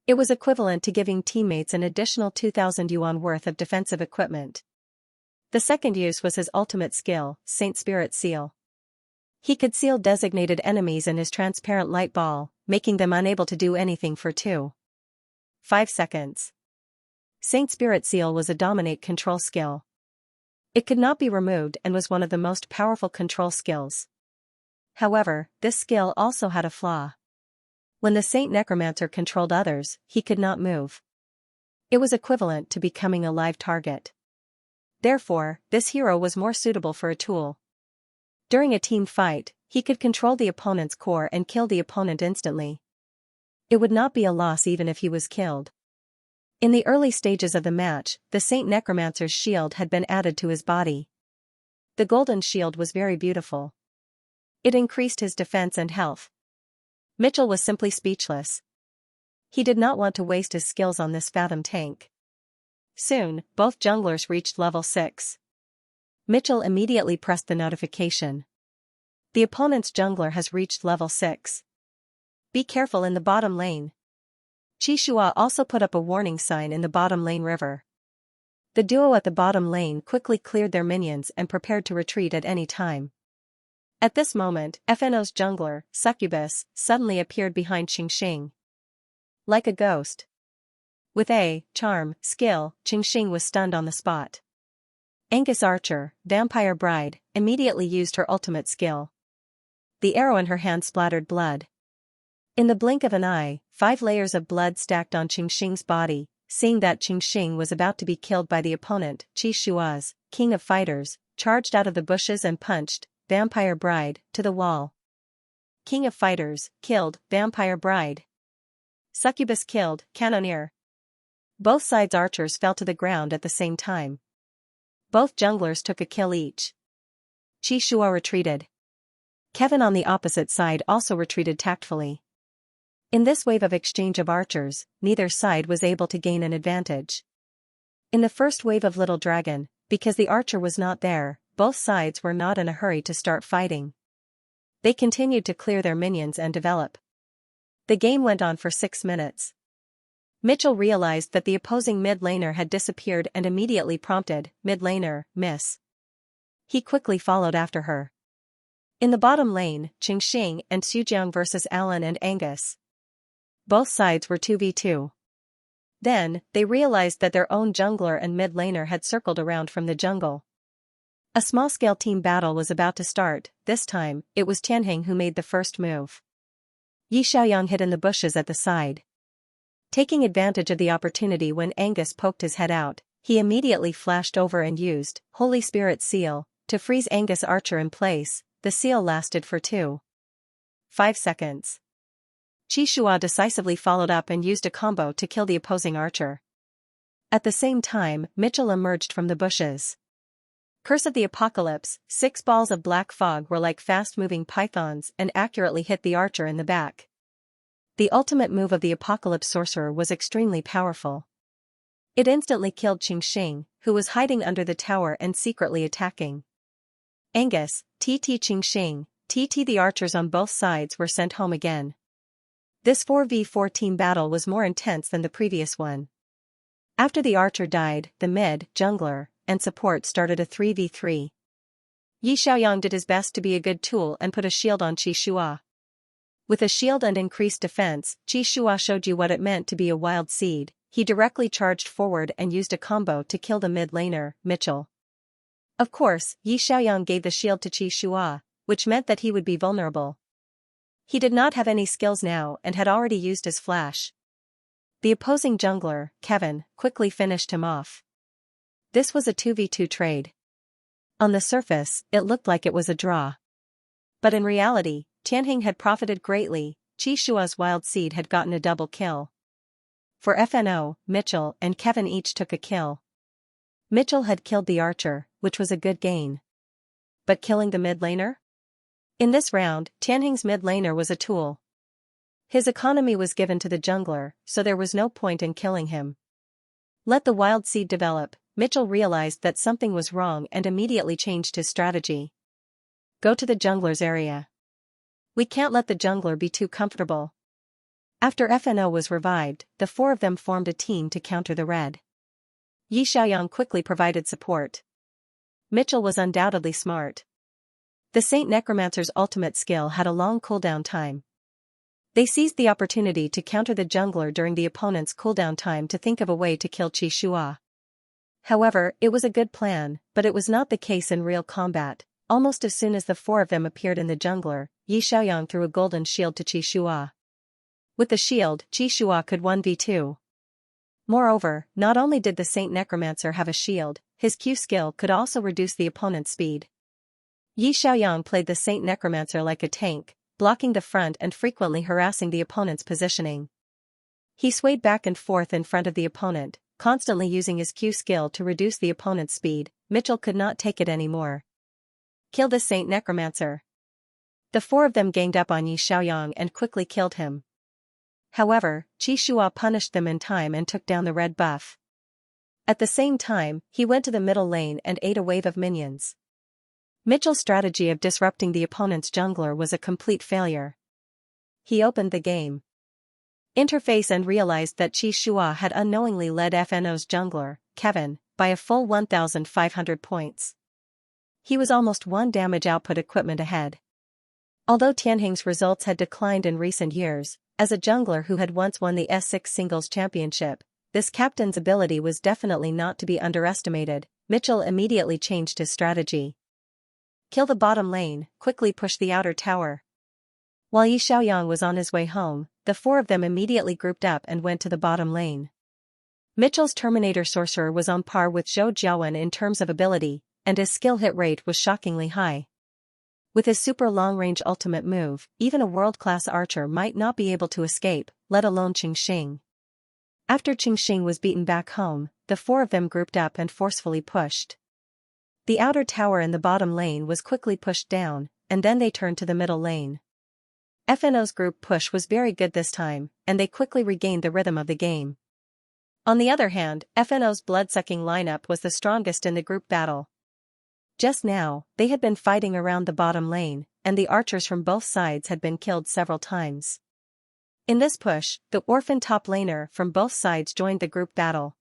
It was equivalent to giving teammates an additional 2,000 yuan worth of defensive equipment. The second use was his ultimate skill, Saint Spirit Seal. He could seal designated enemies in his transparent light ball, making them unable to do anything for 2.5 seconds. Saint Spirit Seal was a dominate control skill. It could not be removed and was one of the most powerful control skills. However, this skill also had a flaw. When the Saint Necromancer controlled others, he could not move. It was equivalent to becoming a live target. Therefore, this hero was more suitable for a tool. During a team fight, he could control the opponent's core and kill the opponent instantly. It would not be a loss even if he was killed. In the early stages of the match, the Saint Necromancer's shield had been added to his body. The golden shield was very beautiful. It increased his defense and health. Mitchell was simply speechless. He did not want to waste his skills on this Fathom tank. Soon, both junglers reached level 6. Mitchell immediately pressed the notification. The opponent's jungler has reached level 6. Be careful in the bottom lane. Xianxia also put up a warning sign in the bottom lane river. The duo at the bottom lane quickly cleared their minions and prepared to retreat at any time. At this moment, FNO's jungler, Succubus, suddenly appeared behind Xianxia. Like a ghost. With a charm skill, Xianxia was stunned on the spot. Angus Archer, Vampire Bride, immediately used her ultimate skill. The arrow in her hand splattered blood. In the blink of an eye, 5 layers of blood stacked on Xianxia's body. Seeing that Xianxia was about to be killed by the opponent, Qi Shua's, King of Fighters, charged out of the bushes and punched Vampire Bride to the wall. King of Fighters, killed, Vampire Bride. Succubus killed, Cannoneer. Both sides' archers fell to the ground at the same time. Both junglers took a kill each. Qi Shua retreated. Kevin on the opposite side also retreated tactfully. In this wave of exchange of archers, neither side was able to gain an advantage. In the first wave of Little Dragon, because the archer was not there, both sides were not in a hurry to start fighting. They continued to clear their minions and develop. The game went on for 6 minutes. Mitchell realized that the opposing mid laner had disappeared and immediately prompted, "Mid laner, miss." He quickly followed after her. In the bottom lane, Xianxia and Sujiang versus Alan and Angus. Both sides were 2v2. Then, they realized that their own jungler and mid laner had circled around from the jungle. A small-scale team battle was about to start. This time, it was Tianheng who made the first move. Yi Xiaoyang hid in the bushes at the side. Taking advantage of the opportunity when Angus poked his head out, he immediately flashed over and used Holy Spirit Seal to freeze Angus Archer in place. The seal lasted for 2.5 seconds. Qi Shua decisively followed up and used a combo to kill the opposing archer. At the same time, Mitchell emerged from the bushes. Curse of the Apocalypse, 6 balls of black fog were like fast-moving pythons and accurately hit the archer in the back. The ultimate move of the Apocalypse sorcerer was extremely powerful. It instantly killed Xianxia, who was hiding under the tower and secretly attacking. Angus, TT Xianxia, TT the archers on both sides were sent home again. This 4v4 team battle was more intense than the previous one. After the archer died, the mid, jungler, and support started a 3v3. Yi Xiaoyang did his best to be a good tool and put a shield on Qi Shua. With a shield and increased defense, Qi Shua showed you what it meant to be a wild seed. He directly charged forward and used a combo to kill the mid laner, Mitchell. Of course, Yi Xiaoyang gave the shield to Qi Shua, which meant that he would be vulnerable. He did not have any skills now and had already used his flash. The opposing jungler, Kevin, quickly finished him off. This was a 2v2 trade. On the surface, it looked like it was a draw. But in reality, Tianheng had profited greatly. Qi Shua's wild seed had gotten a double kill. For FNO, Mitchell and Kevin each took a kill. Mitchell had killed the archer, which was a good gain. But killing the mid laner? In this round, Tianheng's mid laner was a tool. His economy was given to the jungler, so there was no point in killing him. Let the wild seed develop. Mitchell realized that something was wrong and immediately changed his strategy. Go to the jungler's area. We can't let the jungler be too comfortable. After FNO was revived, the 4 of them formed a team to counter the red. Yi Xiaoyang quickly provided support. Mitchell was undoubtedly smart. The Saint Necromancer's ultimate skill had a long cooldown time. They seized the opportunity to counter the jungler during the opponent's cooldown time to think of a way to kill Qi Shua. However, it was a good plan, but it was not the case in real combat. Almost as soon as the 4 of them appeared in the jungler, Yi Xiaoyang threw a golden shield to Qi Shua. With the shield, Qi Shua could 1v2. Moreover, not only did the Saint Necromancer have a shield, his Q skill could also reduce the opponent's speed. Yi Xiaoyang played the Saint Necromancer like a tank, blocking the front and frequently harassing the opponent's positioning. He swayed back and forth in front of the opponent, constantly using his Q skill to reduce the opponent's speed. Mitchell could not take it anymore. Kill the Saint Necromancer. The 4 of them ganged up on Yi Xiaoyang and quickly killed him. However, Qi Shua punished them in time and took down the red buff. At the same time, he went to the middle lane and ate a wave of minions. Mitchell's strategy of disrupting the opponent's jungler was a complete failure. He opened the game interface and realized that Qi Shua had unknowingly led FNO's jungler, Kevin, by a full 1,500 points. He was almost 1 damage output equipment ahead. Although Tianheng's results had declined in recent years, as a jungler who had once won the S6 singles championship, this captain's ability was definitely not to be underestimated. Mitchell immediately changed his strategy. Kill the bottom lane, quickly push the outer tower. While Yi Xiaoyang was on his way home, the four of them immediately grouped up and went to the bottom lane. Mitchell's Terminator Sorcerer was on par with Zhou Jiawen in terms of ability, and his skill hit rate was shockingly high. With his super long-range ultimate move, even a world-class archer might not be able to escape, let alone Qingxing. After Qingxing was beaten back home, the four of them grouped up and forcefully pushed. The outer tower in the bottom lane was quickly pushed down, and then they turned to the middle lane. FNO's group push was very good this time, and they quickly regained the rhythm of the game. On the other hand, FNO's blood-sucking lineup was the strongest in the group battle. Just now, they had been fighting around the bottom lane, and the archers from both sides had been killed several times. In this push, the orphan top laner from both sides joined the group battle.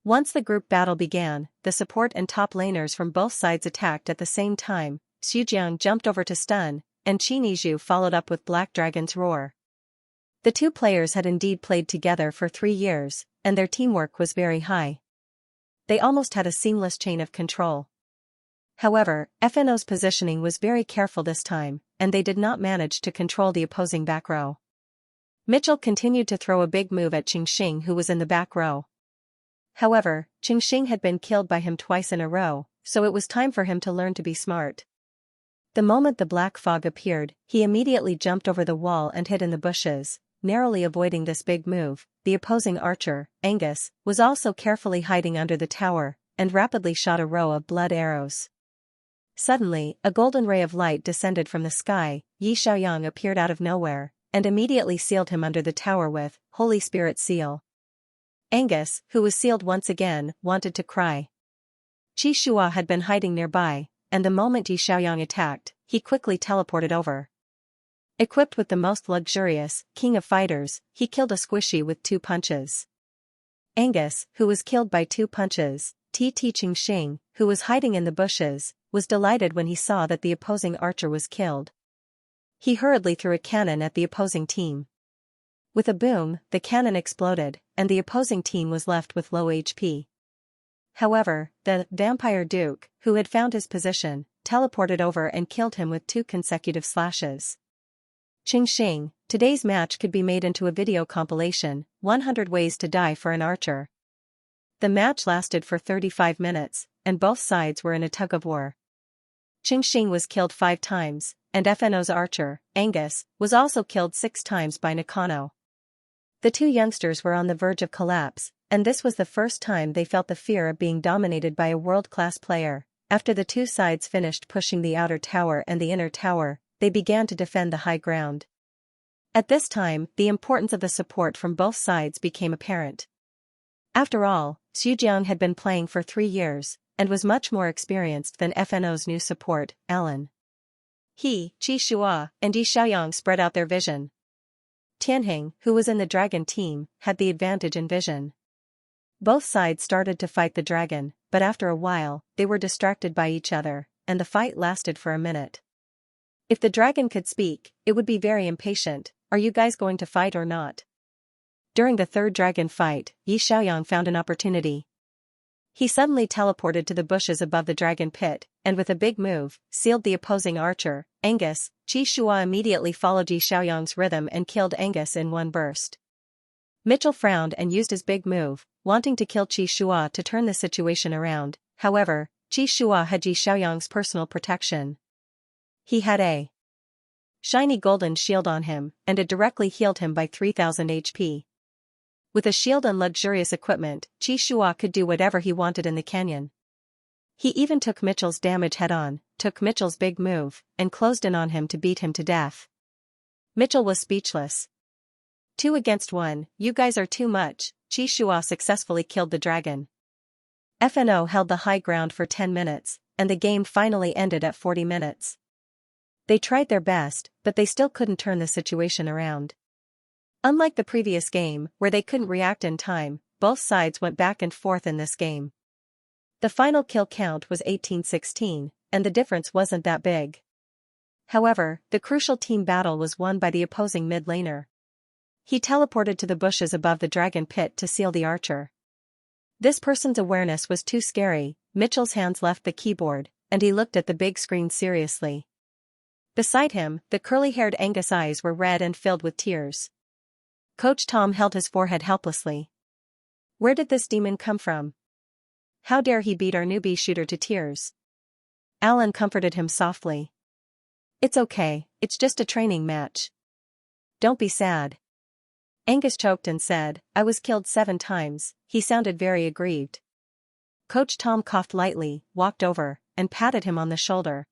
Once the group battle began, the support and top laners from both sides attacked at the same time. Xujiang jumped over to stun, and Qin Yizhu followed up with Black Dragon's Roar. The two players had indeed played together for 3 years, and their teamwork was very high. They almost had a seamless chain of control. However, FNO's positioning was very careful this time, and they did not manage to control the opposing back row. Mitchell continued to throw a big move at Qingxing, who was in the back row. However, Qingxing had been killed by him twice in a row, so it was time for him to learn to be smart. The moment the black fog appeared, he immediately jumped over the wall and hid in the bushes, narrowly avoiding this big move. The opposing archer, Angus, was also carefully hiding under the tower, and rapidly shot a row of blood arrows. Suddenly, a golden ray of light descended from the sky. Yi Xiaoyang appeared out of nowhere, and immediately sealed him under the tower with Holy Spirit Seal. Angus, who was sealed once again, wanted to cry. Qi Shua had been hiding nearby, and the moment Yi Xiaoyang attacked, he quickly teleported over. Equipped with the most luxurious King of Fighters, he killed a squishy with 2 punches. Angus, who was killed by 2 punches, Qingxing, who was hiding in the bushes, was delighted when he saw that the opposing archer was killed. He hurriedly threw a cannon at the opposing team. With a boom, the cannon exploded, and the opposing team was left with low HP. However, the Vampire Duke, who had found his position, teleported over and killed him with 2 consecutive slashes. Qingxing, today's match could be made into a video compilation, 100 Ways to Die for an Archer. The match lasted for 35 minutes, and both sides were in a tug-of-war. Qingxing was killed 5 times, and FNO's archer, Angus, was also killed 6 times by Nakano. The two youngsters were on the verge of collapse, and this was the first time they felt the fear of being dominated by a world-class player. After the two sides finished pushing the outer tower and the inner tower, they began to defend the high ground. At this time, the importance of the support from both sides became apparent. After all, Xujiang had been playing for 3 years, and was much more experienced than FNO's new support, Alan. He, Qi Shua, and Yi Xiaoyang spread out their vision. Tianheng, who was in the dragon team, had the advantage in vision. Both sides started to fight the dragon, but after a while, they were distracted by each other, and the fight lasted for a minute. If the dragon could speak, it would be very impatient. Are you guys going to fight or not? During the third dragon fight, Yi Xiaoyang found an opportunity. He suddenly teleported to the bushes above the dragon pit, and with a big move, sealed the opposing archer, Angus. Qi Shua immediately followed Yi Xiaoyang's rhythm and killed Angus in one burst. Mitchell frowned and used his big move, wanting to kill Qi Shua to turn the situation around. However, Qi Shua had Yi Xiaoyang's personal protection. He had a shiny golden shield on him, and it directly healed him by 3000 HP. With a shield and luxurious equipment, Qi Shua could do whatever he wanted in the canyon. He even took Mitchell's damage head-on, took Mitchell's big move, and closed in on him to beat him to death. Mitchell was speechless. 2 against 1, you guys are too much. Qi Shua successfully killed the dragon. FNO held the high ground for 10 minutes, and the game finally ended at 40 minutes. They tried their best, but they still couldn't turn the situation around. Unlike the previous game, where they couldn't react in time, both sides went back and forth in this game. The final kill count was 18-16, and the difference wasn't that big. However, the crucial team battle was won by the opposing mid laner. He teleported to the bushes above the dragon pit to seal the archer. This person's awareness was too scary, Mitchell's hands left the keyboard, and he looked at the big screen seriously. Beside him, the curly-haired Angus' eyes were red and filled with tears. Coach Tom held his forehead helplessly. Where did this demon come from? How dare he beat our newbie shooter to tears? Alan comforted him softly. It's okay, it's just a training match. Don't be sad. Angus choked and said, I was killed 7 times, he sounded very aggrieved. Coach Tom coughed lightly, walked over, and patted him on the shoulder.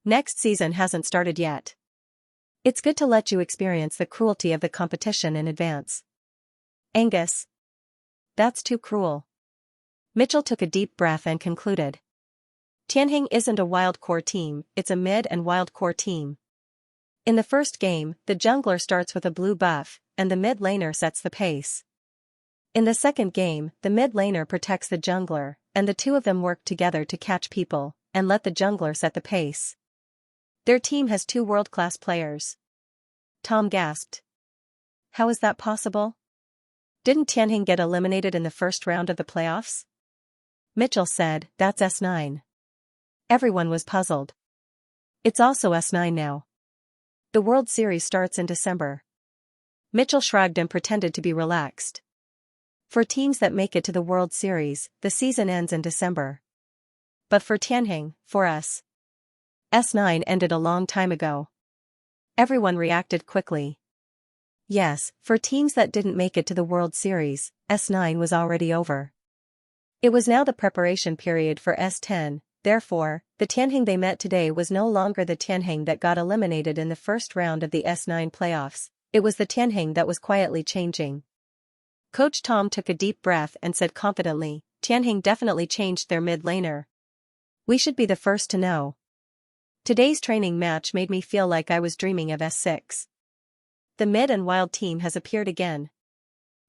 Next season hasn't started yet. It's good to let you experience the cruelty of the competition in advance. Angus. That's too cruel. Mitchell took a deep breath and concluded. Tianheng isn't a wild core team, it's a mid and wild core team. In the first game, the jungler starts with a blue buff, and the mid laner sets the pace. In the second game, the mid laner protects the jungler, and the two of them work together to catch people, and let the jungler set the pace. Their team has 2 world-class players. Tom gasped. How is that possible? Didn't Tianheng get eliminated in the first round of the playoffs? Mitchell said, that's S9. Everyone was puzzled. It's also S9 now. The World Series starts in December. Mitchell shrugged and pretended to be relaxed. For teams that make it to the World Series, the season ends in December. But for Tianheng, for us, S9 ended a long time ago. Everyone reacted quickly. Yes, for teams that didn't make it to the World Series, S9 was already over. It was now the preparation period for S10, therefore, the Tianheng they met today was no longer the Tianheng that got eliminated in the first round of the S9 playoffs, it was the Tianheng that was quietly changing. Coach Tom took a deep breath and said confidently, Tianheng definitely changed their mid laner. We should be the first to know. Today's training match made me feel like I was dreaming of S6. The mid and wild team has appeared again.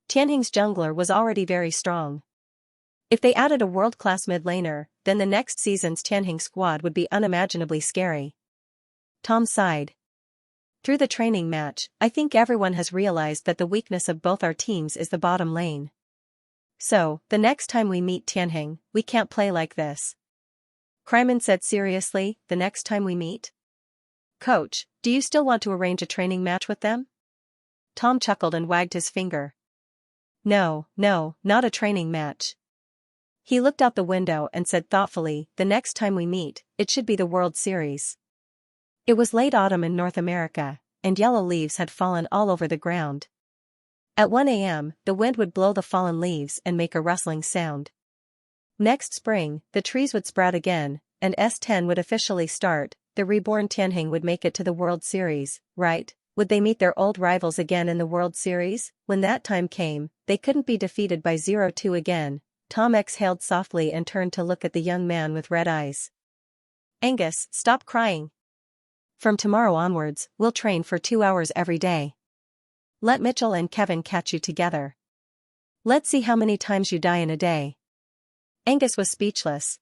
Tianheng's jungler was already very strong. If they added a world-class mid laner, then the next season's Tianheng squad would be unimaginably scary. Tom sighed. Through the training match, I think everyone has realized that the weakness of both our teams is the bottom lane. So, the next time we meet Tianheng, we can't play like this. Kryman said seriously, the next time we meet? Coach, do you still want to arrange a training match with them? Tom chuckled and wagged his finger. No, not a training match. He looked out the window and said thoughtfully, the next time we meet, it should be the World Series. It was late autumn in North America, and yellow leaves had fallen all over the ground. At 1 a.m., the wind would blow the fallen leaves and make a rustling sound. Next spring, the trees would sprout again, and S10 would officially start, the reborn Tianheng would make it to the World Series, right? Would they meet their old rivals again in the World Series? When that time came, they couldn't be defeated by 0-2 again. Tom exhaled softly and turned to look at the young man with red eyes. Angus, stop crying. From tomorrow onwards, we'll train for 2 hours every day. Let Mitchell and Kevin catch you together. Let's see how many times you die in a day. Angus was speechless.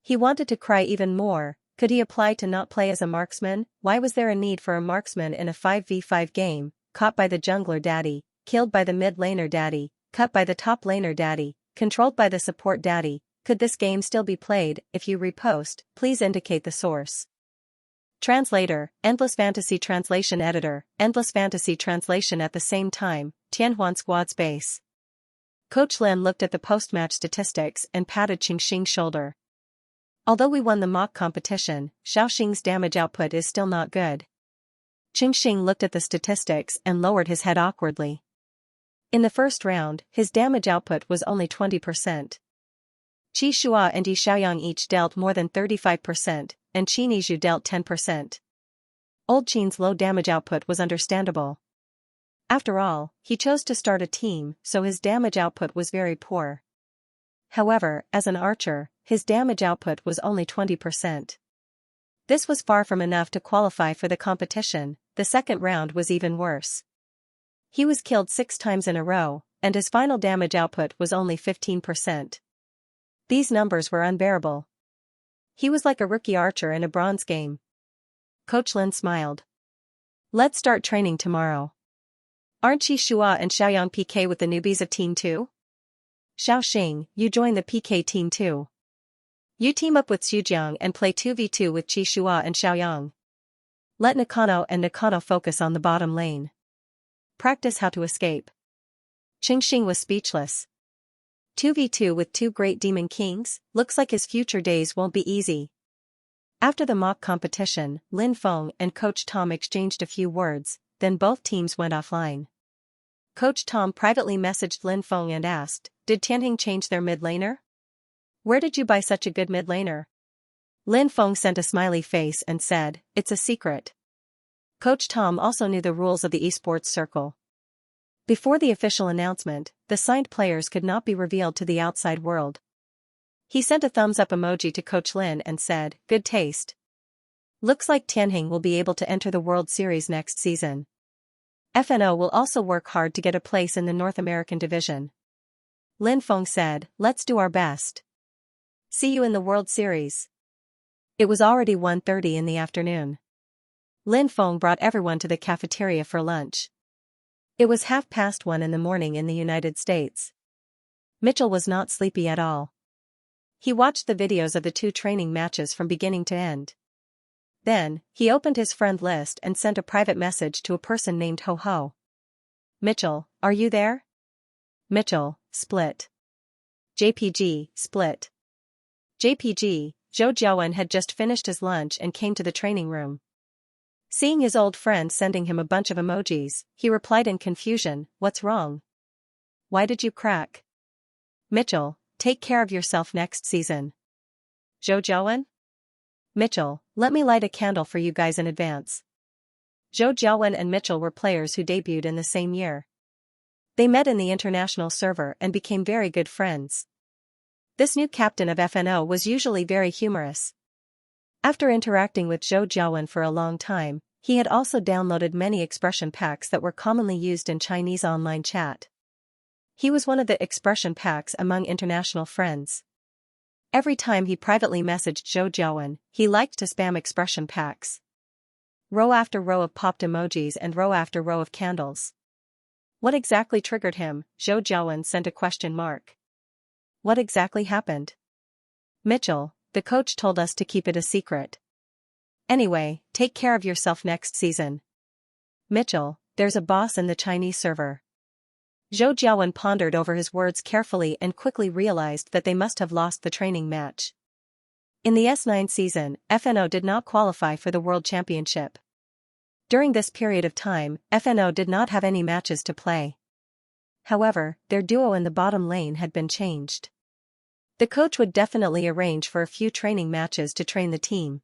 He wanted to cry even more. Could he apply to not play as a marksman? Why was there a need for a marksman in a 5v5 game? Caught by the jungler daddy, killed by the mid laner daddy, cut by the top laner daddy, controlled by the support daddy. Could this game still be played? If you repost, please indicate the source. Translator, Endless Fantasy Translation Editor, Endless Fantasy Translation at the same time, Tianhuan Squad Space. Coach Lin looked at the post-match statistics and patted Xianxia's shoulder. Although we won the mock competition, Xiaoxing's damage output is still not good. Xianxia looked at the statistics and lowered his head awkwardly. In the first round, his damage output was only 20%. Qi Shua and Yi Xiaoyang each dealt more than 35%, and Qin Yizhu dealt 10%. Old Qin's low damage output was understandable. After all, he chose to start a team, so his damage output was very poor. However, as an archer, his damage output was only 20%. This was far from enough to qualify for the competition. The second round was even worse. He was killed 6 times in a row, and his final damage output was only 15%. These numbers were unbearable. He was like a rookie archer in a bronze game. Coach Lin smiled. Let's start training tomorrow. Aren't Qi Shua and Xiaoyang PK with the newbies of Team 2? Xiaoxing, you join the PK Team too. You team up with Xuzhang and play 2v2 with Qi Shua and Xiaoyang. Let Nakano and Nakano focus on the bottom lane. Practice how to escape. Qingxing was speechless. 2v2 with two great demon kings, looks like his future days won't be easy. After the mock competition, Lin Feng and Coach Tom exchanged a few words, then both teams went offline. Coach Tom privately messaged Lin Feng and asked, "Did Tianheng change their mid laner? Where did you buy such a good mid laner?" Lin Feng sent a smiley face and said, "It's a secret." Coach Tom also knew the rules of the esports circle. Before the official announcement, the signed players could not be revealed to the outside world. He sent a thumbs-up emoji to Coach Lin and said, "Good taste. Looks like Tianheng will be able to enter the World Series next season. FNO will also work hard to get a place in the North American division." Lin Feng said, "Let's do our best. See you in the World Series." It was already 1:30 in the afternoon. Lin Feng brought everyone to the cafeteria for lunch. It was 1:30 in the morning in the United States. Mitchell was not sleepy at all. He watched the videos of the two training matches from beginning to end. Then, he opened his friend list and sent a private message to a person named Ho Ho. "Mitchell, are you there? Mitchell, split. JPG, split." JPG, Zhou Jiawen had just finished his lunch and came to the training room. Seeing his old friend sending him a bunch of emojis, he replied in confusion, "What's wrong? Why did you crack?" "Mitchell, take care of yourself next season." "Zhou Jiawen? Mitchell, let me light a candle for you guys in advance." Zhou Jiawen and Mitchell were players who debuted in the same year. They met in the international server and became very good friends. This new captain of FNO was usually very humorous. After interacting with Zhou Jiawen for a long time, he had also downloaded many expression packs that were commonly used in Chinese online chat. He was one of the expression packs among international friends. Every time he privately messaged Zhou Jiawen, he liked to spam expression packs. Row after row of popped emojis and row after row of candles. What exactly triggered him? Zhou Jiawen sent a question mark. What exactly happened? Mitchell, the coach told us to keep it a secret. Anyway, take care of yourself next season. Mitchell, there's a boss in the Chinese server. Zhou Jiawen pondered over his words carefully and quickly realized that they must have lost the training match. In the S9 season, FNO did not qualify for the World Championship. During this period of time, FNO did not have any matches to play. However, their duo in the bottom lane had been changed. The coach would definitely arrange for a few training matches to train the team.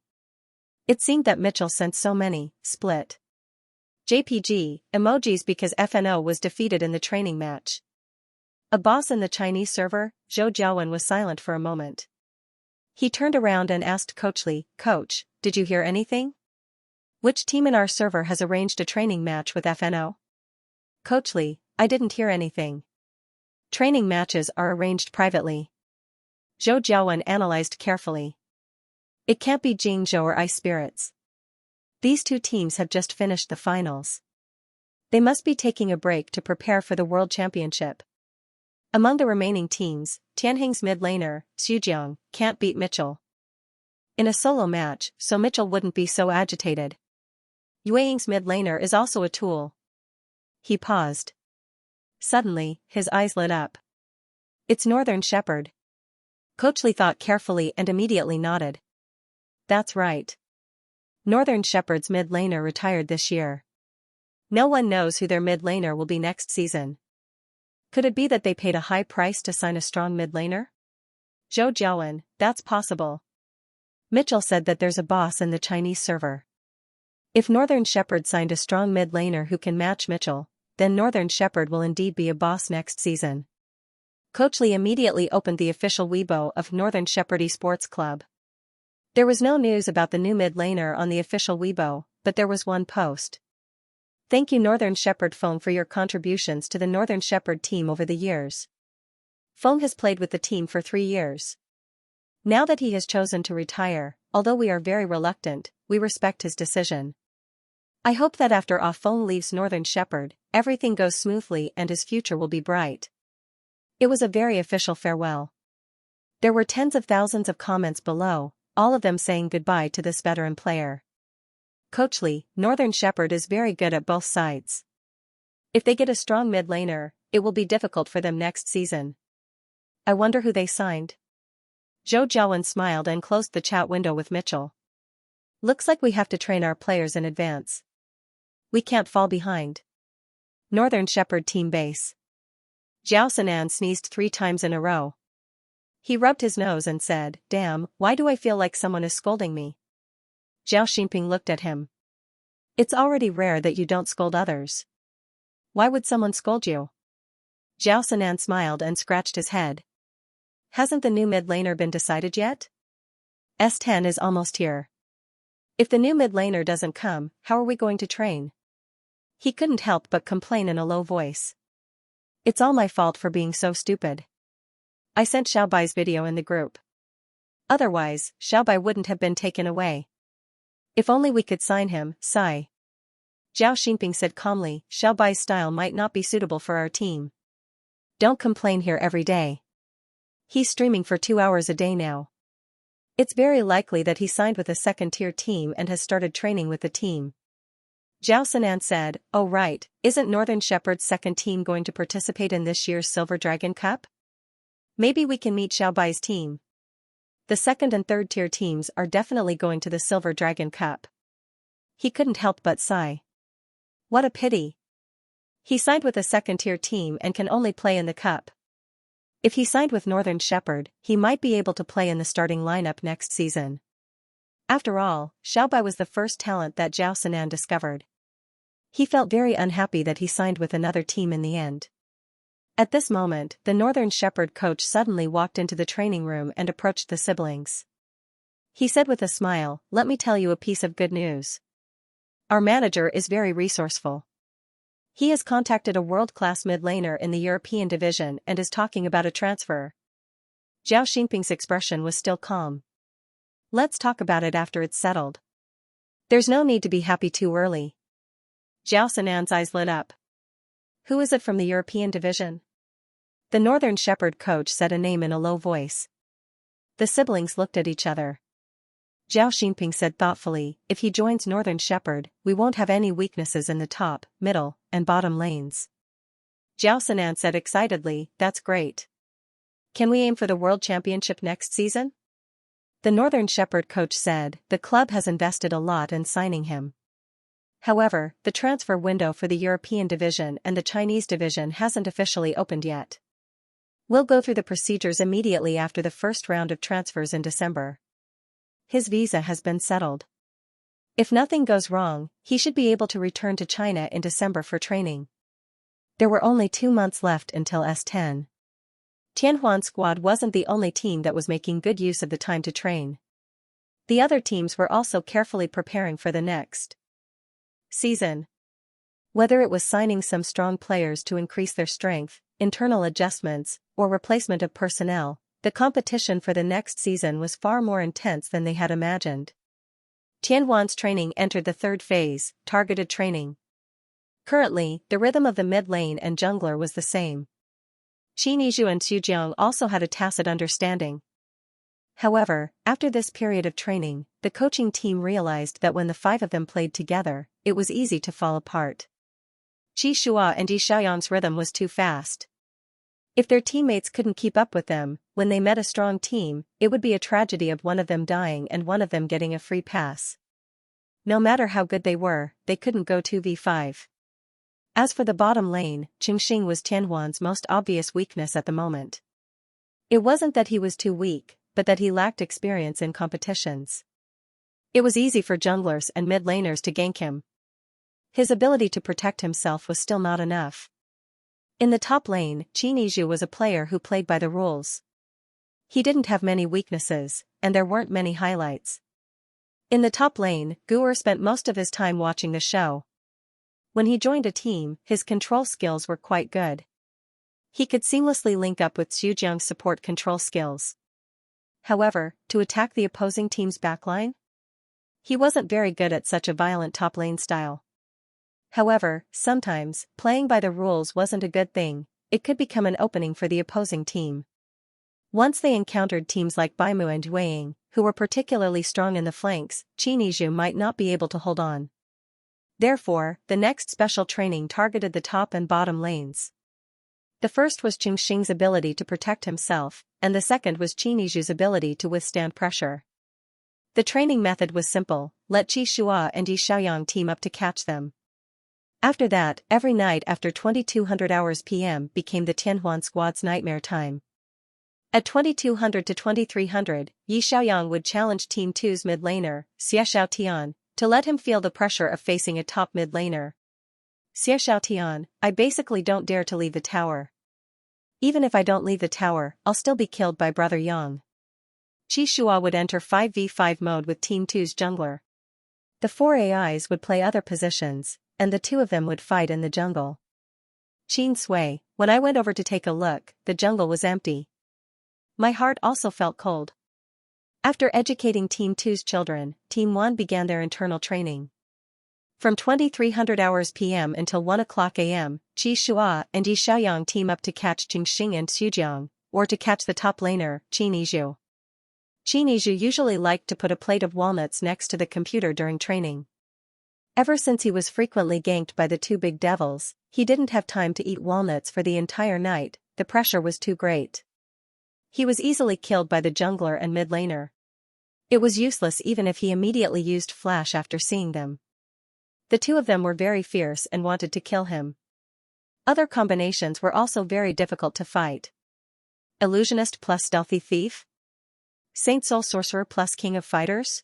It seemed that Mitchell sent so many, split. JPG, emojis because FNO was defeated in the training match. A boss in the Chinese server, Zhou Jiawen was silent for a moment. He turned around and asked Coach Li, "Coach, did you hear anything? Which team in our server has arranged a training match with FNO?" "Coach Li, I didn't hear anything. Training matches are arranged privately." Zhou Jiawen analyzed carefully. It can't be Jingzhou or Ice Spirits. These two teams have just finished the finals. They must be taking a break to prepare for the World Championship. Among the remaining teams, Tianheng's mid laner, Xuzhang, can't beat Mitchell in a solo match, so Mitchell wouldn't be so agitated. Yueying's mid laner is also a tool. He paused. Suddenly, his eyes lit up. It's Northern Shepherd. Coach Li thought carefully and immediately nodded. That's right. Northern Shepherd's mid laner retired this year. No one knows who their mid laner will be next season. Could it be that they paid a high price to sign a strong mid laner? Zhou Jiawen, that's possible. Mitchell said that there's a boss in the Chinese server. If Northern Shepherd signed a strong mid laner who can match Mitchell, then Northern Shepherd will indeed be a boss next season. Coach Li immediately opened the official Weibo of Northern Shepherd Esports Club. There was no news about the new mid laner on the official Weibo, but there was one post. Thank you Northern Shepherd Feng for your contributions to the Northern Shepherd team over the years. Feng has played with the team for 3 years. Now that he has chosen to retire, although we are very reluctant, we respect his decision. I hope that after Feng leaves Northern Shepherd, everything goes smoothly and his future will be bright. It was a very official farewell. There were tens of thousands of comments below, all of them saying goodbye to this veteran player. Coach Lee, Northern Shepherd is very good at both sides. If they get a strong mid laner, it will be difficult for them next season. I wonder who they signed. Zhou Jiawen smiled and closed the chat window with Mitchell. Looks like we have to train our players in advance. We can't fall behind. Northern Shepherd team base. Zhao Sinan sneezed 3 times in a row. He rubbed his nose and said, "Damn, why do I feel like someone is scolding me?" Zhao Xinping looked at him. It's already rare that you don't scold others. Why would someone scold you? Zhao Sinan smiled and scratched his head. Hasn't the new mid laner been decided yet? S10 is almost here. If the new mid laner doesn't come, how are we going to train? He couldn't help but complain in a low voice. It's all my fault for being so stupid. I sent Xiaobai's video in the group. Otherwise, Xiaobai wouldn't have been taken away. If only we could sign him, sigh. Zhao Xinping said calmly, Xiaobai's style might not be suitable for our team. Don't complain here every day. He's streaming for 2 hours a day now. It's very likely that he signed with a second-tier team and has started training with the team. Zhao Sinan said, oh right, isn't Northern Shepherd's second team going to participate in this year's Silver Dragon Cup? Maybe we can meet Xiaobai's team. The second and third tier teams are definitely going to the Silver Dragon Cup. He couldn't help but sigh. What a pity. He signed with a second-tier team and can only play in the cup. If he signed with Northern Shepherd, he might be able to play in the starting lineup next season. After all, Xiaobai was the first talent that Zhao Sinan discovered. He felt very unhappy that he signed with another team in the end. At this moment, the Northern Shepherd coach suddenly walked into the training room and approached the siblings. He said with a smile, let me tell you a piece of good news. Our manager is very resourceful. He has contacted a world-class mid-laner in the European division and is talking about a transfer. Zhao Xinping's expression was still calm. Let's talk about it after it's settled. There's no need to be happy too early. Zhao Sinan's eyes lit up. Who is it from the European division? The Northern Shepherd coach said a name in a low voice. The siblings looked at each other. Zhao Xinping said thoughtfully, if he joins Northern Shepherd, we won't have any weaknesses in the top, middle, and bottom lanes. Zhao Sinan said excitedly, that's great. Can we aim for the World Championship next season? The Northern Shepherd coach said, the club has invested a lot in signing him. However, the transfer window for the European division and the Chinese division hasn't officially opened yet. We'll go through the procedures immediately after the first round of transfers in December. His visa has been settled. If nothing goes wrong, he should be able to return to China in December for training. There were only 2 months left until S10. Tianhuan's squad wasn't the only team that was making good use of the time to train. The other teams were also carefully preparing for the next season. Whether it was signing some strong players to increase their strength, internal adjustments, or replacement of personnel, the competition for the next season was far more intense than they had imagined. Tianhuan's training entered the third phase, targeted training. Currently, the rhythm of the mid lane and jungler was the same. Qin Yizhu and Xu also had a tacit understanding. However, after this period of training, the coaching team realized that when the 5 of them played together, it was easy to fall apart. Qi Shua and Yi Xiaoyan's rhythm was too fast. If their teammates couldn't keep up with them, when they met a strong team, it would be a tragedy of one of them dying and one of them getting a free pass. No matter how good they were, they couldn't go 2v5. As for the bottom lane, Qingxing was Tianhuan's most obvious weakness at the moment. It wasn't that he was too weak, but that he lacked experience in competitions. It was easy for junglers and mid laners to gank him. His ability to protect himself was still not enough. In the top lane, Qin Yizhu was a player who played by the rules. He didn't have many weaknesses, and there weren't many highlights. In the top lane, Gu'er spent most of his time watching the show. When he joined a team, his control skills were quite good. He could seamlessly link up with Xu support control skills. However, to attack the opposing team's backline? He wasn't very good at such a violent top lane style. However, sometimes, playing by the rules wasn't a good thing, it could become an opening for the opposing team. Once they encountered teams like Baimu and Yueying, who were particularly strong in the flanks, Qinizhu might not be able to hold on. Therefore, the next special training targeted the top and bottom lanes. The first was Qingxing's ability to protect himself, and the second was Qinizhu's ability to withstand pressure. The training method was simple: let Qi Shua and Yi Xiaoyang team up to catch them. After that, every night after 2200 hours p.m. became the Tianhuan squad's nightmare time. At 2200 to 2300, Yi Xiaoyang would challenge Team 2's mid laner, Xie Xiaotian, to let him feel the pressure of facing a top mid laner. Xie Xiaotian, I basically don't dare to leave the tower. Even if I don't leave the tower, I'll still be killed by Brother Yang. Qi Shua would enter 5v5 mode with Team 2's jungler. The 4 AIs would play other positions, and the 2 of them would fight in the jungle. Qin Sui, when I went over to take a look, the jungle was empty. My heart also felt cold. After educating Team 2's children, Team 1 began their internal training. From 2300 hours p.m. until 1 o'clock a.m., Qi Shua and Yi Xiaoyang team up to catch Qingxing and Xujiang, or to catch the top laner, Qinizhu. Qinizhu usually liked to put a plate of walnuts next to the computer during training. Ever since he was frequently ganked by the 2 big devils, he didn't have time to eat walnuts for the entire night. The pressure was too great. He was easily killed by the jungler and mid laner. It was useless even if he immediately used flash after seeing them. The 2 of them were very fierce and wanted to kill him. Other combinations were also very difficult to fight. Illusionist plus Stealthy Thief? Saint Soul Sorcerer plus King of Fighters?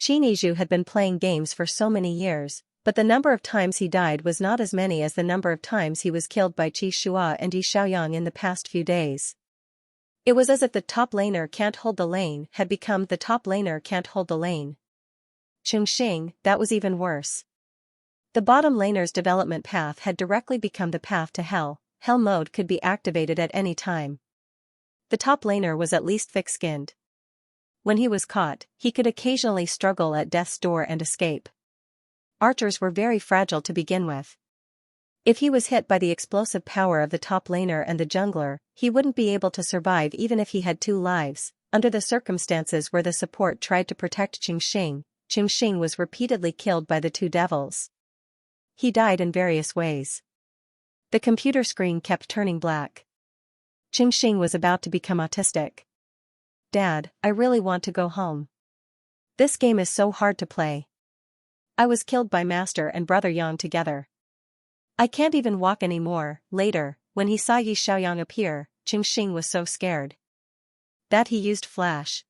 Qinizhu had been playing games for so many years, but the number of times he died was not as many as the number of times he was killed by Qi Shua and Yi Xiaoyang in the past few days. It was as if the top laner can't hold the lane had become the top laner can't hold the lane. Qingxing, that was even worse. The bottom laner's development path had directly become the path to hell. Hell mode could be activated at any time. The top laner was at least thick-skinned. When he was caught, he could occasionally struggle at death's door and escape. Archers were very fragile to begin with. If he was hit by the explosive power of the top laner and the jungler, he wouldn't be able to survive even if he had 2 lives. Under the circumstances where the support tried to protect Qingxing, Qingxing was repeatedly killed by the 2 devils. He died in various ways. The computer screen kept turning black. Qingxing was about to become autistic. Dad, I really want to go home. This game is so hard to play. I was killed by Master and Brother Yang together. I can't even walk anymore. Later, when he saw Yi Xiaoyang appear, Qingxing was so scared that he used flash.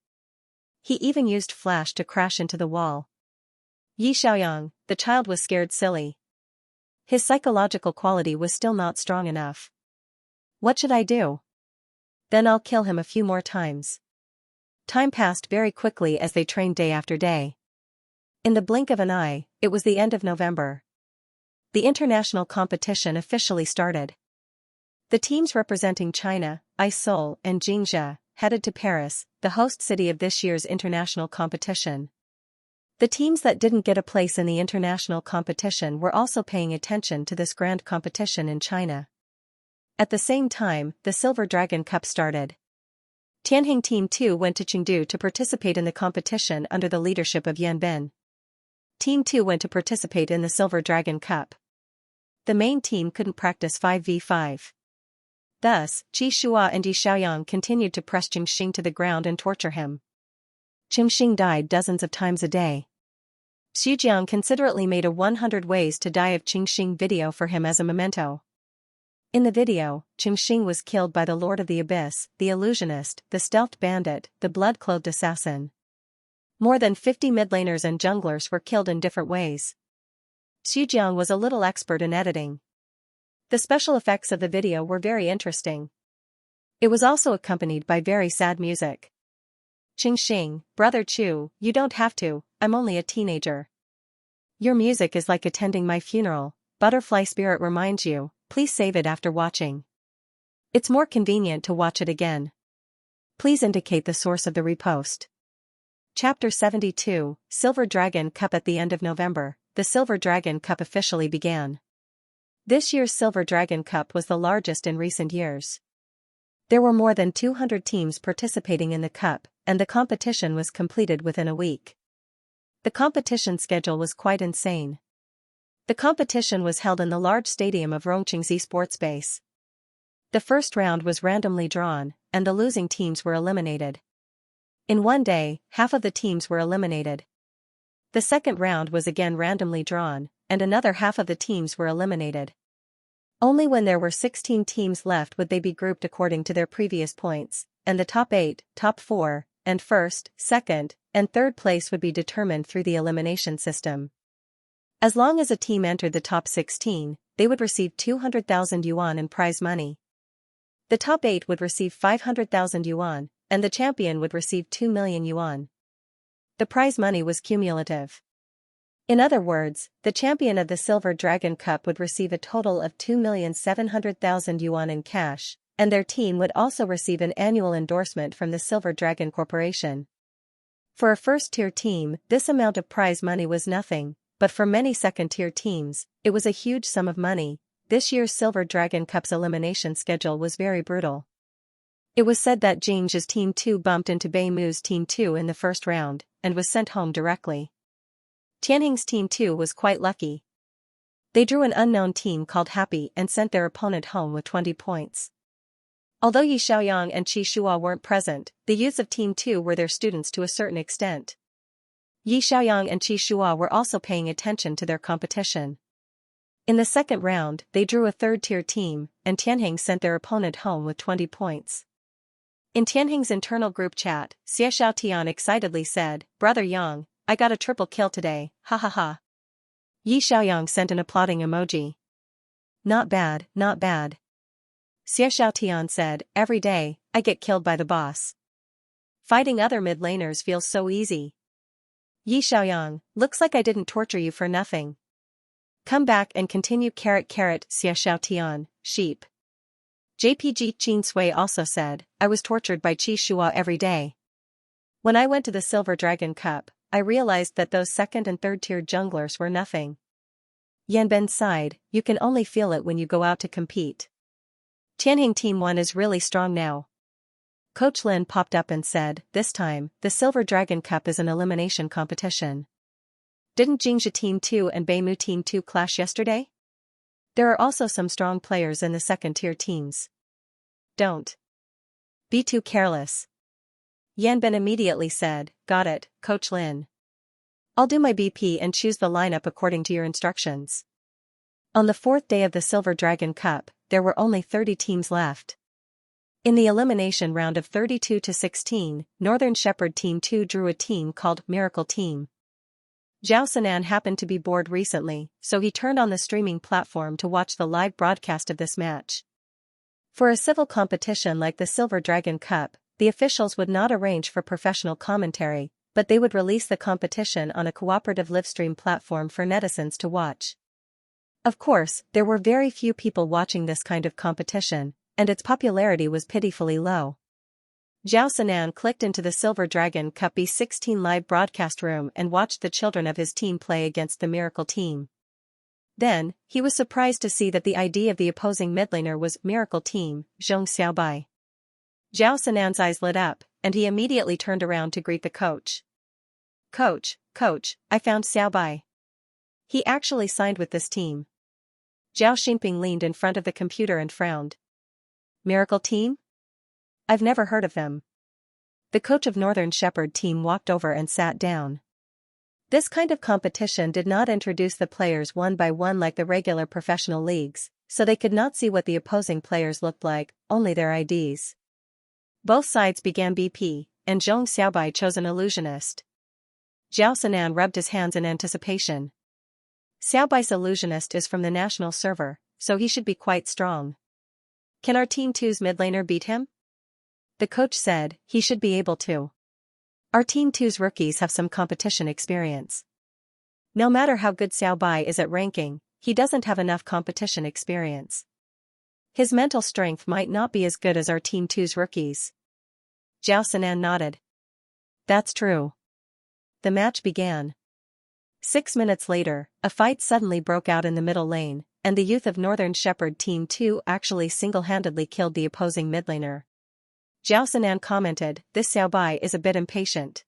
He even used flash to crash into the wall. Yi Xiaoyang, the child, was scared silly. His psychological quality was still not strong enough. What should I do? Then I'll kill him a few more times. Time passed very quickly as they trained day after day. In the blink of an eye, it was the end of November. The international competition officially started. The teams representing China, Seoul and Xianxia, headed to Paris, the host city of this year's international competition. The teams that didn't get a place in the international competition were also paying attention to this grand competition in China. At the same time, the Silver Dragon Cup started. Tianheng Team 2 went to Chengdu to participate in the competition under the leadership of Yan Bin. Team 2 went to participate in the Silver Dragon Cup. The main team couldn't practice 5v5. Thus, Qi Shua and Yi Xiaoyang continued to press Qingxing to the ground and torture him. Qingxing died dozens of times a day. Xujiang considerately made a 100 ways to die of Qingxing video for him as a memento. In the video, Qingxing was killed by the Lord of the Abyss, the Illusionist, the Stealthed Bandit, the Blood-Clothed Assassin. More than 50 mid-laners and junglers were killed in different ways. Xujiang was a little expert in editing. The special effects of the video were very interesting. It was also accompanied by very sad music. Qingxing, Brother Chu, you don't have to, I'm only a teenager. Your music is like attending my funeral. Butterfly Spirit reminds you, please save it after watching. It's more convenient to watch it again. Please indicate the source of the repost. Chapter 72, Silver Dragon Cup. At the end of November, the Silver Dragon Cup officially began. This year's Silver Dragon Cup was the largest in recent years. There were more than 200 teams participating in the cup, and the competition was completed within a week. The competition schedule was quite insane. The competition was held in the large stadium of Rongqingzi Sports Base. The first round was randomly drawn, and the losing teams were eliminated. In one day, half of the teams were eliminated. The second round was again randomly drawn, and another half of the teams were eliminated. Only when there were 16 teams left would they be grouped according to their previous points, and the top 8, top 4, and first, second, and third place would be determined through the elimination system. As long as a team entered the top 16, they would receive 200,000 yuan in prize money. The top 8 would receive 500,000 yuan, and the champion would receive 2 million yuan. The prize money was cumulative. In other words, the champion of the Silver Dragon Cup would receive a total of 2,700,000 yuan in cash, and their team would also receive an annual endorsement from the Silver Dragon Corporation. For a first-tier team, this amount of prize money was nothing, but for many second-tier teams, it was a huge sum of money. This year's Silver Dragon Cup's elimination schedule was very brutal. It was said that Xianxia's Team 2 bumped into Beimu's Team 2 in the first round, and was sent home directly. Tianheng's Team 2 was quite lucky. They drew an unknown team called Happy and sent their opponent home with 20 points. Although Yi Xiaoyang and Qi Shua weren't present, the youths of Team 2 were their students to a certain extent. Yi Xiaoyang and Qi Shua were also paying attention to their competition. In the second round, they drew a third-tier team, and Tianheng sent their opponent home with 20 points. In Tianheng's internal group chat, Xiaotian excitedly said, "Brother Yang, I got a triple kill today, ha ha ha." Yi Xiaoyang sent an applauding emoji. "Not bad, not bad." Xiaotian said, "Every day, I get killed by the boss. Fighting other mid-laners feels so easy." Yi Xiaoyang, "Looks like I didn't torture you for nothing. Come back and continue .. Xiaotian, sheep." JPG Qin Sui also said, "I was tortured by Qi Shua every day. When I went to the Silver Dragon Cup, I realized that those second and third-tier junglers were nothing." Yanben sighed, "You can only feel it when you go out to compete. Tianheng Team 1 is really strong now." Coach Lin popped up and said, "This time, the Silver Dragon Cup is an elimination competition. Didn't Xianxia Team 2 and Beimu Team 2 clash yesterday? There are also some strong players in the second-tier teams. Don't be too careless." Yanben immediately said, "Got it, Coach Lin. I'll do my BP and choose the lineup according to your instructions." On the fourth day of the Silver Dragon Cup, there were only 30 teams left. In the elimination round of 32 to 16, Northern Shepherd Team 2 drew a team called Miracle Team. Zhao Sinan happened to be bored recently, so he turned on the streaming platform to watch the live broadcast of this match. For a civil competition like the Silver Dragon Cup, the officials would not arrange for professional commentary, but they would release the competition on a cooperative livestream platform for netizens to watch. Of course, there were very few people watching this kind of competition, and its popularity was pitifully low. Zhao Sinan clicked into the Silver Dragon Cup B16 live broadcast room and watched the children of his team play against the Miracle Team. Then, he was surprised to see that the ID of the opposing midlaner was Miracle Team, Zhong Xiaobai. Zhao Sinan's eyes lit up, and he immediately turned around to greet the coach. Coach, I found Xiaobai. He actually signed with this team." Zhao Xinping leaned in front of the computer and frowned. "Miracle Team? I've never heard of them." The coach of Northern Shepherd Team walked over and sat down. This kind of competition did not introduce the players one by one like the regular professional leagues, so they could not see what the opposing players looked like, only their IDs. Both sides began BP, and Zhong Xiaobai chose an illusionist. Zhao Sinan rubbed his hands in anticipation. Xiaobai's illusionist is from the national server, so he should be quite strong. "Can our Team 2's midlaner beat him?" The coach said, "He should be able to. Our Team 2's rookies have some competition experience. No matter how good Xiaobai is at ranking, he doesn't have enough competition experience. His mental strength might not be as good as our Team 2's rookies." Zhao Sinan nodded. "That's true." The match began. 6 minutes later, a fight suddenly broke out in the middle lane, and the youth of Northern Shepherd Team 2 actually single-handedly killed the opposing midlaner. Zhao Sinan commented, this Xiaobai is a bit impatient.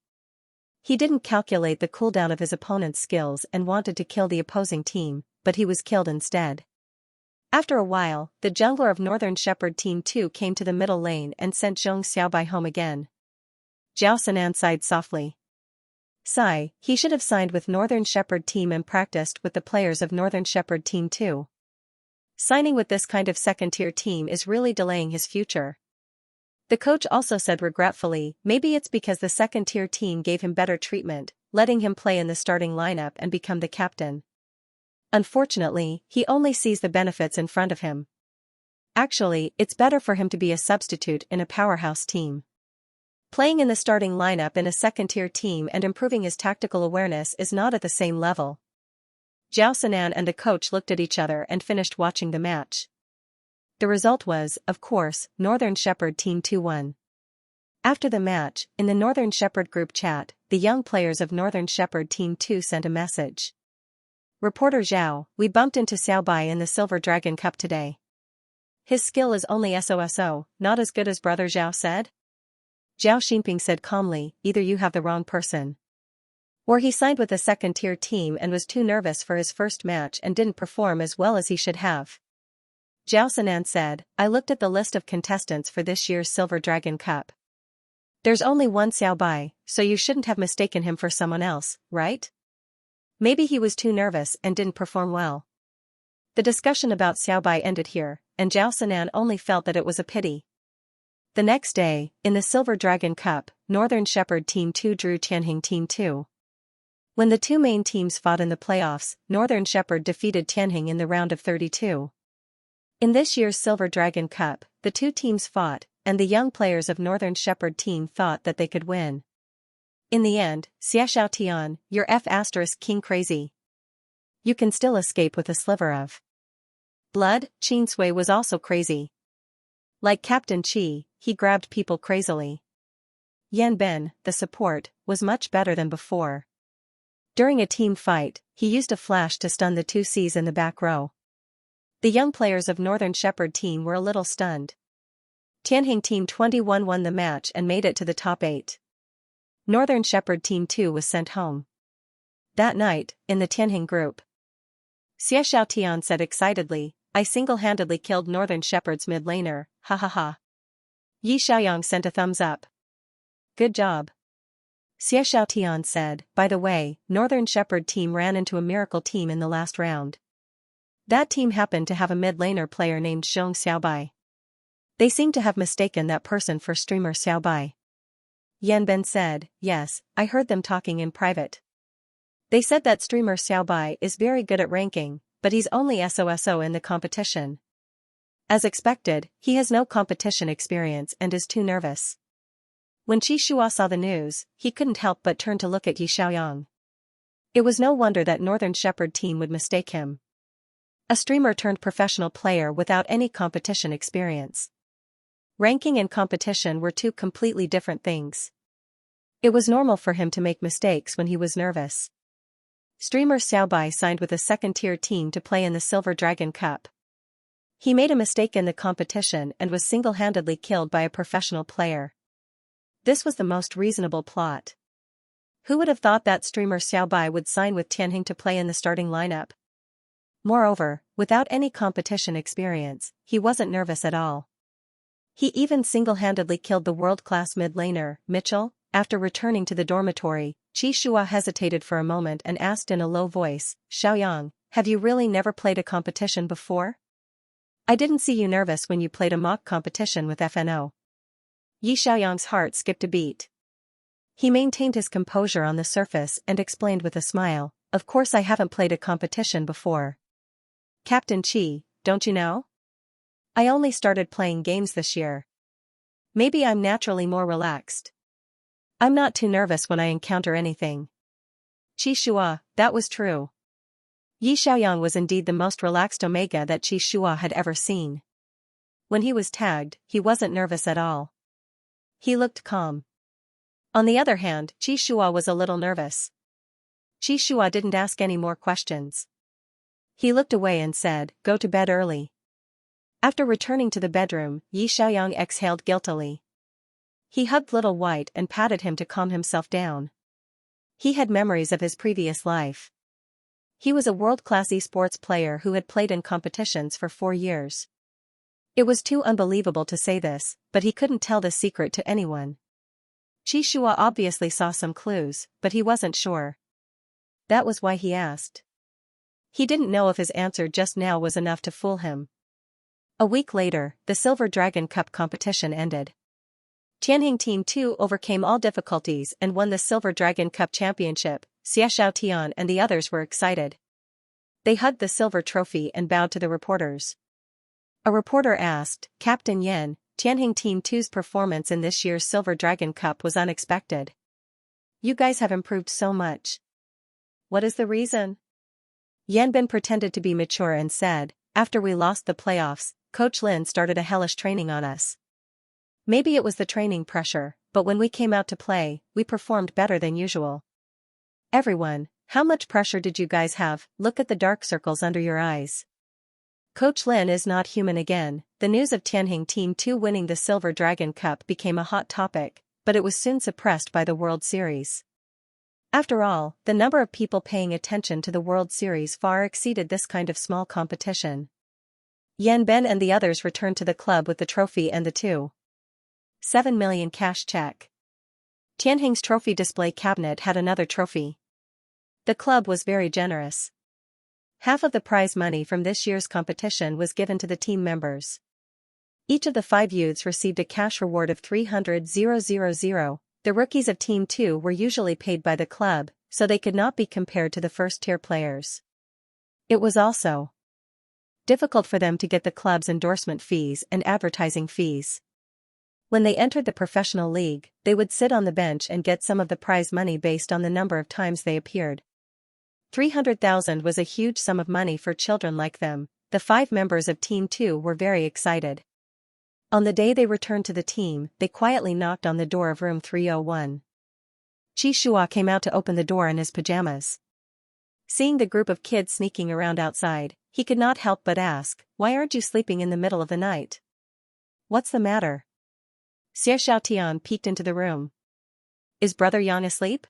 He didn't calculate the cooldown of his opponent's skills and wanted to kill the opposing team, but he was killed instead. After a while, the jungler of Northern Shepherd Team 2 came to the middle lane and sent Zhong Xiaobai home again. Zhao Sinan sighed softly. Sigh, he should have signed with Northern Shepherd Team and practiced with the players of Northern Shepherd Team 2. Signing with this kind of second-tier team is really delaying his future. The coach also said regretfully, maybe it's because the second-tier team gave him better treatment, letting him play in the starting lineup and become the captain. Unfortunately, he only sees the benefits in front of him. Actually, it's better for him to be a substitute in a powerhouse team. Playing in the starting lineup in a second-tier team and improving his tactical awareness is not at the same level. Zhao Sinan and the coach looked at each other and finished watching the match. The result was, of course, Northern Shepherd Team 2 won. After the match, in the Northern Shepherd group chat, the young players of Northern Shepherd Team 2 sent a message. Reporter Zhao, we bumped into Xiaobai in the Silver Dragon Cup today. His skill is only SOSO, not as good as brother Zhao said? Zhao Xinping said calmly, either you have the wrong person. Or he signed with a second-tier team and was too nervous for his first match and didn't perform as well as he should have. Zhao Sinan said, I looked at the list of contestants for this year's Silver Dragon Cup. There's only one Xiaobai, so you shouldn't have mistaken him for someone else, right? Maybe he was too nervous and didn't perform well. The discussion about Xiaobai ended here, and Zhao Sinan only felt that it was a pity. The next day, in the Silver Dragon Cup, Northern Shepherd Team 2 drew Tianheng Team 2. When the two main teams fought in the playoffs, Northern Shepherd defeated Tianheng in the round of 32. In this year's Silver Dragon Cup, the two teams fought, and the young players of Northern Shepherd Team thought that they could win. In the end, Xiaoxiao, you're F***king crazy. You can still escape with a sliver of blood. Qin Sui was also crazy. Like Captain Qi, he grabbed people crazily. Yan Ben, the support, was much better than before. During a team fight, he used a flash to stun the two Cs in the back row. The young players of Northern Shepherd Team were a little stunned. Tianheng Team 21 won the match and made it to the top 8. Northern Shepherd Team 2 was sent home. That night, in the Tianheng group, Xiaoxiao said excitedly, I single-handedly killed Northern Shepherd's mid laner, ha ha ha. Yi Xiaoyang sent a thumbs up. Good job. Xiaoxiao said, by the way, Northern Shepherd Team ran into a miracle team in the last round. That team happened to have a mid laner player named Zhong Xiaobai. They seemed to have mistaken that person for streamer Xiaobai. Yan Ben said, yes, I heard them talking in private. They said that streamer Xiaobai is very good at ranking, but he's only SOSO in the competition. As expected, he has no competition experience and is too nervous. When Qi Shua saw the news, he couldn't help but turn to look at Yi Xiaoyang. It was no wonder that Northern Shepherd Team would mistake him. A streamer turned professional player without any competition experience. Ranking and competition were two completely different things. It was normal for him to make mistakes when he was nervous. Streamer Xiaobai signed with a second-tier team to play in the Silver Dragon Cup. He made a mistake in the competition and was single-handedly killed by a professional player. This was the most reasonable plot. Who would have thought that streamer Xiaobai would sign with Tianheng to play in the starting lineup? Moreover, without any competition experience, he wasn't nervous at all. He even single-handedly killed the world-class mid laner, Mitchell. After returning to the dormitory, Qi Shua hesitated for a moment and asked in a low voice, Xiaoyang, have you really never played a competition before? I didn't see you nervous when you played a mock competition with FNO. Yi Xiaoyang's heart skipped a beat. He maintained his composure on the surface and explained with a smile, of course I haven't played a competition before. Captain Qi, don't you know? I only started playing games this year. Maybe I'm naturally more relaxed. I'm not too nervous when I encounter anything. Qi Shua, that was true. Yi Xiaoyang was indeed the most relaxed Omega that Qi Shua had ever seen. When he was tagged, he wasn't nervous at all. He looked calm. On the other hand, Qi Shua was a little nervous. Qi Shua didn't ask any more questions. He looked away and said, go to bed early. After returning to the bedroom, Yi Xiaoyang exhaled guiltily. He hugged Little White and patted him to calm himself down. He had memories of his previous life. He was a world-class esports player who had played in competitions for 4 years. It was too unbelievable to say this, but he couldn't tell this secret to anyone. Xianxia obviously saw some clues, but he wasn't sure. That was why he asked. He didn't know if his answer just now was enough to fool him. A week later, the Silver Dragon Cup competition ended. Tianheng Team 2 overcame all difficulties and won the Silver Dragon Cup championship. Xiaoxiao and the others were excited. They hugged the silver trophy and bowed to the reporters. A reporter asked, "Captain Yan, Tianheng Team 2's performance in this year's Silver Dragon Cup was unexpected. You guys have improved so much. What is the reason?" Yanbin pretended to be mature and said, "After we lost the playoffs, Coach Lin started a hellish training on us. Maybe it was the training pressure, but when we came out to play, we performed better than usual." Everyone, how much pressure did you guys have? Look at the dark circles under your eyes. Coach Lin is not human again. The news of Tianheng Team 2 winning the Silver Dragon Cup became a hot topic, but it was soon suppressed by the World Series. After all, the number of people paying attention to the World Series far exceeded this kind of small competition. Yanben and the others returned to the club with the trophy and the 2.7 million cash check. Tianheng's trophy display cabinet had another trophy. The club was very generous. Half of the prize money from this year's competition was given to the team members. Each of the 5 youths received a cash reward of 300,000. The rookies of Team 2 were usually paid by the club, so they could not be compared to the first-tier players. It was also difficult for them to get the club's endorsement fees and advertising fees. When they entered the professional league, they would sit on the bench and get some of the prize money based on the number of times they appeared. 300,000 was a huge sum of money for children like them. The 5 members of Team 2 were very excited. On the day they returned to the team, they quietly knocked on the door of room 301. Xianxia came out to open the door in his pajamas. Seeing the group of kids sneaking around outside, he could not help but ask, "Why aren't you sleeping in the middle of the night? What's the matter?" Xiaoxiao peeked into the room. "Is Brother Yang asleep?"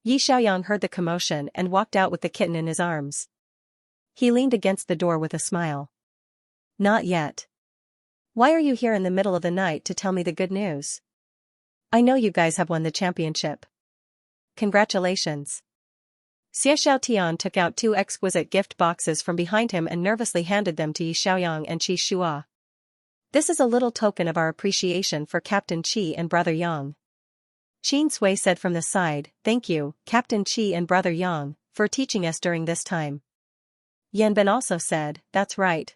Yi Xiaoyang heard the commotion and walked out with the kitten in his arms. He leaned against the door with a smile. "Not yet. Why are you here in the middle of the night to tell me the good news? I know you guys have won the championship. Congratulations." Xiaoxiao took out 2 exquisite gift boxes from behind him and nervously handed them to Yi Xiaoyang and Xianxia. "This is a little token of our appreciation for Captain Qi and Brother Yang." Qin Sui said from the side, "Thank you, Captain Qi and Brother Yang, for teaching us during this time." Yanben also said, that's right.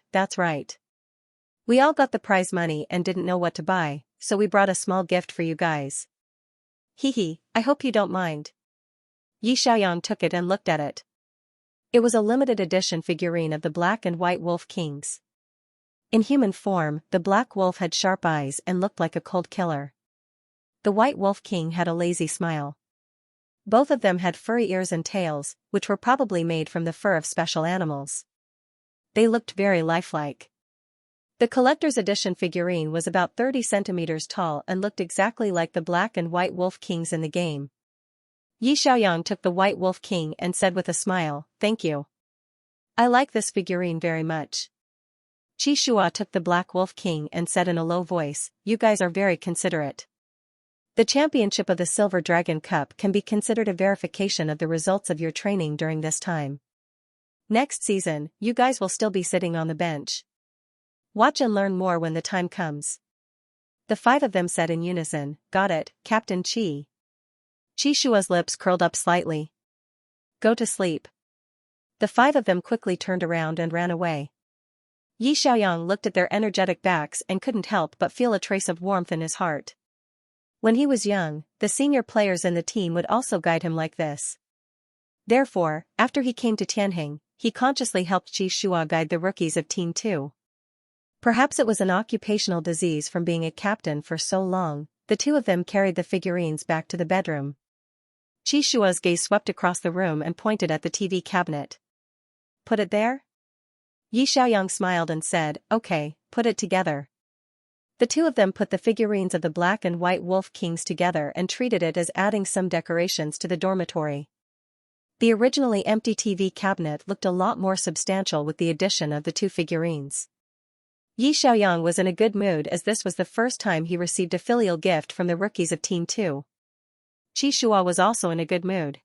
We all got the prize money and didn't know what to buy, so we brought a small gift for you guys. Hee, I hope you don't mind." Yi Xiaoyang took it and looked at it. It was a limited edition figurine of the Black and White Wolf Kings. In human form, the Black Wolf had sharp eyes and looked like a cold killer. The White Wolf King had a lazy smile. Both of them had furry ears and tails, which were probably made from the fur of special animals. They looked very lifelike. The collector's edition figurine was about 30 centimeters tall and looked exactly like the Black and White Wolf Kings in the game. Yi Xiaoyang took the White Wolf King and said with a smile, "Thank you. I like this figurine very much." Xianxia took the Black Wolf King and said in a low voice, "You guys are very considerate." The championship of the Silver Dragon Cup can be considered a verification of the results of your training during this time. Next season, you guys will still be sitting on the bench. Watch and learn more when the time comes. The 5 of them said in unison, "Got it, Captain Qi." Xianxia's lips curled up slightly. "Go to sleep." The 5 of them quickly turned around and ran away. Yi Xiaoyang looked at their energetic backs and couldn't help but feel a trace of warmth in his heart. When he was young, the senior players in the team would also guide him like this. Therefore, after he came to Tianheng, he consciously helped Xianxia guide the rookies of Team 2. Perhaps it was an occupational disease from being a captain for so long. The 2 of them carried the figurines back to the bedroom. Xianxia's gaze swept across the room and pointed at the TV cabinet. "Put it there?" Yi Xiaoyang smiled and said, "Okay, put it together." The two of them put the figurines of the black and white wolf kings together and treated it as adding some decorations to the dormitory. The originally empty TV cabinet looked a lot more substantial with the addition of the two figurines. Yi Xiaoyang was in a good mood as this was the first time he received a filial gift from the rookies of Team 2. Qi Shua was also in a good mood.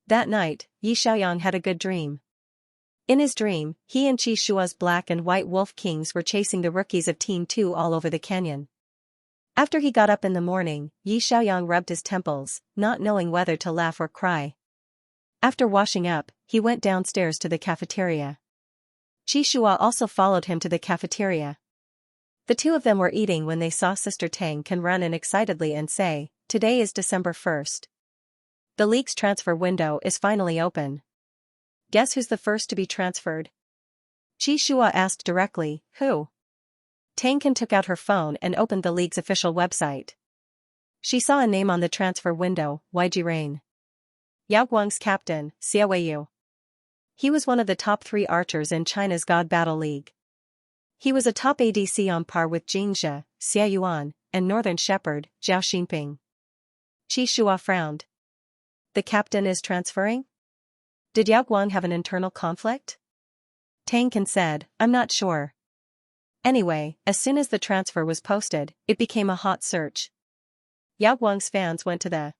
That night, Yi Xiaoyang had a good dream. In his dream, he and Qi Shua's black and white wolf kings were chasing the rookies of Team 2 all over the canyon. After he got up in the morning, Yi Xiaoyang rubbed his temples, not knowing whether to laugh or cry. After washing up, he went downstairs to the cafeteria. Qi Shua also followed him to the cafeteria. The two of them were eating when they saw Sister Tang can run in excitedly and say, "Today is December 1st. The league's transfer window is finally open. Guess who's the first to be transferred?" Qi Shua asked directly, "Who?" Tang Can took out her phone and opened the league's official website. She saw a name on the transfer window, YG Rain. Yao Guang's captain, Xia Weiyu. He was one of the top 3 archers in China's God Battle League. He was a top ADC on par with Xianxia, Xia Yuan, and Northern Shepherd, Zhao Xinping. Qi Shua frowned. The captain is transferring? Did Yao Guang have an internal conflict? Tang Can said, "I'm not sure." Anyway, as soon as the transfer was posted, it became a hot search. Yao Guang's fans went to the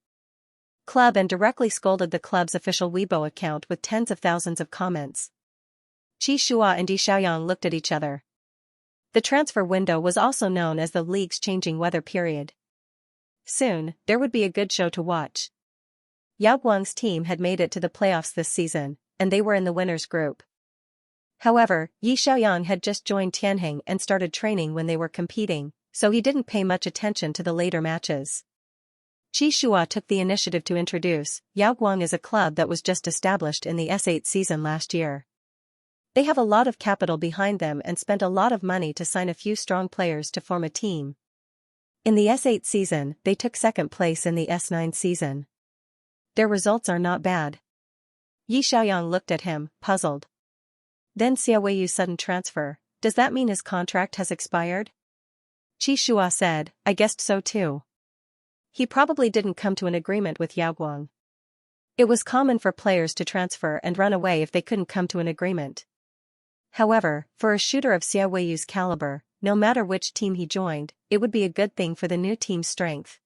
club and directly scolded the club's official Weibo account with tens of thousands of comments. Qi Shua and Yi Xiaoyang looked at each other. The transfer window was also known as the league's changing weather period. Soon, there would be a good show to watch. Yao Guang's team had made it to the playoffs this season, and they were in the winners group. However, Yi Xiaoyang had just joined Tianheng and started training when they were competing, so he didn't pay much attention to the later matches. Qi Shua took the initiative to introduce Yao Guang as a club that was just established in the S8 season last year. They have a lot of capital behind them and spent a lot of money to sign a few strong players to form a team. In the S8 season, they took second place in the S9 season. Their results are not bad. Yi Xiaoyang looked at him, puzzled. Then Xia Weiyu's sudden transfer, does that mean his contract has expired? Qi Shua said, I guessed so too. He probably didn't come to an agreement with Yao Guang. It was common for players to transfer and run away if they couldn't come to an agreement. However, for a shooter of Xia Weiyu's caliber, no matter which team he joined, it would be a good thing for the new team's strength.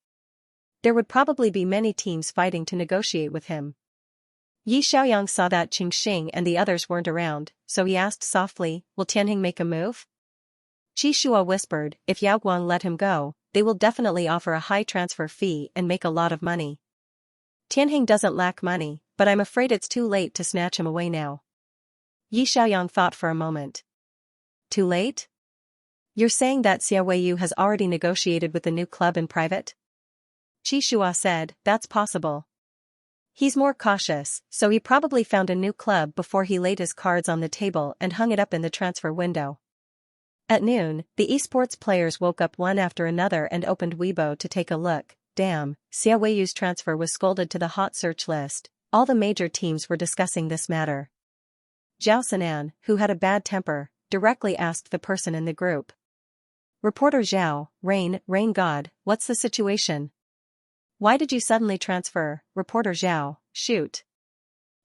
There would probably be many teams fighting to negotiate with him. Yi Xiaoyang saw that Qingxing and the others weren't around, so he asked softly, will Tianheng make a move? Qi Shua whispered, if Yao Guang let him go, they will definitely offer a high transfer fee and make a lot of money. Tianheng doesn't lack money, but I'm afraid it's too late to snatch him away now. Yi Xiaoyang thought for a moment. Too late? You're saying that Xia Weiyu has already negotiated with the new club in private? Qi Shua said, that's possible. He's more cautious, so he probably found a new club before he laid his cards on the table and hung it up in the transfer window. At noon, the esports players woke up one after another and opened Weibo to take a look. Damn, Xia Weiyu's transfer was scolded to the hot search list. All the major teams were discussing this matter. Zhao Sinan, who had a bad temper, directly asked the person in the group. Reporter Zhao, Rain God, what's the situation? Why did you suddenly transfer? Reporter Zhao, shoot.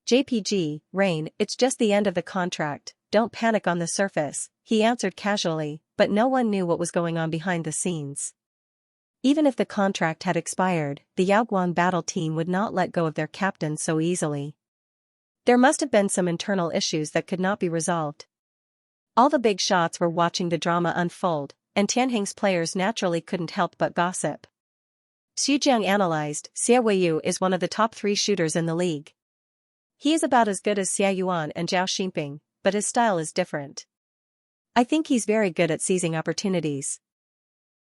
JPG, Rain, it's just the end of the contract, don't panic on the surface, he answered casually, but no one knew what was going on behind the scenes. Even if the contract had expired, the Yao Guang battle team would not let go of their captain so easily. There must have been some internal issues that could not be resolved. All the big shots were watching the drama unfold, and Tianheng's players naturally couldn't help but gossip. Xu Jiang analyzed, Xia Weiyu is one of the top 3 shooters in the league. He is about as good as Xia Yuan and Zhao Xinping, but his style is different. I think he's very good at seizing opportunities.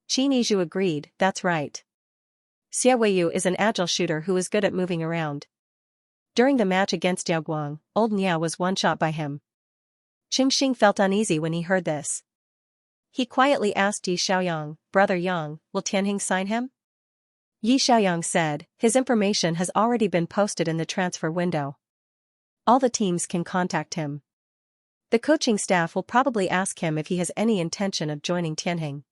Qin Yizhu agreed, that's right. Xia Weiyu is an agile shooter who is good at moving around. During the match against Yao Guang, Old Nia was one-shot by him. Qingxing felt uneasy when he heard this. He quietly asked Yi Xiaoyang, Brother Yang, will Tianheng sign him? Yi Xiaoyang said, his information has already been posted in the transfer window. All the teams can contact him. The coaching staff will probably ask him if he has any intention of joining Tianheng.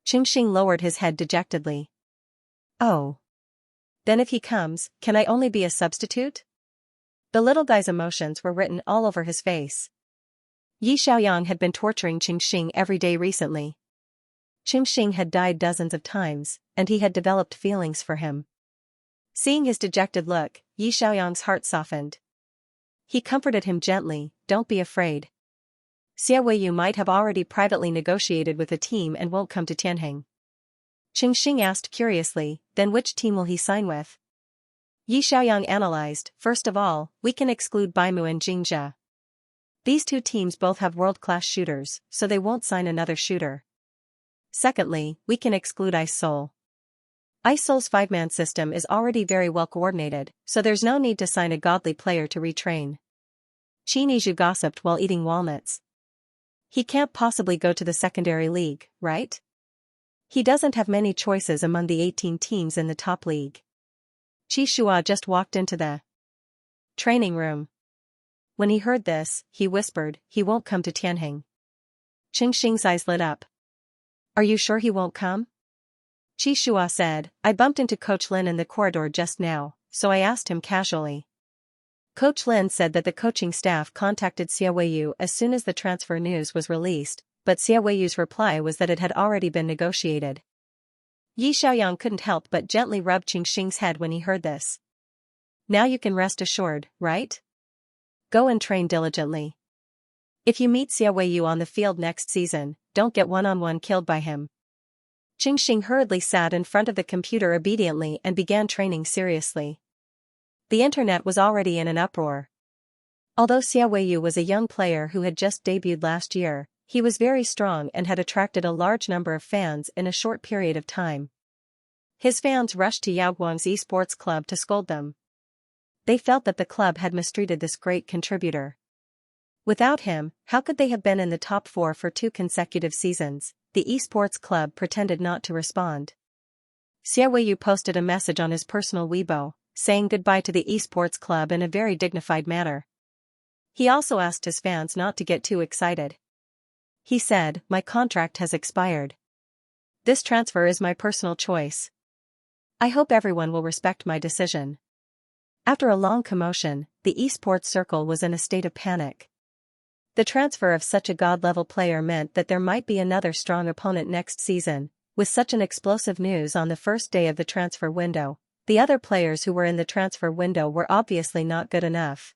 Qingxing lowered his head dejectedly. Oh. Then if he comes, can I only be a substitute? The little guy's emotions were written all over his face. Yi Xiaoyang had been torturing Qingxing every day recently. Qingxing had died dozens of times, and he had developed feelings for him. Seeing his dejected look, Yi Xiaoyang's heart softened. He comforted him gently, "Don't be afraid. Xia Weiyu might have already privately negotiated with a team and won't come to Tianheng." Qingxing asked curiously, "Then which team will he sign with?" Yi Xiaoyang analyzed, "First of all, we can exclude Baimu and Jingzhe. These two teams both have world-class shooters, so they won't sign another shooter. Secondly, we can exclude Ice Seoul. Ice Seoul's 5-man system is already very well coordinated, so there's no need to sign a godly player to retrain." Qin Yizhu gossiped while eating walnuts. "He can't possibly go to the secondary league, right? He doesn't have many choices among the 18 teams in the top league." Qi Shua just walked into the training room. When he heard this, he whispered, "He won't come to Tianheng." Qingxing's eyes lit up. "Are you sure he won't come?" Qi Shua said, "I bumped into Coach Lin in the corridor just now, so I asked him casually." Coach Lin said that the coaching staff contacted Xia Weiyu as soon as the transfer news was released, but Xia Weiyu's reply was that it had already been negotiated. Yi Xiaoyang couldn't help but gently rub Qingxing's head when he heard this. "Now you can rest assured, right? Go and train diligently. If you meet Xia Weiyu on the field next season, don't get one-on-one killed by him." Qingxing hurriedly sat in front of the computer obediently and began training seriously. The internet was already in an uproar. Although Xia Weiyu was a young player who had just debuted last year, he was very strong and had attracted a large number of fans in a short period of time. His fans rushed to Yaoguang's esports club to scold them. They felt that the club had mistreated this great contributor. Without him, how could they have been in the top 4 for 2 consecutive seasons? The esports club pretended not to respond. Xia Weiyu posted a message on his personal Weibo, saying goodbye to the esports club in a very dignified manner. He also asked his fans not to get too excited. He said, "My contract has expired. This transfer is my personal choice. I hope everyone will respect my decision." After a long commotion, the esports circle was in a state of panic. The transfer of such a god-level player meant that there might be another strong opponent next season. With such an explosive news on the first day of the transfer window, the other players who were in the transfer window were obviously not good enough.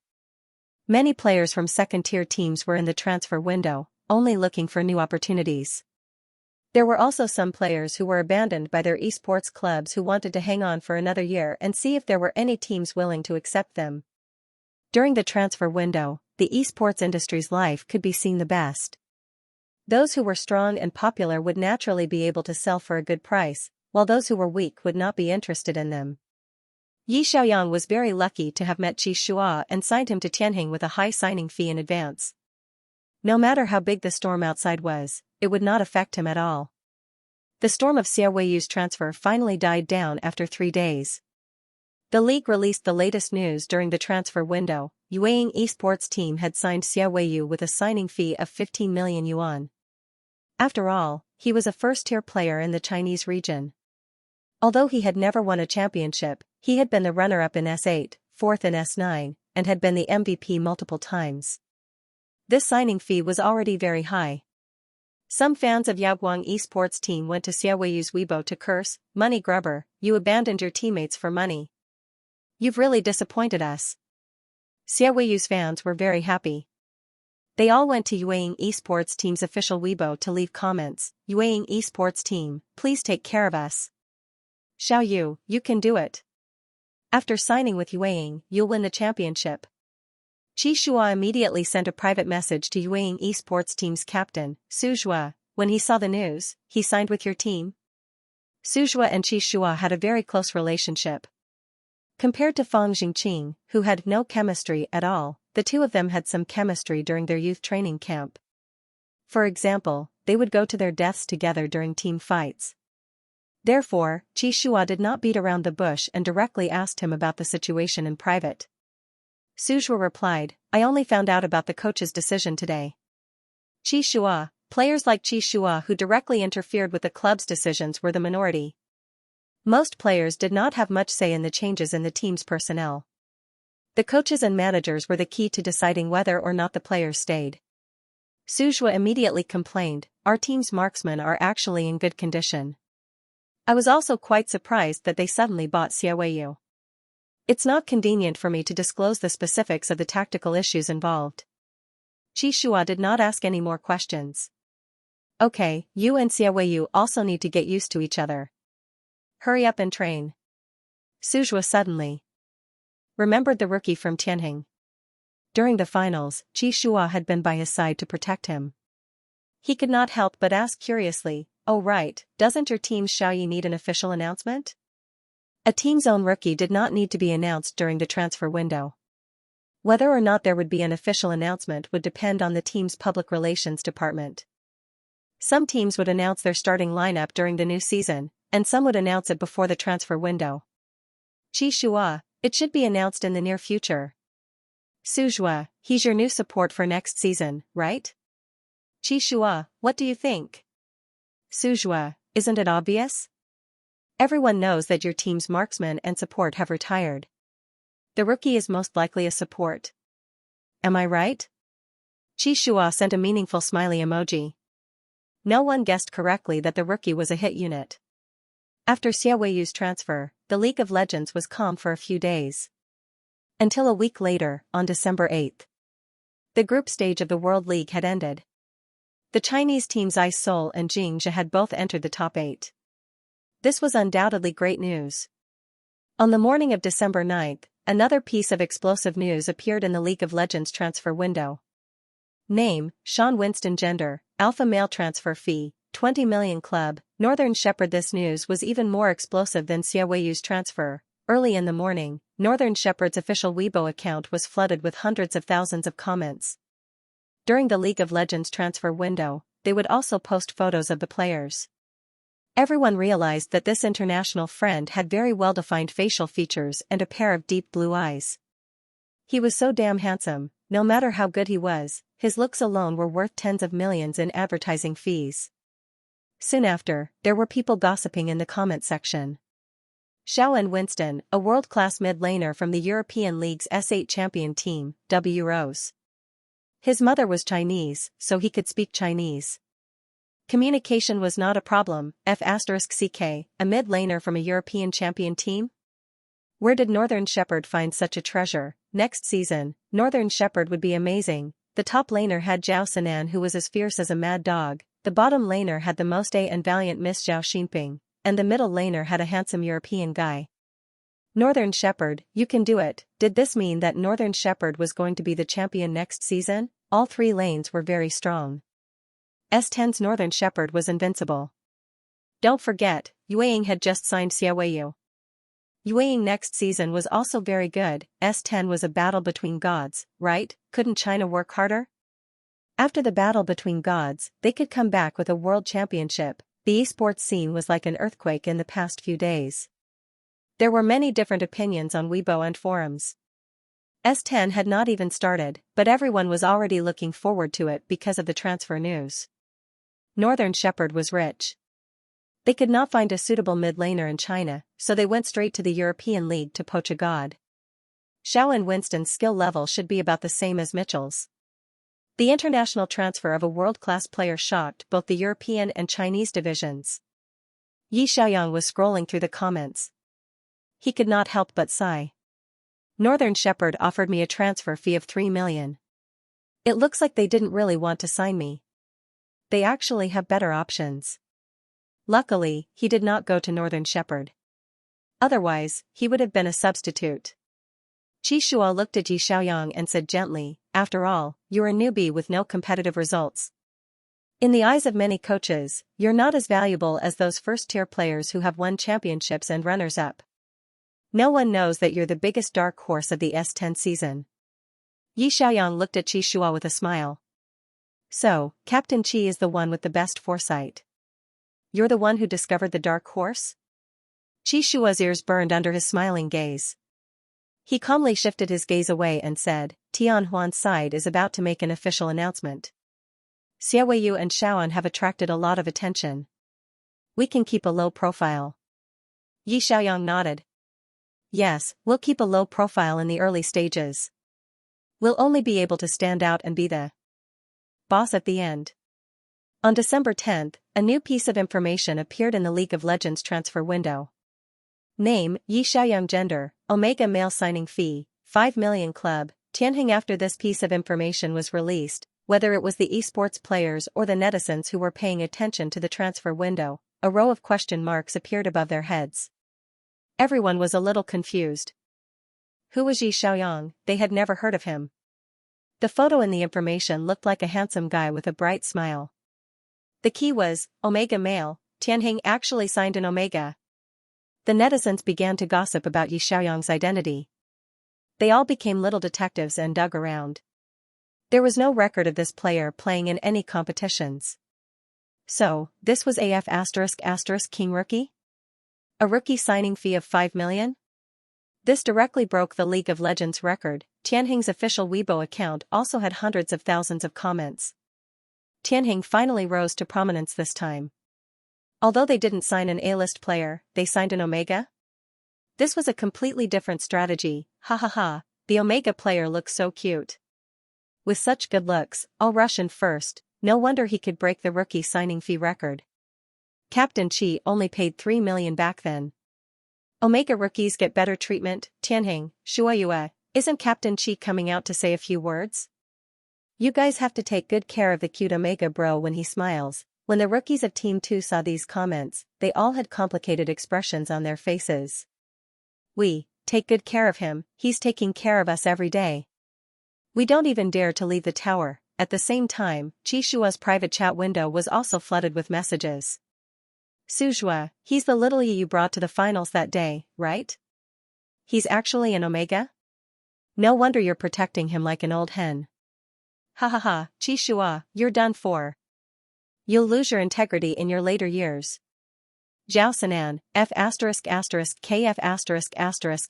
Many players from second-tier teams were in the transfer window, only looking for new opportunities. There were also some players who were abandoned by their esports clubs who wanted to hang on for another year and see if there were any teams willing to accept them. During the transfer window, the esports industry's life could be seen the best. Those who were strong and popular would naturally be able to sell for a good price, while those who were weak would not be interested in them. Yi Xiaoyang was very lucky to have met Qi Shua and signed him to Tianheng with a high signing fee in advance. No matter how big the storm outside was, it would not affect him at all. The storm of Xia Weiyu's transfer finally died down after 3 days. The league released the latest news during the transfer window. Yueying esports team had signed Xia Weiyu with a signing fee of 15 million yuan. After all, he was a first-tier player in the Chinese region. Although he had never won a championship, he had been the runner-up in S8, 4th in S9, and had been the MVP multiple times. This signing fee was already very high. Some fans of Yaoguang esports team went to Xia Weiyu's Weibo to curse, "Money grubber, you abandoned your teammates for money. You've really disappointed us." Xia Weiyu's fans were very happy. They all went to Yueying esports team's official Weibo to leave comments. "Yueying esports team, please take care of us. Xiao Yu, you can do it. After signing with Yueying, you'll win the championship." Qi Shua immediately sent a private message to Yueying esports team's captain, Su Zhua. When he saw the news, "He signed with your team?" Su Zhua and Qi Shua had a very close relationship. Compared to Fang Jingqing, who had no chemistry at all, the two of them had some chemistry during their youth training camp. For example, they would go to their deaths together during team fights. Therefore, Qi Shua did not beat around the bush and directly asked him about the situation in private. Su Zhua replied, "I only found out about the coach's decision today." Qi Shua, Players like Qi Shua who directly interfered with the club's decisions were the minority. Most players did not have much say in the changes in the team's personnel. The coaches and managers were the key to deciding whether or not the players stayed. Su Jue immediately complained, "Our team's marksmen are actually in good condition." I was also quite surprised that they suddenly bought Xiaoyu. It's not convenient for me to disclose the specifics of the tactical issues involved. Qi Shua did not ask any more questions. Okay, you and Xiaoyu also need to get used to each other. Hurry up and train. Su Jue suddenly remembered the rookie from Tianjing. During the finals, Qi Shua had been by his side to protect him. He could not help but ask curiously, "Oh right, doesn't your team's Xiaoyi need an official announcement?" A team's own rookie did not need to be announced during the transfer window. Whether or not there would be an official announcement would depend on the team's public relations department. Some teams would announce their starting lineup during the new season, and some would announce it before the transfer window. Qi Shua, it should be announced in the near future. Su Jue, he's your new support for next season, right? Qi Shua, what do you think? Su Jue, isn't it obvious? Everyone knows that your team's marksman and support have retired. The rookie is most likely a support. Am I right? Qi Shua sent a meaningful smiley emoji. No one guessed correctly that the rookie was a hit unit. After Xiaoyu's transfer, the League of Legends was calm for a few days. Until a week later, on December 8th. The group stage of the World League had ended. The Chinese teams Ice Seoul and Xianxia had both entered the top 8. This was undoubtedly great news. On the morning of December 9th, another piece of explosive news appeared in the League of Legends transfer window. Name, Sean Winston. Gender, alpha male. Transfer fee, 20 million. Club, Northern Shepherd. This news was even more explosive than Xiaoyu's transfer. Early in the morning, Northern Shepherd's official Weibo account was flooded with hundreds of thousands of comments. During the League of Legends transfer window, they would also post photos of the players. Everyone realized that this international friend had very well-defined facial features and a pair of deep blue eyes. He was so damn handsome, no matter how good he was, his looks alone were worth tens of millions in advertising fees. Soon after, there were people gossiping in the comment section. Xiao Winston, a world-class mid-laner from the European League's S8 champion team, W Rose. His mother was Chinese, so he could speak Chinese. Communication was not a problem. F***ck, a mid-laner from a European champion team? Where did Northern Shepherd find such a treasure? Next season, Northern Shepherd would be amazing. The top laner had Zhao Sinan, who was as fierce as a mad dog, the bottom laner had the most and valiant Miss Zhao Xinping, and the middle laner had a handsome European guy. Northern Shepherd, you can do it. Did this mean that Northern Shepherd was going to be the champion next season? All three lanes were very strong. S10's Northern Shepherd was invincible. Don't forget, Yueying had just signed Xiaoyu. Yueying next season was also very good. S10 was a battle between gods, right? Couldn't China work harder? After the battle between gods, they could come back with a world championship. The esports scene was like an earthquake in the past few days. There were many different opinions on Weibo and forums. S10 had not even started, but everyone was already looking forward to it because of the transfer news. Northern Shepherd was rich. They could not find a suitable mid-laner in China, so they went straight to the European League to poach a god. Xiao Winston's skill level should be about the same as Mitchell's. The international transfer of a world-class player shocked both the European and Chinese divisions. Yi Xiaoyang was scrolling through the comments. He could not help but sigh. Northern Shepherd offered me a transfer fee of 3 million. It looks like they didn't really want to sign me. They actually have better options. Luckily, he did not go to Northern Shepherd. Otherwise, he would have been a substitute. Qi Shua looked at Yi Xiaoyang and said gently, "After all, you're a newbie with no competitive results. In the eyes of many coaches, you're not as valuable as those first-tier players who have won championships and runners-up. No one knows that you're the biggest dark horse of the S10 season." Yi Xiaoyang looked at Qi Shua with a smile. "So, Captain Qi is the one with the best foresight. You're the one who discovered the dark horse?" Qi Shua's ears burned under his smiling gaze. He calmly shifted his gaze away and said, "Tianhuan's side is about to make an official announcement. Xiaoyu and Shaoan have attracted a lot of attention. We can keep a low profile. Yi Xiaoyang nodded. Yes, we'll keep a low profile in the early stages. We'll only be able to stand out and be the boss at the end. On December 10th, a new piece of information appeared in the League of Legends transfer window. Name, Yi Xiaoyang. Gender, Omega. Male. Signing fee, 5 million. Club, Tianheng. After this piece of information was released, whether it was the esports players or the netizens who were paying attention to the transfer window, a row of question marks appeared above their heads. Everyone was a little confused. Who was Yi Xiaoyang? They had never heard of him. The photo in the information looked like a handsome guy with a bright smile. The key was, Omega. Male. Tianheng actually signed an Omega. The netizens began to gossip about Yi Xiaoyang's identity. They all became little detectives and dug around. There was no record of this player playing in any competitions. So, this was AF*** King Rookie? A rookie signing fee of 5 million? This directly broke the League of Legends record. Tianheng's official Weibo account also had hundreds of thousands of comments. Tianheng finally rose to prominence this time. Although they didn't sign an A-list player, they signed an Omega? This was a completely different strategy. Ha ha ha, the Omega player looks so cute. With such good looks, all Russian first, no wonder he could break the rookie signing fee record. Captain Chi only paid 3 million back then. Omega rookies get better treatment. Tianheng, Shuoyue, isn't Captain Chi coming out to say a few words? You guys have to take good care of the cute Omega bro when he smiles. When the rookies of Team 2 saw these comments, they all had complicated expressions on their faces. We take good care of him, he's taking care of us every day. We don't even dare to leave the tower. At the same time, Qi Shua's private chat window was also flooded with messages. Suzhua, he's the little Yi you brought to the finals that day, right? He's actually an Omega? No wonder you're protecting him like an old hen. Ha ha ha, Qi Shua, you're done for. You'll lose your integrity in your later years. Zhao Sinan, F*****, KF****,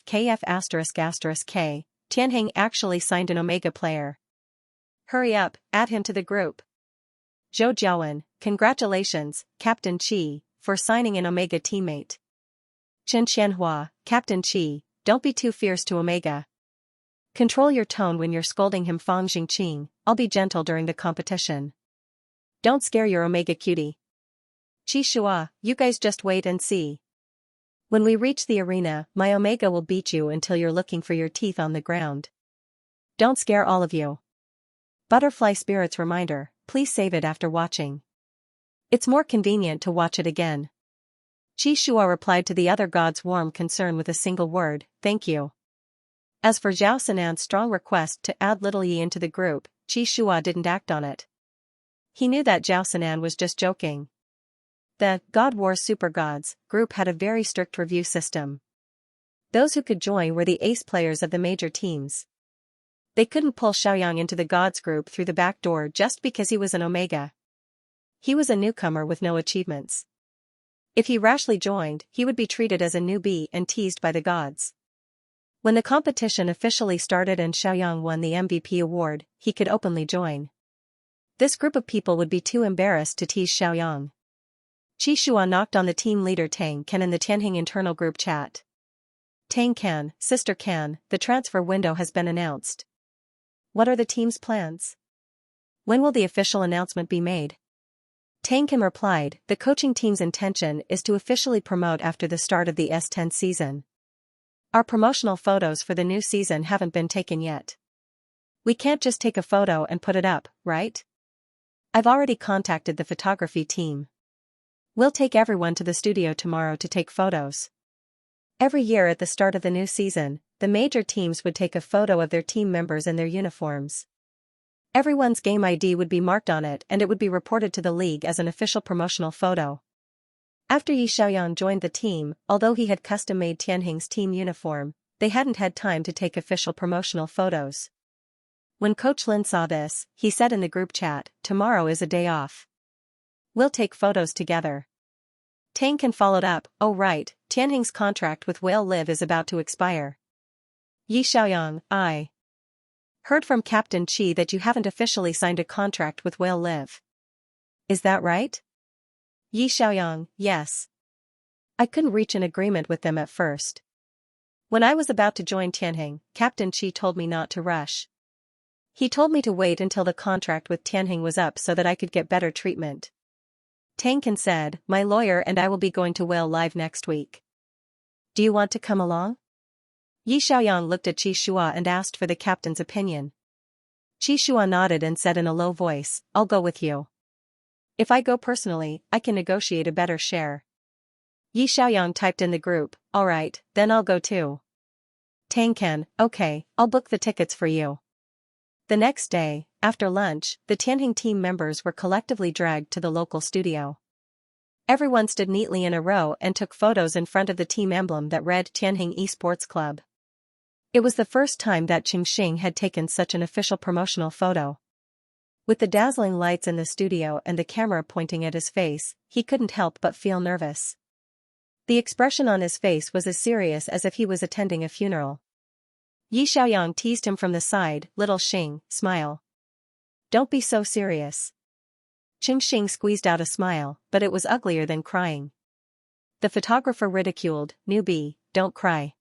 KF****, K. Tianheng actually signed an Omega player. Hurry up, add him to the group. Zhou Jiawen, congratulations, Captain Qi, for signing an Omega teammate. Chen Qianhua, Captain Qi, don't be too fierce to Omega. Control your tone when you're scolding him. Fang Jingqing, I'll be gentle during the competition. Don't scare your Omega cutie. Qi Shua, you guys just wait and see. When we reach the arena, my Omega will beat you until you're looking for your teeth on the ground. Don't scare all of you. Butterfly Spirits reminder, please save it after watching. It's more convenient to watch it again. Qi Shua replied to the other god's warm concern with a single word, thank you. As for Zhao Sinan's strong request to add Little Yi into the group, Qi Shua didn't act on it. He knew that Zhao Sinan was just joking. The God Wars Super Gods group had a very strict review system. Those who could join were the ace players of the major teams. They couldn't pull Xiaoyang into the Gods group through the back door just because he was an Omega. He was a newcomer with no achievements. If he rashly joined, he would be treated as a newbie and teased by the gods. When the competition officially started and Xiaoyang won the MVP award, he could openly join. This group of people would be too embarrassed to tease Xiaoyang. Qi Shua knocked on the team leader Tang Can in the Tianheng internal group chat. Tang Can, Sister Can, the transfer window has been announced. What are the team's plans? When will the official announcement be made? Tang Can replied, the coaching team's intention is to officially promote after the start of the S10 season. Our promotional photos for the new season haven't been taken yet. We can't just take a photo and put it up, right? I've already contacted the photography team. We'll take everyone to the studio tomorrow to take photos. Every year at the start of the new season, the major teams would take a photo of their team members in their uniforms. Everyone's game ID would be marked on it and it would be reported to the league as an official promotional photo. After Yi Xiaoyang joined the team, although he had custom-made Tianheng's team uniform, they hadn't had time to take official promotional photos. When Coach Lin saw this, he said in the group chat, tomorrow is a day off. We'll take photos together. Tang Can followed up, oh right, Tianheng's contract with Whale Live is about to expire. Yi Xiaoyang, I heard from Captain Qi that you haven't officially signed a contract with Whale Live. is that right? Yi Xiaoyang, yes. I couldn't reach an agreement with them at first. When I was about to join Tianheng, Captain Qi told me not to rush. He told me to wait until the contract with Tianheng was up so that I could get better treatment. Tang Can said, my lawyer and I will be going to Whale Live next week. Do you want to come along? Yi Xiaoyang looked at Qi Shua and asked for the captain's opinion. Qi Shua nodded and said in a low voice, I'll go with you. If I go personally, I can negotiate a better share. Yi Xiaoyang typed in the group, alright, then I'll go too. Tang Can, okay, I'll book the tickets for you. The next day, after lunch, the Tianheng team members were collectively dragged to the local studio. Everyone stood neatly in a row and took photos in front of the team emblem that read Tianheng Esports Club. It was the first time that Xianxia had taken such an official promotional photo. With the dazzling lights in the studio and the camera pointing at his face, he couldn't help but feel nervous. The expression on his face was as serious as if he was attending a funeral. Yi Xiaoyang teased him from the side, little Xing, smile. Don't be so serious. Xing squeezed out a smile, but it was uglier than crying. The photographer ridiculed, newbie, don't cry.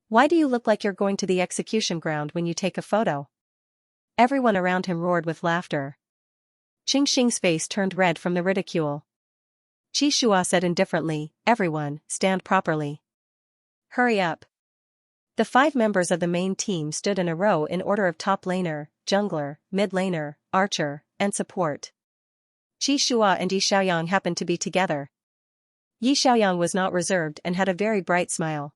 Why do you look like you're going to the execution ground when you take a photo? Everyone around him roared with laughter. Xing's face turned red from the ridicule. Qi Shua said indifferently, everyone, stand properly. Hurry up. The 5 members of the main team stood in a row in order of top laner, jungler, mid laner, archer, and support. Qi Shua and Yi Xiaoyang happened to be together. Yi Xiaoyang was not reserved and had a very bright smile.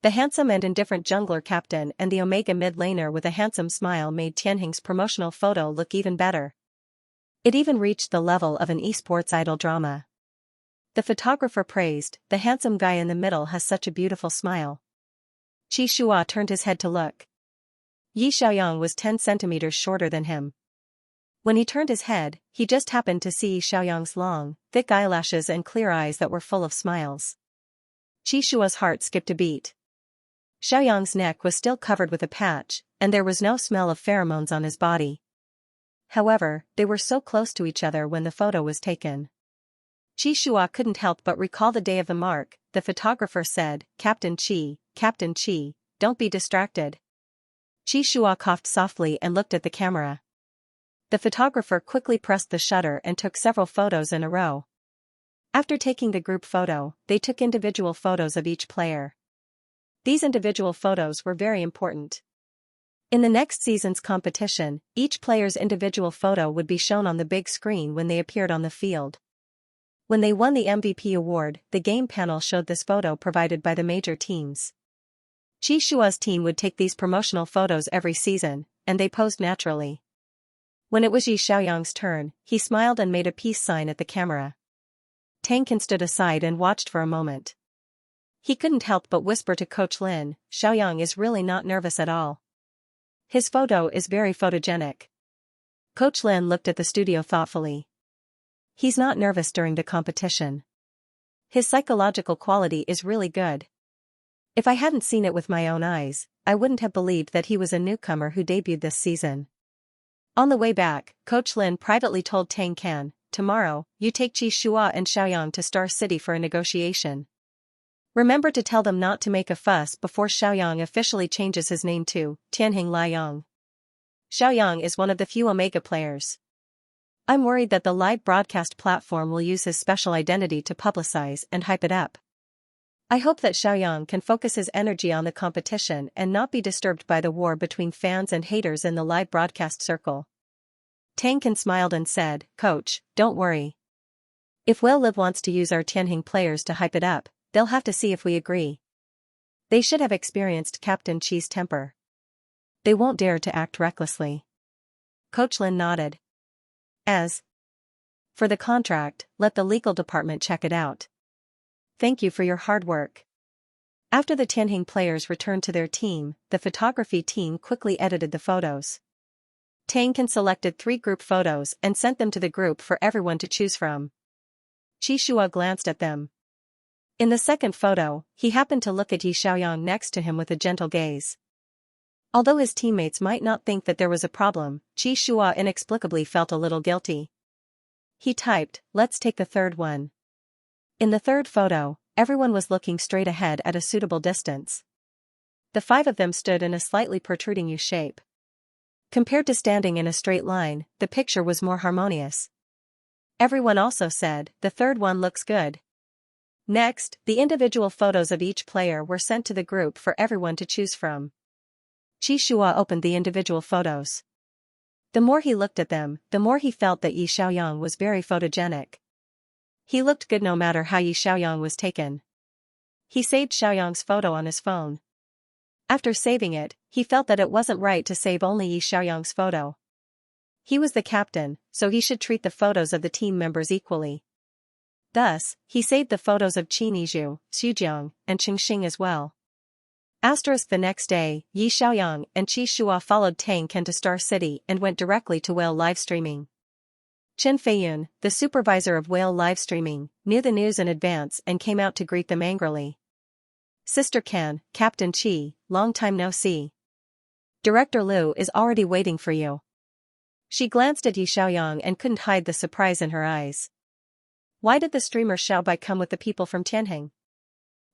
The handsome and indifferent jungler captain and the Omega mid laner with a handsome smile made Tianheng's promotional photo look even better. It even reached the level of an esports idol drama. The photographer praised, the handsome guy in the middle has such a beautiful smile. Qi Shua turned his head to look. Yi Xiaoyang was 10 centimeters shorter than him. When he turned his head, he just happened to see Yi Xiaoyang's long, thick eyelashes and clear eyes that were full of smiles. Qi Shua's heart skipped a beat. Xiaoyang's neck was still covered with a patch, and there was no smell of pheromones on his body. However, they were so close to each other when the photo was taken. Qi Shua couldn't help but recall the day of the mark. The photographer said, Captain Qi, don't be distracted. Qi Shua coughed softly and looked at the camera. The photographer quickly pressed the shutter and took several photos in a row. After taking the group photo, they took individual photos of each player. These individual photos were very important. In the next season's competition, each player's individual photo would be shown on the big screen when they appeared on the field. When they won the MVP award, the game panel showed this photo provided by the major teams. Qi Shua's team would take these promotional photos every season, and they posed naturally. When it was Yi Xiaoyang's turn, he smiled and made a peace sign at the camera. Tang Can stood aside and watched for a moment. He couldn't help but whisper to Coach Lin, Xiaoyang is really not nervous at all. His photo is very photogenic. Coach Lin looked at the studio thoughtfully. He's not nervous during the competition. His psychological quality is really good. If I hadn't seen it with my own eyes, I wouldn't have believed that he was a newcomer who debuted this season. On the way back, Coach Lin privately told Tang Can, tomorrow, you take Qi Shua and Xiaoyang to Star City for a negotiation. Remember to tell them not to make a fuss before Xiaoyang officially changes his name to Tianheng Liang. Xiaoyang is one of the few Omega players. I'm worried that the live broadcast platform will use his special identity to publicize and hype it up. I hope that Xiaoyang can focus his energy on the competition and not be disturbed by the war between fans and haters in the live broadcast circle. Tang Can smiled and said, Coach, don't worry. If Whale Live wants to use our Tianheng players to hype it up, they'll have to see if we agree. They should have experienced Captain Qi's temper. They won't dare to act recklessly. Coach Lin nodded. As for the contract, let the legal department check it out. Thank you for your hard work. After the Tianheng players returned to their team, the photography team quickly edited the photos. Tang Can selected 3 group photos and sent them to the group for everyone to choose from. Qi Shua glanced at them. In the second photo, he happened to look at Yi Xiaoyang next to him with a gentle gaze. Although his teammates might not think that there was a problem, Qi Shua inexplicably felt a little guilty. He typed, "Let's take the third one." In the third photo, everyone was looking straight ahead at a suitable distance. The 5 of them stood in a slightly protruding U shape. Compared to standing in a straight line, the picture was more harmonious. Everyone also said, "The third one looks good." Next, the individual photos of each player were sent to the group for everyone to choose from. Xianxia opened the individual photos. The more he looked at them, the more he felt that Yi Xiaoyang was very photogenic. He looked good no matter how Yi Xiaoyang was taken. He saved Xiaoyang's photo on his phone. After saving it, he felt that it wasn't right to save only Yi Xiaoyang's photo. He was the captain, so he should treat the photos of the team members equally. Thus, he saved the photos of Qin Yizhu, Xujiang, and Xingxing as well. The next day, Yi Xiaoyang and Qi Shua followed Tang Ken to Star City and went directly to Whale live streaming. Chen Feiyun, the supervisor of Whale live streaming, knew the news in advance and came out to greet them angrily. "Sister Ken, Captain Qi, long time no see. Director Liu is already waiting for you." She glanced at Yi Xiaoyang and couldn't hide the surprise in her eyes. "Why did the streamer Xiaobai come with the people from Tianheng?"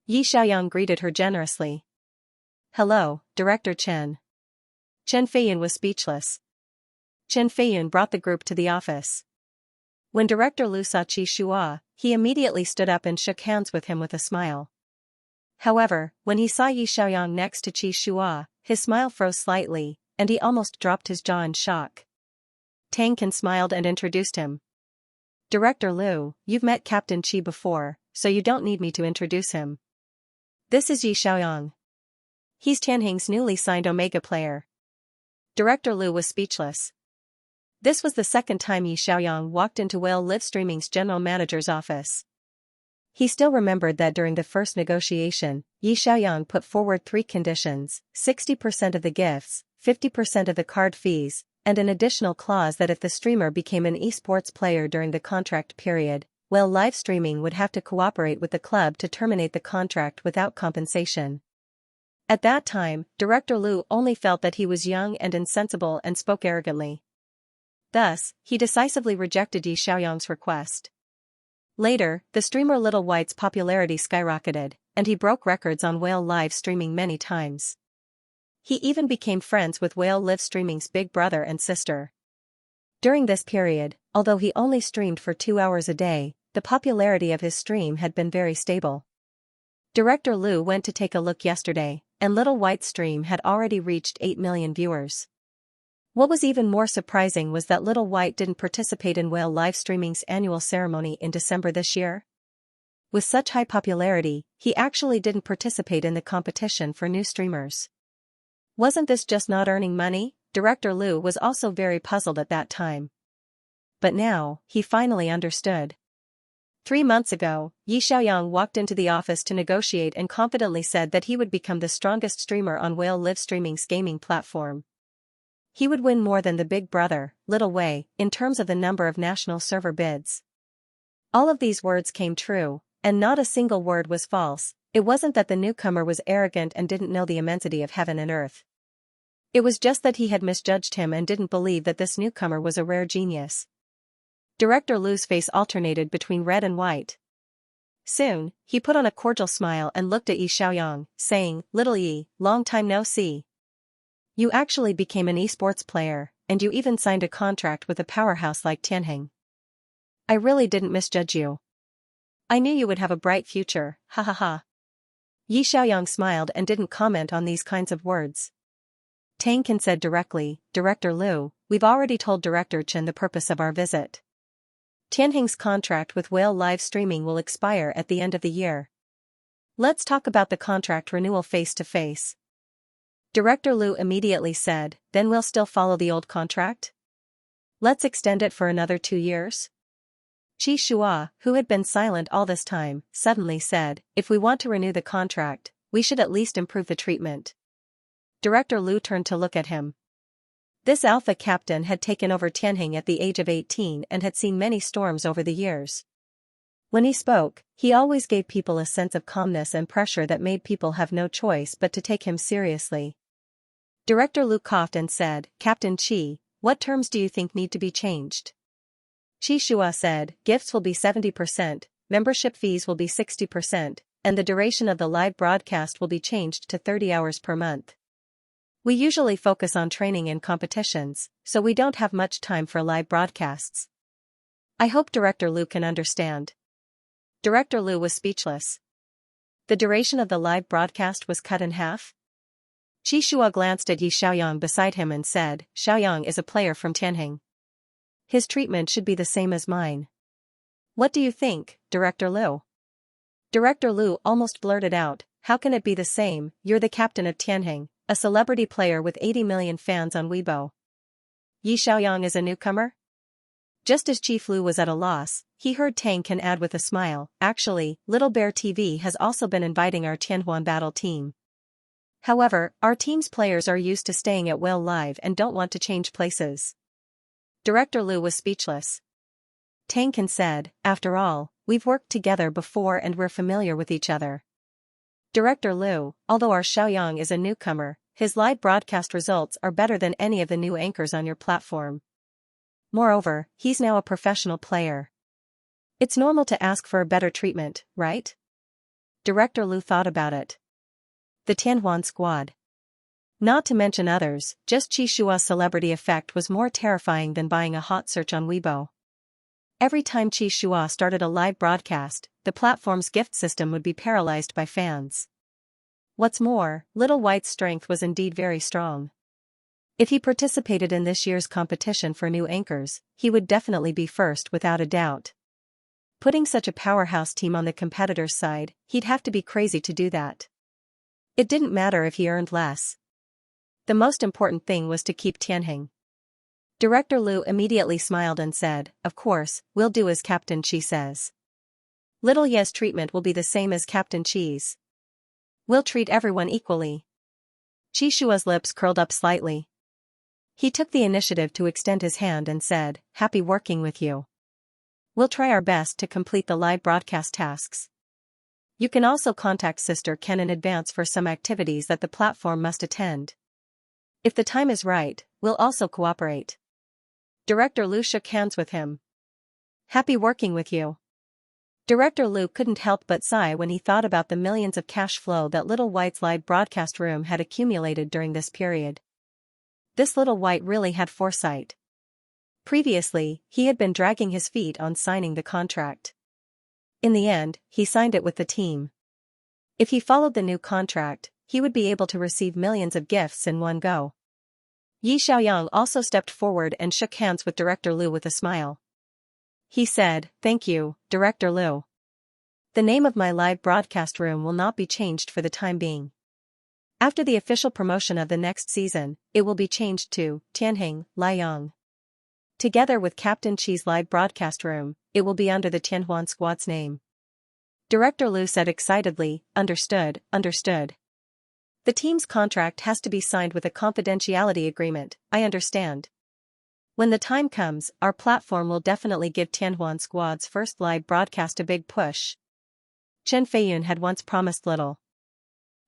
Yi Xiaoyang greeted her generously. "Hello, Director Chen." Chen Feiyun was speechless. Chen Feiyun brought the group to the office. When Director Liu saw Qi Shua, he immediately stood up and shook hands with him with a smile. However, when he saw Yi Xiaoyang next to Qi Shua, his smile froze slightly, and he almost dropped his jaw in shock. Tang Ken smiled and introduced him. "Director Liu, you've met Captain Qi before, so you don't need me to introduce him. This is Yi Xiaoyang. He's Tianheng's newly signed Omega player." Director Liu was speechless. This was the second time Yi Xiaoyang walked into Whale Live Streaming's general manager's office. He still remembered that during the first negotiation, Yi Xiaoyang put forward 3 conditions: 60% of the gifts, 50% of the card fees, and an additional clause that if the streamer became an esports player during the contract period, Whale live streaming would have to cooperate with the club to terminate the contract without compensation. At that time, Director Liu only felt that he was young and insensible and spoke arrogantly. Thus, he decisively rejected Yi Xiaoyang's request. Later, the streamer Little White's popularity skyrocketed, and he broke records on Whale live streaming many times. He even became friends with Whale live streaming's big brother and sister. During this period, although he only streamed for 2 hours a day, the popularity of his stream had been very stable. Director Liu went to take a look yesterday, and Little White's stream had already reached 8 million viewers. What was even more surprising was that Little White didn't participate in Whale live streaming's annual ceremony in December this year. With such high popularity, he actually didn't participate in the competition for new streamers. Wasn't this just not earning money? Director Liu was also very puzzled at that time. But now, he finally understood. 3 months ago, Yi Xiaoyang walked into the office to negotiate and confidently said that he would become the strongest streamer on Whale live streaming's gaming platform. He would win more than the big brother, Little Wei, in terms of the number of national server bids. All of these words came true, and not a single word was false. It wasn't that the newcomer was arrogant and didn't know the immensity of heaven and earth. It was just that he had misjudged him and didn't believe that this newcomer was a rare genius. Director Liu's face alternated between red and white. Soon, he put on a cordial smile and looked at Yi Xiaoyang, saying, "Little Yi, long time no see. You actually became an esports player, and you even signed a contract with a powerhouse like Tianheng. I really didn't misjudge you. I knew you would have a bright future, ha ha ha." Yi Xiaoyang smiled and didn't comment on these kinds of words. Tang Ken said directly, "Director Liu, we've already told Director Chen the purpose of our visit. Tianheng's contract with Whale live streaming will expire at the end of the year. Let's talk about the contract renewal face to face." Director Liu immediately said, "Then we'll still follow the old contract? Let's extend it for another 2 years? Qi Shua, who had been silent all this time, suddenly said, "If we want to renew the contract, we should at least improve the treatment." Director Liu turned to look at him. This alpha captain had taken over Tianheng at the age of 18 and had seen many storms over the years. When he spoke, he always gave people a sense of calmness and pressure that made people have no choice but to take him seriously. Director Liu coughed and said, "Captain Qi, what terms do you think need to be changed?" Qi Shua said, gifts will be 70%, membership fees will be 60%, and the duration of the live broadcast will be changed to 30 hours per month. We usually focus on training and competitions, so we don't have much time for live broadcasts. I hope Director Liu can understand. Director Liu was speechless. The duration of the live broadcast was cut in half? Qi Shua glanced at Yi Xiaoyang beside him and said, Xiaoyang is a player from Tianjing. His treatment should be the same as mine. What do you think, Director Liu? Director Liu almost blurted out, how can it be the same? You're the captain of Tianjing, a celebrity player with 80 million fans on Weibo. Yi Xiaoyang is a newcomer? Just as Chief Liu was at a loss, he heard Tang Can add with a smile, actually, Little Bear TV has also been inviting our Tianhuan battle team. However, our team's players are used to staying at Whale Live and don't want to change places. Director Liu was speechless. Tang Can said, after all, we've worked together before and we're familiar with each other. Director Liu, although our Xiaoyang is a newcomer, his live broadcast results are better than any of the new anchors on your platform. Moreover, he's now a professional player. It's normal to ask for a better treatment, right? Director Liu thought about it. The Tianhuan squad. Not to mention others, just Qi Shua's celebrity effect was more terrifying than buying a hot search on Weibo. Every time Qi Shua started a live broadcast, the platform's gift system would be paralyzed by fans. What's more, Little White's strength was indeed very strong. If he participated in this year's competition for new anchors, he would definitely be first without a doubt. Putting such a powerhouse team on the competitor's side, he'd have to be crazy to do that. It didn't matter if he earned less. The most important thing was to keep Tianjing. Director Liu immediately smiled and said, of course, we'll do as Captain Qi says. Little Ye's treatment will be the same as Captain Qi's. We'll treat everyone equally. Qi Shua's lips curled up slightly. He took the initiative to extend his hand and said, happy working with you. We'll try our best to complete the live broadcast tasks. You can also contact Sister Ken in advance for some activities that the platform must attend. If the time is right, we'll also cooperate. Director Liu shook hands with him. Happy working with you. Director Liu couldn't help but sigh when he thought about the millions of cash flow that Little White's live broadcast room had accumulated during this period. This Little White really had foresight. Previously, he had been dragging his feet on signing the contract. In the end, he signed it with the team. If he followed the new contract, he would be able to receive millions of gifts in one go. Yi Xiaoyang also stepped forward and shook hands with Director Liu with a smile. He said, thank you, Director Liu. The name of my live broadcast room will not be changed for the time being. After the official promotion of the next season, it will be changed to Tianjing Liang. Together with Captain Qi's live broadcast room, it will be under the Tianhuan squad's name. Director Liu said excitedly, understood, understood. The team's contract has to be signed with a confidentiality agreement, I understand. When the time comes, our platform will definitely give Tianhuan squad's first live broadcast a big push. Chen Feiyun had once promised Little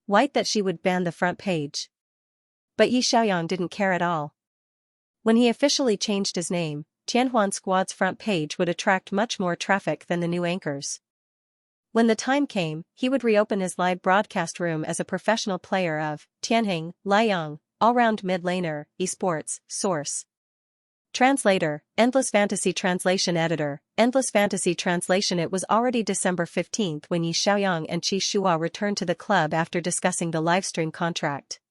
White that she would ban the front page. But Yi Xiaoyang didn't care at all. When he officially changed his name, Tianhuan squad's front page would attract much more traffic than the new anchors. When the time came, he would reopen his live broadcast room as a professional player of Tianjing Liang, all-round mid-laner, esports, source. Translator, Endless Fantasy Translation Editor, Endless Fantasy Translation. It was already December 15th when Yi Xiaoyang and Qi Shua returned to the club after discussing the livestream contract.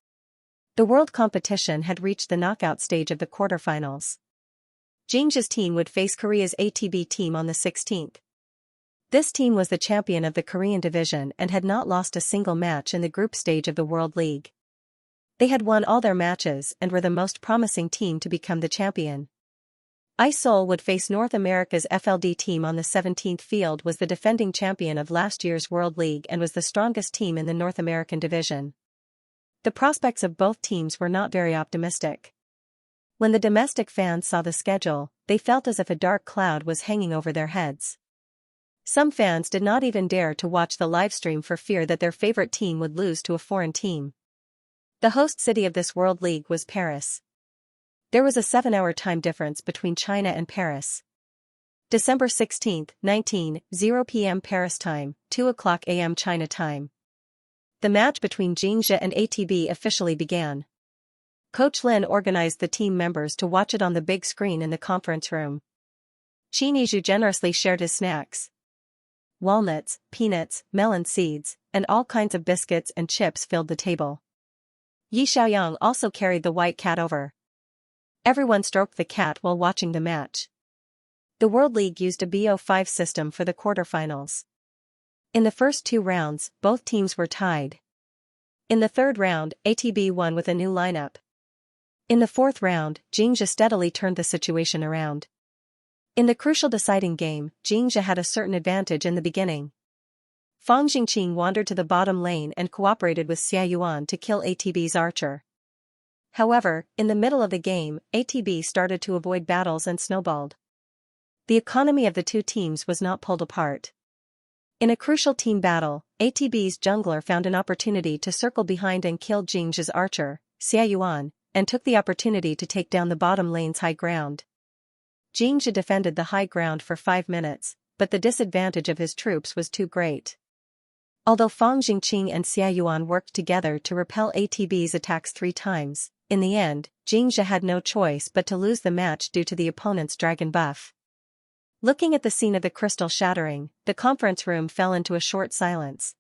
The world competition had reached the knockout stage of the quarterfinals. Jingjia's team would face Korea's ATB team on the 16th. This team was the champion of the Korean division and had not lost a single match in the group stage of the World League. They had won all their matches and were the most promising team to become the champion. Seoul would face North America's FLD team on the 17th. Field was the defending champion of last year's World League and was the strongest team in the North American division. The prospects of both teams were not very optimistic. When the domestic fans saw the schedule, they felt as if a dark cloud was hanging over their heads. Some fans did not even dare to watch the livestream for fear that their favorite team would lose to a foreign team. The host city of this World League was Paris. There was a 7-hour time difference between China and Paris. December 16, 19:00 p.m. Paris time, 2:00 a.m. China time. The match between Xianxia and ATB officially began. Coach Lin organized the team members to watch it on the big screen in the conference room. Xianxia generously shared his snacks. Walnuts, peanuts, melon seeds, and all kinds of biscuits and chips filled the table. Yi Xiaoyang also carried the white cat over. Everyone stroked the cat while watching the match. The World League used a BO5 system for the quarterfinals. In the first two rounds, both teams were tied. In the third round, ATB won with a new lineup. In the fourth round, Xianxia steadily turned the situation around. In the crucial deciding game, Xianxia had a certain advantage in the beginning. Fang Jingqing wandered to the bottom lane and cooperated with Xia Yuan to kill ATB's archer. However, in the middle of the game, ATB started to avoid battles and snowballed. The economy of the two teams was not pulled apart. In a crucial team battle, ATB's jungler found an opportunity to circle behind and kill Xianxia's archer, Xia Yuan, and took the opportunity to take down the bottom lane's high ground. Xianxia defended the high ground for 5 minutes, but the disadvantage of his troops was too great. Although Fang Jingqing and Xia Yuan worked together to repel ATB's attacks 3 times, in the end, Xianxia had no choice but to lose the match due to the opponent's dragon buff. Looking at the scene of the crystal shattering, the conference room fell into a short silence.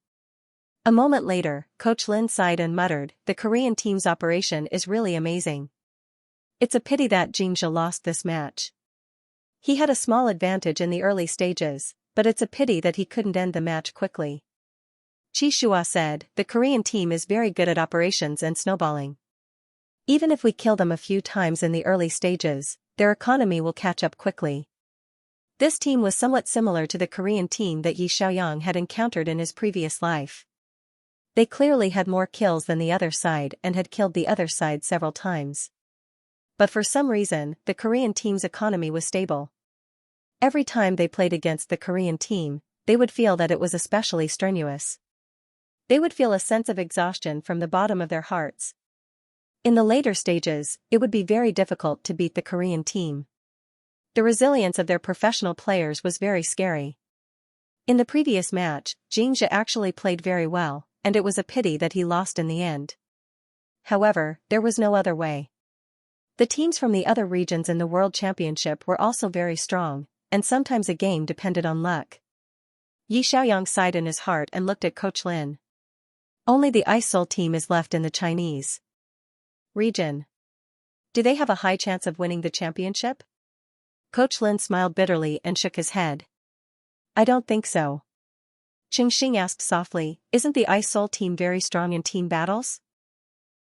A moment later, Coach Lin sighed and muttered, "The Korean team's operation is really amazing. It's a pity that Xianxia lost this match. He had a small advantage in the early stages, but it's a pity that he couldn't end the match quickly." Qi Shua said, "The Korean team is very good at operations and snowballing. Even if we kill them a few times in the early stages, their economy will catch up quickly." This team was somewhat similar to the Korean team that Yi Xiaoyang had encountered in his previous life. They clearly had more kills than the other side and had killed the other side several times. But for some reason, the Korean team's economy was stable. Every time they played against the Korean team, they would feel that it was especially strenuous. They would feel a sense of exhaustion from the bottom of their hearts. In the later stages, it would be very difficult to beat the Korean team. The resilience of their professional players was very scary. In the previous match, Xianxia actually played very well, and it was a pity that he lost in the end. However, there was no other way. The teams from the other regions in the World Championship were also very strong, and sometimes a game depended on luck. Yi Xiaoyang sighed in his heart and looked at Coach Lin. Only the Ice Soul team is left in the Chinese region. Do they have a high chance of winning the championship? Coach Lin smiled bitterly and shook his head. I don't think so. Cheng Xing asked softly, isn't the Ice Soul team very strong in team battles?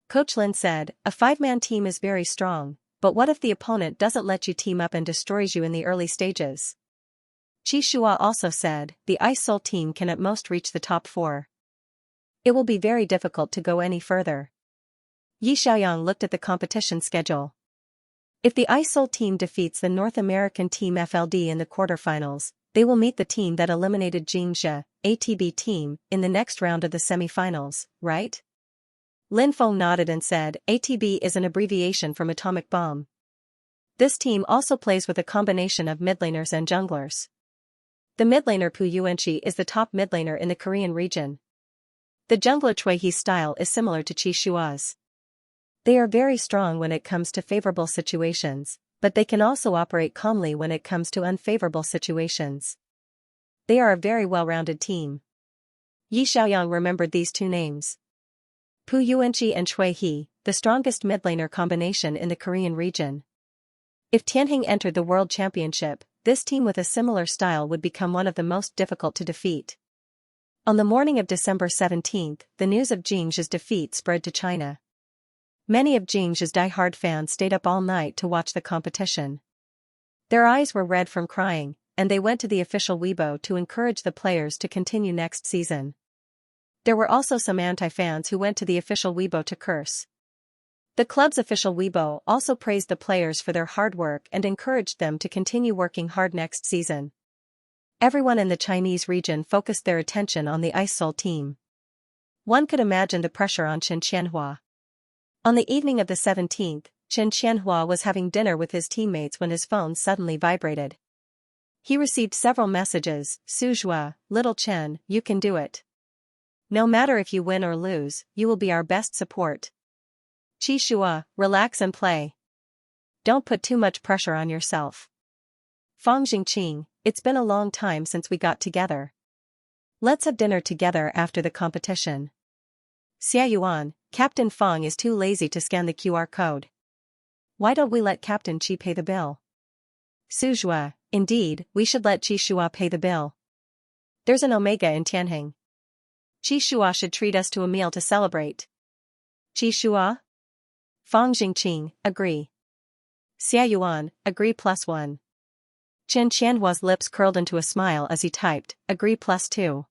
Coach Lin said, a 5-man team is very strong, but what if the opponent doesn't let you team up and destroys you in the early stages? Qi Shua also said, the Ice Soul team can at most reach the top 4. It will be very difficult to go any further. Yi Xiaoyang looked at the competition schedule. If the Ice Soul team defeats the North American team FLD in the quarterfinals, they will meet the team that eliminated Xianxia, ATB team, in the next round of the semifinals, right? Lin Feng nodded and said, ATB is an abbreviation from Atomic Bomb. This team also plays with a combination of midlaners and junglers. The midlaner Pu Yuanqi is the top midlaner in the Korean region. The jungler Chui He's style is similar to Qi Shua's. They are very strong when it comes to favorable situations, but they can also operate calmly when it comes to unfavorable situations. They are a very well-rounded team. Yi Xiaoyang remembered these 2 names. Pu Yuanqi and Chui He, the strongest midlaner combination in the Korean region. If Tianheng entered the World Championship, this team with a similar style would become one of the most difficult to defeat. On the morning of December 17, the news of Xianxia's defeat spread to China. Many of Xianxia's die-hard fans stayed up all night to watch the competition. Their eyes were red from crying, and they went to the official Weibo to encourage the players to continue next season. There were also some anti-fans who went to the official Weibo to curse. The club's official Weibo also praised the players for their hard work and encouraged them to continue working hard next season. Everyone in the Chinese region focused their attention on the Ice Soul team. One could imagine the pressure on Chen Qianhua. On the evening of the 17th, Chen Qianhua was having dinner with his teammates when his phone suddenly vibrated. He received several messages: Suzhua, Little Chen, you can do it. No matter if you win or lose, you will be our best support. Qishua, relax and play. Don't put too much pressure on yourself. Fang Jingqing, it's been a long time since we got together. Let's have dinner together after the competition. Xia Yuan, Captain Fang is too lazy to scan the QR code. Why don't we let Captain Qi pay the bill? Suzhua, indeed, we should let Qishua pay the bill. There's an omega in Tianheng. Qishua should treat us to a meal to celebrate. Qishua? Fang Jingqing, agree. Xia Yuan, agree +1. Chen Qianhua's lips curled into a smile as he typed, agree +2.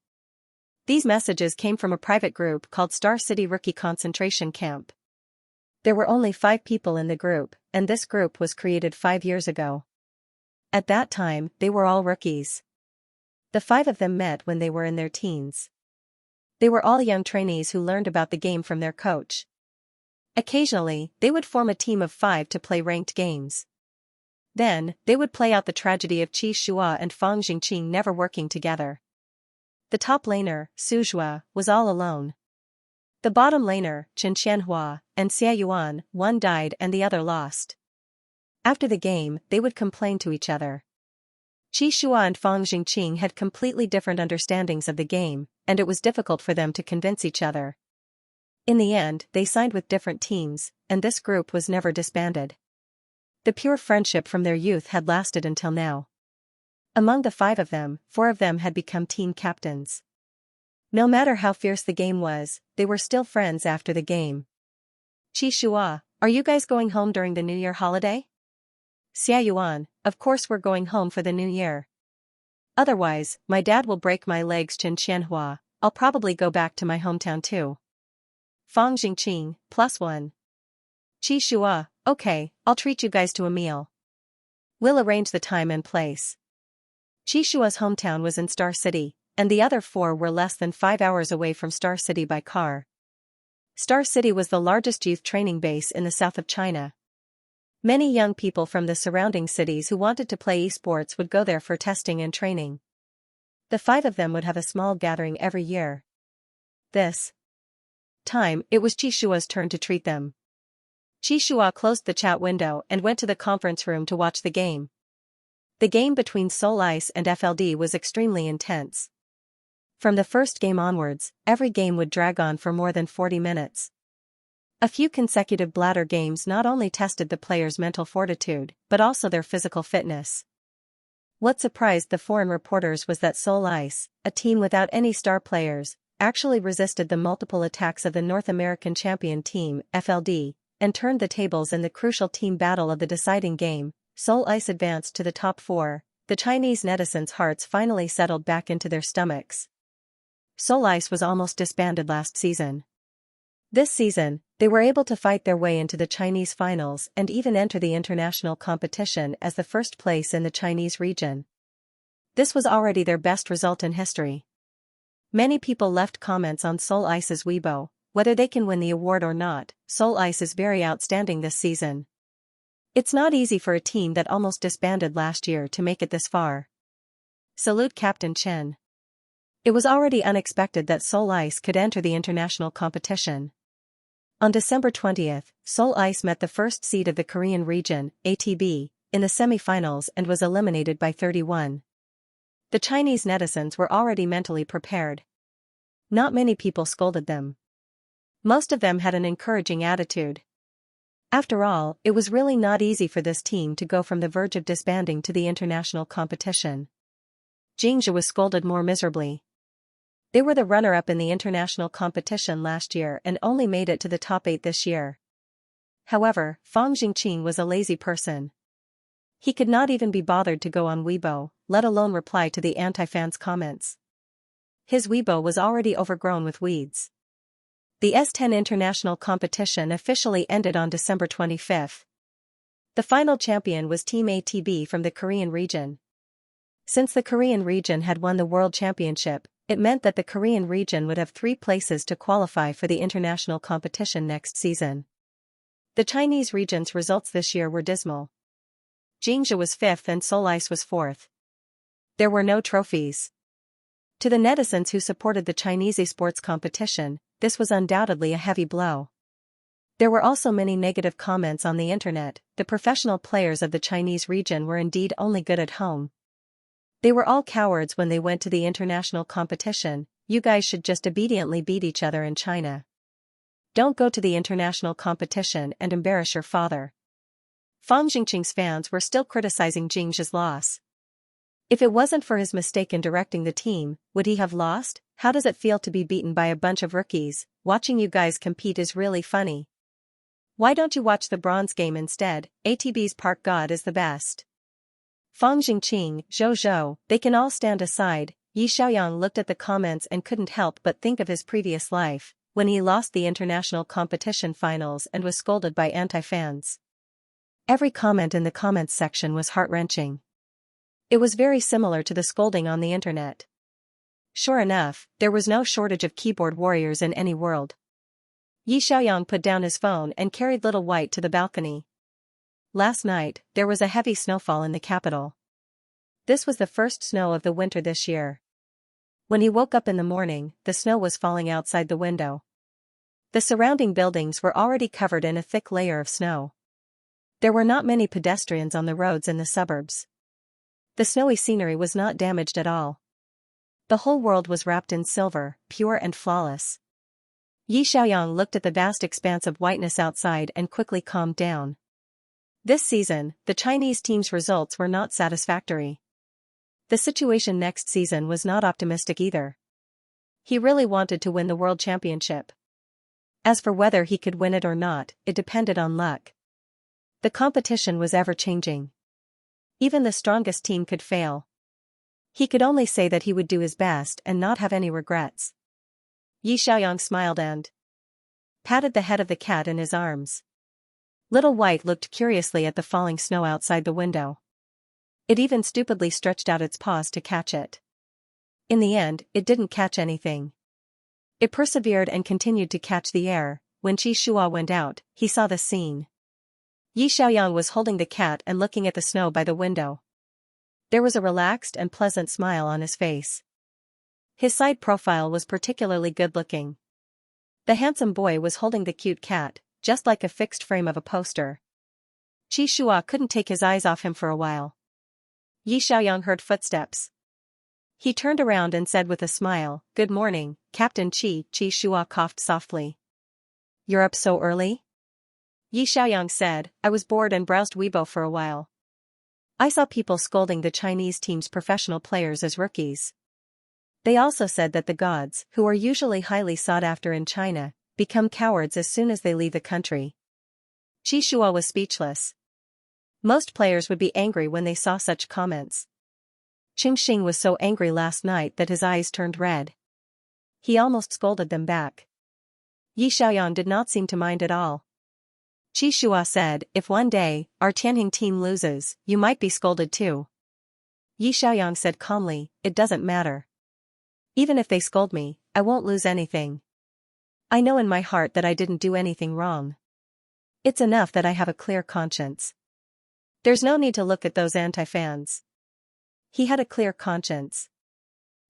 These messages came from a private group called Star City Rookie Concentration Camp. There were only 5 people in the group, and this group was created 5 years ago. At that time, they were all rookies. The 5 of them met when they were in their teens. They were all young trainees who learned about the game from their coach. Occasionally, they would form a team of 5 to play ranked games. Then, they would play out the tragedy of Qi Shua and Fang Jingqing never working together. The top laner, Suzhua, was all alone. The bottom laner, Chen Qianhua, and Xia Yuan, one died and the other lost. After the game, they would complain to each other. Qi Shua and Fang Jingqing had completely different understandings of the game, and it was difficult for them to convince each other. In the end, they signed with different teams, and this group was never disbanded. The pure friendship from their youth had lasted until now. Among the 5 of them, 4 of them had become team captains. No matter how fierce the game was, they were still friends after the game. Qi Shua, are you guys going home during the New Year holiday? Xia Yuan, of course we're going home for the New Year. Otherwise, my dad will break my legs. Chen Qianhua, I'll probably go back to my hometown too. Fang Jingqing, +1. Qi Shua, okay, I'll treat you guys to a meal. We'll arrange the time and place. Qi Shua's hometown was in Star City, and the other 4 were less than 5 hours away from Star City by car. Star City was the largest youth training base in the south of China. Many young people from the surrounding cities who wanted to play esports would go there for testing and training. The 5 of them would have a small gathering every year. This time, it was Qi Shua's turn to treat them. Qi Shua closed the chat window and went to the conference room to watch the game. The game between Soul Ice and FLD was extremely intense. From the first game onwards, every game would drag on for more than 40 minutes. A few consecutive bladder games not only tested the players' mental fortitude, but also their physical fitness. What surprised the foreign reporters was that Soul Ice, a team without any star players, actually resisted the multiple attacks of the North American champion team, FLD, and turned the tables in the crucial team battle of the deciding game. Soul Ice advanced to the top 4, the Chinese netizens' hearts finally settled back into their stomachs. Soul Ice was almost disbanded last season. This season, they were able to fight their way into the Chinese finals and even enter the international competition as the first place in the Chinese region. This was already their best result in history. Many people left comments on Soul Ice's Weibo, whether they can win the award or not. Soul Ice is very outstanding this season. It's not easy for a team that almost disbanded last year to make it this far. Salute Captain Chen. It was already unexpected that Soul Ice could enter the international competition. On December 20th, Soul Ice met the first seed of the Korean region, ATB, in the semi-finals and was eliminated by 31. The Chinese netizens were already mentally prepared. Not many people scolded them. Most of them had an encouraging attitude. After all, it was really not easy for this team to go from the verge of disbanding to the international competition. Xianxia was scolded more miserably. They were the runner-up in the international competition last year and only made it to the top 8 this year. However, Fang Jingqing was a lazy person. He could not even be bothered to go on Weibo, let alone reply to the anti-fans' comments. His Weibo was already overgrown with weeds. The S10 international competition officially ended on December 25th. The final champion was Team ATB from the Korean region. Since the Korean region had won the World Championship, it meant that the Korean region would have 3 places to qualify for the international competition next season. The Chinese region's results this year were dismal. Xianxia was 5th and Soul Ice was 4th. There were no trophies. To the netizens who supported the Chinese esports competition, this was undoubtedly a heavy blow. There were also many negative comments on the internet. The professional players of the Chinese region were indeed only good at home. They were all cowards when they went to the international competition. You guys should just obediently beat each other in China. Don't go to the international competition and embarrass your father. Fang Jingqing's fans were still criticizing Jingxia's loss. If it wasn't for his mistake in directing the team, would he have lost? How does it feel to be beaten by a bunch of rookies? Watching you guys compete is really funny. Why don't you watch the bronze game instead? ATB's Park God is the best. Fang Jingqing, Zhou Zhou, they can all stand aside. Yi Xiaoyang looked at the comments and couldn't help but think of his previous life, when he lost the international competition finals and was scolded by anti-fans. Every comment in the comments section was heart-wrenching. It was very similar to the scolding on the internet. Sure enough, there was no shortage of keyboard warriors in any world. Yi Xiaoyang put down his phone and carried Little White to the balcony. Last night, there was a heavy snowfall in the capital. This was the first snow of the winter this year. When he woke up in the morning, the snow was falling outside the window. The surrounding buildings were already covered in a thick layer of snow. There were not many pedestrians on the roads in the suburbs. The snowy scenery was not damaged at all. The whole world was wrapped in silver, pure and flawless. Yi Xiaoyang looked at the vast expanse of whiteness outside and quickly calmed down. This season, the Chinese team's results were not satisfactory. The situation next season was not optimistic either. He really wanted to win the World Championship. As for whether he could win it or not, it depended on luck. The competition was ever-changing. Even the strongest team could fail. He could only say that he would do his best and not have any regrets. Yi Xiaoyang smiled and patted the head of the cat in his arms. Little White looked curiously at the falling snow outside the window. It even stupidly stretched out its paws to catch it. In the end, it didn't catch anything. It persevered and continued to catch the air. When Qi Shua went out, he saw the scene. Yi Xiaoyang was holding the cat and looking at the snow by the window. There was a relaxed and pleasant smile on his face. His side profile was particularly good-looking. The handsome boy was holding the cute cat, just like a fixed frame of a poster. Qi Shua couldn't take his eyes off him for a while. Yi Xiaoyang heard footsteps. He turned around and said with a smile, "Good morning, Captain Qi." Qi Shua coughed softly. "You're up so early?" Yi Xiaoyang said, "I was bored and browsed Weibo for a while. I saw people scolding the Chinese team's professional players as rookies. They also said that the gods, who are usually highly sought after in China, become cowards as soon as they leave the country." Qi Shua was speechless. Most players would be angry when they saw such comments. Qing Xing was so angry last night that his eyes turned red. He almost scolded them back. Yi Xiaoyang did not seem to mind at all. Qi Shua said, "If one day, our Tianjing team loses, you might be scolded too." Yi Xiaoyang said calmly, "It doesn't matter. Even if they scold me, I won't lose anything. I know in my heart that I didn't do anything wrong. It's enough that I have a clear conscience. There's no need to look at those anti-fans." He had a clear conscience.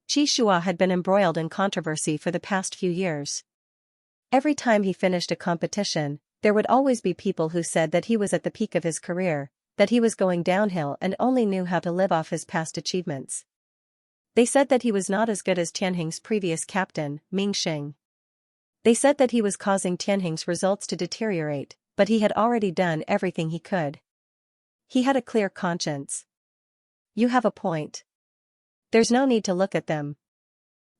Qi Shua had been embroiled in controversy for the past few years. Every time he finished a competition, there would always be people who said that he was at the peak of his career, that he was going downhill and only knew how to live off his past achievements. They said that he was not as good as Tianjing's previous captain, Ming Xing. They said that he was causing Tianjing's results to deteriorate, but he had already done everything he could. He had a clear conscience. You have a point. There's no need to look at them.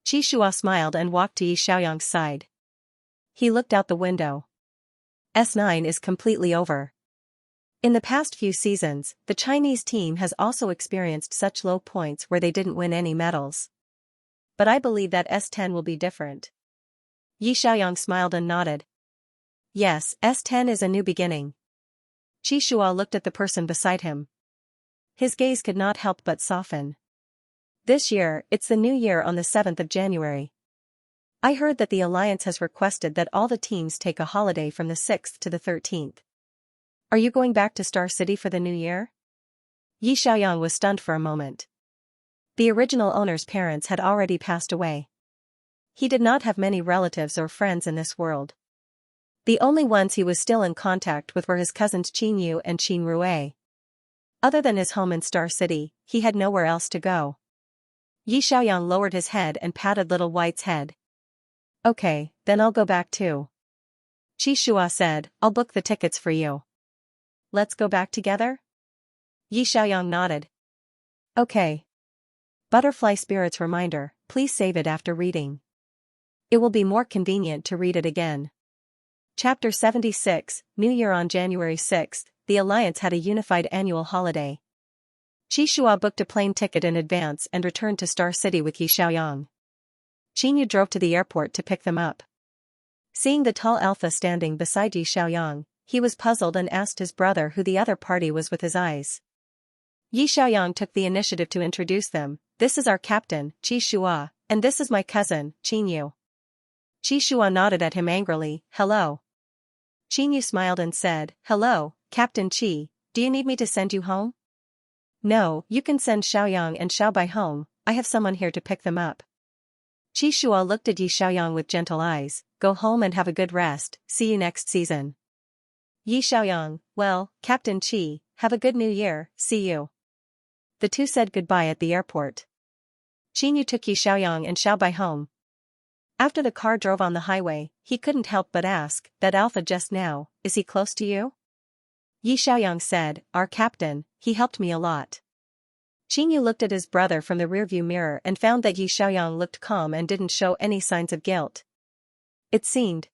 Qi Shua smiled and walked to Yi Xiaoyang's side. He looked out the window. S9 is completely over. In the past few seasons, the Chinese team has also experienced such low points where they didn't win any medals. But I believe that S10 will be different. Yi Xiaoyang smiled and nodded. Yes, S10 is a new beginning. Qi Shua looked at the person beside him. His gaze could not help but soften. This year, it's the new year on the 7th of January. I heard that the Alliance has requested that all the teams take a holiday from the 6th to the 13th. Are you going back to Star City for the new year? Yi Xiaoyang was stunned for a moment. The original owner's parents had already passed away. He did not have many relatives or friends in this world. The only ones he was still in contact with were his cousins Qinyu and Qin Rui. Other than his home in Star City, he had nowhere else to go. Yi Xiaoyang lowered his head and patted Little White's head. Okay, then I'll go back too. Qi Shua said, I'll book the tickets for you. Let's go back together? Yi Xiaoyang nodded. Okay. Butterfly Spirits reminder, please save it after reading. It will be more convenient to read it again. Chapter 76, New Year. On January 6th, the Alliance had a unified annual holiday. Qi Shua booked a plane ticket in advance and returned to Star City with Yi Xiaoyang. Qinyu drove to the airport to pick them up. Seeing the tall Alpha standing beside Yi Xiaoyang, he was puzzled and asked his brother who the other party was with his eyes. Yi Xiaoyang took the initiative to introduce them. This is our captain, Qi Shua, and this is my cousin, Qinyu. Qi Shua nodded at him angrily, hello. Qinyu smiled and said, hello, Captain Qi, do you need me to send you home? No, you can send Xiaoyang and Xiaobai home, I have someone here to pick them up. Qi Shua looked at Yi Xiaoyang with gentle eyes, go home and have a good rest, see you next season. Yi Xiaoyang, well, Captain Qi, have a good new year, see you. The two said goodbye at the airport. Qinyu took Yi Xiaoyang and Xiaobai home. After the car drove on the highway, he couldn't help but ask, that Alpha just now, is he close to you? Yi Xiaoyang said, our captain, he helped me a lot. Qinyu looked at his brother from the rearview mirror and found that Yi Xiaoyang looked calm and didn't show any signs of guilt. It seemed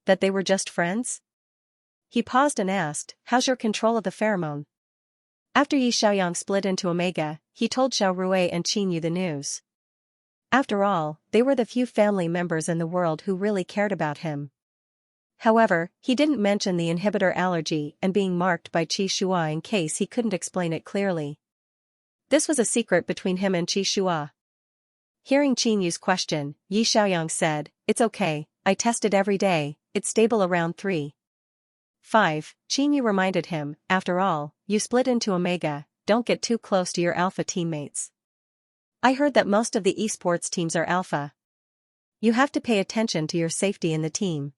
that they were just friends. He paused and asked, how's your control of the pheromone? After Yi Xiaoyang split into Omega, he told Xiao Rui and Qinyu the news. After all, they were the few family members in the world who really cared about him. However, he didn't mention the inhibitor allergy and being marked by Qi Shua in case he couldn't explain it clearly. This was a secret between him and Qi Shua. Hearing Qinyu's question, Yi Xiaoyang said, it's okay, I test it every day, it's stable around 3. 5. Qinyu reminded him, after all, you split into Omega, don't get too close to your Alpha teammates. I heard that most of the esports teams are Alpha. You have to pay attention to your safety in the team.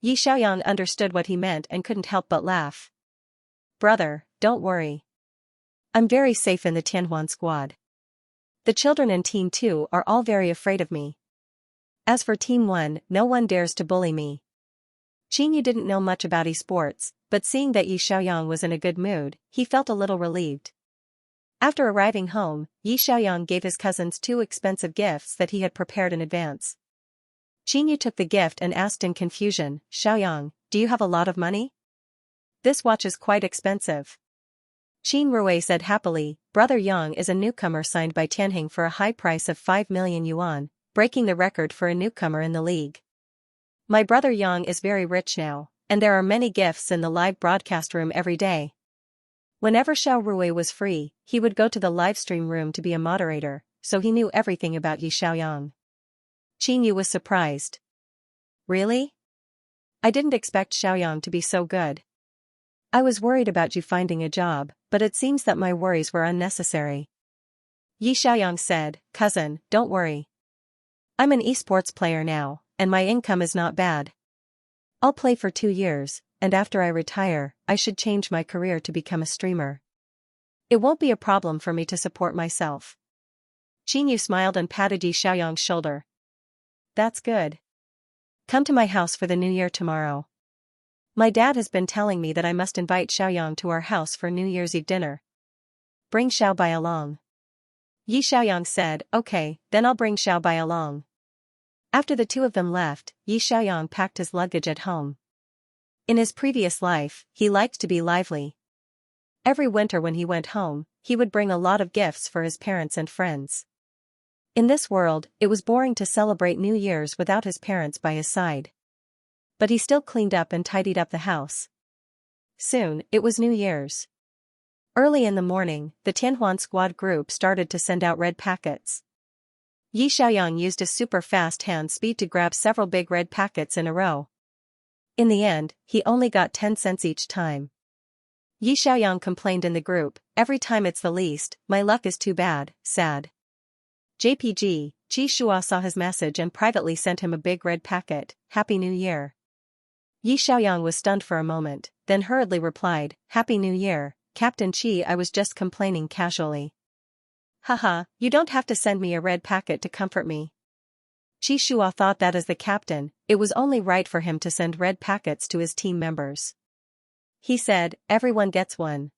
Yi Xiaoyang understood what he meant and couldn't help but laugh. Brother, don't worry. I'm very safe in the Tianhuan squad. The children in Team 2 are all very afraid of me. As for Team 1, no one dares to bully me. Qinyu didn't know much about esports, but seeing that Yi Xiaoyang was in a good mood, he felt a little relieved. After arriving home, Yi Xiaoyang gave his cousins 2 expensive gifts that he had prepared in advance. Qinyu took the gift and asked in confusion, Xiaoyang, do you have a lot of money? This watch is quite expensive. Qin Rui said happily, Brother Yang is a newcomer signed by Tianheng for a high price of 5 million yuan, breaking the record for a newcomer in the league. My brother Yang is very rich now, and there are many gifts in the live broadcast room every day. Whenever Xiao Rui was free, he would go to the livestream room to be a moderator, so he knew everything about Yi Xiaoyang. Qinyu was surprised. Really? I didn't expect Xiaoyang to be so good. I was worried about you finding a job, but it seems that my worries were unnecessary. Yi Xiaoyang said, cousin, don't worry. I'm an esports player now, and my income is not bad. I'll play for 2 years, and after I retire, I should change my career to become a streamer. It won't be a problem for me to support myself. Qinyu smiled and patted Yi Xiaoyang's shoulder. That's good. Come to my house for the New Year tomorrow. My dad has been telling me that I must invite Xiaoyang to our house for New Year's Eve dinner. Bring Xiaobai along. Yi Xiaoyang said, okay, then I'll bring Xiaobai along. After the two of them left, Yi Xiaoyang packed his luggage at home. In his previous life, he liked to be lively. Every winter when he went home, he would bring a lot of gifts for his parents and friends. In this world, it was boring to celebrate New Year's without his parents by his side. But he still cleaned up and tidied up the house. Soon, it was New Year's. Early in the morning, the Tianhuan squad group started to send out red packets. Yi Xiaoyang used his super-fast hand speed to grab several big red packets in a row. In the end, he only got 10 cents each time. Yi Xiaoyang complained in the group, every time it's the least, my luck is too bad, sad. JPG, Qi Shua saw his message and privately sent him a big red packet, Happy New Year. Yi Xiaoyang was stunned for a moment, then hurriedly replied, Happy New Year, Captain Qi, I was just complaining casually. Haha, you don't have to send me a red packet to comfort me. Qi Shua thought that as the captain, it was only right for him to send red packets to his team members. He said, everyone gets one.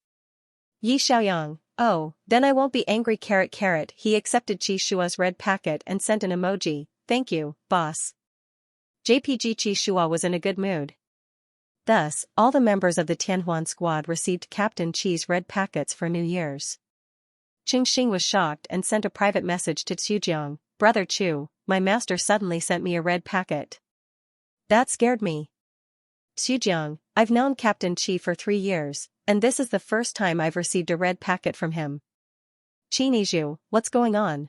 Yi Xiaoyang, oh, then I won't be angry. He accepted Qi Shua's red packet and sent an emoji, thank you, boss. JPG Qi Shua was in a good mood. Thus, all the members of the Tianhuan squad received Captain Qi's red packets for New Year's. Qingxing was shocked and sent a private message to Xujiang, Brother Chu, my master suddenly sent me a red packet. That scared me. Xujiang, I've known Captain Qi for 3 years, and this is the first time I've received a red packet from him. Qi Nizhu, what's going on?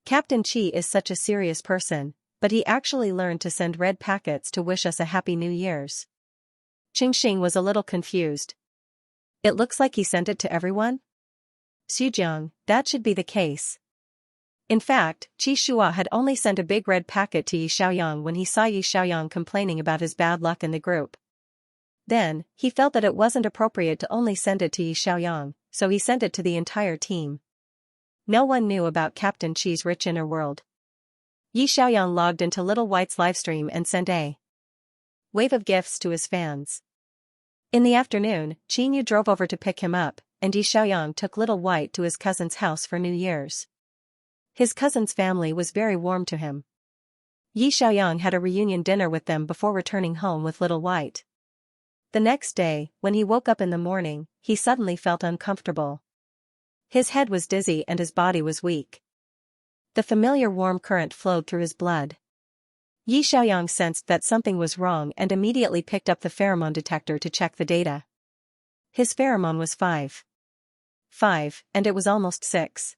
Captain Qi is such a serious person, but he actually learned to send red packets to wish us a Happy New Year's. Qingxing was a little confused. It looks like he sent it to everyone? Xujiang, that should be the case. In fact, Qi Shua had only sent a big red packet to Yi Xiaoyang when he saw Yi Xiaoyang complaining about his bad luck in the group. Then, he felt that it wasn't appropriate to only send it to Yi Xiaoyang, so he sent it to the entire team. No one knew about Captain Qi's rich inner world. Yi Xiaoyang logged into Little White's livestream and sent a wave of gifts to his fans. In the afternoon, Qin Yu drove over to pick him up, and Yi Xiaoyang took Little White to his cousin's house for New Year's. His cousin's family was very warm to him. Yi Xiaoyang had a reunion dinner with them before returning home with Little White. The next day, when he woke up in the morning, he suddenly felt uncomfortable. His head was dizzy and his body was weak. The familiar warm current flowed through his blood. Yi Xiaoyang sensed that something was wrong and immediately picked up the pheromone detector to check the data. His pheromone was 5, and it was almost 6.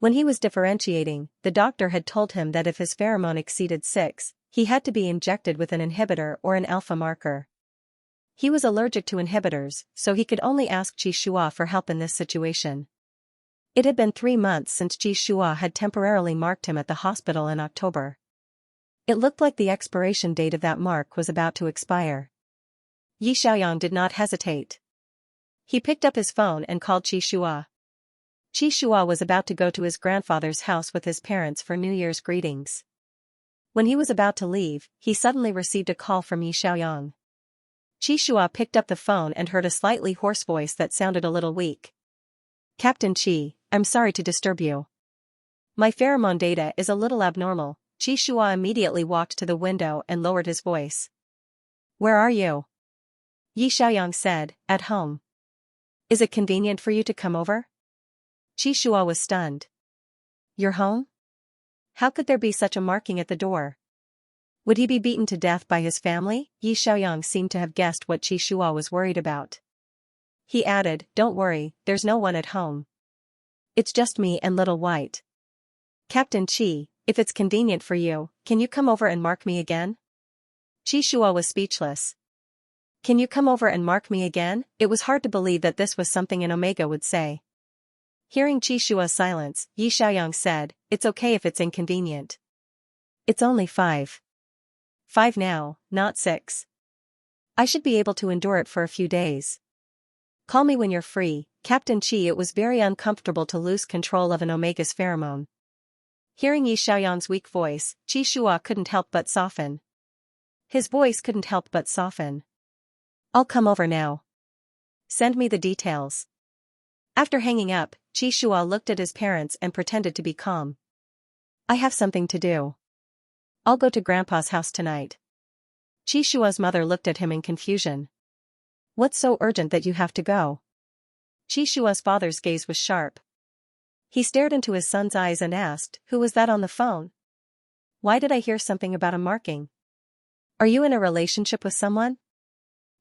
When he was differentiating, the doctor had told him that if his pheromone exceeded 6, he had to be injected with an inhibitor or an alpha marker. He was allergic to inhibitors, so he could only ask Qi Shua for help in this situation. It had been 3 months since Qi Shua had temporarily marked him at the hospital in October. It looked like the expiration date of that mark was about to expire. Yi Xiaoyang did not hesitate. He picked up his phone and called Qi Shua. Qi Shua was about to go to his grandfather's house with his parents for New Year's greetings. When he was about to leave, he suddenly received a call from Yi Xiaoyang. Qi Shua picked up the phone and heard a slightly hoarse voice that sounded a little weak. Captain Qi, I'm sorry to disturb you. My pheromone data is a little abnormal. Qi Shua immediately walked to the window and lowered his voice. Where are you? Yi Xiaoyang said, at home. Is it convenient for you to come over? Qi Shua was stunned. You're home? How could there be such a marking at the door? Would he be beaten to death by his family? Yi Xiaoyang seemed to have guessed what Qi Shua was worried about. He added, don't worry, there's no one at home. It's just me and Little White. Captain Qi, if it's convenient for you, can you come over and mark me again? Qi Shua was speechless. Can you come over and mark me again? It was hard to believe that this was something an Omega would say. Hearing Qi Shua's silence, Yi Xiaoyang said, it's okay if it's inconvenient. It's only 5 now, not 6. I should be able to endure it for a few days. Call me when you're free, Captain Qi. It was very uncomfortable to lose control of an Omega's pheromone. Hearing Yi Xiaoyang's weak voice, Qi Shua couldn't help but soften. His voice couldn't help but soften. I'll come over now. Send me the details. After hanging up, Qi Shua looked at his parents and pretended to be calm. I have something to do. I'll go to Grandpa's house tonight. Qi Shua's mother looked at him in confusion. What's so urgent that you have to go? Qi Shua's father's gaze was sharp. He stared into his son's eyes and asked, who was that on the phone? Why did I hear something about a marking? Are you in a relationship with someone?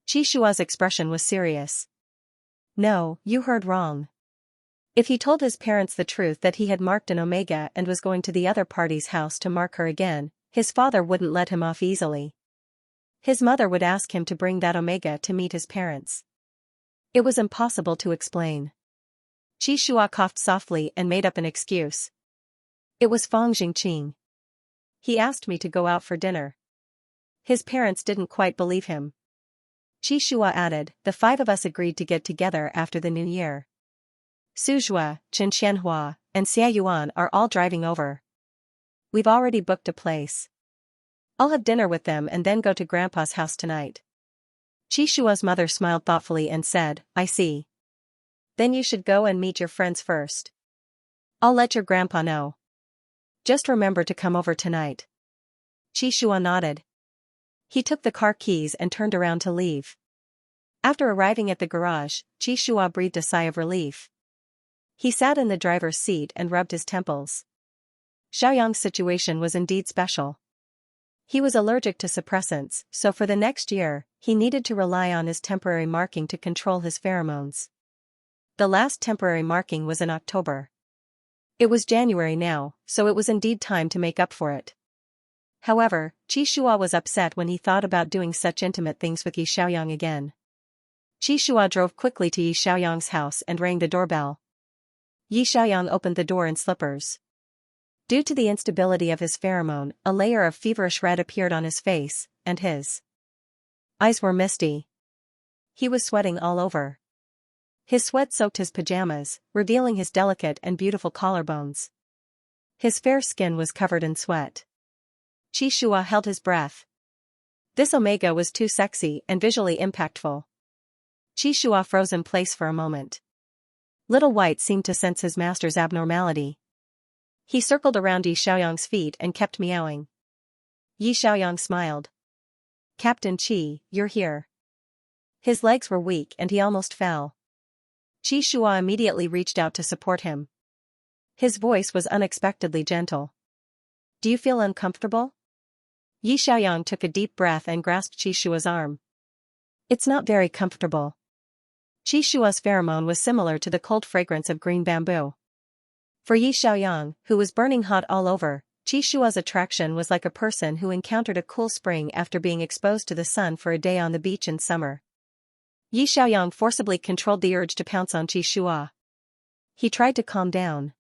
Qi Shua's expression was serious. No, you heard wrong. If he told his parents the truth that he had marked an Omega and was going to the other party's house to mark her again, his father wouldn't let him off easily. His mother would ask him to bring that Omega to meet his parents. It was impossible to explain. Qi Shua coughed softly and made up an excuse. It was Fang Jingqing. He asked me to go out for dinner. His parents didn't quite believe him. Qi Shua added, the 5 of us agreed to get together after the new year. Suzhua, Chen Xianhua, and Xia Yuan are all driving over. We've already booked a place. I'll have dinner with them and then go to Grandpa's house tonight. Qi Shua's mother smiled thoughtfully and said, I see. Then you should go and meet your friends first. I'll let your grandpa know. Just remember to come over tonight. Qi Shua nodded. He took the car keys and turned around to leave. After arriving at the garage, Qi Shua breathed a sigh of relief. He sat in the driver's seat and rubbed his temples. Xiaoyang's situation was indeed special. He was allergic to suppressants, so for the next year, he needed to rely on his temporary marking to control his pheromones. The last temporary marking was in October. It was January now, so it was indeed time to make up for it. However, Qi Shua was upset when he thought about doing such intimate things with Yi Xiaoyang again. Qi Shua drove quickly to Yi Xiaoyang's house and rang the doorbell. Yi Xiaoyang opened the door in slippers. Due to the instability of his pheromone, a layer of feverish red appeared on his face, and his eyes were misty. He was sweating all over. His sweat soaked his pajamas, revealing his delicate and beautiful collarbones. His fair skin was covered in sweat. Qi Shua held his breath. This Omega was too sexy and visually impactful. Qi Shua froze in place for a moment. Little White seemed to sense his master's abnormality. He circled around Yi Xiaoyang's feet and kept meowing. Yi Xiaoyang smiled. Captain Qi, you're here. His legs were weak and he almost fell. Qi Shua immediately reached out to support him. His voice was unexpectedly gentle. Do you feel uncomfortable? Yi Xiaoyang took a deep breath and grasped Qi Shua's arm. It's not very comfortable. Qi Shua's pheromone was similar to the cold fragrance of green bamboo. For Yi Xiaoyang, who was burning hot all over, Qi Shua's attraction was like a person who encountered a cool spring after being exposed to the sun for a day on the beach in summer. Yi Xiaoyang forcibly controlled the urge to pounce on Qi Shua. He tried to calm down.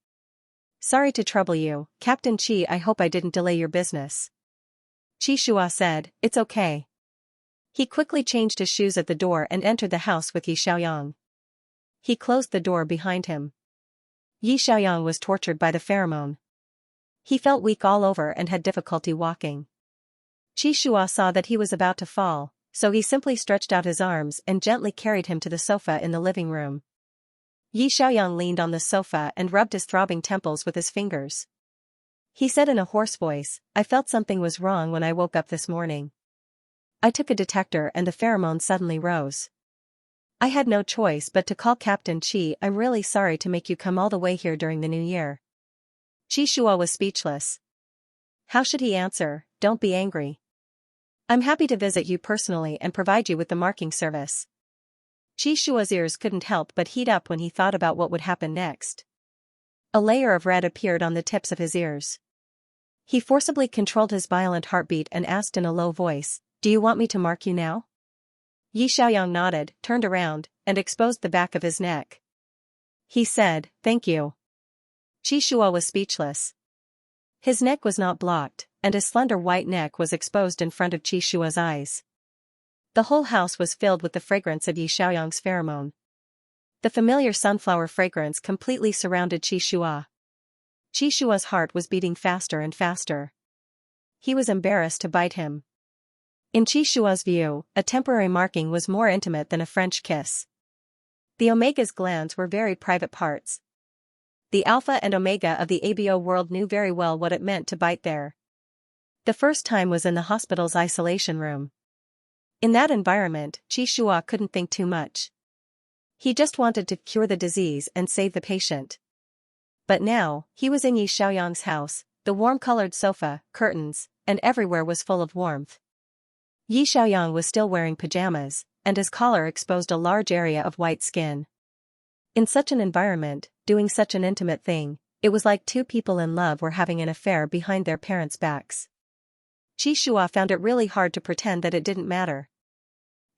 Sorry to trouble you, Captain Qi. I hope I didn't delay your business. Qi Shua said, it's okay. He quickly changed his shoes at the door and entered the house with Yi Xiaoyang. He closed the door behind him. Yi Xiaoyang was tortured by the pheromone. He felt weak all over and had difficulty walking. Qi Shua saw that he was about to fall, so he simply stretched out his arms and gently carried him to the sofa in the living room. Yi Xiaoyang leaned on the sofa and rubbed his throbbing temples with his fingers. He said in a hoarse voice, I felt something was wrong when I woke up this morning. I took a detector and the pheromone suddenly rose. I had no choice but to call Captain Qi. I'm really sorry to make you come all the way here during the new year. Qi Shua was speechless. How should he answer? Don't be angry. I'm happy to visit you personally and provide you with the marking service. Qi Shua's ears couldn't help but heat up when he thought about what would happen next. A layer of red appeared on the tips of his ears. He forcibly controlled his violent heartbeat and asked in a low voice, do you want me to mark you now? Yi Xiaoyang nodded, turned around, and exposed the back of his neck. He said, thank you. Qi Shua was speechless. His neck was not blocked, and his slender white neck was exposed in front of Qi Shua's eyes. The whole house was filled with the fragrance of Yi Xiaoyang's pheromone. The familiar sunflower fragrance completely surrounded Qi Shua. Qi Shua's heart was beating faster and faster. He was embarrassed to bite him. In Qi Shua's view, a temporary marking was more intimate than a French kiss. The Omega's glands were very private parts. The Alpha and Omega of the ABO world knew very well what it meant to bite there. The first time was in the hospital's isolation room. In that environment, Qi Shua couldn't think too much. He just wanted to cure the disease and save the patient. But now, he was in Yi Xiaoyang's house, the warm-colored sofa, curtains, and everywhere was full of warmth. Yi Xiaoyang was still wearing pajamas, and his collar exposed a large area of white skin. In such an environment, doing such an intimate thing, it was like two people in love were having an affair behind their parents' backs. Qi Shua found it really hard to pretend that it didn't matter.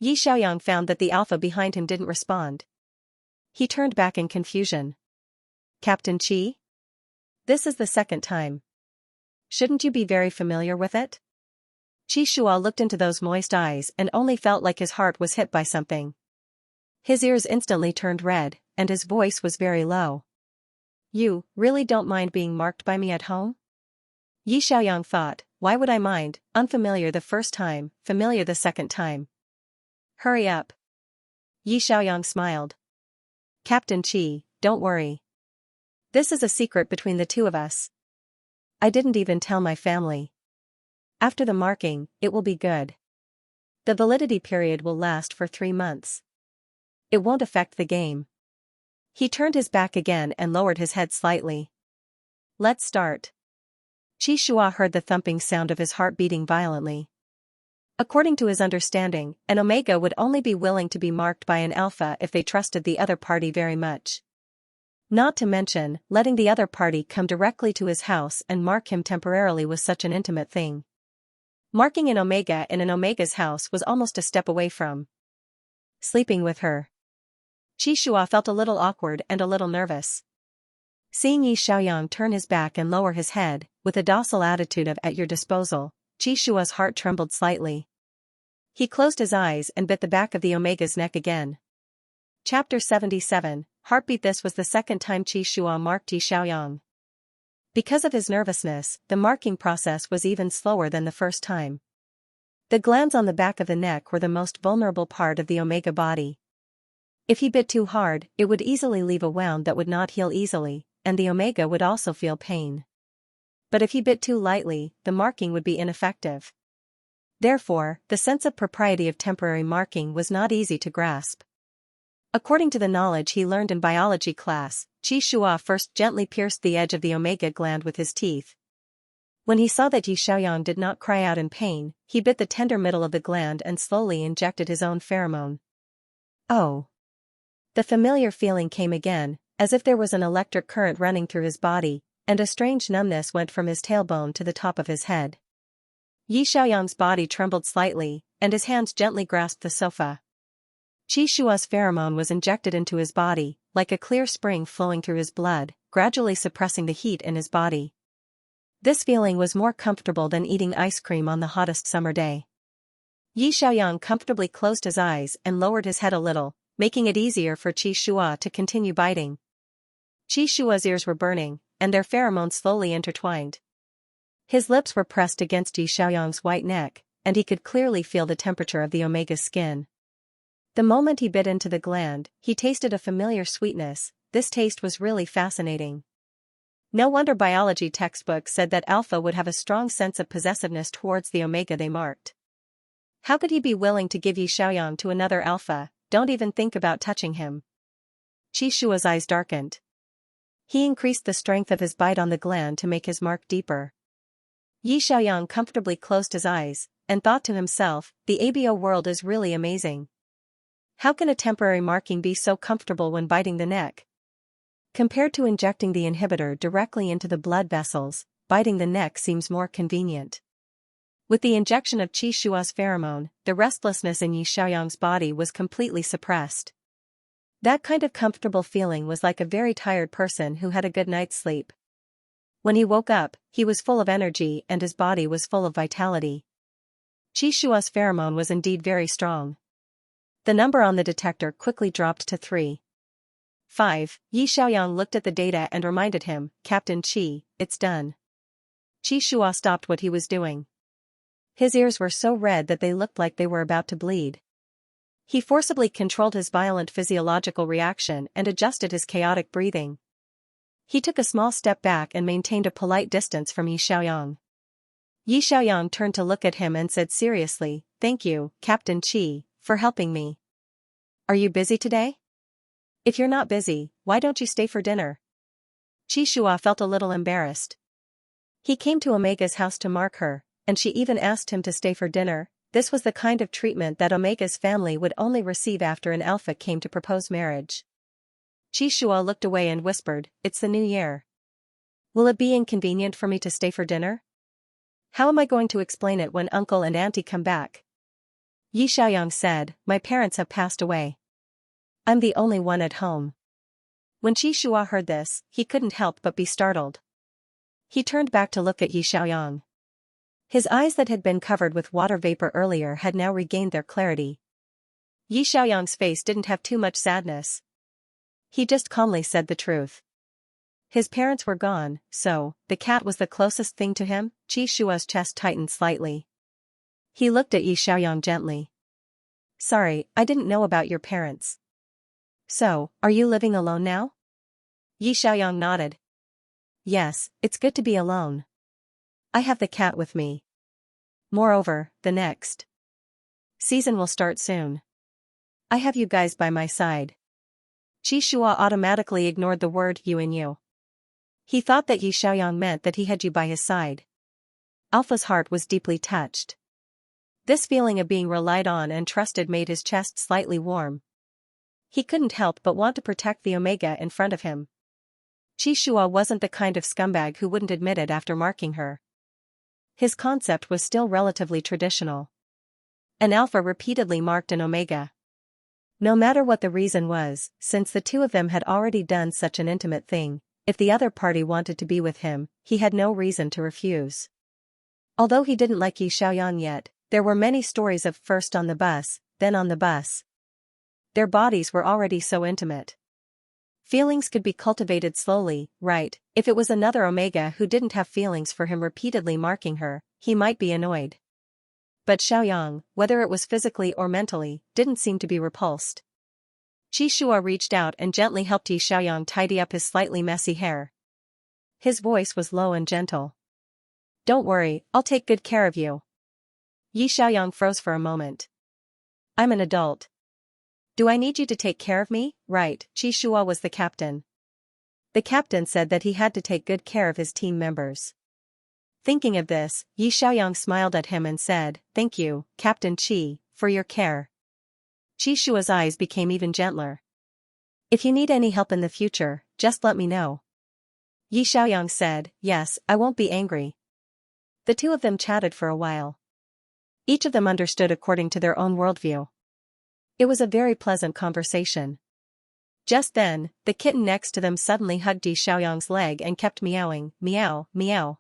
Yi Xiaoyang found that the alpha behind him didn't respond. He turned back in confusion. Captain Qi? This is the second time. Shouldn't you be very familiar with it? Qi Shua looked into those moist eyes and only felt like his heart was hit by something. His ears instantly turned red, and his voice was very low. You really don't mind being marked by me at home? Yi Xiaoyang thought, why would I mind, unfamiliar the first time, familiar the second time. Hurry up. Yi Xiaoyang smiled. Captain Qi, don't worry. This is a secret between the two of us. I didn't even tell my family. After the marking, it will be good. The validity period will last for 3 months. It won't affect the game. He turned his back again and lowered his head slightly. Let's start. Qi Shua heard the thumping sound of his heart beating violently. According to his understanding, an Omega would only be willing to be marked by an Alpha if they trusted the other party very much. Not to mention, letting the other party come directly to his house and mark him temporarily was such an intimate thing. Marking an Omega in an Omega's house was almost a step away from sleeping with her. Qi Shua felt a little awkward and a little nervous. Seeing Yi Xiaoyang turn his back and lower his head, with a docile attitude of at your disposal, Qi Shua's heart trembled slightly. He closed his eyes and bit the back of the Omega's neck again. Chapter 77, Heartbeat. This was the second time Qi Shua marked Yi Xiaoyang. Because of his nervousness, the marking process was even slower than the first time. The glands on the back of the neck were the most vulnerable part of the Omega body. If he bit too hard, it would easily leave a wound that would not heal easily, and the Omega would also feel pain. But if he bit too lightly, the marking would be ineffective. Therefore, the sense of propriety of temporary marking was not easy to grasp. According to the knowledge he learned in biology class, Qi Shua first gently pierced the edge of the Omega gland with his teeth. When he saw that Yi Xiaoyang did not cry out in pain, he bit the tender middle of the gland and slowly injected his own pheromone. Oh! The familiar feeling came again, as if there was an electric current running through his body, and a strange numbness went from his tailbone to the top of his head. Yi Xiaoyang's body trembled slightly, and his hands gently grasped the sofa. Qi Shua's pheromone was injected into his body, like a clear spring flowing through his blood, gradually suppressing the heat in his body. This feeling was more comfortable than eating ice cream on the hottest summer day. Yi Xiaoyang comfortably closed his eyes and lowered his head a little, making it easier for Qi Shua to continue biting. Qi Shua's ears were burning, and their pheromones slowly intertwined. His lips were pressed against Yi Xiaoyang's white neck, and he could clearly feel the temperature of the Omega's skin. The moment he bit into the gland, he tasted a familiar sweetness. This taste was really fascinating. No wonder biology textbooks said that Alpha would have a strong sense of possessiveness towards the Omega they marked. How could he be willing to give Yi Xiaoyang to another Alpha? Don't even think about touching him. Qi Shua's eyes darkened. He increased the strength of his bite on the gland to make his mark deeper. Yi Xiaoyang comfortably closed his eyes, and thought to himself, the ABO world is really amazing. How can a temporary marking be so comfortable when biting the neck? Compared to injecting the inhibitor directly into the blood vessels, biting the neck seems more convenient. With the injection of Qi Shua's pheromone, the restlessness in Yi Xiaoyang's body was completely suppressed. That kind of comfortable feeling was like a very tired person who had a good night's sleep. When he woke up, he was full of energy and his body was full of vitality. Qi Shua's pheromone was indeed very strong. The number on the detector quickly dropped to 3. 5. Yi Xiaoyang looked at the data and reminded him, Captain Qi, it's done. Qi Shua stopped what he was doing. His ears were so red that they looked like they were about to bleed. He forcibly controlled his violent physiological reaction and adjusted his chaotic breathing. He took a small step back and maintained a polite distance from Yi Xiaoyang. Yi Xiaoyang turned to look at him and said seriously, Thank you, Captain Qi, for helping me. Are you busy today? If you're not busy, why don't you stay for dinner? Qi Shua felt a little embarrassed. He came to Omega's house to mark her, and she even asked him to stay for dinner. This was the kind of treatment that Omega's family would only receive after an Alpha came to propose marriage. Qi Shua looked away and whispered, It's the new year. Will it be inconvenient for me to stay for dinner? How am I going to explain it when Uncle and Auntie come back? Yi Xiaoyang said, my parents have passed away. I'm the only one at home. When Qi Shua heard this, he couldn't help but be startled. He turned back to look at Yi Xiaoyang. His eyes that had been covered with water vapor earlier had now regained their clarity. Yi Xiaoyang's face didn't have too much sadness. He just calmly said the truth. His parents were gone, so, the cat was the closest thing to him. Qi Shua's chest tightened slightly. He looked at Yi Xiaoyang gently. Sorry, I didn't know about your parents. So, are you living alone now? Yi Xiaoyang nodded. Yes, it's good to be alone. I have the cat with me. Moreover, the next season will start soon. I have you guys by my side. Qi Shua automatically ignored the word you and you. He thought that Yi Xiaoyang meant that he had you by his side. Alpha's heart was deeply touched. This feeling of being relied on and trusted made his chest slightly warm. He couldn't help but want to protect the Omega in front of him. Qi Shua wasn't the kind of scumbag who wouldn't admit it after marking her. His concept was still relatively traditional. An Alpha repeatedly marked an Omega. No matter what the reason was, since the two of them had already done such an intimate thing, if the other party wanted to be with him, he had no reason to refuse. Although he didn't like Yi Xiaoyang yet, there were many stories of first on the bus, then on the bus. Their bodies were already so intimate. Feelings could be cultivated slowly, right? If it was another Omega who didn't have feelings for him repeatedly marking her, he might be annoyed. But Xiaoyang, whether it was physically or mentally, didn't seem to be repulsed. Qi Shua reached out and gently helped Yi Xiaoyang tidy up his slightly messy hair. His voice was low and gentle. Don't worry, I'll take good care of you. Yi Xiaoyang froze for a moment. I'm an adult. Do I need you to take care of me? Right, Qi Shua was the captain. The captain said that he had to take good care of his team members. Thinking of this, Yi Xiaoyang smiled at him and said, Thank you, Captain Qi, for your care. Qi Shua's eyes became even gentler. If you need any help in the future, just let me know. Yi Xiaoyang said, Yes, I won't be angry. The two of them chatted for a while. Each of them understood according to their own worldview. It was a very pleasant conversation. Just then, the kitten next to them suddenly hugged Yi Xiaoyang's leg and kept meowing, meow, meow.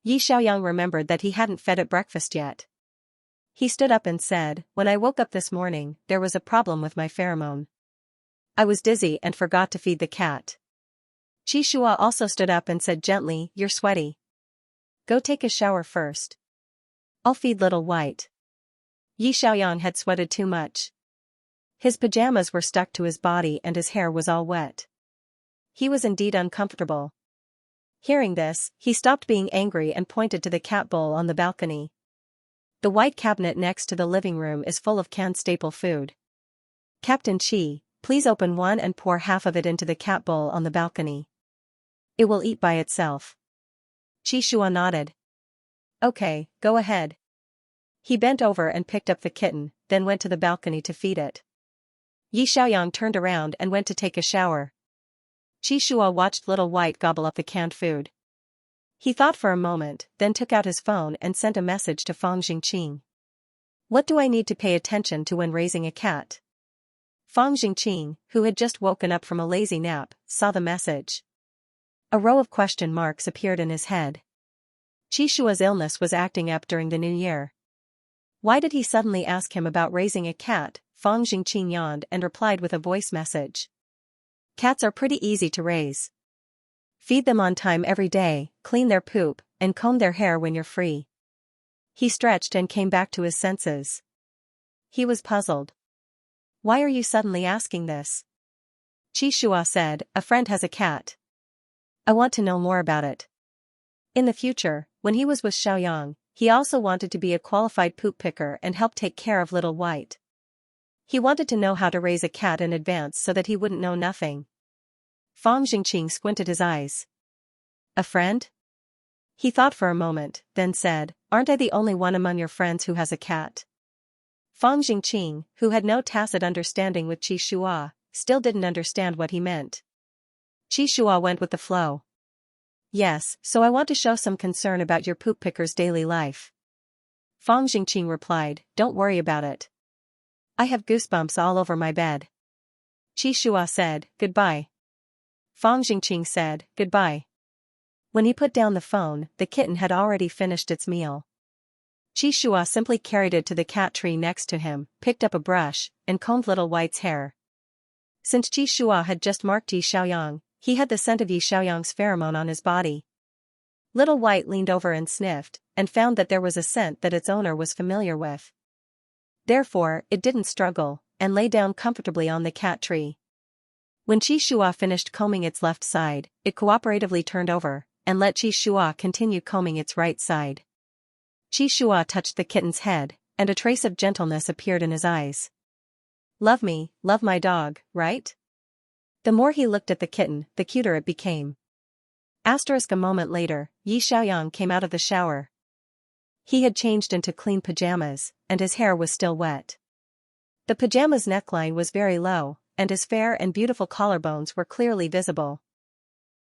Yi Xiaoyang remembered that he hadn't fed it breakfast yet. He stood up and said, When I woke up this morning, there was a problem with my pheromone. I was dizzy and forgot to feed the cat. Qi Shua also stood up and said gently, You're sweaty. Go take a shower first. I'll feed Little White. Yi Xiaoyang had sweated too much. His pajamas were stuck to his body and his hair was all wet. He was indeed uncomfortable. Hearing this, he stopped being angry and pointed to the cat bowl on the balcony. The white cabinet next to the living room is full of canned staple food. Captain Qi, please open one and pour half of it into the cat bowl on the balcony. It will eat by itself. Qi Shua nodded. Okay, go ahead. He bent over and picked up the kitten, then went to the balcony to feed it. Yi Xiaoyang turned around and went to take a shower. Qi Shua watched Little White gobble up the canned food. He thought for a moment, then took out his phone and sent a message to Fang Jingqing. What do I need to pay attention to when raising a cat? Fang Jingqing, who had just woken up from a lazy nap, saw the message. A row of question marks appeared in his head. Qi Shua's illness was acting up during the new year. Why did he suddenly ask him about raising a cat? Fang Jingqing yawned and replied with a voice message. Cats are pretty easy to raise. Feed them on time every day, clean their poop, and comb their hair when you're free. He stretched and came back to his senses. He was puzzled. Why are you suddenly asking this? Qi Shua said, A friend has a cat. I want to know more about it. In the future, when he was with Xiaoyang, he also wanted to be a qualified poop picker and help take care of Little White. He wanted to know how to raise a cat in advance so that he wouldn't know nothing. Fang Jingqing squinted his eyes. A friend? He thought for a moment, then said, Aren't I the only one among your friends who has a cat? Fang Jingqing, who had no tacit understanding with Qi Shua, still didn't understand what he meant. Qi Shua went with the flow. Yes, so I want to show some concern about your poop picker's daily life. Fang Jingqing replied, don't worry about it. I have goosebumps all over my bed. Qi Shua said, goodbye. Fang Jingqing said, goodbye. When he put down the phone, the kitten had already finished its meal. Qi Shua simply carried it to the cat tree next to him, picked up a brush, and combed Little White's hair. Since Qi Shua had just marked Yi Xiaoyang, he had the scent of Yi Xiaoyang's pheromone on his body. Little White leaned over and sniffed, and found that there was a scent that its owner was familiar with. Therefore, it didn't struggle, and lay down comfortably on the cat tree. When Qi Shua finished combing its left side, it cooperatively turned over, and let Qi Shua continue combing its right side. Qi Shua touched the kitten's head, and a trace of gentleness appeared in his eyes. Love me, love my dog, right? The more he looked at the kitten, the cuter it became. A moment later, Yi Xiaoyang came out of the shower. He had changed into clean pajamas, and his hair was still wet. The pajama's neckline was very low, and his fair and beautiful collarbones were clearly visible.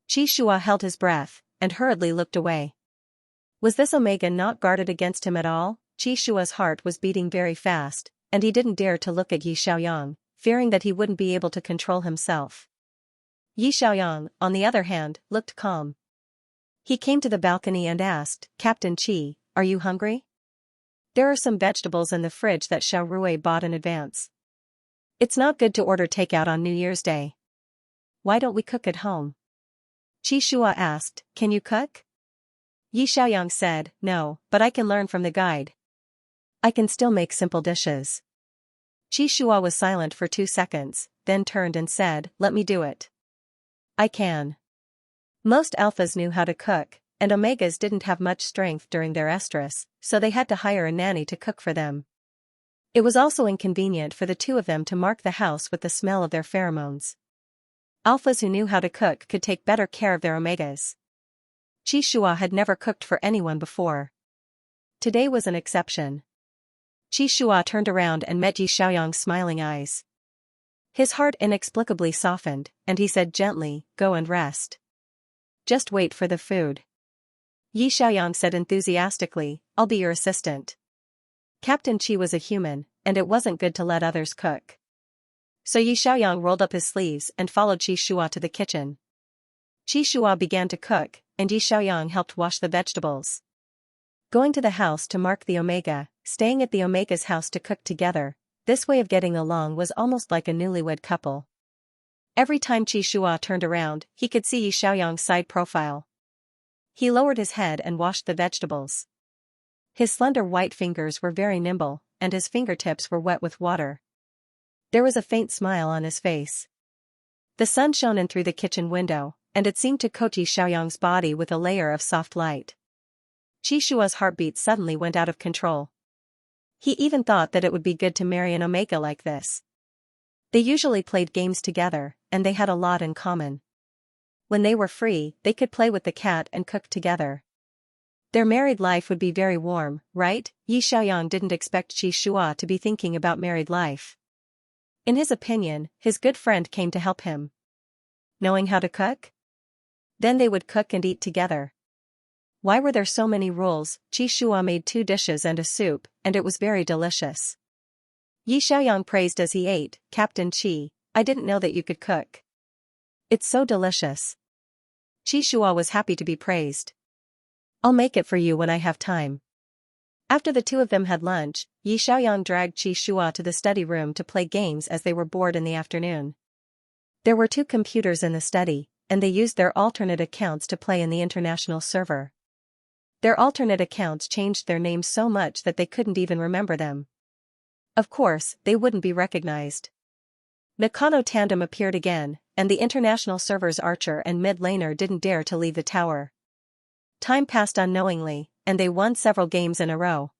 Qi Shua held his breath, and hurriedly looked away. Was this Omega not guarded against him at all? Qi Shua's heart was beating very fast, and he didn't dare to look at Yi Xiaoyang, fearing that he wouldn't be able to control himself. Yi Xiaoyang, on the other hand, looked calm. He came to the balcony and asked, Captain Qi, are you hungry? There are some vegetables in the fridge that Xiao Rui bought in advance. It's not good to order takeout on New Year's Day. Why don't we cook at home? Qi Shua asked, can you cook? Yi Xiaoyang said, no, but I can learn from the guide. I can still make simple dishes. Qi Shua was silent for 2 seconds, then turned and said, let me do it. I can. Most alphas knew how to cook, and omegas didn't have much strength during their estrus, so they had to hire a nanny to cook for them. It was also inconvenient for the two of them to mark the house with the smell of their pheromones. Alphas who knew how to cook could take better care of their omegas. Qi Shua had never cooked for anyone before. Today was an exception. Qi Shua turned around and met Yi Xiaoyang's smiling eyes. His heart inexplicably softened, and he said gently, go and rest. Just wait for the food. Yi Xiaoyang said enthusiastically, I'll be your assistant. Captain Qi was a human, and it wasn't good to let others cook. So Yi Xiaoyang rolled up his sleeves and followed Qi Shua to the kitchen. Qi Shua began to cook, and Yi Xiaoyang helped wash the vegetables. Going to the house to mark the Omega, staying at the Omega's house to cook together, this way of getting along was almost like a newlywed couple. Every time Qi Shua turned around, he could see Yi Xiaoyang's side profile. He lowered his head and washed the vegetables. His slender white fingers were very nimble, and his fingertips were wet with water. There was a faint smile on his face. The sun shone in through the kitchen window, and it seemed to coat Yi Xiaoyang's body with a layer of soft light. Qi Shua's heartbeat suddenly went out of control. He even thought that it would be good to marry an Omega like this. They usually played games together, and they had a lot in common. When they were free, they could play with the cat and cook together. Their married life would be very warm, right? Yi Xiaoyang didn't expect Qi Shua to be thinking about married life. In his opinion, his good friend came to help him. Knowing how to cook? Then they would cook and eat together. Why were there so many rules? Qi Shua made 2 dishes and a soup, and it was very delicious. Yi Xiaoyang praised as he ate, Captain Qi, I didn't know that you could cook. It's so delicious. Qi Shua was happy to be praised. I'll make it for you when I have time. After the two of them had lunch, Yi Xiaoyang dragged Qi Shua to the study room to play games as they were bored in the afternoon. There were 2 computers in the study, and they used their alternate accounts to play in the international server. Their alternate accounts changed their names so much that they couldn't even remember them. Of course, they wouldn't be recognized. Nakano Tandem appeared again, and the international server's archer and mid-laner didn't dare to leave the tower. Time passed unknowingly, and they won several games in a row.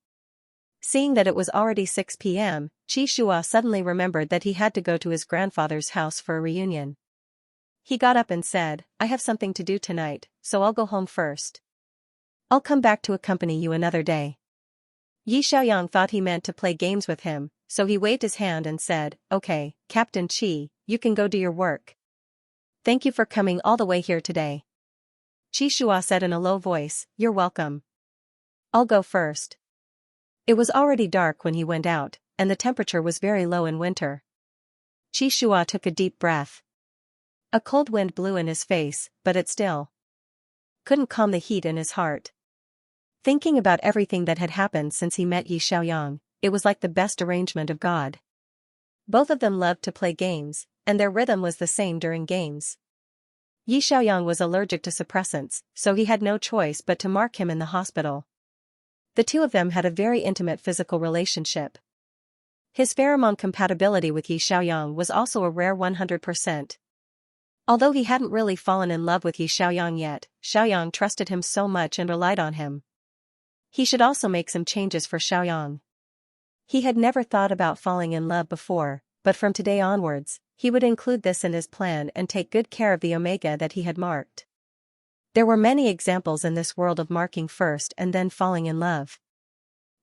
Seeing that it was already 6 p.m., Qi Shua suddenly remembered that he had to go to his grandfather's house for a reunion. He got up and said, I have something to do tonight, so I'll go home first. I'll come back to accompany you another day. Yi Xiaoyang thought he meant to play games with him, so he waved his hand and said, Okay, Captain Qi, you can go do your work. Thank you for coming all the way here today. Qi Shua said in a low voice, You're welcome. I'll go first. It was already dark when he went out, and the temperature was very low in winter. Xianxia took a deep breath. A cold wind blew in his face, but it still couldn't calm the heat in his heart. Thinking about everything that had happened since he met Yi Xiaoyang, it was like the best arrangement of God. Both of them loved to play games, and their rhythm was the same during games. Yi Xiaoyang was allergic to suppressants, so he had no choice but to mark him in the hospital. The two of them had a very intimate physical relationship. His pheromone compatibility with Yi Xiaoyang was also a rare 100%. Although he hadn't really fallen in love with Yi Xiaoyang yet, Xiaoyang trusted him so much and relied on him. He should also make some changes for Xiaoyang. He had never thought about falling in love before, but from today onwards, he would include this in his plan and take good care of the omega that he had marked. There were many examples in this world of marking first and then falling in love.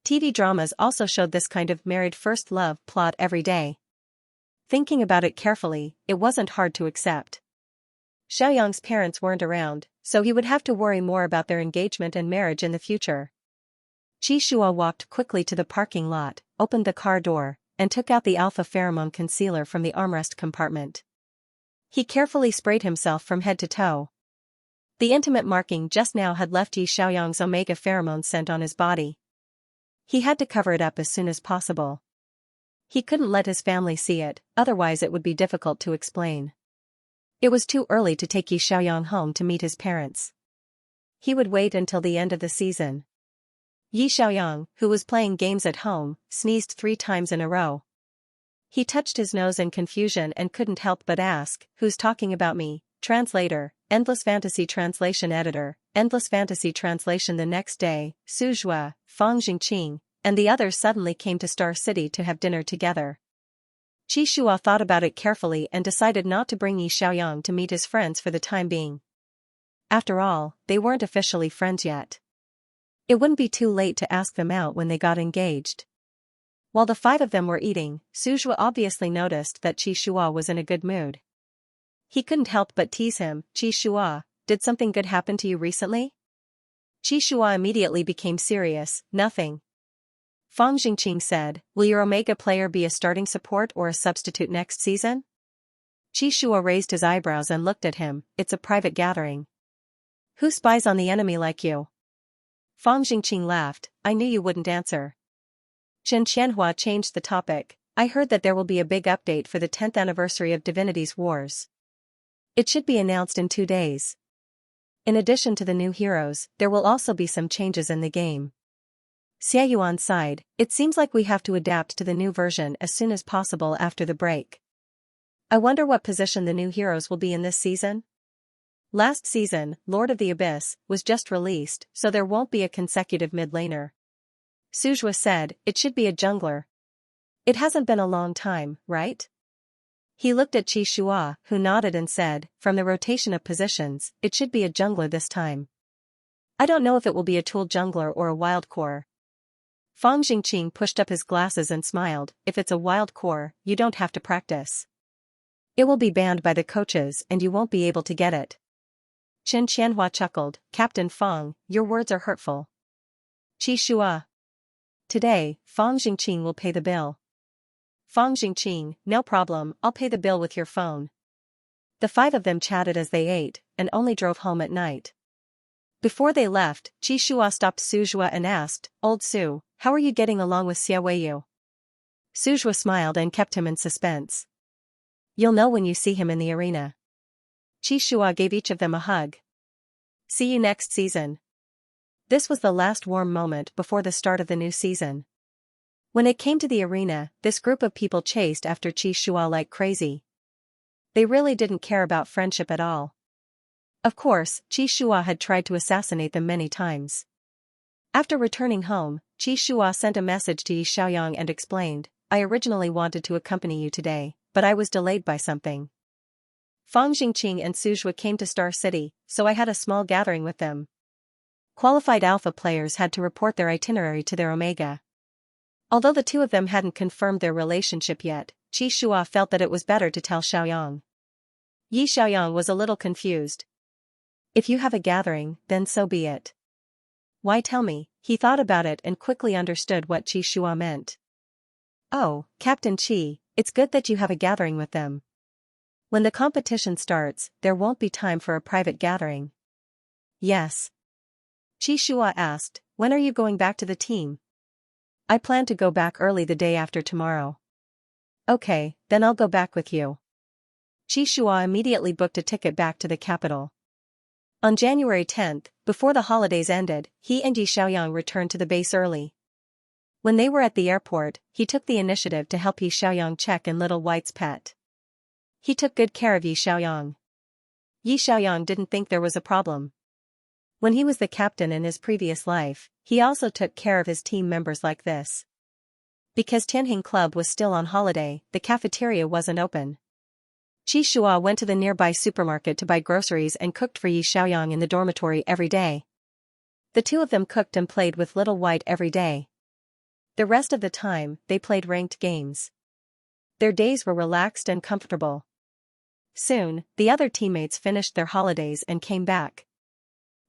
TV dramas also showed this kind of married first love plot every day. Thinking about it carefully, it wasn't hard to accept. Xiaoyang's parents weren't around, so he would have to worry more about their engagement and marriage in the future. Xianxia walked quickly to the parking lot, opened the car door, and took out the alpha pheromone concealer from the armrest compartment. He carefully sprayed himself from head to toe. The intimate marking just now had left Yi Xiaoyang's omega pheromone scent on his body. He had to cover it up as soon as possible. He couldn't let his family see it, otherwise it would be difficult to explain. It was too early to take Yi Xiaoyang home to meet his parents. He would wait until the end of the season. Yi Xiaoyang, who was playing games at home, sneezed 3 times in a row. He touched his nose in confusion and couldn't help but ask, "Who's talking about me?" Translator, Endless Fantasy Translation Editor, Endless Fantasy Translation. The next day, Suzhua, Fang Jingqing, and the others suddenly came to Star City to have dinner together. Xianxia thought about it carefully and decided not to bring Yi Xiaoyang to meet his friends for the time being. After all, they weren't officially friends yet. It wouldn't be too late to ask them out when they got engaged. While the 5 of them were eating, Suzhua obviously noticed that Xianxia was in a good mood. He couldn't help but tease him. "Xianxia, did something good happen to you recently?" Xianxia immediately became serious. "Nothing." Fang Jingqing said, "Will your Omega player be a starting support or a substitute next season?" Xianxia raised his eyebrows and looked at him. "It's a private gathering. Who spies on the enemy like you?" Fang Jingqing laughed. "I knew you wouldn't answer." Chen Qianhua changed the topic. "I heard that there will be a big update for the 10th anniversary of Divinity's Wars. It should be announced in 2 days. In addition to the new heroes, there will also be some changes in the game." Xie Yuan sighed. "It seems like we have to adapt to the new version as soon as possible after the break. I wonder what position the new heroes will be in this season? Last season, Lord of the Abyss was just released, so there won't be a consecutive mid-laner." Suzhua said, "It should be a jungler. It hasn't been a long time, right?" He looked at Xianxia, who nodded and said, "From the rotation of positions, it should be a jungler this time. I don't know if it will be a tool jungler or a wild core." Fang Jingqing pushed up his glasses and smiled. "If it's a wild core, you don't have to practice. It will be banned by the coaches and you won't be able to get it." Chen Qianhua chuckled. "Captain Fang, your words are hurtful." Xianxia. "Today, Fang Jingqing will pay the bill." Fang Jingqing, "No problem, I'll pay the bill with your phone." The 5 of them chatted as they ate, and only drove home at night. Before they left, Xianxia stopped Suzhua and asked, "Old Su, how are you getting along with Xie Weiyu?" Suzhua smiled and kept him in suspense. "You'll know when you see him in the arena." Xianxia gave each of them a hug. "See you next season." This was the last warm moment before the start of the new season. When it came to the arena, this group of people chased after Xianxia like crazy. They really didn't care about friendship at all. Of course, Xianxia had tried to assassinate them many times. After returning home, Xianxia sent a message to Yi Xiaoyang and explained, "I originally wanted to accompany you today, but I was delayed by something. Fang Jingqing and Suzhua came to Star City, so I had a small gathering with them." Qualified alpha players had to report their itinerary to their omega. Although the 2 of them hadn't confirmed their relationship yet, Xianxia felt that it was better to tell Xiaoyang. Yi Xiaoyang was a little confused. "If you have a gathering, then so be it. Why tell me?" He thought about it and quickly understood what Xianxia meant. Oh, Captain Qi, it's good that you have a gathering with them. When the competition starts, there won't be time for a private gathering. Yes. Xianxia asked, when are you going back to the team? I plan to go back early the day after tomorrow. Okay, then I'll go back with you. Xianxia immediately booked a ticket back to the capital. On January 10th, before the holidays ended, he and Yi Xiaoyang returned to the base early. When they were at the airport, he took the initiative to help Yi Xiaoyang check in Little White's pet. He took good care of Yi Xiaoyang. Yi Xiaoyang didn't think there was a problem. When he was the captain in his previous life, he also took care of his team members like this. Because Tianjin Club was still on holiday, the cafeteria wasn't open. Xianxia went to the nearby supermarket to buy groceries and cooked for Yi Xiaoyang in the dormitory every day. The two of them cooked and played with Little White every day. The rest of the time, they played ranked games. Their days were relaxed and comfortable. Soon, the other teammates finished their holidays and came back.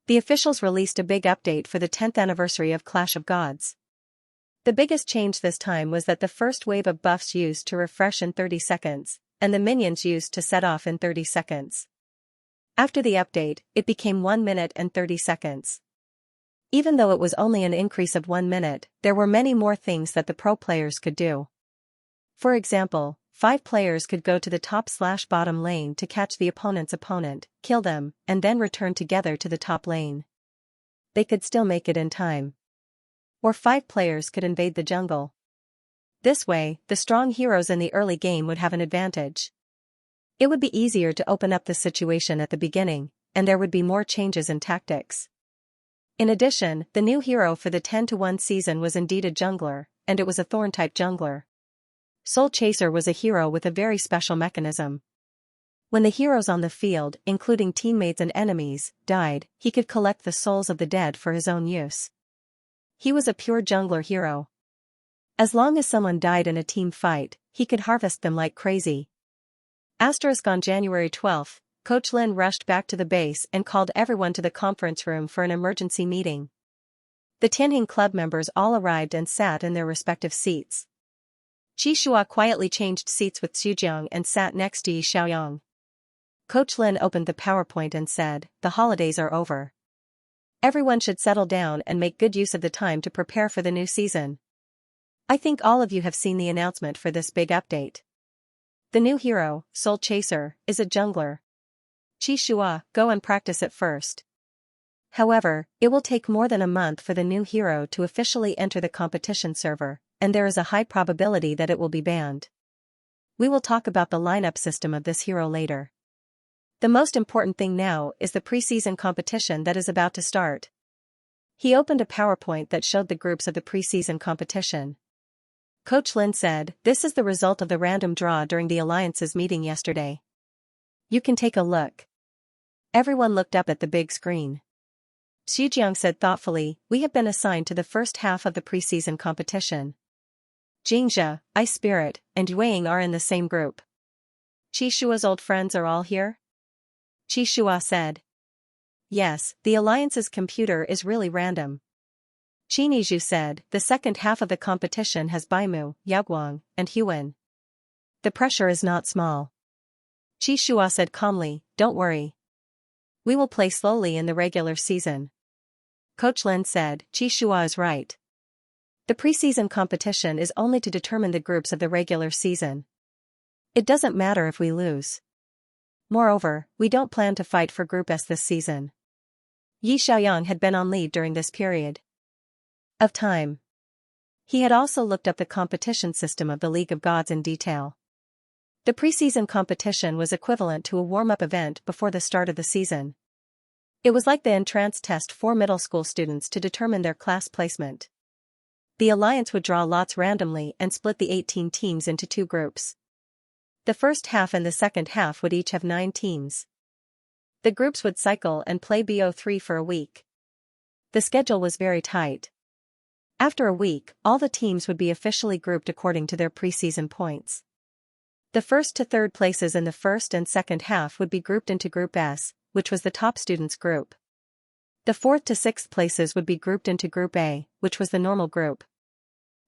The officials released a big update for the 10th anniversary of Clash of Gods. The biggest change this time was that the first wave of buffs used to refresh in 30 seconds, and the minions used to set off in 30 seconds. After the update, it became 1 minute and 30 seconds. Even though it was only an increase of 1 minute, there were many more things that the pro players could do. For example, 5 players could go to the top/bottom lane to catch the opponent's opponent, kill them, and then return together to the top lane. They could still make it in time. Or 5 players could invade the jungle. This way, the strong heroes in the early game would have an advantage. It would be easier to open up the situation at the beginning, and there would be more changes in tactics. In addition, the new hero for the 10-1 season was indeed a jungler, and it was a thorn-type jungler. Soul Chaser was a hero with a very special mechanism. When the heroes on the field, including teammates and enemies, died, he could collect the souls of the dead for his own use. He was a pure jungler hero. As long as someone died in a team fight, he could harvest them like crazy. On January 12th, Coach Lin rushed back to the base and called everyone to the conference room for an emergency meeting. The Tianjin Club members all arrived and sat in their respective seats. Xianxia quietly changed seats with Xujiang and sat next to Yi Xiaoyang. Coach Lin opened the PowerPoint and said, "The holidays are over. Everyone should settle down and make good use of the time to prepare for the new season. I think all of you have seen the announcement for this big update. The new hero, Soul Chaser, is a jungler. Xianxia, go and practice it first. However, it will take more than a month for the new hero to officially enter the competition server, and there is a high probability that it will be banned. We will talk about the lineup system of this hero later. The most important thing now is the preseason competition that is about to start." He opened a PowerPoint that showed the groups of the preseason competition. Coach Lin said, "This is the result of the random draw during the Alliance's meeting yesterday. You can take a look." Everyone looked up at the big screen. Xujiang said thoughtfully, "We have been assigned to the first half of the preseason competition. Xianxia, Ice Spirit, and Yueying are in the same group. Xianxia's old friends are all here?" Xianxia said. "Yes, the Alliance's computer is really random." Qinizhu said, "The second half of the competition has Baimu, Yaoguang, and Huan. The pressure is not small." Xianxia said calmly, "Don't worry. We will play slowly in the regular season." Coach Lin said, "Xianxia is right. The preseason competition is only to determine the groups of the regular season. It doesn't matter if we lose. Moreover, we don't plan to fight for Group S this season." Yi Xiaoyang had been on leave during this period of time. He had also looked up the competition system of the League of Gods in detail. The preseason competition was equivalent to a warm-up event before the start of the season. It was like the entrance test for middle school students to determine their class placement. The Alliance would draw lots randomly and split the 18 teams into 2 groups. The first half and the second half would each have 9 teams. The groups would cycle and play BO3 for a week. The schedule was very tight. After a week, all the teams would be officially grouped according to their preseason points. The first to third places in the first and second half would be grouped into Group S, which was the top students group. The 4th to 6th places would be grouped into Group A, which was the normal group.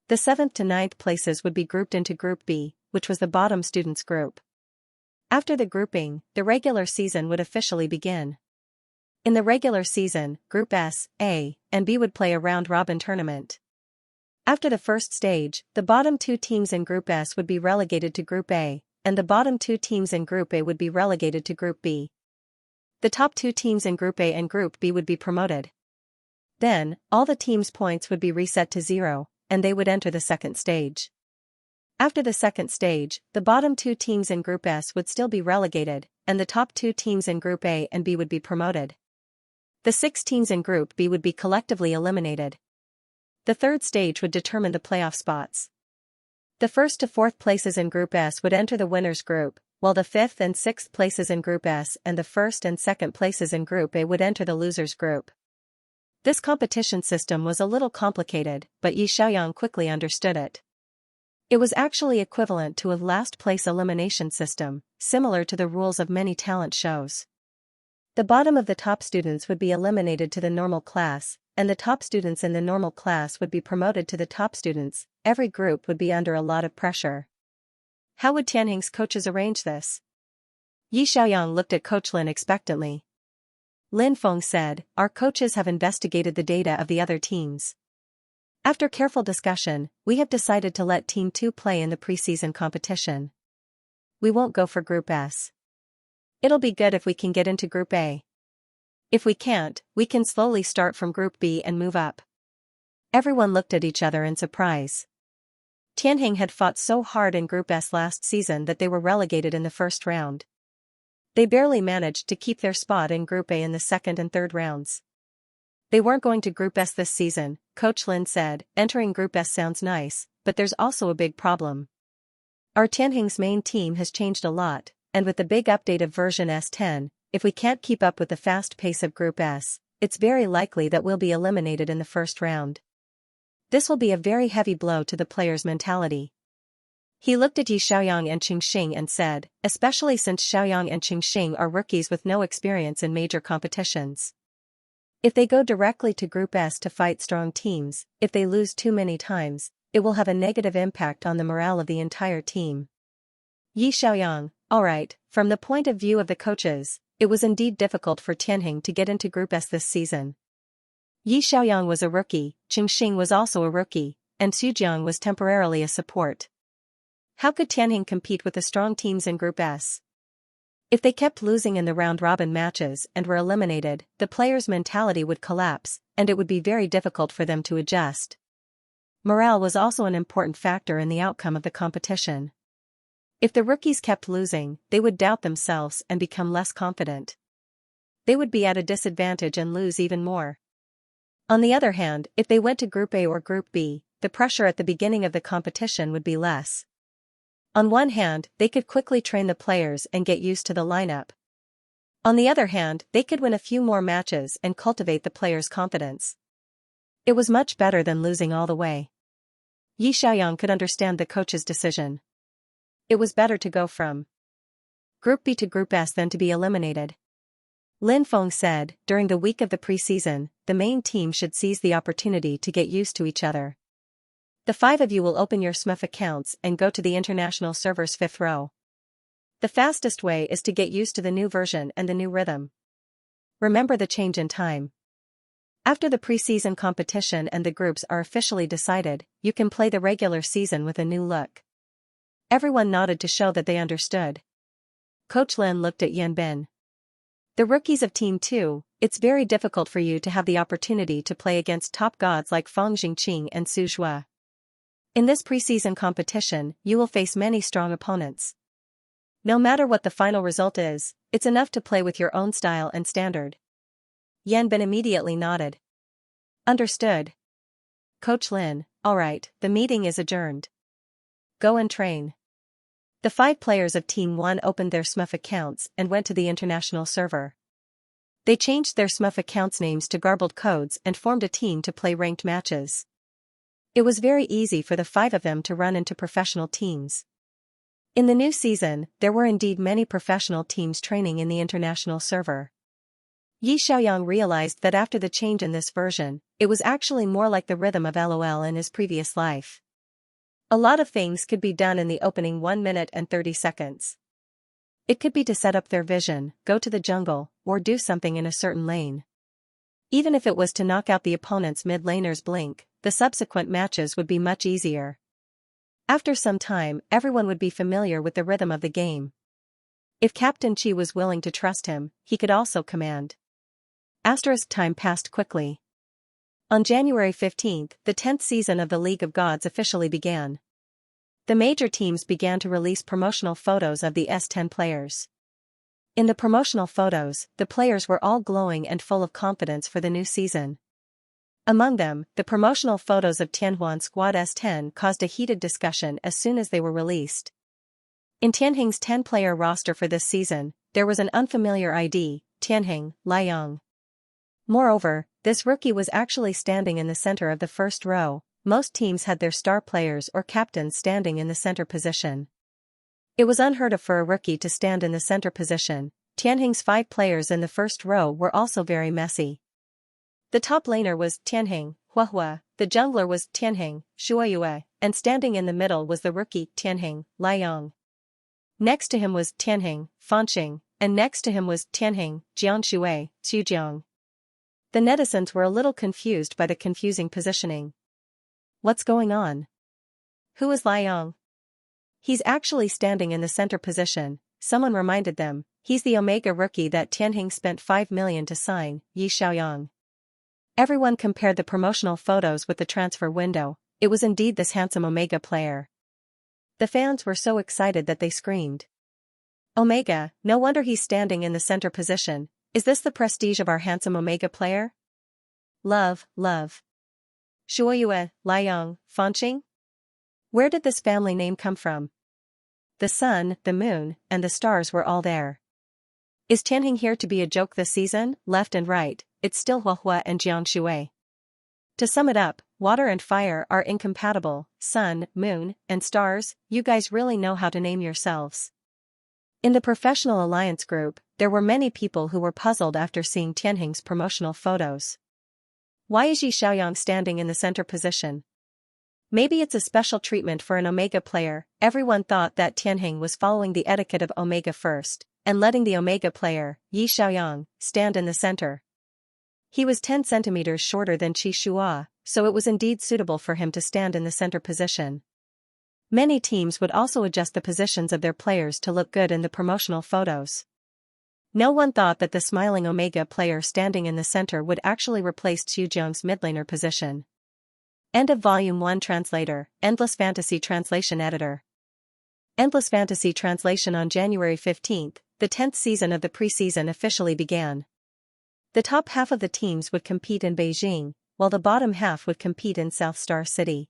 The 7th to 9th places would be grouped into Group B, which was the bottom students group. After the grouping, the regular season would officially begin. In the regular season, Group S, A, and B would play a round-robin tournament. After the first stage, the bottom 2 teams in Group S would be relegated to Group A, and the bottom 2 teams in Group A would be relegated to Group B. The top 2 teams in Group A and Group B would be promoted. Then, all the teams' points would be reset to 0, and they would enter the second stage. After the second stage, the bottom 2 teams in Group S would still be relegated, and the top 2 teams in Group A and B would be promoted. The 6 teams in Group B would be collectively eliminated. The third stage would determine the playoff spots. The 1st to 4th places in Group S would enter the winners group, while the 5th and 6th places in Group S and the 1st and 2nd places in Group A would enter the losers group. This competition system was a little complicated, but Yi Xiaoyang quickly understood it. It was actually equivalent to a last-place elimination system, similar to the rules of many talent shows. The bottom of the top students would be eliminated to the normal class, and the top students in the normal class would be promoted to the top students. Every group would be under a lot of pressure. How would Tianheng's coaches arrange this? Yi Xiaoyang looked at Coach Lin expectantly. Lin Feng said, "Our coaches have investigated the data of the other teams. After careful discussion, we have decided to let Team 2 play in the preseason competition. We won't go for Group S. It'll be good if we can get into Group A. If we can't, we can slowly start from Group B and move up." Everyone looked at each other in surprise. Tianheng had fought so hard in Group S last season that they were relegated in the first round. They barely managed to keep their spot in Group A in the second and third rounds. They weren't going to Group S this season, Coach Lin said. "Entering Group S sounds nice, but there's also a big problem. Our Tianheng's main team has changed a lot, and with the big update of version S10, if we can't keep up with the fast pace of Group S, it's very likely that we'll be eliminated in the first round. This will be a very heavy blow to the players' mentality." He looked at Yi Xiaoyang and Qingxing and said, "Especially since Xiaoyang and Qingxing are rookies with no experience in major competitions. If they go directly to Group S to fight strong teams, if they lose too many times, it will have a negative impact on the morale of the entire team." Yi Xiaoyang, "Alright, from the point of view of the coaches, it was indeed difficult for Tianheng to get into Group S this season. Yi Xiaoyang was a rookie, Qingxing was also a rookie, and Sujiang was temporarily a support. How could Tianheng compete with the strong teams in Group S? If they kept losing in the round-robin matches and were eliminated, the players' mentality would collapse, and it would be very difficult for them to adjust. Morale was also an important factor in the outcome of the competition. If the rookies kept losing, they would doubt themselves and become less confident. They would be at a disadvantage and lose even more. On the other hand, if they went to Group A or Group B, the pressure at the beginning of the competition would be less. On one hand, they could quickly train the players and get used to the lineup. On the other hand, they could win a few more matches and cultivate the players' confidence. It was much better than losing all the way. Yi Xiaoyang could understand the coach's decision. It was better to go from Group B to Group S than to be eliminated. Lin Feng said, "During the week of the preseason, the main team should seize the opportunity to get used to each other. The 5 of you will open your SMUF accounts and go to the international server's 5th row. The fastest way is to get used to the new version and the new rhythm. Remember the change in time. After the preseason competition and the groups are officially decided, you can play the regular season with a new look." Everyone nodded to show that they understood. Coach Lin looked at Yan Bin. "The rookies of Team 2, it's very difficult for you to have the opportunity to play against top gods like Fang Jingqing and Su Zhua. In this preseason competition, you will face many strong opponents. No matter what the final result is, it's enough to play with your own style and standard." Yan Bin immediately nodded. "Understood. Coach Lin, alright, the meeting is adjourned. Go and train." The 5 players of Team 1 opened their SMUF accounts and went to the international server. They changed their SMUF accounts names to garbled codes and formed a team to play ranked matches. It was very easy for the 5 of them to run into professional teams. In the new season, there were indeed many professional teams training in the international server. Yi Xiaoyang realized that after the change in this version, it was actually more like the rhythm of LOL in his previous life. A lot of things could be done in the opening 1 minute and 30 seconds. It could be to set up their vision, go to the jungle, or do something in a certain lane. Even if it was to knock out the opponent's mid-laner's blink, the subsequent matches would be much easier. After some time, everyone would be familiar with the rhythm of the game. If Captain Qi was willing to trust him, he could also command. Time passed quickly. On January 15, the 10th season of the League of Gods officially began. The major teams began to release promotional photos of the S10 players. In the promotional photos, the players were all glowing and full of confidence for the new season. Among them, the promotional photos of Tianhuan Squad S10 caused a heated discussion as soon as they were released. In Tianheng's 10-player roster for this season, there was an unfamiliar ID, Tianheng, Liang. Moreover, this rookie was actually standing in the center of the first row. Most teams had their star players or captains standing in the center position. It was unheard of for a rookie to stand in the center position. Tianheng's 5 players in the first row were also very messy. The top laner was Tianheng, Huahua, the jungler was Tianheng, Shuayue, and standing in the middle was the rookie Tianheng, Liang. Next to him was Tianheng, Fanxing, and next to him was Tianheng, Jianshui, Xujiang. The netizens were a little confused by the confusing positioning. What's going on? Who is Liang? He's actually standing in the center position, someone reminded them. He's the Omega rookie that Tianheng spent 5 million to sign, Yi Xiaoyang. Everyone compared the promotional photos with the transfer window. It was indeed this handsome Omega player. The fans were so excited that they screamed. Omega, no wonder he's standing in the center position. Is this the prestige of our handsome Omega player? Love, love. Shuoyue, Liang, Fanxing? Where did this family name come from? The sun, the moon, and the stars were all there. Is Tianheng here to be a joke this season? Left and right, it's still Huahua and Jianshui. To sum it up, water and fire are incompatible, sun, moon, and stars, you guys really know how to name yourselves. In the professional alliance group, there were many people who were puzzled after seeing Tianheng's promotional photos. Why is Yi Xiaoyang standing in the center position? Maybe it's a special treatment for an Omega player. Everyone thought that Tianheng was following the etiquette of Omega first, and letting the Omega player, Yi Xiaoyang, stand in the center. He was 10 centimeters shorter than Qi Shua, so it was indeed suitable for him to stand in the center position. Many teams would also adjust the positions of their players to look good in the promotional photos. No one thought that the smiling Omega player standing in the center would actually replace Xujiang's midlaner position. End of Volume 1. Translator, Endless Fantasy Translation Editor. Endless Fantasy Translation. On January 15, the 10th season of the preseason officially began. The top half of the teams would compete in Beijing, while the bottom half would compete in South Star City.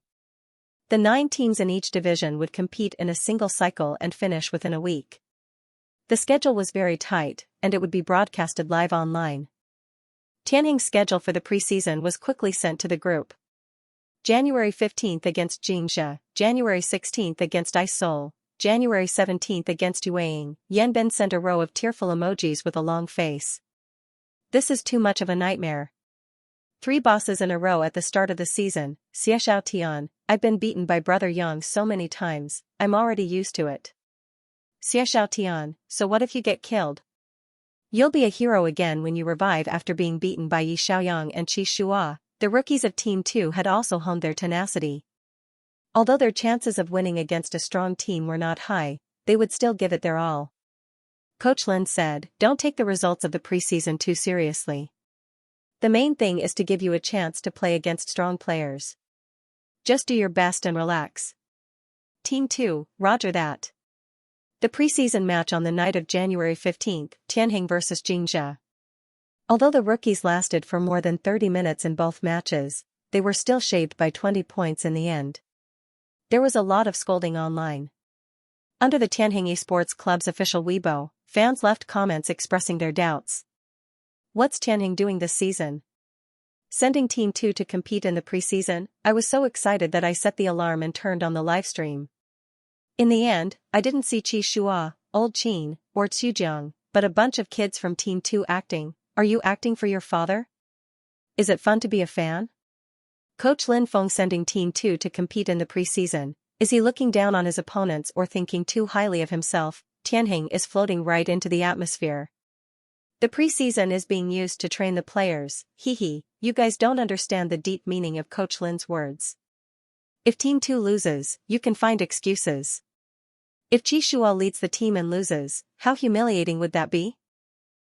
The 9 teams in each division would compete in a single cycle and finish within a week. The schedule was very tight, and it would be broadcasted live online. Tianheng's schedule for the preseason was quickly sent to the group. January 15 against Xianxia, January 16 against Seoul, January 17 against Yueying. Yanben sent a row of tearful emojis with a long face. This is too much of a nightmare. 3 bosses in a row at the start of the season. Xiaotian, I've been beaten by Brother Yang so many times, I'm already used to it. Xiaotian, so what if you get killed? You'll be a hero again when you revive after being beaten by Yi Xiaoyang and Qi Shua. The rookies of Team 2 had also honed their tenacity. Although their chances of winning against a strong team were not high, they would still give it their all. Coach Lin said, "Don't take the results of the preseason too seriously. The main thing is to give you a chance to play against strong players. Just do your best and relax." Team 2, roger that. The preseason match on the night of January 15, Tianheng vs Xianxia. Although the rookies lasted for more than 30 minutes in both matches, they were still shaved by 20 points in the end. There was a lot of scolding online. Under the Tianheng Esports Club's official Weibo, fans left comments expressing their doubts. What's Tianheng doing this season? Sending Team 2 to compete in the preseason? I was so excited that I set the alarm and turned on the livestream. In the end, I didn't see Qi Shua, Old Qin, or Xujiang, but a bunch of kids from Team 2 acting. Are you acting for your father? Is it fun to be a fan? Coach Lin Feng sending Team 2 to compete in the preseason. Is he looking down on his opponents or thinking too highly of himself? Tianheng is floating right into the atmosphere. The preseason is being used to train the players. Hee, you guys don't understand the deep meaning of Coach Lin's words. If Team 2 loses, you can find excuses. If Qishua leads the team and loses, how humiliating would that be?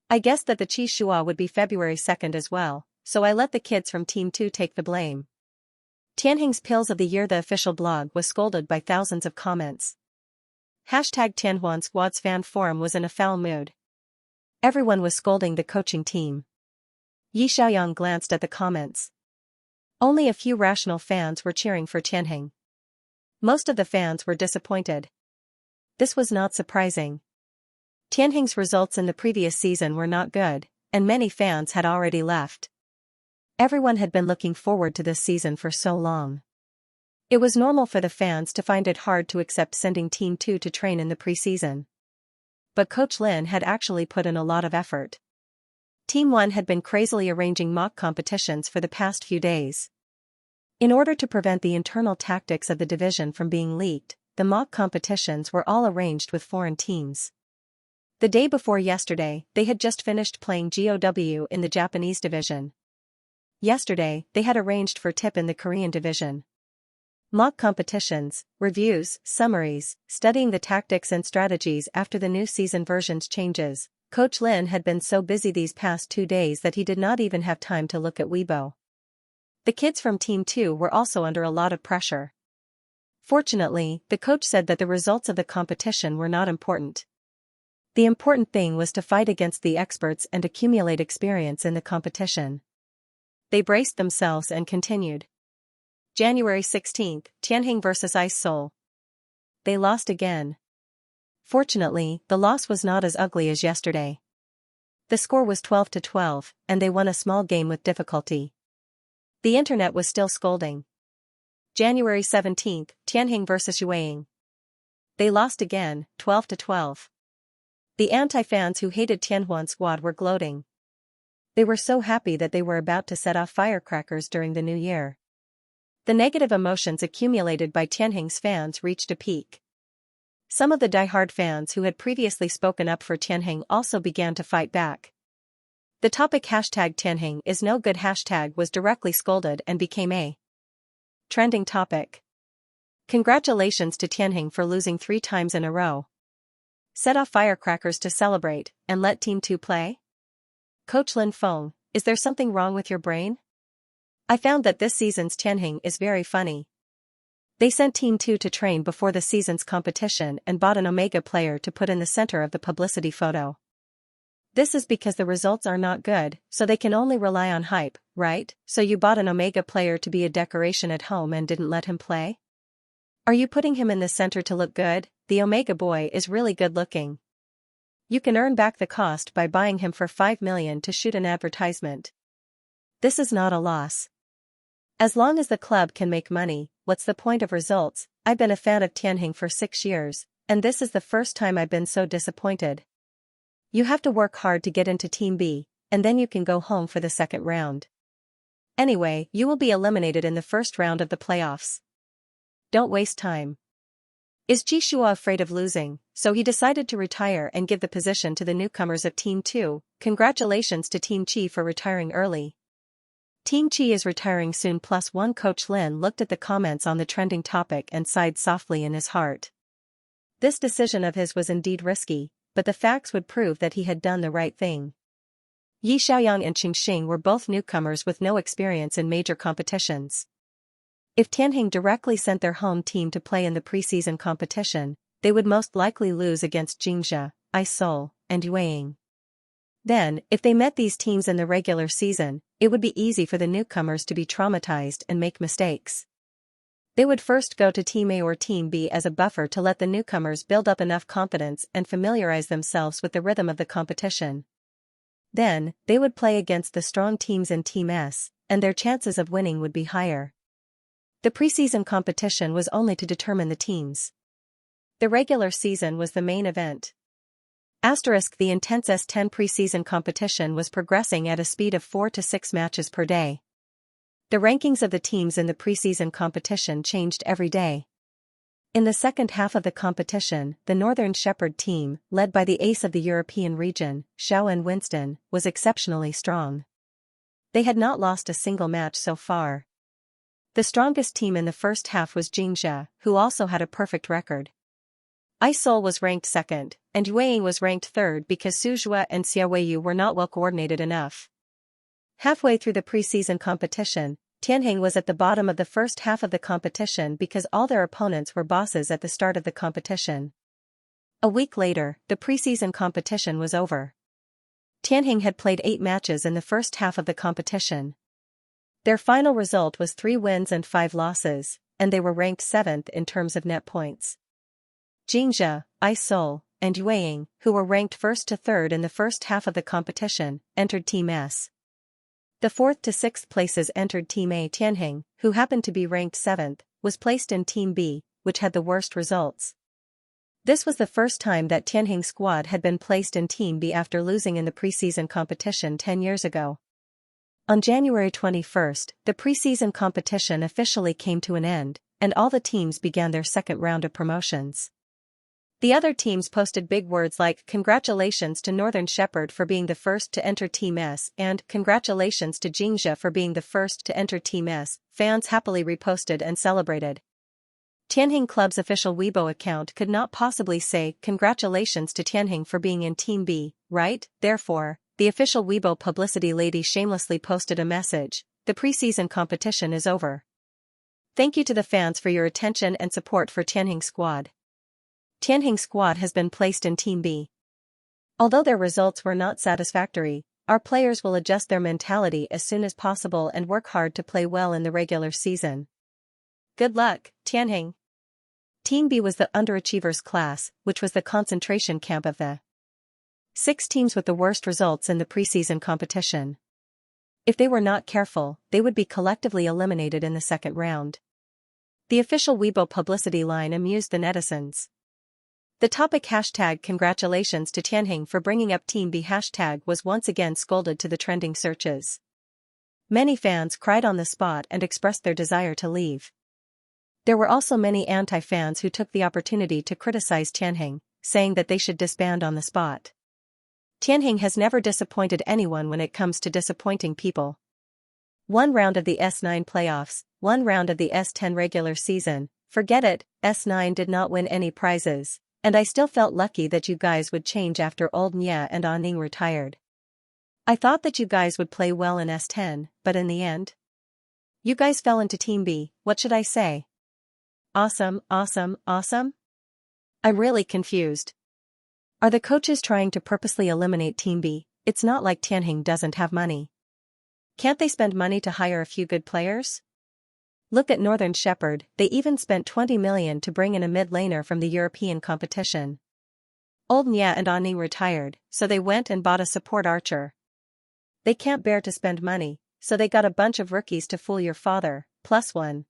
I guessed that the Qishua would be February 2nd as well, so I let the kids from Team 2 take the blame. Tianheng's Pills of the Year. The official blog was scolded by thousands of comments. #Tianhuan Squad's fan forum was in a foul mood. Everyone was scolding the coaching team. Yi Xiaoyang glanced at the comments. Only a few rational fans were cheering for Tianheng. Most of the fans were disappointed. This was not surprising. Tianheng's results in the previous season were not good, and many fans had already left. Everyone had been looking forward to this season for so long. It was normal for the fans to find it hard to accept sending Team 2 to train in the preseason. But Coach Lin had actually put in a lot of effort. Team 1 had been crazily arranging mock competitions for the past few days. In order to prevent the internal tactics of the division from being leaked, the mock competitions were all arranged with foreign teams. The day before yesterday, they had just finished playing GOW in the Japanese division. Yesterday, they had arranged for TIP in the Korean division. Mock competitions, reviews, summaries, studying the tactics and strategies after the new season version's changes. Coach Lin had been so busy these past 2 days that he did not even have time to look at Weibo. The kids from Team 2 were also under a lot of pressure. Fortunately, the coach said that the results of the competition were not important. The important thing was to fight against the experts and accumulate experience in the competition. They braced themselves and continued. January 16th, Tianheng vs Ice Seoul. They lost again. Fortunately, the loss was not as ugly as yesterday. The score was 12-12, and they won a small game with difficulty. The internet was still scolding. January 17th, Tianheng vs Yueying. They lost again, 12-12. The anti-fans who hated Tianhuan Squad were gloating. They were so happy that they were about to set off firecrackers during the new year. The negative emotions accumulated by Tianheng's fans reached a peak. Some of the die-hard fans who had previously spoken up for Tianheng also began to fight back. The topic #Tianheng is no good hashtag was directly scolded and became a trending topic. Congratulations to Tianheng for losing 3 times in a row. Set off firecrackers to celebrate, and let Team 2 play? Coach Lin Feng, is there something wrong with your brain? I found that this season's Tianheng is very funny. They sent Team 2 to train before the season's competition and bought an Omega player to put in the center of the publicity photo. This is because the results are not good, so they can only rely on hype, right? So you bought an Omega player to be a decoration at home and didn't let him play? Are you putting him in the center to look good? The Omega boy is really good looking. You can earn back the cost by buying him for 5 million to shoot an advertisement. This is not a loss. As long as the club can make money, what's the point of results? I've been a fan of Tianheng for 6 years, and this is the first time I've been so disappointed. You have to work hard to get into Team B, and then you can go home for the second round. Anyway, you will be eliminated in the first round of the playoffs. Don't waste time. Is Qishua afraid of losing, so he decided to retire and give the position to the newcomers of Team 2? Congratulations to Team Chi for retiring early. Team Chi is retiring soon +1. Coach Lin looked at the comments on the trending topic and sighed softly in his heart. This decision of his was indeed risky, but the facts would prove that he had done the right thing. Yi Xiaoyang and Xing were both newcomers with no experience in major competitions. If Tianheng directly sent their home team to play in the preseason competition, they would most likely lose against Xianxia, Ice Seoul, and Yueying. Then, if they met these teams in the regular season, it would be easy for the newcomers to be traumatized and make mistakes. They would first go to Team A or Team B as a buffer to let the newcomers build up enough confidence and familiarize themselves with the rhythm of the competition. Then, they would play against the strong teams in Team S, and their chances of winning would be higher. The preseason competition was only to determine the teams. The regular season was the main event. The intense S10 preseason competition was progressing at a speed of 4 to 6 matches per day. The rankings of the teams in the preseason competition changed every day. In the second half of the competition, the Northern Shepherd team, led by the ace of the European region, Xiao and Winston, was exceptionally strong. They had not lost a single match so far. The strongest team in the first half was Xianxia, who also had a perfect record. Isol was ranked second, and Yueying was ranked third because Suzhua and Xiaoyu were not well coordinated enough. Halfway through the preseason competition, Tianheng was at the bottom of the first half of the competition because all their opponents were bosses at the start of the competition. A week later, the preseason competition was over. Tianheng had played 8 matches in the first half of the competition. Their final result was 3 wins and 5 losses, and they were ranked 7th in terms of net points. Xianxia, Isol, and Yueying, who were ranked 1st to 3rd in the first half of the competition, entered Team S. The 4th to 6th places entered Team A. Tianheng, who happened to be ranked 7th, was placed in Team B, which had the worst results. This was the first time that Tianheng squad had been placed in Team B after losing in the preseason competition 10 years ago. On January 21st, the preseason competition officially came to an end, and all the teams began their second round of promotions. The other teams posted big words like "Congratulations to Northern Shepherd for being the first to enter Team S" and "Congratulations to Xianxia for being the first to enter Team S." Fans happily reposted and celebrated. Tianheng Club's official Weibo account could not possibly say "Congratulations to Tianheng for being in Team B," right? Therefore, the official Weibo publicity lady shamelessly posted a message: "The preseason competition is over. Thank you to the fans for your attention and support for Tianheng squad. Tianheng squad has been placed in Team B. Although their results were not satisfactory, our players will adjust their mentality as soon as possible and work hard to play well in the regular season. Good luck, Tianheng." Team B was the underachievers class, which was the concentration camp of the 6 teams with the worst results in the preseason competition. If they were not careful, they would be collectively eliminated in the second round. The official Weibo publicity line amused the netizens. The topic #congratulations to Tianheng for bringing up Team B hashtag was once again scolded to the trending searches. Many fans cried on the spot and expressed their desire to leave. There were also many anti-fans who took the opportunity to criticize Tianheng, saying that they should disband on the spot. Tianheng has never disappointed anyone when it comes to disappointing people. 1 round of the S9 playoffs, 1 round of the S10 regular season, forget it, S9 did not win any prizes. And I still felt lucky that you guys would change after old Nia and Aning retired. I thought that you guys would play well in S10, but in the end, you guys fell into Team B. What should I say? Awesome, awesome, awesome? I'm really confused. Are the coaches trying to purposely eliminate Team B? It's not like Tianheng doesn't have money. Can't they spend money to hire a few good players? Look at Northern Shepherd, they even spent 20 million to bring in a mid-laner from the European competition. Old Nia and Ani retired, so they went and bought a support archer. They can't bear to spend money, so they got a bunch of rookies to fool your father, +1.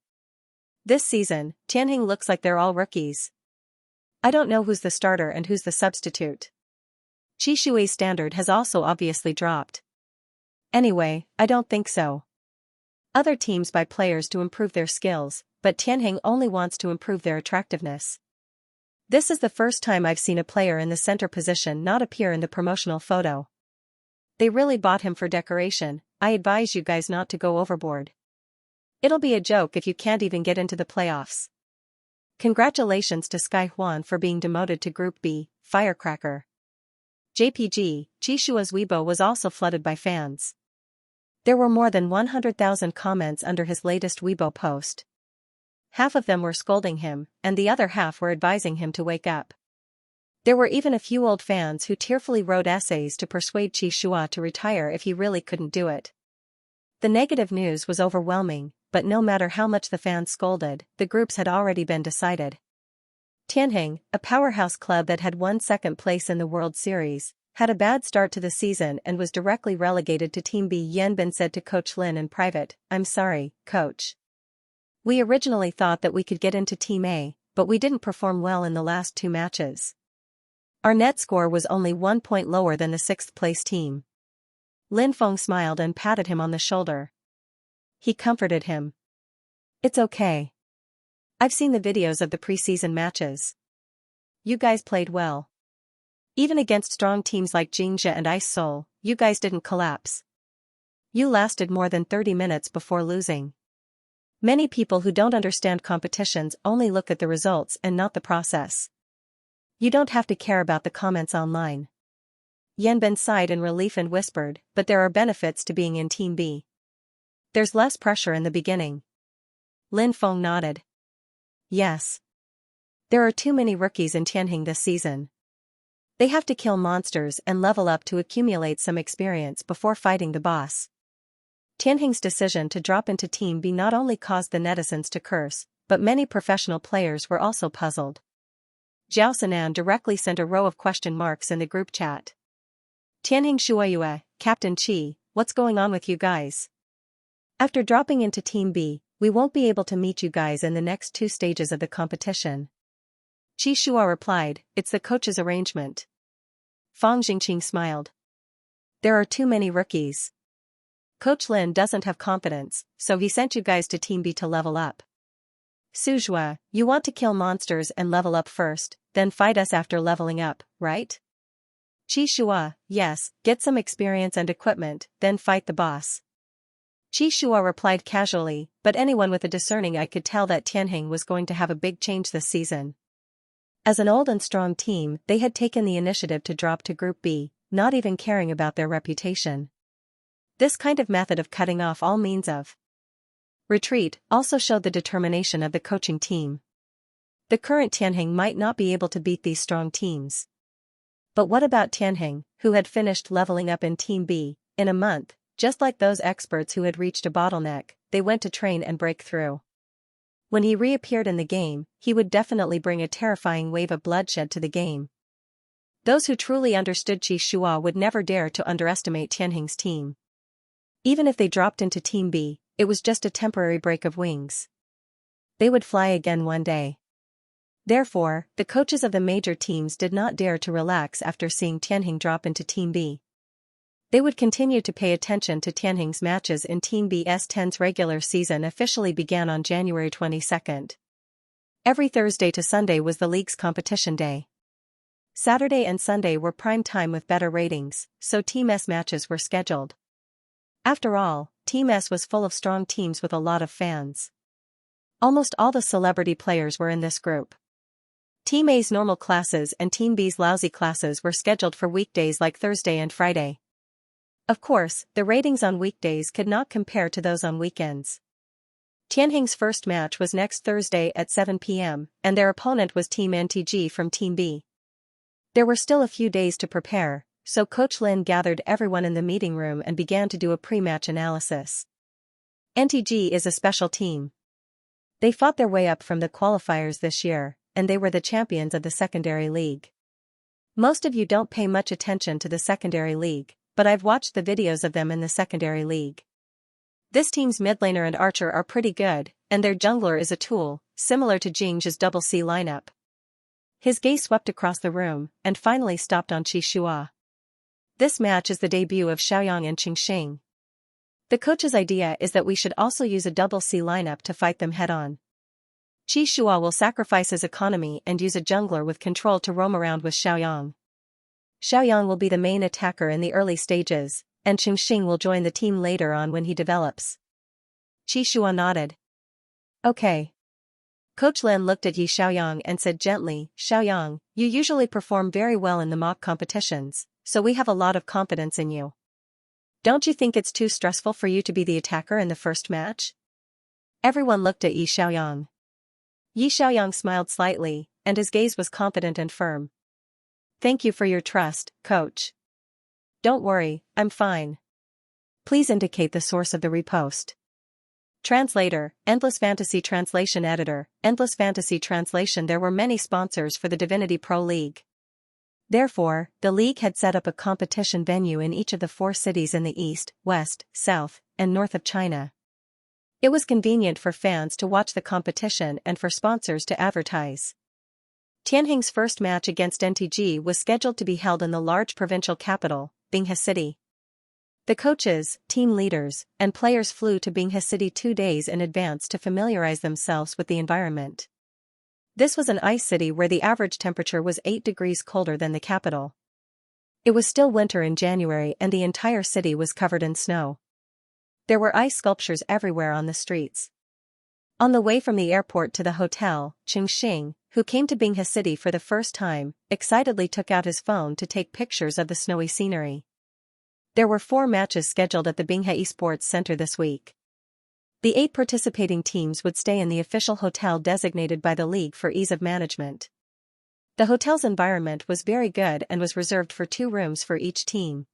This season, Tianheng looks like they're all rookies. I don't know who's the starter and who's the substitute. Qi Shui's standard has also obviously dropped. Anyway, I don't think so. Other teams buy players to improve their skills, but Tianheng only wants to improve their attractiveness. This is the first time I've seen a player in the center position not appear in the promotional photo. They really bought him for decoration. I advise you guys not to go overboard. It'll be a joke if you can't even get into the playoffs. Congratulations to Sky Huan for being demoted to Group B, Firecracker. JPG, Chishua's Weibo was also flooded by fans. There were more than 100,000 comments under his latest Weibo post. Half of them were scolding him, and the other half were advising him to wake up. There were even a few old fans who tearfully wrote essays to persuade Qi to retire if he really couldn't do it. The negative news was overwhelming, but no matter how much the fans scolded, the groups had already been decided. Tianheng, a powerhouse club that had won second place in the World Series, had a bad start to the season and was directly relegated to Team B. Yan Bin said to Coach Lin in private, "I'm sorry, Coach. We originally thought that we could get into Team A, but we didn't perform well in the last 2 matches. Our net score was only 1 point lower than the 6th place team. Lin Feng smiled and patted him on the shoulder. He comforted him. It's okay. I've seen the videos of the preseason matches. You guys played well. Even against strong teams like Xianxia and Ice Soul, you guys didn't collapse. You lasted more than 30 minutes before losing. Many people who don't understand competitions only look at the results and not the process. You don't have to care about the comments online. Yanbin sighed in relief and whispered, but there are benefits to being in Team B. There's less pressure in the beginning. Lin Feng nodded. Yes. There are too many rookies in Tianheng this season. They have to kill monsters and level up to accumulate some experience before fighting the boss. Tianheng's decision to drop into Team B not only caused the netizens to curse, but many professional players were also puzzled. Zhao Sinan directly sent a row of question marks in the group chat. Tianheng Shuoyue, Captain Qi, what's going on with you guys? After dropping into Team B, we won't be able to meet you guys in the next 2 stages of the competition. Qi Shua replied, it's the coach's arrangement. Fang Jingqing smiled. There are too many rookies. Coach Lin doesn't have confidence, so he sent you guys to Team B to level up. Suzhua, you want to kill monsters and level up first, then fight us after leveling up, right? Qi Shua, yes, get some experience and equipment, then fight the boss. Qi Shua replied casually, but anyone with a discerning eye could tell that Tianheng was going to have a big change this season. As an old and strong team, they had taken the initiative to drop to Group B, not even caring about their reputation. This kind of method of cutting off all means of retreat also showed the determination of the coaching team. The current Tianheng might not be able to beat these strong teams. But what about Tianheng, who had finished leveling up in Team B, in a month, just like those experts who had reached a bottleneck, they went to train and break through. When he reappeared in the game, he would definitely bring a terrifying wave of bloodshed to the game. Those who truly understood Qi Shua would never dare to underestimate Tianheng's team. Even if they dropped into Team B, it was just a temporary break of wings. They would fly again one day. Therefore, the coaches of the major teams did not dare to relax after seeing Tianheng drop into Team B. They would continue to pay attention to Tianheng's matches in Team B's regular season officially began on January 22. Every Thursday to Sunday was the league's competition day. Saturday and Sunday were prime time with better ratings, so Team S matches were scheduled. After all, Team S was full of strong teams with a lot of fans. Almost all the celebrity players were in this group. Team A's normal classes and Team B's lousy classes were scheduled for weekdays like Thursday and Friday. Of course, the ratings on weekdays could not compare to those on weekends. Tianheng's first match was next Thursday at 7 p.m., and their opponent was Team NTG from Team B. There were still a few days to prepare, so Coach Lin gathered everyone in the meeting room and began to do a pre-match analysis. NTG is a special team. They fought their way up from the qualifiers this year, and they were the champions of the secondary league. Most of you don't pay much attention to the secondary league, but I've watched the videos of them in the secondary league. This team's mid laner and archer are pretty good, and their jungler is a tool, similar to Jing's double C lineup. His gaze swept across the room, and finally stopped on Qi Shua. This match is the debut of Xiaoyang and Qingxing. The coach's idea is that we should also use a double C lineup to fight them head-on. Qi Shua will sacrifice his economy and use a jungler with control to roam around with Xiaoyang. Xiaoyang will be the main attacker in the early stages, and Qingxing will join the team later on when he develops. Qi Shua nodded. Okay. Coach Lin looked at Yi Xiaoyang and said gently, Xiaoyang, you usually perform very well in the mock competitions, so we have a lot of confidence in you. Don't you think it's too stressful for you to be the attacker in the first match? Everyone looked at Yi Xiaoyang. Yi Xiaoyang smiled slightly, and his gaze was confident and firm. Thank you for your trust, coach. Don't worry, I'm fine. Please indicate the source of the repost. Translator, Endless Fantasy Translation Editor, Endless Fantasy Translation. There were many sponsors for the Divinity Pro League. Therefore, the league had set up a competition venue in each of the 4 cities in the east, west, south, and north of China. It was convenient for fans to watch the competition and for sponsors to advertise. Tianheng's first match against NTG was scheduled to be held in the large provincial capital, Binghe City. The coaches, team leaders, and players flew to Binghe City 2 days in advance to familiarize themselves with the environment. This was an ice city where the average temperature was 8 degrees colder than the capital. It was still winter in January and the entire city was covered in snow. There were ice sculptures everywhere on the streets. On the way from the airport to the hotel, Xianxia, who came to Binghe City for the first time, excitedly took out his phone to take pictures of the snowy scenery. There were 4 matches scheduled at the Binghe Esports Center this week. The 8 participating teams would stay in the official hotel designated by the league for ease of management. The hotel's environment was very good and was reserved for 2 rooms for each team.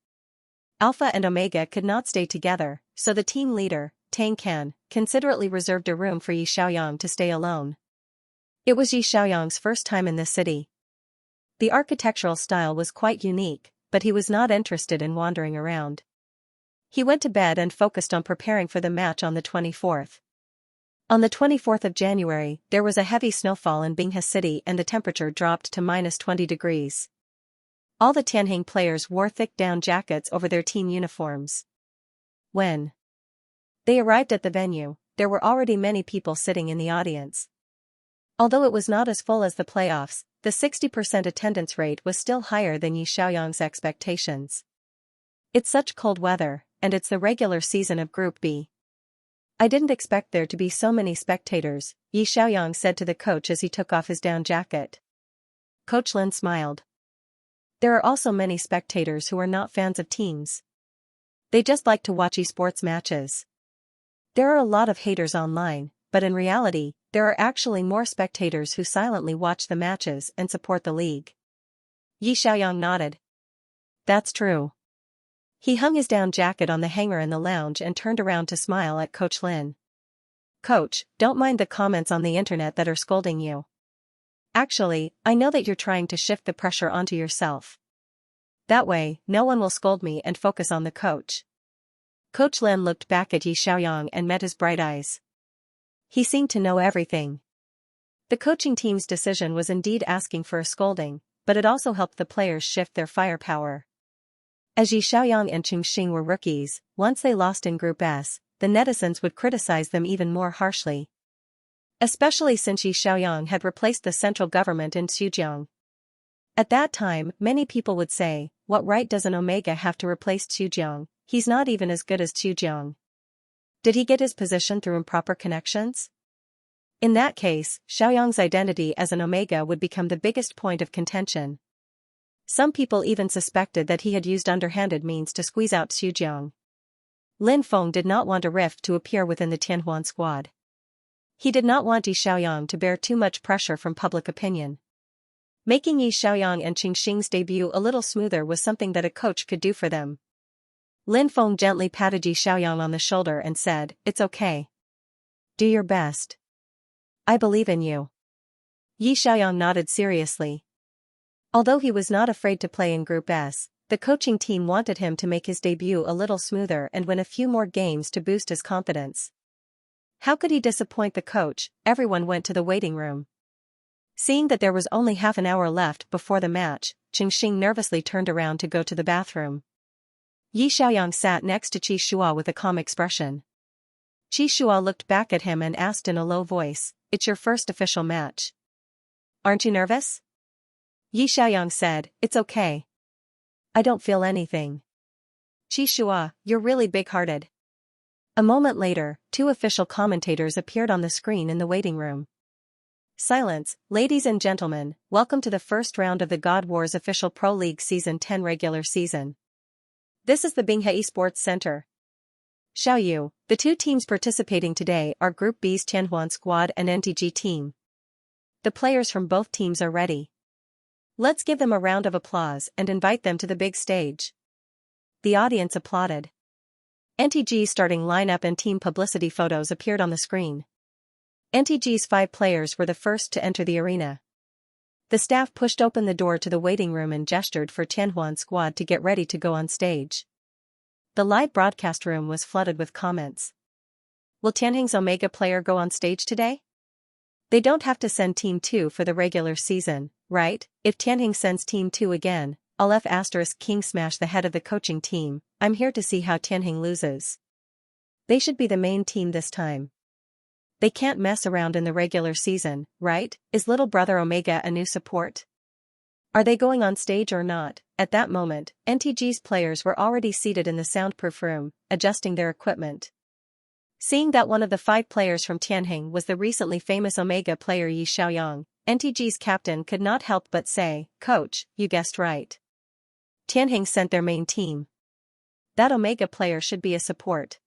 Alpha and Omega could not stay together, so the team leader, Tang Kan, considerately reserved a room for Yi Xiaoyang to stay alone. It was Yi Xiaoyang's first time in this city. The architectural style was quite unique, but he was not interested in wandering around. He went to bed and focused on preparing for the match on the 24th. On the 24th of January, there was a heavy snowfall in Binghe City and the temperature dropped to -20 degrees. All the Tianheng players wore thick down jackets over their team uniforms. When they arrived at the venue, there were already many people sitting in the audience. Although it was not as full as the playoffs, the 60% attendance rate was still higher than Yi Xiaoyang's expectations. It's such cold weather, and it's the regular season of Group B. I didn't expect there to be so many spectators, Yi Xiaoyang said to the coach as he took off his down jacket. Coach Lin smiled. There are also many spectators who are not fans of teams. They just like to watch esports matches. There are a lot of haters online, but in reality, there are actually more spectators who silently watch the matches and support the league. Yi Xiaoyang nodded. That's true. He hung his down jacket on the hanger in the lounge and turned around to smile at Coach Lin. Coach, don't mind the comments on the internet that are scolding you. Actually, I know that you're trying to shift the pressure onto yourself. That way, no one will scold me and focus on the coach. Coach Lin looked back at Yi Xiaoyang and met his bright eyes. He seemed to know everything. The coaching team's decision was indeed asking for a scolding, but it also helped the players shift their firepower. As Yi Xiaoyang and Xianxia were rookies, once they lost in Group S, the netizens would criticize them even more harshly. Especially since Yi Xiaoyang had replaced the central government in Xuzhou. At that time, many people would say, what right does an Omega have to replace Xuzhou? He's not even as good as Xuzhou. Did he get his position through improper connections? In that case, Xiaoyang's identity as an Omega would become the biggest point of contention. Some people even suspected that he had used underhanded means to squeeze out Xuzhou. Lin Feng did not want a rift to appear within the Tianhuan squad. He did not want Yi Xiaoyang to bear too much pressure from public opinion. Making Yi Xiaoyang and Xianxia's debut a little smoother was something that a coach could do for them. Lin Feng gently patted Yi Xiaoyang on the shoulder and said, "It's okay. Do your best. I believe in you." Yi Xiaoyang nodded seriously. Although he was not afraid to play in Group S, the coaching team wanted him to make his debut a little smoother and win a few more games to boost his confidence. How could he disappoint the coach? Everyone went to the waiting room. Seeing that there was only half an hour left before the match, Xianxia nervously turned around to go to the bathroom. Yi Xiaoyang sat next to Qi Shua with a calm expression. Qi Shua looked back at him and asked in a low voice, "It's your first official match. Aren't you nervous?" Yi Xiaoyang said, "It's okay. I don't feel anything." "Qi Shua, you're really big-hearted." A moment later, 2 official commentators appeared on the screen in the waiting room. Silence, ladies and gentlemen, welcome to the first round of the God Wars official Pro League Season 10 regular season. This is the Binghe Esports Center. Xiaoyu, the 2 teams participating today are Group B's Tianhuan squad and NTG team. The players from both teams are ready. Let's give them a round of applause and invite them to the big stage. The audience applauded. NTG's starting lineup and team publicity photos appeared on the screen. NTG's 5 players were the first to enter the arena. The staff pushed open the door to the waiting room and gestured for Tianhuan squad to get ready to go on stage. The live broadcast room was flooded with comments. Will Tianheng's Omega player go on stage today? They don't have to send Team 2 for the regular season, right? If Tianheng sends Team 2 again, I'll King smash the head of the coaching team. I'm here to see how Tianheng loses. They should be the main team this time. They can't mess around in the regular season, right? Is little brother Omega a new support? Are they going on stage or not? At that moment, NTG's players were already seated in the soundproof room, adjusting their equipment. Seeing that one of the 5 players from Tianheng was the recently famous Omega player Yi Xiaoyang, NTG's captain could not help but say, "Coach, you guessed right. Tianheng sent their main team. That Omega player should be a support.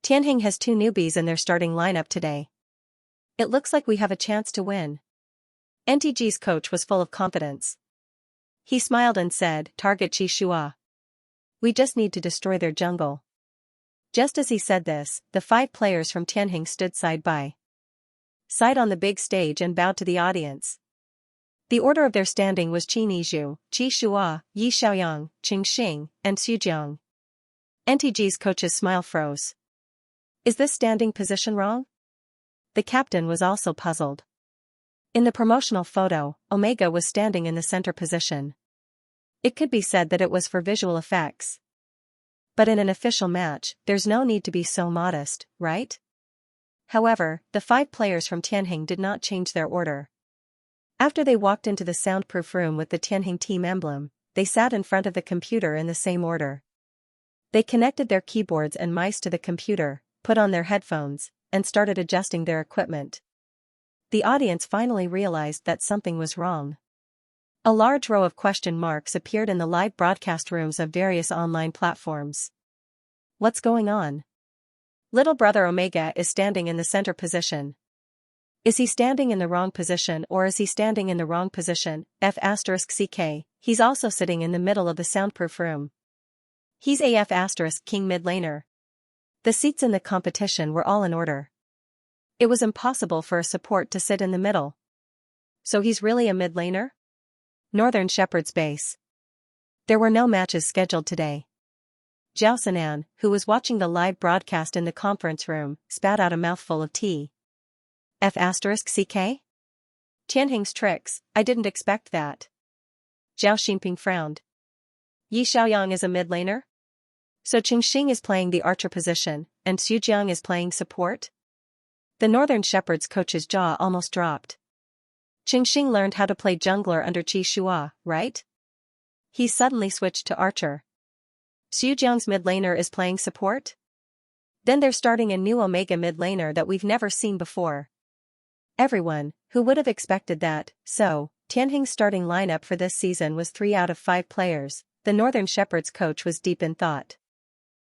Tianheng has 2 newbies in their starting lineup today. It looks like we have a chance to win." NTG's coach was full of confidence. He smiled and said, "Target Qi Shua. We just need to destroy their jungle." Just as he said this, the 5 players from Tianheng stood side by side on the big stage and bowed to the audience. The order of their standing was Qi Nizhu, Qi Shua, Yi Xiaoyang, Qing Xing, and Xu Jiang. NTG's coach's smile froze. Is this standing position wrong? The captain was also puzzled. In the promotional photo, Omega was standing in the center position. It could be said that it was for visual effects. But in an official match, there's no need to be so modest, right? However, the 5 players from Tianheng did not change their order. After they walked into the soundproof room with the Tianheng team emblem, they sat in front of the computer in the same order. They connected their keyboards and mice to the computer, put on their headphones, and started adjusting their equipment. The audience finally realized that something was wrong. A large row of question marks appeared in the live broadcast rooms of various online platforms. What's going on? Little brother Omega is standing in the center position. Is he standing in the wrong position or is he standing in the wrong position? F***CK, he's also sitting in the middle of the soundproof room. He's a King mid laner. The seats in the competition were all in order. It was impossible for a support to sit in the middle. So he's really a mid laner? Northern Shepherd's base. There were no matches scheduled today. Xianxia, who was watching the live broadcast in the conference room, spat out a mouthful of tea. F***CK? Tianheng's tricks, I didn't expect that. Zhao Xinping frowned. Yi Xiaoyang is a mid laner? So Qing Xing is playing the archer position, and Xu Jiang is playing support? The Northern Shepherd's coach's jaw almost dropped. Qing Xing learned how to play jungler under Qi Shua, right? He suddenly switched to archer. Xu Jiang's mid laner is playing support? Then they're starting a new Omega mid laner that we've never seen before. Everyone, who would have expected that? So, Tianheng's starting lineup for this season was 3 out of 5 players. The Northern Shepherd's coach was deep in thought.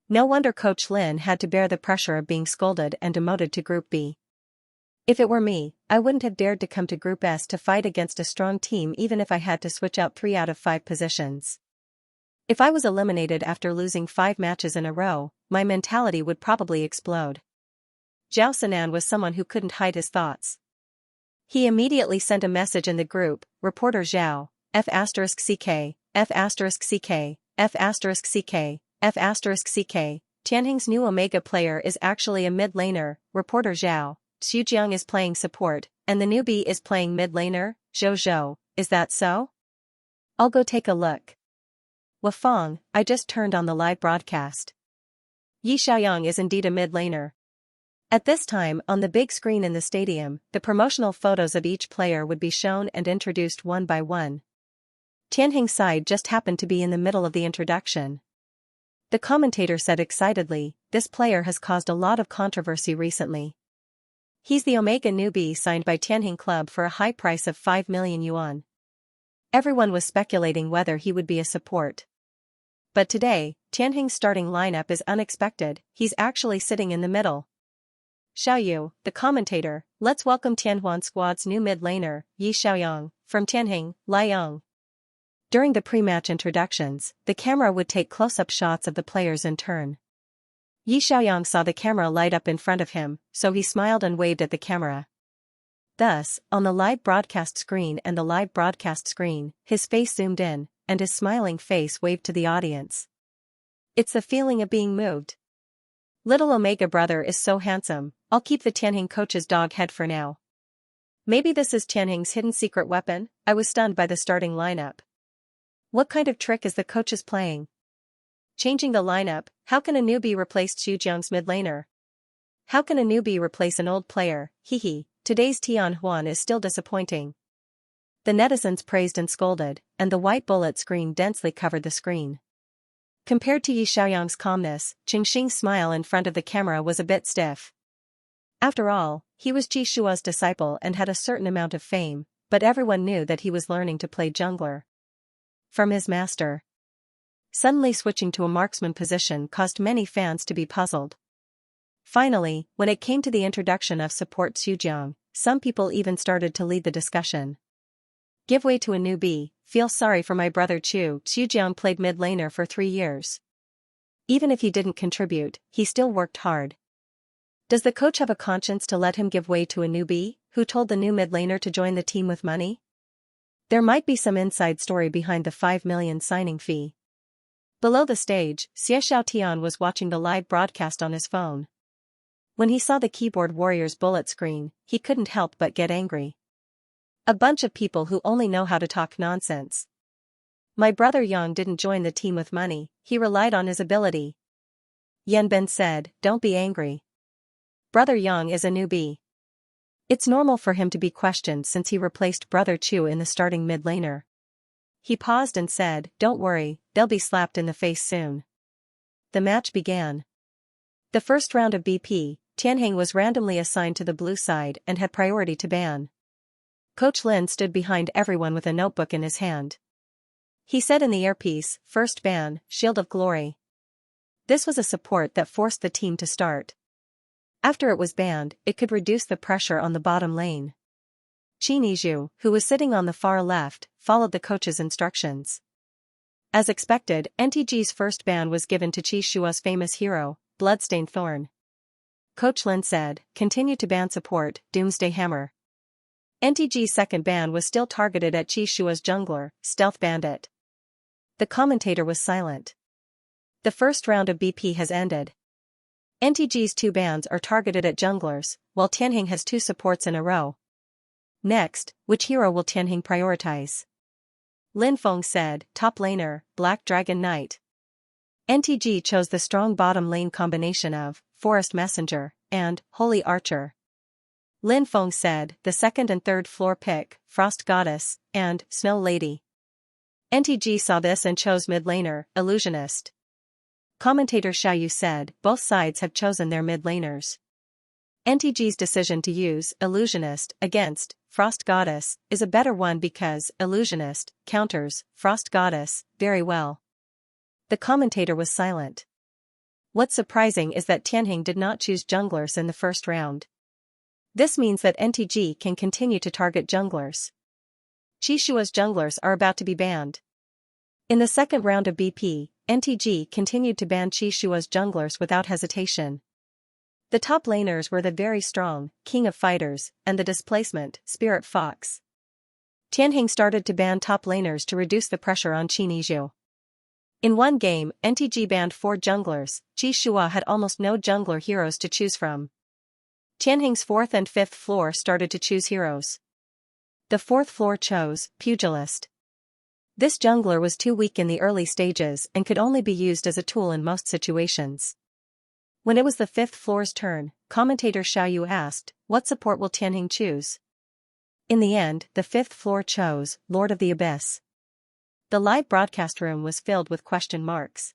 No wonder Coach Lin had to bear the pressure of being scolded and demoted to Group B. If it were me, I wouldn't have dared to come to Group S to fight against a strong team even if I had to switch out 3 out of 5 positions. If I was eliminated after losing 5 matches in a row, my mentality would probably explode. Zhao Sinan was someone who couldn't hide his thoughts. He immediately sent a message in the group, "Reporter Zhao, F***CK, F***CK, F***CK, F***CK, Tianheng's new Omega player is actually a mid laner, Reporter Zhao. Xu Jiang is playing support, and the newbie is playing mid laner, Zhou. Is that so? I'll go take a look." Wafang, I just turned on the live broadcast. Yi Xiaoyang is indeed a mid laner. At this time, on the big screen in the stadium, the promotional photos of each player would be shown and introduced one by one. Tianheng's side just happened to be in the middle of the introduction. The commentator said excitedly, "This player has caused a lot of controversy recently. He's the Omega newbie signed by Tianheng Club for a high price of 5 million yuan. Everyone was speculating whether he would be a support. But today, Tianheng's starting lineup is unexpected, he's actually sitting in the middle." Xiaoyu, the commentator, let's welcome Tianhuan squad's new mid laner, Yi Xiaoyang, from Tianheng, Liang. During the pre-match introductions, the camera would take close-up shots of the players in turn. Yi Xiaoyang saw the camera light up in front of him, so he smiled and waved at the camera. Thus, on the live broadcast screen and the live broadcast screen, his face zoomed in, and his smiling face waved to the audience. It's the feeling of being moved. Little Omega brother is so handsome, I'll keep the Tianheng coach's dog head for now. Maybe this is Tianheng's hidden secret weapon. I was stunned by the starting lineup. What kind of trick is the coaches playing? Changing the lineup, how can a newbie replace Zhujiang's mid laner? How can a newbie replace an old player? Hehe, today's Tian Huan is still disappointing. The netizens praised and scolded, and the white bullet screen densely covered the screen. Compared to Yi Xiaoyang's calmness, Qingxing's smile in front of the camera was a bit stiff. After all, he was Qi Shua's disciple and had a certain amount of fame, but everyone knew that he was learning to play jungler from his master. Suddenly switching to a marksman position caused many fans to be puzzled. Finally, when it came to the introduction of support Zhujiang, some people even started to lead the discussion. Give way to a newbie, feel sorry for my brother Chu. Zhujiang played mid laner for 3 years. Even if he didn't contribute, he still worked hard. Does the coach have a conscience to let him give way to a newbie, who told the new mid laner to join the team with money? There might be some inside story behind the 5 million signing fee. Below the stage, Xie Xiaotian was watching the live broadcast on his phone. When he saw the keyboard warrior's bullet screen, he couldn't help but get angry. A bunch of people who only know how to talk nonsense. My brother Yang didn't join the team with money, he relied on his ability. Yanben said, don't be angry. Brother Yang is a newbie. It's normal for him to be questioned since he replaced Brother Chu in the starting mid laner. He paused and said, don't worry, they'll be slapped in the face soon. The match began. The first round of BP, Tianheng was randomly assigned to the blue side and had priority to ban. Coach Lin stood behind everyone with a notebook in his hand. He said in the earpiece, first ban, Shield of Glory. This was a support that forced the team to start. After it was banned, it could reduce the pressure on the bottom lane. Qin Yizhu, who was sitting on the far left, followed the coach's instructions. As expected, NTG's first ban was given to Qi Shua's famous hero, Bloodstained Thorn. Coach Lin said, continue to ban support, Doomsday Hammer. NTG's second ban was still targeted at Qi Shua's jungler, Stealth Bandit. The commentator was silent. The first round of BP has ended. NTG's 2 bans are targeted at junglers, while Tianheng has 2 supports in a row. Next, which hero will Tianheng prioritize? Lin Feng said, top laner, Black Dragon Knight. NTG chose the strong bottom lane combination of Forest Messenger and Holy Archer. Lin Feng said, the second and third floor pick, Frost Goddess and Snow Lady. NTG saw this and chose mid laner, Illusionist. Commentator Xiaoyu said, both sides have chosen their mid laners. NTG's decision to use Illusionist against Frost Goddess is a better one because Illusionist counters Frost Goddess very well. The commentator was silent. What's surprising is that Tianheng did not choose junglers in the first round. This means that NTG can continue to target junglers. Qi Shua's junglers are about to be banned. In the second round of BP, NTG continued to ban Qi Shua's junglers without hesitation. The top laners were the very strong King of Fighters and the displacement Spirit Fox. Tianheng started to ban top laners to reduce the pressure on Qin Yizhu. In one game, NTG banned 4 junglers. Qi Shua had almost no jungler heroes to choose from. Tianheng's 4th and 5th floor started to choose heroes. The 4th floor chose Pugilist. This jungler was too weak in the early stages and could only be used as a tool in most situations. When it was the 5th floor's turn, commentator Xiaoyu asked, what support will Tianheng choose? In the end, the 5th floor chose Lord of the Abyss. The live broadcast room was filled with question marks.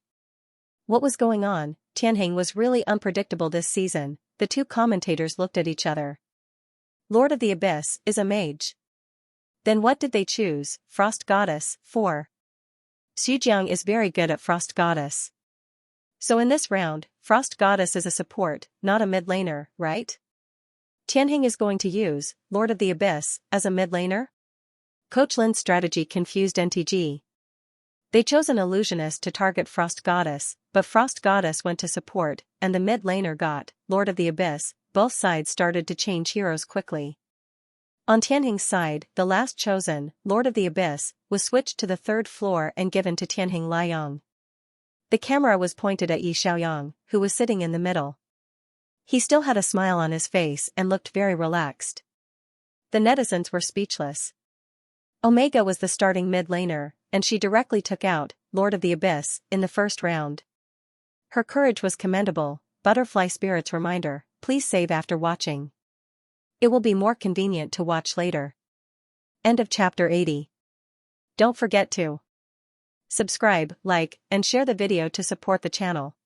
What was going on? Tianheng was really unpredictable this season. The 2 commentators looked at each other. Lord of the Abyss is a mage. Then what did they choose? Frost Goddess, 4. Zhujiang is very good at Frost Goddess. So in this round, Frost Goddess is a support, not a mid laner, right? Tianheng is going to use Lord of the Abyss as a mid laner? Coach Lin's strategy confused NTG. They chose an illusionist to target Frost Goddess, but Frost Goddess went to support, and the mid laner got Lord of the Abyss. Both sides started to change heroes quickly. On Tianheng's side, the last chosen, Lord of the Abyss, was switched to the 3rd floor and given to Tianheng Liang. The camera was pointed at Yi Xiaoyang, who was sitting in the middle. He still had a smile on his face and looked very relaxed. The netizens were speechless. Omega was the starting mid laner, and she directly took out Lord of the Abyss in the first round. Her courage was commendable. Butterfly Spirit's reminder, please save after watching. It will be more convenient to watch later. End of chapter 80. Don't forget to subscribe, like, and share the video to support the channel.